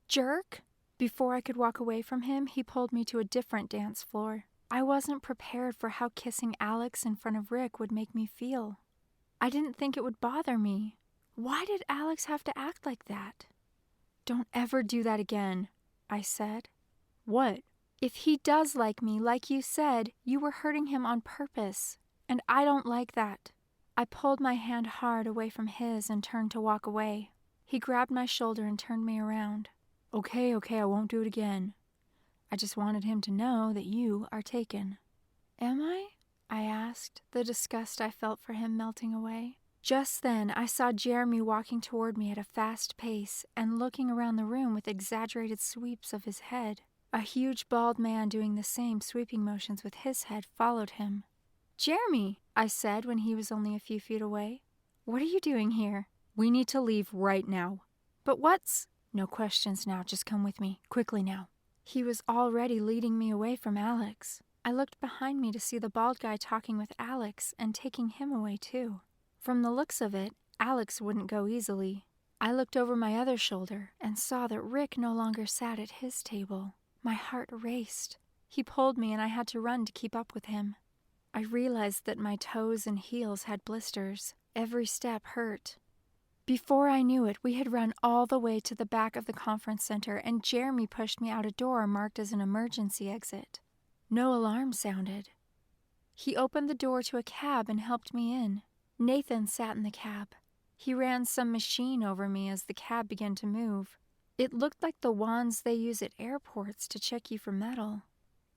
Jerk! Before I could walk away from him, he pulled me to a different dance floor. I wasn't prepared for how kissing Alex in front of Rick would make me feel. I didn't think it would bother me. Why did Alex have to act like that? Don't ever do that again, I said. What? If he does like me, like you said, you were hurting him on purpose, and I don't like that. I pulled my hand hard away from his and turned to walk away. He grabbed my shoulder and turned me around. Okay, I won't do it again. I just wanted him to know that you are taken. Am I? I asked, the disgust I felt for him melting away. Just then, I saw Jeremy walking toward me at a fast pace and looking around the room with exaggerated sweeps of his head. A huge bald man doing the same sweeping motions with his head followed him. Jeremy, I said when he was only a few feet away. What are you doing here? We need to leave right now. But what's... No questions now, just come with me, quickly now. He was already leading me away from Alex. I looked behind me to see the bald guy talking with Alex and taking him away too. From the looks of it, Alex wouldn't go easily. I looked over my other shoulder and saw that Rick no longer sat at his table. My heart raced. He pulled me and I had to run to keep up with him. I realized that my toes and heels had blisters. Every step hurt. Before I knew it, we had run all the way to the back of the conference center, and Jeremy pushed me out a door marked as an emergency exit. No alarm sounded. He opened the door to a cab and helped me in. Nathan sat in the cab. He ran some machine over me as the cab began to move. It looked like the wands they use at airports to check you for metal.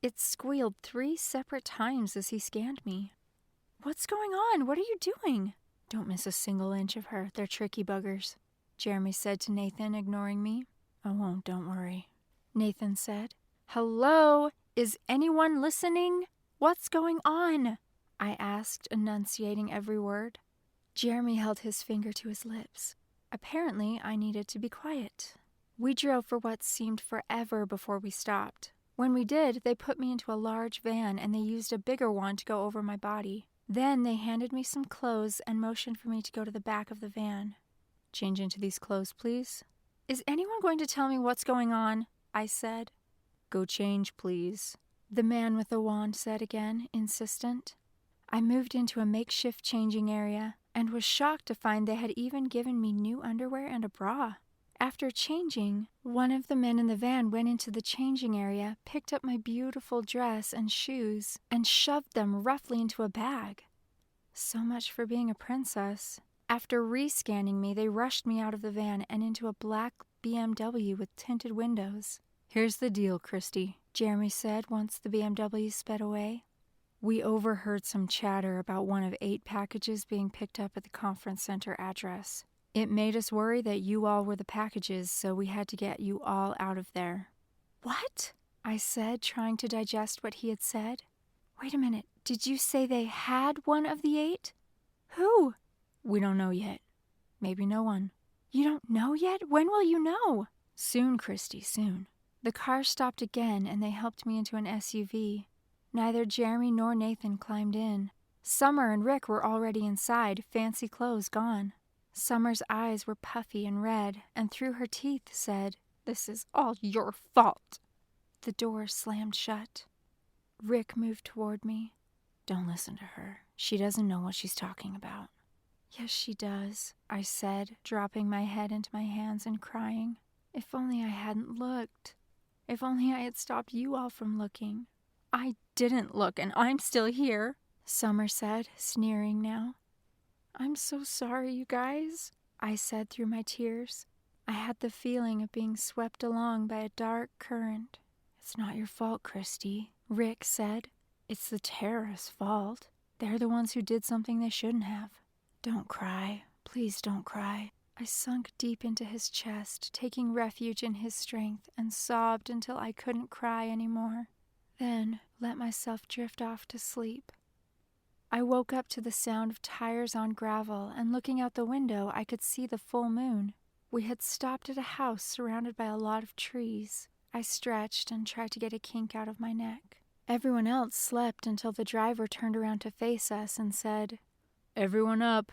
It squealed 3 separate times as he scanned me. What's going on? What are you doing? Don't miss a single inch of her. They're tricky buggers, Jeremy said to Nathan, ignoring me. I won't, don't worry, Nathan said. Hello? Is anyone listening? What's going on? I asked, enunciating every word. Jeremy held his finger to his lips. Apparently, I needed to be quiet. We drove for what seemed forever before we stopped. When we did, they put me into a large van and they used a bigger one to go over my body. Then they handed me some clothes and motioned for me to go to the back of the van. Change into these clothes, please. Is anyone going to tell me what's going on? I said. Go change, please, the man with the wand said again, insistent. I moved into a makeshift changing area and was shocked to find they had even given me new underwear and a bra. After changing, one of the men in the van went into the changing area, picked up my beautiful dress and shoes, and shoved them roughly into a bag. So much for being a princess. After re-scanning me, they rushed me out of the van and into a black BMW with tinted windows. Here's the deal, Christy, Jeremy said once the BMW sped away. We overheard some chatter about one of 8 packages being picked up at the conference center address. It made us worry that you all were the packages, so we had to get you all out of there. What? I said, trying to digest what he had said. Wait a minute, did you say they had one of the 8? Who? We don't know yet. Maybe no one. You don't know yet? When will you know? Soon, Christy, soon. The car stopped again and they helped me into an SUV. Neither Jeremy nor Nathan climbed in. Summer and Rick were already inside, fancy clothes gone. Summer's eyes were puffy and red, and through her teeth said, "This is all your fault." The door slammed shut. Rick moved toward me. Don't listen to her. She doesn't know what she's talking about. Yes, she does, I said, dropping my head into my hands and crying. If only I hadn't looked. If only I had stopped you all from looking. I didn't look, and I'm still here, Summer said, sneering now. I'm so sorry, you guys, I said through my tears. I had the feeling of being swept along by a dark current. It's not your fault, Christy, Rick said. It's the terrorists' fault. They're the ones who did something they shouldn't have. Don't cry. Please don't cry. I sunk deep into his chest, taking refuge in his strength, and sobbed until I couldn't cry anymore. Then let myself drift off to sleep. I woke up to the sound of tires on gravel, and looking out the window, I could see the full moon. We had stopped at a house surrounded by a lot of trees. I stretched and tried to get a kink out of my neck. Everyone else slept until the driver turned around to face us and said, "Everyone up.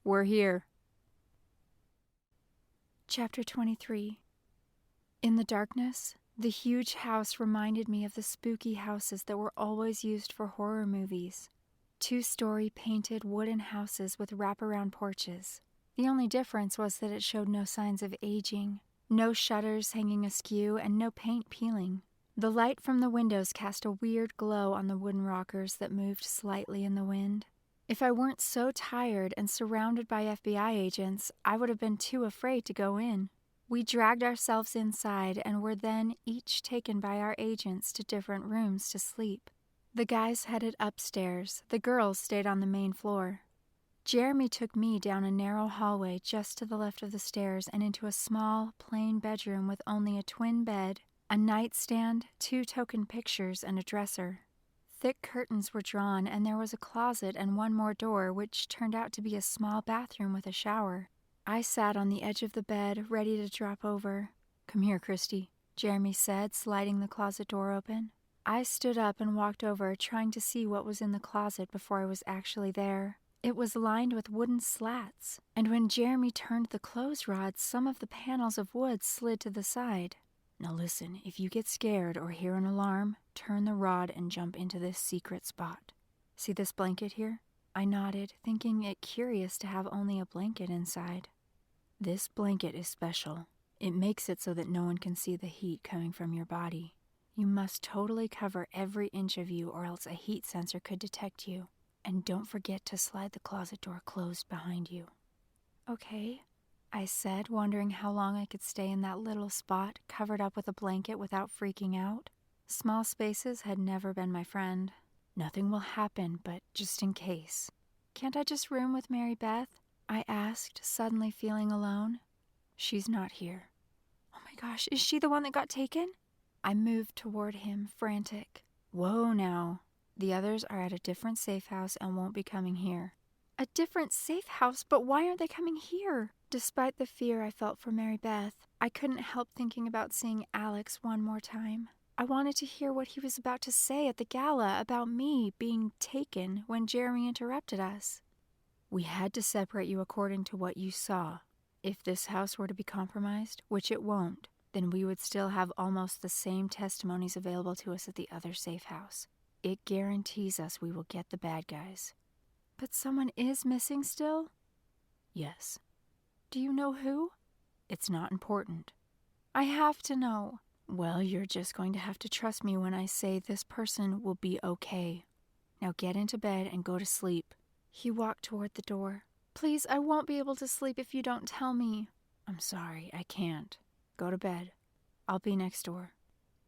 We're here." Chapter 23. In the darkness, the huge house reminded me of the spooky houses that were always used for horror movies. 2-story painted wooden houses with wraparound porches. The only difference was that it showed no signs of aging, no shutters hanging askew, and no paint peeling. The light from the windows cast a weird glow on the wooden rockers that moved slightly in the wind. If I weren't so tired and surrounded by FBI agents, I would have been too afraid to go in. We dragged ourselves inside and were then each taken by our agents to different rooms to sleep. The guys headed upstairs, the girls stayed on the main floor. Jeremy took me down a narrow hallway just to the left of the stairs and into a small, plain bedroom with only a twin bed, a nightstand, 2 token pictures, and a dresser. Thick curtains were drawn, and there was a closet and one more door, which turned out to be a small bathroom with a shower. I sat on the edge of the bed, ready to drop over. "Come here, Christy," Jeremy said, sliding the closet door open. I stood up and walked over, trying to see what was in the closet before I was actually there. It was lined with wooden slats, and when Jeremy turned the clothes rods, some of the panels of wood slid to the side. "Now listen, if you get scared or hear an alarm, turn the rod and jump into this secret spot. See this blanket here?" I nodded, thinking it curious to have only a blanket inside. "This blanket is special. It makes it so that no one can see the heat coming from your body. You must totally cover every inch of you or else a heat sensor could detect you. And don't forget to slide the closet door closed behind you." "Okay," I said, wondering how long I could stay in that little spot, covered up with a blanket without freaking out. Small spaces had never been my friend. "Nothing will happen, but just in case." "Can't I just room with Mary Beth?" I asked, suddenly feeling alone. "She's not here." "Oh my gosh, is she the one that got taken?" I moved toward him, frantic. "Whoa now. The others are at a different safe house and won't be coming here." "A different safe house? But why aren't they coming here?" Despite the fear I felt for Mary Beth, I couldn't help thinking about seeing Alex one more time. I wanted to hear what he was about to say at the gala about me being taken when Jeremy interrupted us. "We had to separate you according to what you saw. If this house were to be compromised, which it won't, then we would still have almost the same testimonies available to us at the other safe house. It guarantees us we will get the bad guys." "But someone is missing still?" "Yes." "Do you know who?" "It's not important." "I have to know." "Well, you're just going to have to trust me when I say this person will be okay. Now get into bed and go to sleep." He walked toward the door. "Please, I won't be able to sleep if you don't tell me." "I'm sorry, I can't. Go to bed. I'll be next door."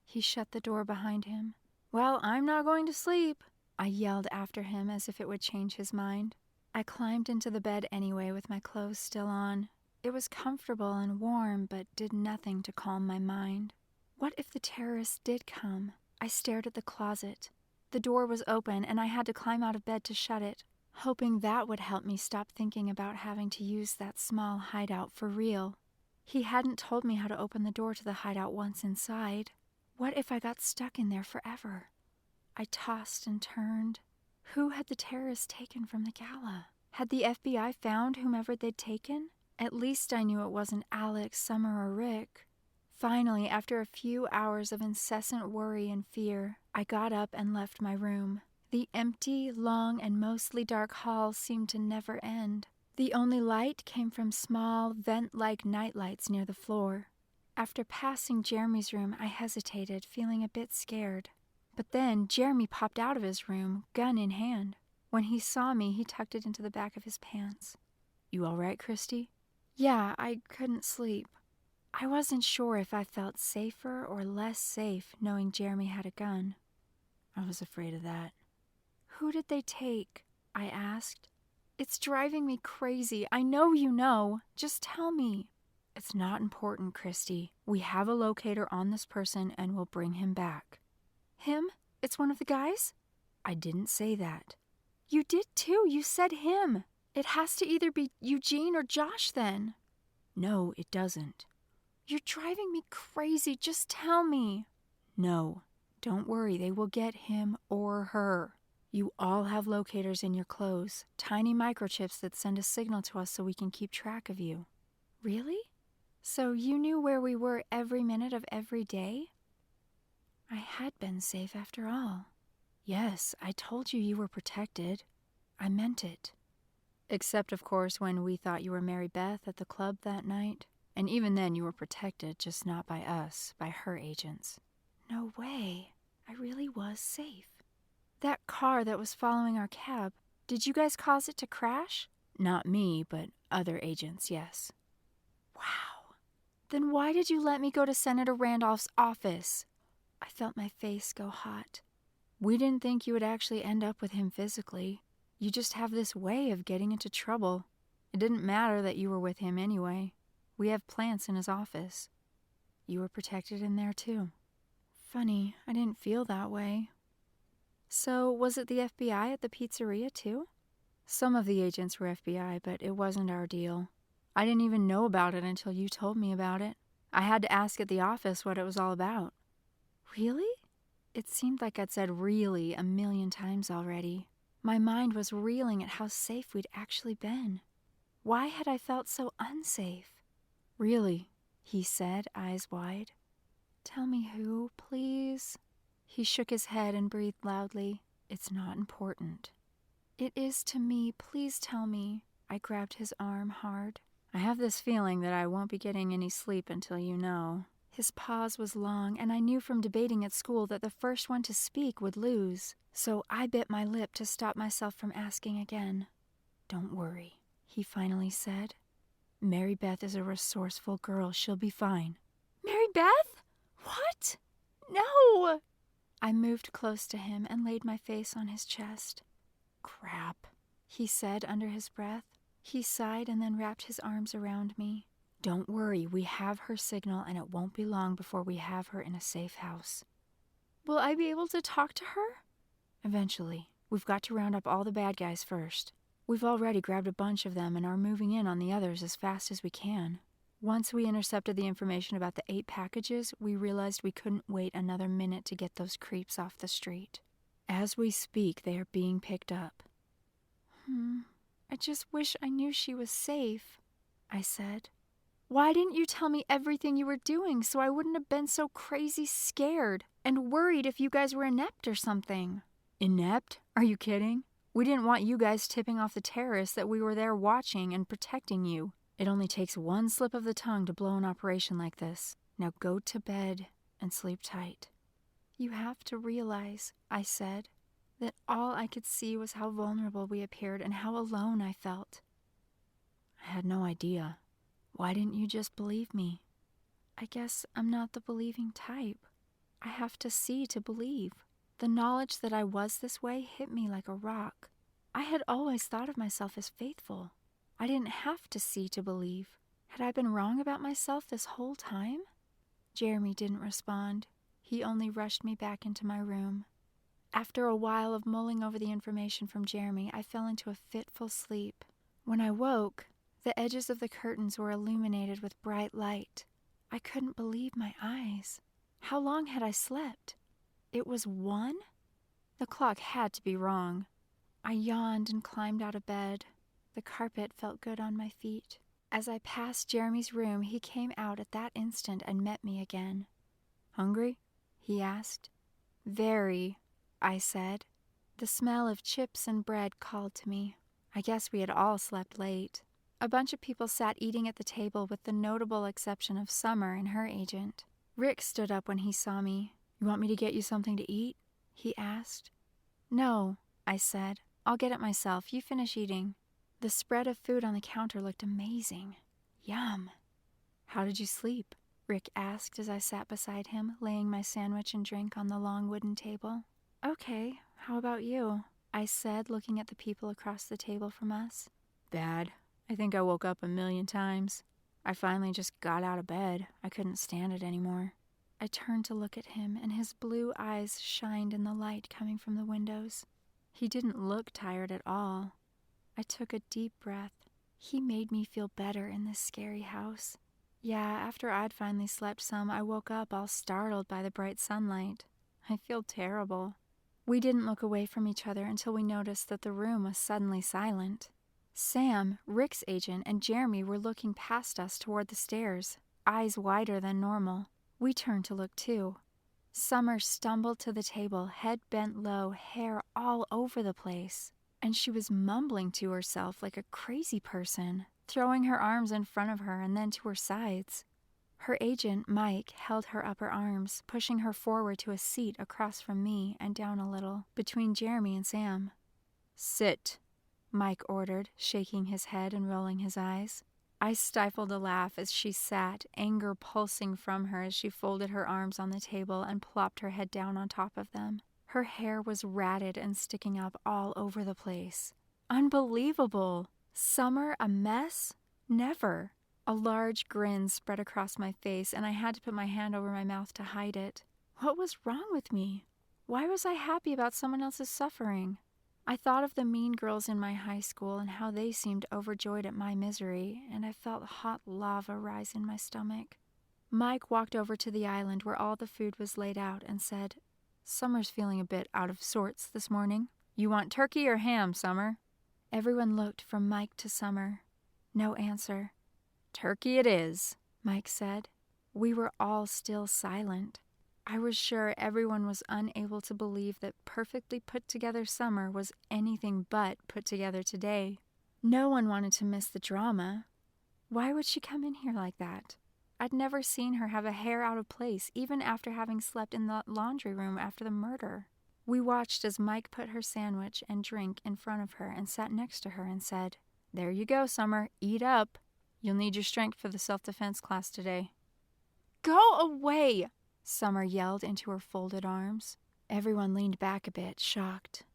He shut the door behind him. "Well, I'm not going to sleep," I yelled after him as if it would change his mind. I climbed into the bed anyway with my clothes still on. It was comfortable and warm, but did nothing to calm my mind. What if the terrorists did come? I stared at the closet. The door was open, and I had to climb out of bed to shut it, hoping that would help me stop thinking about having to use that small hideout for real. He hadn't told me how to open the door to the hideout once inside. What if I got stuck in there forever? I tossed and turned. Who had the terrorists taken from the gala? Had the FBI found whomever they'd taken? At least I knew it wasn't Alex, Summer, or Rick. Finally, after a few hours of incessant worry and fear, I got up and left my room. The empty, long, and mostly dark hall seemed to never end. The only light came from small, vent-like nightlights near the floor. After passing Jeremy's room, I hesitated, feeling a bit scared. But then Jeremy popped out of his room, gun in hand. When he saw me, he tucked it into the back of his pants. "You all right, Christy?" "Yeah, I couldn't sleep." I wasn't sure if I felt safer or less safe knowing Jeremy had a gun. "I was afraid of that." "Who did they take?" I asked. "It's driving me crazy. I know you know. Just tell me." "It's not important, Christy. We have a locator on this person and we'll bring him back." "Him? It's one of the guys?" "I didn't say that." "You did too. You said him. It has to either be Eugene or Josh then." "No, it doesn't." "You're driving me crazy. Just tell me." "No, Don't worry, they will get him or her. You all have locators in your clothes, tiny microchips that send a signal to us so we can keep track of you. Really? So you knew where we were every minute of every day? I had been safe after all. Yes, I told you you were protected. I meant it. Except, of course, when we thought you were Mary Beth at the club that night. And even then you were protected, just not by us, by her agents. No way. I really was safe. That car that was following our cab, did you guys cause it to crash? Not me, but other agents, yes. Wow. Then why did you let me go to Senator Randolph's office? I felt my face go hot. We didn't think you would actually end up with him physically. You just have this way of getting into trouble. It didn't matter that you were with him anyway. We have plants in his office. You were protected in there too. Funny, I didn't feel that way. So, was it the FBI at the pizzeria too? Some of the agents were FBI, but it wasn't our deal. I didn't even know about it until you told me about it. I had to ask at the office what it was all about. Really? It seemed like I'd said really a million times already. My mind was reeling at how safe we'd actually been. Why had I felt so unsafe? Really, he said, eyes wide. Tell me who, please. He shook his head and breathed loudly. It's not important. It is to me. Please tell me. I grabbed his arm hard. I have this feeling that I won't be getting any sleep until you know. His pause was long, and I knew from debating at school that the first one to speak would lose, so I bit my lip to stop myself from asking again. Don't worry, he finally said. Mary Beth is a resourceful girl. She'll be fine. Mary Beth? What? No! I moved close to him and laid my face on his chest. Crap, he said under his breath. He sighed and then wrapped his arms around me. Don't worry, we have her signal and it won't be long before we have her in a safe house. Will I be able to talk to her? Eventually. We've got to round up all the bad guys first. We've already grabbed a bunch of them and are moving in on the others as fast as we can. Once we intercepted the information about the 8 packages, we realized we couldn't wait another minute to get those creeps off the street. As we speak, they are being picked up. I just wish I knew she was safe, I said. Why didn't you tell me everything you were doing so I wouldn't have been so crazy scared and worried if you guys were inept or something? Inept? Are you kidding? We didn't want you guys tipping off the terrorists that we were there watching and protecting you. It only takes one slip of the tongue to blow an operation like this. Now go to bed and sleep tight. You have to realize, I said, that all I could see was how vulnerable we appeared and how alone I felt. I had no idea. Why didn't you just believe me? I guess I'm not the believing type. I have to see to believe. The knowledge that I was this way hit me like a rock. I had always thought of myself as faithful. I didn't have to see to believe. Had I been wrong about myself this whole time? Jeremy didn't respond. He only rushed me back into my room. After a while of mulling over the information from Jeremy, I fell into a fitful sleep. When I woke, the edges of the curtains were illuminated with bright light. I couldn't believe my eyes. How long had I slept? It was 1? The clock had to be wrong. I yawned and climbed out of bed. The carpet felt good on my feet. As I passed Jeremy's room, he came out at that instant and met me again. Hungry? He asked. Very, I said. The smell of chips and bread called to me. I guess we had all slept late. A bunch of people sat eating at the table with the notable exception of Summer and her agent. Rick stood up when he saw me. You want me to get you something to eat? He asked. No, I said. I'll get it myself. You finish eating. The spread of food on the counter looked amazing. Yum. How did you sleep? Rick asked as I sat beside him, laying my sandwich and drink on the long wooden table. Okay, how about you? I said, looking at the people across the table from us. Bad. I think I woke up 1,000,000 times. I finally just got out of bed. I couldn't stand it anymore. I turned to look at him, and his blue eyes shined in the light coming from the windows. He didn't look tired at all. I took a deep breath. He made me feel better in this scary house. Yeah, after I'd finally slept some, I woke up all startled by the bright sunlight. I feel terrible. We didn't look away from each other until we noticed that the room was suddenly silent. Sam, Rick's agent, and Jeremy were looking past us toward the stairs, eyes wider than normal. We turned to look too. Summer stumbled to the table, head bent low, hair all over the place. And she was mumbling to herself like a crazy person, throwing her arms in front of her and then to her sides. Her agent, Mike, held her upper arms, pushing her forward to a seat across from me and down a little, between Jeremy and Sam. "Sit," Mike ordered, shaking his head and rolling his eyes. I stifled a laugh as she sat, anger pulsing from her as she folded her arms on the table and plopped her head down on top of them. Her hair was ratted and sticking up all over the place. Unbelievable! Summer a mess? Never! A large grin spread across my face, and I had to put my hand over my mouth to hide it. What was wrong with me? Why was I happy about someone else's suffering? I thought of the mean girls in my high school and how they seemed overjoyed at my misery, and I felt hot lava rise in my stomach. Mike walked over to the island where all the food was laid out and said, "Summer's feeling a bit out of sorts this morning. You want turkey or ham, Summer?" Everyone looked from Mike to Summer. No answer. "Turkey it is," Mike said. We were all still silent. I was sure everyone was unable to believe that perfectly put-together Summer was anything but put together today. No one wanted to miss the drama. Why would she come in here like that? I'd never seen her have a hair out of place, even after having slept in the laundry room after the murder. We watched as Mike put her sandwich and drink in front of her and sat next to her and said, "There you go, Summer. Eat up. You'll need your strength for the self-defense class today." "Go away!" Summer yelled into her folded arms. Everyone leaned back a bit, shocked.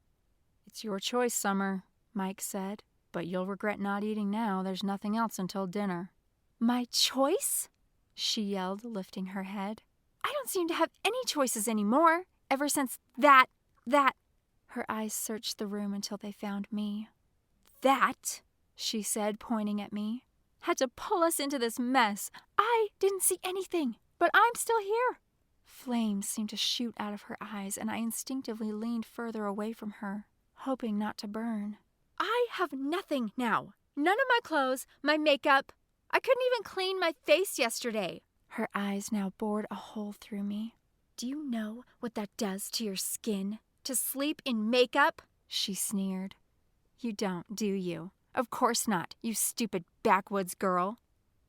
"It's your choice, Summer," Mike said, "but you'll regret not eating now. There's nothing else until dinner." "My choice?" she yelled, lifting her head. "I don't seem to have any choices anymore, ever since that... Her eyes searched the room until they found me. "That," she said, pointing at me, "had to pull us into this mess. I didn't see anything, but I'm still here." Flames seemed to shoot out of her eyes, and I instinctively leaned further away from her, hoping not to burn. "I have nothing now. None of my clothes, my makeup. I couldn't even clean my face yesterday." Her eyes now bored a hole through me. "Do you know what that does to your skin? To sleep in makeup?" she sneered. "You don't, do you? Of course not, you stupid backwoods girl."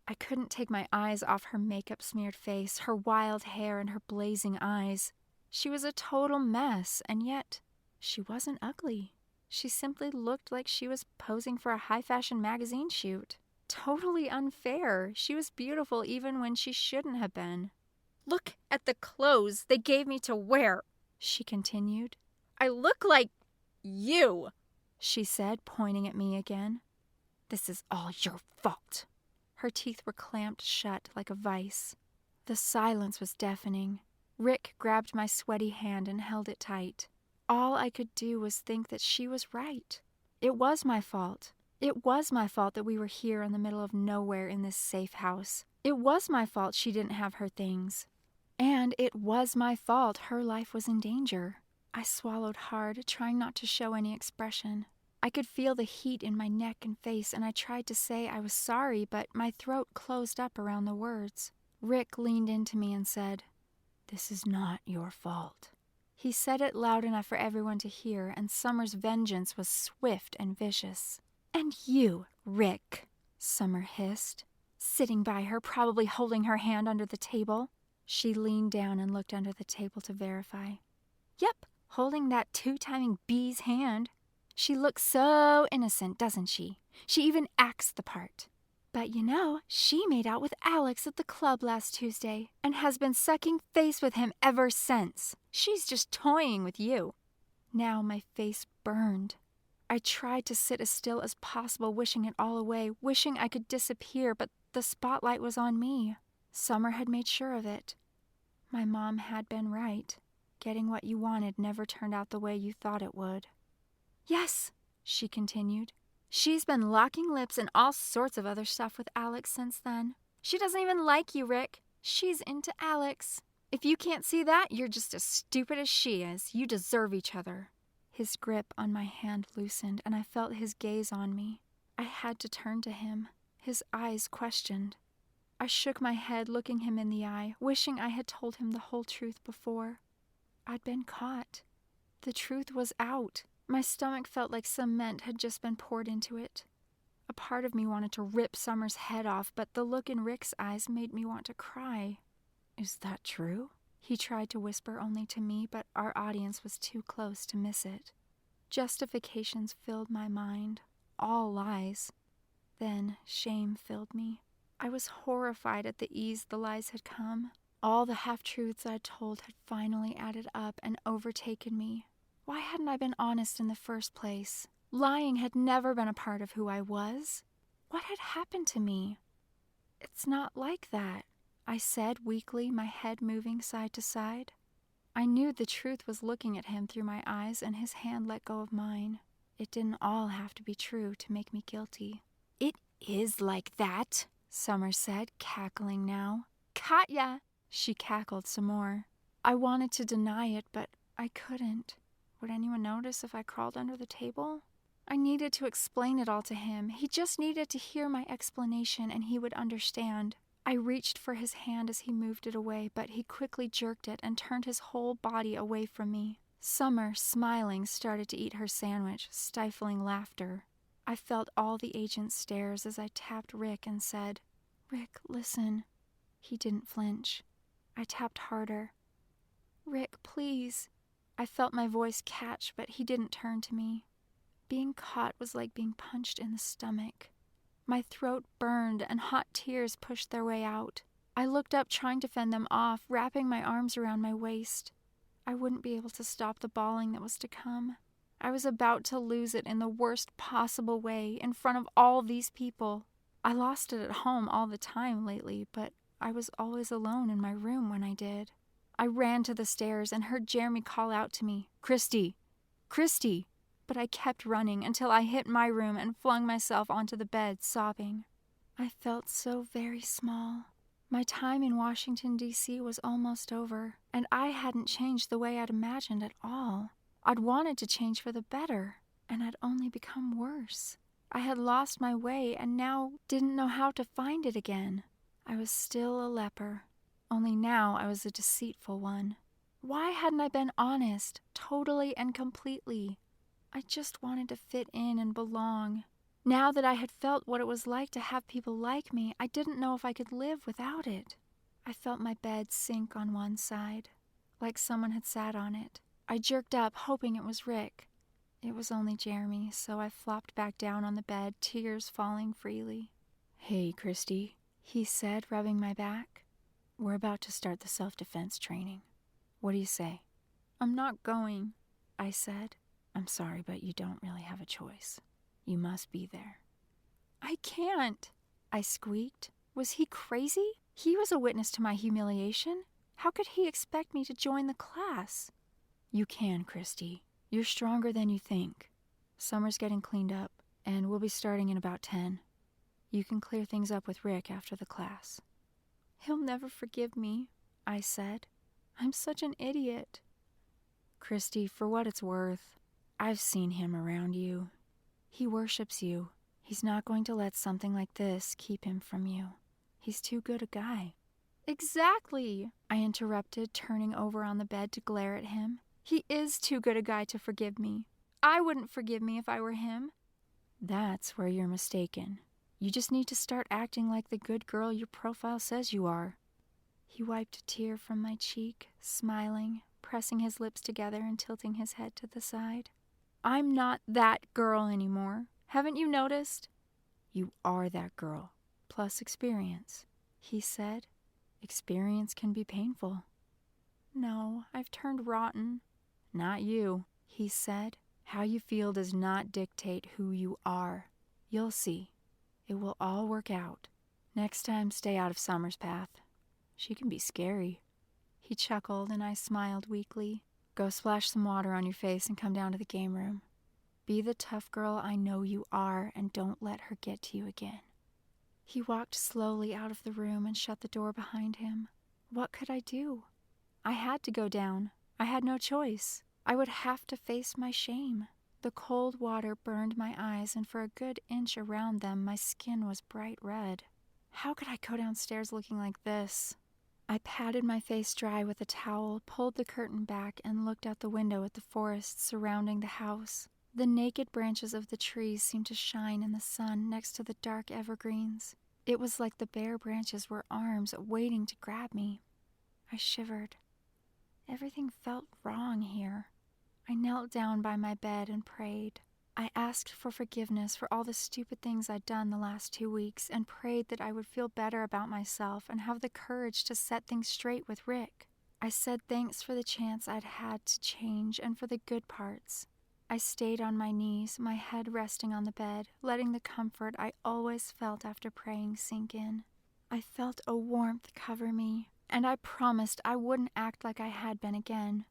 I couldn't take my eyes off her makeup-smeared face, her wild hair, and her blazing eyes. She was a total mess, and yet she wasn't ugly. She simply looked like she was posing for a high-fashion magazine shoot. Totally unfair. She was beautiful even when she shouldn't have been. "Look at the clothes they gave me to wear," she continued. "I look like you," she said, pointing at me again. "This is all your fault." Her teeth were clamped shut like a vice. The silence was deafening. Rick grabbed my sweaty hand and held it tight. All I could do was think that she was right. It was my fault. It was my fault that we were here in the middle of nowhere in this safe house. It was my fault she didn't have her things. And it was my fault her life was in danger. I swallowed hard, trying not to show any expression. I could feel the heat in my neck and face, and I tried to say I was sorry, but my throat closed up around the words. Rick leaned into me and said, "This is not your fault." He said it loud enough for everyone to hear, and Summer's vengeance was swift and vicious. "And you, Rick," Summer hissed, sitting by her, probably holding her hand under the table. She leaned down and looked under the table to verify. "Yep, holding that two-timing bee's hand. She looks so innocent, doesn't she? She even acts the part. But you know, she made out with Alex at the club last Tuesday and has been sucking face with him ever since. She's just toying with you." Now my face burned. I tried to sit as still as possible, wishing it all away, wishing I could disappear, but the spotlight was on me. Summer had made sure of it. My mom had been right. Getting what you wanted never turned out the way you thought it would. "Yes," she continued. "She's been locking lips and all sorts of other stuff with Alex since then. She doesn't even like you, Rick. She's into Alex." If you can't see that, you're just as stupid as she is. You deserve each other. His grip on my hand loosened, and I felt his gaze on me. I had to turn to him. His eyes questioned. I shook my head, looking him in the eye, wishing I had told him the whole truth before. I'd been caught. The truth was out. My stomach felt like cement had just been poured into it. A part of me wanted to rip Summer's head off, but the look in Rick's eyes made me want to cry. Is that true? He tried to whisper only to me, but our audience was too close to miss it. Justifications filled my mind, all lies. Then shame filled me. I was horrified at the ease the lies had come. All the half-truths I'd told had finally added up and overtaken me. Why hadn't I been honest in the first place? Lying had never been a part of who I was. What had happened to me? It's not like that, I said weakly, my head moving side to side. I knew the truth was looking at him through my eyes, and his hand let go of mine. It didn't all have to be true to make me guilty. It is like that, Summer said, cackling now. Katya! She cackled some more. I wanted to deny it, but I couldn't. Would anyone notice if I crawled under the table? I needed to explain it all to him. He just needed to hear my explanation, and he would understand. I reached for his hand as he moved it away, but he quickly jerked it and turned his whole body away from me. Summer, smiling, started to eat her sandwich, stifling laughter. I felt all the agent's stares as I tapped Rick and said, "Rick, listen." He didn't flinch. I tapped harder. "Rick, please." I felt my voice catch, but he didn't turn to me. Being caught was like being punched in the stomach. My throat burned and hot tears pushed their way out. I looked up, trying to fend them off, wrapping my arms around my waist. I wouldn't be able to stop the bawling that was to come. I was about to lose it in the worst possible way, in front of all these people. I lost it at home all the time lately, but I was always alone in my room when I did. I ran to the stairs and heard Jeremy call out to me, "Christy! Christy!" But I kept running until I hit my room and flung myself onto the bed, sobbing. I felt so very small. My time in Washington, D.C. was almost over, and I hadn't changed the way I'd imagined at all. I'd wanted to change for the better, and I'd only become worse. I had lost my way and now didn't know how to find it again. I was still a leper, only now I was a deceitful one. Why hadn't I been honest, totally and completely? I just wanted to fit in and belong. Now that I had felt what it was like to have people like me, I didn't know if I could live without it. I felt my bed sink on one side, like someone had sat on it. I jerked up, hoping it was Rick. It was only Jeremy, so I flopped back down on the bed, tears falling freely. "Hey, Christy," he said, rubbing my back. "We're about to start the self-defense training. What do you say?" "I'm not going," I said. "I'm sorry, but you don't really have a choice. You must be there." "I can't," I squeaked. Was he crazy? He was a witness to my humiliation. How could he expect me to join the class? "You can, Christy. You're stronger than you think. Summer's getting cleaned up, and we'll be starting in about 10. You can clear things up with Rick after the class." "He'll never forgive me," I said. "I'm such an idiot." "Christy, for what it's worth, I've seen him around you. He worships you. He's not going to let something like this keep him from you. He's too good a guy." "Exactly," I interrupted, turning over on the bed to glare at him. "He is too good a guy to forgive me. I wouldn't forgive me if I were him." "That's where you're mistaken. You just need to start acting like the good girl your profile says you are." He wiped a tear from my cheek, smiling, pressing his lips together and tilting his head to the side. "I'm not that girl anymore. Haven't you noticed?" "You are that girl, plus experience," he said. "Experience can be painful." "No, I've turned rotten." "Not you," he said. "How you feel does not dictate who you are. You'll see. It will all work out. Next time, stay out of Summer's path. She can be scary." He chuckled and I smiled weakly. "Go splash some water on your face and come down to the game room. Be the tough girl I know you are and don't let her get to you again." He walked slowly out of the room and shut the door behind him. What could I do? I had to go down. I had no choice. I would have to face my shame. The cold water burned my eyes, and for a good inch around them, my skin was bright red. How could I go downstairs looking like this? I patted my face dry with a towel, pulled the curtain back, and looked out the window at the forest surrounding the house. The naked branches of the trees seemed to shine in the sun next to the dark evergreens. It was like the bare branches were arms waiting to grab me. I shivered. Everything felt wrong here. I knelt down by my bed and prayed. I asked for forgiveness for all the stupid things I'd done the last 2 weeks and prayed that I would feel better about myself and have the courage to set things straight with Rick. I said thanks for the chance I'd had to change and for the good parts. I stayed on my knees, my head resting on the bed, letting the comfort I always felt after praying sink in. I felt a warmth cover me, and I promised I wouldn't act like I had been again.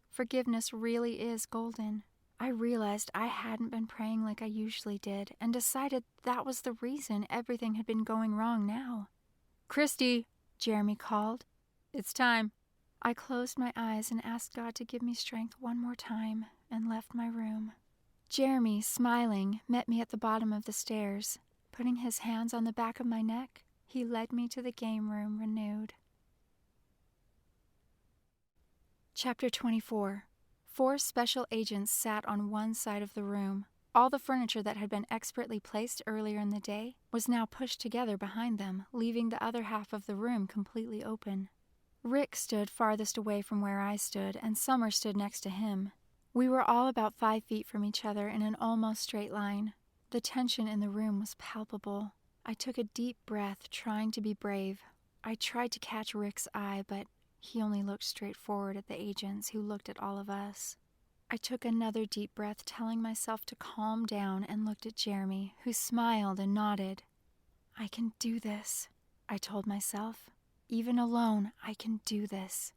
Forgiveness really is golden. I realized I hadn't been praying like I usually did, and decided that was the reason everything had been going wrong now. "Christy," Jeremy called. "it's time." I closed my eyes and asked God to give me strength one more time, and left my room. Jeremy, smiling, met me at the bottom of the stairs. Putting his hands on the back of my neck, he led me to the game room renewed. Chapter 24. 4 special agents sat on one side of the room. All the furniture that had been expertly placed earlier in the day was now pushed together behind them, leaving the other half of the room completely open. Rick stood farthest away from where I stood, and Summer stood next to him. We were all about 5 feet from each other in an almost straight line. The tension in the room was palpable. I took a deep breath, trying to be brave. I tried to catch Rick's eye, but he only looked straight forward at the agents, who looked at all of us. I took another deep breath, telling myself to calm down, and looked at Jeremy, who smiled and nodded. I can do this, I told myself. Even alone, I can do this.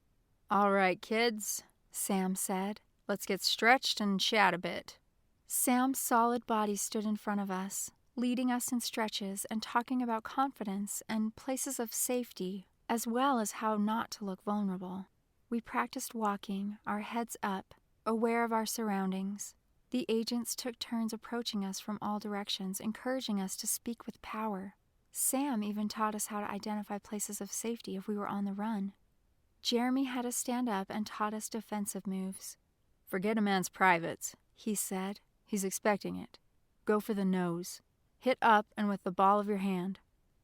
"All right, kids," Sam said. "let's get stretched and chat a bit." Sam's solid body stood in front of us, leading us in stretches and talking about confidence and places of safety, as well as how not to look vulnerable. We practiced walking, our heads up, aware of our surroundings. The agents took turns approaching us from all directions, encouraging us to speak with power. Sam even taught us how to identify places of safety if we were on the run. Jeremy had us stand up and taught us defensive moves. "Forget a man's privates," he said. "He's expecting it. Go for the nose. Hit up and with the ball of your hand."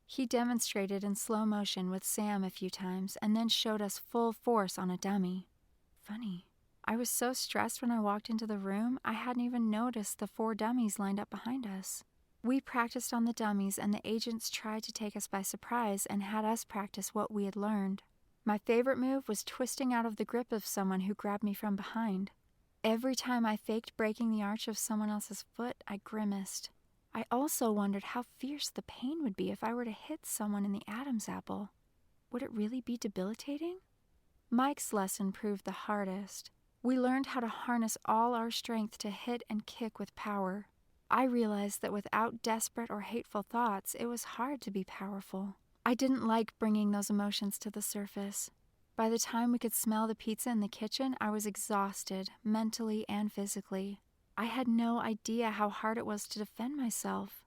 He demonstrated in slow motion with Sam a few times and then showed us full force on a dummy. Funny, I was so stressed when I walked into the room, I hadn't even noticed the 4 dummies lined up behind us. We practiced on the dummies, and the agents tried to take us by surprise and had us practice what we had learned. My favorite move was twisting out of the grip of someone who grabbed me from behind. Every time I faked breaking the arch of someone else's foot, I grimaced. I also wondered how fierce the pain would be if I were to hit someone in the Adam's apple. Would it really be debilitating? Mike's lesson proved the hardest. We learned how to harness all our strength to hit and kick with power. I realized that without desperate or hateful thoughts, it was hard to be powerful. I didn't like bringing those emotions to the surface. By the time we could smell the pizza in the kitchen, I was exhausted, mentally and physically. I had no idea how hard it was to defend myself.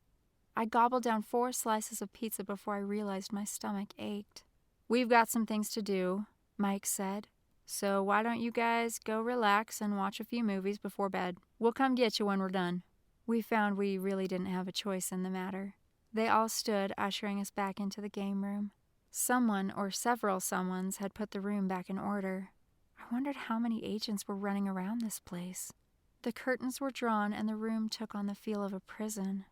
I gobbled down 4 slices of pizza before I realized my stomach ached. "We've got some things to do," Mike said. "So why don't you guys go relax and watch a few movies before bed? We'll come get you when we're done." We found we really didn't have a choice in the matter. They all stood, ushering us back into the game room. Someone or several someones had put the room back in order. I wondered how many agents were running around this place. The curtains were drawn and the room took on the feel of a prison.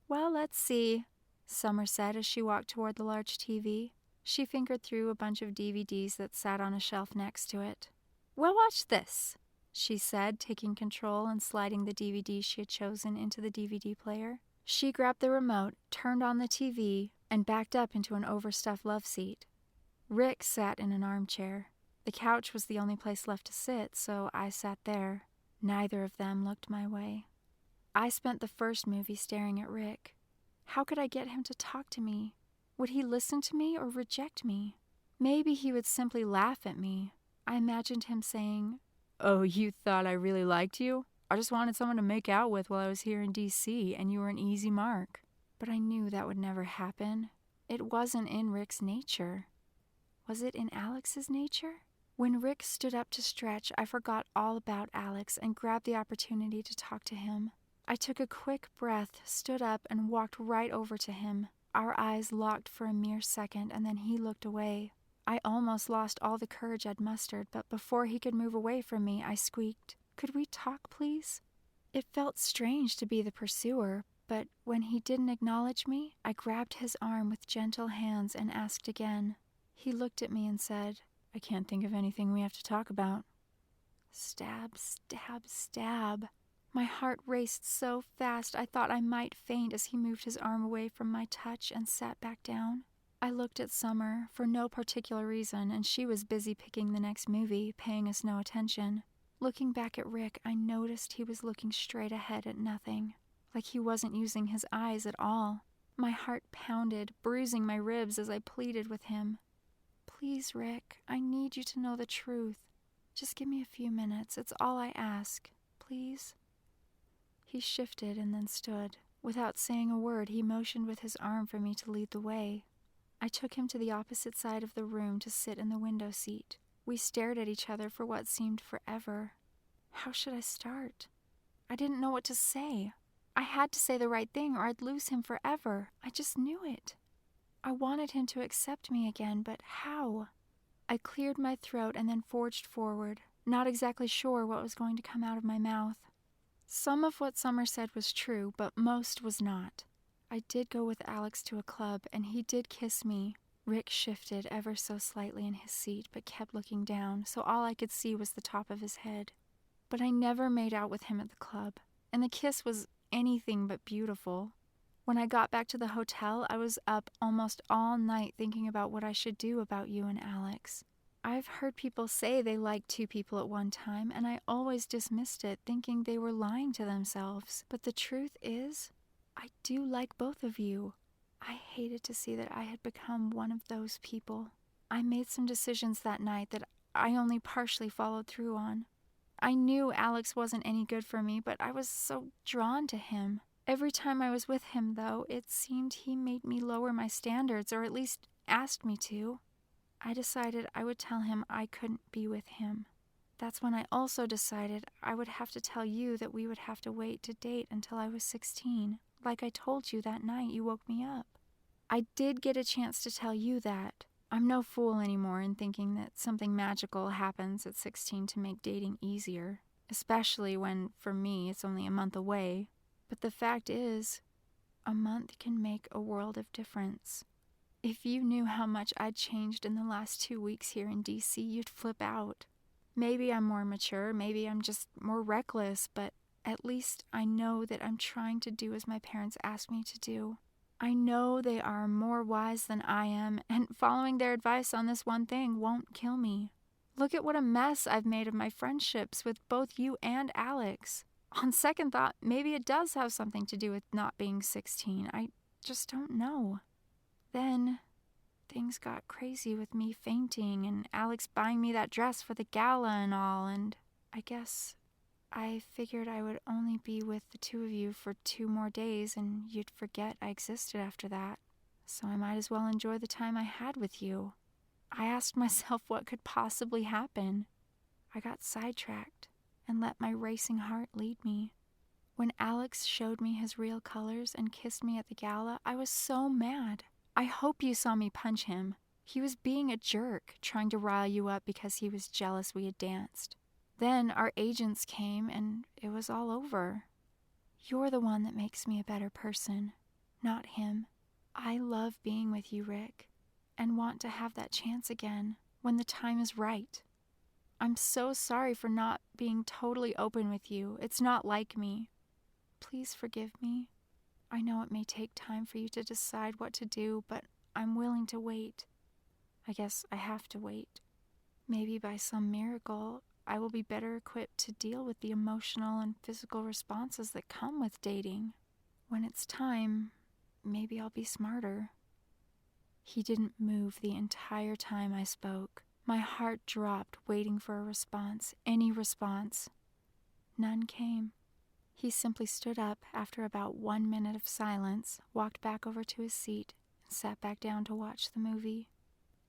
"Well, let's see," Summer said as she walked toward the large TV. She fingered through a bunch of DVDs that sat on a shelf next to it. "Well, watch this," she said, taking control and sliding the DVDs she had chosen into the DVD player. She grabbed the remote, turned on the TV, and backed up into an overstuffed love seat. Rick sat in an armchair. The couch was the only place left to sit, so I sat there. Neither of them looked my way. I spent the first movie staring at Rick. How could I get him to talk to me? Would he listen to me or reject me? Maybe he would simply laugh at me. I imagined him saying, "Oh, you thought I really liked you? I just wanted someone to make out with while I was here in D.C., and you were an easy mark." But I knew that would never happen. It wasn't in Rick's nature. Was it in Alex's nature? When Rick stood up to stretch, I forgot all about Alex and grabbed the opportunity to talk to him. I took a quick breath, stood up, and walked right over to him. Our eyes locked for a mere second, and then he looked away. I almost lost all the courage I'd mustered, but before he could move away from me, I squeaked, "Could we talk, please?" It felt strange to be the pursuer, but when he didn't acknowledge me, I grabbed his arm with gentle hands and asked again. He looked at me and said, "I can't think of anything we have to talk about." Stab, stab, stab. My heart raced so fast I thought I might faint as he moved his arm away from my touch and sat back down. I looked at Summer for no particular reason, and she was busy picking the next movie, paying us no attention. Looking back at Rick, I noticed he was looking straight ahead at nothing, like he wasn't using his eyes at all. My heart pounded, bruising my ribs as I pleaded with him. "Please, Rick, I need you to know the truth. Just give me a few minutes. It's all I ask. Please?" He shifted and then stood. Without saying a word, he motioned with his arm for me to lead the way. I took him to the opposite side of the room to sit in the window seat. We stared at each other for what seemed forever. How should I start? I didn't know what to say. I had to say the right thing or I'd lose him forever. I just knew it. I wanted him to accept me again, but how? I cleared my throat and then forged forward, not exactly sure what was going to come out of my mouth. Some of what Summer said was true, but most was not. I did go with Alex to a club, and he did kiss me. Rick shifted ever so slightly in his seat, but kept looking down, so all I could see was the top of his head. But I never made out with him at the club, and the kiss was anything but beautiful. When I got back to the hotel, I was up almost all night thinking about what I should do about you and Alex. I've heard people say they liked two people at one time, and I always dismissed it, thinking they were lying to themselves. But the truth is, I do like both of you. I hated to see that I had become one of those people. I made some decisions that night that I only partially followed through on. I knew Alex wasn't any good for me, but I was so drawn to him. Every time I was with him, though, it seemed he made me lower my standards, or at least asked me to. I decided I would tell him I couldn't be with him. That's when I also decided I would have to tell you that we would have to wait to date until I was 16, like I told you that night you woke me up. I did get a chance to tell you that. I'm no fool anymore in thinking that something magical happens at 16 to make dating easier, especially when, for me, it's only a month away. But the fact is, a month can make a world of difference. If you knew how much I'd changed in the last 2 weeks here in D.C., you'd flip out. Maybe I'm more mature, maybe I'm just more reckless, but at least I know that I'm trying to do as my parents asked me to do. I know they are more wise than I am, and following their advice on this one thing won't kill me. Look at what a mess I've made of my friendships with both you and Alex. On second thought, maybe it does have something to do with not being 16. I just don't know. Then, things got crazy with me fainting and Alex buying me that dress for the gala and all, and I guess I figured I would only be with the two of you for 2 more days and you'd forget I existed after that. So I might as well enjoy the time I had with you. I asked myself what could possibly happen. I got sidetracked and let my racing heart lead me. When Alex showed me his real colors and kissed me at the gala, I was so mad. I hope you saw me punch him. He was being a jerk, trying to rile you up because he was jealous we had danced. Then our agents came and it was all over. You're the one that makes me a better person, not him. I love being with you, Rick, and want to have that chance again when the time is right. I'm so sorry for not being totally open with you. It's not like me. Please forgive me. I know it may take time for you to decide what to do, but I'm willing to wait. I guess I have to wait. Maybe by some miracle, I will be better equipped to deal with the emotional and physical responses that come with dating. When it's time, maybe I'll be smarter. He didn't move the entire time I spoke. My heart dropped, waiting for a response, any response. None came. He simply stood up after about 1 minute of silence, walked back over to his seat, and sat back down to watch the movie.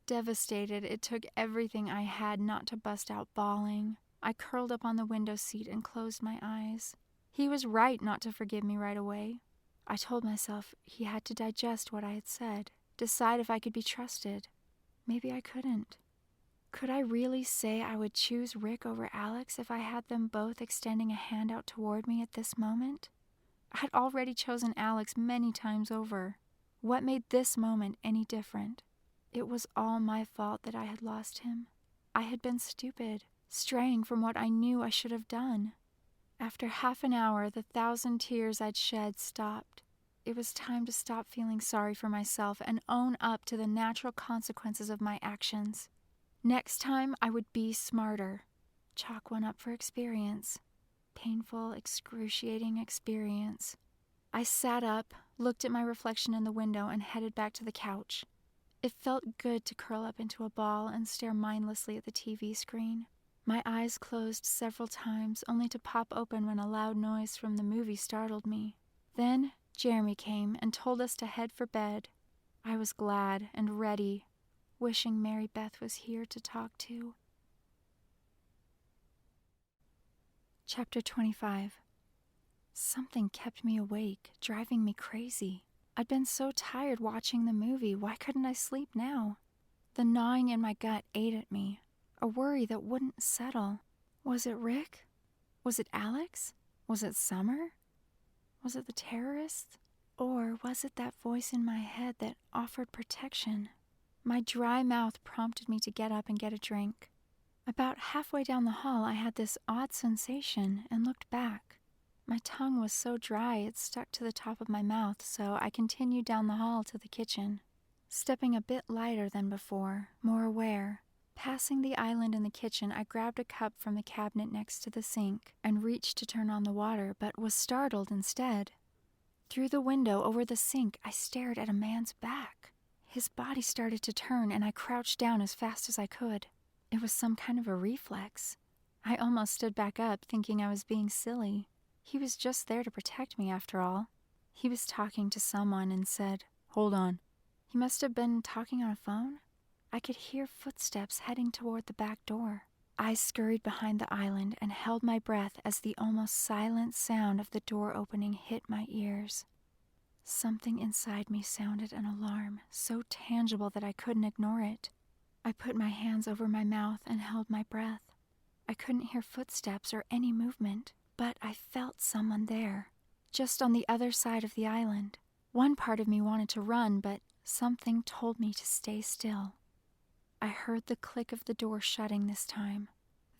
Devastated, it took everything I had not to bust out bawling. I curled up on the window seat and closed my eyes. He was right not to forgive me right away. I told myself he had to digest what I had said, decide if I could be trusted. Maybe I couldn't. Could I really say I would choose Rick over Alex if I had them both extending a hand out toward me at this moment? I had already chosen Alex many times over. What made this moment any different? It was all my fault that I had lost him. I had been stupid, straying from what I knew I should have done. After half an hour, the 1,000 tears I'd shed stopped. It was time to stop feeling sorry for myself and own up to the natural consequences of my actions. Next time, I would be smarter. Chalk one up for experience. Painful, excruciating experience. I sat up, looked at my reflection in the window, and headed back to the couch. It felt good to curl up into a ball and stare mindlessly at the TV screen. My eyes closed several times, only to pop open when a loud noise from the movie startled me. Then Jeremy came and told us to head for bed. I was glad and ready, wishing Mary Beth was here to talk to. Chapter 25. Something kept me awake, driving me crazy. I'd been so tired watching the movie, why couldn't I sleep now? The gnawing in my gut ate at me, a worry that wouldn't settle. Was it Rick? Was it Alex? Was it Summer? Was it the terrorists? Or was it that voice in my head that offered protection? My dry mouth prompted me to get up and get a drink. About halfway down the hall, I had this odd sensation and looked back. My tongue was so dry it stuck to the top of my mouth, so I continued down the hall to the kitchen. Stepping a bit lighter than before, more aware. Passing the island in the kitchen, I grabbed a cup from the cabinet next to the sink and reached to turn on the water, but was startled instead. Through the window over the sink, I stared at a man's back. His body started to turn, and I crouched down as fast as I could. It was some kind of a reflex. I almost stood back up, thinking I was being silly. He was just there to protect me, after all. He was talking to someone and said, "Hold on." He must have been talking on a phone. I could hear footsteps heading toward the back door. I scurried behind the island and held my breath as the almost silent sound of the door opening hit my ears. Something inside me sounded an alarm, so tangible that I couldn't ignore it. I put my hands over my mouth and held my breath. I couldn't hear footsteps or any movement, but I felt someone there, just on the other side of the island. One part of me wanted to run, but something told me to stay still. I heard the click of the door shutting this time.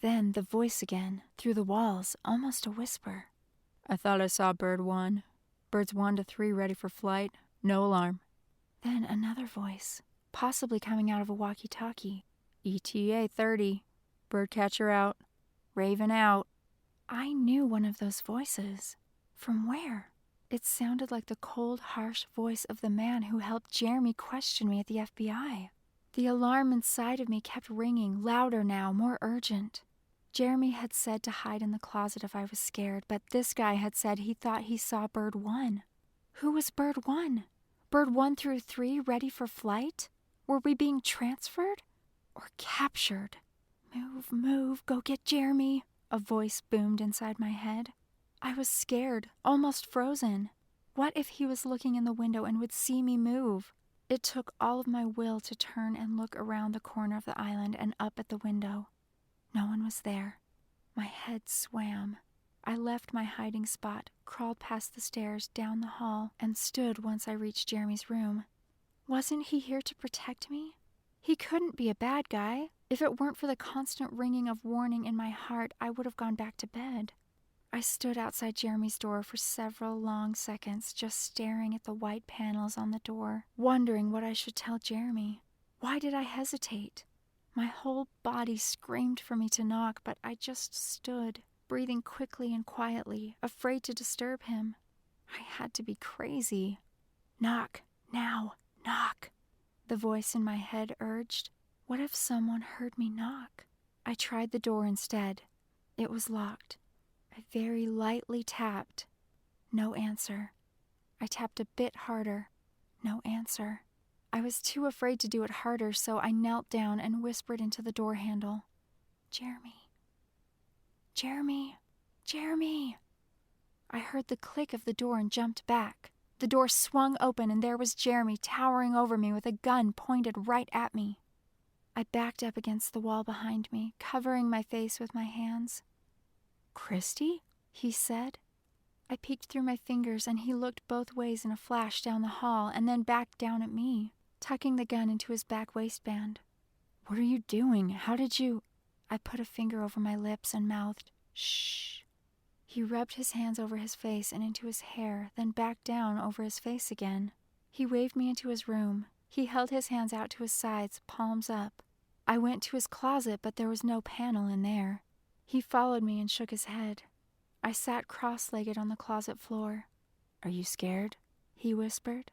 Then the voice again, through the walls, almost a whisper. "I thought I saw bird 1. Birds 1 to 3 ready for flight. No alarm." Then another voice, possibly coming out of a walkie-talkie. "ETA 30. Birdcatcher out. Raven out." I knew one of those voices. From where? It sounded like the cold, harsh voice of the man who helped Jeremy question me at the FBI. The alarm inside of me kept ringing, louder now, more urgent. Jeremy had said to hide in the closet if I was scared, but this guy had said he thought he saw bird 1. Who was bird 1? Bird 1 through 3 ready for flight? Were we being transferred? Or captured? "Move, move, go get Jeremy," a voice boomed inside my head. I was scared, almost frozen. What if he was looking in the window and would see me move? It took all of my will to turn and look around the corner of the island and up at the window. No one was there. My head swam. I left my hiding spot, crawled past the stairs, down the hall, and stood once I reached Jeremy's room. Wasn't he here to protect me? He couldn't be a bad guy. If it weren't for the constant ringing of warning in my heart, I would have gone back to bed. I stood outside Jeremy's door for several long seconds, just staring at the white panels on the door, wondering what I should tell Jeremy. Why did I hesitate? My whole body screamed for me to knock, but I just stood, breathing quickly and quietly, afraid to disturb him. I had to be crazy. "Knock, now, knock," the voice in my head urged. What if someone heard me knock? I tried the door instead. It was locked. I very lightly tapped. No answer. I tapped a bit harder. No answer. I was too afraid to do it harder, so I knelt down and whispered into the door handle. Jeremy. Jeremy. Jeremy. I heard the click of the door and jumped back. The door swung open and there was Jeremy towering over me with a gun pointed right at me. I backed up against the wall behind me, covering my face with my hands. Christy? He said. I peeked through my fingers and he looked both ways in a flash down the hall and then back down at me, tucking the gun into his back waistband. What are you doing? How did you... I put a finger over my lips and mouthed, shh. He rubbed his hands over his face and into his hair, then back down over his face again. He waved me into his room. He held his hands out to his sides, palms up. I went to his closet, but there was no panel in there. He followed me and shook his head. I sat cross-legged on the closet floor. Are you scared? He whispered.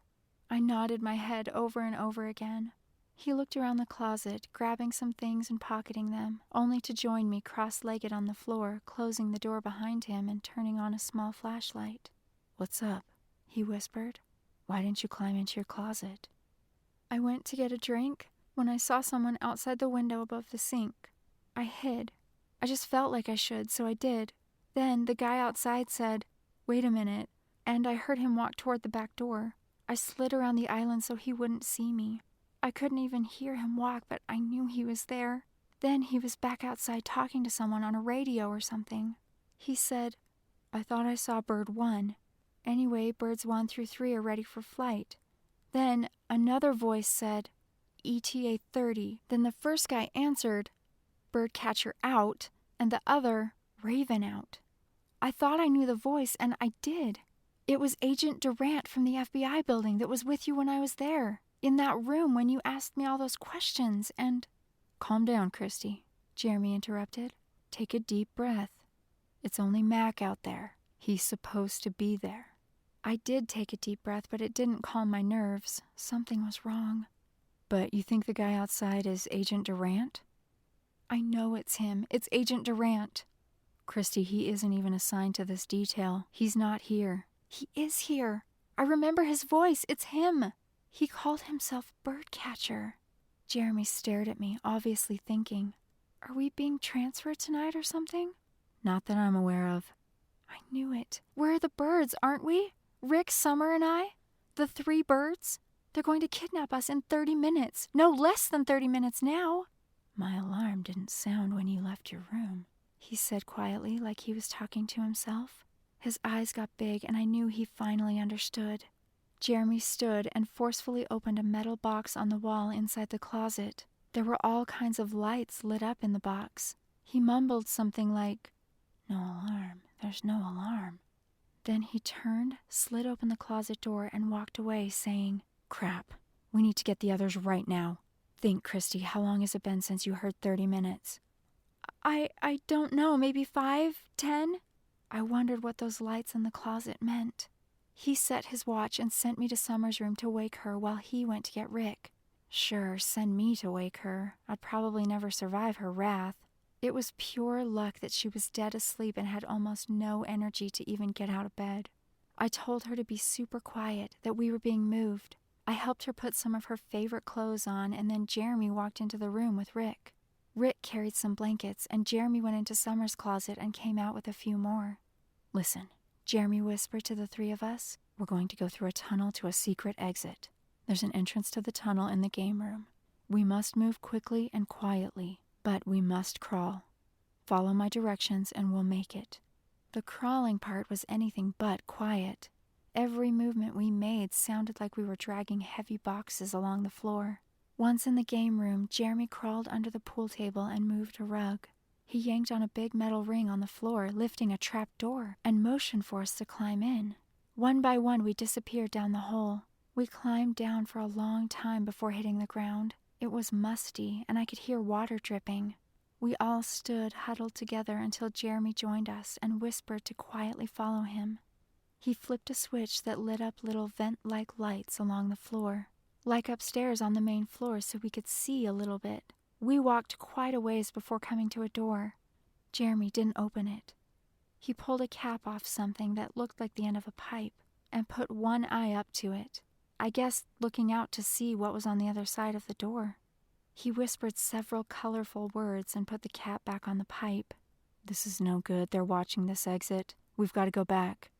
I nodded my head over and over again. He looked around the closet, grabbing some things and pocketing them, only to join me cross-legged on the floor, closing the door behind him and turning on a small flashlight. What's up? He whispered. Why didn't you climb into your closet? I went to get a drink when I saw someone outside the window above the sink. I hid. I just felt like I should, so I did. Then the guy outside said, "Wait a minute," and I heard him walk toward the back door. I slid around the island so he wouldn't see me. I couldn't even hear him walk, but I knew he was there. Then he was back outside talking to someone on a radio or something. He said, "I thought I saw bird 1. Anyway, birds 1 through 3 are ready for flight." Then another voice said, "ETA 30. Then the first guy answered, "Birdcatcher out," and the other, "Raven out." I thought I knew the voice, and I did. It was Agent Durant from the FBI building that was with you when I was there, in that room when you asked me all those questions, and... Calm down, Christy, Jeremy interrupted. Take a deep breath. It's only Mac out there. He's supposed to be there. I did take a deep breath, but it didn't calm my nerves. Something was wrong. But you think the guy outside is Agent Durant? I know it's him. It's Agent Durant. Christy, he isn't even assigned to this detail. He's not here. He is here. I remember his voice. It's him. He called himself Birdcatcher. Jeremy stared at me, obviously thinking, are we being transferred tonight or something? Not that I'm aware of. I knew it. We're the birds, aren't we? Rick, Summer, and I? The 3 birds? They're going to kidnap us in 30 minutes. No less than 30 minutes now. My alarm didn't sound when you left your room, he said quietly, like he was talking to himself. His eyes got big, and I knew he finally understood. Jeremy stood and forcefully opened a metal box on the wall inside the closet. There were all kinds of lights lit up in the box. He mumbled something like, "No alarm. There's no alarm." Then he turned, slid open the closet door, and walked away, saying, "Crap. We need to get the others right now. Think, Christy, how long has it been since you heard 30 minutes? I don't know, maybe 5, 10? I wondered what those lights in the closet meant. He set his watch and sent me to Summer's room to wake her while he went to get Rick. Sure, send me to wake her. I'd probably never survive her wrath. It was pure luck that she was dead asleep and had almost no energy to even get out of bed. I told her to be super quiet, that we were being moved. I helped her put some of her favorite clothes on, and then Jeremy walked into the room with Rick. Rick carried some blankets, and Jeremy went into Summer's closet and came out with a few more. Listen, Jeremy whispered to the 3 of us. We're going to go through a tunnel to a secret exit. There's an entrance to the tunnel in the game room. We must move quickly and quietly, but we must crawl. Follow my directions and we'll make it. The crawling part was anything but quiet. Every movement we made sounded like we were dragging heavy boxes along the floor. Once in the game room, Jeremy crawled under the pool table and moved a rug. He yanked on a big metal ring on the floor, lifting a trap door, and motioned for us to climb in. One by one, we disappeared down the hole. We climbed down for a long time before hitting the ground. It was musty, and I could hear water dripping. We all stood huddled together until Jeremy joined us and whispered to quietly follow him. He flipped a switch that lit up little vent-like lights along the floor, like upstairs on the main floor, so we could see a little bit. We walked quite a ways before coming to a door. Jeremy didn't open it. He pulled a cap off something that looked like the end of a pipe and put one eye up to it, I guess looking out to see what was on the other side of the door. He whispered several colorful words and put the cap back on the pipe. "This is no good. They're watching this exit. We've got to go back."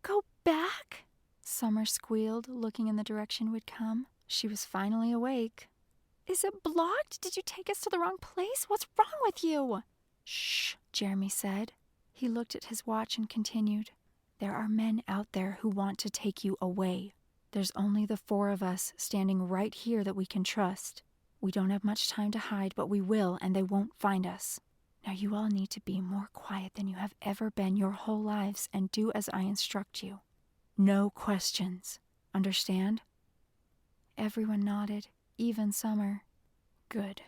"Go back?" Summer squealed, looking in the direction we'd come. She was finally awake. "Is it blocked? Did you take us to the wrong place? What's wrong with you?" "Shh," Jeremy said. He looked at his watch and continued. "There are men out there who want to take you away. There's only the 4 of us standing right here that we can trust. We don't have much time to hide, but we will, and they won't find us. Now you all need to be more quiet than you have ever been your whole lives and do as I instruct you. No questions. Understand?" Everyone nodded, even Summer. "Good.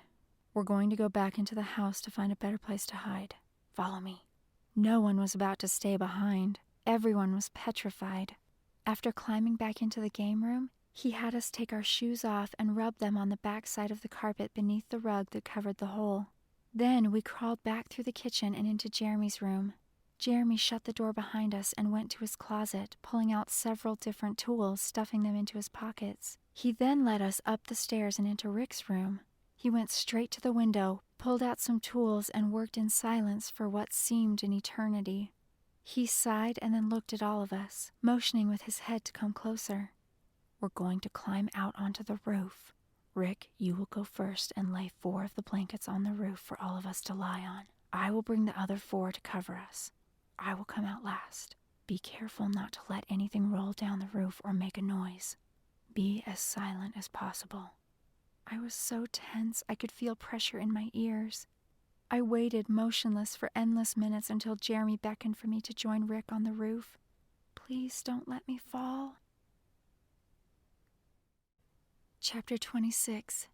We're going to go back into the house to find a better place to hide. Follow me." No one was about to stay behind. Everyone was petrified. After climbing back into the game room, he had us take our shoes off and rub them on the back side of the carpet beneath the rug that covered the hole. Then we crawled back through the kitchen and into Jeremy's room. Jeremy shut the door behind us and went to his closet, pulling out several different tools, stuffing them into his pockets. He then led us up the stairs and into Rick's room. He went straight to the window, pulled out some tools, and worked in silence for what seemed an eternity. He sighed and then looked at all of us, motioning with his head to come closer. "We're going to climb out onto the roof. Rick, you will go first and lay 4 of the blankets on the roof for all of us to lie on. I will bring the other 4 to cover us. I will come out last. Be careful not to let anything roll down the roof or make a noise. Be as silent as possible." I was so tense I could feel pressure in my ears. I waited motionless for endless minutes until Jeremy beckoned for me to join Rick on the roof. "Please don't let me fall." Chapter 26.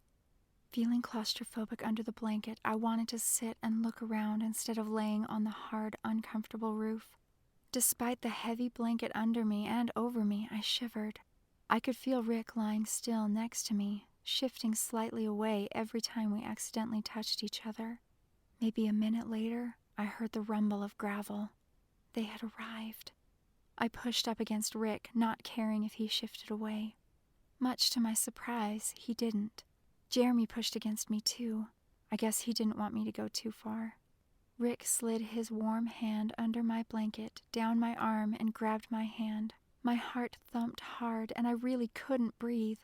Feeling claustrophobic under the blanket, I wanted to sit and look around instead of laying on the hard, uncomfortable roof. Despite the heavy blanket under me and over me, I shivered. I could feel Rick lying still next to me, shifting slightly away every time we accidentally touched each other. Maybe a minute later, I heard the rumble of gravel. They had arrived. I pushed up against Rick, not caring if he shifted away. Much to my surprise, he didn't. Jeremy pushed against me too. I guess he didn't want me to go too far. Rick slid his warm hand under my blanket, down my arm, and grabbed my hand. My heart thumped hard, and I really couldn't breathe.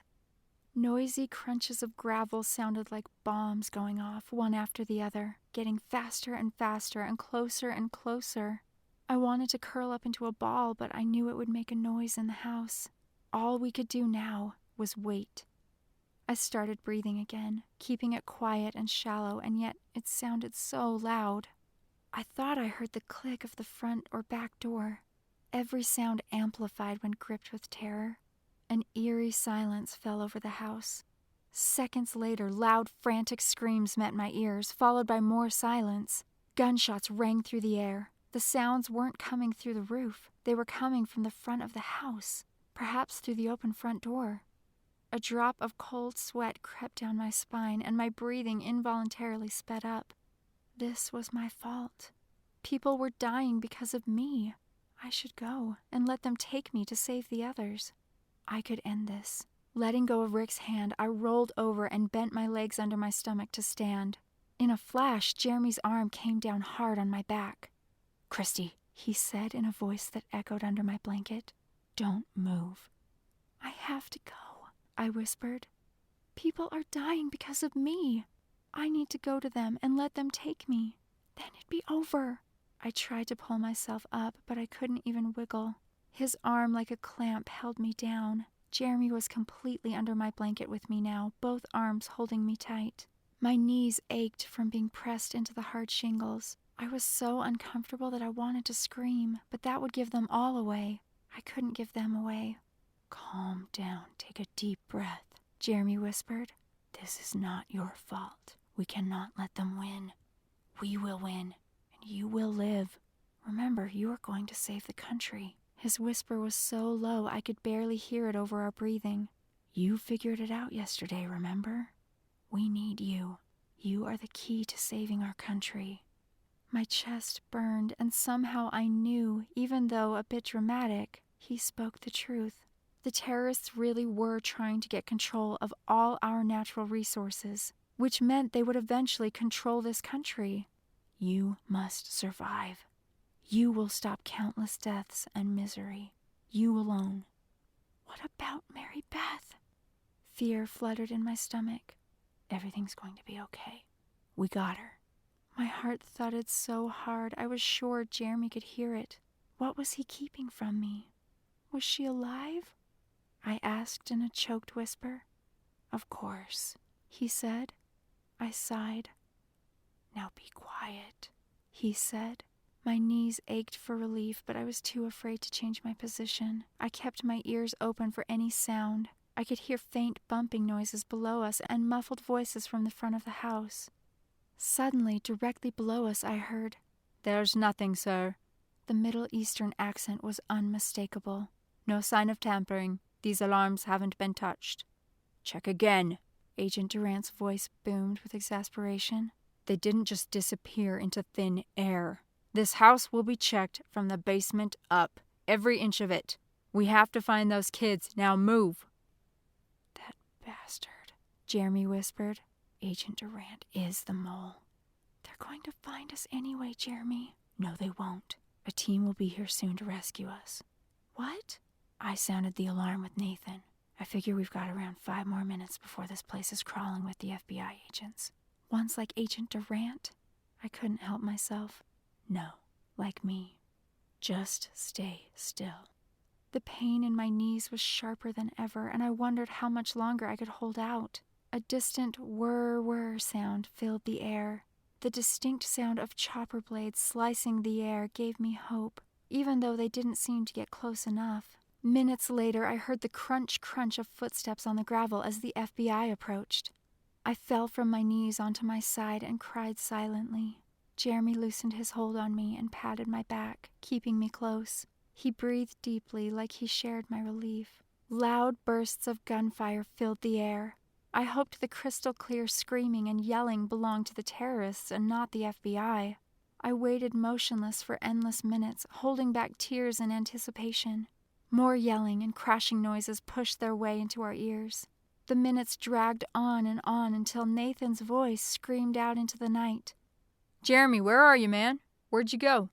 Noisy crunches of gravel sounded like bombs going off, one after the other, getting faster and faster and closer. I wanted to curl up into a ball, but I knew it would make a noise in the house. All we could do now was wait. I started breathing again, keeping it quiet and shallow, and yet it sounded so loud. I thought I heard the click of the front or back door. Every sound amplified when gripped with terror. An eerie silence fell over the house. Seconds later, loud, frantic screams met my ears, followed by more silence. Gunshots rang through the air. The sounds weren't coming through the roof. They were coming from the front of the house, perhaps through the open front door. A drop of cold sweat crept down my spine, and my breathing involuntarily sped up. This was my fault. People were dying because of me. I should go and let them take me to save the others. I could end this. Letting go of Rick's hand, I rolled over and bent my legs under my stomach to stand. In a flash, Jeremy's arm came down hard on my back. "Christy," he said in a voice that echoed under my blanket, "don't move." "I have to go," I whispered. "People are dying because of me. I need to go to them and let them take me. Then it'd be over." I tried to pull myself up, but I couldn't even wiggle. His arm, like a clamp, held me down. Jeremy was completely under my blanket with me now, both arms holding me tight. My knees ached from being pressed into the hard shingles. I was so uncomfortable that I wanted to scream, but that would give them all away. I couldn't give them away. "Calm down, take a deep breath," Jeremy whispered. "This is not your fault. We cannot let them win. We will win, and you will live. Remember, you are going to save the country." His whisper was so low I could barely hear it over our breathing. "You figured it out yesterday, remember? We need you. You are the key to saving our country." My chest burned, and somehow I knew, even though a bit dramatic, he spoke the truth. The terrorists really were trying to get control of all our natural resources, which meant they would eventually control this country. You must survive. You will stop countless deaths and misery. You alone. What about Mary Beth? Fear fluttered in my stomach. Everything's going to be okay. We got her. My heart thudded so hard I was sure Jeremy could hear it. What was he keeping from me? Was she alive? I asked in a choked whisper. Of course, he said. I sighed. Now be quiet, he said. My knees ached for relief, but I was too afraid to change my position. I kept my ears open for any sound. I could hear faint bumping noises below us and muffled voices from the front of the house. Suddenly, directly below us, I heard, "There's nothing, sir." The Middle Eastern accent was unmistakable. "No sign of tampering. These alarms haven't been touched." "Check again." Agent Durant's voice boomed with exasperation. "They didn't just disappear into thin air. This house will be checked from the basement up, every inch of it. We have to find those kids. Now move." That bastard, Jeremy whispered. Agent Durant is the mole. They're going to find us anyway, Jeremy. No, they won't. A team will be here soon to rescue us. What? I sounded the alarm with Nathan. I figure we've got around 5 more minutes before this place is crawling with the FBI agents. Ones like Agent Durant? I couldn't help myself. No, like me. Just stay still. The pain in my knees was sharper than ever, and I wondered how much longer I could hold out. A distant whir-whir sound filled the air. The distinct sound of chopper blades slicing the air gave me hope, even though they didn't seem to get close enough. Minutes later, I heard the crunch of footsteps on the gravel as the FBI approached. I fell from my knees onto my side and cried silently. Jeremy loosened his hold on me and patted my back, keeping me close. He breathed deeply, like he shared my relief. Loud bursts of gunfire filled the air. I hoped the crystal-clear screaming and yelling belonged to the terrorists and not the FBI. I waited motionless for endless minutes, holding back tears in anticipation. More yelling and crashing noises pushed their way into our ears. The minutes dragged on until Nathan's voice screamed out into the night. "Jeremy, where are you, man? Where'd you go?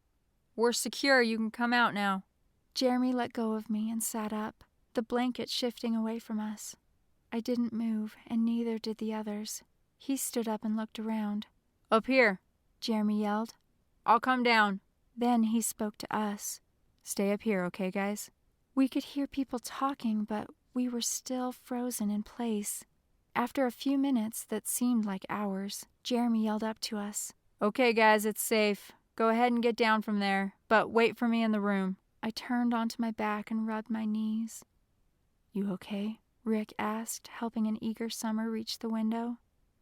We're secure. You can come out now." Jeremy let go of me and sat up, the blanket shifting away from us. I didn't move, and neither did the others. He stood up and looked around. "Up here," Jeremy yelled. "I'll come down." Then he spoke to us. "Stay up here, okay, guys?" We could hear people talking, but we were still frozen in place. After a few minutes that seemed like hours, Jeremy yelled up to us. "Okay, guys, it's safe. Go ahead and get down from there, but wait for me in the room." I turned onto my back and rubbed my knees. "You okay?" Rick asked, helping an eager Summer reach the window.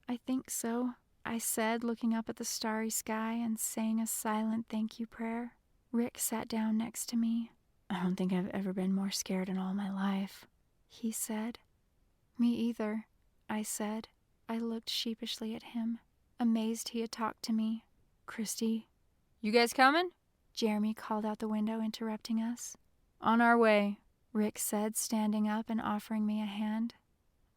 "I think so," I said, looking up at the starry sky and saying a silent thank you prayer. Rick sat down next to me. "I don't think I've ever been more scared in all my life," he said. "Me either," I said. I looked sheepishly at him, amazed he had talked to me. "Christy." "You guys coming?" Jeremy called out the window, interrupting us. "On our way," Rick said, standing up and offering me a hand.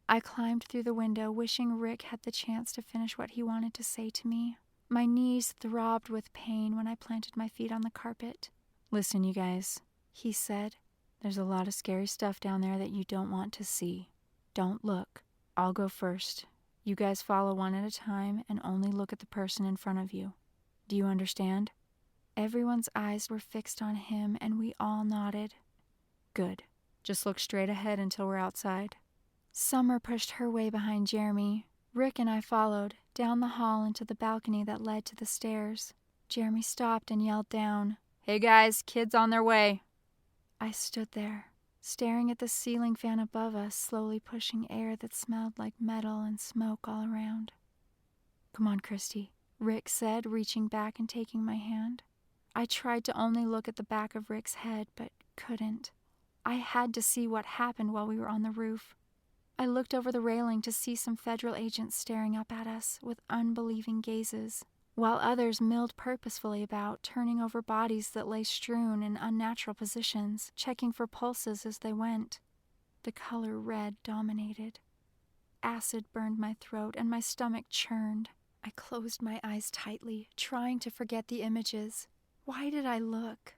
I climbed through the window, wishing Rick had the chance to finish what he wanted to say to me. My knees throbbed with pain when I planted my feet on the carpet. "Listen, you guys," he said. "There's a lot of scary stuff down there that you don't want to see. Don't look. I'll go first. You guys follow one at a time and only look at the person in front of you. Do you understand?" Everyone's eyes were fixed on him, and we all nodded. "Good. Just look straight ahead until we're outside." Summer pushed her way behind Jeremy. Rick and I followed, down the hall into the balcony that led to the stairs. Jeremy stopped and yelled down, "Hey guys, kids on their way." I stood there, staring at the ceiling fan above us, slowly pushing air that smelled like metal and smoke all around. "Come on, Christy," Rick said, reaching back and taking my hand. I tried to only look at the back of Rick's head, but couldn't. I had to see what happened while we were on the roof. I looked over the railing to see some federal agents staring up at us with unbelieving gazes, while others milled purposefully about, turning over bodies that lay strewn in unnatural positions, checking for pulses as they went. The color red dominated. Acid burned my throat and my stomach churned. I closed my eyes tightly, trying to forget the images. Why did I look?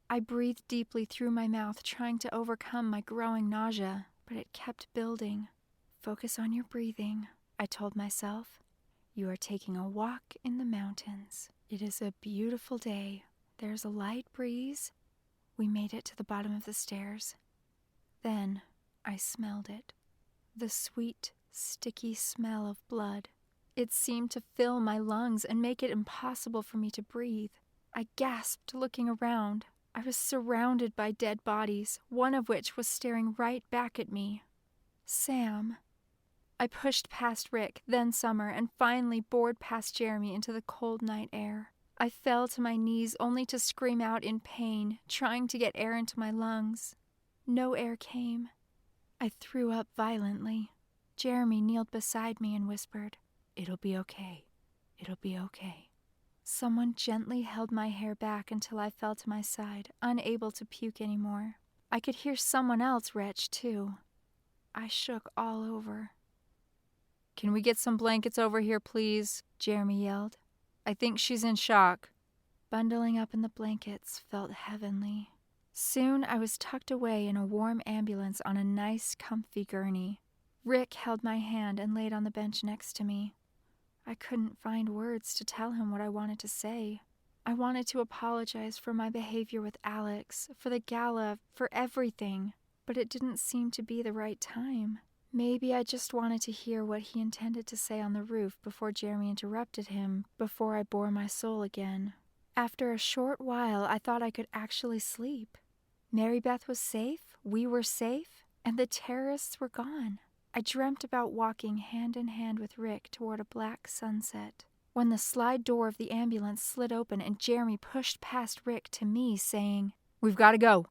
I breathed deeply through my mouth, trying to overcome my growing nausea, but it kept building. Focus on your breathing, I told myself. You are taking a walk in the mountains. It is a beautiful day. There's a light breeze. We made it to the bottom of the stairs. Then I smelled it. The sweet, sticky smell of blood. It seemed to fill my lungs and make it impossible for me to breathe. I gasped, looking around. I was surrounded by dead bodies, one of which was staring right back at me. Sam. I pushed past Rick, then Summer, and finally bored past Jeremy into the cold night air. I fell to my knees only to scream out in pain, trying to get air into my lungs. No air came. I threw up violently. Jeremy kneeled beside me and whispered, "It'll be okay. It'll be okay." Someone gently held my hair back until I fell to my side, unable to puke anymore. I could hear someone else retch, too. I shook all over. "Can we get some blankets over here, please?" Jeremy yelled. "I think she's in shock." Bundling up in the blankets felt heavenly. Soon I was tucked away in a warm ambulance on a nice, comfy gurney. Rick held my hand and laid on the bench next to me. I couldn't find words to tell him what I wanted to say. I wanted to apologize for my behavior with Alex, for the gala, for everything, but it didn't seem to be the right time. Maybe I just wanted to hear what he intended to say on the roof before Jeremy interrupted him, before I bore my soul again. After a short while, I thought I could actually sleep. Mary Beth was safe, we were safe, and the terrorists were gone. I dreamt about walking hand in hand with Rick toward a black sunset, when the slide door of the ambulance slid open and Jeremy pushed past Rick to me, saying, "We've got to go."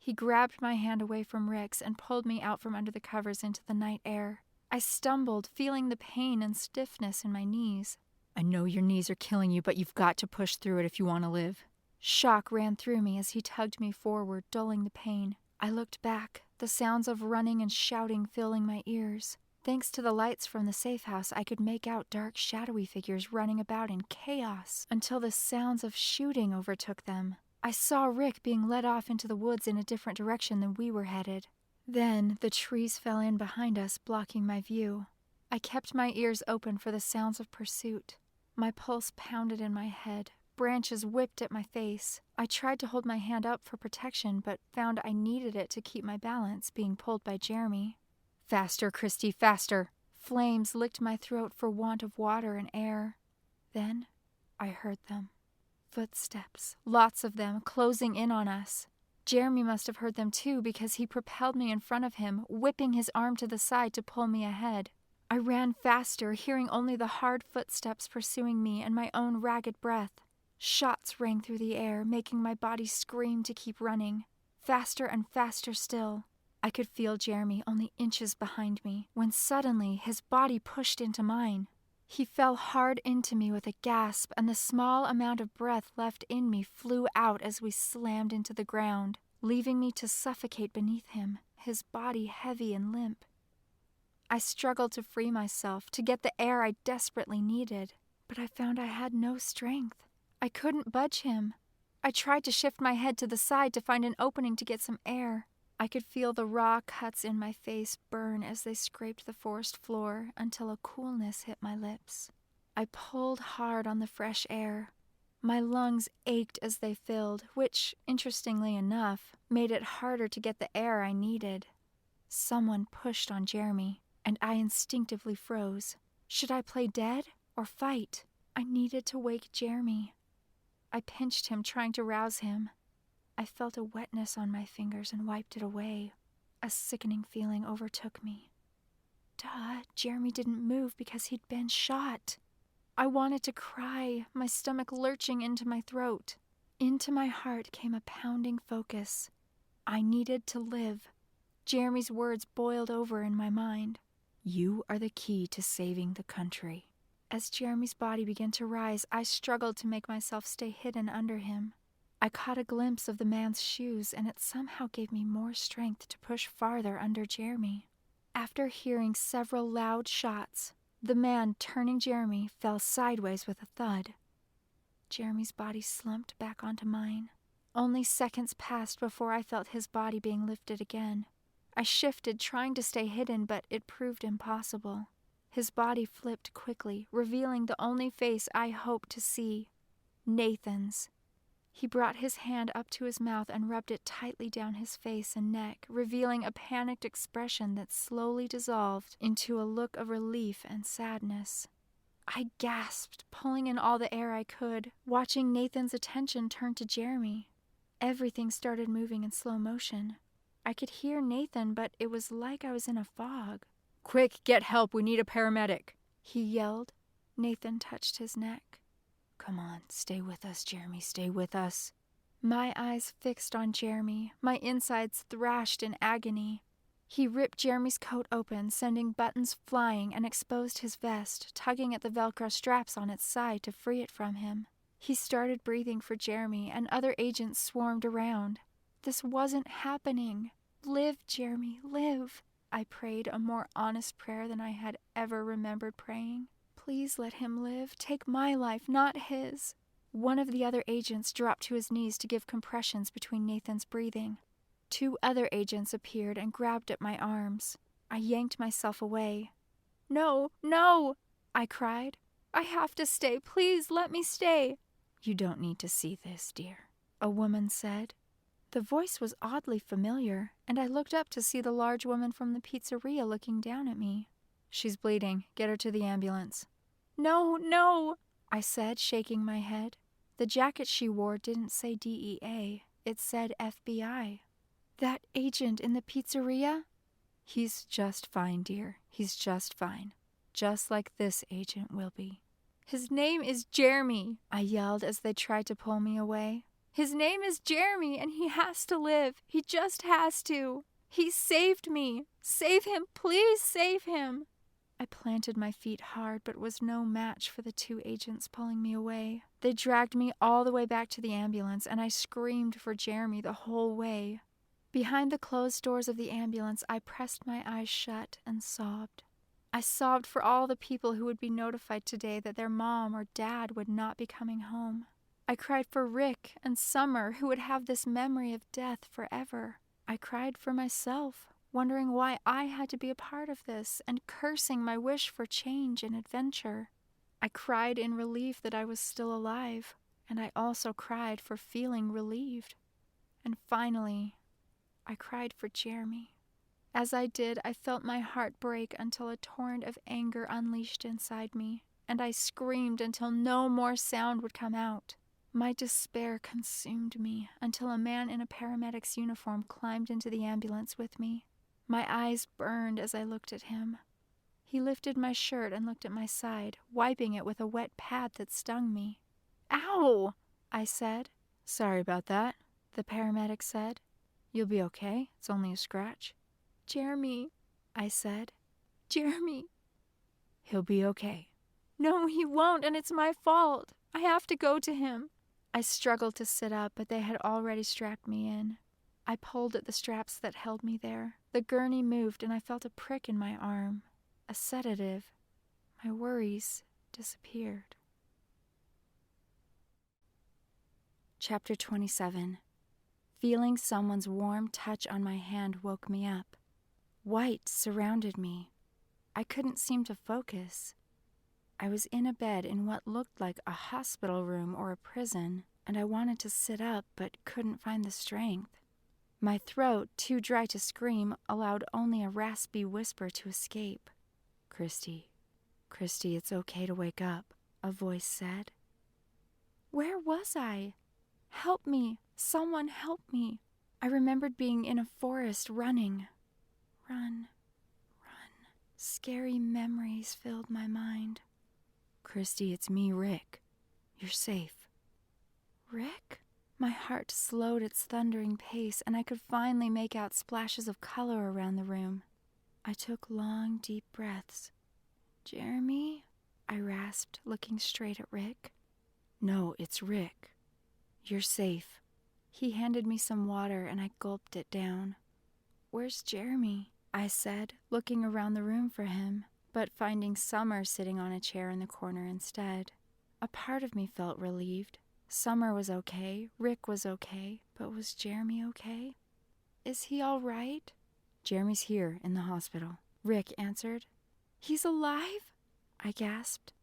He grabbed my hand away from Rick's and pulled me out from under the covers into the night air. I stumbled, feeling the pain and stiffness in my knees. "I know your knees are killing you, but you've got to push through it if you want to live." Shock ran through me as he tugged me forward, dulling the pain. I looked back, the sounds of running and shouting filling my ears. Thanks to the lights from the safe house, I could make out dark, shadowy figures running about in chaos until the sounds of shooting overtook them. I saw Rick being led off into the woods in a different direction than we were headed. Then the trees fell in behind us, blocking my view. I kept my ears open for the sounds of pursuit. My pulse pounded in my head. Branches whipped at my face. I tried to hold my hand up for protection, but found I needed it to keep my balance, being pulled by Jeremy. "Faster, Christy, faster." Flames licked my throat for want of water and air. Then I heard them. Footsteps, lots of them, closing in on us. Jeremy must have heard them too, because he propelled me in front of him, whipping his arm to the side to pull me ahead. I ran faster, hearing only the hard footsteps pursuing me and my own ragged breath. Shots rang through the air, making my body scream to keep running. Faster and faster still. I could feel Jeremy only inches behind me, when suddenly his body pushed into mine. He fell hard into me with a gasp, and the small amount of breath left in me flew out as we slammed into the ground, leaving me to suffocate beneath him, his body heavy and limp. I struggled to free myself, to get the air I desperately needed, but I found I had no strength. I couldn't budge him. I tried to shift my head to the side to find an opening to get some air. I could feel the raw cuts in my face burn as they scraped the forest floor until a coolness hit my lips. I pulled hard on the fresh air. My lungs ached as they filled, which, interestingly enough, made it harder to get the air I needed. Someone pushed on Jeremy, and I instinctively froze. Should I play dead or fight? I needed to wake Jeremy. I pinched him, trying to rouse him. I felt a wetness on my fingers and wiped it away. A sickening feeling overtook me. Duh, Jeremy didn't move because he'd been shot. I wanted to cry, my stomach lurching into my throat. Into my heart came a pounding focus. I needed to live. Jeremy's words boiled over in my mind. You are the key to saving the country. As Jeremy's body began to rise, I struggled to make myself stay hidden under him. I caught a glimpse of the man's shoes, and it somehow gave me more strength to push farther under Jeremy. After hearing several loud shots, the man turning Jeremy fell sideways with a thud. Jeremy's body slumped back onto mine. Only seconds passed before I felt his body being lifted again. I shifted, trying to stay hidden, but it proved impossible. His body flipped quickly, revealing the only face I hoped to see, Nathan's. He brought his hand up to his mouth and rubbed it tightly down his face and neck, revealing a panicked expression that slowly dissolved into a look of relief and sadness. I gasped, pulling in all the air I could, watching Nathan's attention turn to Jeremy. Everything started moving in slow motion. I could hear Nathan, but it was like I was in a fog. Quick, get help, we need a paramedic, he yelled. Nathan touched his neck. Come on, stay with us, Jeremy, stay with us. My eyes fixed on Jeremy, my insides thrashed in agony. He ripped Jeremy's coat open, sending buttons flying, and exposed his vest, tugging at the Velcro straps on its side to free it from him. He started breathing for Jeremy, and other agents swarmed around. This wasn't happening. Live, Jeremy, live. I prayed a more honest prayer than I had ever remembered praying. Please let him live. Take my life, not his. One of the other agents dropped to his knees to give compressions between Nathan's breathing. 2 other agents appeared and grabbed at my arms. I yanked myself away. No, no, I cried. I have to stay. Please let me stay. You don't need to see this, dear, a woman said. The voice was oddly familiar, and I looked up to see the large woman from the pizzeria looking down at me. She's bleeding. Get her to the ambulance. No, no, I said, shaking my head. The jacket she wore didn't say DEA. It said FBI. That agent in the pizzeria? He's just fine, dear. He's just fine. Just like this agent will be. His name is Jeremy, I yelled as they tried to pull me away. His name is Jeremy, and he has to live. He just has to. He saved me. Save him, please save him. I planted my feet hard, but was no match for the 2 agents pulling me away. They dragged me all the way back to the ambulance, and I screamed for Jeremy the whole way. Behind the closed doors of the ambulance, I pressed my eyes shut and sobbed. I sobbed for all the people who would be notified today that their mom or dad would not be coming home. I cried for Rick and Summer, who would have this memory of death forever. I cried for myself, wondering why I had to be a part of this, and cursing my wish for change and adventure. I cried in relief that I was still alive, and I also cried for feeling relieved. And finally, I cried for Jeremy. As I did, I felt my heart break until a torrent of anger unleashed inside me, and I screamed until no more sound would come out. My despair consumed me until a man in a paramedic's uniform climbed into the ambulance with me. My eyes burned as I looked at him. He lifted my shirt and looked at my side, wiping it with a wet pad that stung me. Ow! I said. Sorry about that, the paramedic said. You'll be okay. It's only a scratch. Jeremy, I said. Jeremy. He'll be okay. No, he won't, and it's my fault. I have to go to him. I struggled to sit up, but they had already strapped me in. I pulled at the straps that held me there. The gurney moved, and I felt a prick in my arm. A sedative. My worries disappeared. Chapter 27. Feeling someone's warm touch on my hand woke me up. White surrounded me. I couldn't seem to focus. I was in a bed in what looked like a hospital room or a prison, and I wanted to sit up but couldn't find the strength. My throat, too dry to scream, allowed only a raspy whisper to escape. Christy, it's okay to wake up, a voice said. Where was I? Help me! Someone help me! I remembered being in a forest running. Run. Scary memories filled my mind. Christy, it's me, Rick. You're safe. Rick? My heart slowed its thundering pace, and I could finally make out splashes of color around the room. I took long, deep breaths. "Jeremy?" I rasped, looking straight at Rick. "No, it's Rick. You're safe." He handed me some water, and I gulped it down. "Where's Jeremy?" I said, looking around the room for him, but finding Summer sitting on a chair in the corner instead. A part of me felt relieved. Summer was okay, Rick was okay, but was Jeremy okay? "Is he all right?" "Jeremy's here, in the hospital," Rick answered. "He's alive?" I gasped.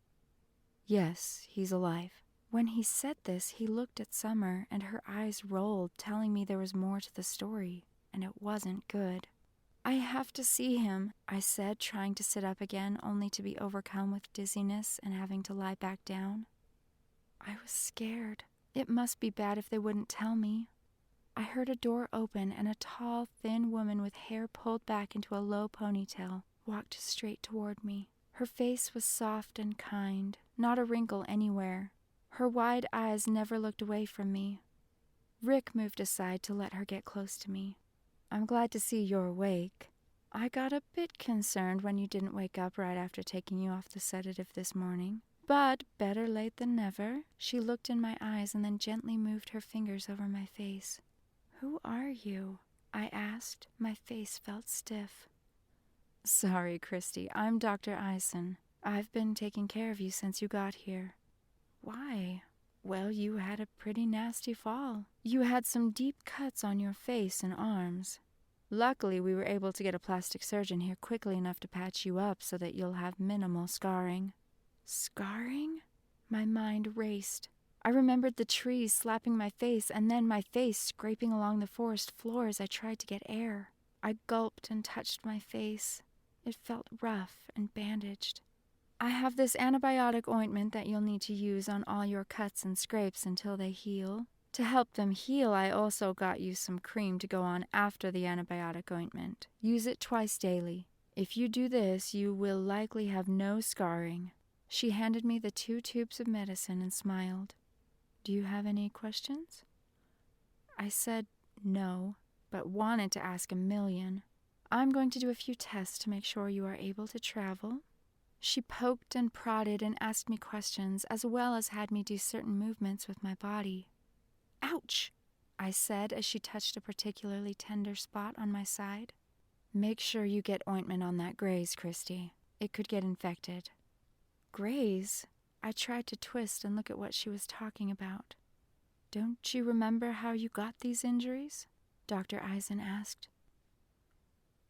"Yes, he's alive." When he said this, he looked at Summer, and her eyes rolled, telling me there was more to the story, and it wasn't good. "I have to see him," I said, trying to sit up again, only to be overcome with dizziness and having to lie back down. I was scared. It must be bad if they wouldn't tell me. I heard a door open, and a tall, thin woman with hair pulled back into a low ponytail walked straight toward me. Her face was soft and kind, not a wrinkle anywhere. Her wide eyes never looked away from me. Rick moved aside to let her get close to me. "I'm glad to see you're awake. I got a bit concerned when you didn't wake up right after taking you off the sedative this morning. But better late than never." She looked in my eyes and then gently moved her fingers over my face. "Who are you?" I asked. My face felt stiff. "Sorry, Christy. I'm Dr. Eisen. I've been taking care of you since you got here." "Why?" "Well, you had a pretty nasty fall. You had some deep cuts on your face and arms. Luckily, we were able to get a plastic surgeon here quickly enough to patch you up so that you'll have minimal scarring." Scarring? My mind raced. I remembered the trees slapping my face, and then my face scraping along the forest floor as I tried to get air. I gulped and touched my face. It felt rough and bandaged. "I have this antibiotic ointment that you'll need to use on all your cuts and scrapes until they heal. To help them heal, I also got you some cream to go on after the antibiotic ointment. Use it twice daily. If you do this, you will likely have no scarring." She handed me the 2 tubes of medicine and smiled. "Do you have any questions?" I said no, but wanted to ask a million. "I'm going to do a few tests to make sure you are able to travel." She poked and prodded and asked me questions, as well as had me do certain movements with my body. "Ouch!" I said as she touched a particularly tender spot on my side. "Make sure you get ointment on that graze, Christy. It could get infected." Graze? I tried to twist and look at what she was talking about. "Don't you remember how you got these injuries?" Dr. Eisen asked.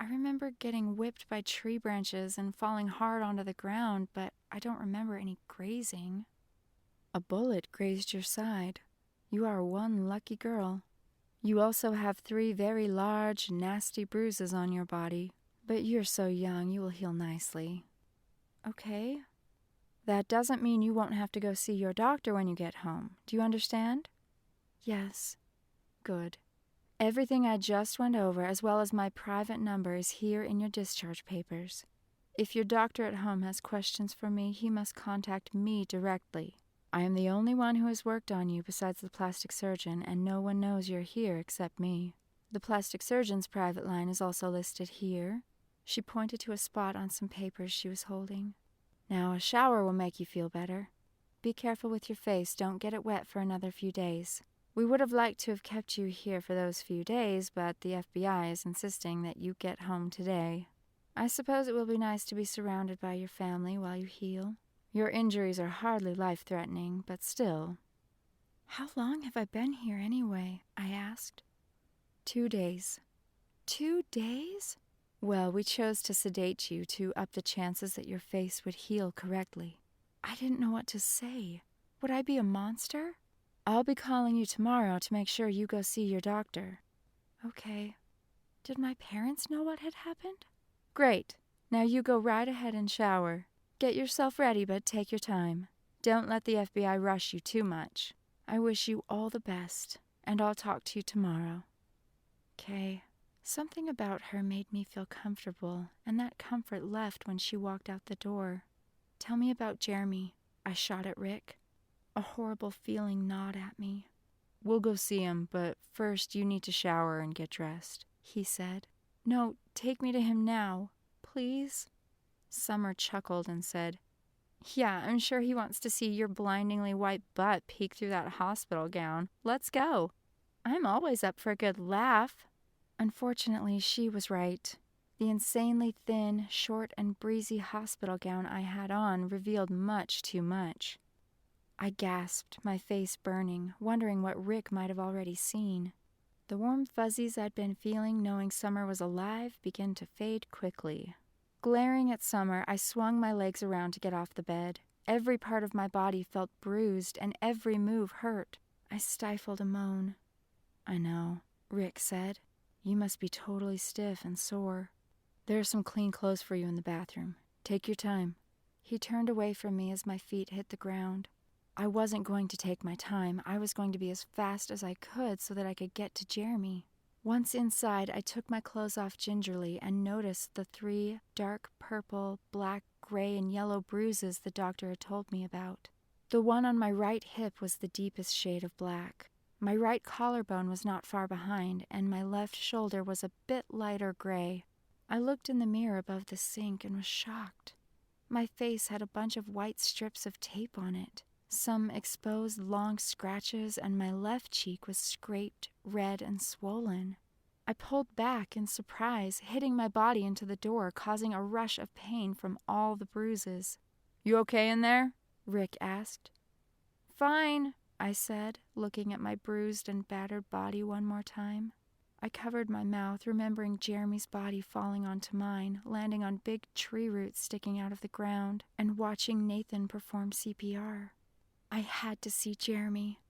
"I remember getting whipped by tree branches and falling hard onto the ground, but I don't remember any grazing." "A bullet grazed your side. You are one lucky girl. You also have 3 very large, nasty bruises on your body, but you're so young you will heal nicely." "Okay. That doesn't mean you won't have to go see your doctor when you get home. Do you understand?" "Yes." "Good. Everything I just went over, as well as my private number, is here in your discharge papers. If your doctor at home has questions for me, he must contact me directly. I am the only one who has worked on you besides the plastic surgeon, and no one knows you're here except me. The plastic surgeon's private line is also listed here." She pointed to a spot on some papers she was holding. "Now, a shower will make you feel better. Be careful with your face. Don't get it wet for another few days. We would have liked to have kept you here for those few days, but the FBI is insisting that you get home today. I suppose it will be nice to be surrounded by your family while you heal. Your injuries are hardly life-threatening, but still." "How long have I been here anyway?" I asked. 2 days. 2 days? Well, we chose to sedate you to up the chances that your face would heal correctly. I didn't know what to say. Would I be a monster? "I'll be calling you tomorrow to make sure you go see your doctor." "Okay. Did my parents know what had happened?" "Great. Now you go right ahead and shower. Get yourself ready, but take your time. Don't let the FBI rush you too much. I wish you all the best, and I'll talk to you tomorrow." "Okay." Something about her made me feel comfortable, and that comfort left when she walked out the door. "Tell me about Jeremy," I shot at Rick. A horrible feeling gnawed at me. We'll go see him, but first you need to shower and get dressed, he said. No, take me to him now, please. Summer chuckled and said, Yeah, I'm sure he wants to see your blindingly white butt peek through that hospital gown. Let's go. I'm always up for a good laugh. Unfortunately, she was right. The insanely thin, short, and breezy hospital gown I had on revealed much too much. I gasped, my face burning, wondering what Rick might have already seen. The warm fuzzies I'd been feeling knowing Summer was alive began to fade quickly. Glaring at Summer, I swung my legs around to get off the bed. Every part of my body felt bruised, and every move hurt. I stifled a moan. I know, Rick said. You must be totally stiff and sore. There are some clean clothes for you in the bathroom. Take your time. He turned away from me as my feet hit the ground. I wasn't going to take my time. I was going to be as fast as I could so that I could get to Jeremy. Once inside, I took my clothes off gingerly and noticed the 3 dark purple, black, gray, and yellow bruises the doctor had told me about. The one on my right hip was the deepest shade of black. My right collarbone was not far behind, and my left shoulder was a bit lighter gray. I looked in the mirror above the sink and was shocked. My face had a bunch of white strips of tape on it, some exposed long scratches, and my left cheek was scraped, red, and swollen. I pulled back in surprise, hitting my body into the door, causing a rush of pain from all the bruises. You okay in there? Rick asked. Fine, I said, looking at my bruised and battered body one more time. I covered my mouth, remembering Jeremy's body falling onto mine, landing on big tree roots sticking out of the ground, and watching Nathan perform CPR. I had to see Jeremy.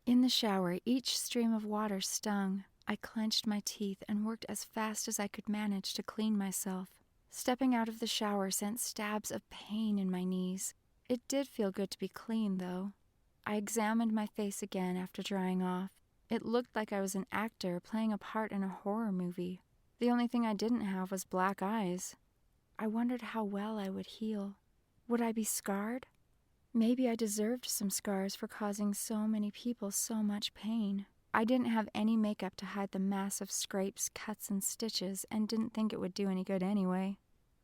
In the shower, each stream of water stung. I clenched my teeth and worked as fast as I could manage to clean myself. Stepping out of the shower sent stabs of pain in my knees. It did feel good to be clean, though. I examined my face again after drying off. It looked like I was an actor playing a part in a horror movie. The only thing I didn't have was black eyes. I wondered how well I would heal. Would I be scarred? Maybe I deserved some scars for causing so many people so much pain. I didn't have any makeup to hide the massive scrapes, cuts, and stitches, and didn't think it would do any good anyway.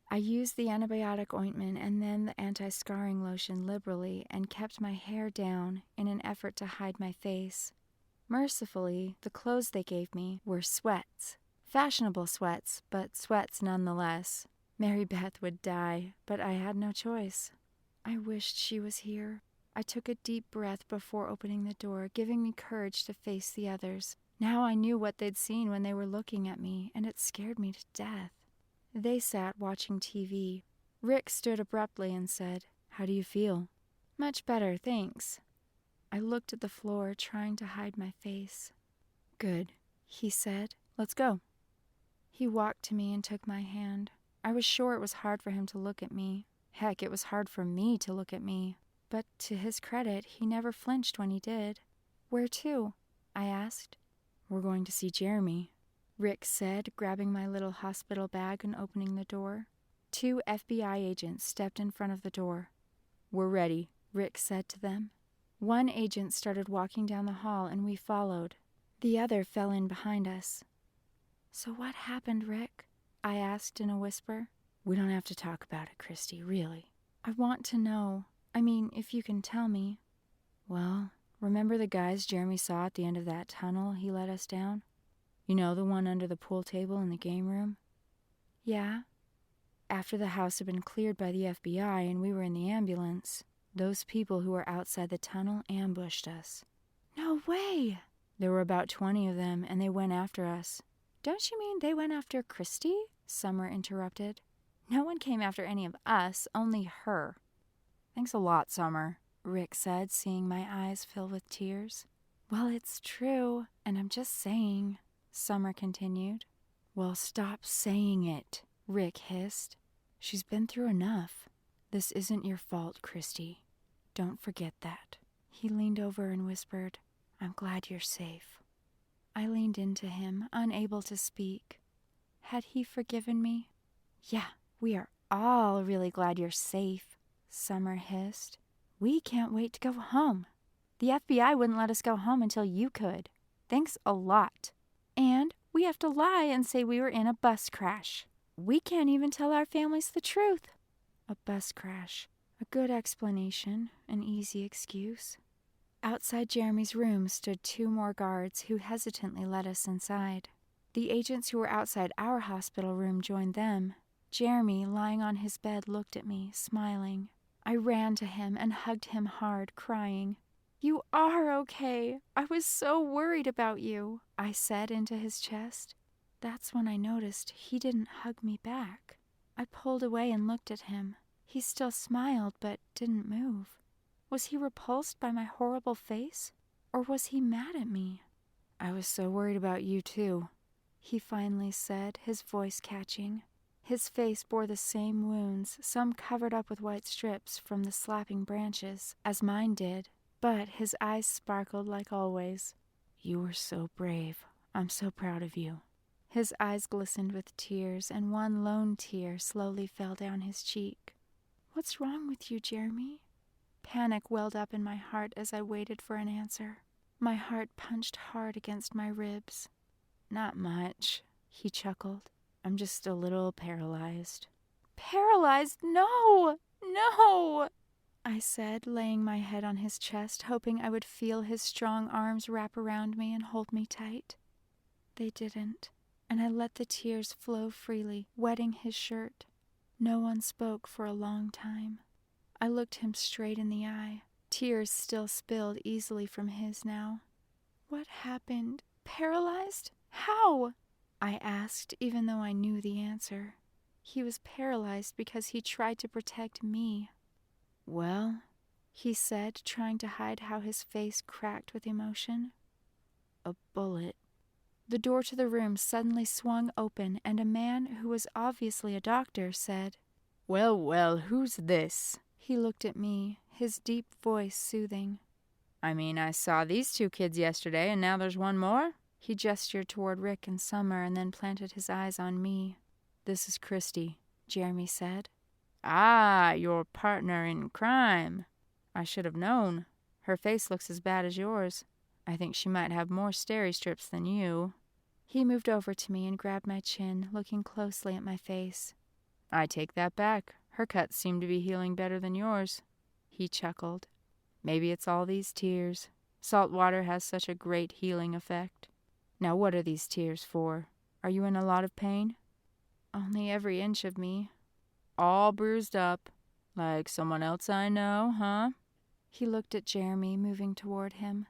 I used the antibiotic ointment and then the anti-scarring lotion liberally and kept my hair down in an effort to hide my face. Mercifully, the clothes they gave me were sweats. Fashionable sweats, but sweats nonetheless. Mary Beth would die, but I had no choice. I wished she was here. I took a deep breath before opening the door, giving me courage to face the others. Now I knew what they'd seen when they were looking at me, and it scared me to death. They sat watching TV. Rick stood abruptly and said, "How do you feel?" "Much better, thanks." I looked at the floor, trying to hide my face. "Good," he said. "Let's go." He walked to me and took my hand. I was sure it was hard for him to look at me. Heck, it was hard for me to look at me. But to his credit, he never flinched when he did. "Where to?" I asked. "We're going to see Jeremy," Rick said, grabbing my little hospital bag and opening the door. 2 FBI agents stepped in front of the door. "We're ready," Rick said to them. One agent started walking down the hall and we followed. The other fell in behind us. "So what happened, Rick?" I asked in a whisper. "We don't have to talk about it, Christy, really." "I want to know. I mean, if you can tell me." "Well, remember the guys Jeremy saw at the end of that tunnel he led us down? You know, the one under the pool table in the game room?" "Yeah." "After the house had been cleared by the FBI and we were in the ambulance, those people who were outside the tunnel ambushed us." "No way!" "There were about 20 of them, and they went after us." "Don't you mean they went after Christy?" Summer interrupted. "No one came after any of us, only her." "Thanks a lot, Summer," Rick said, seeing my eyes fill with tears. "Well, it's true, and I'm just saying," Summer continued. "Well, stop saying it," Rick hissed. "She's been through enough. This isn't your fault, Christy. Don't forget that." He leaned over and whispered, "I'm glad you're safe." I leaned into him, unable to speak. Had he forgiven me? "Yeah, we are all really glad you're safe," Summer hissed. "We can't wait to go home." The FBI wouldn't let us go home until you could. Thanks a lot. And we have to lie and say we were in a bus crash. We can't even tell our families the truth." A bus crash. A good explanation, an easy excuse. Outside Jeremy's room stood 2 more guards who hesitantly let us inside. The agents who were outside our hospital room joined them. Jeremy, lying on his bed, looked at me, smiling. I ran to him and hugged him hard, crying. "You are okay. I was so worried about you," I said into his chest. That's when I noticed he didn't hug me back. I pulled away and looked at him. He still smiled, but didn't move. Was he repulsed by my horrible face? Or was he mad at me? "I was so worried about you, too," he finally said, his voice catching. His face bore the same wounds, some covered up with white strips from the slapping branches, as mine did, but his eyes sparkled like always. "You were so brave. I'm so proud of you." His eyes glistened with tears, and one lone tear slowly fell down his cheek. "What's wrong with you, Jeremy?" Panic welled up in my heart as I waited for an answer. My heart punched hard against my ribs. "Not much," he chuckled. "I'm just a little paralyzed." "Paralyzed? No! No!" I said, laying my head on his chest, hoping I would feel his strong arms wrap around me and hold me tight. They didn't, and I let the tears flow freely, wetting his shirt. No one spoke for a long time. I looked him straight in the eye. Tears still spilled easily from his now. "What happened? Paralyzed? How?" I asked, even though I knew the answer. He was paralyzed because he tried to protect me. "Well," he said, trying to hide how his face cracked with emotion. "A bullet." The door to the room suddenly swung open, and a man who was obviously a doctor said, "Well, well, who's this?" He looked at me, his deep voice soothing. "I mean, I saw these 2 kids yesterday, and now there's one more?" He gestured toward Rick and Summer and then planted his eyes on me. "This is Christy," Jeremy said. "Ah, your partner in crime. I should have known. Her face looks as bad as yours. I think she might have more steri strips than you." He moved over to me and grabbed my chin, looking closely at my face. "I take that back. Her cuts seem to be healing better than yours." He chuckled. "Maybe it's all these tears. Salt water has such a great healing effect. Now what are these tears for? Are you in a lot of pain?" "Only every inch of me." "All bruised up? Like someone else I know, huh?" He looked at Jeremy, moving toward him.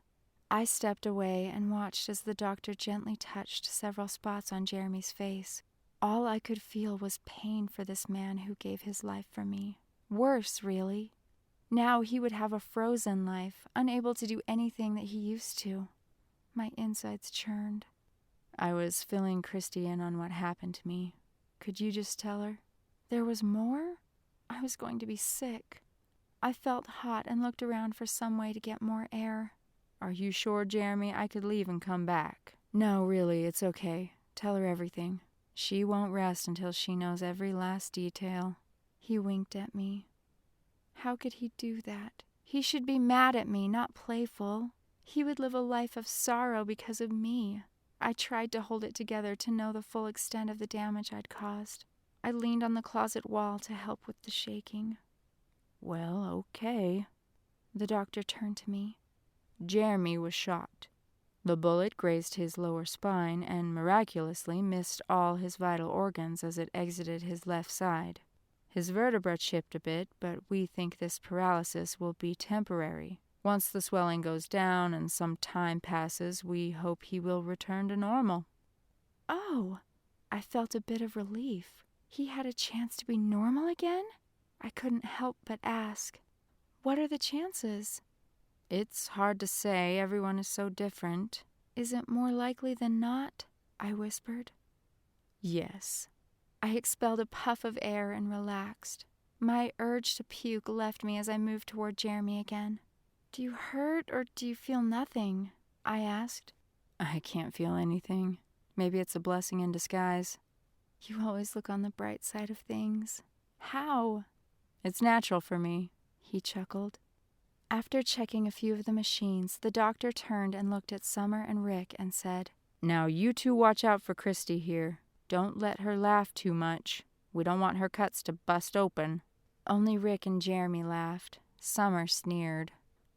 I stepped away and watched as the doctor gently touched several spots on Jeremy's face. All I could feel was pain for this man who gave his life for me. Worse, really. Now he would have a frozen life, unable to do anything that he used to. My insides churned. "I was filling Christy in on what happened to me. Could you just tell her?" There was more? I was going to be sick. I felt hot and looked around for some way to get more air. "Are you sure, Jeremy, I could leave and come back?" "No, really, it's okay. Tell her everything. She won't rest until she knows every last detail." He winked at me. How could he do that? He should be mad at me, not playful. He would live a life of sorrow because of me. I tried to hold it together to know the full extent of the damage I'd caused. I leaned on the closet wall to help with the shaking. "Well, okay." The doctor turned to me. "Jeremy was shot. The bullet grazed his lower spine and miraculously missed all his vital organs as it exited his left side. His vertebra chipped a bit, but we think this paralysis will be temporary. Once the swelling goes down and some time passes, we hope he will return to normal." "Oh!" I felt a bit of relief. He had a chance to be normal again? I couldn't help but ask, "What are the chances?" "It's hard to say. Everyone is so different." "Is it more likely than not?" I whispered. "Yes." I expelled a puff of air and relaxed. My urge to puke left me as I moved toward Jeremy again. "Do you hurt or do you feel nothing?" I asked. "I can't feel anything. Maybe it's a blessing in disguise." "You always look on the bright side of things. How?" "It's natural for me," he chuckled. After checking a few of the machines, the doctor turned and looked at Summer and Rick and said, "Now you two watch out for Christy here. Don't let her laugh too much. We don't want her cuts to bust open." Only Rick and Jeremy laughed. Summer sneered.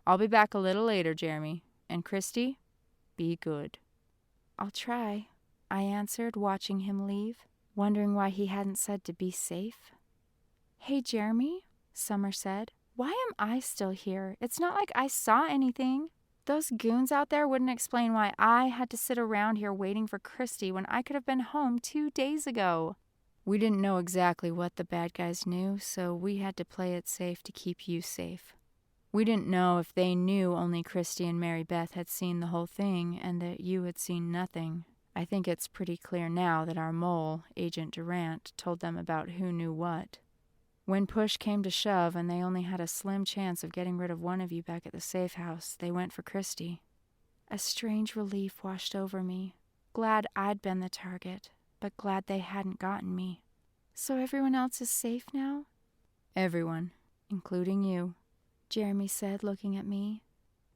"I'll be back a little later, Jeremy. And Christy, be good." "I'll try," I answered, watching him leave, wondering why he hadn't said to be safe. "Hey, Jeremy," Summer said, "why am I still here? It's not like I saw anything. Those goons out there wouldn't explain why I had to sit around here waiting for Christy when I could have been home 2 days ago." "We didn't know exactly what the bad guys knew, so we had to play it safe to keep you safe. We didn't know if they knew only Christy and Mary Beth had seen the whole thing and that you had seen nothing. I think it's pretty clear now that our mole, Agent Durant, told them about who knew what. When push came to shove and they only had a slim chance of getting rid of one of you back at the safe house, they went for Christy." A strange relief washed over me. Glad I'd been the target, but glad they hadn't gotten me. "So everyone else is safe now?" "Everyone, including you," Jeremy said, looking at me.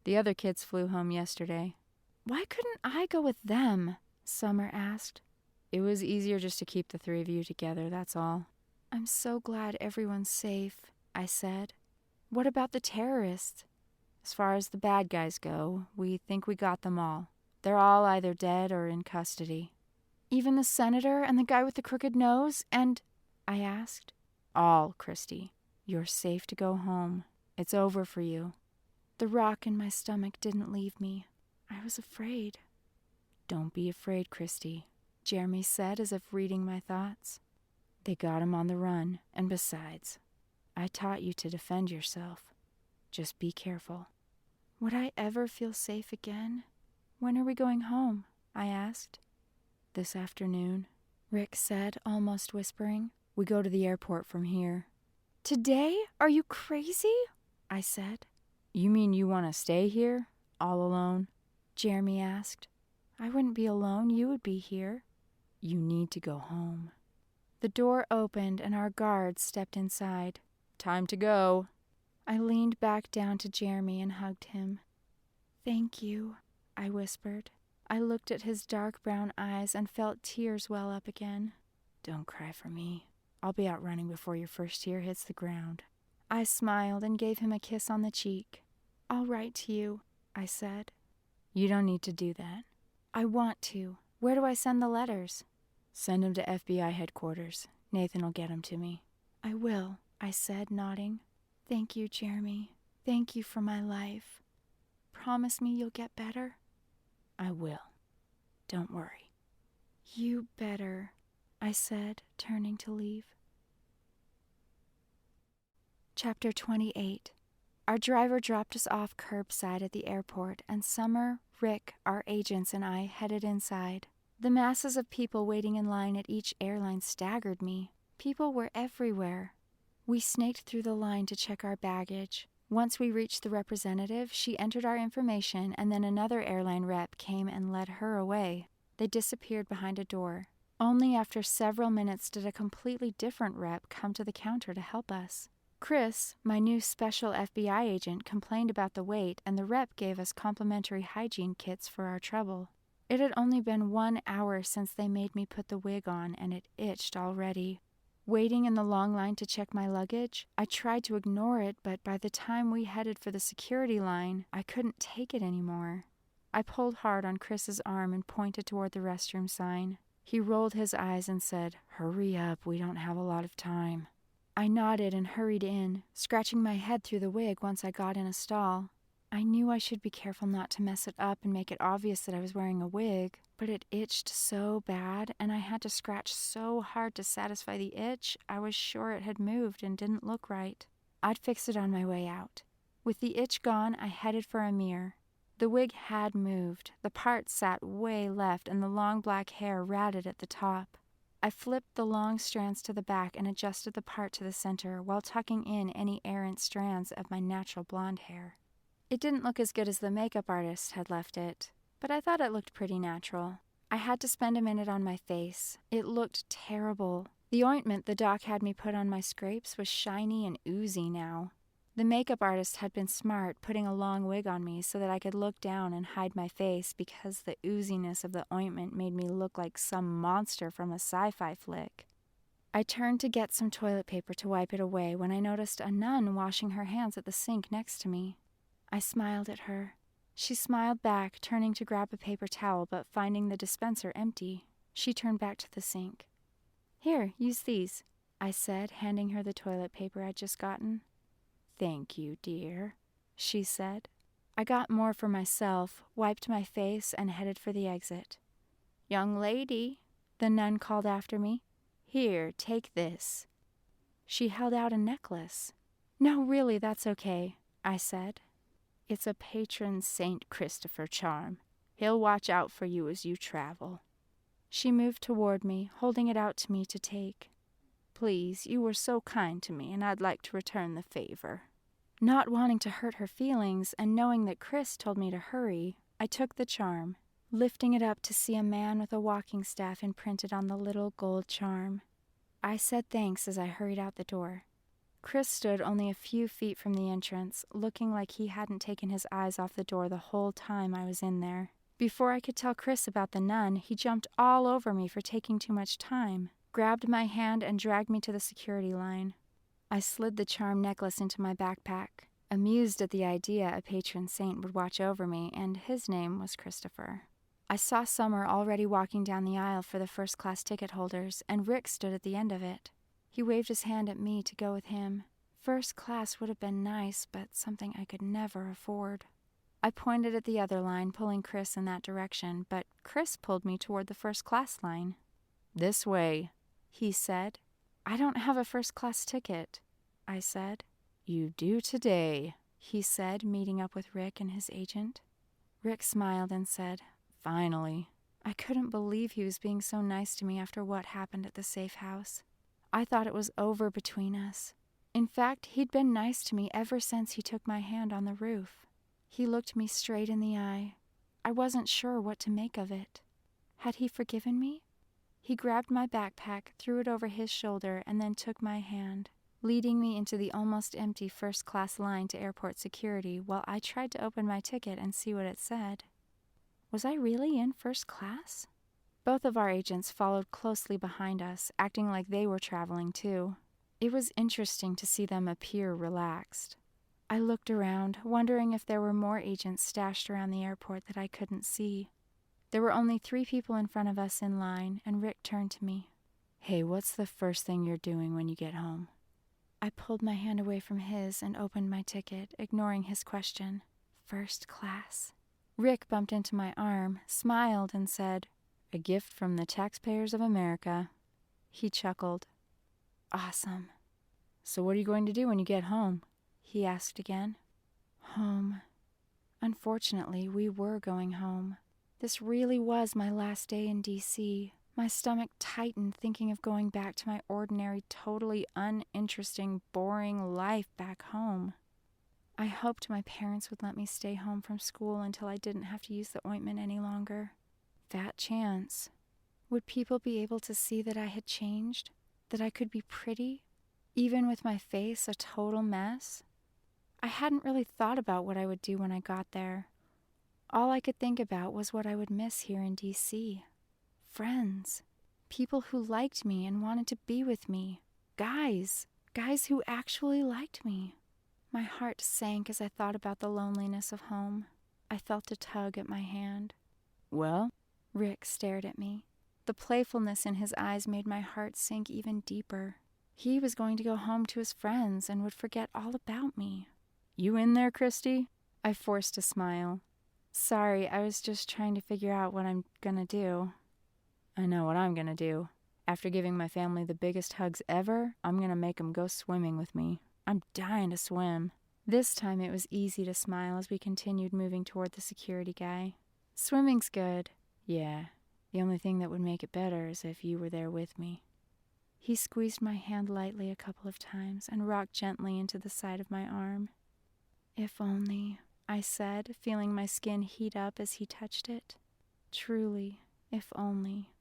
"The other kids flew home yesterday." "Why couldn't I go with them?" Summer asked. "It was easier just to keep the 3 of you together, that's all." "I'm so glad everyone's safe," I said. "What about the terrorists?" "As far as the bad guys go, we think we got them all. They're all either dead or in custody." "Even the senator and the guy with the crooked nose and—" I asked. "All, Christy. You're safe to go home. It's over for you." The rock in my stomach didn't leave me. I was afraid. "Don't be afraid, Christy," Jeremy said as if reading my thoughts. "They got him on the run, and besides, I taught you to defend yourself. Just be careful." Would I ever feel safe again? "When are we going home?" I asked. "This afternoon," Rick said, almost whispering. "We go to the airport from here." "Today? Are you crazy?" I said. "You mean you want to stay here, all alone?" Jeremy asked. "I wouldn't be alone. You would be here." "You need to go home." The door opened and our guard stepped inside. "Time to go." I leaned back down to Jeremy and hugged him. "Thank you," I whispered. I looked at his dark brown eyes and felt tears well up again. "Don't cry for me. I'll be out running before your first tear hits the ground." I smiled and gave him a kiss on the cheek. "I'll write to you," I said. "You don't need to do that." "I want to. Where do I send the letters?" "Send them to FBI headquarters. Nathan will get them to me." "I will," I said, nodding. "Thank you, Jeremy. Thank you for my life. Promise me you'll get better?" "I will. Don't worry." "You better," I said, turning to leave. Chapter 28. Our driver dropped us off curbside at the airport, and Summer, Rick, our agents, and I headed inside. The masses of people waiting in line at each airline staggered me. People were everywhere. We snaked through the line to check our baggage. Once we reached the representative, she entered our information, and then another airline rep came and led her away. They disappeared behind a door. Only after several minutes did a completely different rep come to the counter to help us. Chris, my new special FBI agent, complained about the wait, and the rep gave us complimentary hygiene kits for our trouble. It had only been 1 hour since they made me put the wig on, and it itched already. Waiting in the long line to check my luggage, I tried to ignore it, but by the time we headed for the security line, I couldn't take it anymore. I pulled hard on Chris's arm and pointed toward the restroom sign. He rolled his eyes and said, "Hurry up, we don't have a lot of time." I nodded and hurried in, scratching my head through the wig once I got in a stall. I knew I should be careful not to mess it up and make it obvious that I was wearing a wig, but it itched so bad, and I had to scratch so hard to satisfy the itch, I was sure it had moved and didn't look right. I'd fix it on my way out. With the itch gone, I headed for a mirror. The wig had moved. The part sat way left, and the long black hair ratted at the top. I flipped the long strands to the back and adjusted the part to the center while tucking in any errant strands of my natural blonde hair. It didn't look as good as the makeup artist had left it, but I thought it looked pretty natural. I had to spend a minute on my face. It looked terrible. The ointment the doc had me put on my scrapes was shiny and oozy now. The makeup artist had been smart, putting a long wig on me so that I could look down and hide my face because the ooziness of the ointment made me look like some monster from a sci-fi flick. I turned to get some toilet paper to wipe it away when I noticed a nun washing her hands at the sink next to me. I smiled at her. She smiled back, turning to grab a paper towel, but finding the dispenser empty, she turned back to the sink. "Here, use these," I said, handing her the toilet paper I'd just gotten. "Thank you, dear," she said. I got more for myself, wiped my face, and headed for the exit. "Young lady," the nun called after me. "Here, take this." She held out a necklace. "No, really, that's okay," I said. "It's a patron Saint Christopher charm. He'll watch out for you as you travel." She moved toward me, holding it out to me to take. "Please, you were so kind to me, and I'd like to return the favor." Not wanting to hurt her feelings, and knowing that Chris told me to hurry, I took the charm, lifting it up to see a man with a walking staff imprinted on the little gold charm. I said thanks as I hurried out the door. Chris stood only a few feet from the entrance, looking like he hadn't taken his eyes off the door the whole time I was in there. Before I could tell Chris about the nun, he jumped all over me for taking too much time, grabbed my hand, and dragged me to the security line. I slid the charm necklace into my backpack, amused at the idea a patron saint would watch over me, and his name was Christopher. I saw Summer already walking down the aisle for the first-class ticket holders, and Rick stood at the end of it. He waved his hand at me to go with him. First class would have been nice, but something I could never afford. I pointed at the other line, pulling Chris in that direction, but Chris pulled me toward the first-class line. "This way," he said. "I don't have a first-class ticket," I said. "You do today," he said, meeting up with Rick and his agent. Rick smiled and said, "Finally." I couldn't believe he was being so nice to me after what happened at the safe house. I thought it was over between us. In fact, he'd been nice to me ever since he took my hand on the roof. He looked me straight in the eye. I wasn't sure what to make of it. Had he forgiven me? He grabbed my backpack, threw it over his shoulder, and then took my hand, leading me into the almost empty first-class line to airport security while I tried to open my ticket and see what it said. Was I really in first class? Both of our agents followed closely behind us, acting like they were traveling too. It was interesting to see them appear relaxed. I looked around, wondering if there were more agents stashed around the airport that I couldn't see. There were only 3 people in front of us in line, and Rick turned to me. "Hey, what's the first thing you're doing when you get home?" I pulled my hand away from his and opened my ticket, ignoring his question. First class. Rick bumped into my arm, smiled, and said, "A gift from the taxpayers of America." He chuckled. "Awesome." "So what are you going to do when you get home?" he asked again. Home. Unfortunately, we were going home. This really was my last day in D.C. My stomach tightened thinking of going back to my ordinary, totally uninteresting, boring life back home. I hoped my parents would let me stay home from school until I didn't have to use the ointment any longer. That chance. Would people be able to see that I had changed? That I could be pretty? Even with my face a total mess? I hadn't really thought about what I would do when I got there. All I could think about was what I would miss here in D.C. Friends. People who liked me and wanted to be with me. Guys. Guys who actually liked me. My heart sank as I thought about the loneliness of home. I felt a tug at my hand. "Well?" Rick stared at me. The playfulness in his eyes made my heart sink even deeper. He was going to go home to his friends and would forget all about me. "You in there, Christy?" I forced a smile. "Sorry, I was just trying to figure out what I'm gonna do." "I know what I'm gonna do. After giving my family the biggest hugs ever, I'm gonna make them go swimming with me. I'm dying to swim." This time it was easy to smile as we continued moving toward the security guy. "Swimming's good." "Yeah, the only thing that would make it better is if you were there with me." He squeezed my hand lightly a couple of times and rocked gently into the side of my arm. "If only," I said, feeling my skin heat up as he touched it. Truly, if only.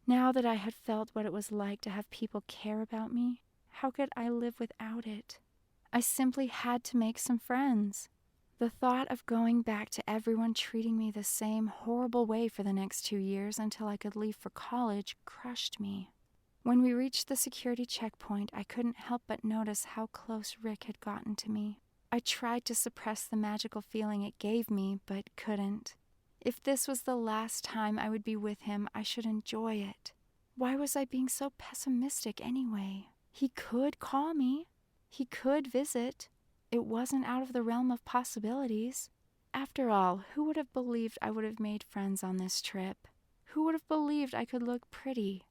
Now that I had felt what it was like to have people care about me, how could I live without it? I simply had to make some friends. The thought of going back to everyone treating me the same horrible way for the next 2 years until I could leave for college crushed me. When we reached the security checkpoint, I couldn't help but notice how close Rick had gotten to me. I tried to suppress the magical feeling it gave me, but couldn't. If this was the last time I would be with him, I should enjoy it. Why was I being so pessimistic anyway? He could call me. He could visit. It wasn't out of the realm of possibilities. After all, who would have believed I would have made friends on this trip? Who would have believed I could look pretty?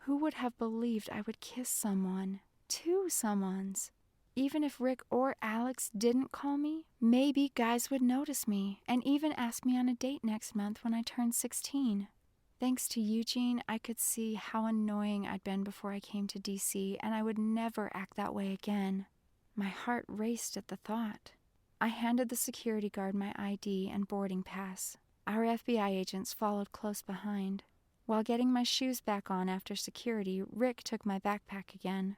Who would have believed I would kiss someone? 2 someones. Even if Rick or Alex didn't call me, maybe guys would notice me and even ask me on a date next month when I turned 16. Thanks to Eugene, I could see how annoying I'd been before I came to DC, and I would never act that way again. My heart raced at the thought. I handed the security guard my ID and boarding pass. Our FBI agents followed close behind. While getting my shoes back on after security, Rick took my backpack again.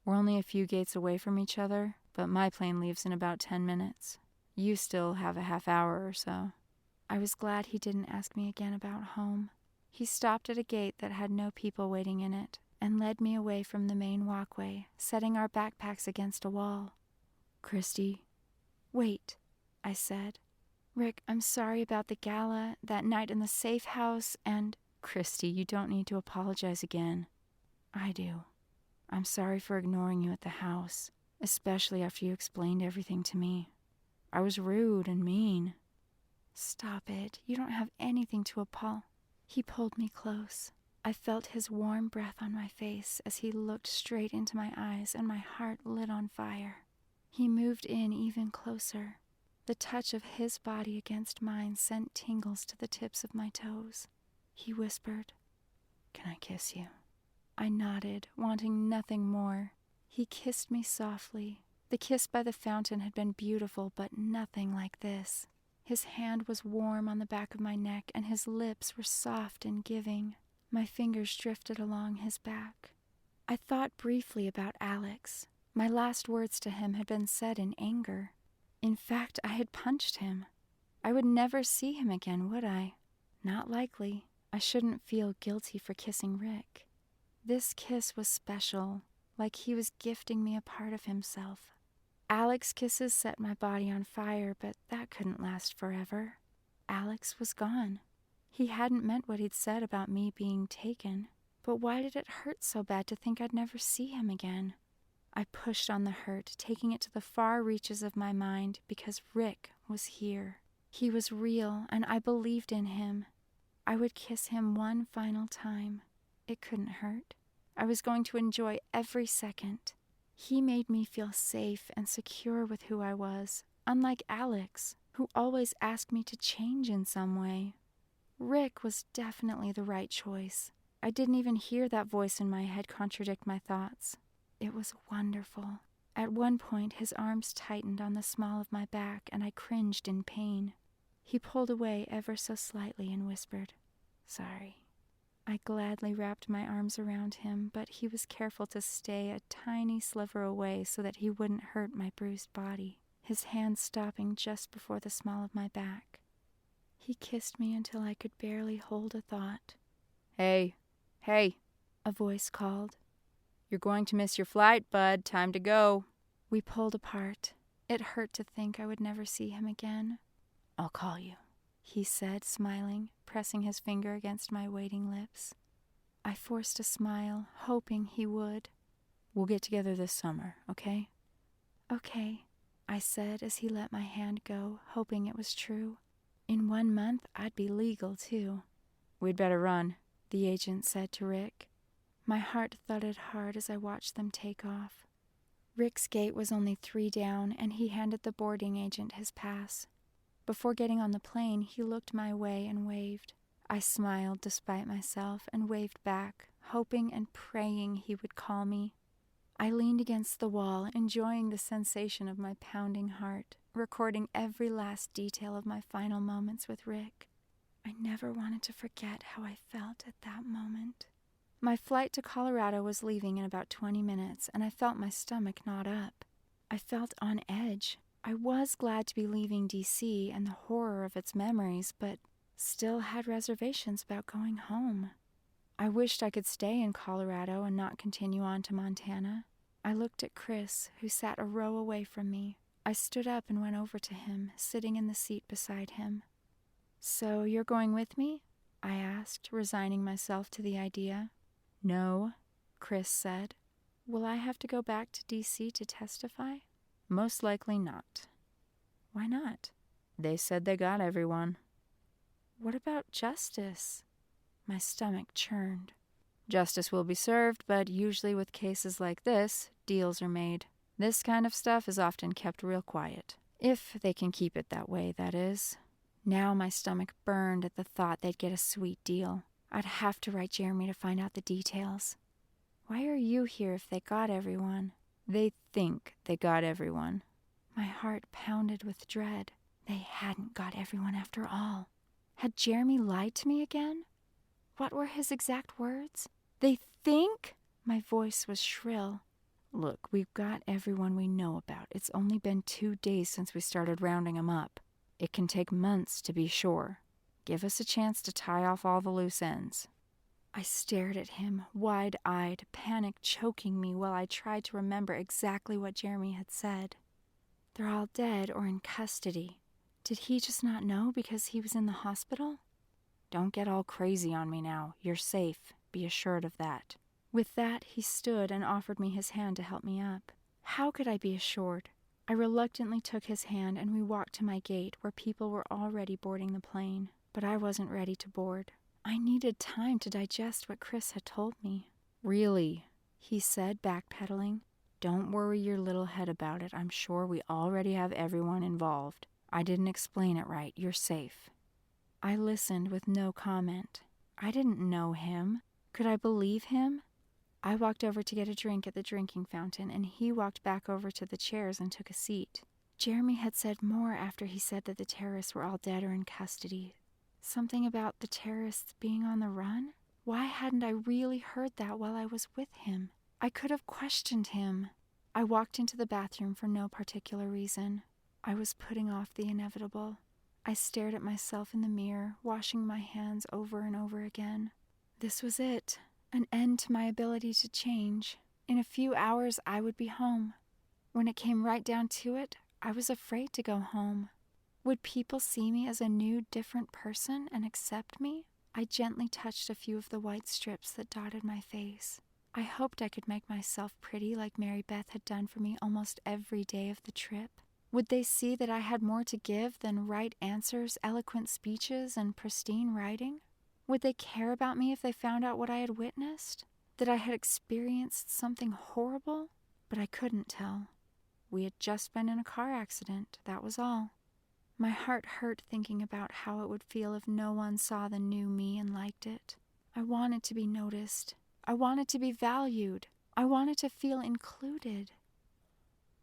We're only a few gates away from each other, but my plane leaves in about 10 minutes. You still have a half hour or so. I was glad he didn't ask me again about home. He stopped at a gate that had no people waiting in it and led me away from the main walkway, setting our backpacks against a wall. Christy. Wait, I said. Rick, I'm sorry about the gala, that night in the safe house, and... Christy, you don't need to apologize again. I do. I'm sorry for ignoring you at the house, especially after you explained everything to me. I was rude and mean. Stop it. You don't have anything to apologize. He pulled me close. I felt his warm breath on my face as he looked straight into my eyes, and my heart lit on fire. He moved in even closer. The touch of his body against mine sent tingles to the tips of my toes. He whispered, "Can I kiss you?" I nodded, wanting nothing more. He kissed me softly. The kiss by the fountain had been beautiful, but nothing like this. His hand was warm on the back of my neck, and his lips were soft and giving. My fingers drifted along his back. I thought briefly about Alex. My last words to him had been said in anger. In fact, I had punched him. I would never see him again, would I? Not likely. I shouldn't feel guilty for kissing Rick. This kiss was special, like he was gifting me a part of himself. Alex's kisses set my body on fire, but that couldn't last forever. Alex was gone. He hadn't meant what he'd said about me being taken, but why did it hurt so bad to think I'd never see him again? I pushed on the hurt, taking it to the far reaches of my mind, because Rick was here. He was real, and I believed in him. I would kiss him one final time. It couldn't hurt. I was going to enjoy every second. He made me feel safe and secure with who I was, unlike Alex, who always asked me to change in some way. Rick was definitely the right choice. I didn't even hear that voice in my head contradict my thoughts. It was wonderful. At one point, his arms tightened on the small of my back, and I cringed in pain. He pulled away ever so slightly and whispered, "Sorry." I gladly wrapped my arms around him, but he was careful to stay a tiny sliver away so that he wouldn't hurt my bruised body, his hand stopping just before the small of my back. He kissed me until I could barely hold a thought. Hey, a voice called. "You're going to miss your flight, bud. Time to go." We pulled apart. It hurt to think I would never see him again. "I'll call you," he said, smiling, pressing his finger against my waiting lips. I forced a smile, hoping he would. "We'll get together this summer, okay?" "Okay," I said as he let my hand go, hoping it was true. In 1 month, I'd be legal, too. "We'd better run," the agent said to Rick. My heart thudded hard as I watched them take off. Rick's gate was only 3 down, and he handed the boarding agent his pass. Before getting on the plane, he looked my way and waved. I smiled despite myself and waved back, hoping and praying he would call me. I leaned against the wall, enjoying the sensation of my pounding heart, recording every last detail of my final moments with Rick. I never wanted to forget how I felt at that moment. My flight to Colorado was leaving in about 20 minutes, and I felt my stomach knot up. I felt on edge. I was glad to be leaving D.C. and the horror of its memories, but still had reservations about going home. I wished I could stay in Colorado and not continue on to Montana. I looked at Chris, who sat a row away from me. I stood up and went over to him, sitting in the seat beside him. "So you're going with me?" I asked, resigning myself to the idea. "No," Chris said. "Will I have to go back to D.C. to testify?" "Most likely not." "Why not?" "They said they got everyone." "What about justice?" My stomach churned. "Justice will be served, but usually with cases like this, deals are made. This kind of stuff is often kept real quiet. If they can keep it that way, that is." Now my stomach burned at the thought they'd get a sweet deal. I'd have to write Jeremy to find out the details. "Why are you here if they got everyone?" "They think they got everyone." My heart pounded with dread. They hadn't got everyone after all. Had Jeremy lied to me again? What were his exact words? "They think?" My voice was shrill. "Look, we've got everyone we know about. It's only been 2 days since we started rounding them up. It can take months to be sure. Give us a chance to tie off all the loose ends." I stared at him, wide-eyed, panic choking me while I tried to remember exactly what Jeremy had said. "They're all dead or in custody. Did he just not know because he was in the hospital?" "Don't get all crazy on me now. You're safe. Be assured of that." With that, he stood and offered me his hand to help me up. How could I be assured? I reluctantly took his hand and we walked to my gate where people were already boarding the plane. But I wasn't ready to board. I needed time to digest what Chris had told me. "Really," he said, backpedaling. "Don't worry your little head about it. I'm sure we already have everyone involved. I didn't explain it right. You're safe." I listened with no comment. I didn't know him. Could I believe him? I walked over to get a drink at the drinking fountain, and he walked back over to the chairs and took a seat. Jeremy had said more after he said that the terrorists were all dead or in custody. Something about the terrorists being on the run? Why hadn't I really heard that while I was with him? I could have questioned him. I walked into the bathroom for no particular reason. I was putting off the inevitable. I stared at myself in the mirror, washing my hands over and over again. This was it. An end to my ability to change. In a few hours, I would be home. When it came right down to it, I was afraid to go home. Would people see me as a new, different person and accept me? I gently touched a few of the white strips that dotted my face. I hoped I could make myself pretty like Mary Beth had done for me almost every day of the trip. Would they see that I had more to give than right answers, eloquent speeches, and pristine writing? Would they care about me if they found out what I had witnessed? That I had experienced something horrible? But I couldn't tell. We had just been in a car accident, that was all. My heart hurt thinking about how it would feel if no one saw the new me and liked it. I wanted to be noticed. I wanted to be valued. I wanted to feel included.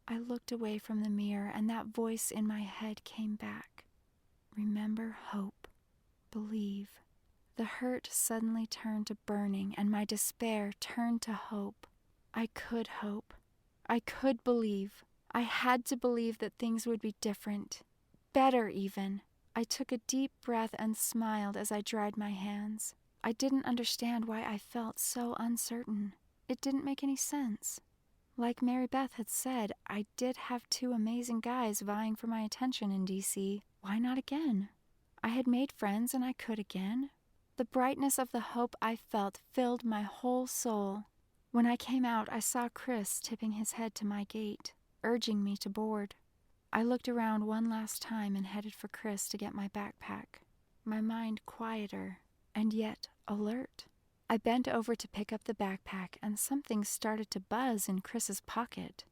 I looked away from the mirror, and that voice in my head came back. Remember hope. Believe. The hurt suddenly turned to burning, and my despair turned to hope. I could hope. I could believe. I had to believe that things would be different. Better, even. I took a deep breath and smiled as I dried my hands. I didn't understand why I felt so uncertain. It didn't make any sense. Like Mary Beth had said, I did have 2 amazing guys vying for my attention in D.C. Why not again? I had made friends, and I could again. The brightness of the hope I felt filled my whole soul. When I came out, I saw Chris tipping his head to my gate, urging me to board. I looked around one last time and headed for Chris to get my backpack, my mind quieter and yet alert. I bent over to pick up the backpack, and something started to buzz in Chris's pocket.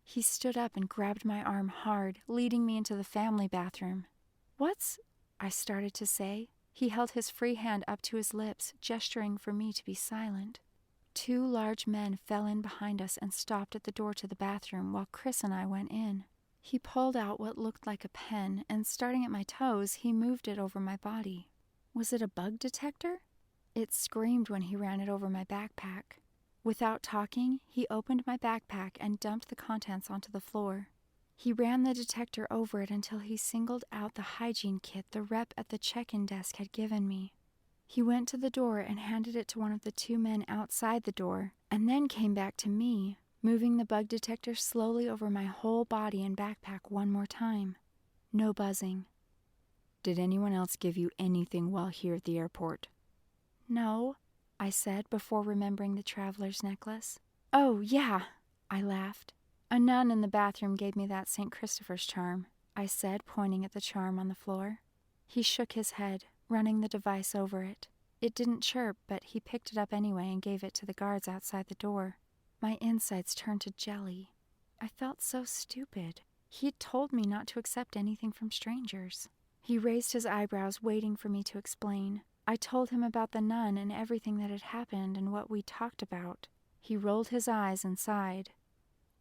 He stood up and grabbed my arm hard, leading me into the family bathroom. "What's—" I started to say. He held his free hand up to his lips, gesturing for me to be silent. 2 large men fell in behind us and stopped at the door to the bathroom while Chris and I went in. He pulled out what looked like a pen, and starting at my toes, he moved it over my body. Was it a bug detector? It screamed when he ran it over my backpack. Without talking, he opened my backpack and dumped the contents onto the floor. He ran the detector over it until he singled out the hygiene kit the rep at the check-in desk had given me. He went to the door and handed it to one of the two men outside the door, and then came back to me, moving the bug detector slowly over my whole body and backpack one more time. No buzzing. Did anyone else give you anything while here at the airport? No, I said before remembering the traveler's necklace. Oh, yeah, I laughed. A nun in the bathroom gave me that St. Christopher's charm, I said, pointing at the charm on the floor. He shook his head, running the device over it. It didn't chirp, but he picked it up anyway and gave it to the guards outside the door. My insides turned to jelly. I felt so stupid. He'd told me not to accept anything from strangers. He raised his eyebrows, waiting for me to explain. I told him about the nun and everything that had happened and what we talked about. He rolled his eyes and sighed.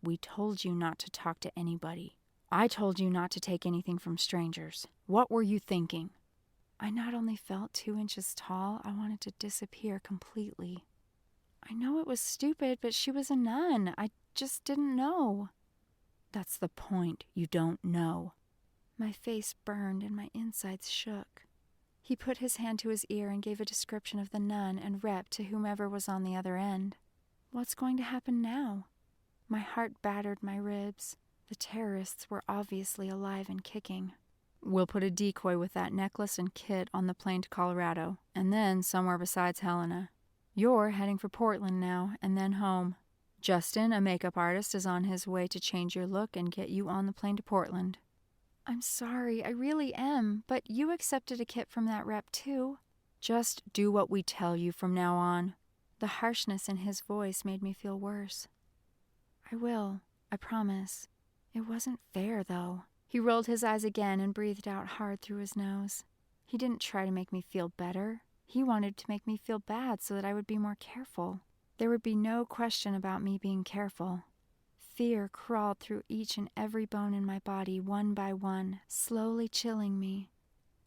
We told you not to talk to anybody. I told you not to take anything from strangers. What were you thinking? I not only felt 2 inches tall, I wanted to disappear completely. I know it was stupid, but she was a nun. I just didn't know. That's the point. You don't know. My face burned and my insides shook. He put his hand to his ear and gave a description of the nun and rep to whomever was on the other end. What's going to happen now? My heart battered my ribs. The terrorists were obviously alive and kicking. We'll put a decoy with that necklace and kit on the plane to Colorado, and then somewhere besides Helena. You're heading for Portland now, and then home. Justin, a makeup artist, is on his way to change your look and get you on the plane to Portland. I'm sorry, I really am, but you accepted a kit from that rep too. Just do what we tell you from now on. The harshness in his voice made me feel worse. I will, I promise. It wasn't fair, though. He rolled his eyes again and breathed out hard through his nose. He didn't try to make me feel better. He wanted to make me feel bad so that I would be more careful. There would be no question about me being careful. Fear crawled through each and every bone in my body, one by one, slowly chilling me.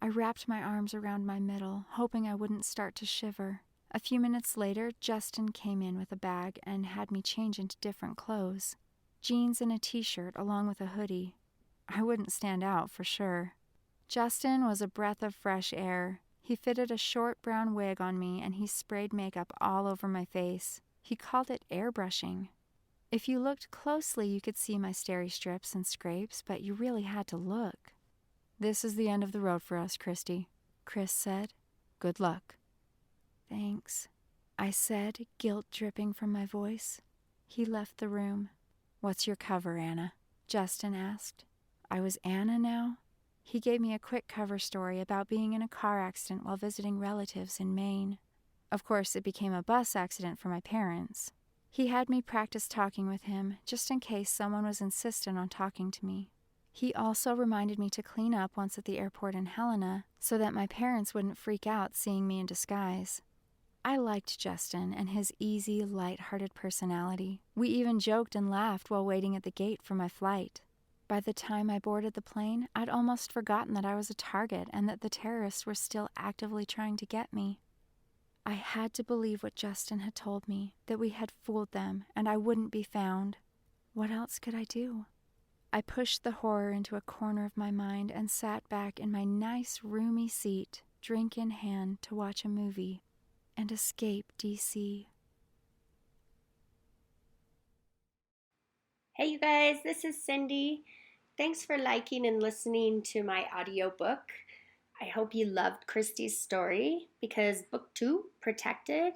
I wrapped my arms around my middle, hoping I wouldn't start to shiver. A few minutes later, Justin came in with a bag and had me change into different clothes. Jeans and a t-shirt along with a hoodie. I wouldn't stand out for sure. Justin was a breath of fresh air. He fitted a short brown wig on me and he sprayed makeup all over my face. He called it airbrushing. If you looked closely, you could see my starry strips and scrapes, but you really had to look. This is the end of the road for us, Christy, Chris said. Good luck. Thanks, I said, guilt dripping from my voice. He left the room. What's your cover, Anna? Justin asked. I was Anna now? He gave me a quick cover story about being in a car accident while visiting relatives in Maine. Of course, it became a bus accident for my parents. He had me practice talking with him, just in case someone was insistent on talking to me. He also reminded me to clean up once at the airport in Helena, so that my parents wouldn't freak out seeing me in disguise. I liked Justin and his easy, light-hearted personality. We even joked and laughed while waiting at the gate for my flight. By the time I boarded the plane, I'd almost forgotten that I was a target and that the terrorists were still actively trying to get me. I had to believe what Justin had told me, that we had fooled them and I wouldn't be found. What else could I do? I pushed the horror into a corner of my mind and sat back in my nice, roomy seat, drink in hand, to watch a movie and escape D.C. Hey you guys, this is Cindy. Thanks for liking and listening to my audiobook. I hope you loved Christy's story because book 2, Protected,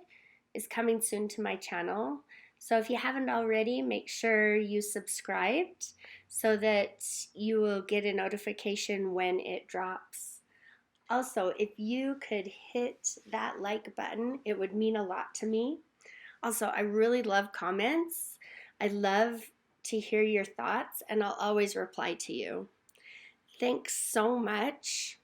is coming soon to my channel. So if you haven't already, make sure you subscribed so that you will get a notification when it drops. Also, if you could hit that like button, it would mean a lot to me. Also, I really love comments. I love to hear your thoughts, and I'll always reply to you. Thanks so much.